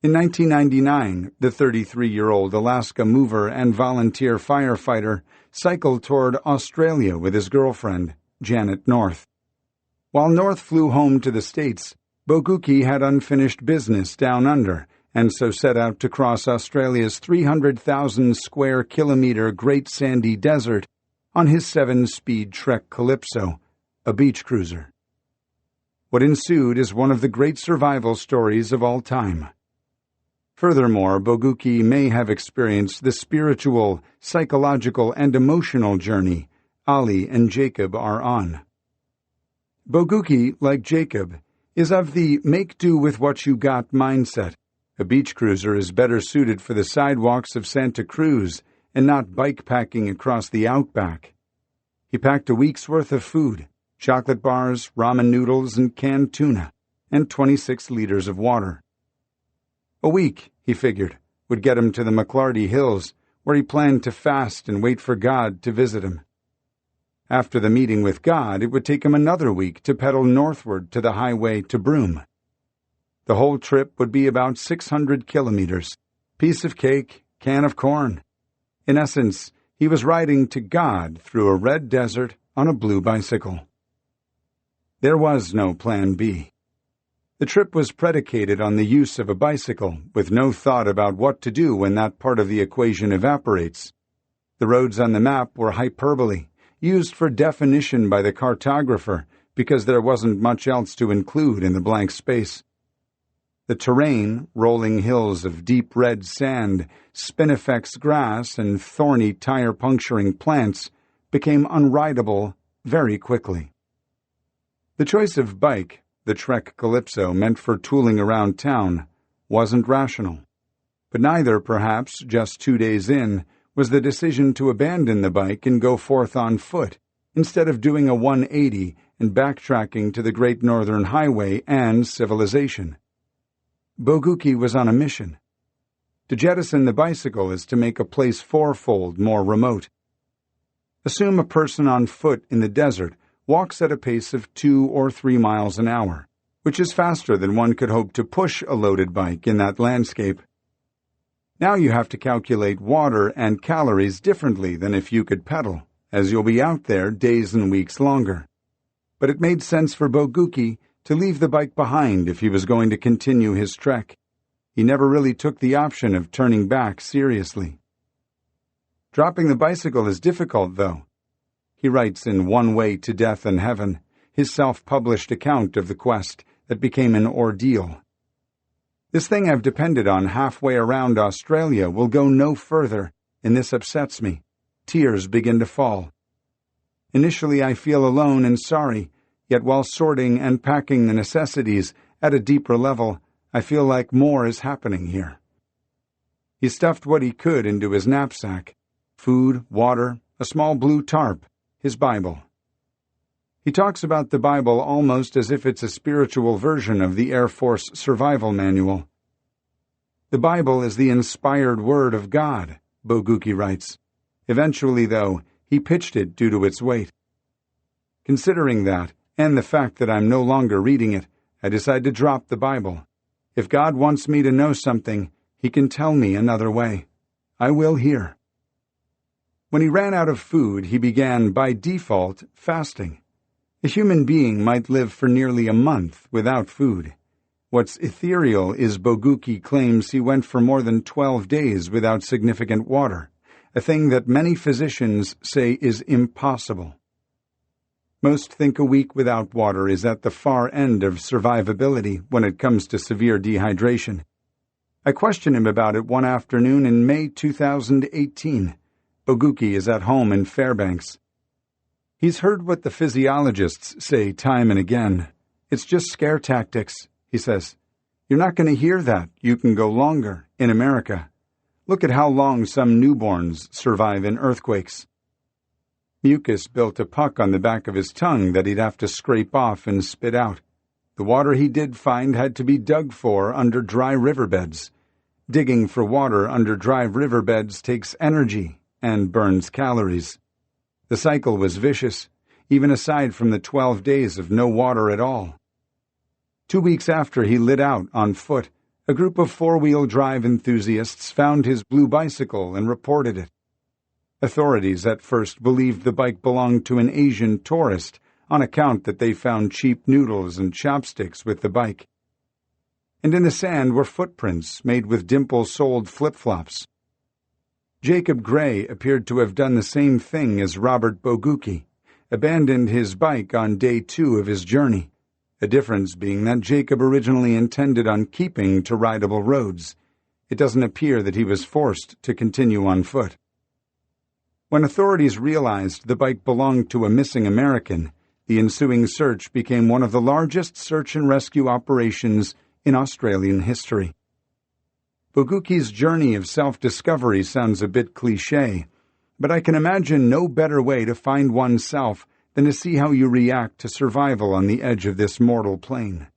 In 1999, the 33-year-old Alaska mover and volunteer firefighter cycled toward Australia with his girlfriend, Janet North. While North flew home to the States, Bogucki had unfinished business down under, and so set out to cross Australia's 300,000 square kilometer Great Sandy Desert on his 7-speed Trek Calypso, a beach cruiser. What ensued is one of the great survival stories of all time. Furthermore, Bogucki may have experienced the spiritual, psychological, and emotional journey Ali and Jacob are on. Bogucki, like Jacob, is of the make-do-with-what-you-got mindset. A beach cruiser is better suited for the sidewalks of Santa Cruz and not bike-packing across the outback. He packed a week's worth of food, chocolate bars, ramen noodles, and canned tuna, and 26 liters of water. A week, he figured, would get him to the McClarty Hills, where he planned to fast and wait for God to visit him. After the meeting with God, it would take him another week to pedal northward to the highway to Broome. The whole trip would be about 600 kilometers. Piece of cake, can of corn. In essence, he was riding to God through a red desert on a blue bicycle. There was no plan B. The trip was predicated on the use of a bicycle, with no thought about what to do when that part of the equation evaporates. The roads on the map were hyperbole, used for definition by the cartographer because there wasn't much else to include in the blank space. The terrain, rolling hills of deep red sand, spinifex grass, and thorny tire-puncturing plants, became unrideable very quickly. The choice of bike, the Trek Calypso meant for tooling around town, wasn't rational. But neither, perhaps, just 2 days in, was the decision to abandon the bike and go forth on foot, instead of doing a 180 and backtracking to the Great Northern Highway and civilization. Bogucki was on a mission. To jettison the bicycle is to make a place fourfold more remote. Assume a person on foot in the desert walks at a pace of 2 or 3 miles an hour, which is faster than one could hope to push a loaded bike in that landscape. Now you have to calculate water and calories differently than if you could pedal, as you'll be out there days and weeks longer. But it made sense for Bogucki to leave the bike behind if he was going to continue his trek. He never really took the option of turning back seriously. Dropping the bicycle is difficult, though. He writes in One Way to Death and Heaven, his self-published account of the quest that became an ordeal. This thing I've depended on halfway around Australia will go no further, and this upsets me. Tears begin to fall. Initially I feel alone and sorry, yet while sorting and packing the necessities at a deeper level, I feel like more is happening here. He stuffed what he could into his knapsack: food, water, a small blue tarp, his Bible. He talks about the Bible almost as if it's a spiritual version of the Air Force Survival Manual. The Bible is the inspired word of God, Bogucki writes. Eventually, though, he pitched it due to its weight. Considering that, and the fact that I'm no longer reading it, I decide to drop the Bible. If God wants me to know something, He can tell me another way. I will hear. When he ran out of food, he began, by default, fasting. A human being might live for nearly a month without food. What's ethereal is Bogucki claims he went for more than 12 days without significant water, a thing that many physicians say is impossible. Most think a week without water is at the far end of survivability when it comes to severe dehydration. I questioned him about it one afternoon in May 2018. Boguki is at home in Fairbanks. He's heard what the physiologists say time and again. It's just scare tactics, he says. You're not going to hear that. You can go longer in America. Look at how long some newborns survive in earthquakes. Mucus built a puck on the back of his tongue that he'd have to scrape off and spit out. The water he did find had to be dug for under dry riverbeds. Digging for water under dry riverbeds takes energy and burns calories. The cycle was vicious, even aside from the 12 days of no water at all. 2 weeks after he lit out on foot, a group of four-wheel drive enthusiasts found his blue bicycle and reported it. Authorities at first believed the bike belonged to an Asian tourist on account that they found cheap noodles and chopsticks with the bike. And in the sand were footprints made with dimple-soled flip-flops. Jacob Gray appeared to have done the same thing as Robert Boguki, abandoned his bike on day 2 of his journey, the difference being that Jacob originally intended on keeping to rideable roads. It doesn't appear that he was forced to continue on foot. When authorities realized the bike belonged to a missing American, the ensuing search became one of the largest search and rescue operations in Australian history. Boguki's journey of self-discovery sounds a bit cliché, but I can imagine no better way to find oneself than to see how you react to survival on the edge of this mortal plane.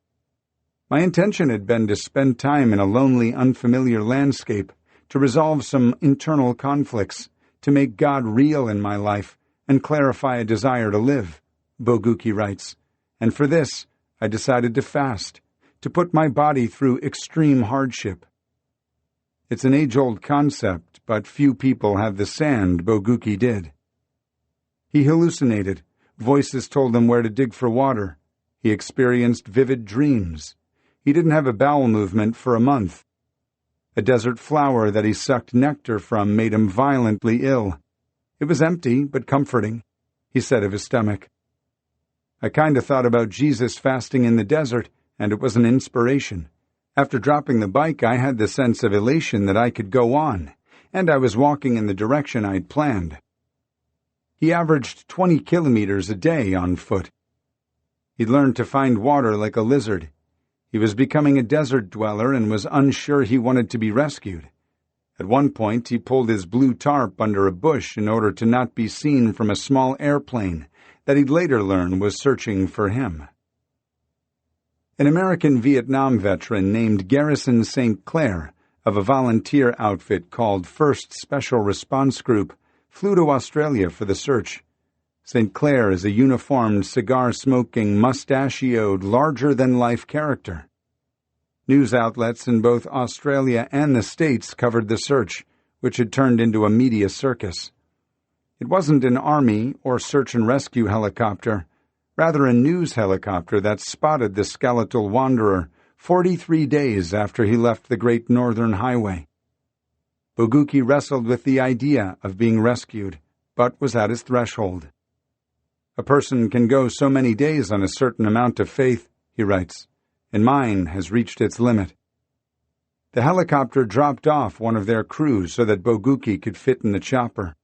My intention had been to spend time in a lonely, unfamiliar landscape, to resolve some internal conflicts, to make God real in my life and clarify a desire to live, Boguki writes, and for this I decided to fast, to put my body through extreme hardship. It's an age-old concept, but few people have the sand Boguki did. He hallucinated. Voices told him where to dig for water. He experienced vivid dreams. He didn't have a bowel movement for a month. A desert flower that he sucked nectar from made him violently ill. It was empty, but comforting, he said of his stomach. I kind of thought about Jesus fasting in the desert, and it was an inspiration. After dropping the bike, I had the sense of elation that I could go on, and I was walking in the direction I'd planned. He averaged 20 kilometers a day on foot. He'd learned to find water like a lizard. He was becoming a desert dweller and was unsure he wanted to be rescued. At one point, he pulled his blue tarp under a bush in order to not be seen from a small airplane that he'd later learn was searching for him. An American Vietnam veteran named Garrison St. Clair of a volunteer outfit called 1st Special Response Group flew to Australia for the search. St. Clair is a uniformed, cigar-smoking, mustachioed, larger-than-life character. News outlets in both Australia and the States covered the search, which had turned into a media circus. It wasn't an army or search-and-rescue helicopter, rather a news helicopter that spotted the skeletal wanderer 43 days after he left the Great Northern Highway. Boguki wrestled with the idea of being rescued, but was at his threshold. A person can go so many days on a certain amount of faith, he writes, and mine has reached its limit. The helicopter dropped off one of their crews so that Boguki could fit in the chopper.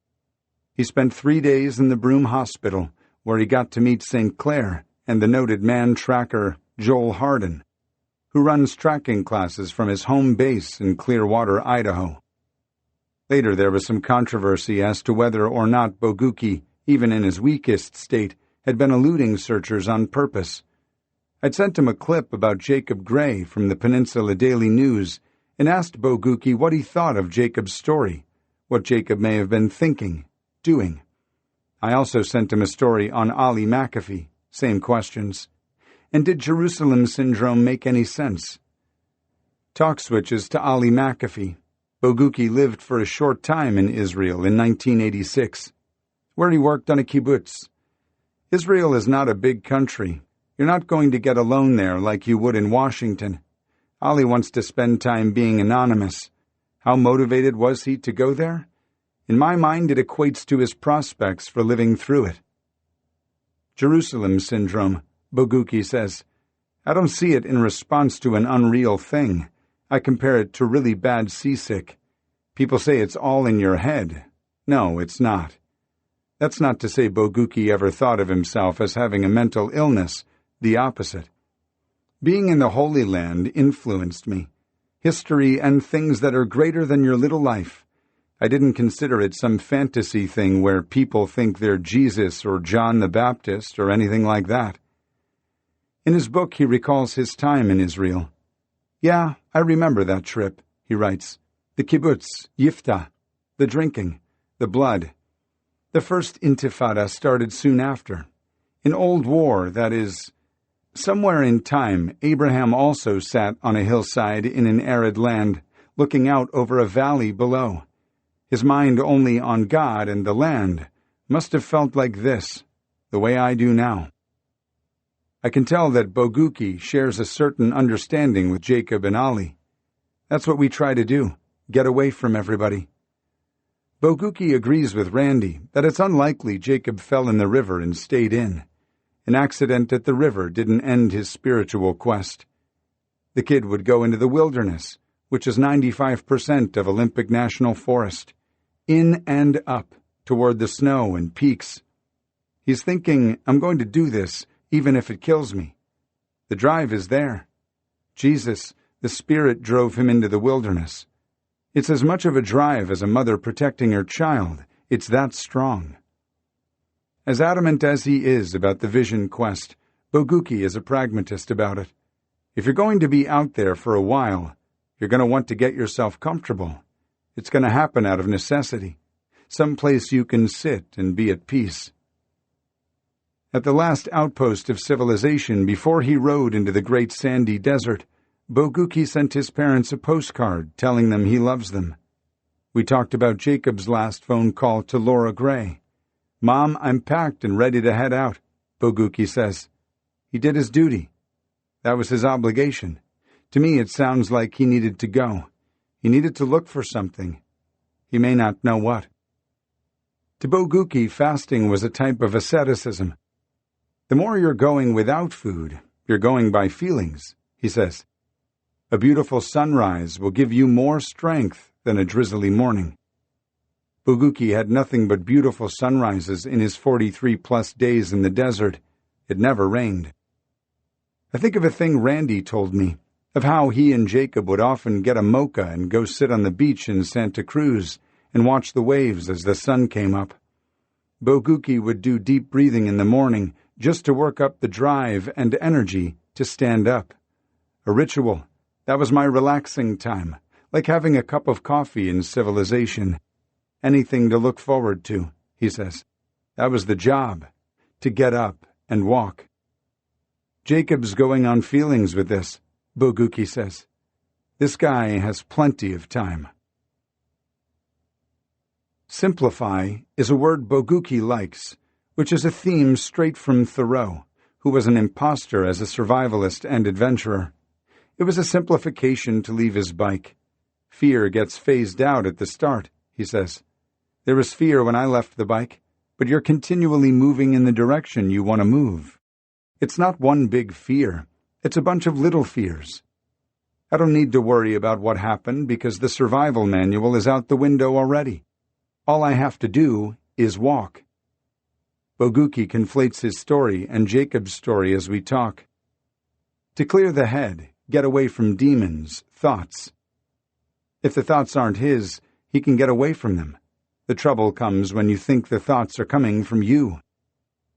He spent 3 days in the Broome Hospital, where he got to meet St. Clair and the noted man-tracker Joel Hardin, who runs tracking classes from his home base in Clearwater, Idaho. Later there was some controversy as to whether or not Boguki, even in his weakest state, had been eluding searchers on purpose. I'd sent him a clip about Jacob Gray from the Peninsula Daily News and asked Boguki what he thought of Jacob's story, what Jacob may have been thinking, doing. I also sent him a story on Ali McAfee, same questions. And did Jerusalem Syndrome make any sense? Talk switches to Ali McAfee. Boguki lived for a short time in Israel in 1986, where he worked on a kibbutz. Israel is not a big country. You're not going to get a loan there like you would in Washington. Ali wants to spend time being anonymous. How motivated was he to go there? In my mind, it equates to his prospects for living through it. Jerusalem syndrome, Boguki says. I don't see it in response to an unreal thing. I compare it to really bad seasick. People say it's all in your head. No, it's not. That's not to say Boguki ever thought of himself as having a mental illness. The opposite. Being in the Holy Land influenced me. History and things that are greater than your little life. I didn't consider it some fantasy thing where people think they're Jesus or John the Baptist or anything like that. In his book, he recalls his time in Israel. Yeah, I remember that trip, he writes. The kibbutz, Yiftah, the drinking, the blood. The first intifada started soon after. In old war, that is. Somewhere in time, Abraham also sat on a hillside in an arid land, looking out over a valley below. His mind only on God and the land must have felt like this, the way I do now. I can tell that Boguki shares a certain understanding with Jacob and Ali. That's what we try to do, get away from everybody. Boguki agrees with Randy that it's unlikely Jacob fell in the river and stayed in. An accident at the river didn't end his spiritual quest. The kid would go into the wilderness, which is 95% of Olympic National Forest, in and up toward the snow and peaks. He's thinking, I'm going to do this, even if it kills me. The drive is there. Jesus, the Spirit, drove him into the wilderness. It's as much of a drive as a mother protecting her child. It's that strong. As adamant as he is about the vision quest, Boguki is a pragmatist about it. If you're going to be out there for a while, you're going to want to get yourself comfortable. It's going to happen out of necessity, someplace you can sit and be at peace. At the last outpost of civilization before he rode into the great sandy desert, Boguki sent his parents a postcard telling them he loves them. We talked about Jacob's last phone call to Laura Gray. Mom, I'm packed and ready to head out, Boguki says. He did his duty. That was his obligation. To me, it sounds like he needed to go. He needed to look for something. He may not know what. To Boguki, fasting was a type of asceticism. The more you're going without food, you're going by feelings, he says. A beautiful sunrise will give you more strength than a drizzly morning. Boguki had nothing but beautiful sunrises in his 43-plus days in the desert. It never rained. I think of a thing Randy told me, of how he and Jacob would often get a mocha and go sit on the beach in Santa Cruz and watch the waves as the sun came up. Boguki would do deep breathing in the morning just to work up the drive and energy to stand up. A ritual. That was my relaxing time, like having a cup of coffee in civilization. Anything to look forward to, he says. That was the job, to get up and walk. Jacob's going on feelings with this, Boguki says. This guy has plenty of time. Simplify is a word Boguki likes, which is a theme straight from Thoreau, who was an imposter as a survivalist and adventurer. It was a simplification to leave his bike. Fear gets phased out at the start, he says. There was fear when I left the bike, but you're continually moving in the direction you want to move. It's not one big fear. It's a bunch of little fears. I don't need to worry about what happened because the survival manual is out the window already. All I have to do is walk. Boguki conflates his story and Jacob's story as we talk. To clear the head, get away from demons, thoughts. If the thoughts aren't his, he can get away from them. The trouble comes when you think the thoughts are coming from you.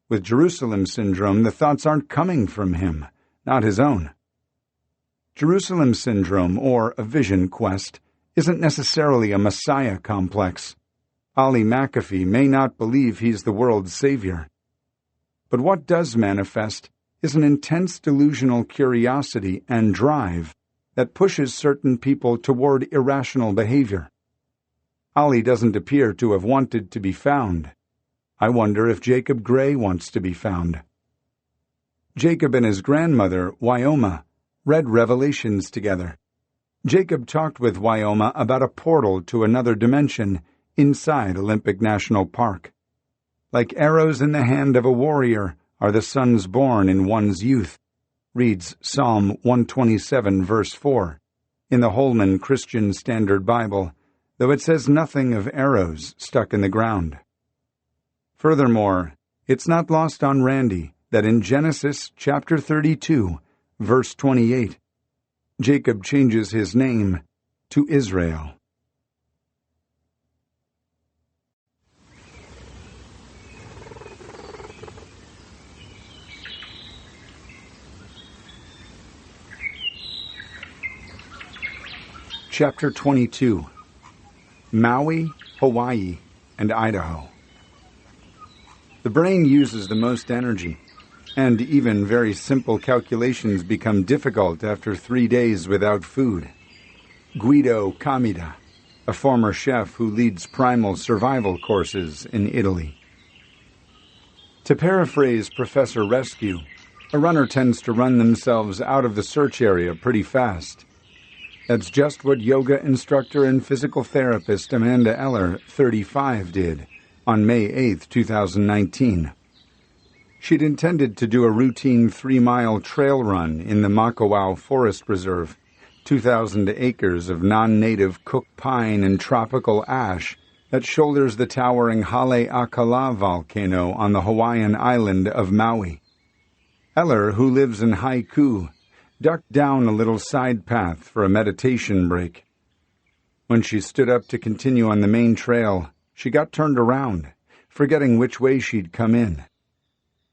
With Jerusalem syndrome, the thoughts aren't coming from him, not his own. Jerusalem syndrome, or a vision quest, isn't necessarily a messiah complex. Ali McAfee may not believe he's the world's savior. But what does manifest is an intense delusional curiosity and drive that pushes certain people toward irrational behavior. Ali doesn't appear to have wanted to be found. I wonder if Jacob Gray wants to be found. Jacob and his grandmother, Wyoma, read Revelations together. Jacob talked with Wyoma about a portal to another dimension inside Olympic National Park. Like arrows in the hand of a warrior are the sons born in one's youth, reads Psalm 127, verse 4, in the Holman Christian Standard Bible, though it says nothing of arrows stuck in the ground. Furthermore, it's not lost on Randy that in Genesis chapter 32, verse 28, Jacob changes his name to Israel. Chapter 22. Maui, Hawaii, and Idaho. The brain uses the most energy, and even very simple calculations become difficult after 3 days without food. Guido Kamida, a former chef who leads primal survival courses in Italy. To paraphrase Professor Rescue, a runner tends to run themselves out of the search area pretty fast. That's just what yoga instructor and physical therapist Amanda Eller, 35, did on May 8, 2019. She'd intended to do a routine 3-mile trail run in the Makawao Forest Reserve, 2,000 acres of non-native cook pine and tropical ash that shoulders the towering Haleakala volcano on the Hawaiian island of Maui. Eller, who lives in Haiku, ducked down a little side path for a meditation break. When she stood up to continue on the main trail, she got turned around, forgetting which way she'd come in.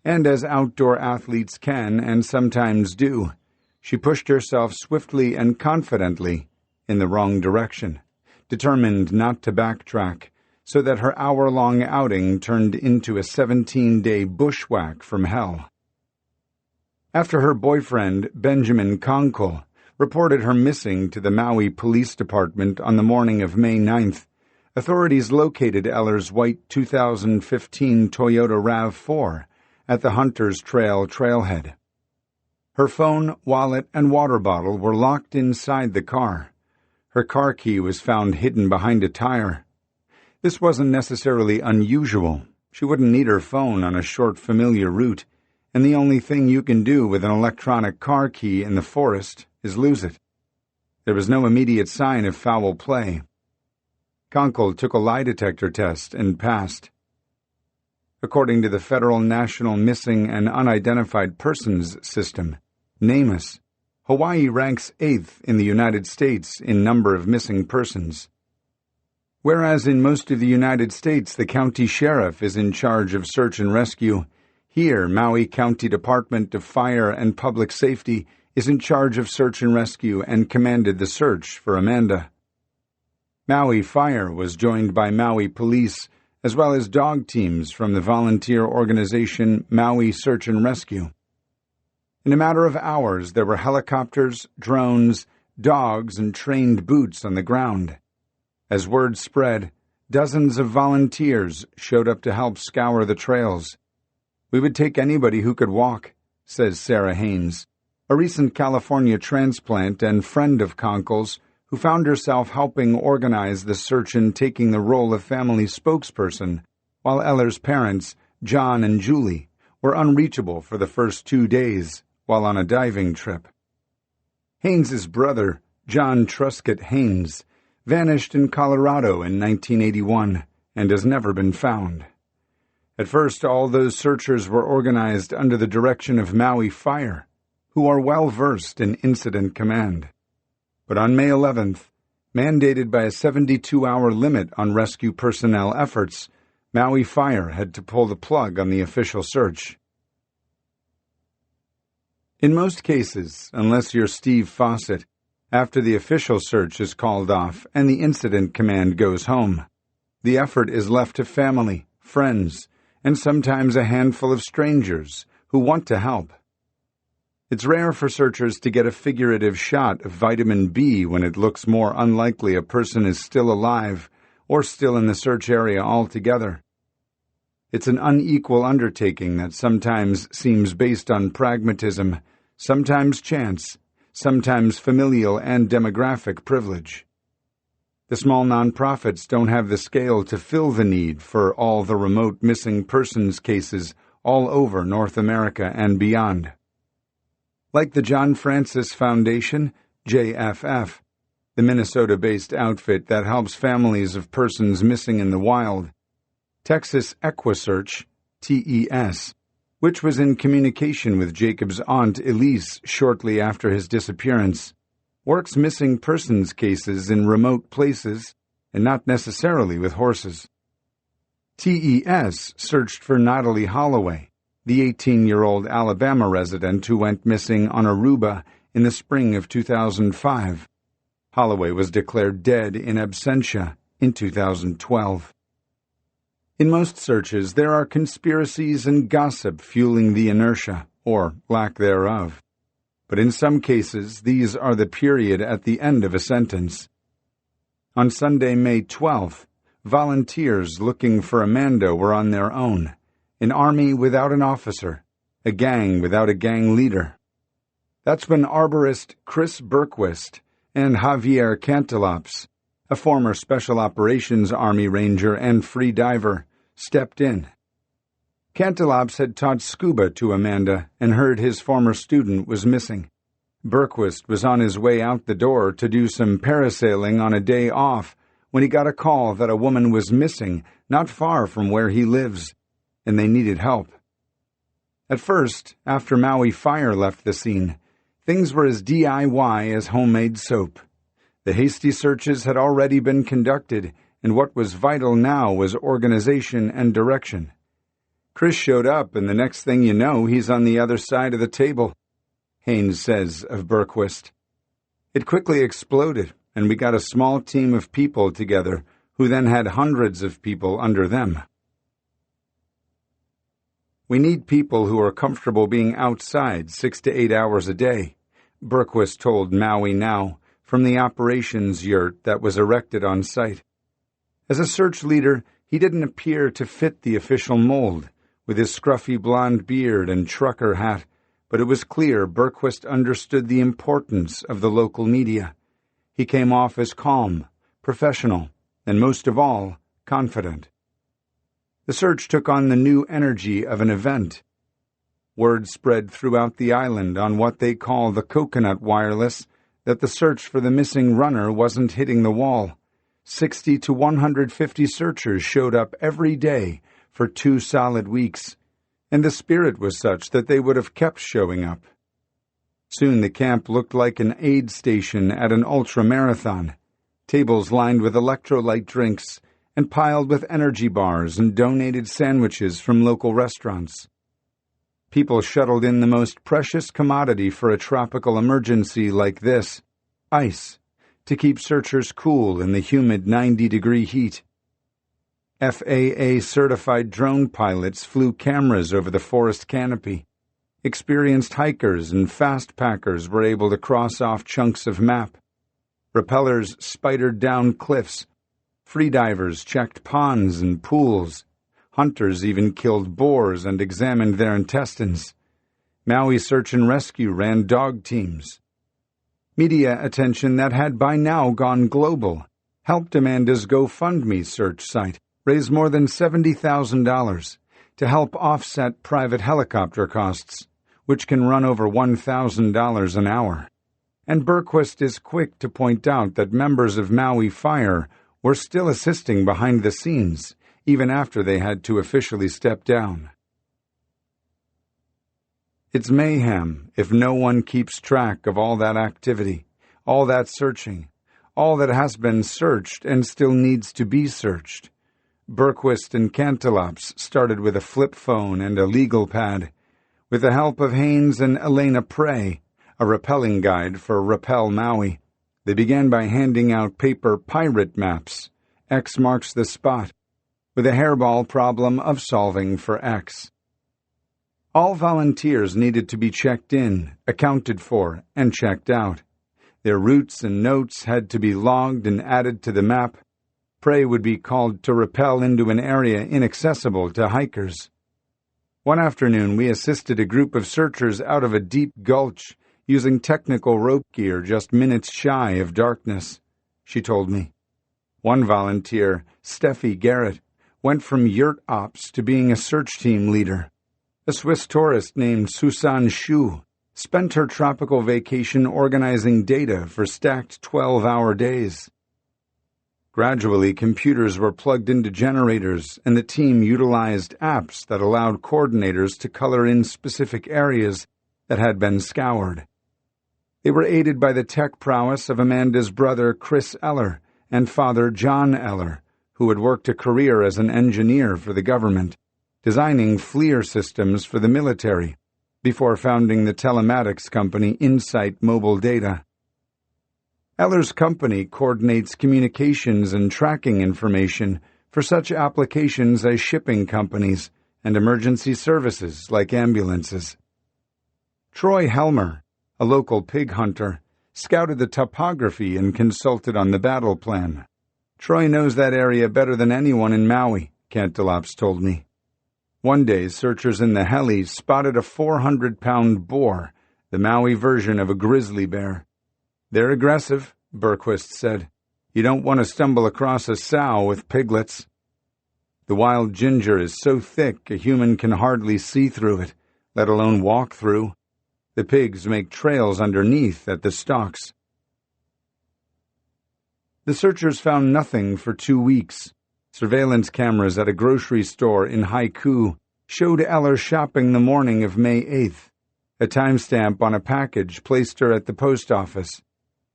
And as outdoor athletes can and sometimes do, she pushed herself swiftly and confidently in the wrong direction, determined not to backtrack, so that her hour-long outing turned into a 17-day bushwhack from hell. After her boyfriend, Benjamin Conkle, reported her missing to the Maui Police Department on the morning of May 9th, authorities located Eller's white 2015 Toyota RAV4 at the Hunters Trail trailhead. Her phone, wallet, and water bottle were locked inside the car. Her car key was found hidden behind a tire. This wasn't necessarily unusual. She wouldn't need her phone on a short, familiar route, and the only thing you can do with an electronic car key in the forest is lose it. There was no immediate sign of foul play. Conkle took a lie detector test and passed. According to the Federal National Missing and Unidentified Persons System, NamUs, Hawaii ranks 8th in the United States in number of missing persons. Whereas in most of the United States the county sheriff is in charge of search and rescue, here, Maui County Department of Fire and Public Safety is in charge of search and rescue and commanded the search for Amanda. Maui Fire was joined by Maui Police, as well as dog teams from the volunteer organization Maui Search and Rescue. In a matter of hours, there were helicopters, drones, dogs, and trained boots on the ground. As word spread, dozens of volunteers showed up to help scour the trails. "We would take anybody who could walk," says Sarah Haynes, a recent California transplant and friend of Conkle's who found herself helping organize the search and taking the role of family spokesperson, while Eller's parents, John and Julie, were unreachable for the first 2 days while on a diving trip. Haynes's brother, John Truscott Haynes, vanished in Colorado in 1981 and has never been found. At first, all those searchers were organized under the direction of Maui Fire, who are well-versed in incident command. But on May 11th, mandated by a 72-hour limit on rescue personnel efforts, Maui Fire had to pull the plug on the official search. In most cases, unless you're Steve Fawcett, after the official search is called off and the incident command goes home, the effort is left to family, friends, and sometimes a handful of strangers who want to help. It's rare for searchers to get a figurative shot of vitamin B when it looks more unlikely a person is still alive or still in the search area altogether. It's an unequal undertaking that sometimes seems based on pragmatism, sometimes chance, sometimes familial and demographic privilege. The small nonprofits don't have the scale to fill the need for all the remote missing persons cases all over North America and beyond. Like the John Francis Foundation, JFF, the Minnesota-based outfit that helps families of persons missing in the wild, Texas EquiSearch, TES, which was in communication with Jacob's aunt Elise shortly after his disappearance, works missing persons cases in remote places and not necessarily with horses. TES searched for Natalie Holloway, the 18-year-old Alabama resident who went missing on Aruba in the spring of 2005. Holloway was declared dead in absentia in 2012. In most searches, there are conspiracies and gossip fueling the inertia, or lack thereof. But in some cases, these are the period at the end of a sentence. On Sunday, May 12th, volunteers looking for Amanda were on their own, an army without an officer, a gang without a gang leader. That's when arborist Chris Berquist and Javier Cantelops, a former Special Operations Army Ranger and free diver, stepped in. Cantelops had taught scuba to Amanda and heard his former student was missing. Berquist was on his way out the door to do some parasailing on a day off when he got a call that a woman was missing not far from where he lives, and they needed help. At first, after Maui Fire left the scene, things were as DIY as homemade soap. The hasty searches had already been conducted, and what was vital now was organization and direction. Chris showed up, and the next thing you know, he's on the other side of the table, Haynes says of Berquist. It quickly exploded, and we got a small team of people together who then had hundreds of people under them. We need people who are comfortable being outside 6 to 8 hours a day, Berquist told Maui Now from the operations yurt that was erected on site. As a search leader, he didn't appear to fit the official mold, with his scruffy blonde beard and trucker hat, but it was clear Berquist understood the importance of the local media. He came off as calm, professional, and most of all, confident. The search took on the new energy of an event. Word spread throughout the island on what they call the coconut wireless that the search for the missing runner wasn't hitting the wall. 60 to 150 searchers showed up every day for 2 solid weeks, and the spirit was such that they would have kept showing up. Soon the camp looked like an aid station at an ultra-marathon, tables lined with electrolyte drinks and piled with energy bars and donated sandwiches from local restaurants. People shuttled in the most precious commodity for a tropical emergency like this, ice, to keep searchers cool in the humid 90-degree heat. FAA-certified drone pilots flew cameras over the forest canopy. Experienced hikers and fast packers were able to cross off chunks of map. Rappellers spidered down cliffs. Freedivers checked ponds and pools. Hunters even killed boars and examined their intestines. Maui Search and Rescue ran dog teams. Media attention that had by now gone global helped Amanda's GoFundMe search site raise more than $70,000 to help offset private helicopter costs, which can run over $1,000 an hour. And Berquist is quick to point out that members of Maui Fire were still assisting behind the scenes, even after they had to officially step down. It's mayhem if no one keeps track of all that activity, all that searching, all that has been searched and still needs to be searched. Berquist and Cantelops started with a flip phone and a legal pad. With the help of Haynes and Elena Prey, a rappelling guide for Rappel Maui, they began by handing out paper pirate maps. X marks the spot, with a hairball problem of solving for X. All volunteers needed to be checked in, accounted for, and checked out. Their routes and notes had to be logged and added to the map. Prey would be called to rappel into an area inaccessible to hikers. One afternoon, we assisted a group of searchers out of a deep gulch using technical rope gear just minutes shy of darkness, she told me. One volunteer, Steffi Garrett, went from yurt ops to being a search team leader. A Swiss tourist named Susan Shu spent her tropical vacation organizing data for stacked 12-hour days. Gradually, computers were plugged into generators, and the team utilized apps that allowed coordinators to color in specific areas that had been scoured. They were aided by the tech prowess of Amanda's brother Chris Eller and father John Eller, who had worked a career as an engineer for the government, designing FLIR systems for the military, before founding the telematics company Insight Mobile Data. Eller's company coordinates communications and tracking information for such applications as shipping companies and emergency services like ambulances. Troy Helmer, a local pig hunter, scouted the topography and consulted on the battle plan. Troy knows that area better than anyone in Maui, Cantelops told me. One day, searchers in the heli spotted a 400-pound boar, the Maui version of a grizzly bear. They're aggressive, Berquist said. You don't want to stumble across a sow with piglets. The wild ginger is so thick a human can hardly see through it, let alone walk through. The pigs make trails underneath at the stalks. The searchers found nothing for 2 weeks. Surveillance cameras at a grocery store in Haiku showed Eller shopping the morning of May 8th. A timestamp on a package placed her at the post office.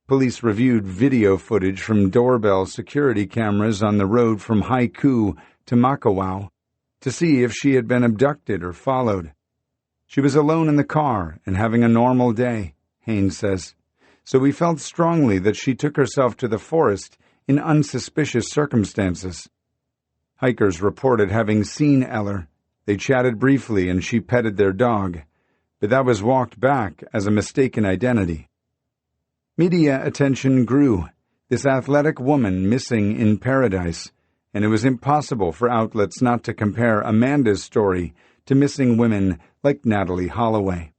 Police reviewed video footage from doorbell security cameras on the road from Haiku to Makawao to see if she had been abducted or followed. She was alone in the car and having a normal day, Haynes says, so we felt strongly that she took herself to the forest in unsuspicious circumstances. Hikers reported having seen Eller. They chatted briefly and she petted their dog, but that was walked back as a mistaken identity. Media attention grew, this athletic woman missing in paradise, and it was impossible for outlets not to compare Amanda's story to missing women like Natalie Holloway.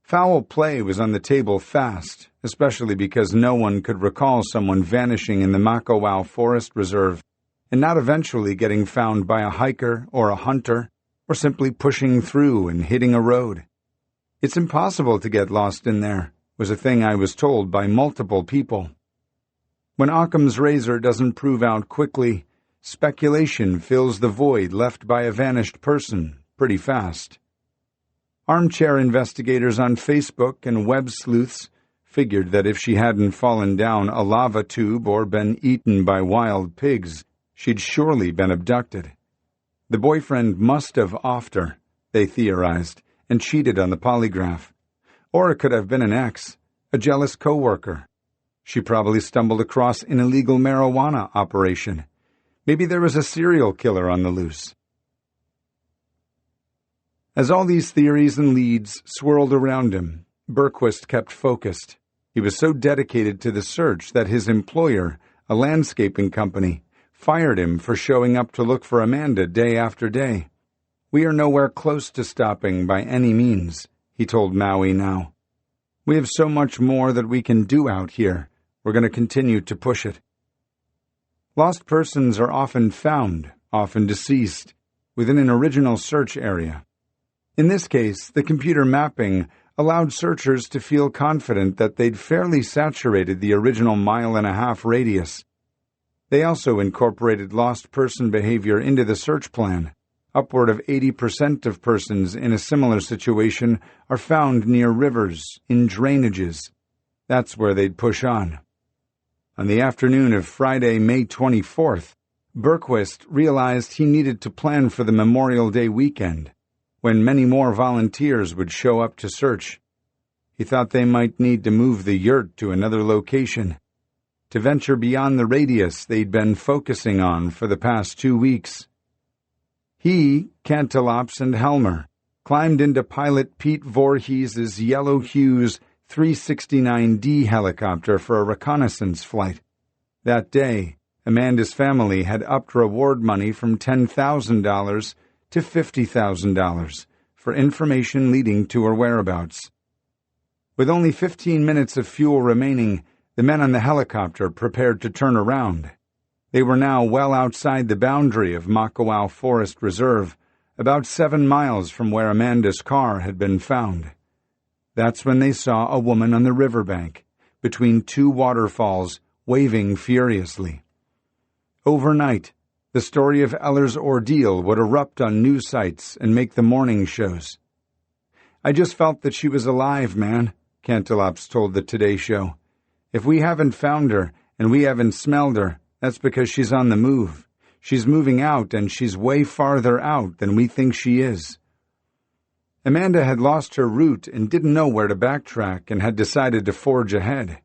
Foul play was on the table fast, especially because no one could recall someone vanishing in the Makawao Forest Reserve and not eventually getting found by a hiker or a hunter or simply pushing through and hitting a road. It's impossible to get lost in there, was a thing I was told by multiple people. When Occam's razor doesn't prove out quickly, speculation fills the void left by a vanished person pretty fast. Armchair investigators on Facebook and web sleuths figured that if she hadn't fallen down a lava tube or been eaten by wild pigs, she'd surely been abducted. The boyfriend must have offed her, they theorized, and cheated on the polygraph. Or it could have been an ex, a jealous coworker. She probably stumbled across an illegal marijuana operation. Maybe there was a serial killer on the loose. As all these theories and leads swirled around him, Berquist kept focused. He was so dedicated to the search that his employer, a landscaping company, fired him for showing up to look for Amanda day after day. We are nowhere close to stopping by any means, he told Maui Now. We have so much more that we can do out here. We're going to continue to push it. Lost persons are often found, often deceased, within an original search area. In this case, the computer mapping allowed searchers to feel confident that they'd fairly saturated the original 1.5-mile radius. They also incorporated lost person behavior into the search plan. Upward of 80% of persons in a similar situation are found near rivers, in drainages. That's where they'd push on. On the afternoon of Friday, May 24th, Berquist realized he needed to plan for the Memorial Day weekend, when many more volunteers would show up to search. He thought they might need to move the yurt to another location, to venture beyond the radius they'd been focusing on for the past 2 weeks. He, Cantelops, and Helmer climbed into pilot Pete Voorhees' Yellow Hughes 369D helicopter for a reconnaissance flight. That day, Amanda's family had upped reward money from $10,000 to $50,000 for information leading to her whereabouts. With only 15 minutes of fuel remaining, The men on the helicopter prepared to turn around. They were now well outside the boundary of Makawao Forest Reserve, about 7 miles from where Amanda's car had been found. That's when they saw a woman on the riverbank, between 2 waterfalls, waving furiously. Overnight, the story of Eller's ordeal would erupt on news sites and make the morning shows. "I just felt that she was alive, man," Cantelops told the Today Show. "If we haven't found her and we haven't smelled her, that's because she's on the move. She's moving out, and she's way farther out than we think she is." Amanda had lost her route and didn't know where to backtrack and had decided to forge ahead.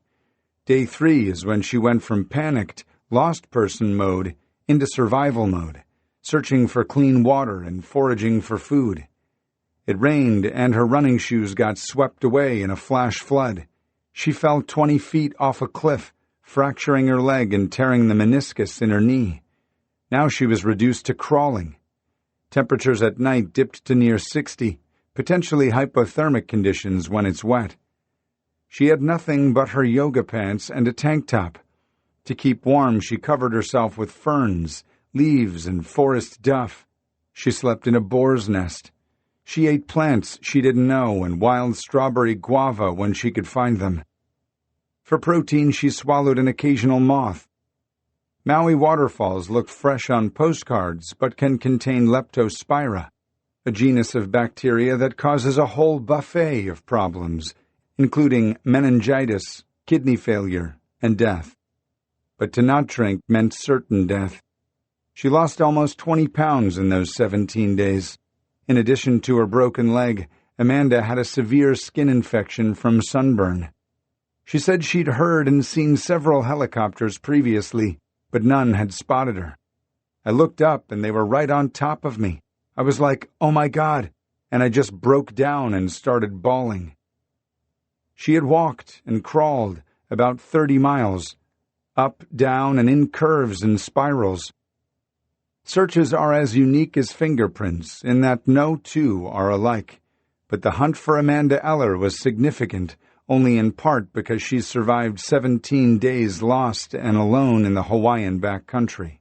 Day 3 is when she went from panicked, lost person mode into survival mode, searching for clean water and foraging for food. It rained, and her running shoes got swept away in a flash flood. She fell 20 feet off a cliff, fracturing her leg and tearing the meniscus in her knee. Now she was reduced to crawling. Temperatures at night dipped to near 60, potentially hypothermic conditions when it's wet. She had nothing but her yoga pants and a tank top. To keep warm, she covered herself with ferns, leaves, and forest duff. She slept in a boar's nest. She ate plants she didn't know and wild strawberry guava when she could find them. For protein, she swallowed an occasional moth. Maui waterfalls look fresh on postcards but can contain leptospira, a genus of bacteria that causes a whole buffet of problems, including meningitis, kidney failure, and death. But to not drink meant certain death. She lost almost 20 pounds in those 17 days. In addition to her broken leg, Amanda had a severe skin infection from sunburn. She said she'd heard and seen several helicopters previously, but none had spotted her. I looked up and they were right on top of me. I was like, "Oh my God," and I just broke down and started bawling. She had walked and crawled about 30 miles, up, down, and in curves and spirals. Searches are as unique as fingerprints in that no two are alike, but the hunt for Amanda Eller was significant only in part because she survived 17 days lost and alone in the Hawaiian backcountry.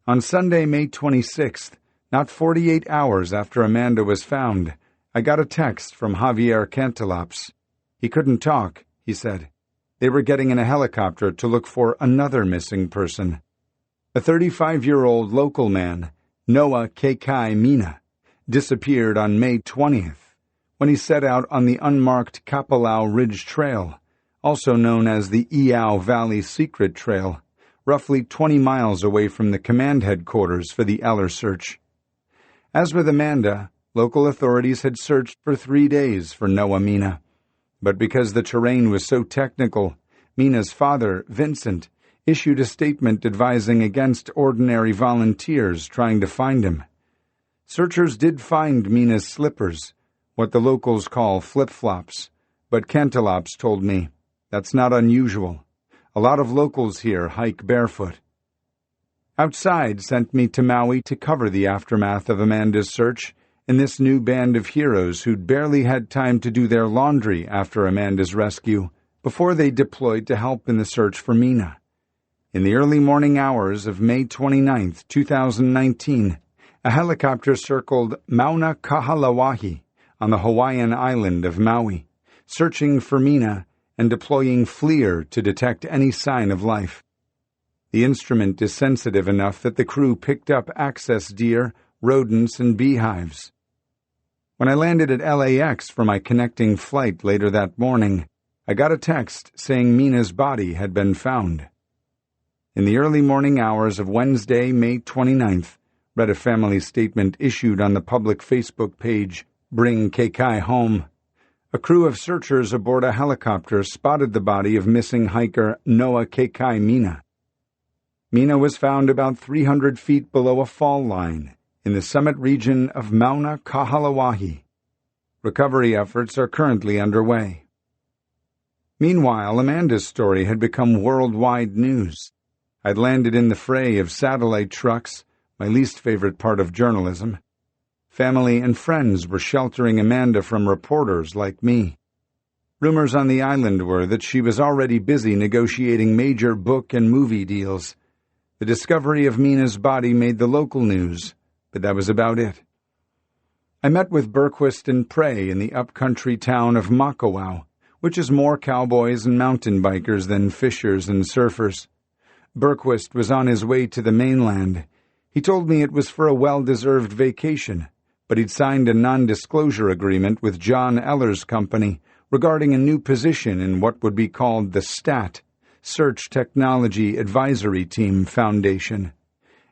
On Sunday, May 26th, not 48 hours after Amanda was found, I got a text from Javier Cantelops. He couldn't talk, he said. They were getting in a helicopter to look for another missing person. A 35-year-old local man, Noah Kekai Mina, disappeared on May 20th when he set out on the unmarked Kapalau Ridge Trail, also known as the Iao Valley Secret Trail, roughly 20 miles away from the command headquarters for the Eller search. As with Amanda, local authorities had searched for 3 days for Noah Mina, but because the terrain was so technical, Mina's father, Vincent, issued a statement advising against ordinary volunteers trying to find him. Searchers did find Mina's slippers, what the locals call flip-flops, but Cantelops told me, that's not unusual. A lot of locals here hike barefoot. Outside sent me to Maui to cover the aftermath of Amanda's search and this new band of heroes who'd barely had time to do their laundry after Amanda's rescue before they deployed to help in the search for Mina. In the early morning hours of May 29, 2019, a helicopter circled Mauna Kahalawahi on the Hawaiian island of Maui, searching for Mina and deploying FLIR to detect any sign of life. The instrument is sensitive enough that the crew picked up access deer, rodents, and beehives. When I landed at LAX for my connecting flight later that morning, I got a text saying Mina's body had been found. In the early morning hours of Wednesday, May 29th, read a family statement issued on the public Facebook page, Bring Kekai Home. A crew of searchers aboard a helicopter spotted the body of missing hiker Noah Kekai Mina. Mina was found about 300 feet below a fall line in the summit region of Mauna Kahalawahi. Recovery efforts are currently underway. Meanwhile, Amanda's story had become worldwide news. I'd landed in the fray of satellite trucks, my least favorite part of journalism. Family and friends were sheltering Amanda from reporters like me. Rumors on the island were that she was already busy negotiating major book and movie deals. The discovery of Mina's body made the local news, but that was about it. I met with Berquist and Prey in the upcountry town of Makawao, which is more cowboys and mountain bikers than fishers and surfers. Berquist was on his way to the mainland. He told me it was for a well-deserved vacation, but he'd signed a non-disclosure agreement with John Eller's company regarding a new position in what would be called the STAT, Search Technology Advisory Team Foundation.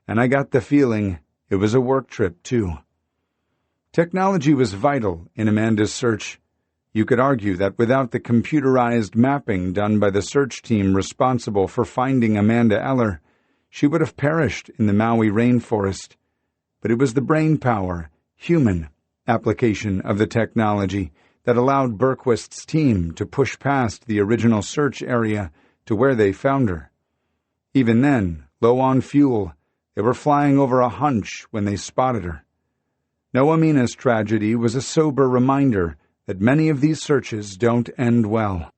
And I got the feeling it was a work trip, too. Technology was vital in Amanda's search. You could argue that without the computerized mapping done by the search team responsible for finding Amanda Eller, she would have perished in the Maui rainforest. But it was the brainpower, human application of the technology that allowed Berquist's team to push past the original search area to where they found her. Even then, low on fuel, they were flying over a hunch when they spotted her. Noah Mina's tragedy was a sober reminder that many of these searches don't end well.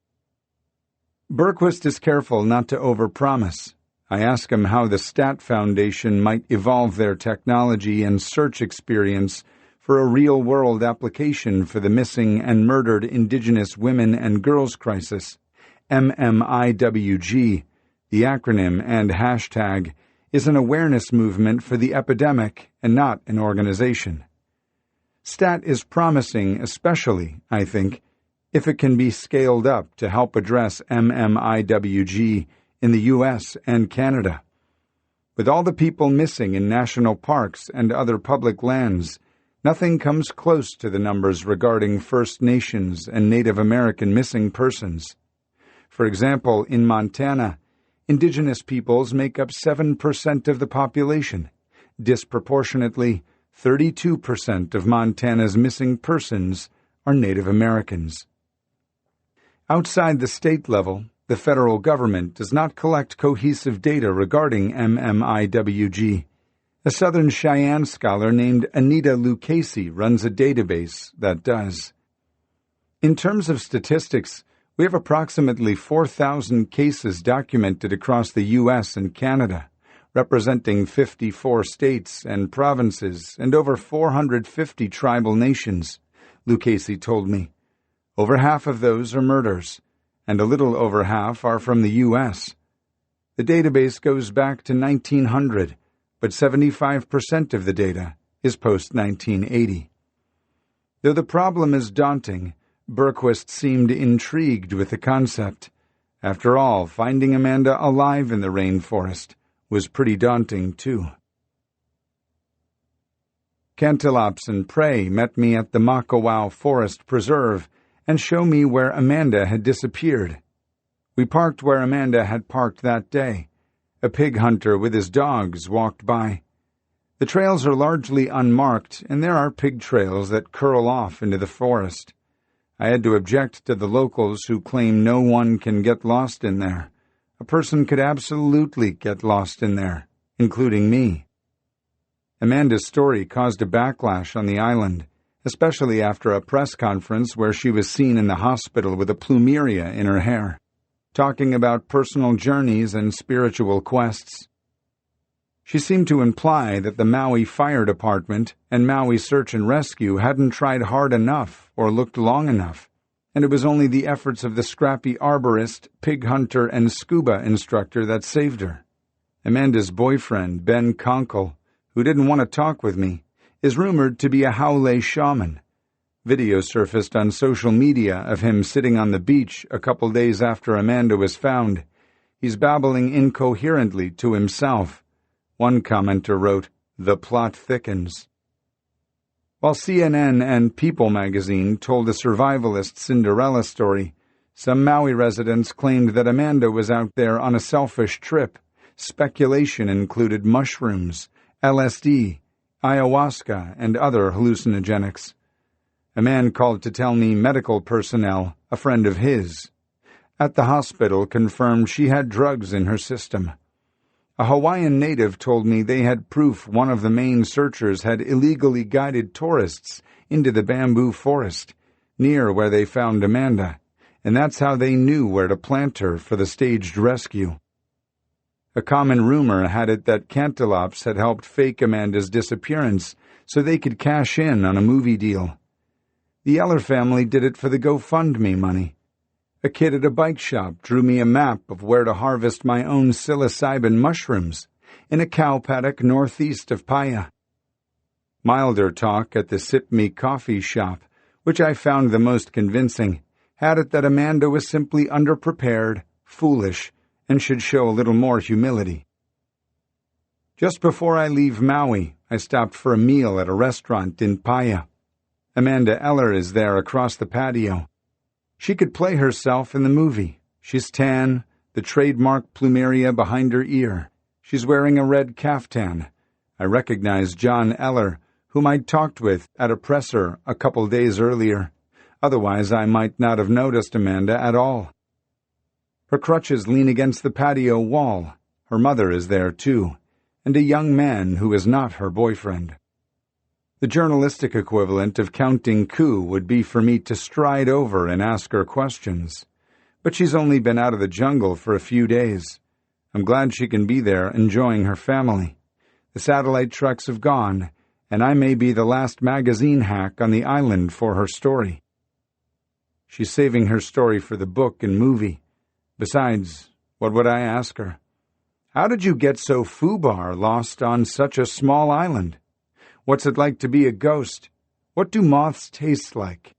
Berquist is careful not to overpromise. I ask him how the STAT Foundation might evolve their technology and search experience for a real-world application for the missing and murdered Indigenous women and girls crisis. MMIWG, the acronym and hashtag, is an awareness movement for the epidemic and not an organization. STAT is promising especially, I think, if it can be scaled up to help address MMIWG in the U.S. and Canada. With all the people missing in national parks and other public lands, nothing comes close to the numbers regarding First Nations and Native American missing persons. For example, in Montana, Indigenous peoples make up 7% of the population. Disproportionately, 32% of Montana's missing persons are Native Americans. Outside the state level, the federal government does not collect cohesive data regarding MMIWG. A Southern Cheyenne scholar named Anita Lucchese runs a database that does. In terms of statistics, we have approximately 4,000 cases documented across the U.S. and Canada, representing 54 states and provinces and over 450 tribal nations, Lucchese told me. Over half of those are murders, and a little over half are from the U.S. The database goes back to 1900, but 75% of the data is post-1980. Though the problem is daunting, Berquist seemed intrigued with the concept. After all, finding Amanda alive in the rainforest was pretty daunting, too. Cantilops and Prey met me at the Makawao Forest Preserve and show me where Amanda had disappeared. We parked where Amanda had parked that day. A pig hunter with his dogs walked by. The trails are largely unmarked, and there are pig trails that curl off into the forest. I had to object to the locals who claim no one can get lost in there. A person could absolutely get lost in there, including me. Amanda's story caused a backlash on the island, especially after a press conference where she was seen in the hospital with a plumeria in her hair, talking about personal journeys and spiritual quests. She seemed to imply that the Maui Fire Department and Maui Search and Rescue hadn't tried hard enough or looked long enough, and it was only the efforts of the scrappy arborist, pig hunter, and scuba instructor that saved her. Amanda's boyfriend, Ben Conkle, who didn't want to talk with me, is rumored to be a Haole shaman. Video surfaced on social media of him sitting on the beach a couple days after Amanda was found. He's babbling incoherently to himself. One commenter wrote, "The plot thickens." While CNN and People magazine told a survivalist Cinderella story, some Maui residents claimed that Amanda was out there on a selfish trip. Speculation included mushrooms, LSD, ayahuasca, and other hallucinogenics. A man called to tell me medical personnel, a friend of his, at the hospital confirmed she had drugs in her system. A Hawaiian native told me they had proof one of the main searchers had illegally guided tourists into the bamboo forest, near where they found Amanda, and that's how they knew where to plant her for the staged rescue. A common rumor had it that Cantaloupes had helped fake Amanda's disappearance so they could cash in on a movie deal. The Eller family did it for the GoFundMe money. A kid at a bike shop drew me a map of where to harvest my own psilocybin mushrooms in a cow paddock northeast of Paya. Milder talk at the Sip Me coffee shop, which I found the most convincing, had it that Amanda was simply underprepared, foolish, and should show a little more humility. Just before I leave Maui, I stopped for a meal at a restaurant in Paya. Amanda Eller is there across the patio. She could play herself in the movie. She's tan, the trademark plumeria behind her ear. She's wearing a red caftan. I recognize John Eller, whom I'd talked with at a presser a couple days earlier. Otherwise, I might not have noticed Amanda at all. Her crutches lean against the patio wall. Her mother is there, too, and a young man who is not her boyfriend. The journalistic equivalent of counting coup would be for me to stride over and ask her questions. But she's only been out of the jungle for a few days. I'm glad she can be there enjoying her family. The satellite trucks have gone, and I may be the last magazine hack on the island for her story. She's saving her story for the book and movie. Besides, what would I ask her? How did you get so foobar lost on such a small island? What's it like to be a ghost? What do moths taste like?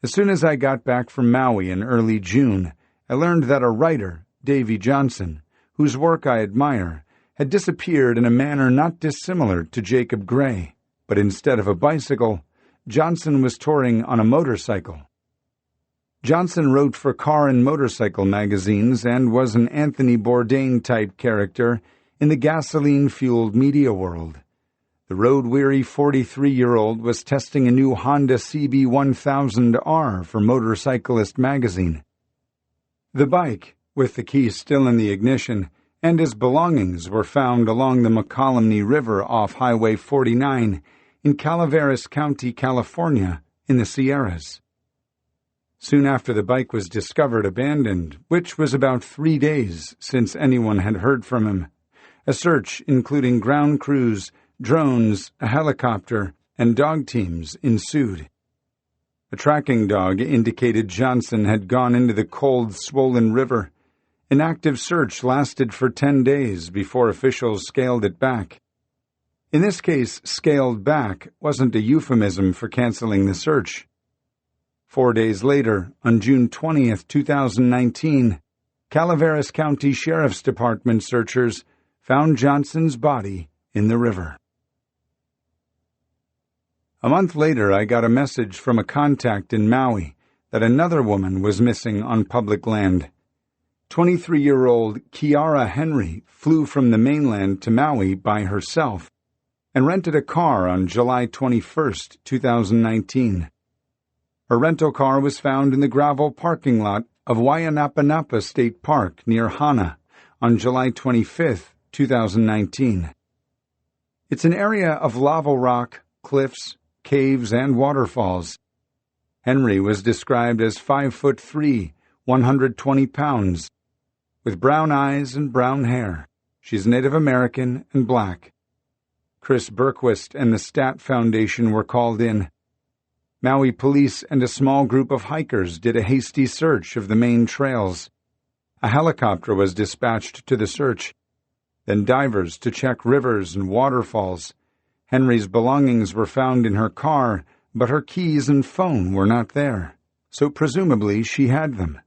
As soon as I got back from Maui in early June, I learned that a writer, Davy Johnson, whose work I admire, had disappeared in a manner not dissimilar to Jacob Gray, but instead of a bicycle, Johnson was touring on a motorcycle. Johnson wrote for car and motorcycle magazines and was an Anthony Bourdain-type character in the gasoline-fueled media world. The road-weary 43-year-old was testing a new Honda CB1000R for Motorcyclist magazine. The bike, with the key still in the ignition, and his belongings were found along the McCollumney River off Highway 49 in Calaveras County, California, in the Sierras. Soon after the bike was discovered abandoned, which was about 3 days since anyone had heard from him, a search including ground crews, drones, a helicopter, and dog teams ensued. A tracking dog indicated Johnson had gone into the cold, swollen river. An active search lasted for 10 days before officials scaled it back. In this case, scaled back wasn't a euphemism for canceling the search. 4 days later, on June 20th, 2019, Calaveras County Sheriff's Department searchers found Johnson's body in the river. A month later, I got a message from a contact in Maui that another woman was missing on public land. 23-year-old Kiara Henry flew from the mainland to Maui by herself and rented a car on July 21st, 2019. Her rental car was found in the gravel parking lot of Wainapanapa State Park near Hana on July 25th, 2019. It's an area of lava rock, cliffs, caves, and waterfalls. Henry was described as 5'3", 120 pounds, with brown eyes and brown hair. She's Native American and black. Chris Berquist and the Stat Foundation were called in. Maui police and a small group of hikers did a hasty search of the main trails. A helicopter was dispatched to the search, then divers to check rivers and waterfalls. Henry's belongings were found in her car, but her keys and phone were not there, so presumably she had them.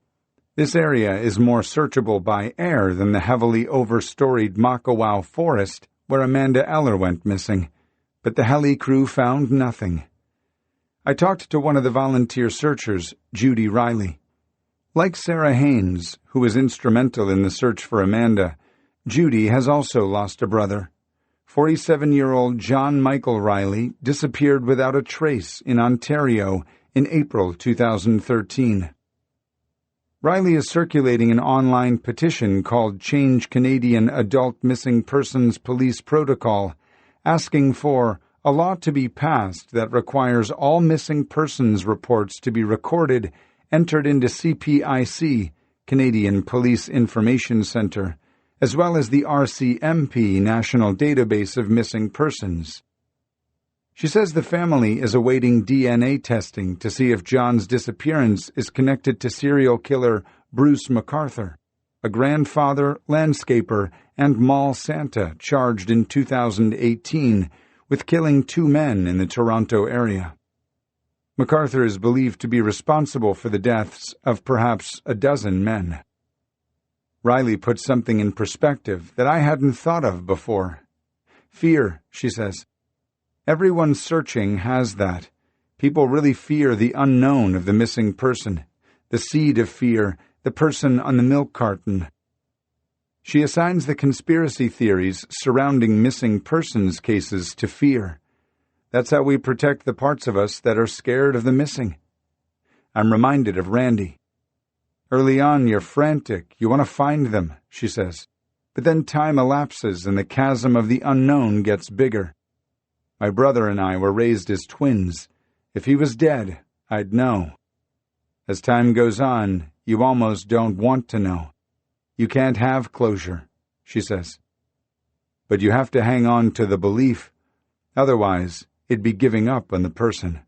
This area is more searchable by air than the heavily overstoried Makawao forest where Amanda Eller went missing, but the heli crew found nothing. I talked to one of the volunteer searchers, Judy Riley. Like Sarah Haynes, who was instrumental in the search for Amanda, Judy has also lost a brother. 47-year-old John Michael Riley disappeared without a trace in Ontario in April 2013. Riley is circulating an online petition called Change Canadian Adult Missing Persons Police Protocol, asking for a law to be passed that requires all missing persons reports to be recorded, entered into CPIC, Canadian Police Information Centre, as well as the RCMP National Database of Missing Persons. She says the family is awaiting DNA testing to see if John's disappearance is connected to serial killer Bruce MacArthur, a grandfather, landscaper, and mall Santa charged in 2018 with killing 2 men in the Toronto area. MacArthur is believed to be responsible for the deaths of perhaps a dozen men. Riley put something in perspective that I hadn't thought of before. Fear, she says. Everyone searching has that. People really fear the unknown of the missing person, the seed of fear, the person on the milk carton. She assigns the conspiracy theories surrounding missing persons cases to fear. That's how we protect the parts of us that are scared of the missing. I'm reminded of Randy. Early on, you're frantic. You want to find them, she says. But then time elapses and the chasm of the unknown gets bigger. My brother and I were raised as twins. If he was dead, I'd know. As time goes on, you almost don't want to know. You can't have closure, she says. But you have to hang on to the belief. Otherwise, it'd be giving up on the person.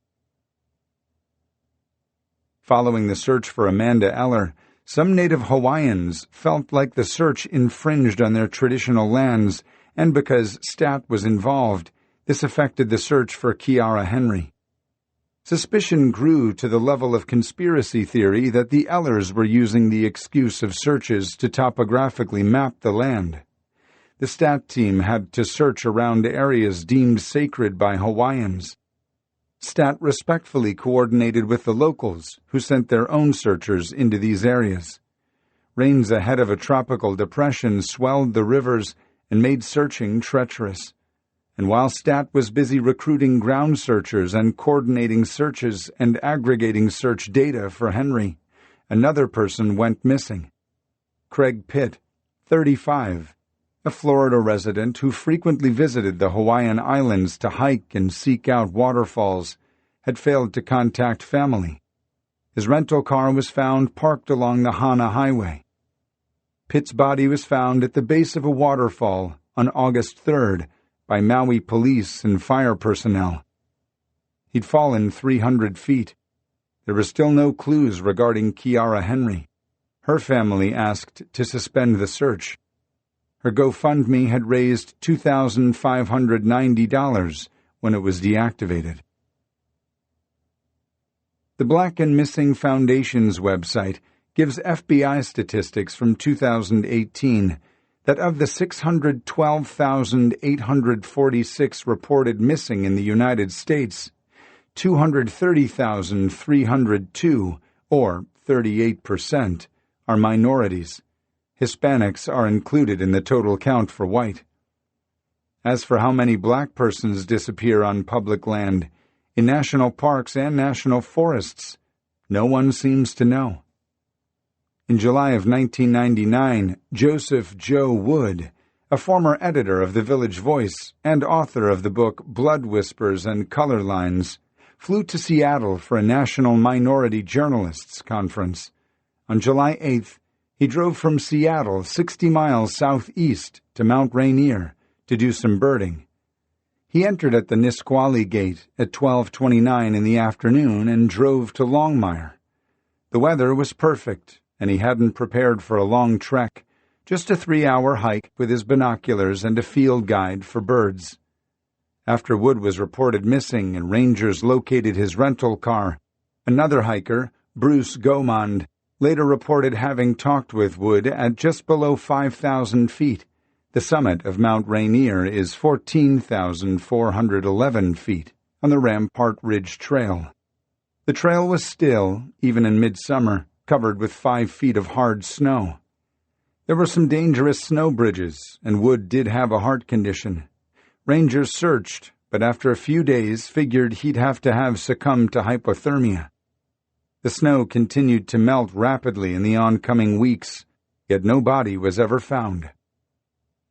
Following the search for Amanda Eller, some native Hawaiians felt like the search infringed on their traditional lands, and because STAT was involved, this affected the search for Kiara Henry. Suspicion grew to the level of conspiracy theory that the Ellers were using the excuse of searches to topographically map the land. The STAT team had to search around areas deemed sacred by Hawaiians. STAT respectfully coordinated with the locals, who sent their own searchers into these areas. Rains ahead of a tropical depression swelled the rivers and made searching treacherous. And while STAT was busy recruiting ground searchers and coordinating searches and aggregating search data for Henry, another person went missing. Craig Pitt, 35, a Florida resident who frequently visited the Hawaiian Islands to hike and seek out waterfalls, had failed to contact family. His rental car was found parked along the Hana Highway. Pitt's body was found at the base of a waterfall on August 3rd by Maui police and fire personnel. He'd fallen 300 feet. There were still no clues regarding Kiara Henry. Her family asked to suspend the search. Her GoFundMe had raised $2,590 when it was deactivated. The Black and Missing Foundation's website gives FBI statistics from 2018 that of the 612,846 reported missing in the United States, 230,302, or 38%, are minorities. Hispanics are included in the total count for white. As for how many black persons disappear on public land, in national parks and national forests, no one seems to know. In July of 1999, Joseph Joe Wood, a former editor of the Village Voice and author of the book Blood Whispers and Color Lines, flew to Seattle for a National Minority Journalists Conference. On July 8th, he drove from Seattle 60 miles southeast to Mount Rainier to do some birding. He entered at the Nisqually Gate at 12:29 in the afternoon and drove to Longmire. The weather was perfect, and he hadn't prepared for a long trek, just a 3-hour hike with his binoculars and a field guide for birds. After Wood was reported missing and rangers located his rental car, another hiker, Bruce Gaumond, later reported having talked with Wood at just below 5,000 feet. The summit of Mount Rainier is 14,411 feet on the Rampart Ridge Trail. The trail was still, even in midsummer, covered with 5 feet of hard snow. There were some dangerous snow bridges, and Wood did have a heart condition. Rangers searched, but after a few days figured he'd have to have succumbed to hypothermia. The snow continued to melt rapidly in the oncoming weeks, yet no body was ever found.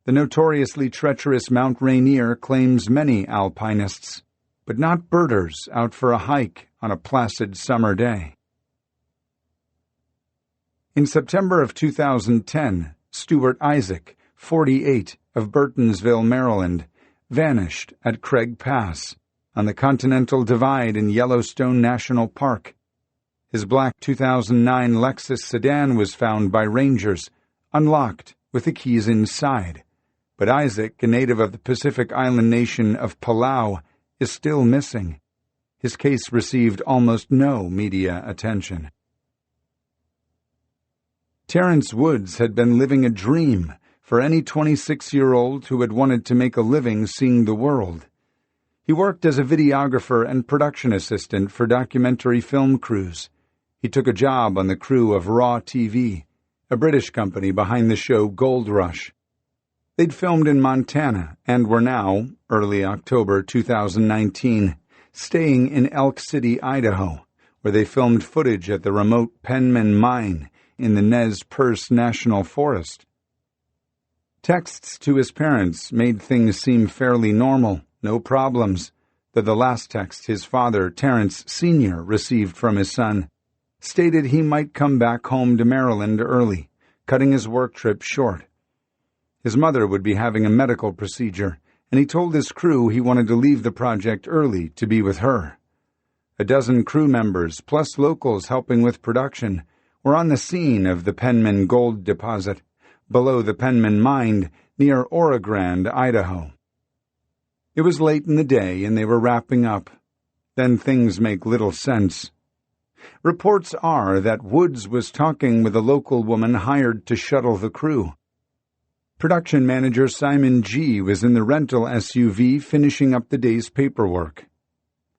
The notoriously treacherous Mount Rainier claims many alpinists, but not birders out for a hike on a placid summer day. In September of 2010, Stuart Isaac, 48, of Burtonsville, Maryland, vanished at Craig Pass on the Continental Divide in Yellowstone National Park. His black 2009 Lexus sedan was found by rangers, unlocked with the keys inside. But Isaac, a native of the Pacific island nation of Palau, is still missing. His case received almost no media attention. Terrence Woods had been living a dream for any 26-year-old who had wanted to make a living seeing the world. He worked as a videographer and production assistant for documentary film crews. He took a job on the crew of Raw TV, a British company behind the show Gold Rush. They'd filmed in Montana and were now, early October 2019, staying in Elk City, Idaho, where they filmed footage at the remote Penman Mine in the Nez Perce National Forest. Texts to his parents made things seem fairly normal, no problems, though the last text his father, Terrence Sr., received from his son stated he might come back home to Maryland early, cutting his work trip short. His mother would be having a medical procedure, and he told his crew he wanted to leave the project early to be with her. A dozen crew members, plus locals helping with production, were on the scene of the Penman gold deposit, below the Penman Mine, near Ora-Grande, Idaho. It was late in the day, and they were wrapping up. Then things make little sense. Reports are that Woods was talking with a local woman hired to shuttle the crew. Production manager Simon G. was in the rental SUV finishing up the day's paperwork.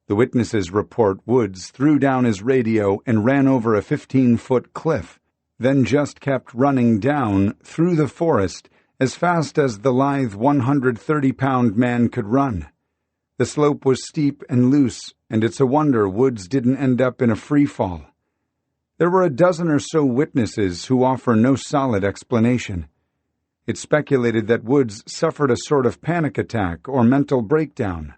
The witnesses report Woods threw down his radio and ran over a 15-foot cliff, then just kept running down through the forest as fast as the lithe 130-pound man could run. The slope was steep and loose, and it's a wonder Woods didn't end up in a free fall. There were a dozen or so witnesses who offer no solid explanation. It's speculated that Woods suffered a sort of panic attack or mental breakdown,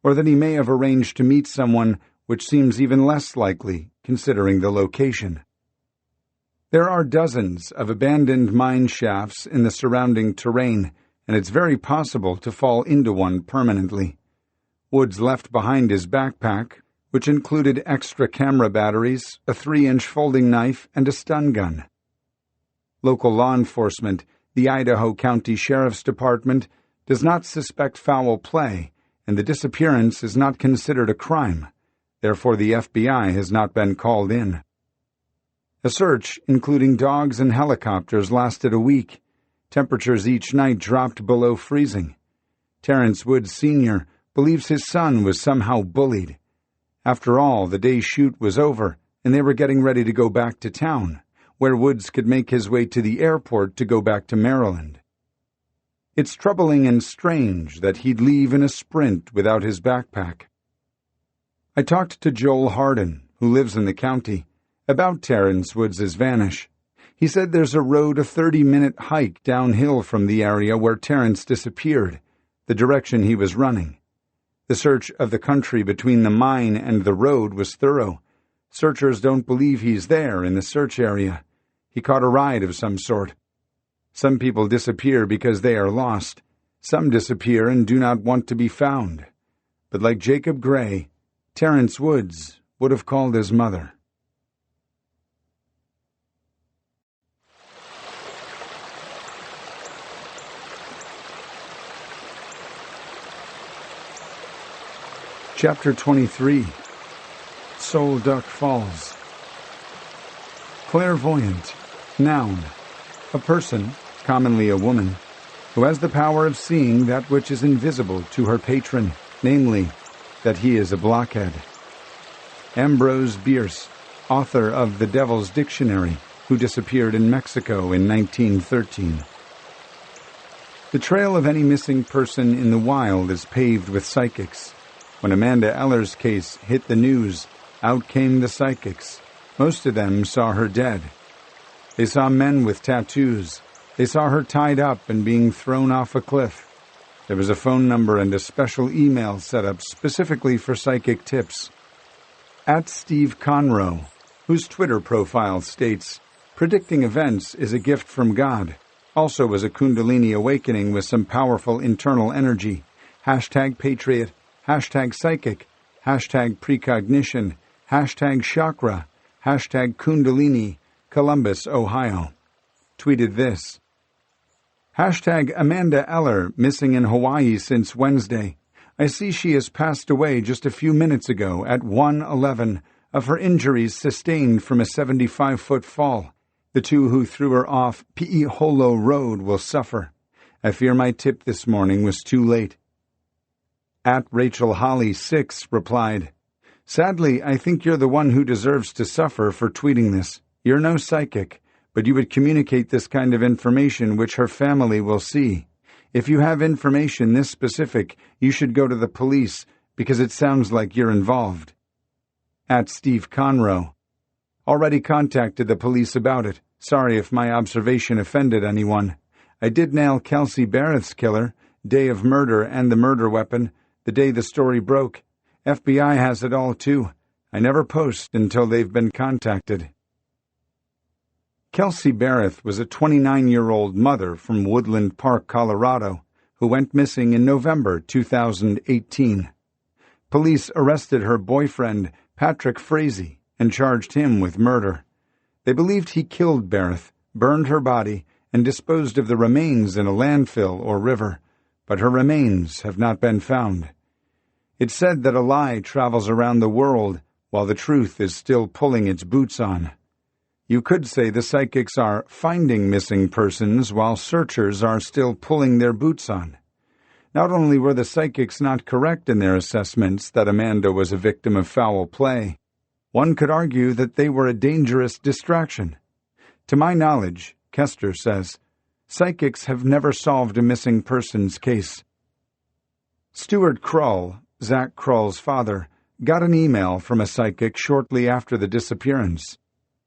or that he may have arranged to meet someone, which seems even less likely, considering the location. There are dozens of abandoned mine shafts in the surrounding terrain, and it's very possible to fall into one permanently. Woods left behind his backpack, which included extra camera batteries, a 3-inch folding knife, and a stun gun. Local law enforcement, the Idaho County Sheriff's Department, does not suspect foul play, and the disappearance is not considered a crime. Therefore, the FBI has not been called in. A search, including dogs and helicopters, lasted a week. Temperatures each night dropped below freezing. Terrence Woods Sr. believes his son was somehow bullied. After all, the day's shoot was over, and they were getting ready to go back to town, where Woods could make his way to the airport to go back to Maryland. It's troubling and strange that he'd leave in a sprint without his backpack. I talked to Joel Hardin, who lives in the county, about Terrence Woods' vanish. He said there's a road a 30-minute hike downhill from the area where Terrence disappeared, the direction he was running. The search of the country between the mine and the road was thorough. Searchers don't believe he's there in the search area. He caught a ride of some sort. Some people disappear because they are lost. Some disappear and do not want to be found. But like Jacob Gray, Terrence Woods would have called his mother. Chapter 23. Soul Duck Falls. Clairvoyant. Noun. A person, commonly a woman, who has the power of seeing that which is invisible to her patron, namely, that he is a blockhead. Ambrose Bierce, author of The Devil's Dictionary, who disappeared in Mexico in 1913. The trail of any missing person in the wild is paved with psychics. When Amanda Eller's case hit the news, out came the psychics. Most of them saw her dead. They saw men with tattoos, They saw her tied up and being thrown off a cliff. There was a phone number and a special email set up specifically for psychic tips. At Steve Conroe, whose Twitter profile states, "Predicting events is a gift from God. Also was a Kundalini awakening with some powerful internal energy. #Patriot, #Psychic, #Precognition, #Chakra, #Kundalini, Columbus, Ohio." Tweeted this. #Amanda Eller, missing in Hawaii since Wednesday. I see she has passed away just a few minutes ago at 1:11 of her injuries sustained from a 75-foot fall. The two who threw her off Pi'iholo Road will suffer. I fear my tip this morning was too late. At Rachel Holly 6 replied, "Sadly, I think you're the one who deserves to suffer for tweeting this. You're no psychic, but you would communicate this kind of information which her family will see. If you have information this specific, you should go to the police because it sounds like you're involved." At Steve Conroe, "Already contacted the police about it. Sorry if my observation offended anyone. I did nail Kelsey Barrett's killer, day of murder and the murder weapon, the day the story broke. FBI has it all too. I never post until they've been contacted." Kelsey Barrett was a 29-year-old mother from Woodland Park, Colorado, who went missing in November 2018. Police arrested her boyfriend, Patrick Frazee, and charged him with murder. They believed he killed Barrett, burned her body, and disposed of the remains in a landfill or river, but her remains have not been found. It's said that a lie travels around the world while the truth is still pulling its boots on. You could say the psychics are finding missing persons while searchers are still pulling their boots on. Not only were the psychics not correct in their assessments that Amanda was a victim of foul play, one could argue that they were a dangerous distraction. To my knowledge, Kester says, psychics have never solved a missing persons case. Stuart Krull, Zach Krull's father, got an email from a psychic shortly after the disappearance.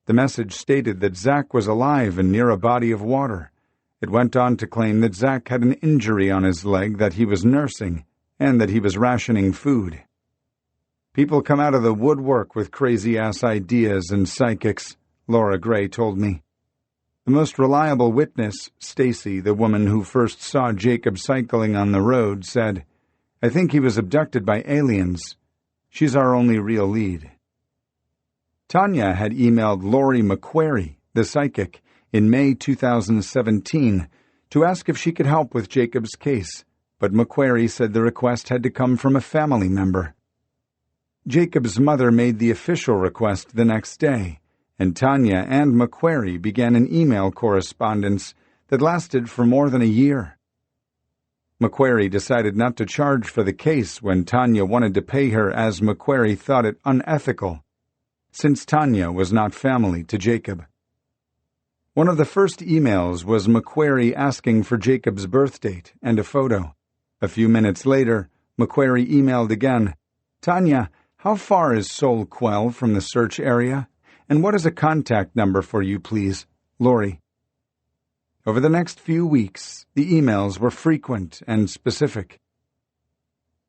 The message stated that Zach was alive and near a body of water. It went on to claim that Zach had an injury on his leg that he was nursing and that he was rationing food. People come out of the woodwork with crazy-ass ideas and psychics, Laura Gray told me. The most reliable witness, Stacy, the woman who first saw Jacob cycling on the road, said, "I think he was abducted by aliens. She's our only real lead." Tanya had emailed Lori McQuarrie, the psychic, in May 2017 to ask if she could help with Jacob's case, but McQuarrie said the request had to come from a family member. Jacob's mother made the official request the next day, and Tanya and McQuarrie began an email correspondence that lasted for more than a year. McQuarrie decided not to charge for the case when Tanya wanted to pay her as McQuarrie thought it unethical, since Tanya was not family to Jacob. One of the first emails was McQuarrie asking for Jacob's birth date and a photo. A few minutes later, McQuarrie emailed again, "Tanya, how far is Sol Quell from the search area? And what is a contact number for you, please? Lori." Over the next few weeks, the emails were frequent and specific.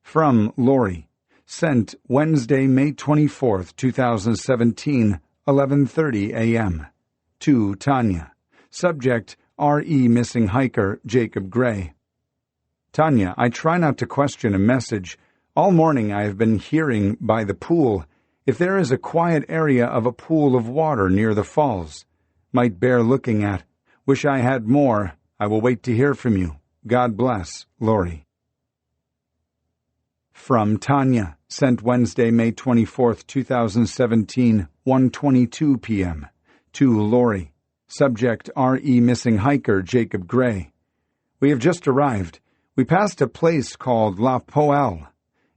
From Lori. Sent Wednesday, May 24, 2017, 11:30 a.m. To Tanya. Subject, R.E. missing hiker Jacob Gray. Tanya, I try not to question a message. All morning I have been hearing by the pool. If there is a quiet area of a pool of water near the falls, might bear looking at. Wish I had more. I will wait to hear from you. God bless, Lori. From Tanya, sent Wednesday, May 24, 2017, 1:22 p.m. To Lori. Subject, R.E. missing hiker Jacob Gray. We have just arrived. We passed a place called La Poelle.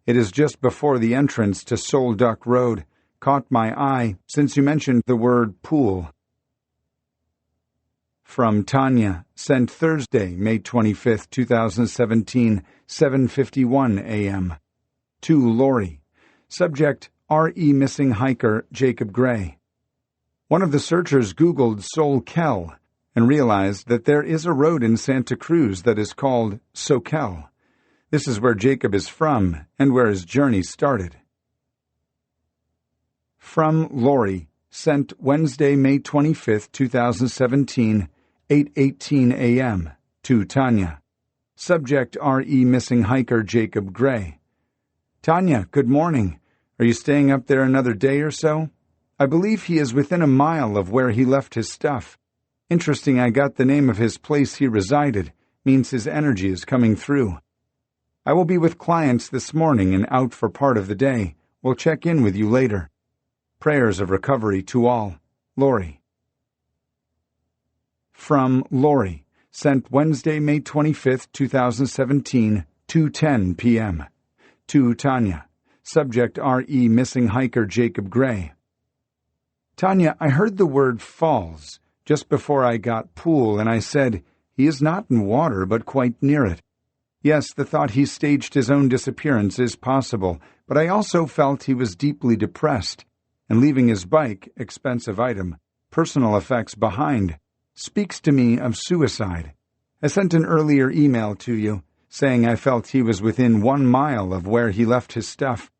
It is just before the entrance to Sol Duck Road. Caught my eye since you mentioned the word pool. From Tanya, sent Thursday, May 25, 2017, 7:51 a.m. To Lori. Subject, R.E. missing hiker Jacob Gray. One of the searchers Googled Sol Kell and realized that there is a road in Santa Cruz that is called Soquel. This is where Jacob is from and where his journey started. From Lori, sent Wednesday, May 25, 2017, 8:18 a.m. to Tanya. Subject R.E. missing hiker Jacob Gray. Tanya, good morning. Are you staying up there another day or so? I believe he is within a mile of where he left his stuff. Interesting I got the name of his place he resided. Means his energy is coming through. I will be with clients this morning and out for part of the day. We'll check in with you later. Prayers of recovery to all. Lori. From Lori, sent Wednesday, May 25, 2017, 2:10 p.m. to Tanya. Subject R.E. missing hiker Jacob Gray. Tanya, I heard the word falls just before I got pool, and I said, he is not in water, but quite near it. Yes, the thought he staged his own disappearance is possible, but I also felt he was deeply depressed, and leaving his bike, expensive item, personal effects behind, speaks to me of suicide. I sent an earlier email to you, saying I felt he was within 1 mile of where he left his stuff.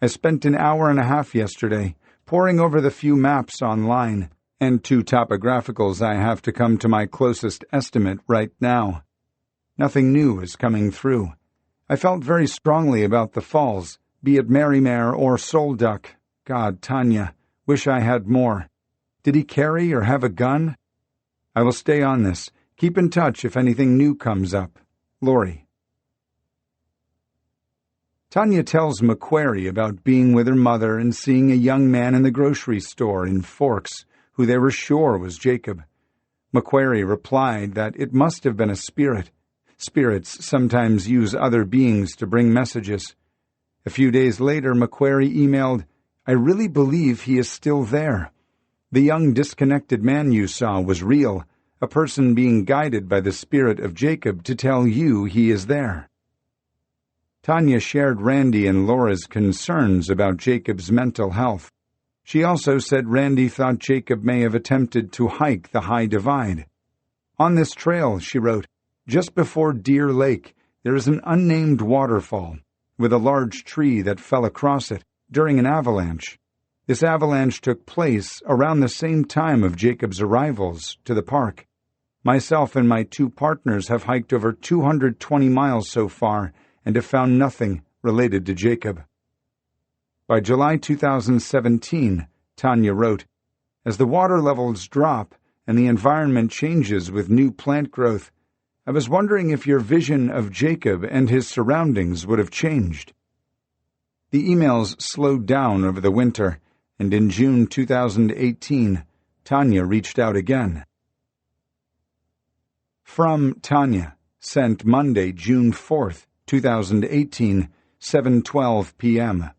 I spent an hour and a half yesterday, poring over the few maps online, and 2 topographicals I have to come to my closest estimate right now. Nothing new is coming through. I felt very strongly about the falls, be it Marymare or Soul Duck. God, Tanya, wish I had more. Did he carry or have a gun? I will stay on this. Keep in touch if anything new comes up. Lori. Tanya tells Macquarie about being with her mother and seeing a young man in the grocery store in Forks, who they were sure was Jacob. Macquarie replied that it must have been a spirit. Spirits sometimes use other beings to bring messages. A few days later, Macquarie emailed, I really believe he is still there. The young disconnected man you saw was real, a person being guided by the spirit of Jacob to tell you he is there. Tanya shared Randy and Laura's concerns about Jacob's mental health. She also said Randy thought Jacob may have attempted to hike the High Divide. On this trail, she wrote, just before Deer Lake, there is an unnamed waterfall, with a large tree that fell across it during an avalanche. This avalanche took place around the same time of Jacob's arrivals to the park. Myself and my 2 partners have hiked over 220 miles so far and have found nothing related to Jacob. By July 2017, Tanya wrote, as the water levels drop and the environment changes with new plant growth, I was wondering if your vision of Jacob and his surroundings would have changed. The emails slowed down over the winter, and in June 2018, Tanya reached out again. From Tanya, sent Monday, June 4th, 2018, 7:12 p.m.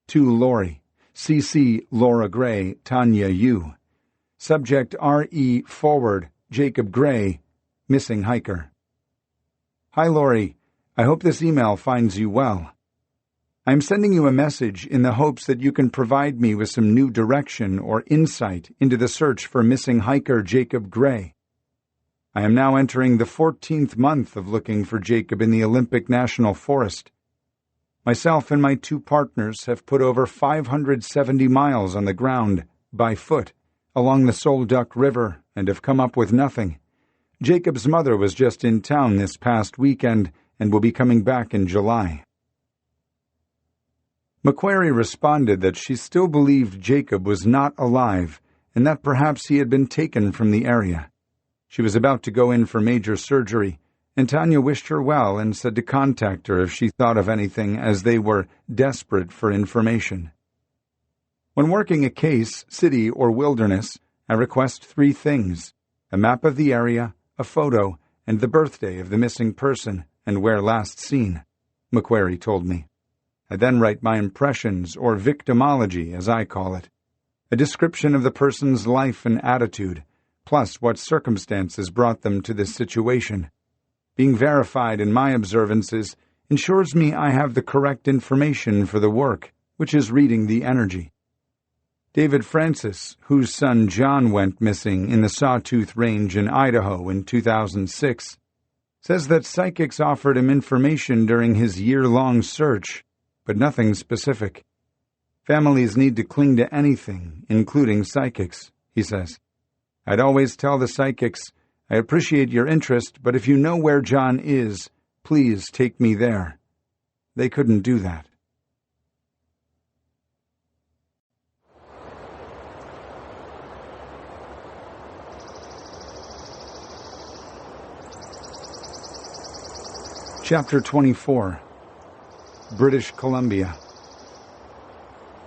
To Lori, CC Laura Gray, Tanya U. Subject R.E. forward, Jacob Gray, missing hiker. Hi Lori, I hope this email finds you well. I am sending you a message in the hopes that you can provide me with some new direction or insight into the search for missing hiker Jacob Gray. I am now entering the 14th month of looking for Jacob in the Olympic National Forest. Myself and my 2 partners have put over 570 miles on the ground, by foot, along the Soul Duck River and have come up with nothing. Jacob's mother was just in town this past weekend and will be coming back in July. Macquarie responded that she still believed Jacob was not alive and that perhaps he had been taken from the area. She was about to go in for major surgery, and Tanya wished her well and said to contact her if she thought of anything, as they were desperate for information. When working a case, city, or wilderness, I request 3 things: a map of the area, a photo, and the birthday of the missing person and where last seen, Macquarie told me. I then write my impressions, or victimology, as I call it, a description of the person's life and attitude, plus what circumstances brought them to this situation. Being verified in my observances ensures me I have the correct information for the work, which is reading the energy. David Francis, whose son John went missing in the Sawtooth Range in Idaho in 2006, says that psychics offered him information during his year-long search, but nothing specific. Families need to cling to anything, including psychics, he says. I'd always tell the psychics, I appreciate your interest, but if you know where John is, please take me there. They couldn't do that. Chapter 24. British Columbia.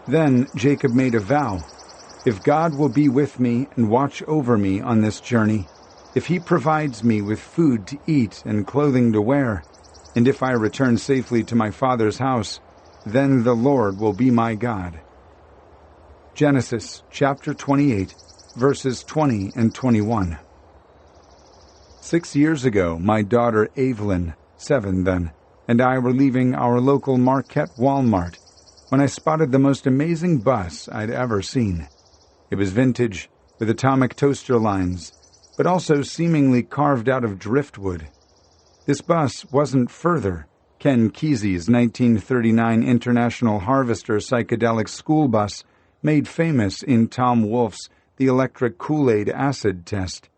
Then Jacob made a vow. If God will be with me and watch over me on this journey, if he provides me with food to eat and clothing to wear, and if I return safely to my father's house, then the Lord will be my God. Genesis chapter 28, verses 20 and 21. 6 years ago, my daughter Evelyn, 7 then, and I were leaving our local Marquette Walmart when I spotted the most amazing bus I'd ever seen. It was vintage, with atomic toaster lines, but also seemingly carved out of driftwood. This bus wasn't Further, Ken Kesey's 1939 International Harvester psychedelic school bus made famous in Tom Wolfe's The Electric Kool-Aid Acid Test.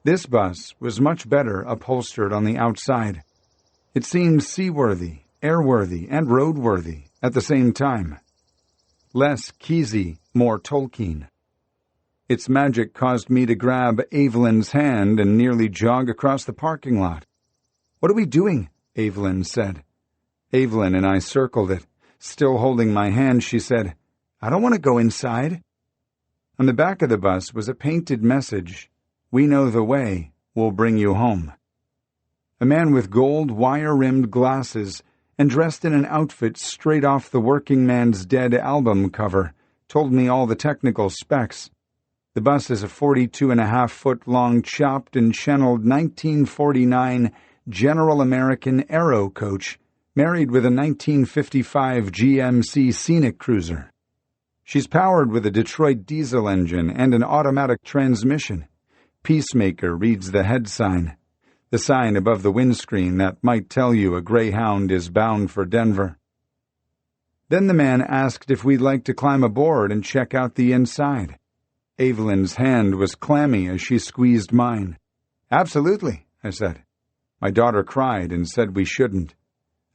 This bus was much better upholstered on the outside. It seemed seaworthy, airworthy, and roadworthy at the same time. Less Kesey, more Tolkien. Its magic caused me to grab Evelyn's hand and nearly jog across the parking lot. "What are we doing?" Evelyn said. Evelyn and I circled it. Still holding my hand, she said, "I don't want to go inside." On the back of the bus was a painted message, "We know the way, we'll bring you home." A man with gold wire-rimmed glasses and dressed in an outfit straight off the Working Man's Dead album cover told me all the technical specs. The bus is a 42.5-foot-long chopped and channeled 1949 General American Aero coach married with a 1955 GMC Scenic Cruiser. She's powered with a Detroit diesel engine and an automatic transmission. Peacemaker reads the head sign. The sign above the windscreen that might tell you a Greyhound is bound for Denver. Then the man asked if we'd like to climb aboard and check out the inside. Evelyn's hand was clammy as she squeezed mine. "Absolutely," I said. My daughter cried and said we shouldn't.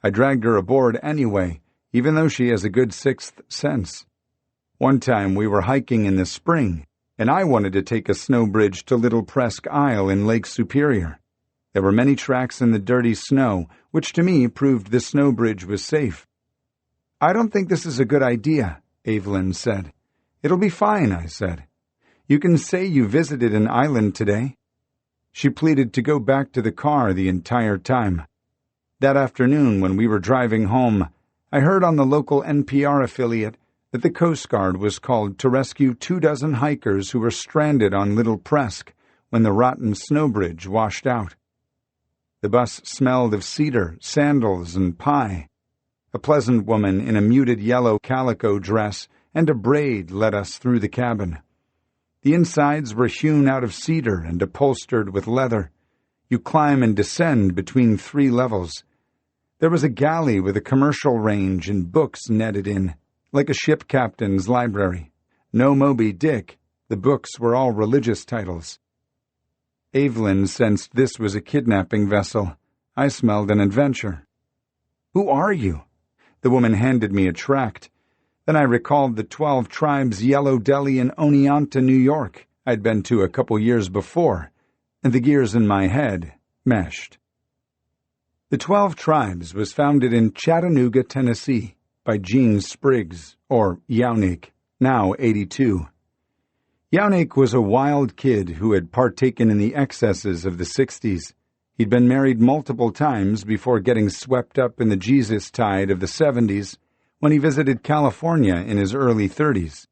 I dragged her aboard anyway, even though she has a good sixth sense. One time we were hiking in the spring, and I wanted to take a snow bridge to Little Presque Isle in Lake Superior. There were many tracks in the dirty snow, which to me proved the snow bridge was safe. "I don't think this is a good idea," Evelyn said. "It'll be fine," I said. "You can say you visited an island today." She pleaded to go back to the car the entire time. That afternoon, when we were driving home, I heard on the local NPR affiliate that the Coast Guard was called to rescue 24 hikers who were stranded on Little Presque when the rotten snow bridge washed out. The bus smelled of cedar, sandals, and pie. A pleasant woman in a muted yellow calico dress and a braid led us through the cabin. The insides were hewn out of cedar and upholstered with leather. You climb and descend between 3 levels. There was a galley with a commercial range and books netted in, like a ship captain's library. No Moby Dick. The books were all religious titles. Evelyn sensed this was a kidnapping vessel. I smelled an adventure. "Who are you?" The woman handed me a tract. Then I recalled the 12 Tribes Yellow Deli in Oneonta, New York, I'd been to a couple years before, and the gears in my head meshed. The 12 Tribes was founded in Chattanooga, Tennessee, by Gene Spriggs, or Yaunik, now 82. Yaunik was a wild kid who had partaken in the excesses of the 60s. He'd been married multiple times before getting swept up in the Jesus tide of the 70s when he visited California in his early 30s.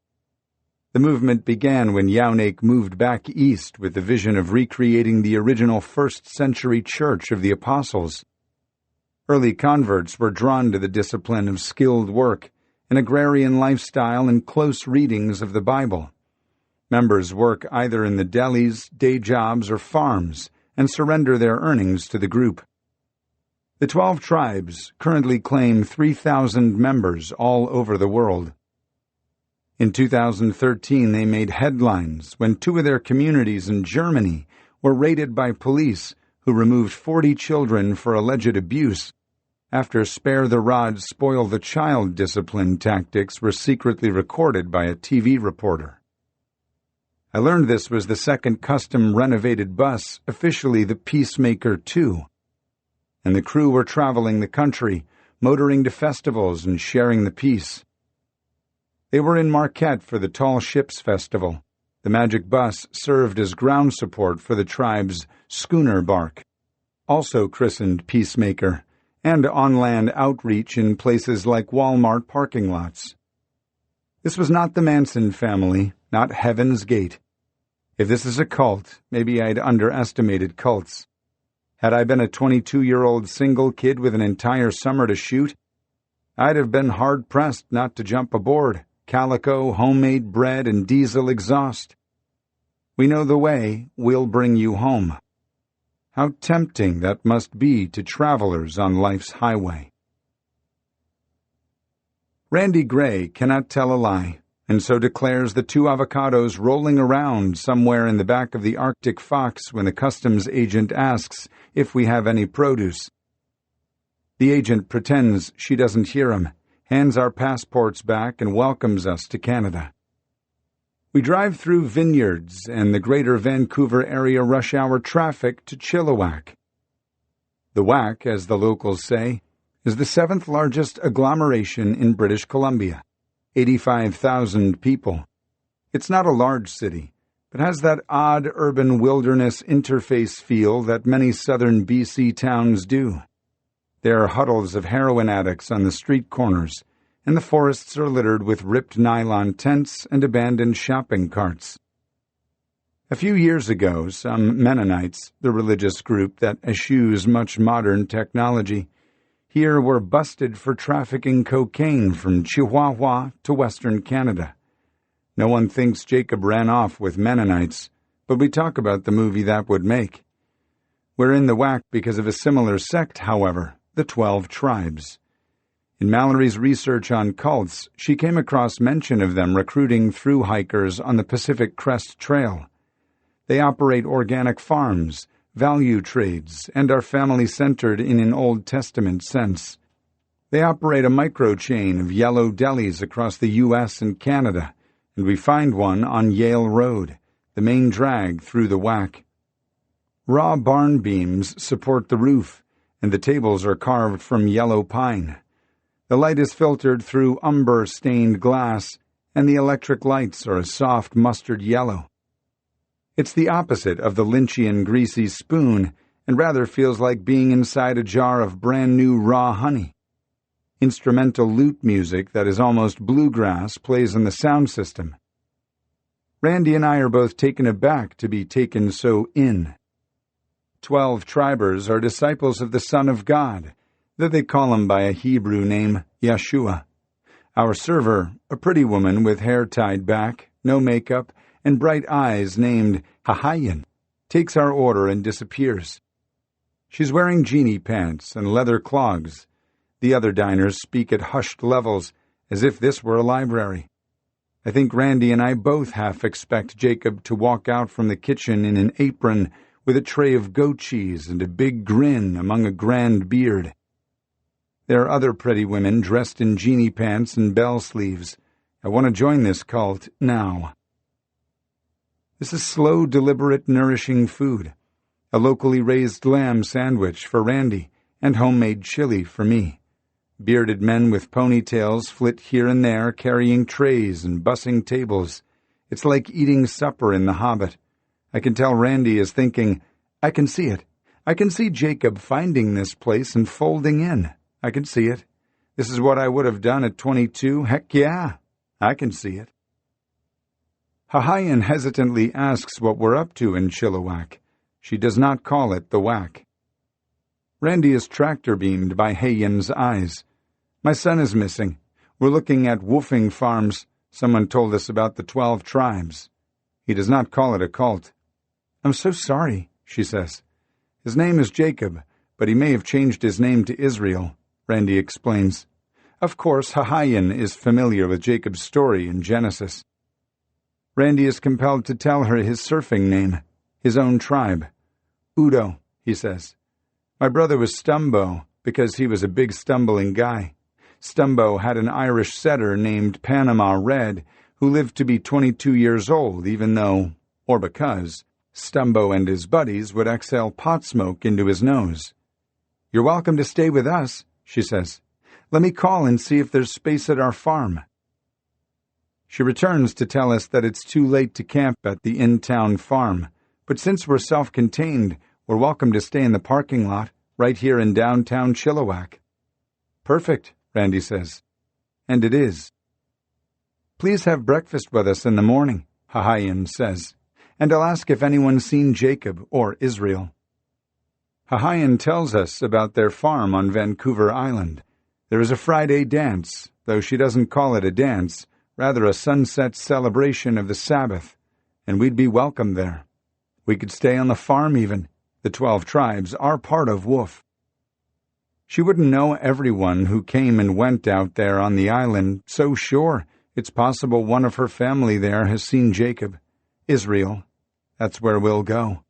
The movement began when Yaunik moved back east with the vision of recreating the original first-century Church of the Apostles. Early converts were drawn to the discipline of skilled work an agrarian lifestyle, and close readings of the Bible. Members work either in the delis, day jobs, or farms, and surrender their earnings to the group. The 12 tribes currently claim 3,000 members all over the world. In 2013, they made headlines when 2 of their communities in Germany were raided by police who removed 40 children for alleged abuse after spare-the-rod, spoil-the-child discipline tactics were secretly recorded by a TV reporter. I learned this was the second custom-renovated bus, officially the Peacemaker 2, and the crew were traveling the country, motoring to festivals and sharing the peace. They were in Marquette for the Tall Ships Festival. The magic bus served as ground support for the tribe's schooner bark, also christened Peacemaker, and on-land outreach in places like Walmart parking lots. This was not the Manson family, not Heaven's Gate. If this is a cult, maybe I'd underestimated cults. Had I been a 22-year-old single kid with an entire summer to shoot, I'd have been hard-pressed not to jump aboard. Calico, homemade bread, and diesel exhaust. We know the way, we'll bring you home. How tempting that must be to travelers on life's highway. Randy Gray cannot tell a lie, and so declares the 2 avocados rolling around somewhere in the back of the Arctic Fox when the customs agent asks if we have any produce. The agent pretends she doesn't hear him, hands our passports back, and welcomes us to Canada. We drive through vineyards and the greater Vancouver area rush hour traffic to Chilliwack. The Wack, as the locals say, is the 7th largest agglomeration in British Columbia, 85,000 people. It's not a large city, but has that odd urban wilderness interface feel that many southern BC towns do. There are huddles of heroin addicts on the street corners, and the forests are littered with ripped nylon tents and abandoned shopping carts. A few years ago, some Mennonites, the religious group that eschews much modern technology, here were busted for trafficking cocaine from Chihuahua to Western Canada. No one thinks Jacob ran off with Mennonites, but we talk about the movie that would make. We're in the whack because of a similar sect, however, the 12 tribes. In Mallory's research on cults, she came across mention of them recruiting through hikers on the Pacific Crest Trail. They operate organic farms, value trades, and are family-centered in an Old Testament sense. They operate a micro-chain of yellow delis across the U.S. and Canada, and we find one on Yale Road, the main drag through the whack. Raw barn beams support the roof, and the tables are carved from yellow pine. The light is filtered through umber-stained glass, and the electric lights are a soft mustard yellow. It's the opposite of the Lynchian greasy spoon, and rather feels like being inside a jar of brand-new raw honey. Instrumental lute music that is almost bluegrass plays in the sound system. Randy and I are both taken aback to be taken so in. 12 tribers are disciples of the Son of God, though they call him by a Hebrew name, Yeshua. Our server, a pretty woman with hair tied back, no makeup, and bright eyes named Hahayan, takes our order and disappears. She's wearing genie pants and leather clogs. The other diners speak at hushed levels, as if this were a library. I think Randy and I both half expect Jacob to walk out from the kitchen in an apron with a tray of goat cheese and a big grin among a grand beard. There are other pretty women dressed in genie pants and bell sleeves. I want to join this cult now. This is slow, deliberate, nourishing food. A locally raised lamb sandwich for Randy, and homemade chili for me. Bearded men with ponytails flit here and there, carrying trays and bussing tables. It's like eating supper in The Hobbit. I can tell Randy is thinking, I can see it. I can see Jacob finding this place and folding in. I can see it. This is what I would have done at 22. Heck yeah, I can see it. Hahayan hesitantly asks what we're up to in Chilliwack. She does not call it the whack. Randy is tractor-beamed by Hayen's eyes. My son is missing. We're looking at woofing farms. Someone told us about the 12 tribes. He does not call it a cult. I'm so sorry, she says. His name is Jacob, but he may have changed his name to Israel, Randy explains. Of course, Hahayan is familiar with Jacob's story in Genesis. Randy is compelled to tell her his surfing name, his own tribe. Udo, he says. My brother was Stumbo because he was a big stumbling guy. Stumbo had an Irish setter named Panama Red who lived to be 22 years old even though, or because, Stumbo and his buddies would exhale pot smoke into his nose. You're welcome to stay with us, she says. Let me call and see if there's space at our farm. She returns to tell us that it's too late to camp at the in-town farm, but since we're self-contained, we're welcome to stay in the parking lot, right here in downtown Chilliwack. Perfect, Randy says. And it is. Please have breakfast with us in the morning, Hahayan says, and I'll ask if anyone's seen Jacob or Israel. Hahayan tells us about their farm on Vancouver Island. There is a Friday dance, though she doesn't call it a dance, rather a sunset celebration of the Sabbath, and we'd be welcome there. We could stay on the farm even. The 12 tribes are part of Woof. She wouldn't know everyone who came and went out there on the island, so sure, it's possible one of her family there has seen Jacob. Israel. That's where we'll go.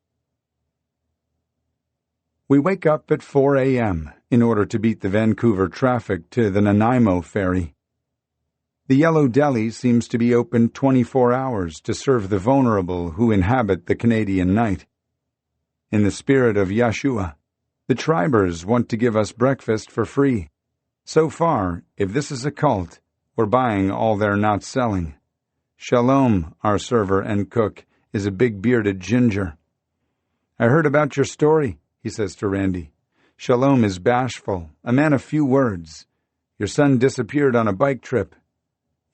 We wake up at 4 a.m. in order to beat the Vancouver traffic to the Nanaimo ferry. The Yellow Deli seems to be open 24 hours to serve the vulnerable who inhabit the Canadian night. In the spirit of Yeshua, the tribers want to give us breakfast for free. So far, if this is a cult, we're buying all they're not selling. Shalom, our server and cook, is a big bearded ginger. I heard about your story, he says to Randy. Shalom is bashful, a man of few words. Your son disappeared on a bike trip.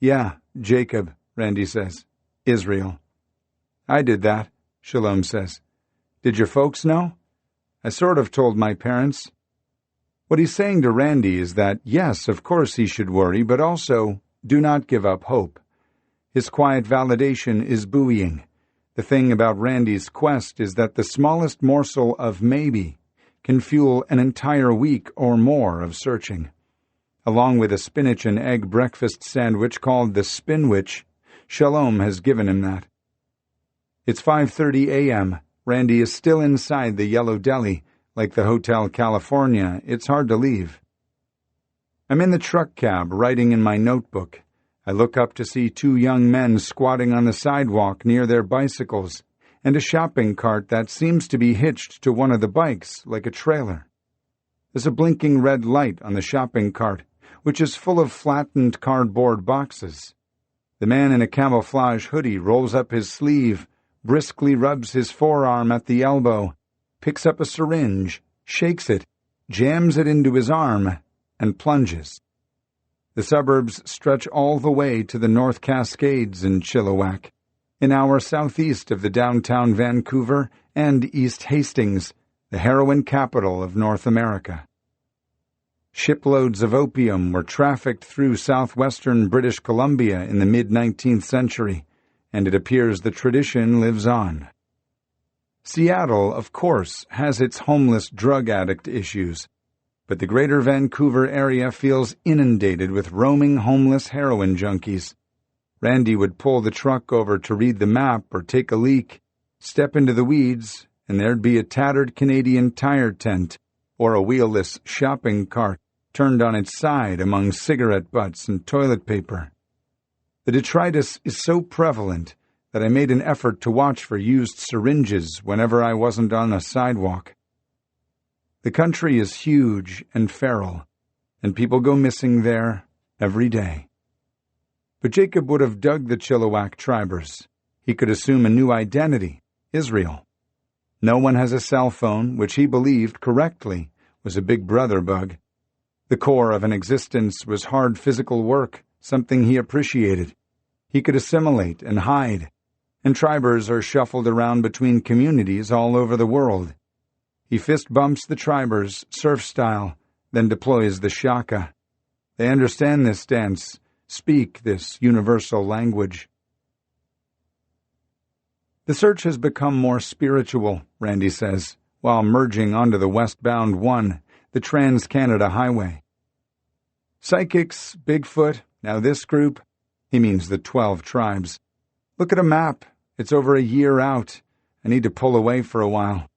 Yeah, Jacob, Randy says. Israel. I did that, Shalom says. Did your folks know? I sort of told my parents. What he's saying to Randy is that, yes, of course he should worry, but also, do not give up hope. His quiet validation is buoying. The thing about Randy's quest is that the smallest morsel of maybe can fuel an entire week or more of searching. Along with a spinach and egg breakfast sandwich called the Spinwich, Shalom has given him that. It's 5:30 a.m. Randy is still inside the Yellow Deli. Like the Hotel California, it's hard to leave. I'm in the truck cab, writing in my notebook. I look up to see 2 young men squatting on the sidewalk near their bicycles, and a shopping cart that seems to be hitched to one of the bikes, like a trailer. There's a blinking red light on the shopping cart, which is full of flattened cardboard boxes. The man in a camouflage hoodie rolls up his sleeve, briskly rubs his forearm at the elbow, picks up a syringe, shakes it, jams it into his arm, and plunges. The suburbs stretch all the way to the North Cascades in Chilliwack, an hour southeast of the downtown Vancouver and East Hastings, the heroin capital of North America. Shiploads of opium were trafficked through southwestern British Columbia in the mid-19th century, and it appears the tradition lives on. Seattle, of course, has its homeless drug addict issues, but the greater Vancouver area feels inundated with roaming homeless heroin junkies. Randy would pull the truck over to read the map or take a leak, step into the weeds, and there'd be a tattered Canadian Tire tent or a wheelless shopping cart turned on its side among cigarette butts and toilet paper. The detritus is so prevalent that I made an effort to watch for used syringes whenever I wasn't on a sidewalk. The country is huge and feral, and people go missing there every day. But Jacob would have dug the Chilliwack tribers. He could assume a new identity, Israel. No one has a cell phone, which he believed, correctly, was a big brother bug. The core of an existence was hard physical work, something he appreciated. He could assimilate and hide, and tribers are shuffled around between communities all over the world. He fist bumps the tribers, surf style, then deploys the shaka. They understand this dance, speak this universal language. The search has become more spiritual, Randy says, while merging onto the westbound 1, the Trans-Canada Highway. Psychics, Bigfoot, now this group, he means the 12 tribes. Look at a map. It's over a year out. I need to pull away for a while.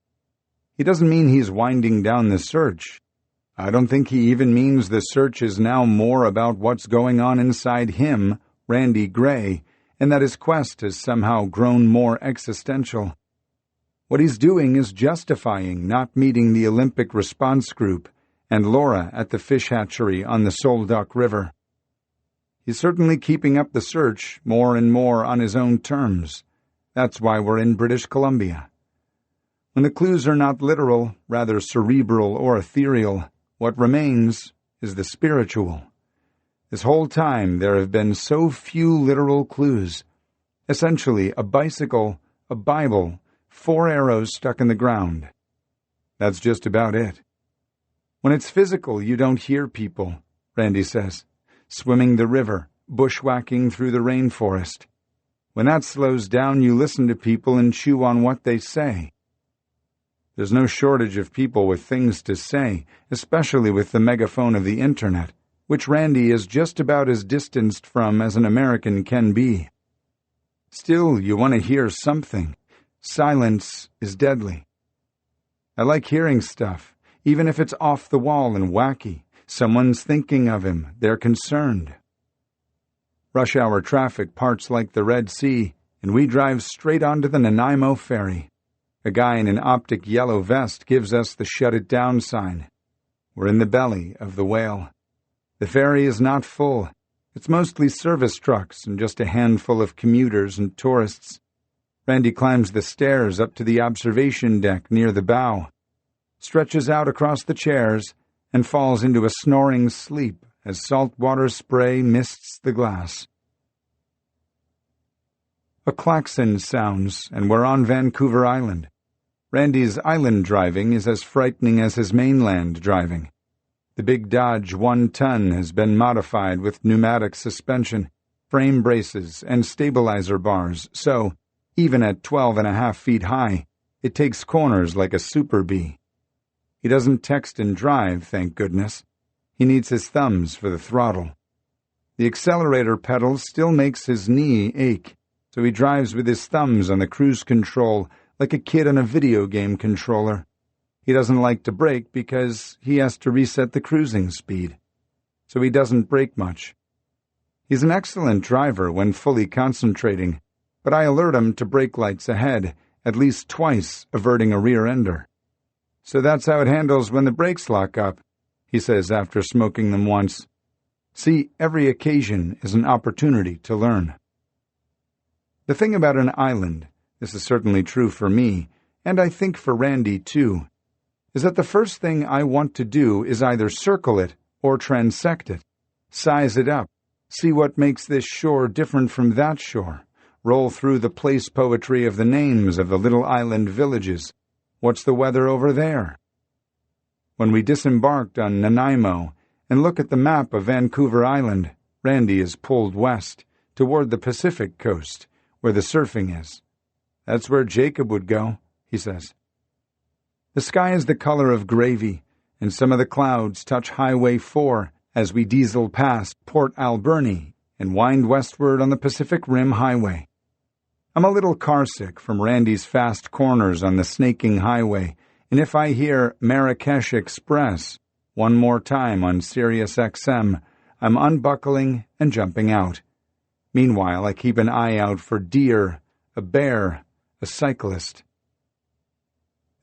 He doesn't mean he's winding down the search. I don't think he even means the search is now more about what's going on inside him, Randy Gray, and that his quest has somehow grown more existential. What he's doing is justifying not meeting the Olympic response group and Laura at the fish hatchery on the Solduck River. He's certainly keeping up the search more and more on his own terms. That's why we're in British Columbia. When the clues are not literal, rather cerebral or ethereal, what remains is the spiritual. This whole time there have been so few literal clues. Essentially, a bicycle, a Bible, 4 arrows stuck in the ground. That's just about it. When it's physical, you don't hear people, Randy says. Swimming the river, bushwhacking through the rainforest. When that slows down, you listen to people and chew on what they say. There's no shortage of people with things to say, especially with the megaphone of the Internet, which Randy is just about as distanced from as an American can be. Still, you want to hear something. Silence is deadly. I like hearing stuff, even if it's off the wall and wacky. Someone's thinking of him. They're concerned. Rush hour traffic parts like the Red Sea, and we drive straight onto the Nanaimo ferry. A guy in an optic yellow vest gives us the shut it down sign. We're in the belly of the whale. The ferry is not full. It's mostly service trucks and just a handful of commuters and tourists. Randy climbs the stairs up to the observation deck near the bow, stretches out across the chairs, and falls into a snoring sleep as saltwater spray mists the glass. A klaxon sounds, and we're on Vancouver Island. Randy's island driving is as frightening as his mainland driving. The big Dodge 1-ton has been modified with pneumatic suspension, frame braces, and stabilizer bars, so, even at 12.5 feet high, it takes corners like a Super Bee. He doesn't text and drive, thank goodness. He needs his thumbs for the throttle. The accelerator pedal still makes his knee ache, so he drives with his thumbs on the cruise control like a kid on a video game controller. He doesn't like to brake because he has to reset the cruising speed, so he doesn't brake much. He's an excellent driver when fully concentrating, but I alert him to brake lights ahead, at least twice, averting a rear-ender. So that's how it handles when the brakes lock up, he says after smoking them once. See, every occasion is an opportunity to learn. The thing about an island, this is certainly true for me, and I think for Randy too, is that the first thing I want to do is either circle it or transect it, size it up, see what makes this shore different from that shore, roll through the place poetry of the names of the little island villages. What's the weather over there? When we disembarked on Nanaimo and look at the map of Vancouver Island, Randy is pulled west, toward the Pacific coast, where the surfing is. That's where Jacob would go, he says. The sky is the color of gravy, and some of the clouds touch Highway 4 as we diesel past Port Alberni and wind westward on the Pacific Rim Highway. I'm a little carsick from Randy's fast corners on the snaking highway, and if I hear Marrakesh Express one more time on Sirius XM, I'm unbuckling and jumping out. Meanwhile, I keep an eye out for deer, a bear, a cyclist.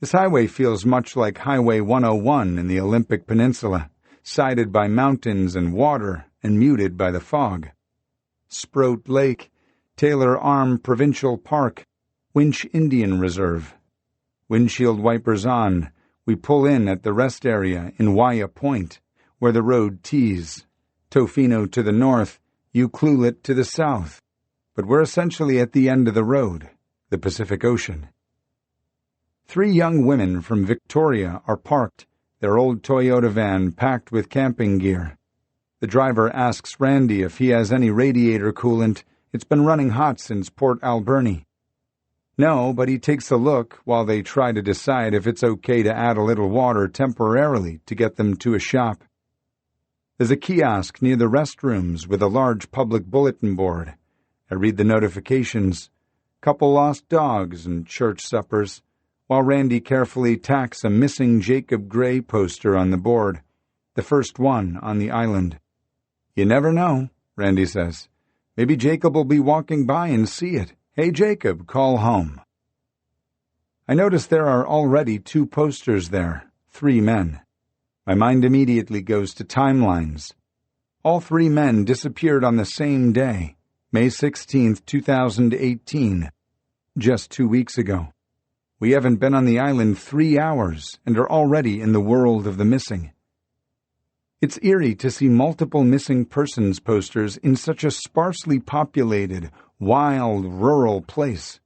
This highway feels much like Highway 101 in the Olympic Peninsula, sided by mountains and water and muted by the fog. Sproat Lake, Taylor Arm Provincial Park, Winch Indian Reserve. Windshield wipers on, we pull in at the rest area in Waya Point, where the road tees. Tofino to the north, Ucluelet to the south. But we're essentially at the end of the road, the Pacific Ocean. 3 young women from Victoria are parked, their old Toyota van packed with camping gear. The driver asks Randy if he has any radiator coolant. It's been running hot since Port Alberni. No, but he takes a look while they try to decide if it's okay to add a little water temporarily to get them to a shop. There's a kiosk near the restrooms with a large public bulletin board. I read the notifications. Couple lost dogs and church suppers, while Randy carefully tacks a missing Jacob Gray poster on the board, the first one on the island. You never know, Randy says. Maybe Jacob will be walking by and see it. Hey, Jacob, call home. I notice there are already 2 posters there, 3 men. My mind immediately goes to timelines. All 3 men disappeared on the same day, May 16th, 2018, just 2 weeks ago. We haven't been on the island 3 hours and are already in the world of the missing. It's eerie to see multiple missing persons posters in such a sparsely populated, wild, rural place.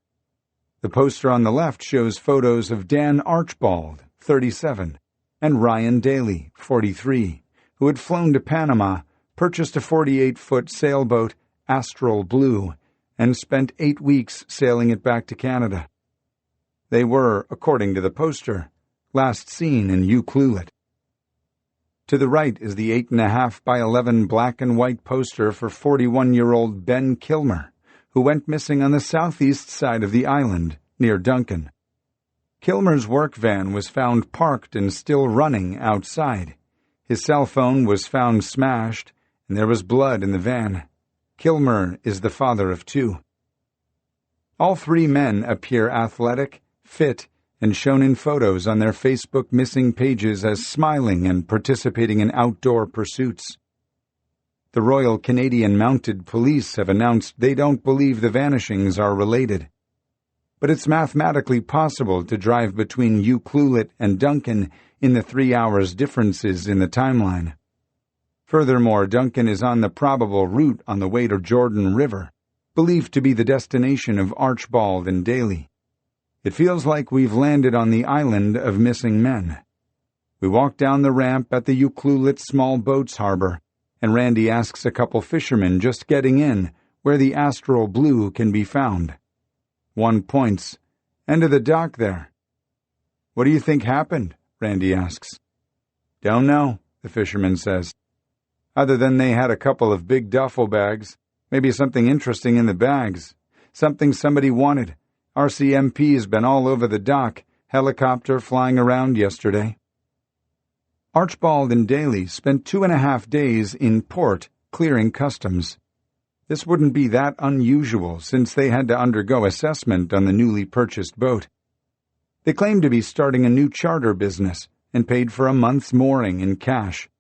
The poster on the left shows photos of Dan Archibald, 37, and Ryan Daly, 43, who had flown to Panama, purchased a 48-foot sailboat, Astral Blue, and spent 8 weeks sailing it back to Canada. They were, according to the poster, last seen in Ucluelet. To the right is the 8.5 by 11 black and white poster for 41-year-old Ben Kilmer, who went missing on the southeast side of the island, near Duncan. Kilmer's work van was found parked and still running outside. His cell phone was found smashed, and there was blood in the van. Kilmer is the father of 2. All 3 men appear athletic, fit, and shown in photos on their Facebook missing pages as smiling and participating in outdoor pursuits. The Royal Canadian Mounted Police have announced they don't believe the vanishings are related. But it's mathematically possible to drive between Ucluelet and Duncan in the 3 hours differences in the timeline. Furthermore, Duncan is on the probable route on the way to Jordan River, believed to be the destination of Archibald and Daly. It feels like we've landed on the island of missing men. We walk down the ramp at the Ucluelet Small Boats Harbor, and Randy asks a couple fishermen just getting in where the Astral Blue can be found. One points, "End of the dock there." "What do you think happened?" Randy asks. "Don't know," the fisherman says. "Other than they had a couple of big duffel bags, maybe something interesting in the bags, something somebody wanted. RCMP's been all over the dock, helicopter flying around yesterday." Archibald and Daly spent 2.5 days in port clearing customs. This wouldn't be that unusual since they had to undergo assessment on the newly purchased boat. They claimed to be starting a new charter business and paid for a month's mooring in cash.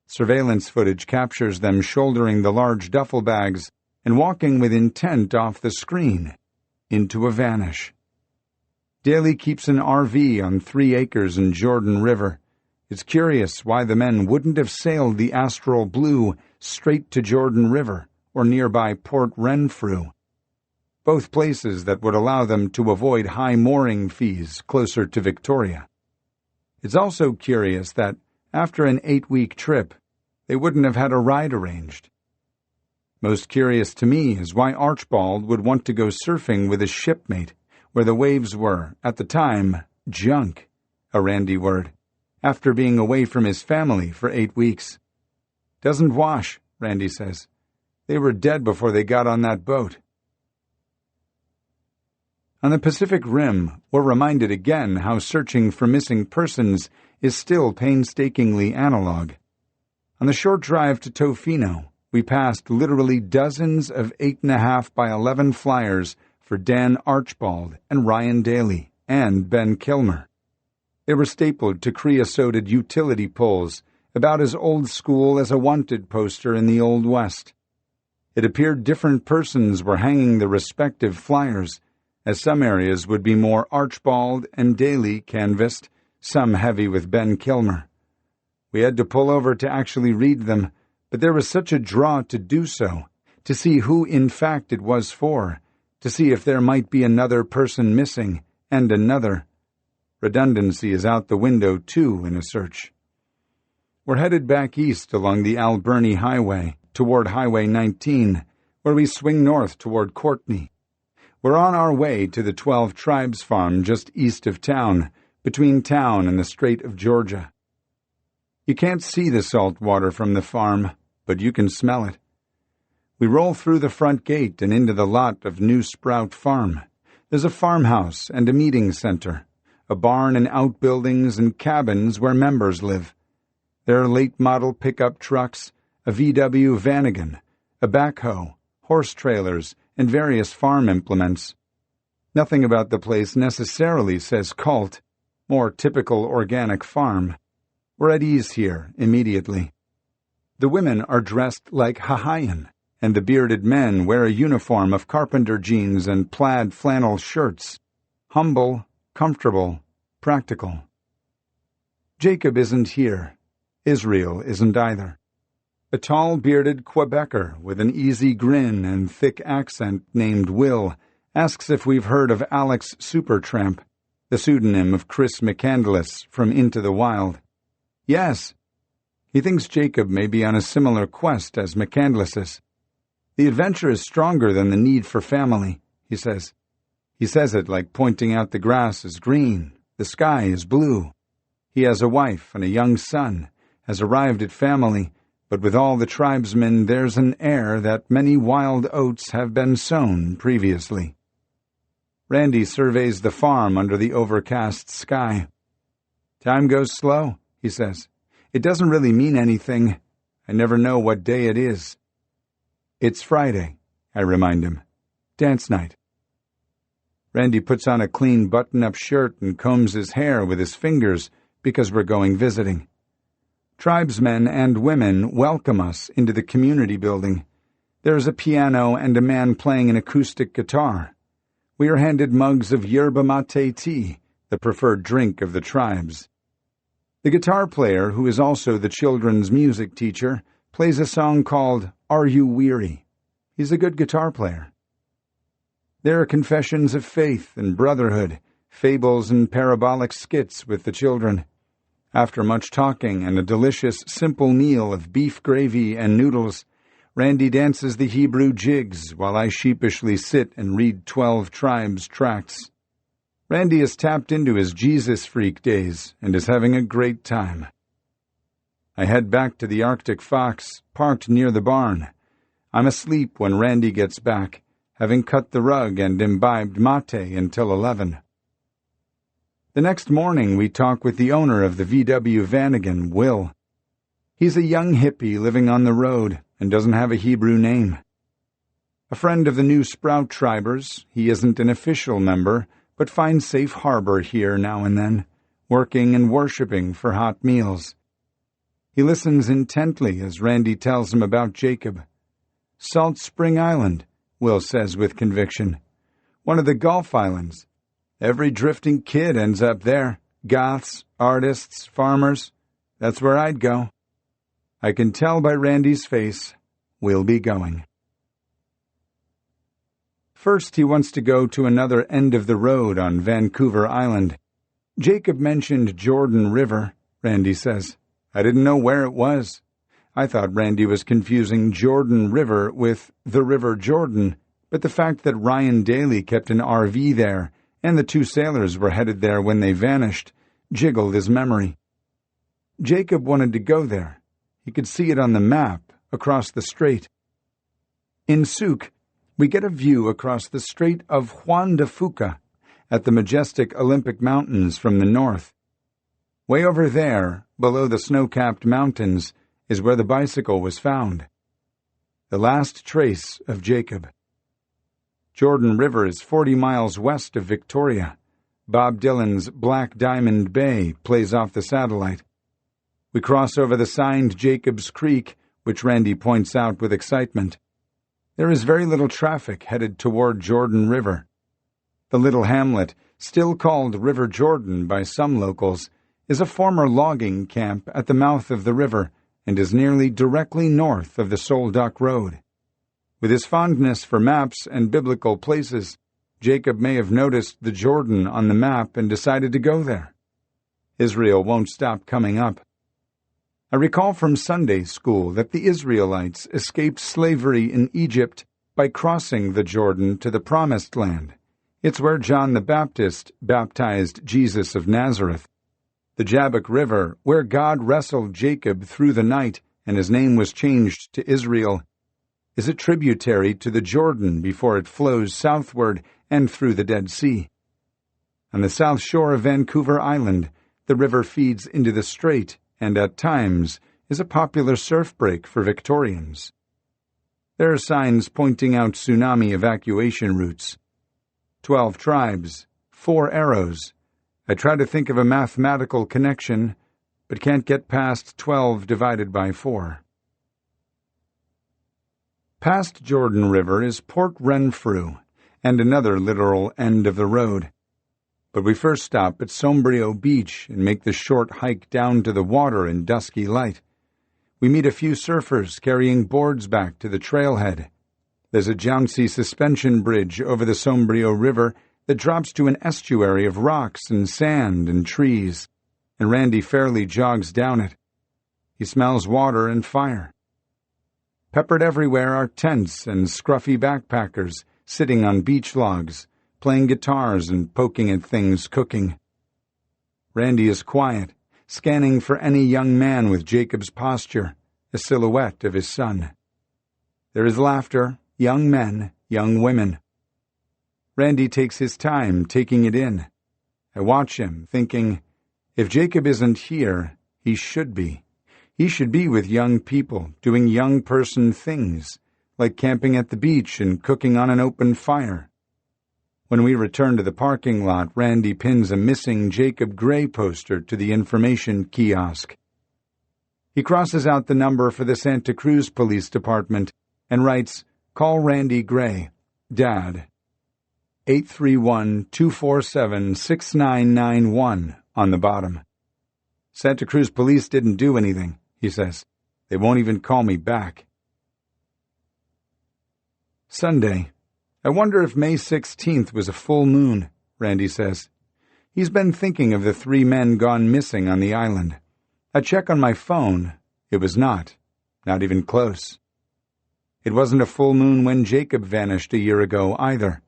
Surveillance footage captures them shouldering the large duffel bags and walking with intent off the screen into a vanish. Daly keeps an RV on 3 acres in Jordan River. It's curious why the men wouldn't have sailed the Astral Blue straight to Jordan River or nearby Port Renfrew, both places that would allow them to avoid high mooring fees closer to Victoria. It's also curious that, after an 8-week trip, they wouldn't have had a ride arranged. Most curious to me is why Archibald would want to go surfing with his shipmate, where the waves were, at the time, junk, a Randy word, after being away from his family for 8 weeks. "Doesn't wash," Randy says. "They were dead before they got on that boat." On the Pacific Rim, we're reminded again how searching for missing persons is still painstakingly analog. On the short drive to Tofino, we passed literally dozens of 8.5 by 11 flyers for Dan Archibald and Ryan Daly and Ben Kilmer. They were stapled to creosoted utility poles, about as old school as a wanted poster in the Old West. It appeared different persons were hanging the respective flyers, as some areas would be more Archibald and Daly canvassed, some heavy with Ben Kilmer. We had to pull over to actually read them, but there was such a draw to do so, to see who in fact it was for, to see if there might be another person missing, and another. Redundancy is out the window, too, in a search. We're headed back east along the Alberni Highway, toward Highway 19, where we swing north toward Courtney. We're on our way to the 12 Tribes farm just east of town, between town and the Strait of Georgia. You can't see the salt water from the farm, but you can smell it. We roll through the front gate and into the lot of New Sprout Farm. There's a farmhouse and a meeting center, a barn and outbuildings and cabins where members live. There are late-model pickup trucks, a VW Vanagon, a backhoe, horse trailers, and various farm implements. Nothing about the place necessarily says cult, more typical organic farm. We're at ease here immediately. The women are dressed like Hawaiian, and the bearded men wear a uniform of carpenter jeans and plaid flannel shirts. Humble, comfortable, practical. Jacob isn't here. Israel isn't either. A tall, bearded Quebecer with an easy grin and thick accent named Will asks if we've heard of Alex Supertramp, the pseudonym of Chris McCandless from Into the Wild. Yes. He thinks Jacob may be on a similar quest as McCandless's. The adventure is stronger than the need for family, he says. He says it like pointing out the grass is green, the sky is blue. He has a wife and a young son, has arrived at family, but with all the tribesmen there's an air that many wild oats have been sown previously. Randy surveys the farm under the overcast sky. Time goes slow, he says. It doesn't really mean anything. I never know what day it is. It's Friday, I remind him. Dance night. Randy puts on a clean button-up shirt and combs his hair with his fingers because we're going visiting. Tribesmen and women welcome us into the community building. There's a piano and a man playing an acoustic guitar. We are handed mugs of yerba mate tea, the preferred drink of the tribes. The guitar player, who is also the children's music teacher, plays a song called Are You Weary? He's a good guitar player. There are confessions of faith and brotherhood, fables and parabolic skits with the children. After much talking and a delicious, simple meal of beef gravy and noodles, Randy dances the Hebrew jigs while I sheepishly sit and read 12 Tribes tracts. Randy has tapped into his Jesus freak days and is having a great time. I head back to the Arctic Fox, parked near the barn. I'm asleep when Randy gets back, having cut the rug and imbibed mate until 11. The next morning we talk with the owner of the VW Vanagon, Will. He's a young hippie living on the road and doesn't have a Hebrew name. A friend of the New Sprout Tribers, he isn't an official member, but finds safe harbor here now and then, working and worshipping for hot meals. He listens intently as Randy tells him about Jacob. Salt Spring Island, Will says with conviction. One of the Gulf Islands. Every drifting kid ends up there. Goths, artists, farmers. That's where I'd go. I can tell by Randy's face, we'll be going. First, he wants to go to another end of the road on Vancouver Island. Jacob mentioned Jordan River, Randy says. I didn't know where it was. I thought Randy was confusing Jordan River with the River Jordan, but the fact that Ryan Daly kept an RV there and the two sailors were headed there when they vanished jiggled his memory. Jacob wanted to go there. He could see it on the map across the strait. In Souk, we get a view across the Strait of Juan de Fuca at the majestic Olympic Mountains from the north. Way over there, below the snow-capped mountains, is where the bicycle was found. The last trace of Jacob. Jordan River is 40 miles west of Victoria. Bob Dylan's Black Diamond Bay plays off the satellite. We cross over the signed Jacobs Creek, which Randy points out with excitement. There is very little traffic headed toward Jordan River. The little hamlet, still called River Jordan by some locals, is a former logging camp at the mouth of the river and is nearly directly north of the Solduck Road. With his fondness for maps and biblical places, Jacob may have noticed the Jordan on the map and decided to go there. Israel won't stop coming up. I recall from Sunday school that the Israelites escaped slavery in Egypt by crossing the Jordan to the Promised Land. It's where John the Baptist baptized Jesus of Nazareth. The Jabbok River, where God wrestled Jacob through the night and his name was changed to Israel, is a tributary to the Jordan before it flows southward and through the Dead Sea. On the south shore of Vancouver Island, the river feeds into the Strait and at times is a popular surf break for Victorians. There are signs pointing out tsunami evacuation routes. 12 tribes, 4 arrows. I try to think of a mathematical connection, but can't get past 12 divided by 4. Past Jordan River is Port Renfrew, and another literal end of the road. But we first stop at Sombrio Beach and make the short hike down to the water in dusky light. We meet a few surfers carrying boards back to the trailhead. There's a jouncy suspension bridge over the Sombrio River that drops to an estuary of rocks and sand and trees, and Randy fairly jogs down it. He smells water and fire. Peppered everywhere are tents and scruffy backpackers sitting on beach logs, playing guitars and poking at things cooking. Randy is quiet, scanning for any young man with Jacob's posture, a silhouette of his son. There is laughter, young men, young women. Randy takes his time taking it in. I watch him, thinking, if Jacob isn't here, he should be. He should be with young people, doing young person things, like camping at the beach and cooking on an open fire. When we return to the parking lot, Randy pins a missing Jacob Gray poster to the information kiosk. He crosses out the number for the Santa Cruz Police Department and writes, "Call Randy Gray, Dad." 831-247-6991 on the bottom. Santa Cruz Police didn't do anything, he says. They won't even call me back. Sunday. I wonder if May 16th was a full moon, Randy says. He's been thinking of the 3 men gone missing on the island. I check on my phone. It was not even close. It wasn't a full moon when Jacob vanished a year ago either.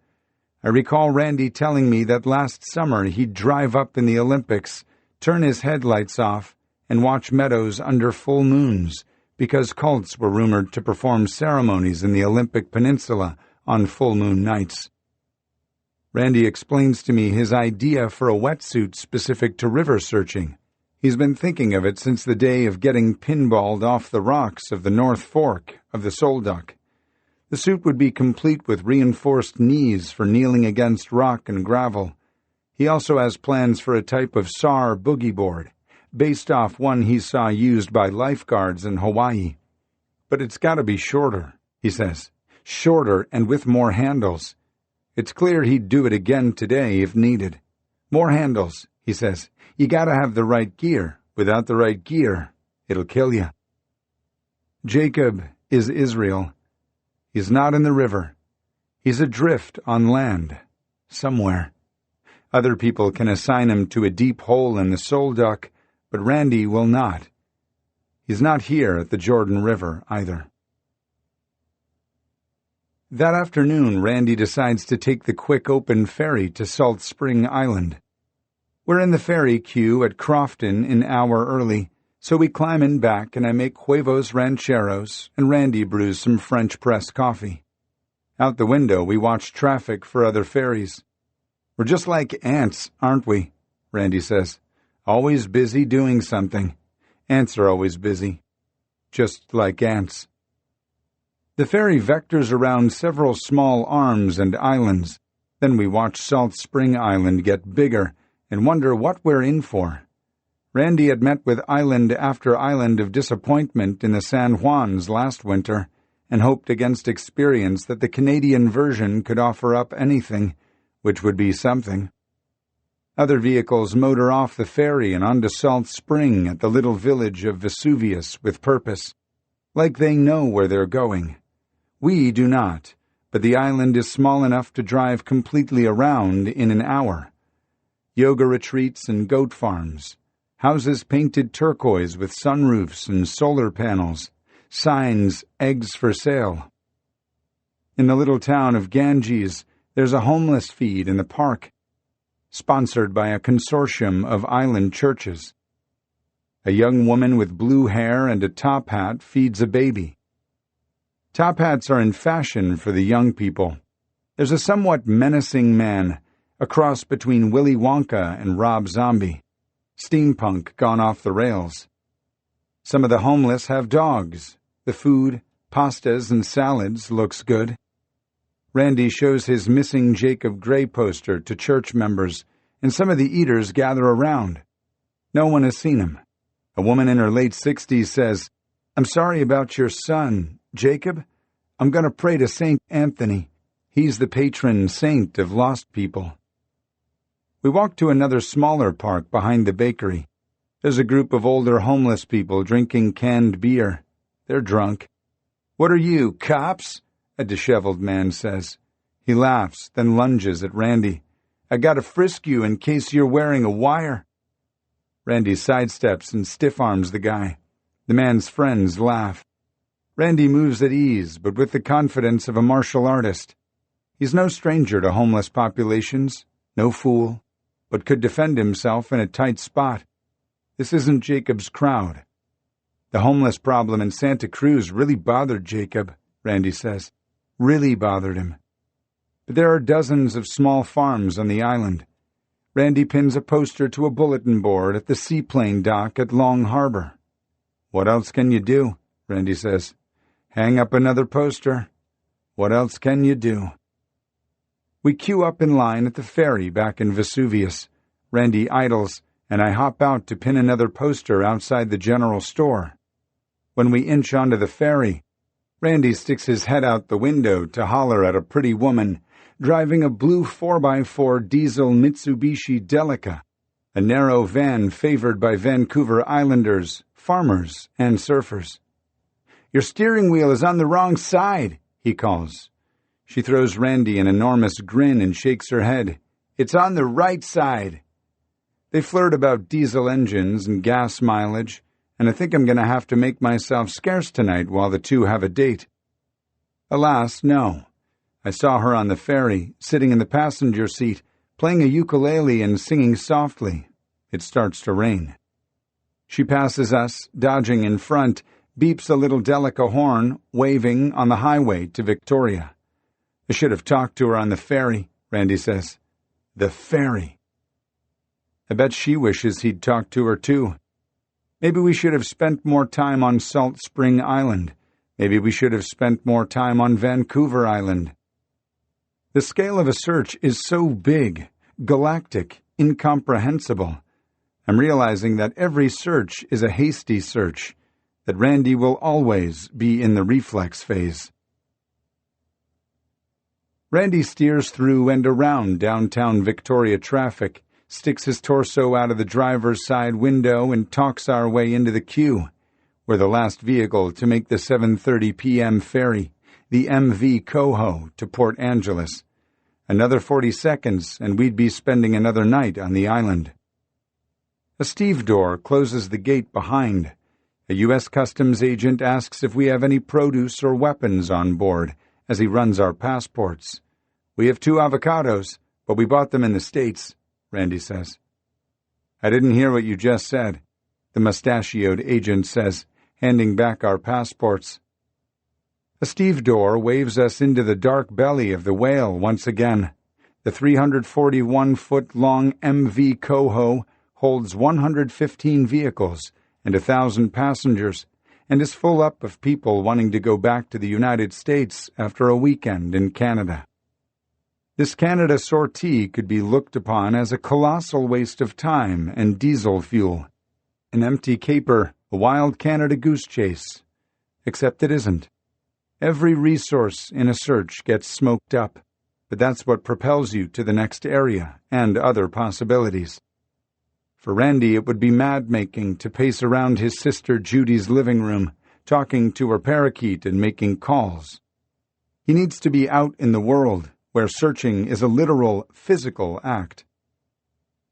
I recall Randy telling me that last summer he'd drive up in the Olympics, turn his headlights off, and watch meadows under full moons, because cults were rumored to perform ceremonies in the Olympic Peninsula on full moon nights. Randy explains to me his idea for a wetsuit specific to river searching. He's been thinking of it since the day of getting pinballed off the rocks of the North Fork of the Solduck. The suit would be complete with reinforced knees for kneeling against rock and gravel. He also has plans for a type of SAR boogie board, based off one he saw used by lifeguards in Hawaii. But it's got to be shorter, he says. Shorter and with more handles. It's clear he'd do it again today if needed. More handles, he says. You gotta have the right gear. Without the right gear, it'll kill you. Jacob is Israel. He's not in the river. He's adrift on land, somewhere. Other people can assign him to a deep hole in the Solduck, but Randy will not. He's not here at the Jordan River either. That afternoon, Randy decides to take the quick open ferry to Salt Spring Island. We're in the ferry queue at Crofton an hour early, so we climb in back and I make huevos rancheros and Randy brews some French press coffee. Out the window, we watch traffic for other ferries. We're just like ants, aren't we? Randy says. Always busy doing something. Ants are always busy. Just like ants. The ferry vectors around several small arms and islands. Then we watch Salt Spring Island get bigger and wonder what we're in for. Randy had met with island after island of disappointment in the San Juans last winter and hoped against experience that the Canadian version could offer up anything, which would be something. Other vehicles motor off the ferry and onto Salt Spring at the little village of Vesuvius with purpose, like they know where they're going. We do not, but the island is small enough to drive completely around in an hour. Yoga retreats and goat farms. Houses painted turquoise with sunroofs and solar panels. Signs, eggs for sale. In the little town of Ganges, there's a homeless feed in the park, sponsored by a consortium of island churches. A young woman with blue hair and a top hat feeds a baby. Top hats are in fashion for the young people. There's a somewhat menacing man, a cross between Willy Wonka and Rob Zombie. Steampunk gone off the rails. Some of the homeless have dogs. The food, pastas and salads, looks good. Randy shows his missing Jacob Gray poster to church members, and some of the eaters gather around. No one has seen him. A woman in her late 60s says, "I'm sorry about your son, Jacob. I'm going to pray to St. Anthony. He's the patron saint of lost people." We walk to another smaller park behind the bakery. There's a group of older homeless people drinking canned beer. They're drunk. "What are you, cops?" a disheveled man says. He laughs, then lunges at Randy. "I gotta frisk you in case you're wearing a wire." Randy sidesteps and stiff-arms the guy. The man's friends laugh. Randy moves at ease, but with the confidence of a martial artist. He's no stranger to homeless populations, no fool, but could defend himself in a tight spot. This isn't Jacob's crowd. "The homeless problem in Santa Cruz really bothered Jacob," Randy says. "Really bothered him. But there are dozens of small farms on the island." Randy pins a poster to a bulletin board at the seaplane dock at Long Harbor. "What else can you do?" Randy says. "Hang up another poster. What else can you do?" We queue up in line at the ferry back in Vesuvius. Randy idles, and I hop out to pin another poster outside the general store. When we inch onto the ferry, Randy sticks his head out the window to holler at a pretty woman driving a blue 4x4 diesel Mitsubishi Delica, a narrow van favored by Vancouver Islanders, farmers, and surfers. "Your steering wheel is on the wrong side," he calls. She throws Randy an enormous grin and shakes her head. "It's on the right side." They flirt about diesel engines and gas mileage, and I think I'm going to have to make myself scarce tonight while the two have a date. Alas, no. I saw her on the ferry, sitting in the passenger seat, playing a ukulele and singing softly. It starts to rain. She passes us, dodging in front, beeps a little Delica horn, waving on the highway to Victoria. "I should have talked to her on the ferry," Randy says. The ferry. I bet she wishes he'd talked to her too. Maybe we should have spent more time on Salt Spring Island. Maybe we should have spent more time on Vancouver Island. The scale of a search is so big, galactic, incomprehensible. I'm realizing that every search is a hasty search, that Randy will always be in the reflex phase. Randy steers through and around downtown Victoria traffic, sticks his torso out of the driver's side window and talks our way into the queue. We're the last vehicle to make the 7:30 p.m. ferry, the MV Coho, to Port Angeles. Another 40 seconds, and we'd be spending another night on the island. A stevedore closes the gate behind. A U.S. Customs agent asks if we have any produce or weapons on board as he runs our passports. "We have 2 avocados, but we bought them in the States," Randy says. "I didn't hear what you just said," the mustachioed agent says, handing back our passports. A stevedore waves us into the dark belly of the whale once again. The 341-foot-long MV Coho holds 115 vehicles and 1,000 passengers, and is full up of people wanting to go back to the United States after a weekend in Canada. This Canada sortie could be looked upon as a colossal waste of time and diesel fuel. An empty caper, a wild Canada goose chase. Except it isn't. Every resource in a search gets smoked up, but that's what propels you to the next area and other possibilities. For Randy, it would be mad-making to pace around his sister Judy's living room, talking to her parakeet and making calls. He needs to be out in the world, where searching is a literal, physical act.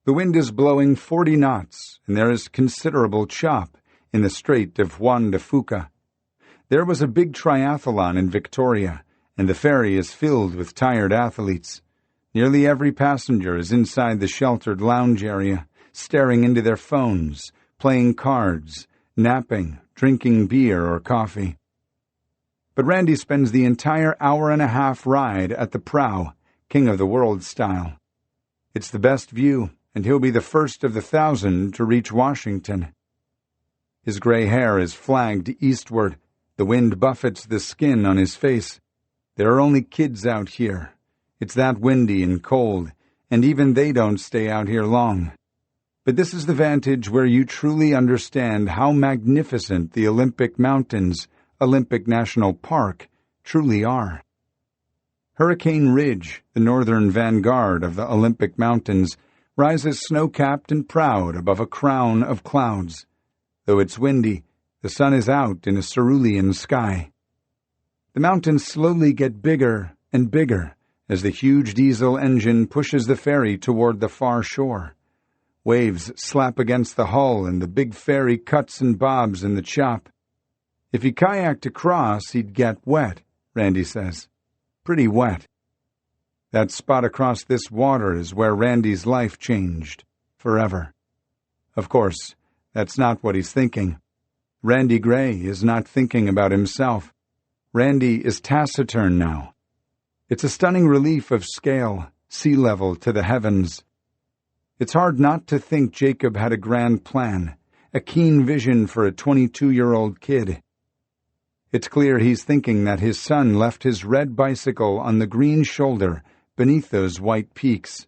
The wind is blowing 40 knots, and there is considerable chop in the Strait of Juan de Fuca. There was a big triathlon in Victoria, and the ferry is filled with tired athletes. Nearly every passenger is inside the sheltered lounge area, staring into their phones, playing cards, napping, drinking beer or coffee. But Randy spends the entire hour-and-a-half ride at the prow, king of the world style. It's the best view, and he'll be the first of the 1,000 to reach Washington. His gray hair is flagged eastward. The wind buffets the skin on his face. There are only kids out here. It's that windy and cold, and even they don't stay out here long. But this is the vantage where you truly understand how magnificent the Olympic Mountains, Olympic National Park, truly are. Hurricane Ridge, the northern vanguard of the Olympic Mountains, rises snow-capped and proud above a crown of clouds. Though it's windy, the sun is out in a cerulean sky. The mountains slowly get bigger and bigger as the huge diesel engine pushes the ferry toward the far shore. Waves slap against the hull and the big ferry cuts and bobs in the chop. If he kayaked across, he'd get wet, Randy says. Pretty wet. That spot across this water is where Randy's life changed, forever. Of course, that's not what he's thinking. Randy Gray is not thinking about himself. Randy is taciturn now. It's a stunning relief of scale, sea level to the heavens. It's hard not to think Jacob had a grand plan, a keen vision for a 22-year-old kid. It's clear he's thinking that his son left his red bicycle on the green shoulder beneath those white peaks.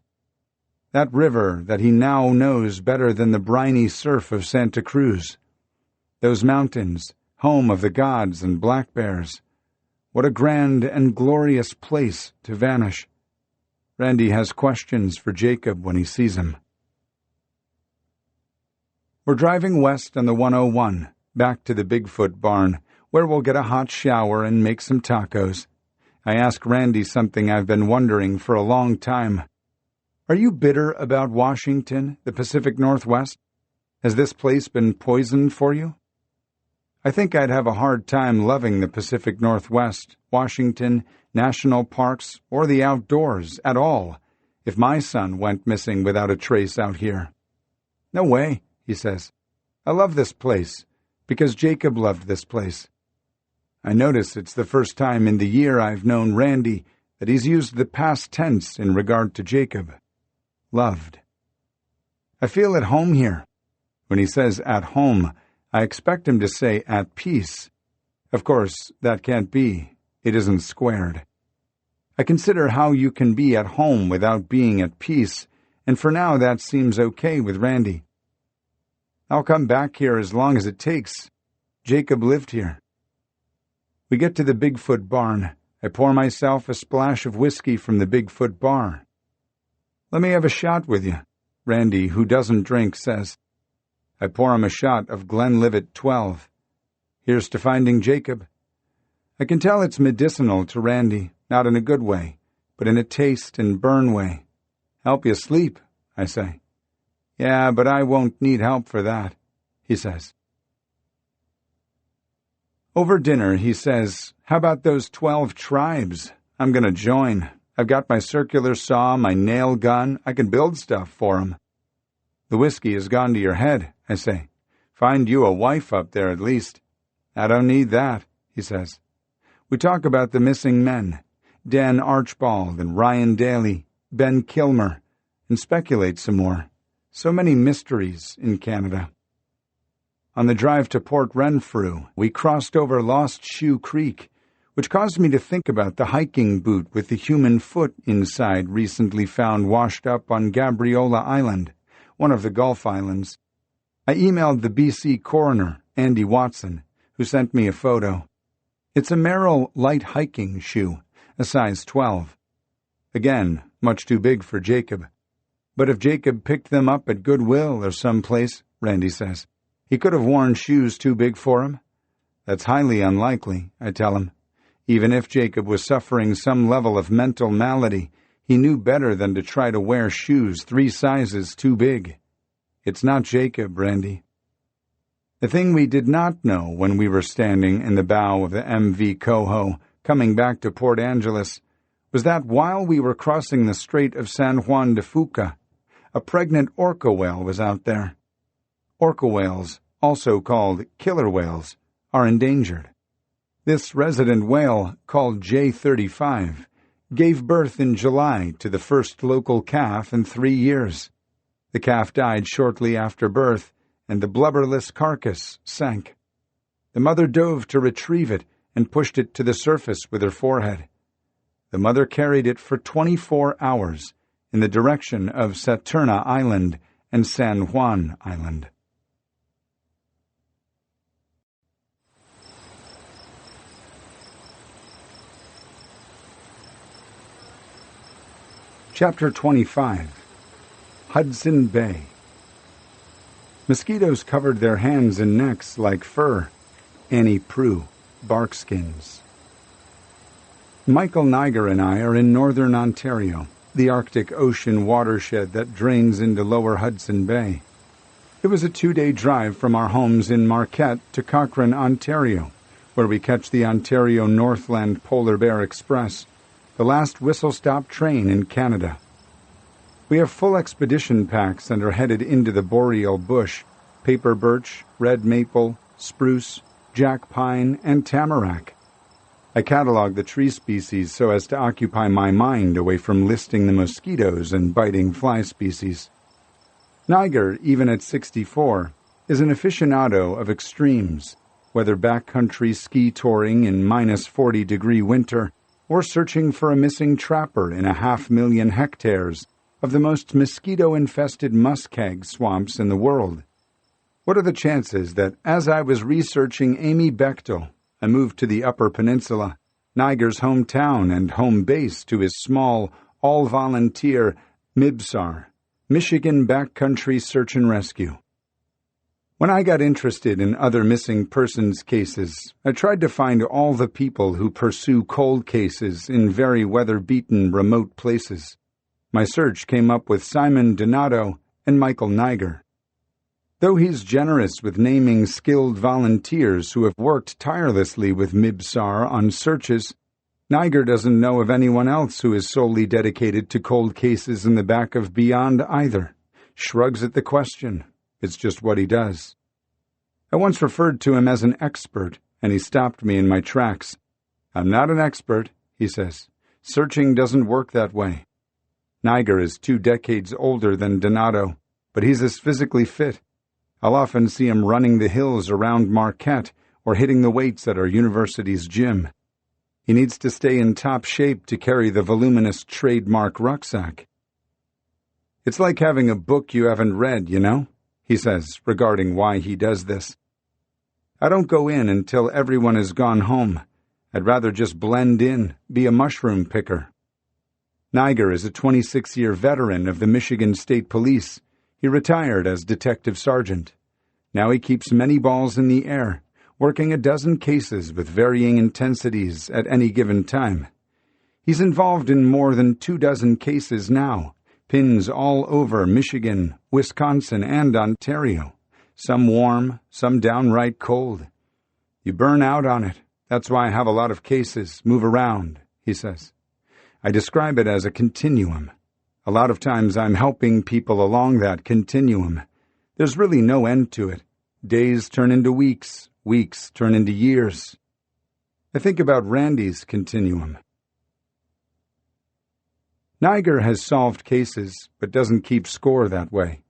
That river that he now knows better than the briny surf of Santa Cruz. Those mountains, home of the gods and black bears. What a grand and glorious place to vanish. Randy has questions for Jacob when he sees him. We're driving west on the 101, back to the Bigfoot barn, where we'll get a hot shower and make some tacos. I ask Randy something I've been wondering for a long time. Are you bitter about Washington, the Pacific Northwest? Has this place been poisoned for you? I think I'd have a hard time loving the Pacific Northwest, Washington, national parks, or the outdoors at all if my son went missing without a trace out here. No way, he says. I love this place because Jacob loved this place. I notice it's the first time in the year I've known Randy that he's used the past tense in regard to Jacob. Loved. I feel at home here. When he says at home, I expect him to say at peace. Of course, that can't be. It isn't squared. I consider how you can be at home without being at peace, and for now that seems okay with Randy. I'll come back here as long as it takes. Jacob lived here. We get to the Bigfoot barn. I pour myself a splash of whiskey from the Bigfoot bar. Let me have a shot with you, Randy, who doesn't drink, says. I pour him a shot of Glenlivet 12. Here's to finding Jacob. I can tell it's medicinal to Randy, not in a good way, but in a taste and burn way. Help you sleep, I say. Yeah, but I won't need help for that, he says. Over dinner, he says, how about those 12 tribes? I'm going to join. I've got my circular saw, my nail gun. I can build stuff for 'em. The whiskey has gone to your head, I say. Find you a wife up there at least. I don't need that, he says. We talk about the missing men, Dan Archibald and Ryan Daly, Ben Kilmer, and speculate some more. So many mysteries in Canada. On the drive to Port Renfrew, we crossed over Lost Shoe Creek, which caused me to think about the hiking boot with the human foot inside recently found washed up on Gabriola Island, one of the Gulf Islands. I emailed the BC coroner, Andy Watson, who sent me a photo. It's a Merrill light hiking shoe, a size 12. Again, much too big for Jacob. But if Jacob picked them up at Goodwill or someplace, Randy says, he could have worn shoes too big for him. That's highly unlikely, I tell him. Even if Jacob was suffering some level of mental malady, He knew better than to try to wear shoes 3 sizes too big. It's not Jacob, Randy. The thing we did not know when we were standing in the bow of the MV Coho, coming back to Port Angeles, was that while we were crossing the Strait of San Juan de Fuca, a pregnant orca whale was out there. Orca whales, also called killer whales, are endangered. This resident whale, called J35, gave birth in July to the first local calf in 3 years. The calf died shortly after birth, and the blubberless carcass sank. The mother dove to retrieve it and pushed it to the surface with her forehead. The mother carried it for 24 hours in the direction of Saturna Island and San Juan Island. Chapter 25. Hudson Bay. Mosquitoes covered their hands and necks like fur. Annie Prue, barkskins. Michael Niger and I are in northern Ontario, the Arctic Ocean watershed that drains into lower Hudson Bay. It was a 2-day drive from our homes in Marquette to Cochrane, Ontario, where we catch the Ontario Northland Polar Bear Express, the last whistle-stop train in Canada. We have full expedition packs and are headed into the boreal bush, paper birch, red maple, spruce, jack pine, and tamarack. I catalog the tree species so as to occupy my mind away from listing the mosquitoes and biting fly species. Niger, even at 64, is an aficionado of extremes, whether backcountry ski touring in -40-degree winter or searching for a missing trapper in 500,000 hectares of the most mosquito-infested muskeg swamps in the world. What are the chances that, as I was researching Amy Bechtel, I moved to the Upper Peninsula, Niger's hometown and home base to his small, all-volunteer MIBSAR, Michigan Backcountry Search and Rescue? When I got interested in other missing persons cases, I tried to find all the people who pursue cold cases in very weather-beaten, remote places. My search came up with Simon Donato and Michael Niger. Though he's generous with naming skilled volunteers who have worked tirelessly with MIBSAR on searches, Niger doesn't know of anyone else who is solely dedicated to cold cases in the back of Beyond either. Shrugs at the question. It's just what he does. I once referred to him as an expert, and he stopped me in my tracks. I'm not an expert, he says. Searching doesn't work that way. Niger is 2 decades older than Donato, but he's as physically fit. I'll often see him running the hills around Marquette or hitting the weights at our university's gym. He needs to stay in top shape to carry the voluminous trademark rucksack. It's like having a book you haven't read, you know? He says, regarding why he does this. I don't go in until everyone has gone home. I'd rather just blend in, be a mushroom picker. Niger is a 26-year veteran of the Michigan State Police. He retired as detective sergeant. Now he keeps many balls in the air, working a dozen cases with varying intensities at any given time. He's involved in more than 24 cases now, pins all over Michigan, Wisconsin, and Ontario. Some warm, some downright cold. You burn out on it. That's why I have a lot of cases, move around, he says. I describe it as a continuum. A lot of times I'm helping people along that continuum. There's really no end to it. Days turn into weeks, weeks turn into years. I think about Randy's continuum. Niger has solved cases, but doesn't keep score that way.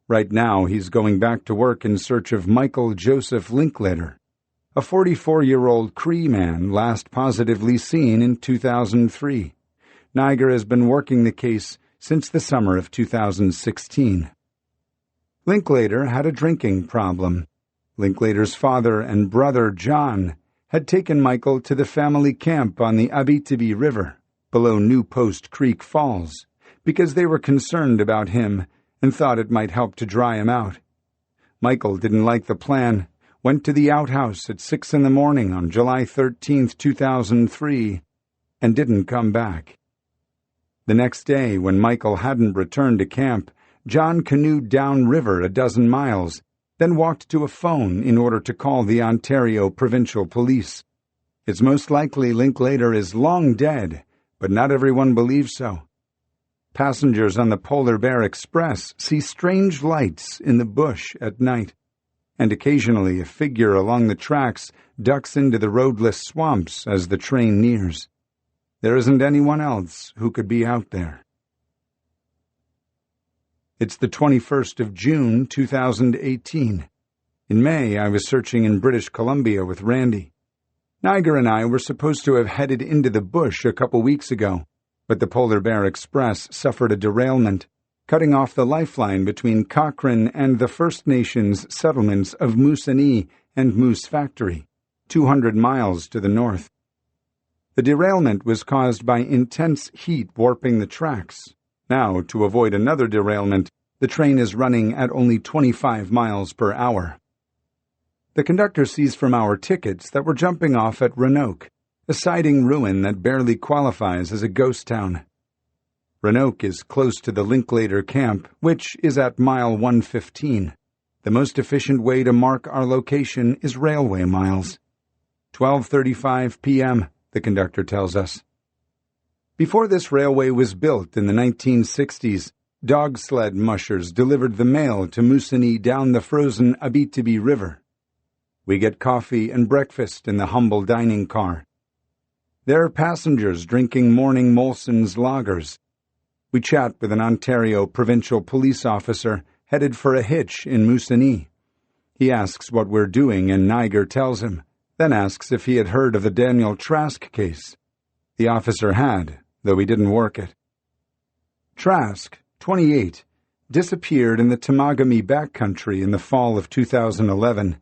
Right now, he's going back to work in search of Michael Joseph Linklater, a 44-year-old Cree man last positively seen in 2003. Niger has been working the case since the summer of 2016. Linklater had a drinking problem. Linklater's father and brother, John, had taken Michael to the family camp on the Abitibi River, below New Post Creek Falls, because they were concerned about him and thought it might help to dry him out. Michael didn't like the plan, went to the outhouse at 6 a.m. on July 13, 2003, and didn't come back. The next day, when Michael hadn't returned to camp, John canoed downriver a dozen miles, then walked to a phone in order to call the Ontario Provincial Police. It's most likely Linklater is long dead, but not everyone believes so. Passengers on the Polar Bear Express see strange lights in the bush at night, and occasionally a figure along the tracks ducks into the roadless swamps as the train nears. There isn't anyone else who could be out there. It's the 21st of June, 2018. In May, I was searching in British Columbia with Randy. Niger and I were supposed to have headed into the bush a couple weeks ago, but the Polar Bear Express suffered a derailment, cutting off the lifeline between Cochrane and the First Nations settlements of Moosonee and Moose Factory, 200 miles to the north. The derailment was caused by intense heat warping the tracks. Now, to avoid another derailment, the train is running at only 25 miles per hour. The conductor sees from our tickets that we're jumping off at Roanoke, a siding ruin that barely qualifies as a ghost town. Roanoke is close to the Linklater camp, which is at mile 115. The most efficient way to mark our location is railway miles. 12:35 p.m., the conductor tells us. Before this railway was built in the 1960s, dog sled mushers delivered the mail to Moosonee down the frozen Abitibi River. We get coffee and breakfast in the humble dining car. There are passengers drinking morning Molson's lagers. We chat with an Ontario provincial police officer headed for a hitch in Moosonee. He asks what we're doing and Niger tells him, then asks if he had heard of the Daniel Trask case. The officer had, though he didn't work it. Trask, 28, disappeared in the Temagami backcountry in the fall of 2011.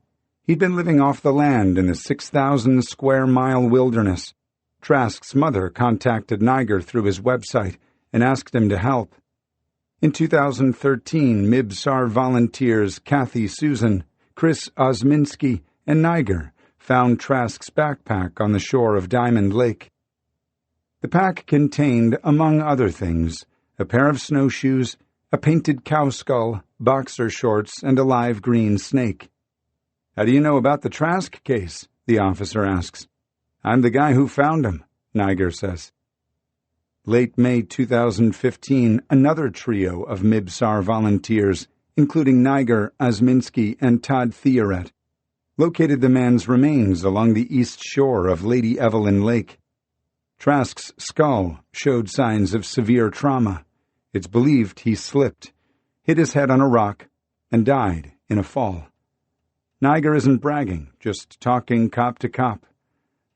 He'd been living off the land in the 6,000-square-mile wilderness. Trask's mother contacted Niger through his website and asked him to help. In 2013, MIBSAR volunteers Kathy Susan, Chris Osminski, and Niger found Trask's backpack on the shore of Diamond Lake. The pack contained, among other things, a pair of snowshoes, a painted cow skull, boxer shorts, and a live green snake. "How do you know about the Trask case?" the officer asks. "I'm the guy who found him," Niger says. Late May 2015, another trio of MIBSAR volunteers, including Niger, Osminski, and Todd Theoret, located the man's remains along the east shore of Lady Evelyn Lake. Trask's skull showed signs of severe trauma. It's believed he slipped, hit his head on a rock, and died in a fall. Niger isn't bragging, just talking cop to cop.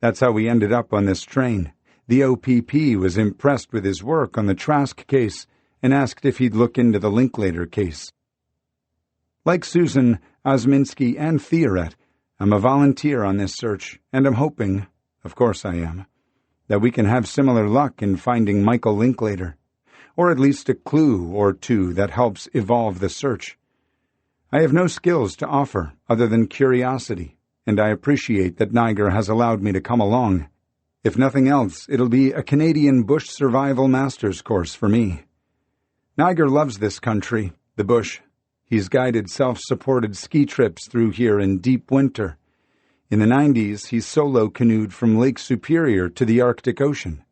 That's how we ended up on this train. The OPP was impressed with his work on the Trask case and asked if he'd look into the Linklater case. Like Susan, Osminski, and Theoret, I'm a volunteer on this search, and I'm hoping, of course I am, that we can have similar luck in finding Michael Linklater, or at least a clue or two that helps evolve the search. I have no skills to offer other than curiosity, and I appreciate that Niger has allowed me to come along. If nothing else, it'll be a Canadian bush survival master's course for me. Niger loves this country, the bush. He's guided self-supported ski trips through here in deep winter. In the 90s, he solo canoed from Lake Superior to the Arctic Ocean.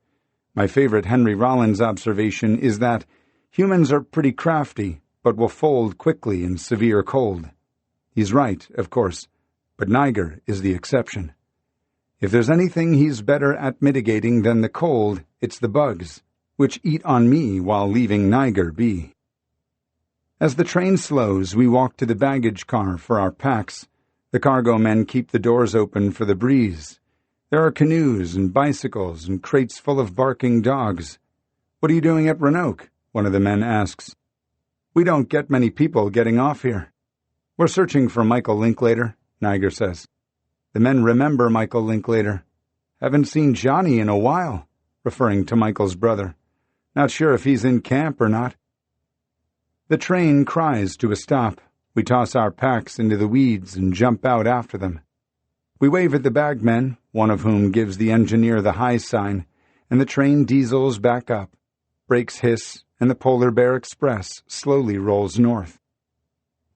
My favorite Henry Rollins observation is that humans are pretty crafty, but will fold quickly in severe cold. He's right, of course, but Niger is the exception. If there's anything he's better at mitigating than the cold, it's the bugs, which eat on me while leaving Niger be. As the train slows, we walk to the baggage car for our packs. The cargo men keep the doors open for the breeze. There are canoes and bicycles and crates full of barking dogs. "What are you doing at Roanoke?" one of the men asks. "We don't get many people getting off here." "We're searching for Michael Linklater," Niger says. The men remember Michael Linklater. "Haven't seen Johnny in a while," referring to Michael's brother. "Not sure if he's in camp or not." The train cries to a stop. We toss our packs into the weeds and jump out after them. We wave at the bagmen, one of whom gives the engineer the high sign, and the train diesels back up. brakes hiss, and the Polar Bear Express slowly rolls north.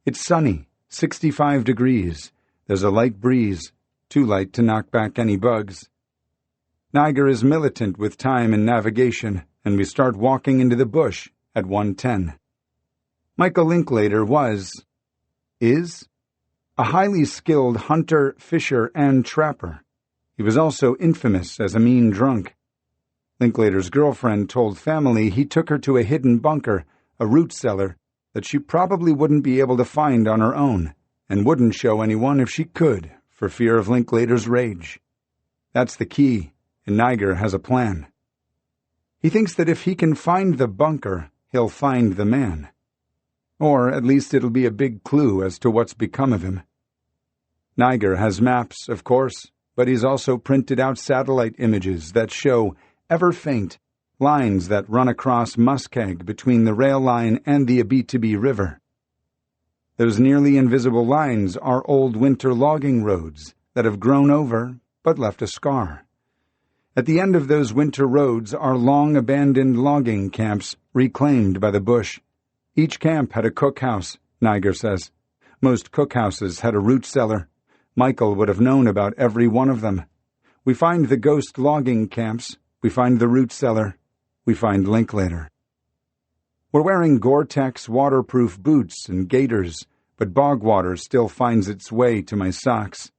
It's sunny, 65 degrees. There's a light breeze, too light to knock back any bugs. Niger is militant with time and navigation, and we start walking into the bush at 1:10. Michael Linklater is, a highly skilled hunter, fisher, and trapper. He was also infamous as a mean drunk. Linklater's girlfriend told family he took her to a hidden bunker, a root cellar, that she probably wouldn't be able to find on her own, and wouldn't show anyone if she could, for fear of Linklater's rage. That's the key, and Niger has a plan. He thinks that if he can find the bunker, he'll find the man. Or at least it'll be a big clue as to what's become of him. Niger has maps, of course, but he's also printed out satellite images that show, ever faint, lines that run across Muskeg between the rail line and the Abitibi River. Those nearly invisible lines are old winter logging roads that have grown over but left a scar. At the end of those winter roads are long abandoned logging camps reclaimed by the bush. Each camp had a cookhouse, Niger says. Most cookhouses had a root cellar. Michael would have known about every one of them. We find the ghost logging camps. We find the root cellar. We find Linklater. We're wearing Gore-Tex waterproof boots and gaiters, but bog water still finds its way to my socks.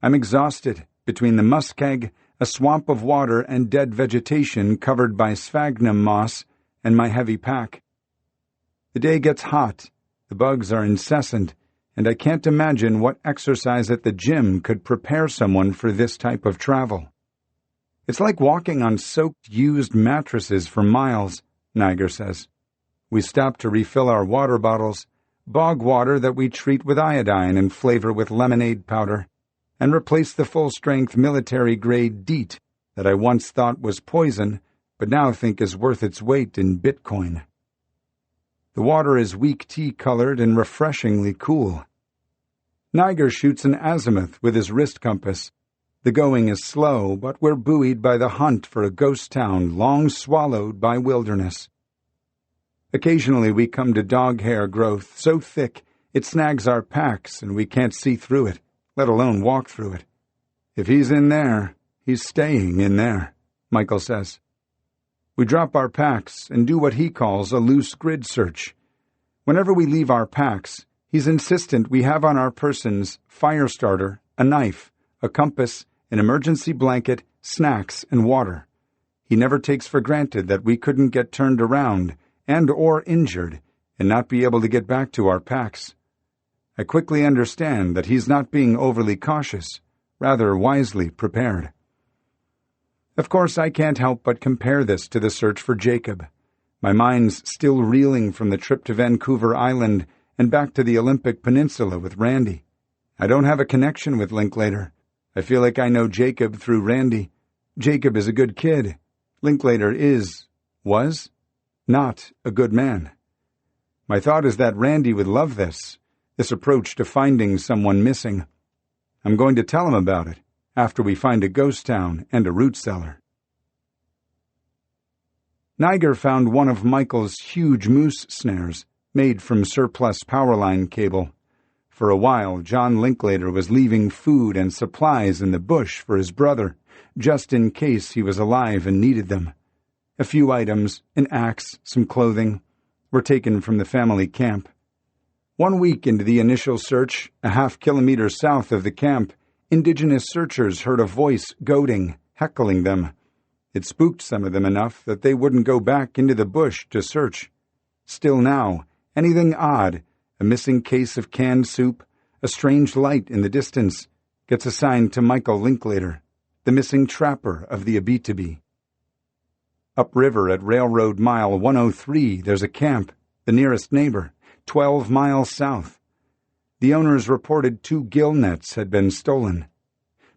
I'm exhausted between the muskeg, a swamp of water and dead vegetation covered by sphagnum moss, and my heavy pack. The day gets hot, the bugs are incessant, and I can't imagine what exercise at the gym could prepare someone for this type of travel. It's like walking on soaked used mattresses for miles, Niger says. We stop to refill our water bottles, bog water that we treat with iodine and flavor with lemonade powder, and replace the full-strength military-grade DEET that I once thought was poison, but now think is worth its weight in Bitcoin. The water is weak tea-colored and refreshingly cool. Niger shoots an azimuth with his wrist compass. The going is slow, but we're buoyed by the hunt for a ghost town long swallowed by wilderness. Occasionally we come to dog hair growth so thick it snags our packs and we can't see through it, let alone walk through it. If he's in there, he's staying in there, Michael says. We drop our packs and do what he calls a loose grid search. Whenever we leave our packs, he's insistent we have on our persons fire starter, a knife, a compass, an emergency blanket, snacks, and water. He never takes for granted that we couldn't get turned around and or injured and not be able to get back to our packs. I quickly understand that he's not being overly cautious, rather wisely prepared. Of course, I can't help but compare this to the search for Jacob. My mind's still reeling from the trip to Vancouver Island and back to the Olympic Peninsula with Randy. I don't have a connection with Linklater. I feel like I know Jacob through Randy. Jacob is a good kid. Linklater was not a good man. My thought is that Randy would love this approach to finding someone missing. I'm going to tell him about it after we find a ghost town and a root cellar. Niger found one of Michael's huge moose snares, made from surplus power line cable. For a while, John Linklater was leaving food and supplies in the bush for his brother, just in case he was alive and needed them. A few items, an axe, some clothing, were taken from the family camp. 1 week into the initial search, a half-kilometer south of the camp, indigenous searchers heard a voice goading, heckling them. It spooked some of them enough that they wouldn't go back into the bush to search. Still now, anything odd, a missing case of canned soup, a strange light in the distance, gets assigned to Michael Linklater, the missing trapper of the Abitibi. Upriver at Railroad Mile 103, there's a camp, the nearest neighbor, 12 miles south. The owners reported 2 gill nets had been stolen.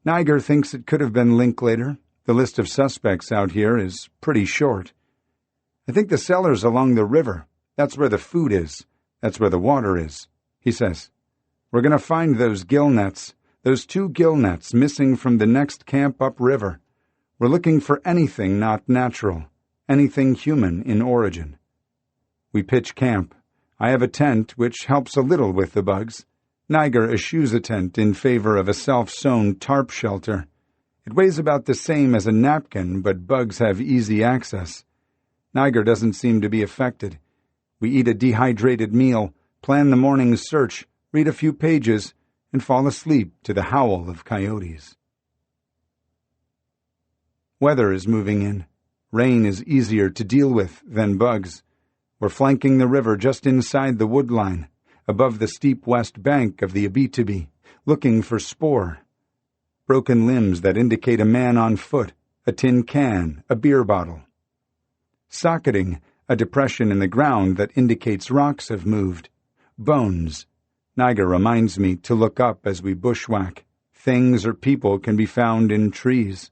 Niger thinks it could have been Linklater. The list of suspects out here is pretty short. I think the cellar's along the river. That's where the food is. That's where the water is, he says. We're going to find those gill nets, those 2 gill nets missing from the next camp upriver. We're looking for anything not natural. anything human in origin. We pitch camp. I have a tent, which helps a little with the bugs. Niger eschews a tent in favor of a self-sewn tarp shelter. It weighs about the same as a napkin, but bugs have easy access. Niger doesn't seem to be affected. We eat a dehydrated meal, plan the morning's search, read a few pages, and fall asleep to the howl of coyotes. Weather is moving in. Rain is easier to deal with than bugs. We're flanking the river just inside the wood line, above the steep west bank of the Abitibi, looking for spoor. Broken limbs that indicate a man on foot, a tin can, a beer bottle. Socketing, a depression in the ground that indicates rocks have moved. Bones. Niger reminds me to look up as we bushwhack. Things or people can be found in trees.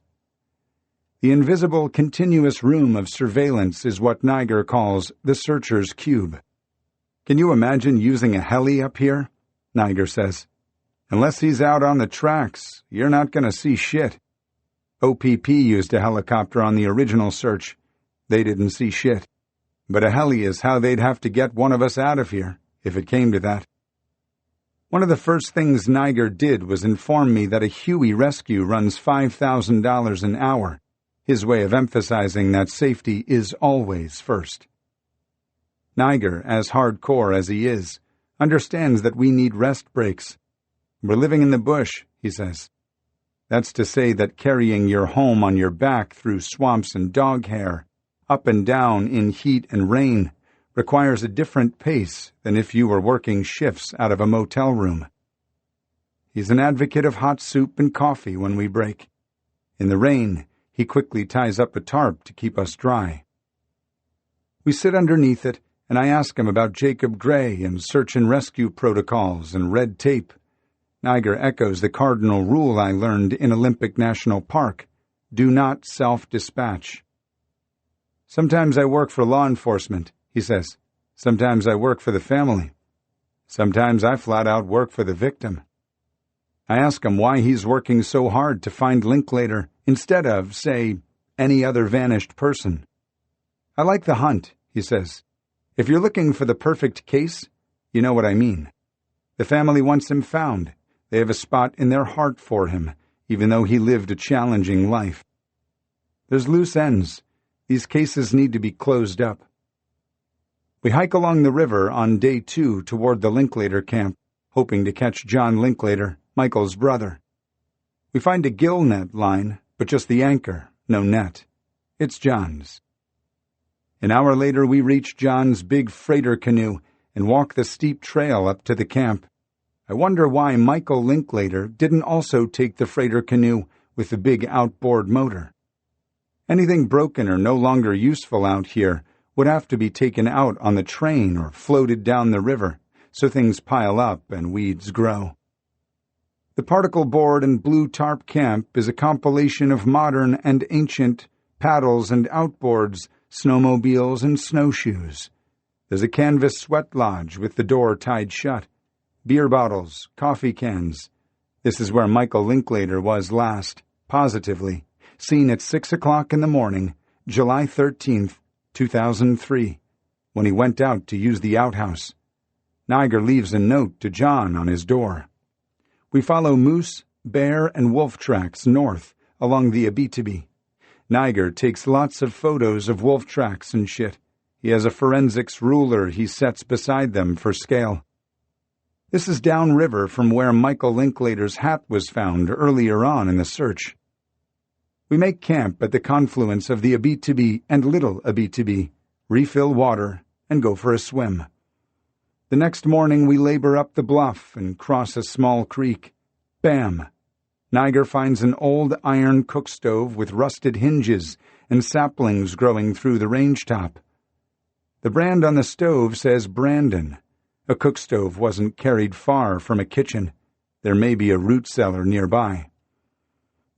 The invisible, continuous room of surveillance is what Niger calls the searcher's cube. Can you imagine using a heli up here? Niger says. Unless he's out on the tracks, you're not going to see shit. OPP used a helicopter on the original search. They didn't see shit. But a heli is how they'd have to get one of us out of here, if it came to that. One of the first things Niger did was inform me that a Huey rescue runs $5,000 an hour, his way of emphasizing that safety is always first. Niger, as hardcore as he is, understands that we need rest breaks. We're living in the bush, he says. That's to say that carrying your home on your back through swamps and dog hair, up and down in heat and rain, requires a different pace than if you were working shifts out of a motel room. He's an advocate of hot soup and coffee when we break. In the rain, he quickly ties up a tarp to keep us dry. We sit underneath it, and I ask him about Jacob Gray and search and rescue protocols and red tape. Niger echoes the cardinal rule I learned in Olympic National Park: do not self-dispatch. Sometimes I work for law enforcement, he says. Sometimes I work for the family. Sometimes I flat out work for the victim. I ask him why he's working so hard to find Linklater instead of, say, any other vanished person. I like the hunt, he says. If you're looking for the perfect case, you know what I mean. The family wants him found. They have a spot in their heart for him, even though he lived a challenging life. There's loose ends. These cases need to be closed up. We hike along the river on day 2 toward the Linklater camp, hoping to catch John Linklater, Michael's brother. We find a gill net line, but just the anchor, no net. It's John's. An hour later we reach John's big freighter canoe and walk the steep trail up to the camp. I wonder why Michael Linklater didn't also take the freighter canoe with the big outboard motor. Anything broken or no longer useful out here would have to be taken out on the train or floated down the river, so things pile up and weeds grow. The particle board and blue tarp camp is a compilation of modern and ancient paddles and outboards, snowmobiles and snowshoes. There's a canvas sweat lodge with the door tied shut. Beer bottles, coffee cans. This is where Michael Linklater was last, positively, seen at 6 o'clock in the morning, July 13th, 2003, when he went out to use the outhouse. Niger leaves a note to John on his door. We follow moose, bear, and wolf tracks north along the Abitibi. Niger takes lots of photos of wolf tracks and shit. He has a forensics ruler he sets beside them for scale. This is downriver from where Michael Linklater's hat was found earlier on in the search. We make camp at the confluence of the Abitibi and Little Abitibi, refill water, and go for a swim. The next morning we labor up the bluff and cross a small creek. Bam! Niger finds an old iron cook stove with rusted hinges and saplings growing through the range top. The brand on the stove says Brandon. A cook stove wasn't carried far from a kitchen. There may be a root cellar nearby.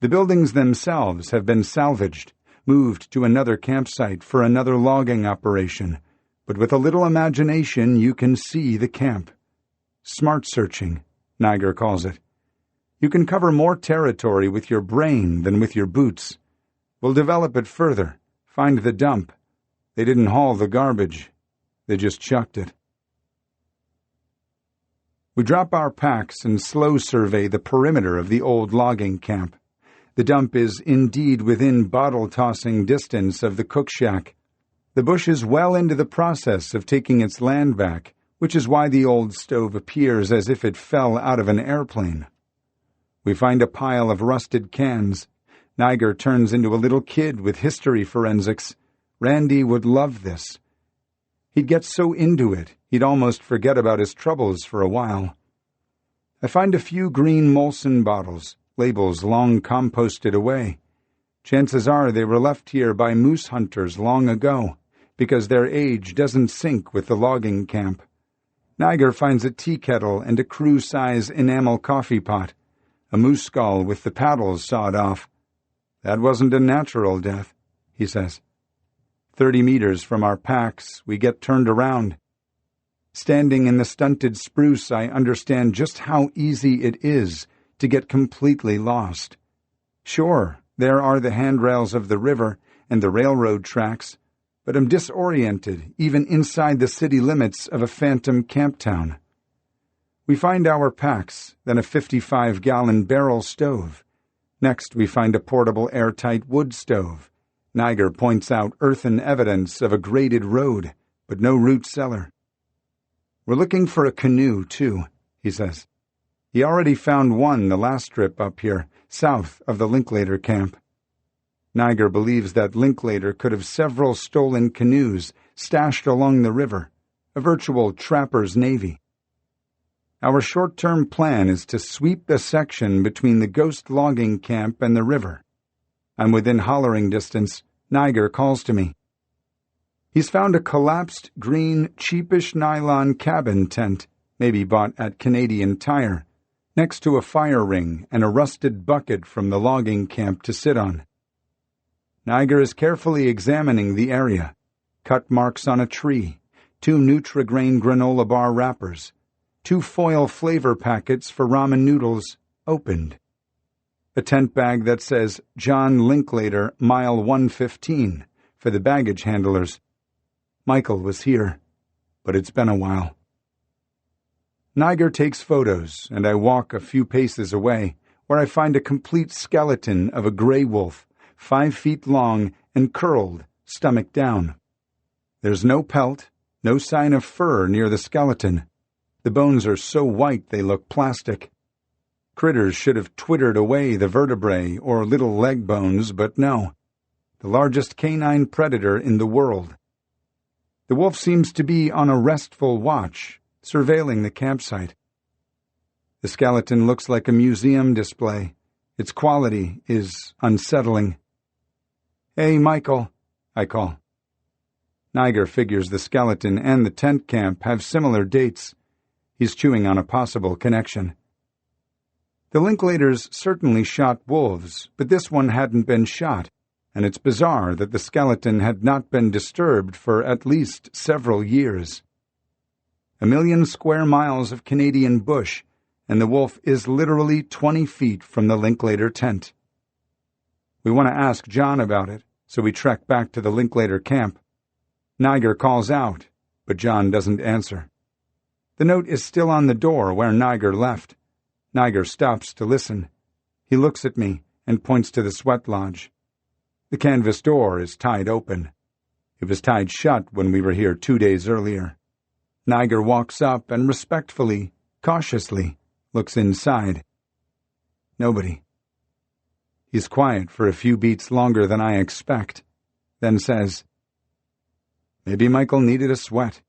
The buildings themselves have been salvaged, moved to another campsite for another logging operation, but with a little imagination you can see the camp. Smart searching, Niger calls it. You can cover more territory with your brain than with your boots. We'll develop it further, find the dump, They didn't haul the garbage. They just chucked it. We drop our packs and slow survey the perimeter of the old logging camp. The dump is indeed within bottle-tossing distance of the cook shack. The bush is well into the process of taking its land back, which is why the old stove appears as if it fell out of an airplane. We find a pile of rusted cans. Niger turns into a little kid with history forensics. Randy would love this. He'd get so into it, he'd almost forget about his troubles for a while. I find a few green Molson bottles, labels long composted away. Chances are they were left here by moose hunters long ago, because their age doesn't sync with the logging camp. Niger finds a tea kettle and a crew-size enamel coffee pot, a moose skull with the paddles sawed off. That wasn't a natural death, he says. 30 meters from our packs, we get turned around. Standing in the stunted spruce, I understand just how easy it is to get completely lost. Sure, there are the handrails of the river and the railroad tracks, but I'm disoriented even inside the city limits of a phantom camp town. We find our packs, then a 55-gallon barrel stove. Next, we find a portable airtight wood stove. Niger points out earthen evidence of a graded road, but no root cellar. We're looking for a canoe, too, he says. He already found one the last trip up here, south of the Linklater camp. Niger believes that Linklater could have several stolen canoes stashed along the river, a virtual trapper's navy. Our short-term plan is to sweep the section between the ghost logging camp and the river. I'm within hollering distance. Niger calls to me. He's found a collapsed, green, cheapish nylon cabin tent, maybe bought at Canadian Tire, next to a fire ring and a rusted bucket from the logging camp to sit on. Niger is carefully examining the area. Cut marks on a tree, 2 Nutri-Grain granola bar wrappers, 2 foil flavor packets for ramen noodles, opened. A tent bag that says John Linklater, mile 115, for the baggage handlers. Michael was here, but it's been a while. Niger takes photos, and I walk a few paces away, where I find a complete skeleton of a gray wolf, 5 feet long and curled, stomach down. There's no pelt, no sign of fur near the skeleton. The bones are so white they look plastic. Critters should have twittered away the vertebrae or little leg bones, but no. The largest canine predator in the world. The wolf seems to be on a restful watch, surveilling the campsite. The skeleton looks like a museum display. Its quality is unsettling. "Hey, Michael," I call. Niger figures the skeleton and the tent camp have similar dates. He's chewing on a possible connection. The Linklaters certainly shot wolves, but this one hadn't been shot, and it's bizarre that the skeleton had not been disturbed for at least several years. 1,000,000 square miles of Canadian bush, and the wolf is literally 20 feet from the Linklater tent. We want to ask John about it, so we trek back to the Linklater camp. Niger calls out, but John doesn't answer. The note is still on the door where Niger left. Niger stops to listen. He looks at me and points to the sweat lodge. The canvas door is tied open. It was tied shut when we were here 2 days earlier. Niger walks up and respectfully, cautiously, looks inside. Nobody. He's quiet for a few beats longer than I expect, then says, "Maybe Michael needed a sweat."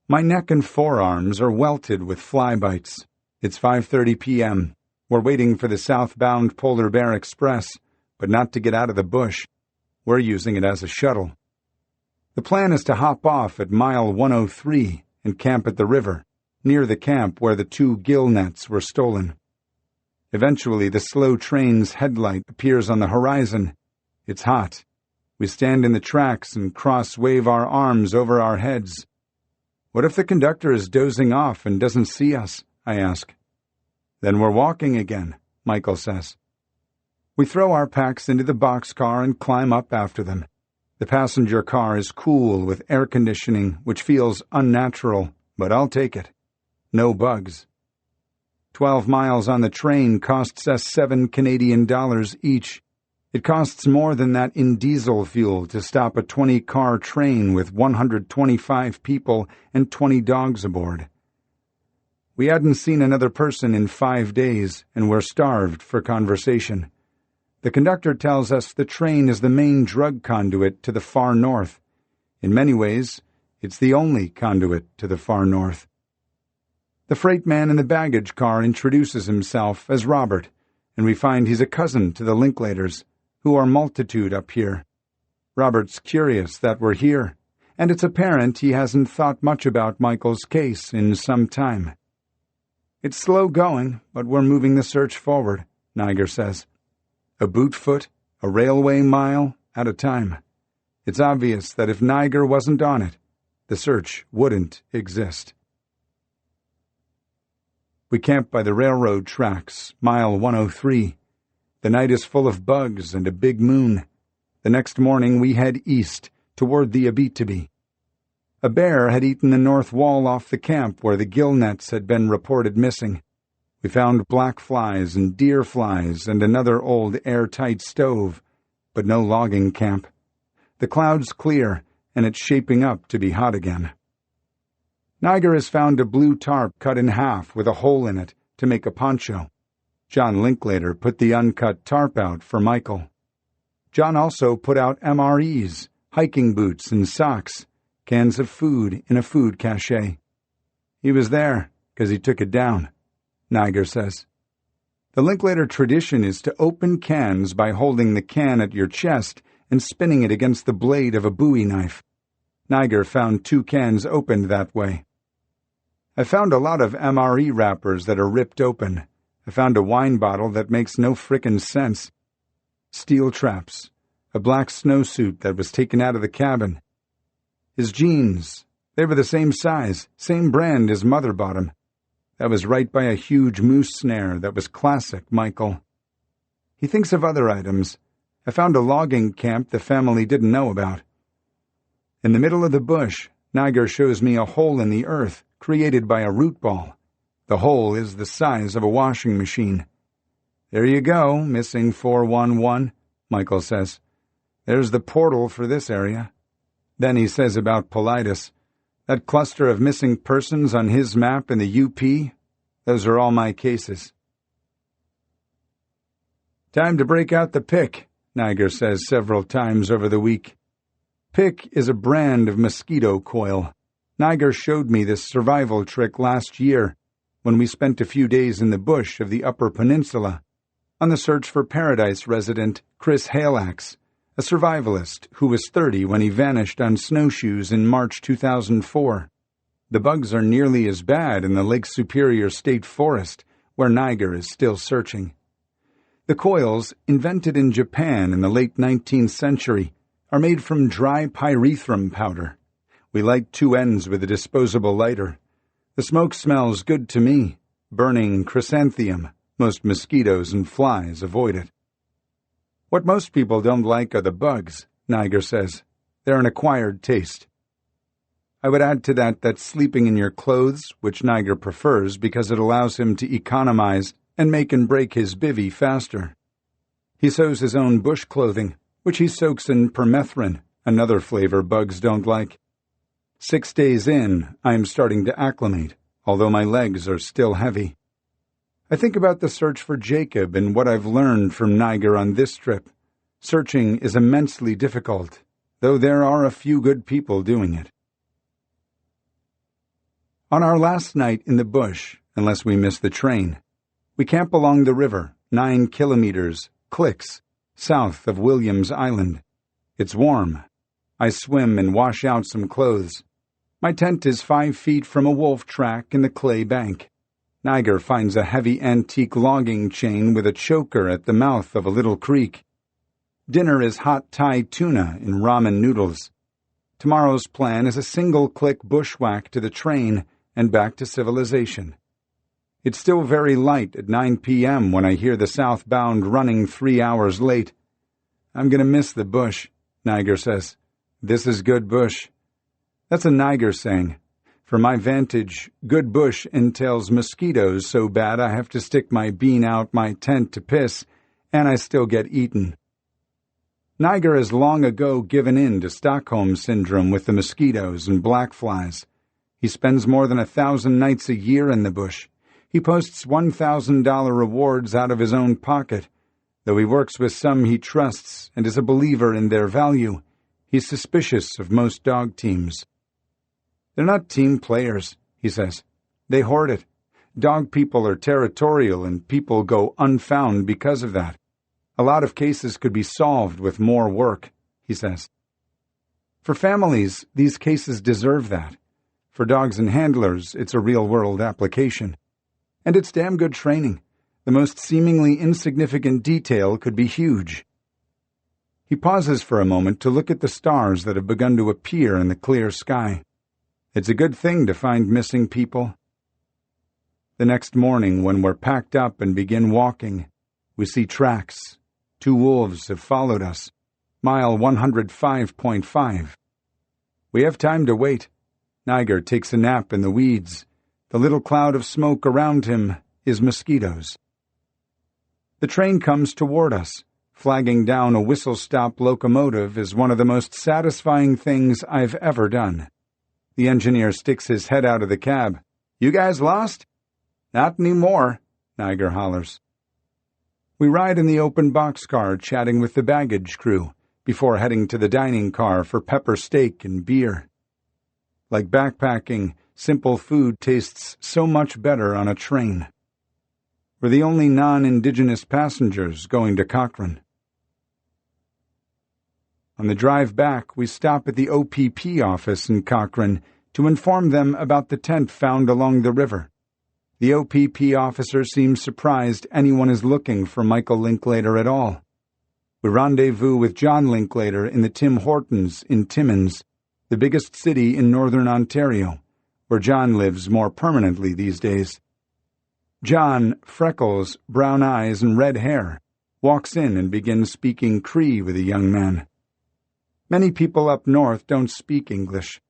My neck and forearms are welted with fly bites. It's 5:30 p.m. We're waiting for the southbound Polar Bear Express, but not to get out of the bush. We're using it as a shuttle. The plan is to hop off at mile 103 and camp at the river, near the camp where the 2 gill nets were stolen. Eventually, the slow train's headlight appears on the horizon. It's hot. We stand in the tracks and cross-wave our arms over our heads. "What if the conductor is dozing off and doesn't see us?" I ask. "Then we're walking again," Michael says. We throw our packs into the boxcar and climb up after them. The passenger car is cool with air conditioning, which feels unnatural, but I'll take it. No bugs. 12 miles on the train costs us $7 each. It costs more than that in diesel fuel to stop a 20-car train with 125 people and 20 dogs aboard. We hadn't seen another person in 5 days, and we're starved for conversation. The conductor tells us the train is the main drug conduit to the far north. In many ways, it's the only conduit to the far north. The freight man in the baggage car introduces himself as Robert, and we find he's a cousin to the Linklaters, who are multitude up here. Robert's curious that we're here, and it's apparent he hasn't thought much about Michael's case in some time. It's slow going, but we're moving the search forward, Niger says. A boot foot, a railway mile at a time. It's obvious that if Niger wasn't on it, the search wouldn't exist. We camp by the railroad tracks, mile 103. The night is full of bugs and a big moon. The next morning we head east, toward the Abitibi. A bear had eaten the north wall off the camp where the gill nets had been reported missing. We found black flies and deer flies and another old airtight stove, but no logging camp. The clouds clear, and it's shaping up to be hot again. Niger has found a blue tarp cut in half with a hole in it to make a poncho. John Linklater put the uncut tarp out for Michael. John also put out MREs, hiking boots and socks, cans of food in a food cache. He was there because he took it down, Niger says. The Linklater tradition is to open cans by holding the can at your chest and spinning it against the blade of a Bowie knife. Niger found 2 cans opened that way. I found a lot of MRE wrappers that are ripped open. I found a wine bottle that makes no frickin' sense. Steel traps. A black snowsuit that was taken out of the cabin. His jeans. They were the same size, same brand his mother bought him. That was right by a huge moose snare that was classic Michael. He thinks of other items. I found a logging camp the family didn't know about. In the middle of the bush, Niger shows me a hole in the earth created by a root ball. The hole is the size of a washing machine. There you go, missing 411, Michael says. There's the portal for this area. Then he says about Paulides. That cluster of missing persons on his map in the UP, those are all my cases. Time to break out the pick, Niger says several times over the week. Pick is a brand of mosquito coil. Niger showed me this survival trick last year when we spent a few days in the bush of the Upper Peninsula on the search for Paradise resident Chris Halax, a survivalist who was 30 when he vanished on snowshoes in March 2004. The bugs are nearly as bad in the Lake Superior State Forest, where Niger is still searching. The coils, invented in Japan in the late 19th century, are made from dry pyrethrum powder. We light 2 ends with a disposable lighter. The smoke smells good to me, burning chrysanthemum. Most mosquitoes and flies avoid it. What most people don't like are the bugs, Niger says. They're an acquired taste. I would add to that sleeping in your clothes, which Niger prefers because it allows him to economize and make and break his bivvy faster. He sews his own bush clothing, which he soaks in permethrin, another flavor bugs don't like. 6 days in, I am starting to acclimate, although my legs are still heavy. I think about the search for Jacob and what I've learned from Niger on this trip. Searching is immensely difficult, though there are a few good people doing it. On our last night in the bush, unless we miss the train, we camp along the river, 9 kilometers, clicks, south of Williams Island. It's warm. I swim and wash out some clothes. My tent is 5 feet from a wolf track in the clay bank. Niger finds a heavy antique logging chain with a choker at the mouth of a little creek. Dinner is hot Thai tuna in ramen noodles. Tomorrow's plan is a single-click bushwhack to the train and back to civilization. It's still very light at 9 p.m. when I hear the southbound running 3 hours late. I'm going to miss the bush, Niger says. "This is good bush." That's a Niger saying. From my vantage, good bush entails mosquitoes so bad I have to stick my bean out my tent to piss, and I still get eaten. Niger has long ago given in to Stockholm Syndrome with the mosquitoes and black flies. He spends more than 1,000 nights a year in the bush. He posts $1,000 rewards out of his own pocket. Though he works with some he trusts and is a believer in their value, he's suspicious of most dog teams. "They're not team players," he says. "They hoard it. Dog people are territorial and people go unfound because of that. A lot of cases could be solved with more work," he says. For families, these cases deserve that. For dogs and handlers, it's a real-world application. And it's damn good training. The most seemingly insignificant detail could be huge. He pauses for a moment to look at the stars that have begun to appear in the clear sky. It's a good thing to find missing people. The next morning, when we're packed up and begin walking, we see tracks. 2 wolves have followed us. Mile 105.5. We have time to wait. Niger takes a nap in the weeds. The little cloud of smoke around him is mosquitoes. The train comes toward us. Flagging down a whistle-stop locomotive is one of the most satisfying things I've ever done. The engineer sticks his head out of the cab. "You guys lost?" "Not anymore," Niger hollers. We ride in the open boxcar chatting with the baggage crew before heading to the dining car for pepper steak and beer. Like backpacking, simple food tastes so much better on a train. We're the only non-indigenous passengers going to Cochrane. On the drive back, we stop at the OPP office in Cochrane to inform them about the tent found along the river. The OPP officer seems surprised anyone is looking for Michael Linklater at all. We rendezvous with John Linklater in the Tim Hortons in Timmins, the biggest city in northern Ontario, where John lives more permanently these days. John, freckles, brown eyes, and red hair, walks in and begins speaking Cree with a young man. Many people up north don't speak English.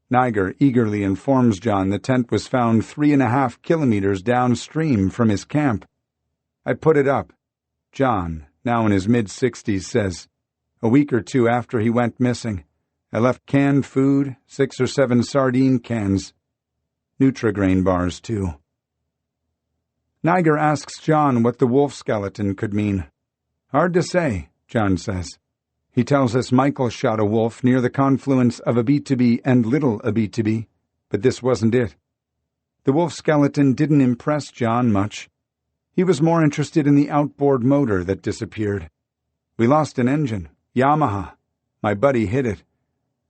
Niger eagerly informs John the tent was found 3.5 kilometers downstream from his camp. "I put it up." John, now in his mid-60s, says, "A week or 2 after he went missing. I left canned food, 6 or 7 sardine cans. Nutrigrain bars, too." Niger asks John what the wolf skeleton could mean. "Hard to say," John says. He tells us Michael shot a wolf near the confluence of Abitibi and Little Abitibi, but this wasn't it. The wolf skeleton didn't impress John much. He was more interested in the outboard motor that disappeared. "We lost an engine, Yamaha. My buddy hit it.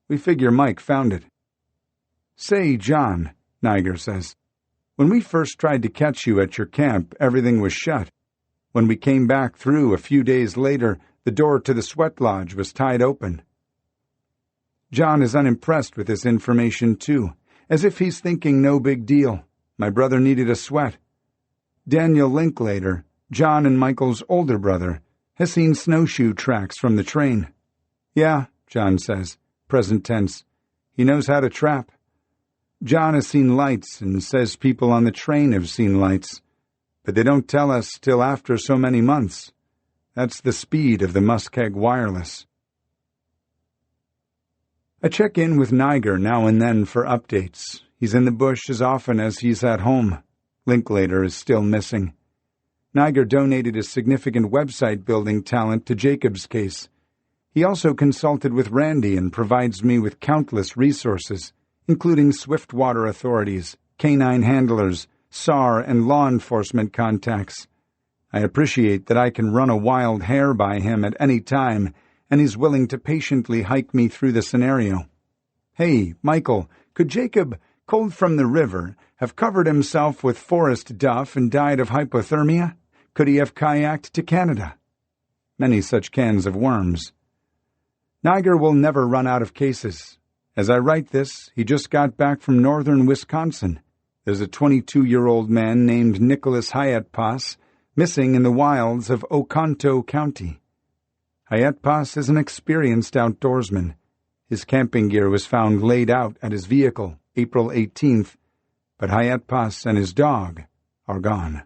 We figure Mike found it." "Say, John," Niger says, "when we first tried to catch you at your camp, everything was shut. When we came back through a few days later, the door to the sweat lodge was tied open." John is unimpressed with this information, too, as if he's thinking no big deal. My brother needed a sweat. Daniel Linklater, John and Michael's older brother, has seen snowshoe tracks from the train. "Yeah," John says, present tense. "He knows how to trap." John has seen lights and says people on the train have seen lights, but they don't tell us till after so many months. That's the speed of the Muskeg wireless. I check in with Niger now and then for updates. He's in the bush as often as he's at home. Linklater is still missing. Niger donated his significant website-building talent to Jacob's case. He also consulted with Randy and provides me with countless resources, including Swiftwater authorities, canine handlers, SAR, and law enforcement contacts. I appreciate that I can run a wild hare by him at any time, and he's willing to patiently hike me through the scenario. "Hey, Michael, could Jacob, cold from the river, have covered himself with forest duff and died of hypothermia? Could he have kayaked to Canada?" Many such cans of worms. Niger will never run out of cases. As I write this, he just got back from northern Wisconsin. There's a 22-year-old man named Nicholas Hayatpas missing in the wilds of Oconto County. Hayatpas is an experienced outdoorsman. His camping gear was found laid out at his vehicle, April 18th, but Hayat Pas and his dog are gone.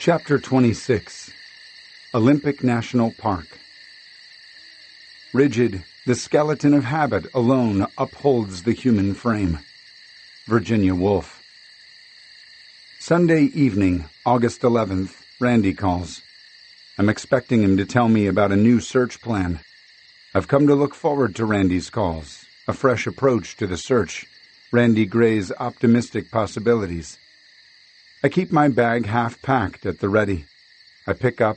Chapter 26. Olympic National Park. Rigid, the skeleton of habit alone upholds the human frame. Virginia Woolf. Sunday evening, August 11th, Randy calls. I'm expecting him to tell me about a new search plan. I've come to look forward to Randy's calls, a fresh approach to the search, Randy Gray's optimistic possibilities. I keep my bag half-packed at the ready. I pick up,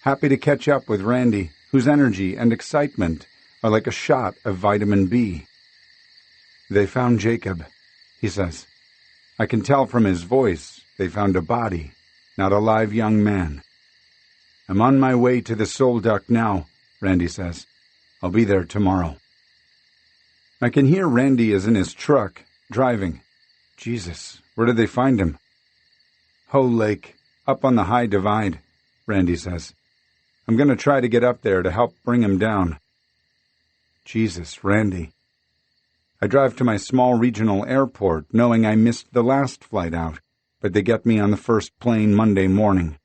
happy to catch up with Randy, whose energy and excitement are like a shot of vitamin B. They found Jacob, he says. I can tell from his voice they found a body, not a live young man. I'm on my way to the Soul Duck now, Randy says. I'll be there tomorrow. I can hear Randy is in his truck, driving. Jesus, where did they find him? Hoe Lake, up on the high divide, Randy says. I'm going to try to get up there to help bring him down. Jesus, Randy. I drive to my small regional airport, knowing I missed the last flight out, but they get me on the first plane Monday morning.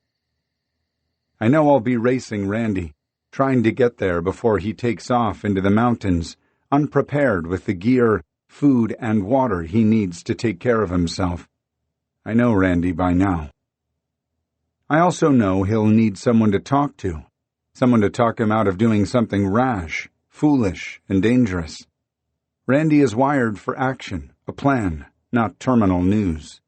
I know I'll be racing Randy, trying to get there before he takes off into the mountains, unprepared with the gear, food, and water he needs to take care of himself. I know Randy by now. I also know he'll need someone to talk to, someone to talk him out of doing something rash, foolish, and dangerous. Randy is wired for action, a plan, not terminal news.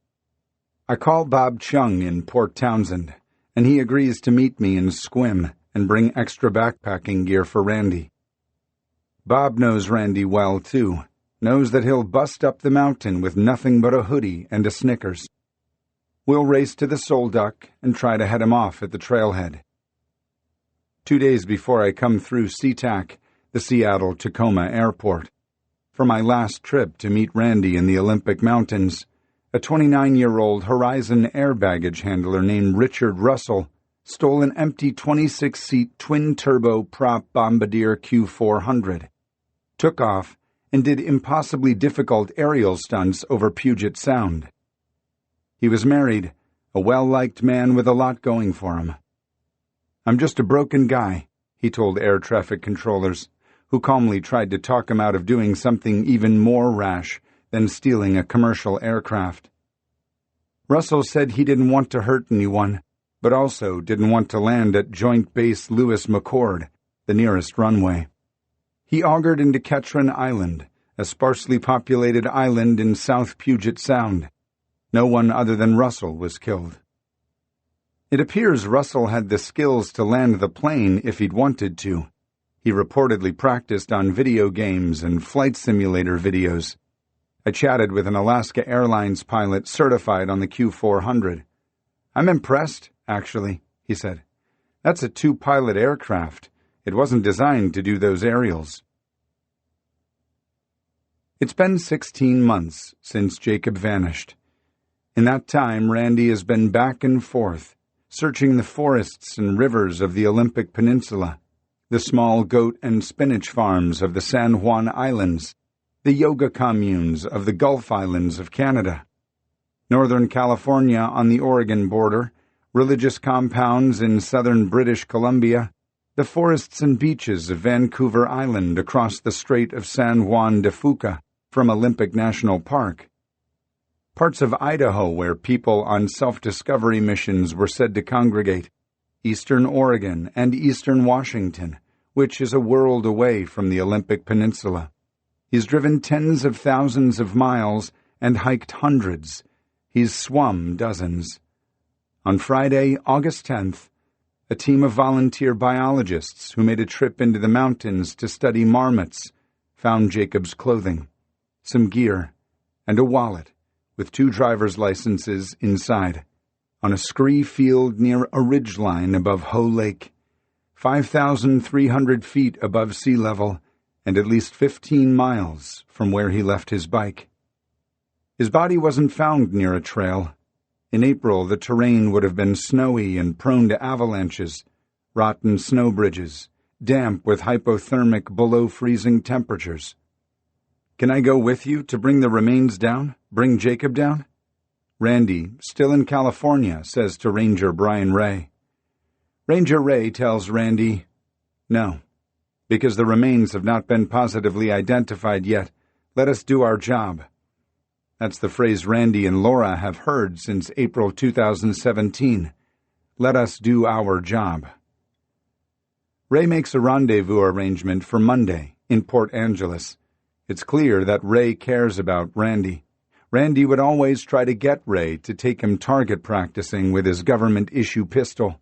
I call Bob Chung in Port Townsend, and he agrees to meet me in Squim and bring extra backpacking gear for Randy. Bob knows Randy well, too, knows that he'll bust up the mountain with nothing but a hoodie and a Snickers. We'll race to the Soul Duck and try to head him off at the trailhead. 2 days before I come through SeaTac, the Seattle-Tacoma airport, for my last trip to meet Randy in the Olympic Mountains, a 29-year-old Horizon air baggage handler named Richard Russell stole an empty 26-seat twin-turbo prop Bombardier Q400, took off, and did impossibly difficult aerial stunts over Puget Sound. He was married, a well-liked man with a lot going for him. I'm just a broken guy, he told air traffic controllers, who calmly tried to talk him out of doing something even more rash than stealing a commercial aircraft. Russell said he didn't want to hurt anyone, but also didn't want to land at Joint Base Lewis McChord, the nearest runway. He augured into Ketron Island, a sparsely populated island in South Puget Sound. No one other than Russell was killed. It appears Russell had the skills to land the plane if he'd wanted to. He reportedly practiced on video games and flight simulator videos. I chatted with an Alaska Airlines pilot certified on the Q400. I'm impressed, actually, he said. That's a two-pilot aircraft. It wasn't designed to do those aerials. It's been 16 months since Jacob vanished. In that time, Randy has been back and forth, searching the forests and rivers of the Olympic Peninsula, the small goat and spinach farms of the San Juan Islands, the yoga communes of the Gulf Islands of Canada, Northern California on the Oregon border, religious compounds in southern British Columbia, the forests and beaches of Vancouver Island across the Strait of San Juan de Fuca from Olympic National Park, parts of Idaho where people on self-discovery missions were said to congregate, eastern Oregon and eastern Washington, which is a world away from the Olympic Peninsula. He's driven tens of thousands of miles and hiked hundreds. He's swum dozens. On Friday, August 10th, a team of volunteer biologists who made a trip into the mountains to study marmots found Jacob's clothing, some gear, and a wallet with 2 driver's licenses inside, on a scree field near a ridgeline above Hoe Lake, 5,300 feet above sea level and at least 15 miles from where he left his bike. His body wasn't found near a trail. In April, the terrain would have been snowy and prone to avalanches, rotten snow bridges, damp with hypothermic below-freezing temperatures. "Can I go with you to bring the remains down? Bring Jacob down?" Randy, still in California, says to Ranger Brian Ray. Ranger Ray tells Randy, "No, because the remains have not been positively identified yet. Let us do our job." That's the phrase Randy and Laura have heard since April 2017. Let us do our job. Ray makes a rendezvous arrangement for Monday in Port Angeles. It's clear that Ray cares about Randy. Randy would always try to get Ray to take him target practicing with his government-issue pistol.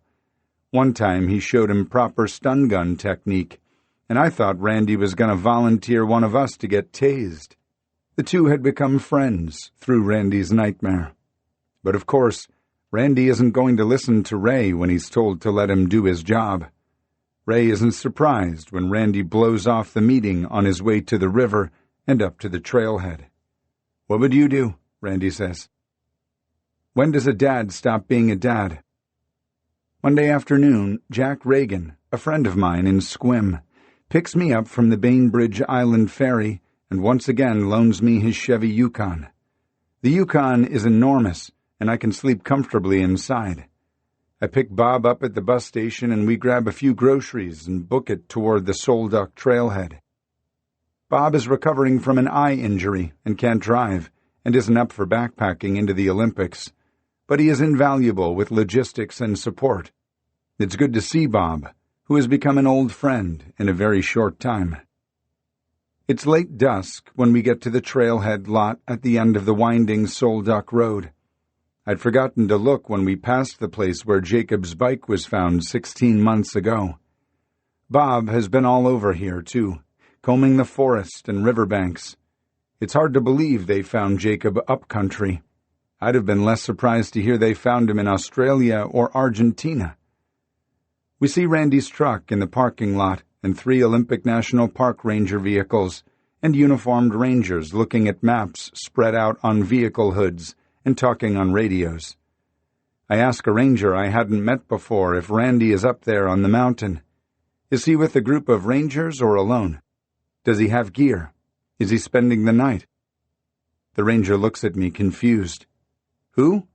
One time he showed him proper stun gun technique, and I thought Randy was going to volunteer one of us to get tased. The two had become friends through Randy's nightmare. But of course, Randy isn't going to listen to Ray when he's told to let him do his job. Ray isn't surprised when Randy blows off the meeting on his way to the river and up to the trailhead. "What would you do?" Randy says. When does a dad stop being a dad? Monday afternoon, Jack Reagan, a friend of mine in Sequim, picks me up from the Bainbridge Island ferry and once again loans me his Chevy Yukon. The Yukon is enormous, and I can sleep comfortably inside. I pick Bob up at the bus station and we grab a few groceries and book it toward the Solduck trailhead. Bob is recovering from an eye injury and can't drive and isn't up for backpacking into the Olympics, but he is invaluable with logistics and support. It's good to see Bob, who has become an old friend in a very short time. It's late dusk when we get to the trailhead lot at the end of the winding Solduck Road. I'd forgotten to look when we passed the place where Jacob's bike was found 16 months ago. Bob has been all over here, too, combing the forest and riverbanks. It's hard to believe they found Jacob upcountry. I'd have been less surprised to hear they found him in Australia or Argentina. We see Randy's truck in the parking lot and 3 Olympic National Park ranger vehicles and uniformed rangers looking at maps spread out on vehicle hoods and talking on radios. I ask a ranger I hadn't met before if Randy is up there on the mountain. Is he with a group of rangers or alone? Does he have gear? Is he spending the night? The ranger looks at me confused. "Who?"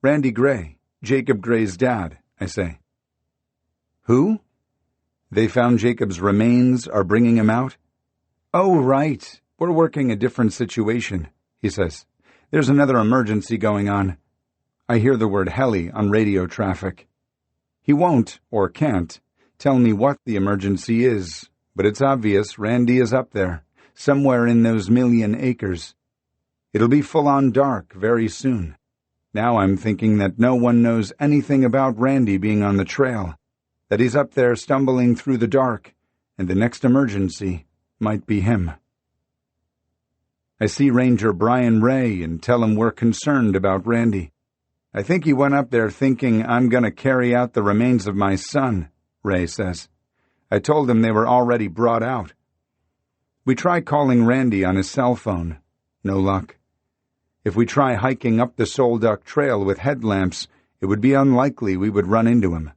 "Randy Gray, Jacob Gray's dad," I say. "Who?" "They found Jacob's remains, are bringing him out." "Oh, right. We're working a different situation," he says. "There's another emergency going on." I hear the word heli on radio traffic. He won't, or can't, tell me what the emergency is, but it's obvious Randy is up there, somewhere in those 1,000,000 acres. It'll be full-on dark very soon. Now I'm thinking that no one knows anything about Randy being on the trail, that he's up there stumbling through the dark, and the next emergency might be him. I see Ranger Brian Ray and tell him we're concerned about Randy. "I think he went up there thinking I'm going to carry out the remains of my son," Ray says. "I told him they were already brought out." We try calling Randy on his cell phone. No luck. If we try hiking up the Solduck Trail with headlamps, it would be unlikely we would run into him.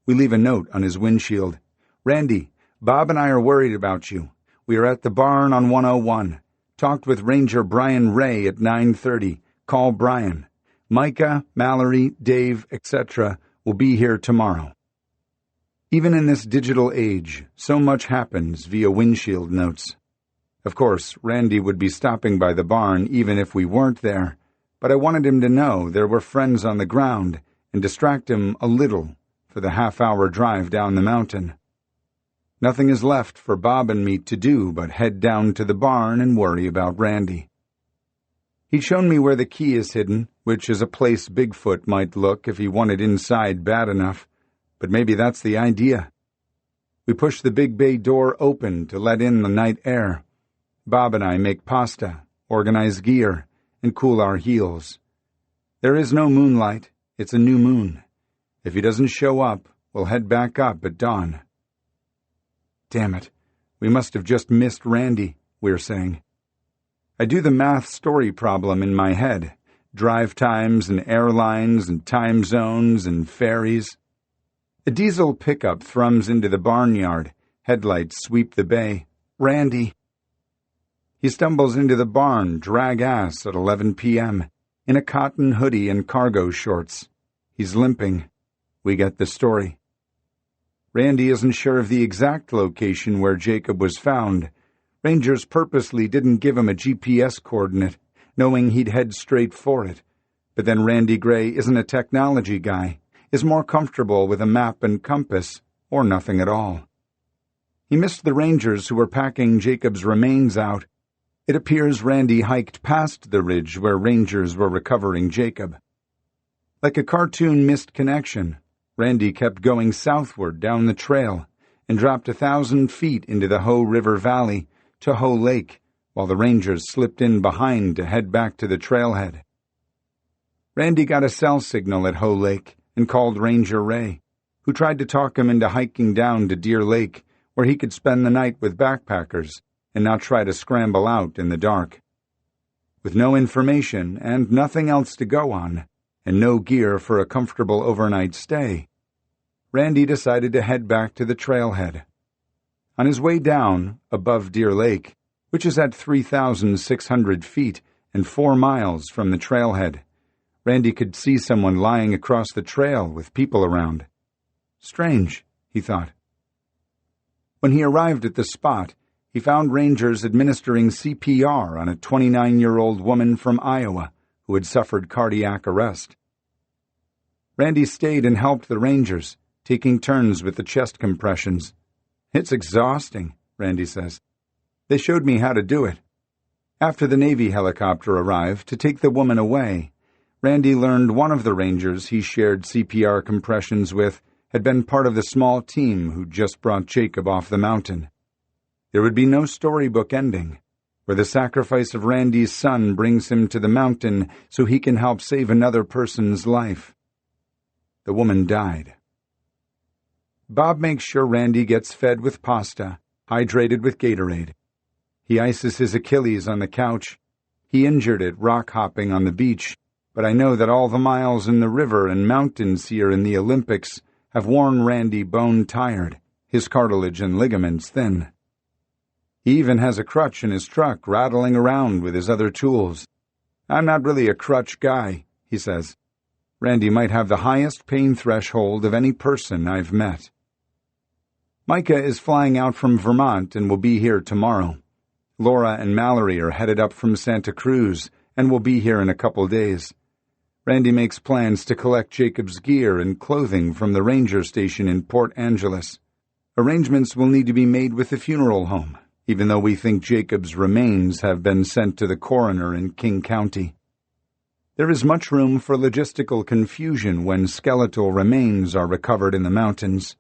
We leave a note on his windshield. "Randy, Bob and I are worried about you. We are at the barn on 101. Talked with Ranger Brian Ray at 9:30. Call Brian. Micah, Mallory, Dave, etc. will be here tomorrow." Even in this digital age, so much happens via windshield notes. Of course, Randy would be stopping by the barn even if we weren't there, but I wanted him to know there were friends on the ground and distract him a little for the half-hour drive down the mountain. Nothing is left for Bob and me to do but head down to the barn and worry about Randy. He'd shown me where the key is hidden, which is a place Bigfoot might look if he wanted inside bad enough, but maybe that's the idea. We push the big bay door open to let in the night air. Bob and I make pasta, organize gear, and cool our heels. There is no moonlight. It's a new moon. If he doesn't show up, we'll head back up at dawn. "Damn it, we must have just missed Randy," we're saying. I do the math story problem in my head. Drive times and airlines and time zones and ferries. A diesel pickup thrums into the barnyard. Headlights sweep the bay. Randy. He stumbles into the barn, drag ass at 11 p.m., in a cotton hoodie and cargo shorts. He's limping. We get the story. Randy isn't sure of the exact location where Jacob was found. Rangers purposely didn't give him a GPS coordinate, knowing he'd head straight for it. But then Randy Gray isn't a technology guy, is more comfortable with a map and compass, or nothing at all. He missed the Rangers who were packing Jacob's remains out. It appears Randy hiked past the ridge where Rangers were recovering Jacob. Like a cartoon missed connection, Randy kept going southward down the trail and dropped 1,000 feet into the Hoh River Valley to Hoh Lake, while the Rangers slipped in behind to head back to the trailhead. Randy got a cell signal at Hoh Lake and called Ranger Ray, who tried to talk him into hiking down to Deer Lake, where he could spend the night with backpackers and not try to scramble out in the dark. With no information and nothing else to go on, and no gear for a comfortable overnight stay, Randy decided to head back to the trailhead. On his way down, above Deer Lake, which is at 3,600 feet and 4 miles from the trailhead, Randy could see someone lying across the trail with people around. Strange, he thought. When he arrived at the spot, he found Rangers administering CPR on a 29-year-old woman from Iowa who had suffered cardiac arrest. Randy stayed and helped the Rangers, taking turns with the chest compressions. "It's exhausting," Randy says. "They showed me how to do it." After the Navy helicopter arrived to take the woman away, Randy learned one of the Rangers he shared CPR compressions with had been part of the small team who just brought Jacob off the mountain. There would be no storybook ending, where the sacrifice of Randy's son brings him to the mountain so he can help save another person's life. The woman died. Bob makes sure Randy gets fed with pasta, hydrated with Gatorade. He ices his Achilles on the couch. He injured it rock-hopping on the beach, but I know that all the miles in the river and mountains here in the Olympics have worn Randy bone-tired, his cartilage and ligaments thin. He even has a crutch in his truck rattling around with his other tools. "I'm not really a crutch guy," he says. Randy might have the highest pain threshold of any person I've met. Micah is flying out from Vermont and will be here tomorrow. Laura and Mallory are headed up from Santa Cruz and will be here in a couple days. Randy makes plans to collect Jacob's gear and clothing from the ranger station in Port Angeles. Arrangements will need to be made with the funeral home, even though we think Jacob's remains have been sent to the coroner in King County. There is much room for logistical confusion when skeletal remains are recovered in the mountains.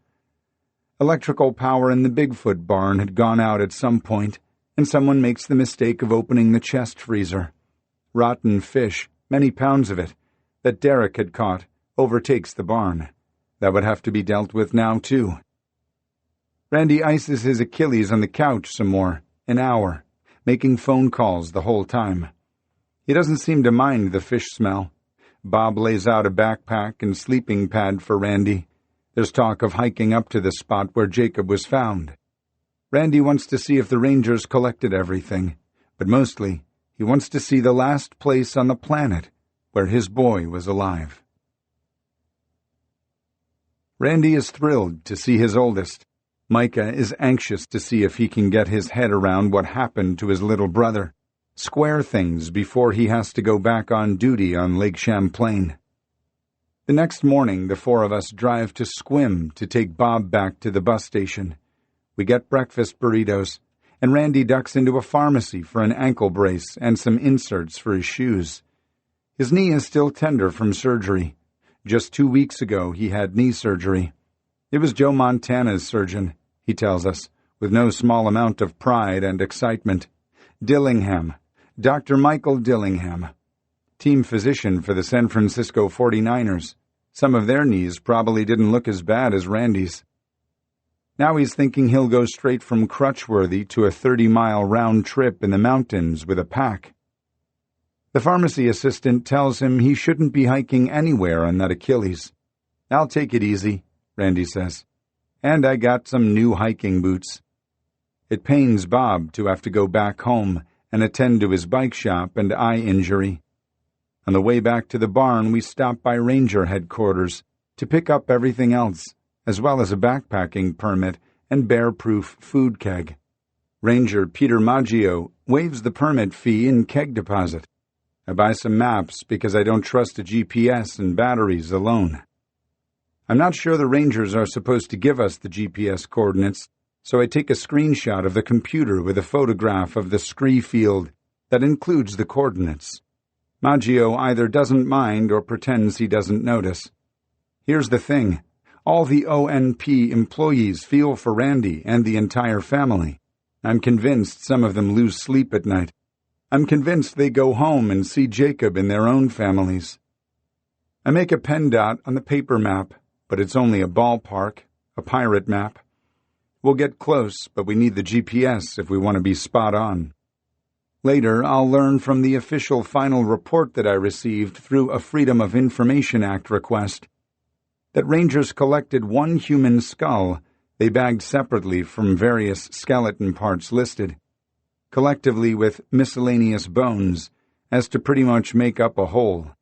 Electrical power in the Bigfoot barn had gone out at some point, and someone makes the mistake of opening the chest freezer. Rotten fish, many pounds of it, that Derek had caught, overtakes the barn. That would have to be dealt with now, too. Randy ices his Achilles on the couch some more, an hour, making phone calls the whole time. He doesn't seem to mind the fish smell. Bob lays out a backpack and sleeping pad for Randy. There's talk of hiking up to the spot where Jacob was found. Randy wants to see if the Rangers collected everything, but mostly he wants to see the last place on the planet where his boy was alive. Randy is thrilled to see his oldest. Micah is anxious to see if he can get his head around what happened to his little brother, square things before he has to go back on duty on Lake Champlain. The next morning, the four of us drive to Squim to take Bob back to the bus station. We get breakfast burritos, and Randy ducks into a pharmacy for an ankle brace and some inserts for his shoes. His knee is still tender from surgery. Just 2 weeks ago, he had knee surgery. It was Joe Montana's surgeon, he tells us, with no small amount of pride and excitement. Dillingham, Dr. Michael Dillingham, team physician for the San Francisco 49ers. Some of their knees probably didn't look as bad as Randy's. Now he's thinking he'll go straight from Crutchworthy to a 30-mile round trip in the mountains with a pack. The pharmacy assistant tells him he shouldn't be hiking anywhere on that Achilles. "I'll take it easy," Randy says. "And I got some new hiking boots." It pains Bob to have to go back home and attend to his bike shop and eye injury. On the way back to the barn, we stop by Ranger headquarters to pick up everything else, as well as a backpacking permit and bear-proof food keg. Ranger Peter Maggio waives the permit fee and keg deposit. I buy some maps because I don't trust a GPS and batteries alone. I'm not sure the Rangers are supposed to give us the GPS coordinates, so I take a screenshot of the computer with a photograph of the scree field that includes the coordinates. Maggio either doesn't mind or pretends he doesn't notice. Here's the thing. All the ONP employees feel for Randy and the entire family. I'm convinced some of them lose sleep at night. I'm convinced they go home and see Jacob in their own families. I make a pen dot on the paper map, but it's only a ballpark, a pirate map. We'll get close, but we need the GPS if we want to be spot on. Later, I'll learn from the official final report that I received through a Freedom of Information Act request that Rangers collected one human skull they bagged separately from various skeleton parts listed, collectively with miscellaneous bones, as to pretty much make up a whole.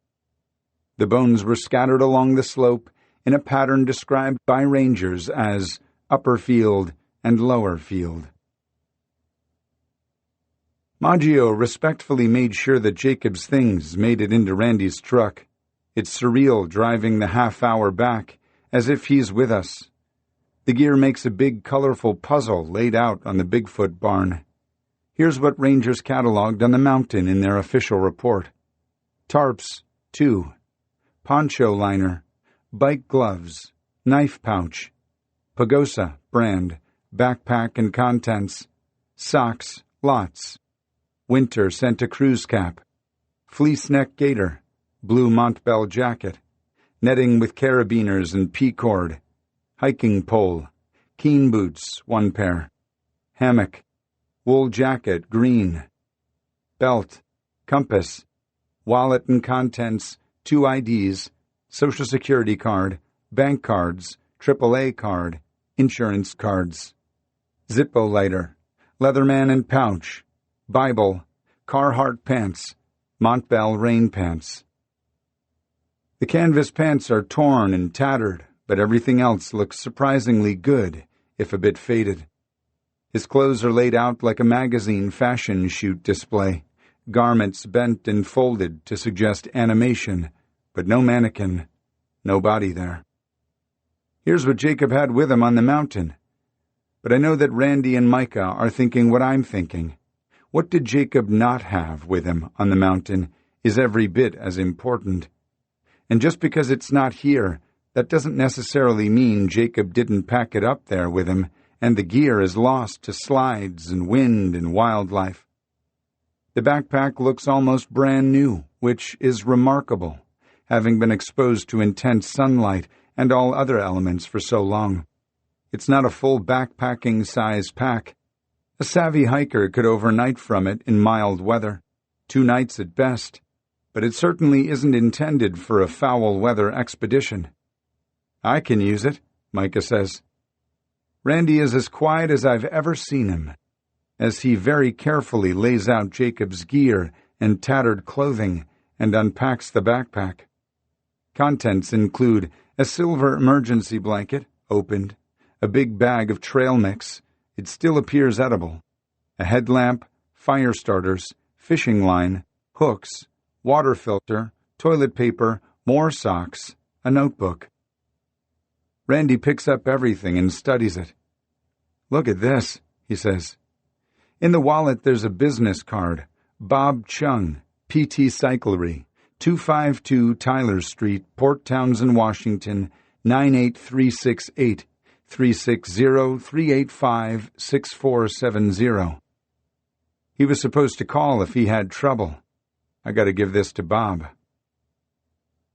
The bones were scattered along the slope in a pattern described by Rangers as upper field and lower field. Maggio respectfully made sure that Jacob's things made it into Randy's truck. It's surreal driving the half-hour back, as if he's with us. The gear makes a big, colorful puzzle laid out on the Bigfoot barn. Here's what Rangers cataloged on the mountain in their official report. Tarps, 2. Poncho liner, bike gloves, knife pouch, Pagosa brand, backpack and contents, socks, lots, winter Santa Cruz cap, fleece neck gaiter, blue Montbell jacket, netting with carabiners and P-cord, hiking pole, keen boots, 1 pair, hammock, wool jacket, green, belt, compass, wallet and contents, 2 IDs, Social Security card, bank cards, AAA card, insurance cards, Zippo lighter, Leatherman and pouch, Bible, Carhartt pants, Montbell rain pants. The canvas pants are torn and tattered, but everything else looks surprisingly good, if a bit faded. His clothes are laid out like a magazine fashion shoot display, garments bent and folded to suggest animation, but no mannequin, no body there. Here's what Jacob had with him on the mountain. But I know that Randy and Micah are thinking what I'm thinking. What did Jacob not have with him on the mountain is every bit as important. And just because it's not here, that doesn't necessarily mean Jacob didn't pack it up there with him, and the gear is lost to slides and wind and wildlife. The backpack looks almost brand new, which is remarkable, having been exposed to intense sunlight and all other elements for so long. It's not a full backpacking-size pack. A savvy hiker could overnight from it in mild weather, 2 nights at best, but it certainly isn't intended for a foul-weather expedition. I can use it, Micah says. Randy is as quiet as I've ever seen him, as he very carefully lays out Jacob's gear and tattered clothing and unpacks the backpack. Contents include a silver emergency blanket, opened, a big bag of trail mix, it still appears edible, a headlamp, fire starters, fishing line, hooks, water filter, toilet paper, more socks, a notebook. Randy picks up everything and studies it. "Look at this," he says. In the wallet there's a business card, Bob Chung, PT Cyclery, 252 Tyler Street, Port Townsend, Washington, 98368, 360-385-6470. He was supposed to call if he had trouble. I got to give this to Bob.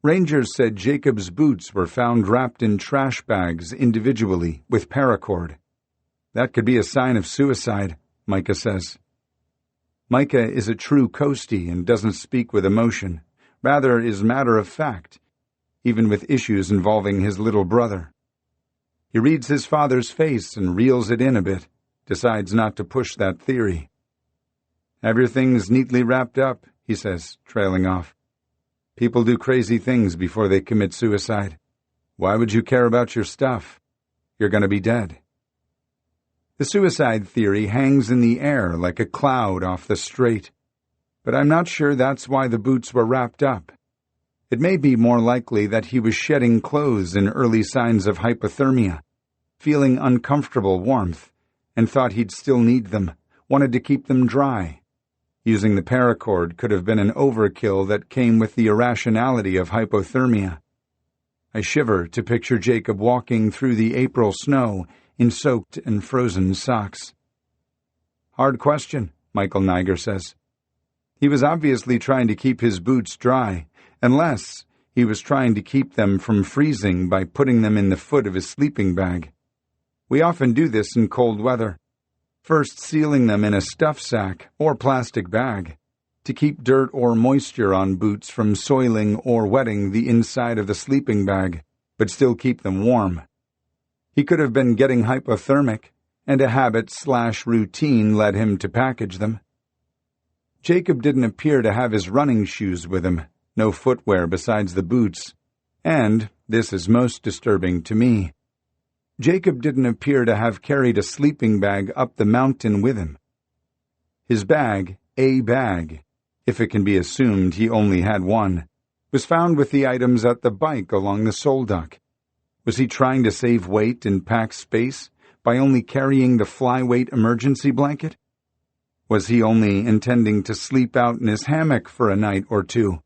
Rangers said Jacob's boots were found wrapped in trash bags individually with paracord. That could be a sign of suicide, Micah says. Micah is a true coastie and doesn't speak with emotion, rather is matter of fact, even with issues involving his little brother. He reads his father's face and reels it in a bit, decides not to push that theory. "Have your things neatly wrapped up," he says, trailing off. "People do crazy things before they commit suicide. Why would you care about your stuff? You're going to be dead." The suicide theory hangs in the air like a cloud off the strait, but I'm not sure that's why the boots were wrapped up. It may be more likely that he was shedding clothes in early signs of hypothermia, feeling uncomfortable warmth, and thought he'd still need them, wanted to keep them dry. Using the paracord could have been an overkill that came with the irrationality of hypothermia. I shiver to picture Jacob walking through the April snow in soaked and frozen socks. "Hard question," Michael Niger says. He was obviously trying to keep his boots dry, unless he was trying to keep them from freezing by putting them in the foot of his sleeping bag. We often do this in cold weather, first sealing them in a stuff sack or plastic bag to keep dirt or moisture on boots from soiling or wetting the inside of the sleeping bag, but still keep them warm. He could have been getting hypothermic, and a habit/routine led him to package them. Jacob didn't appear to have his running shoes with him, no footwear besides the boots, and, this is most disturbing to me, Jacob didn't appear to have carried a sleeping bag up the mountain with him. His bag, a bag, if it can be assumed he only had one, was found with the items at the bike along the Solduck. Was he trying to save weight and pack space by only carrying the flyweight emergency blanket? Was he only intending to sleep out in his hammock for a night or two?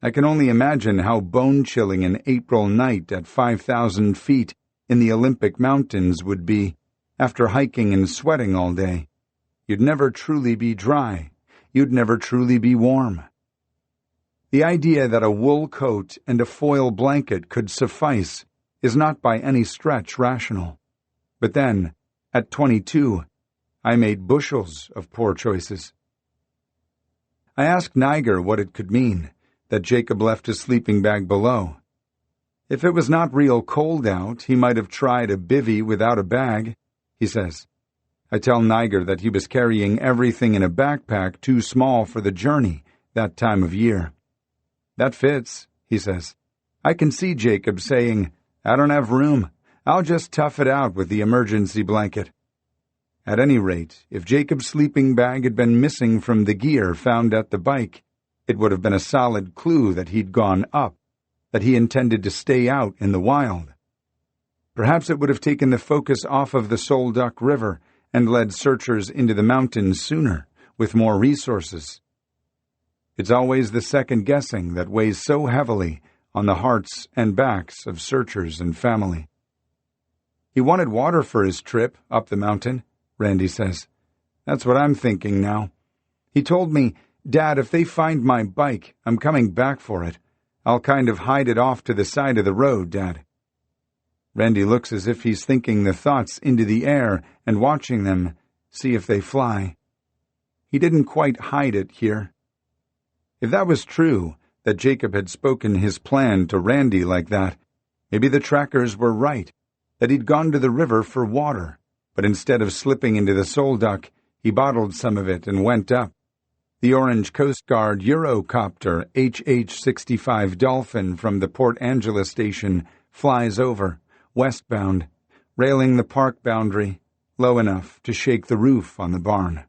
I can only imagine how bone-chilling an April night at 5,000 feet in the Olympic Mountains would be after hiking and sweating all day. You'd never truly be dry. You'd never truly be warm. The idea that a wool coat and a foil blanket could suffice is not by any stretch rational. But then, at 22, I made bushels of poor choices. I asked Niger what it could mean, that Jacob left his sleeping bag below. If it was not real cold out, he might have tried a bivvy without a bag, he says. I tell Niger that he was carrying everything in a backpack too small for the journey that time of year. That fits, he says. I can see Jacob saying, I don't have room. I'll just tough it out with the emergency blanket. At any rate, if Jacob's sleeping bag had been missing from the gear found at the bike, it would have been a solid clue that he'd gone up, that he intended to stay out in the wild. Perhaps it would have taken the focus off of the Solduck River and led searchers into the mountains sooner, with more resources. It's always the second guessing that weighs so heavily on the hearts and backs of searchers and family. He wanted water for his trip up the mountain, Randy says. That's what I'm thinking now. He told me, Dad, if they find my bike, I'm coming back for it. I'll kind of hide it off to the side of the road, Dad. Randy looks as if he's thinking the thoughts into the air and watching them, see if they fly. He didn't quite hide it here. If that was true, that Jacob had spoken his plan to Randy like that, maybe the trackers were right, that he'd gone to the river for water, but instead of slipping into the Solduck, he bottled some of it and went up. The Orange Coast Guard Eurocopter HH-65 Dolphin from the Port Angeles station flies over, westbound, railing the park boundary, low enough to shake the roof on the barn.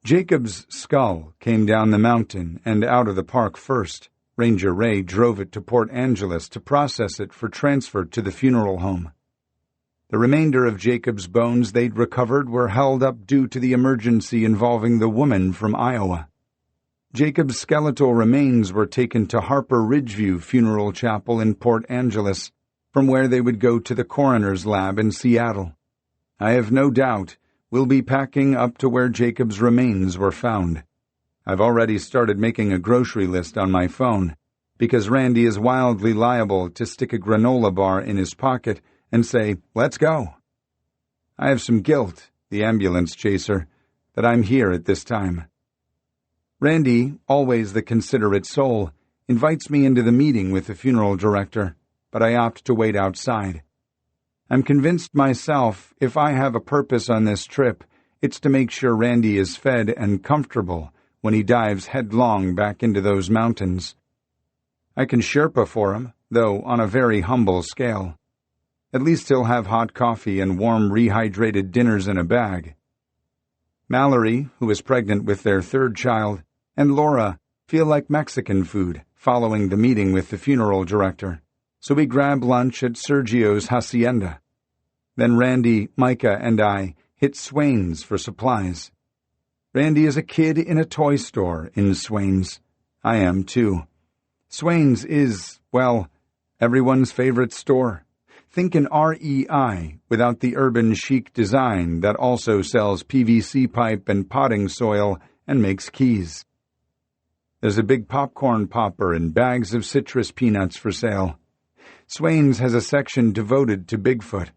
Jacob's skull came down the mountain and out of the park first. Ranger Ray drove it to Port Angeles to process it for transfer to the funeral home. The remainder of Jacob's bones they'd recovered were held up due to the emergency involving the woman from Iowa. Jacob's skeletal remains were taken to Harper Ridgeview Funeral Chapel in Port Angeles, from where they would go to the coroner's lab in Seattle. I have no doubt we'll be packing up to where Jacob's remains were found. I've already started making a grocery list on my phone, because Randy is wildly liable to stick a granola bar in his pocket and say, let's go. I have some guilt, the ambulance chaser, that I'm here at this time. Randy, always the considerate soul, invites me into the meeting with the funeral director, but I opt to wait outside. I'm convinced myself if I have a purpose on this trip, it's to make sure Randy is fed and comfortable when he dives headlong back into those mountains. I can Sherpa for him, though on a very humble scale. At least he'll have hot coffee and warm rehydrated dinners in a bag. Mallory, who is pregnant with their third child, and Laura feel like Mexican food following the meeting with the funeral director, so we grab lunch at Sergio's hacienda. Then Randy, Micah, and I hit Swain's for supplies. Randy is a kid in a toy store in Swain's. I am, too. Swain's is, well, everyone's favorite store. Think an REI without the urban chic design that also sells PVC pipe and potting soil and makes keys. There's a big popcorn popper and bags of citrus peanuts for sale. Swain's has a section devoted to Bigfoot.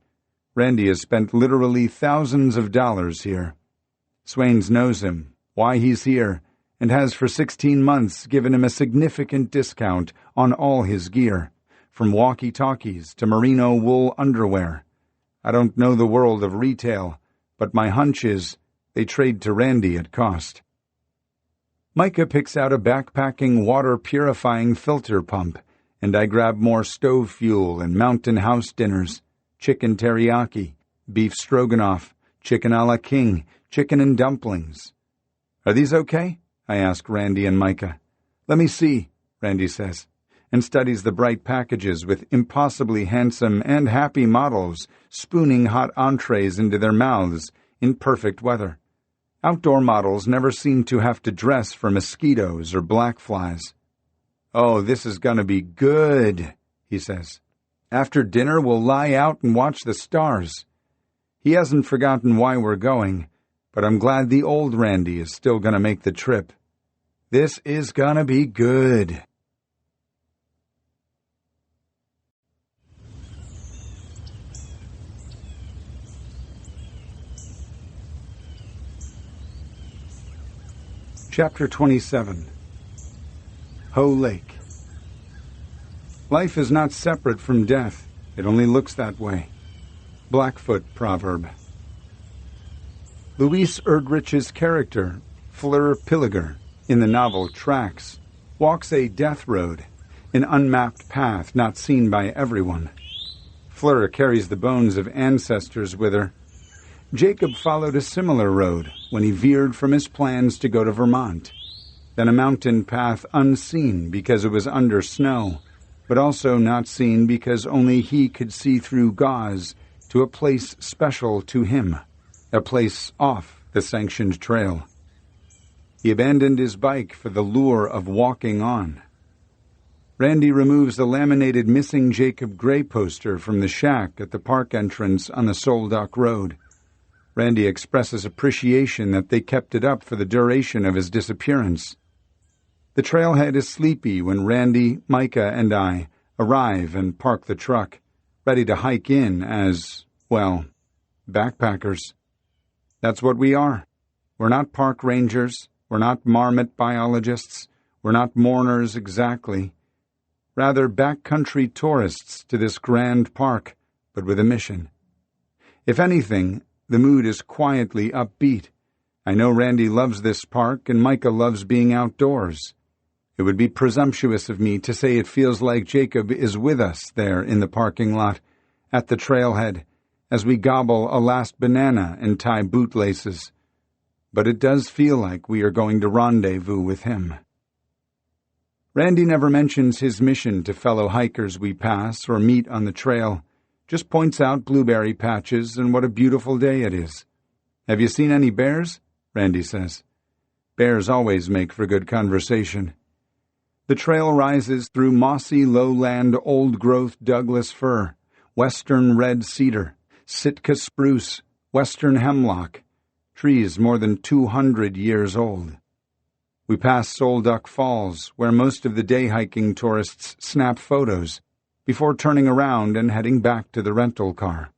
Randy has spent literally thousands of dollars here. Swain's knows him, why he's here, and has for 16 months given him a significant discount on all his gear, from walkie-talkies to merino wool underwear. I don't know the world of retail, but my hunch is they trade to Randy at cost. Micah picks out a backpacking water-purifying filter pump, and I grab more stove fuel and mountain house dinners, chicken teriyaki, beef stroganoff, chicken a la king, chicken and dumplings. Are these okay? I ask Randy and Micah. Let me see, Randy says, and studies the bright packages with impossibly handsome and happy models spooning hot entrees into their mouths in perfect weather. Outdoor models never seem to have to dress for mosquitoes or black flies. Oh, this is gonna be good, he says. After dinner, we'll lie out and watch the stars. He hasn't forgotten why we're going, but I'm glad the old Randy is still gonna make the trip. This is gonna be good. Chapter 27. Ho Lake. Life is not separate from death. It only looks that way. Blackfoot proverb. Louise Erdrich's character, Fleur Pilliger, in the novel Tracks, walks a death road, an unmapped path not seen by everyone. Fleur carries the bones of ancestors with her. Jacob followed a similar road when he veered from his plans to go to Vermont, then a mountain path unseen because it was under snow, but also not seen because only he could see through gauze to a place special to him, a place off the sanctioned trail. He abandoned his bike for the lure of walking on. Randy removes the laminated Missing Jacob Gray poster from the shack at the park entrance on the Solduck Road. Randy expresses appreciation that they kept it up for the duration of his disappearance. The trailhead is sleepy when Randy, Micah, and I arrive and park the truck, ready to hike in as, well, backpackers. That's what we are. We're not park rangers. We're not marmot biologists. We're not mourners exactly. Rather, backcountry tourists to this grand park, but with a mission. If anything, the mood is quietly upbeat. I know Randy loves this park and Micah loves being outdoors. It would be presumptuous of me to say it feels like Jacob is with us there in the parking lot, at the trailhead, as we gobble a last banana and tie bootlaces. But it does feel like we are going to rendezvous with him. Randy never mentions his mission to fellow hikers we pass or meet on the trail, just points out blueberry patches and what a beautiful day it is. Have you seen any bears? Randy says. Bears always make for good conversation. The trail rises through mossy lowland old-growth Douglas fir, western red cedar, Sitka spruce, western hemlock, trees more than 200 years old. We pass Solduck Falls, where most of the day hiking tourists snap photos, before turning around and heading back to the rental car.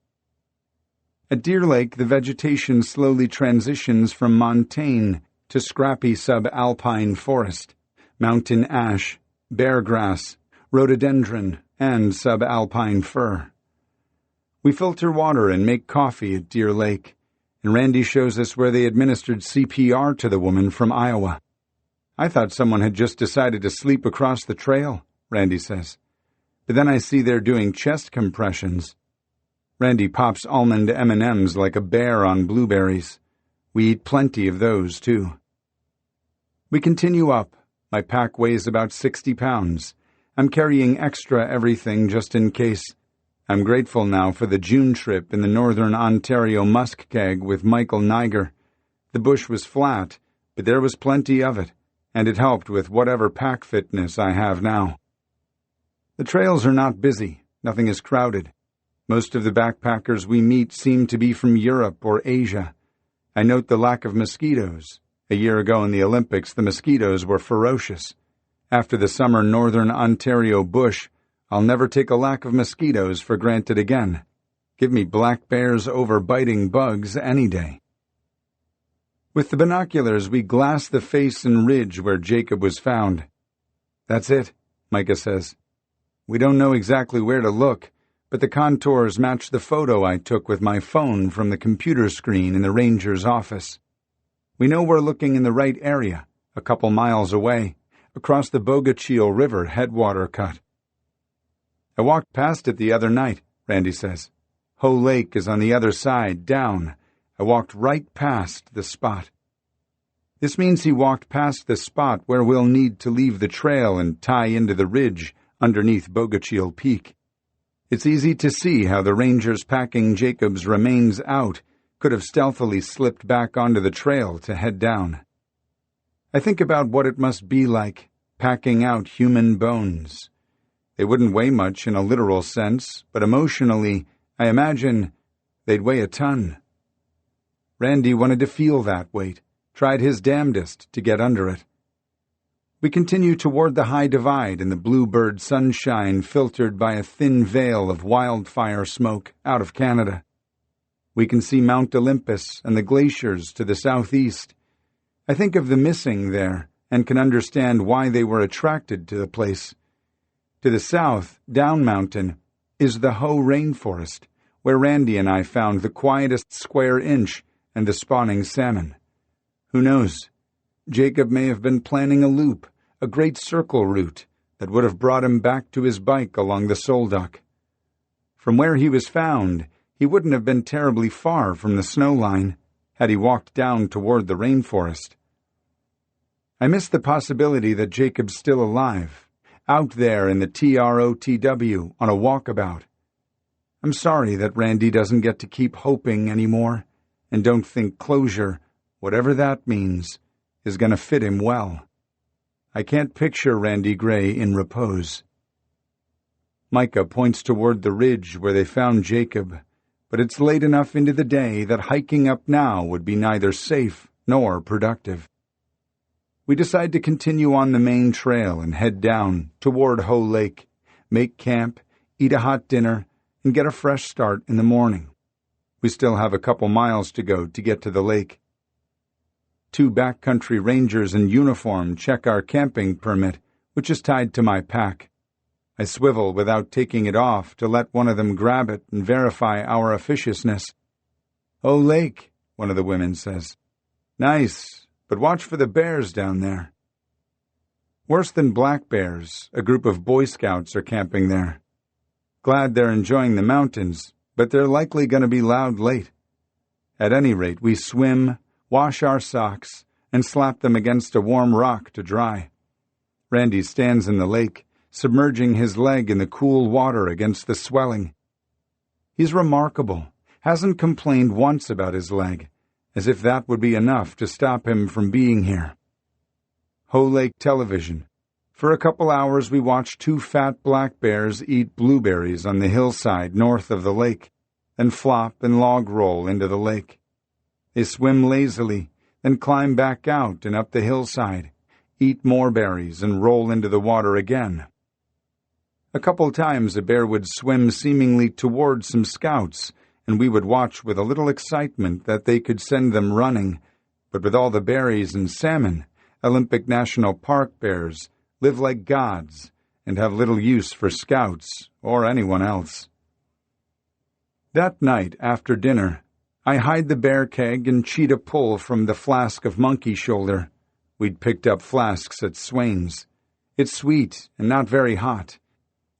At Deer Lake, the vegetation slowly transitions from montane to scrappy subalpine forest, mountain ash, bear grass, rhododendron, and subalpine fir. We filter water and make coffee at Deer Lake, and Randy shows us where they administered CPR to the woman from Iowa. I thought someone had just decided to sleep across the trail, Randy says. But then I see they're doing chest compressions. Randy pops almond M&Ms like a bear on blueberries. We eat plenty of those, too. We continue up. My pack weighs about 60 pounds. I'm carrying extra everything just in case. I'm grateful now for the June trip in the Northern Ontario musk keg with Michael Niger. The bush was flat, but there was plenty of it, and it helped with whatever pack fitness I have now. The trails are not busy. Nothing is crowded. Most of the backpackers we meet seem to be from Europe or Asia. I note the lack of mosquitoes. A year ago in the Olympics, the mosquitoes were ferocious. After the summer Northern Ontario bush, I'll never take a lack of mosquitoes for granted again. Give me black bears over biting bugs any day. With the binoculars, we glass the face and ridge where Jacob was found. That's it, Micah says. We don't know exactly where to look, but the contours match the photo I took with my phone from the computer screen in the ranger's office. We know we're looking in the right area, a couple miles away, across the Bogachil River headwater cut. I walked past it the other night, Randy says. Ho Lake is on the other side, down. I walked right past the spot. This means he walked past the spot where we'll need to leave the trail and tie into the ridge underneath Bogachil Peak. It's easy to see how the rangers packing Jacob's remains out could have stealthily slipped back onto the trail to head down. I think about what it must be like, packing out human bones. They wouldn't weigh much in a literal sense, but emotionally, I imagine they'd weigh a ton. Randy wanted to feel that weight, tried his damnedest to get under it. We continue toward the high divide in the bluebird sunshine filtered by a thin veil of wildfire smoke out of Canada. We can see Mount Olympus and the glaciers to the southeast. I think of the missing there and can understand why they were attracted to the place. To the south, down mountain, is the Ho rainforest, where Randy and I found the quietest square inch and the spawning salmon. Who knows? Jacob may have been planning a loop, a great circle route that would have brought him back to his bike along the Solduck. From where he was found, he wouldn't have been terribly far from the snow line had he walked down toward the rainforest. I miss the possibility that Jacob's still alive, out there in the TROTW on a walkabout. I'm sorry that Randy doesn't get to keep hoping anymore, and don't think closure, whatever that means, is going to fit him well. I can't picture Randy Gray in repose. Micah points toward the ridge where they found Jacob, but it's late enough into the day that hiking up now would be neither safe nor productive. We decide to continue on the main trail and head down toward Ho Lake, make camp, eat a hot dinner, and get a fresh start in the morning. We still have a couple miles to go to get to the lake. 2 backcountry rangers in uniform check our camping permit, which is tied to my pack. I swivel without taking it off to let one of them grab it and verify our officiousness. "Oh, Lake," one of the women says. "Nice, but watch for the bears down there." Worse than black bears, a group of Boy Scouts are camping there. Glad they're enjoying the mountains, but they're likely going to be loud late. At any rate, we swim, wash our socks, and slap them against a warm rock to dry. Randy stands in the lake, submerging his leg in the cool water against the swelling. He's remarkable, hasn't complained once about his leg, as if that would be enough to stop him from being here. Ho Lake television. For a couple hours we watch 2 fat black bears eat blueberries on the hillside north of the lake, then flop and log roll into the lake. They swim lazily, then climb back out and up the hillside, eat more berries, and roll into the water again. A couple times a bear would swim seemingly toward some scouts and we would watch with a little excitement that they could send them running, but with all the berries and salmon, Olympic National Park bears live like gods and have little use for scouts or anyone else. That night, after dinner, I hide the bear keg and cheat a pull from the flask of monkey shoulder. We'd picked up flasks at Swain's. It's sweet and not very hot.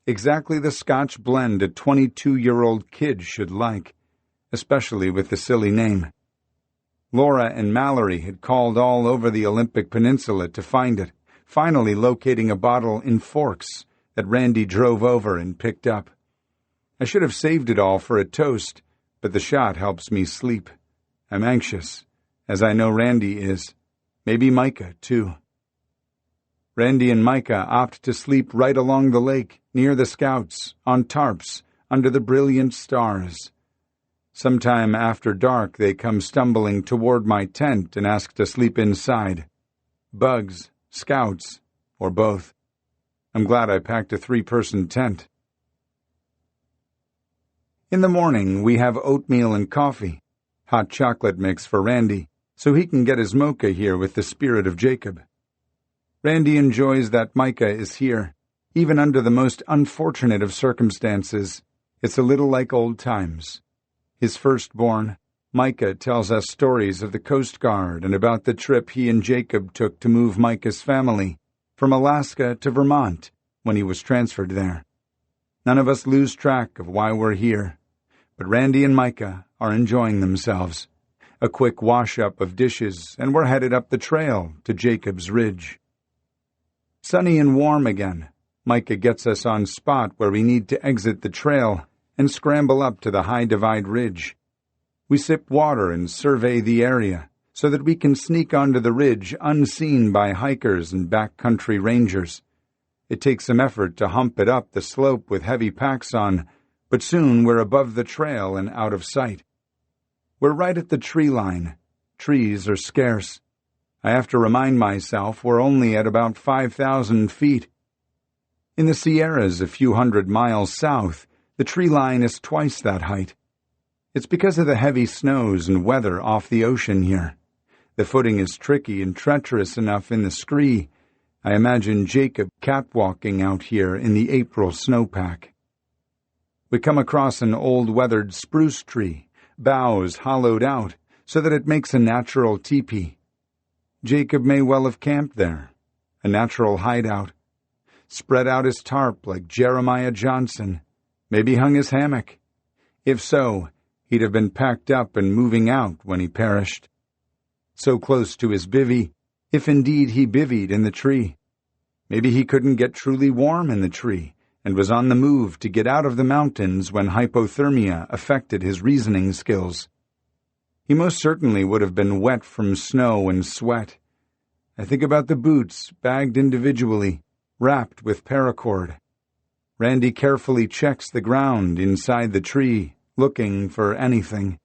Exactly the Scotch blend a 22-year-old kid should like, especially with the silly name. Laura and Mallory had called all over the Olympic Peninsula to find it, finally locating a bottle in Forks that Randy drove over and picked up. I should have saved it all for a toast, but the shot helps me sleep. I'm anxious, as I know Randy is. Maybe Micah, too. Randy and Micah opt to sleep right along the lake, near the scouts, on tarps, under the brilliant stars. Sometime after dark they come stumbling toward my tent and ask to sleep inside. Bugs, scouts, or both. I'm glad I packed a 3-person tent. In the morning, we have oatmeal and coffee, hot chocolate mix for Randy, so he can get his mocha here with the spirit of Jacob. Randy enjoys that Micah is here, even under the most unfortunate of circumstances. It's a little like old times. His firstborn, Micah, tells us stories of the Coast Guard and about the trip he and Jacob took to move Micah's family from Alaska to Vermont when he was transferred there. None of us lose track of why we're here, but Randy and Micah are enjoying themselves. A quick wash-up of dishes, and we're headed up the trail to Jacob's Ridge. Sunny and warm again, Micah gets us on spot where we need to exit the trail and scramble up to the High Divide Ridge. We sip water and survey the area so that we can sneak onto the ridge unseen by hikers and backcountry rangers. It takes some effort to hump it up the slope with heavy packs on, but soon we're above the trail and out of sight. We're right at the tree line. Trees are scarce. I have to remind myself we're only at about 5,000 feet. In the Sierras a few hundred miles south, the tree line is twice that height. It's because of the heavy snows and weather off the ocean here. The footing is tricky and treacherous enough in the scree. I imagine Jacob catwalking out here in the April snowpack. We come across an old weathered spruce tree, boughs hollowed out so that it makes a natural teepee. Jacob may well have camped there, a natural hideout. Spread out his tarp like Jeremiah Johnson, maybe hung his hammock. If so, he'd have been packed up and moving out when he perished. So close to his bivvy, if indeed he bivvied in the tree. Maybe he couldn't get truly warm in the tree and was on the move to get out of the mountains when hypothermia affected his reasoning skills. He most certainly would have been wet from snow and sweat. I think about the boots, bagged individually, wrapped with paracord. Randy carefully checks the ground inside the tree, looking for anything.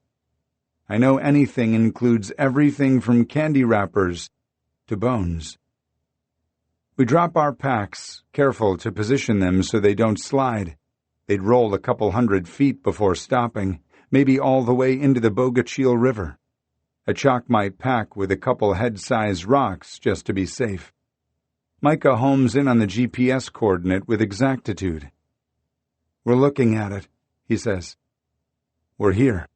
I know anything includes everything from candy wrappers to bones. We drop our packs, careful to position them so they don't slide. They'd roll a couple 100 feet before stopping, maybe all the way into the Bogachil River. I chalk my pack with a couple head-sized rocks just to be safe. Micah homes in on the GPS coordinate with exactitude. "We're looking at it," he says. "We're here."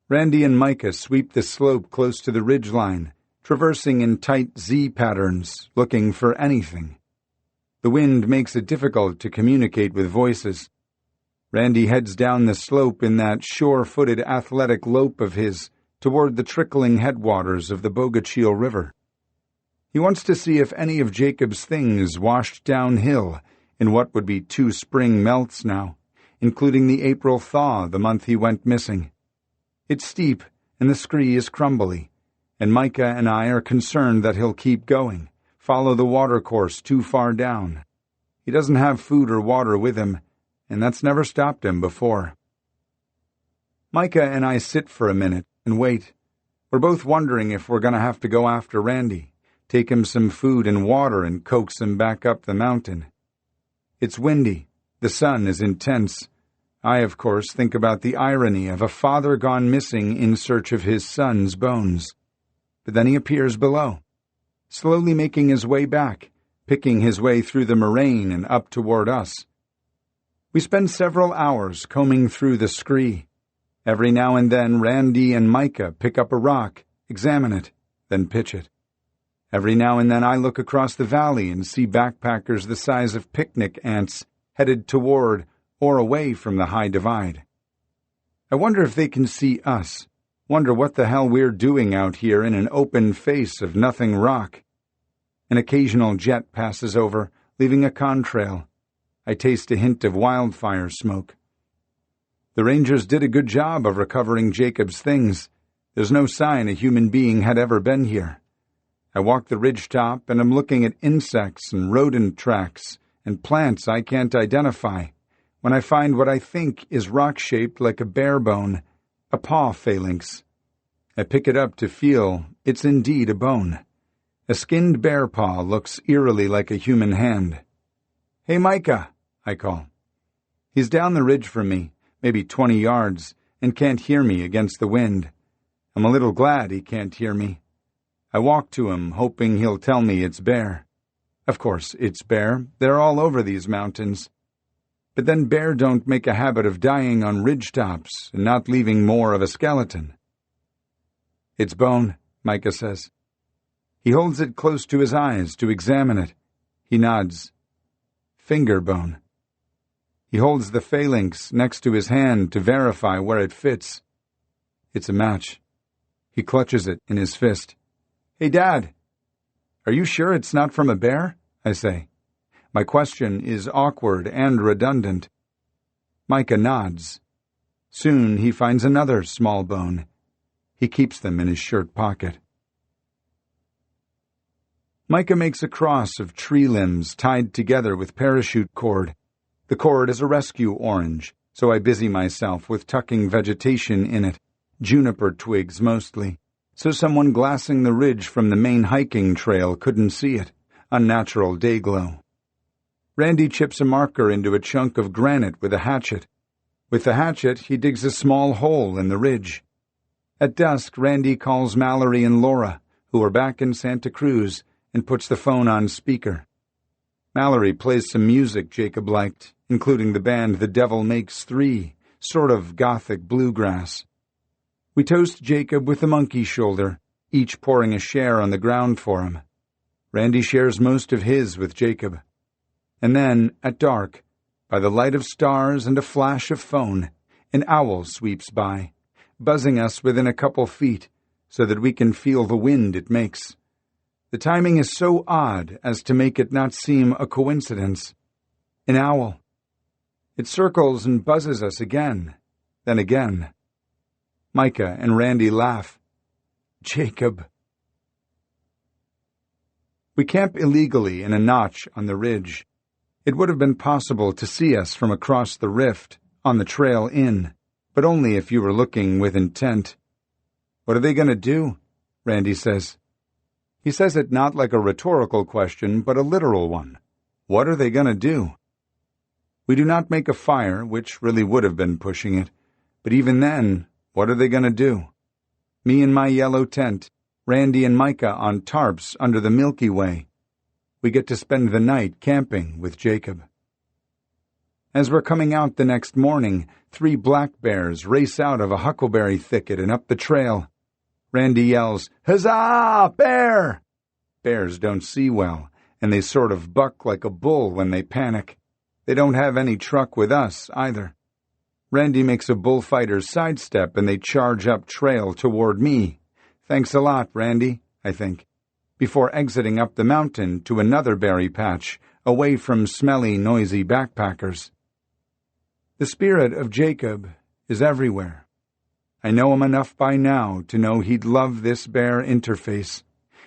Randy and Micah sweep the slope close to the ridgeline, traversing in tight Z patterns, looking for anything. The wind makes it difficult to communicate with voices. Randy heads down the slope in that sure-footed athletic lope of his toward the trickling headwaters of the Bogachil River. He wants to see if any of Jacob's things washed downhill in what would be 2 spring melts now, including the April thaw the month he went missing. It's steep, and the scree is crumbly, and Micah and I are concerned that he'll keep going, follow the watercourse too far down. He doesn't have food or water with him, and that's never stopped him before. Micah and I sit for a minute and wait. We're both wondering if we're going to have to go after Randy, take him some food and water and coax him back up the mountain. It's windy. The sun is intense. I, of course, think about the irony of a father gone missing in search of his son's bones. But then he appears below, slowly making his way back, picking his way through the moraine and up toward us. We spend several hours combing through the scree. Every now and then Randy and Micah pick up a rock, examine it, then pitch it. Every now and then I look across the valley and see backpackers the size of picnic ants headed toward or away from the high divide. I wonder if they can see us, wonder what the hell we're doing out here in an open face of nothing rock. An occasional jet passes over, leaving a contrail. I taste a hint of wildfire smoke. The Rangers did a good job of recovering Jacob's things. There's no sign a human being had ever been here. I walk the ridgetop and am looking at insects and rodent tracks and plants I can't identify when I find what I think is rock-shaped like a bear bone, a paw phalanx. I pick it up to feel it's indeed a bone. A skinned bear paw looks eerily like a human hand. "Hey, Micah," I call. He's down the ridge from me, maybe 20 yards, and can't hear me against the wind. I'm a little glad he can't hear me. I walk to him, hoping he'll tell me it's bear. Of course, it's bear. They're all over these mountains. But then bear don't make a habit of dying on ridgetops and not leaving more of a skeleton. "It's bone," Micah says. He holds it close to his eyes to examine it. He nods. "Finger bone." He holds the phalanx next to his hand to verify where it fits. It's a match. He clutches it in his fist. "Hey, Dad, are you sure it's not from a bear?" I say. My question is awkward and redundant. Micah nods. Soon he finds another small bone. He keeps them in his shirt pocket. Micah makes a cross of tree limbs tied together with parachute cord. The cord is a rescue orange, so I busy myself with tucking vegetation in it, juniper twigs mostly, so someone glassing the ridge from the main hiking trail couldn't see it. Unnatural day glow. Randy chips a marker into a chunk of granite with a hatchet. With the hatchet, he digs a small hole in the ridge. At dusk, Randy calls Mallory and Laura, who are back in Santa Cruz, and puts the phone on speaker. Mallory plays some music Jacob liked, including the band The Devil Makes Three, sort of gothic bluegrass. We toast Jacob with the monkey shoulder, each pouring a share on the ground for him. Randy shares most of his with Jacob. And then, at dark, by the light of stars and a flash of phone, an owl sweeps by, buzzing us within a couple feet so that we can feel the wind it makes. The timing is so odd as to make it not seem a coincidence. An owl. It circles and buzzes us again, then again. Micah and Randy laugh. Jacob. We camp illegally in a notch on the ridge. It would have been possible to see us from across the rift, on the trail in, but only if you were looking with intent. "What are they going to do?" Randy says. He says it not like a rhetorical question, but a literal one. What are they going to do? We do not make a fire, which really would have been pushing it, but even then, what are they going to do? Me in my yellow tent, Randy and Micah on tarps under the Milky Way. We get to spend the night camping with Jacob. As we're coming out the next morning, 3 black bears race out of a huckleberry thicket and up the trail. Randy yells, "Huzzah, bear!" Bears don't see well, and they sort of buck like a bull when they panic. They don't have any truck with us, either. Randy makes a bullfighter's sidestep and they charge up trail toward me. "Thanks a lot, Randy," I think, before exiting up the mountain to another berry patch, away from smelly, noisy backpackers. The spirit of Jacob is everywhere. I know him enough by now to know he'd love this bear interface.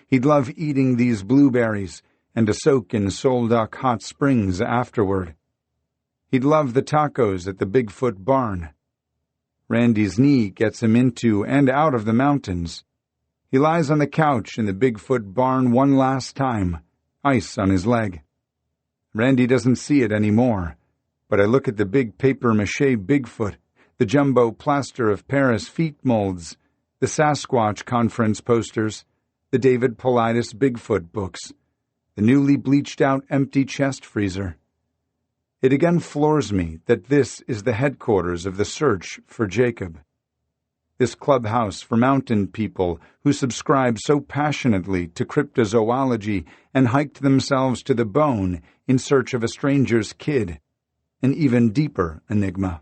He'd love eating these blueberries and a soak in Solduck hot springs afterward. He'd love the tacos at the Bigfoot barn. Randy's knee gets him into and out of the mountains. He lies on the couch in the Bigfoot barn one last time, ice on his leg. Randy doesn't see it anymore, But I look at the big papier-mâché Bigfoot, the jumbo plaster of Paris feet molds, the Sasquatch conference posters, the David Paulides Bigfoot books, the newly bleached-out empty chest freezer. It again floors me that this is the headquarters of the search for Jacob. This clubhouse for mountain people who subscribe so passionately to cryptozoology and hiked themselves to the bone in search of a stranger's kid, an even deeper enigma.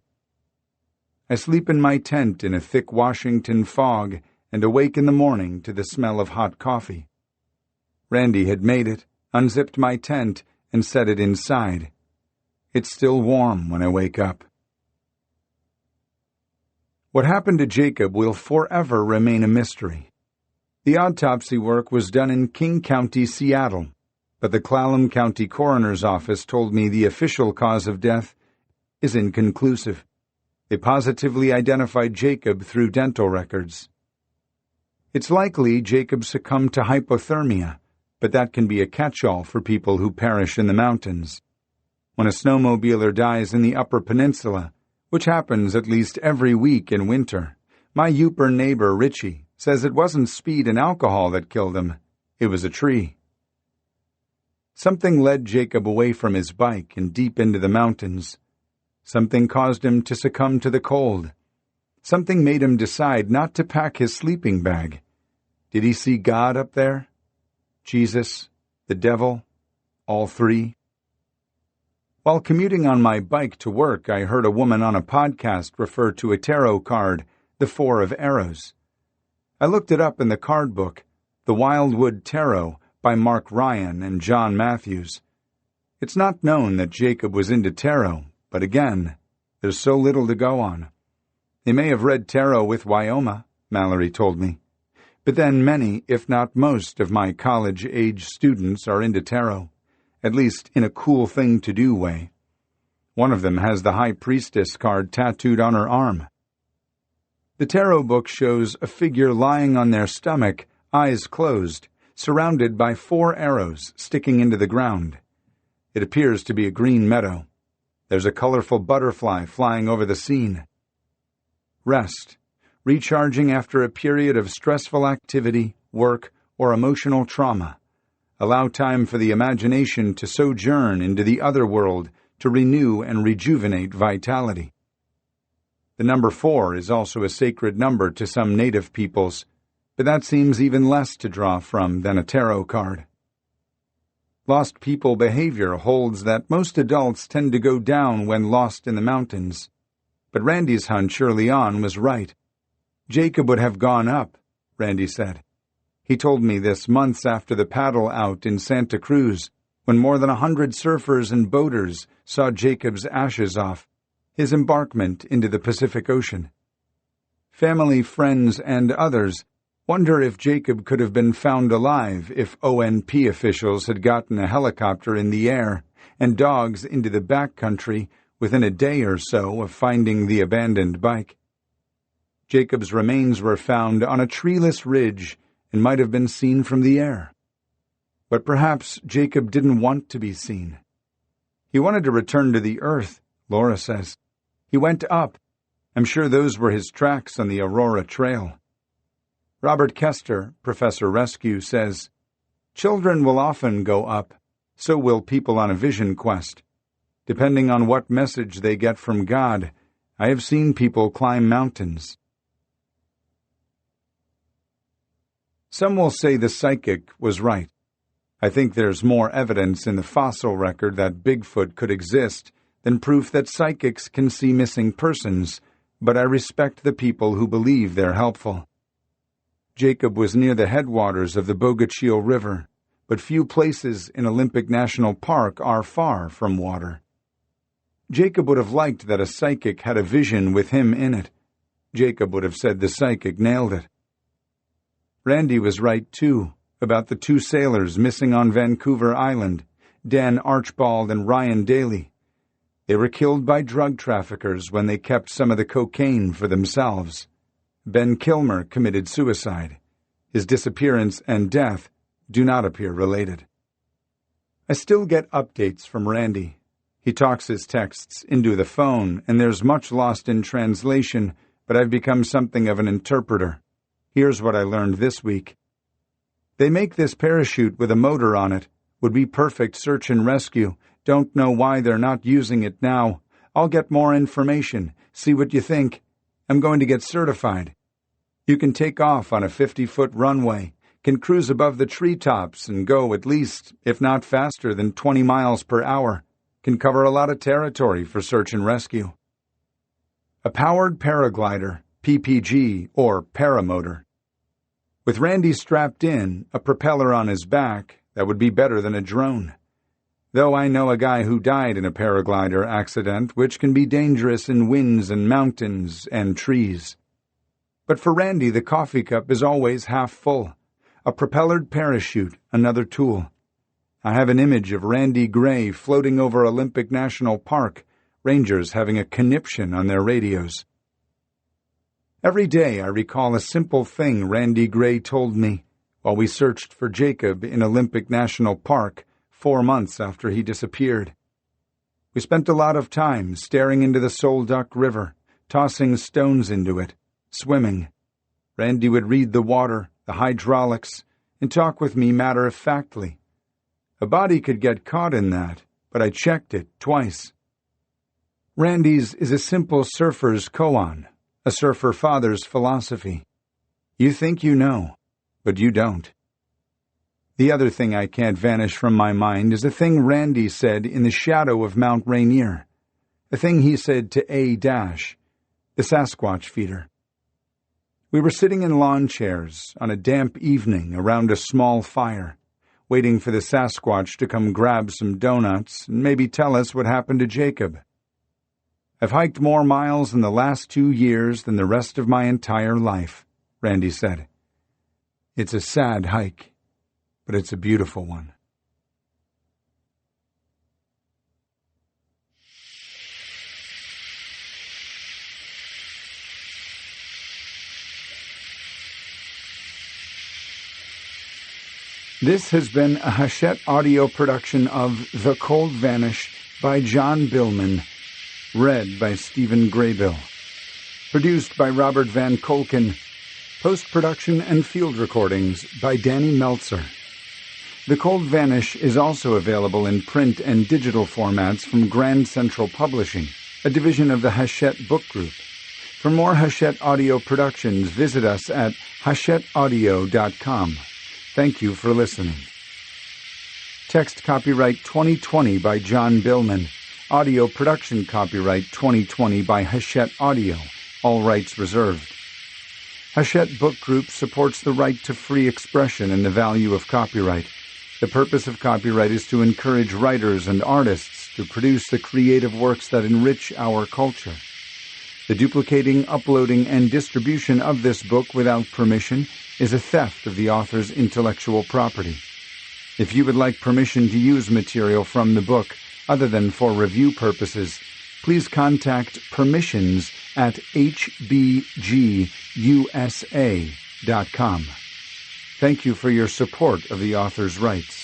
I sleep in my tent in a thick Washington fog and awake in the morning to the smell of hot coffee. Randy had made it, unzipped my tent, and set it inside. It's still warm when I wake up. What happened to Jacob will forever remain a mystery. The autopsy work was done in King County, Seattle, but the Clallam County Coroner's Office told me the official cause of death is inconclusive. They positively identified Jacob through dental records. It's likely Jacob succumbed to hypothermia, but that can be a catch-all for people who perish in the mountains. When a snowmobiler dies in the Upper Peninsula, which happens at least every week in winter, my Yooper neighbor Richie says it wasn't speed and alcohol that killed him, it was a tree. Something led Jacob away from his bike and deep into the mountains. Something caused him to succumb to the cold. Something made him decide not to pack his sleeping bag. Did he see God up there? Jesus? The devil? All three? While commuting on my bike to work, I heard a woman on a podcast refer to a tarot card, the Four of Arrows. I looked it up in the card book, The Wildwood Tarot, by Mark Ryan and John Matthews. It's not known that Jacob was into tarot, but again, there's so little to go on. They may have read tarot with Wyoma, Mallory told me. But then many, if not most, of my college-age students are into tarot, at least in a cool-thing-to-do way. One of them has the High Priestess card tattooed on her arm. The tarot book shows a figure lying on their stomach, eyes closed, surrounded by 4 arrows sticking into the ground. It appears to be a green meadow. There's a colorful butterfly flying over the scene. Rest, recharging after a period of stressful activity, work, or emotional trauma. Allow time for the imagination to sojourn into the other world to renew and rejuvenate vitality. The number 4 is also a sacred number to some native peoples, but that seems even less to draw from than a tarot card. Lost people behavior holds that most adults tend to go down when lost in the mountains. But Randy's hunch early on was right. Jacob would have gone up, Randy said. He told me this months after the paddle out in Santa Cruz, when more than 100 surfers and boaters saw Jacob's ashes off, his embarkment into the Pacific Ocean. Family, friends, and others wonder if Jacob could have been found alive if ONP officials had gotten a helicopter in the air and dogs into the backcountry within a day or so of finding the abandoned bike. Jacob's remains were found on a treeless ridge and might have been seen from the air. But perhaps Jacob didn't want to be seen. He wanted to return to the earth, Laura says. He went up. I'm sure those were his tracks on the Aurora Trail. Robert Kester, Professor Rescue, says, "Children will often go up, so will people on a vision quest. Depending on what message they get from God, I have seen people climb mountains." Some will say the psychic was right. I think there's more evidence in the fossil record that Bigfoot could exist than proof that psychics can see missing persons, but I respect the people who believe they're helpful. Jacob was near the headwaters of the Bogachiel River, but few places in Olympic National Park are far from water. Jacob would have liked that a psychic had a vision with him in it. Jacob would have said the psychic nailed it. Randy was right, too, about the 2 sailors missing on Vancouver Island, Dan Archbald and Ryan Daly. They were killed by drug traffickers when they kept some of the cocaine for themselves. Ben Kilmer committed suicide. His disappearance and death do not appear related. I still get updates from Randy. He talks his texts into the phone, and there's much lost in translation, but I've become something of an interpreter. Here's what I learned this week. They make this parachute with a motor on it. Would be perfect search and rescue. Don't know why they're not using it now. I'll get more information. See what you think. I'm going to get certified. You can take off on a 50-foot runway, can cruise above the treetops and go at least, if not faster than 20 miles per hour. Can cover a lot of territory for search and rescue. A powered paraglider, PPG, or paramotor. With Randy strapped in, a propeller on his back, that would be better than a drone. Though I know a guy who died in a paraglider accident, which can be dangerous in winds and mountains and trees. But for Randy, the coffee cup is always half full. A propellered parachute, another tool. I have an image of Randy Gray floating over Olympic National Park, rangers having a conniption on their radios. Every day I recall a simple thing Randy Gray told me while we searched for Jacob in Olympic National Park 4 months after he disappeared. We spent a lot of time staring into the Solduck River, tossing stones into it, swimming. Randy would read the water, the hydraulics, and talk with me matter-of-factly. A body could get caught in that, but I checked it twice. Randy's is a simple surfer's koan, a surfer father's philosophy. You think you know, but you don't. The other thing I can't vanish from my mind is a thing Randy said in the shadow of Mount Rainier, a thing he said to A-, the Sasquatch feeder. We were sitting in lawn chairs on a damp evening around a small fire, waiting for the Sasquatch to come grab some donuts and maybe tell us what happened to Jacob. I've hiked more miles in the last 2 years than the rest of my entire life, Randy said. It's a sad hike, but it's a beautiful one. This has been a Hachette audio production of The Cold Vanish by John Billman, read by Stephen Graybill. Produced by Robert Van Kolken. Post-production and field recordings by Danny Meltzer. The Cold Vanish is also available in print and digital formats from Grand Central Publishing, a division of the Hachette Book Group. For more Hachette audio productions, visit us at hachetteaudio.com. Thank you for listening. Text copyright 2020 by John Billman. Audio production copyright 2020 by Hachette Audio. All rights reserved. Hachette Book Group supports the right to free expression and the value of copyright. The purpose of copyright is to encourage writers and artists to produce the creative works that enrich our culture. The duplicating, uploading, and distribution of this book without permission is a theft of the author's intellectual property. If you would like permission to use material from the book, other than for review purposes, please contact permissions@hbgusa.com. Thank you for your support of the author's rights.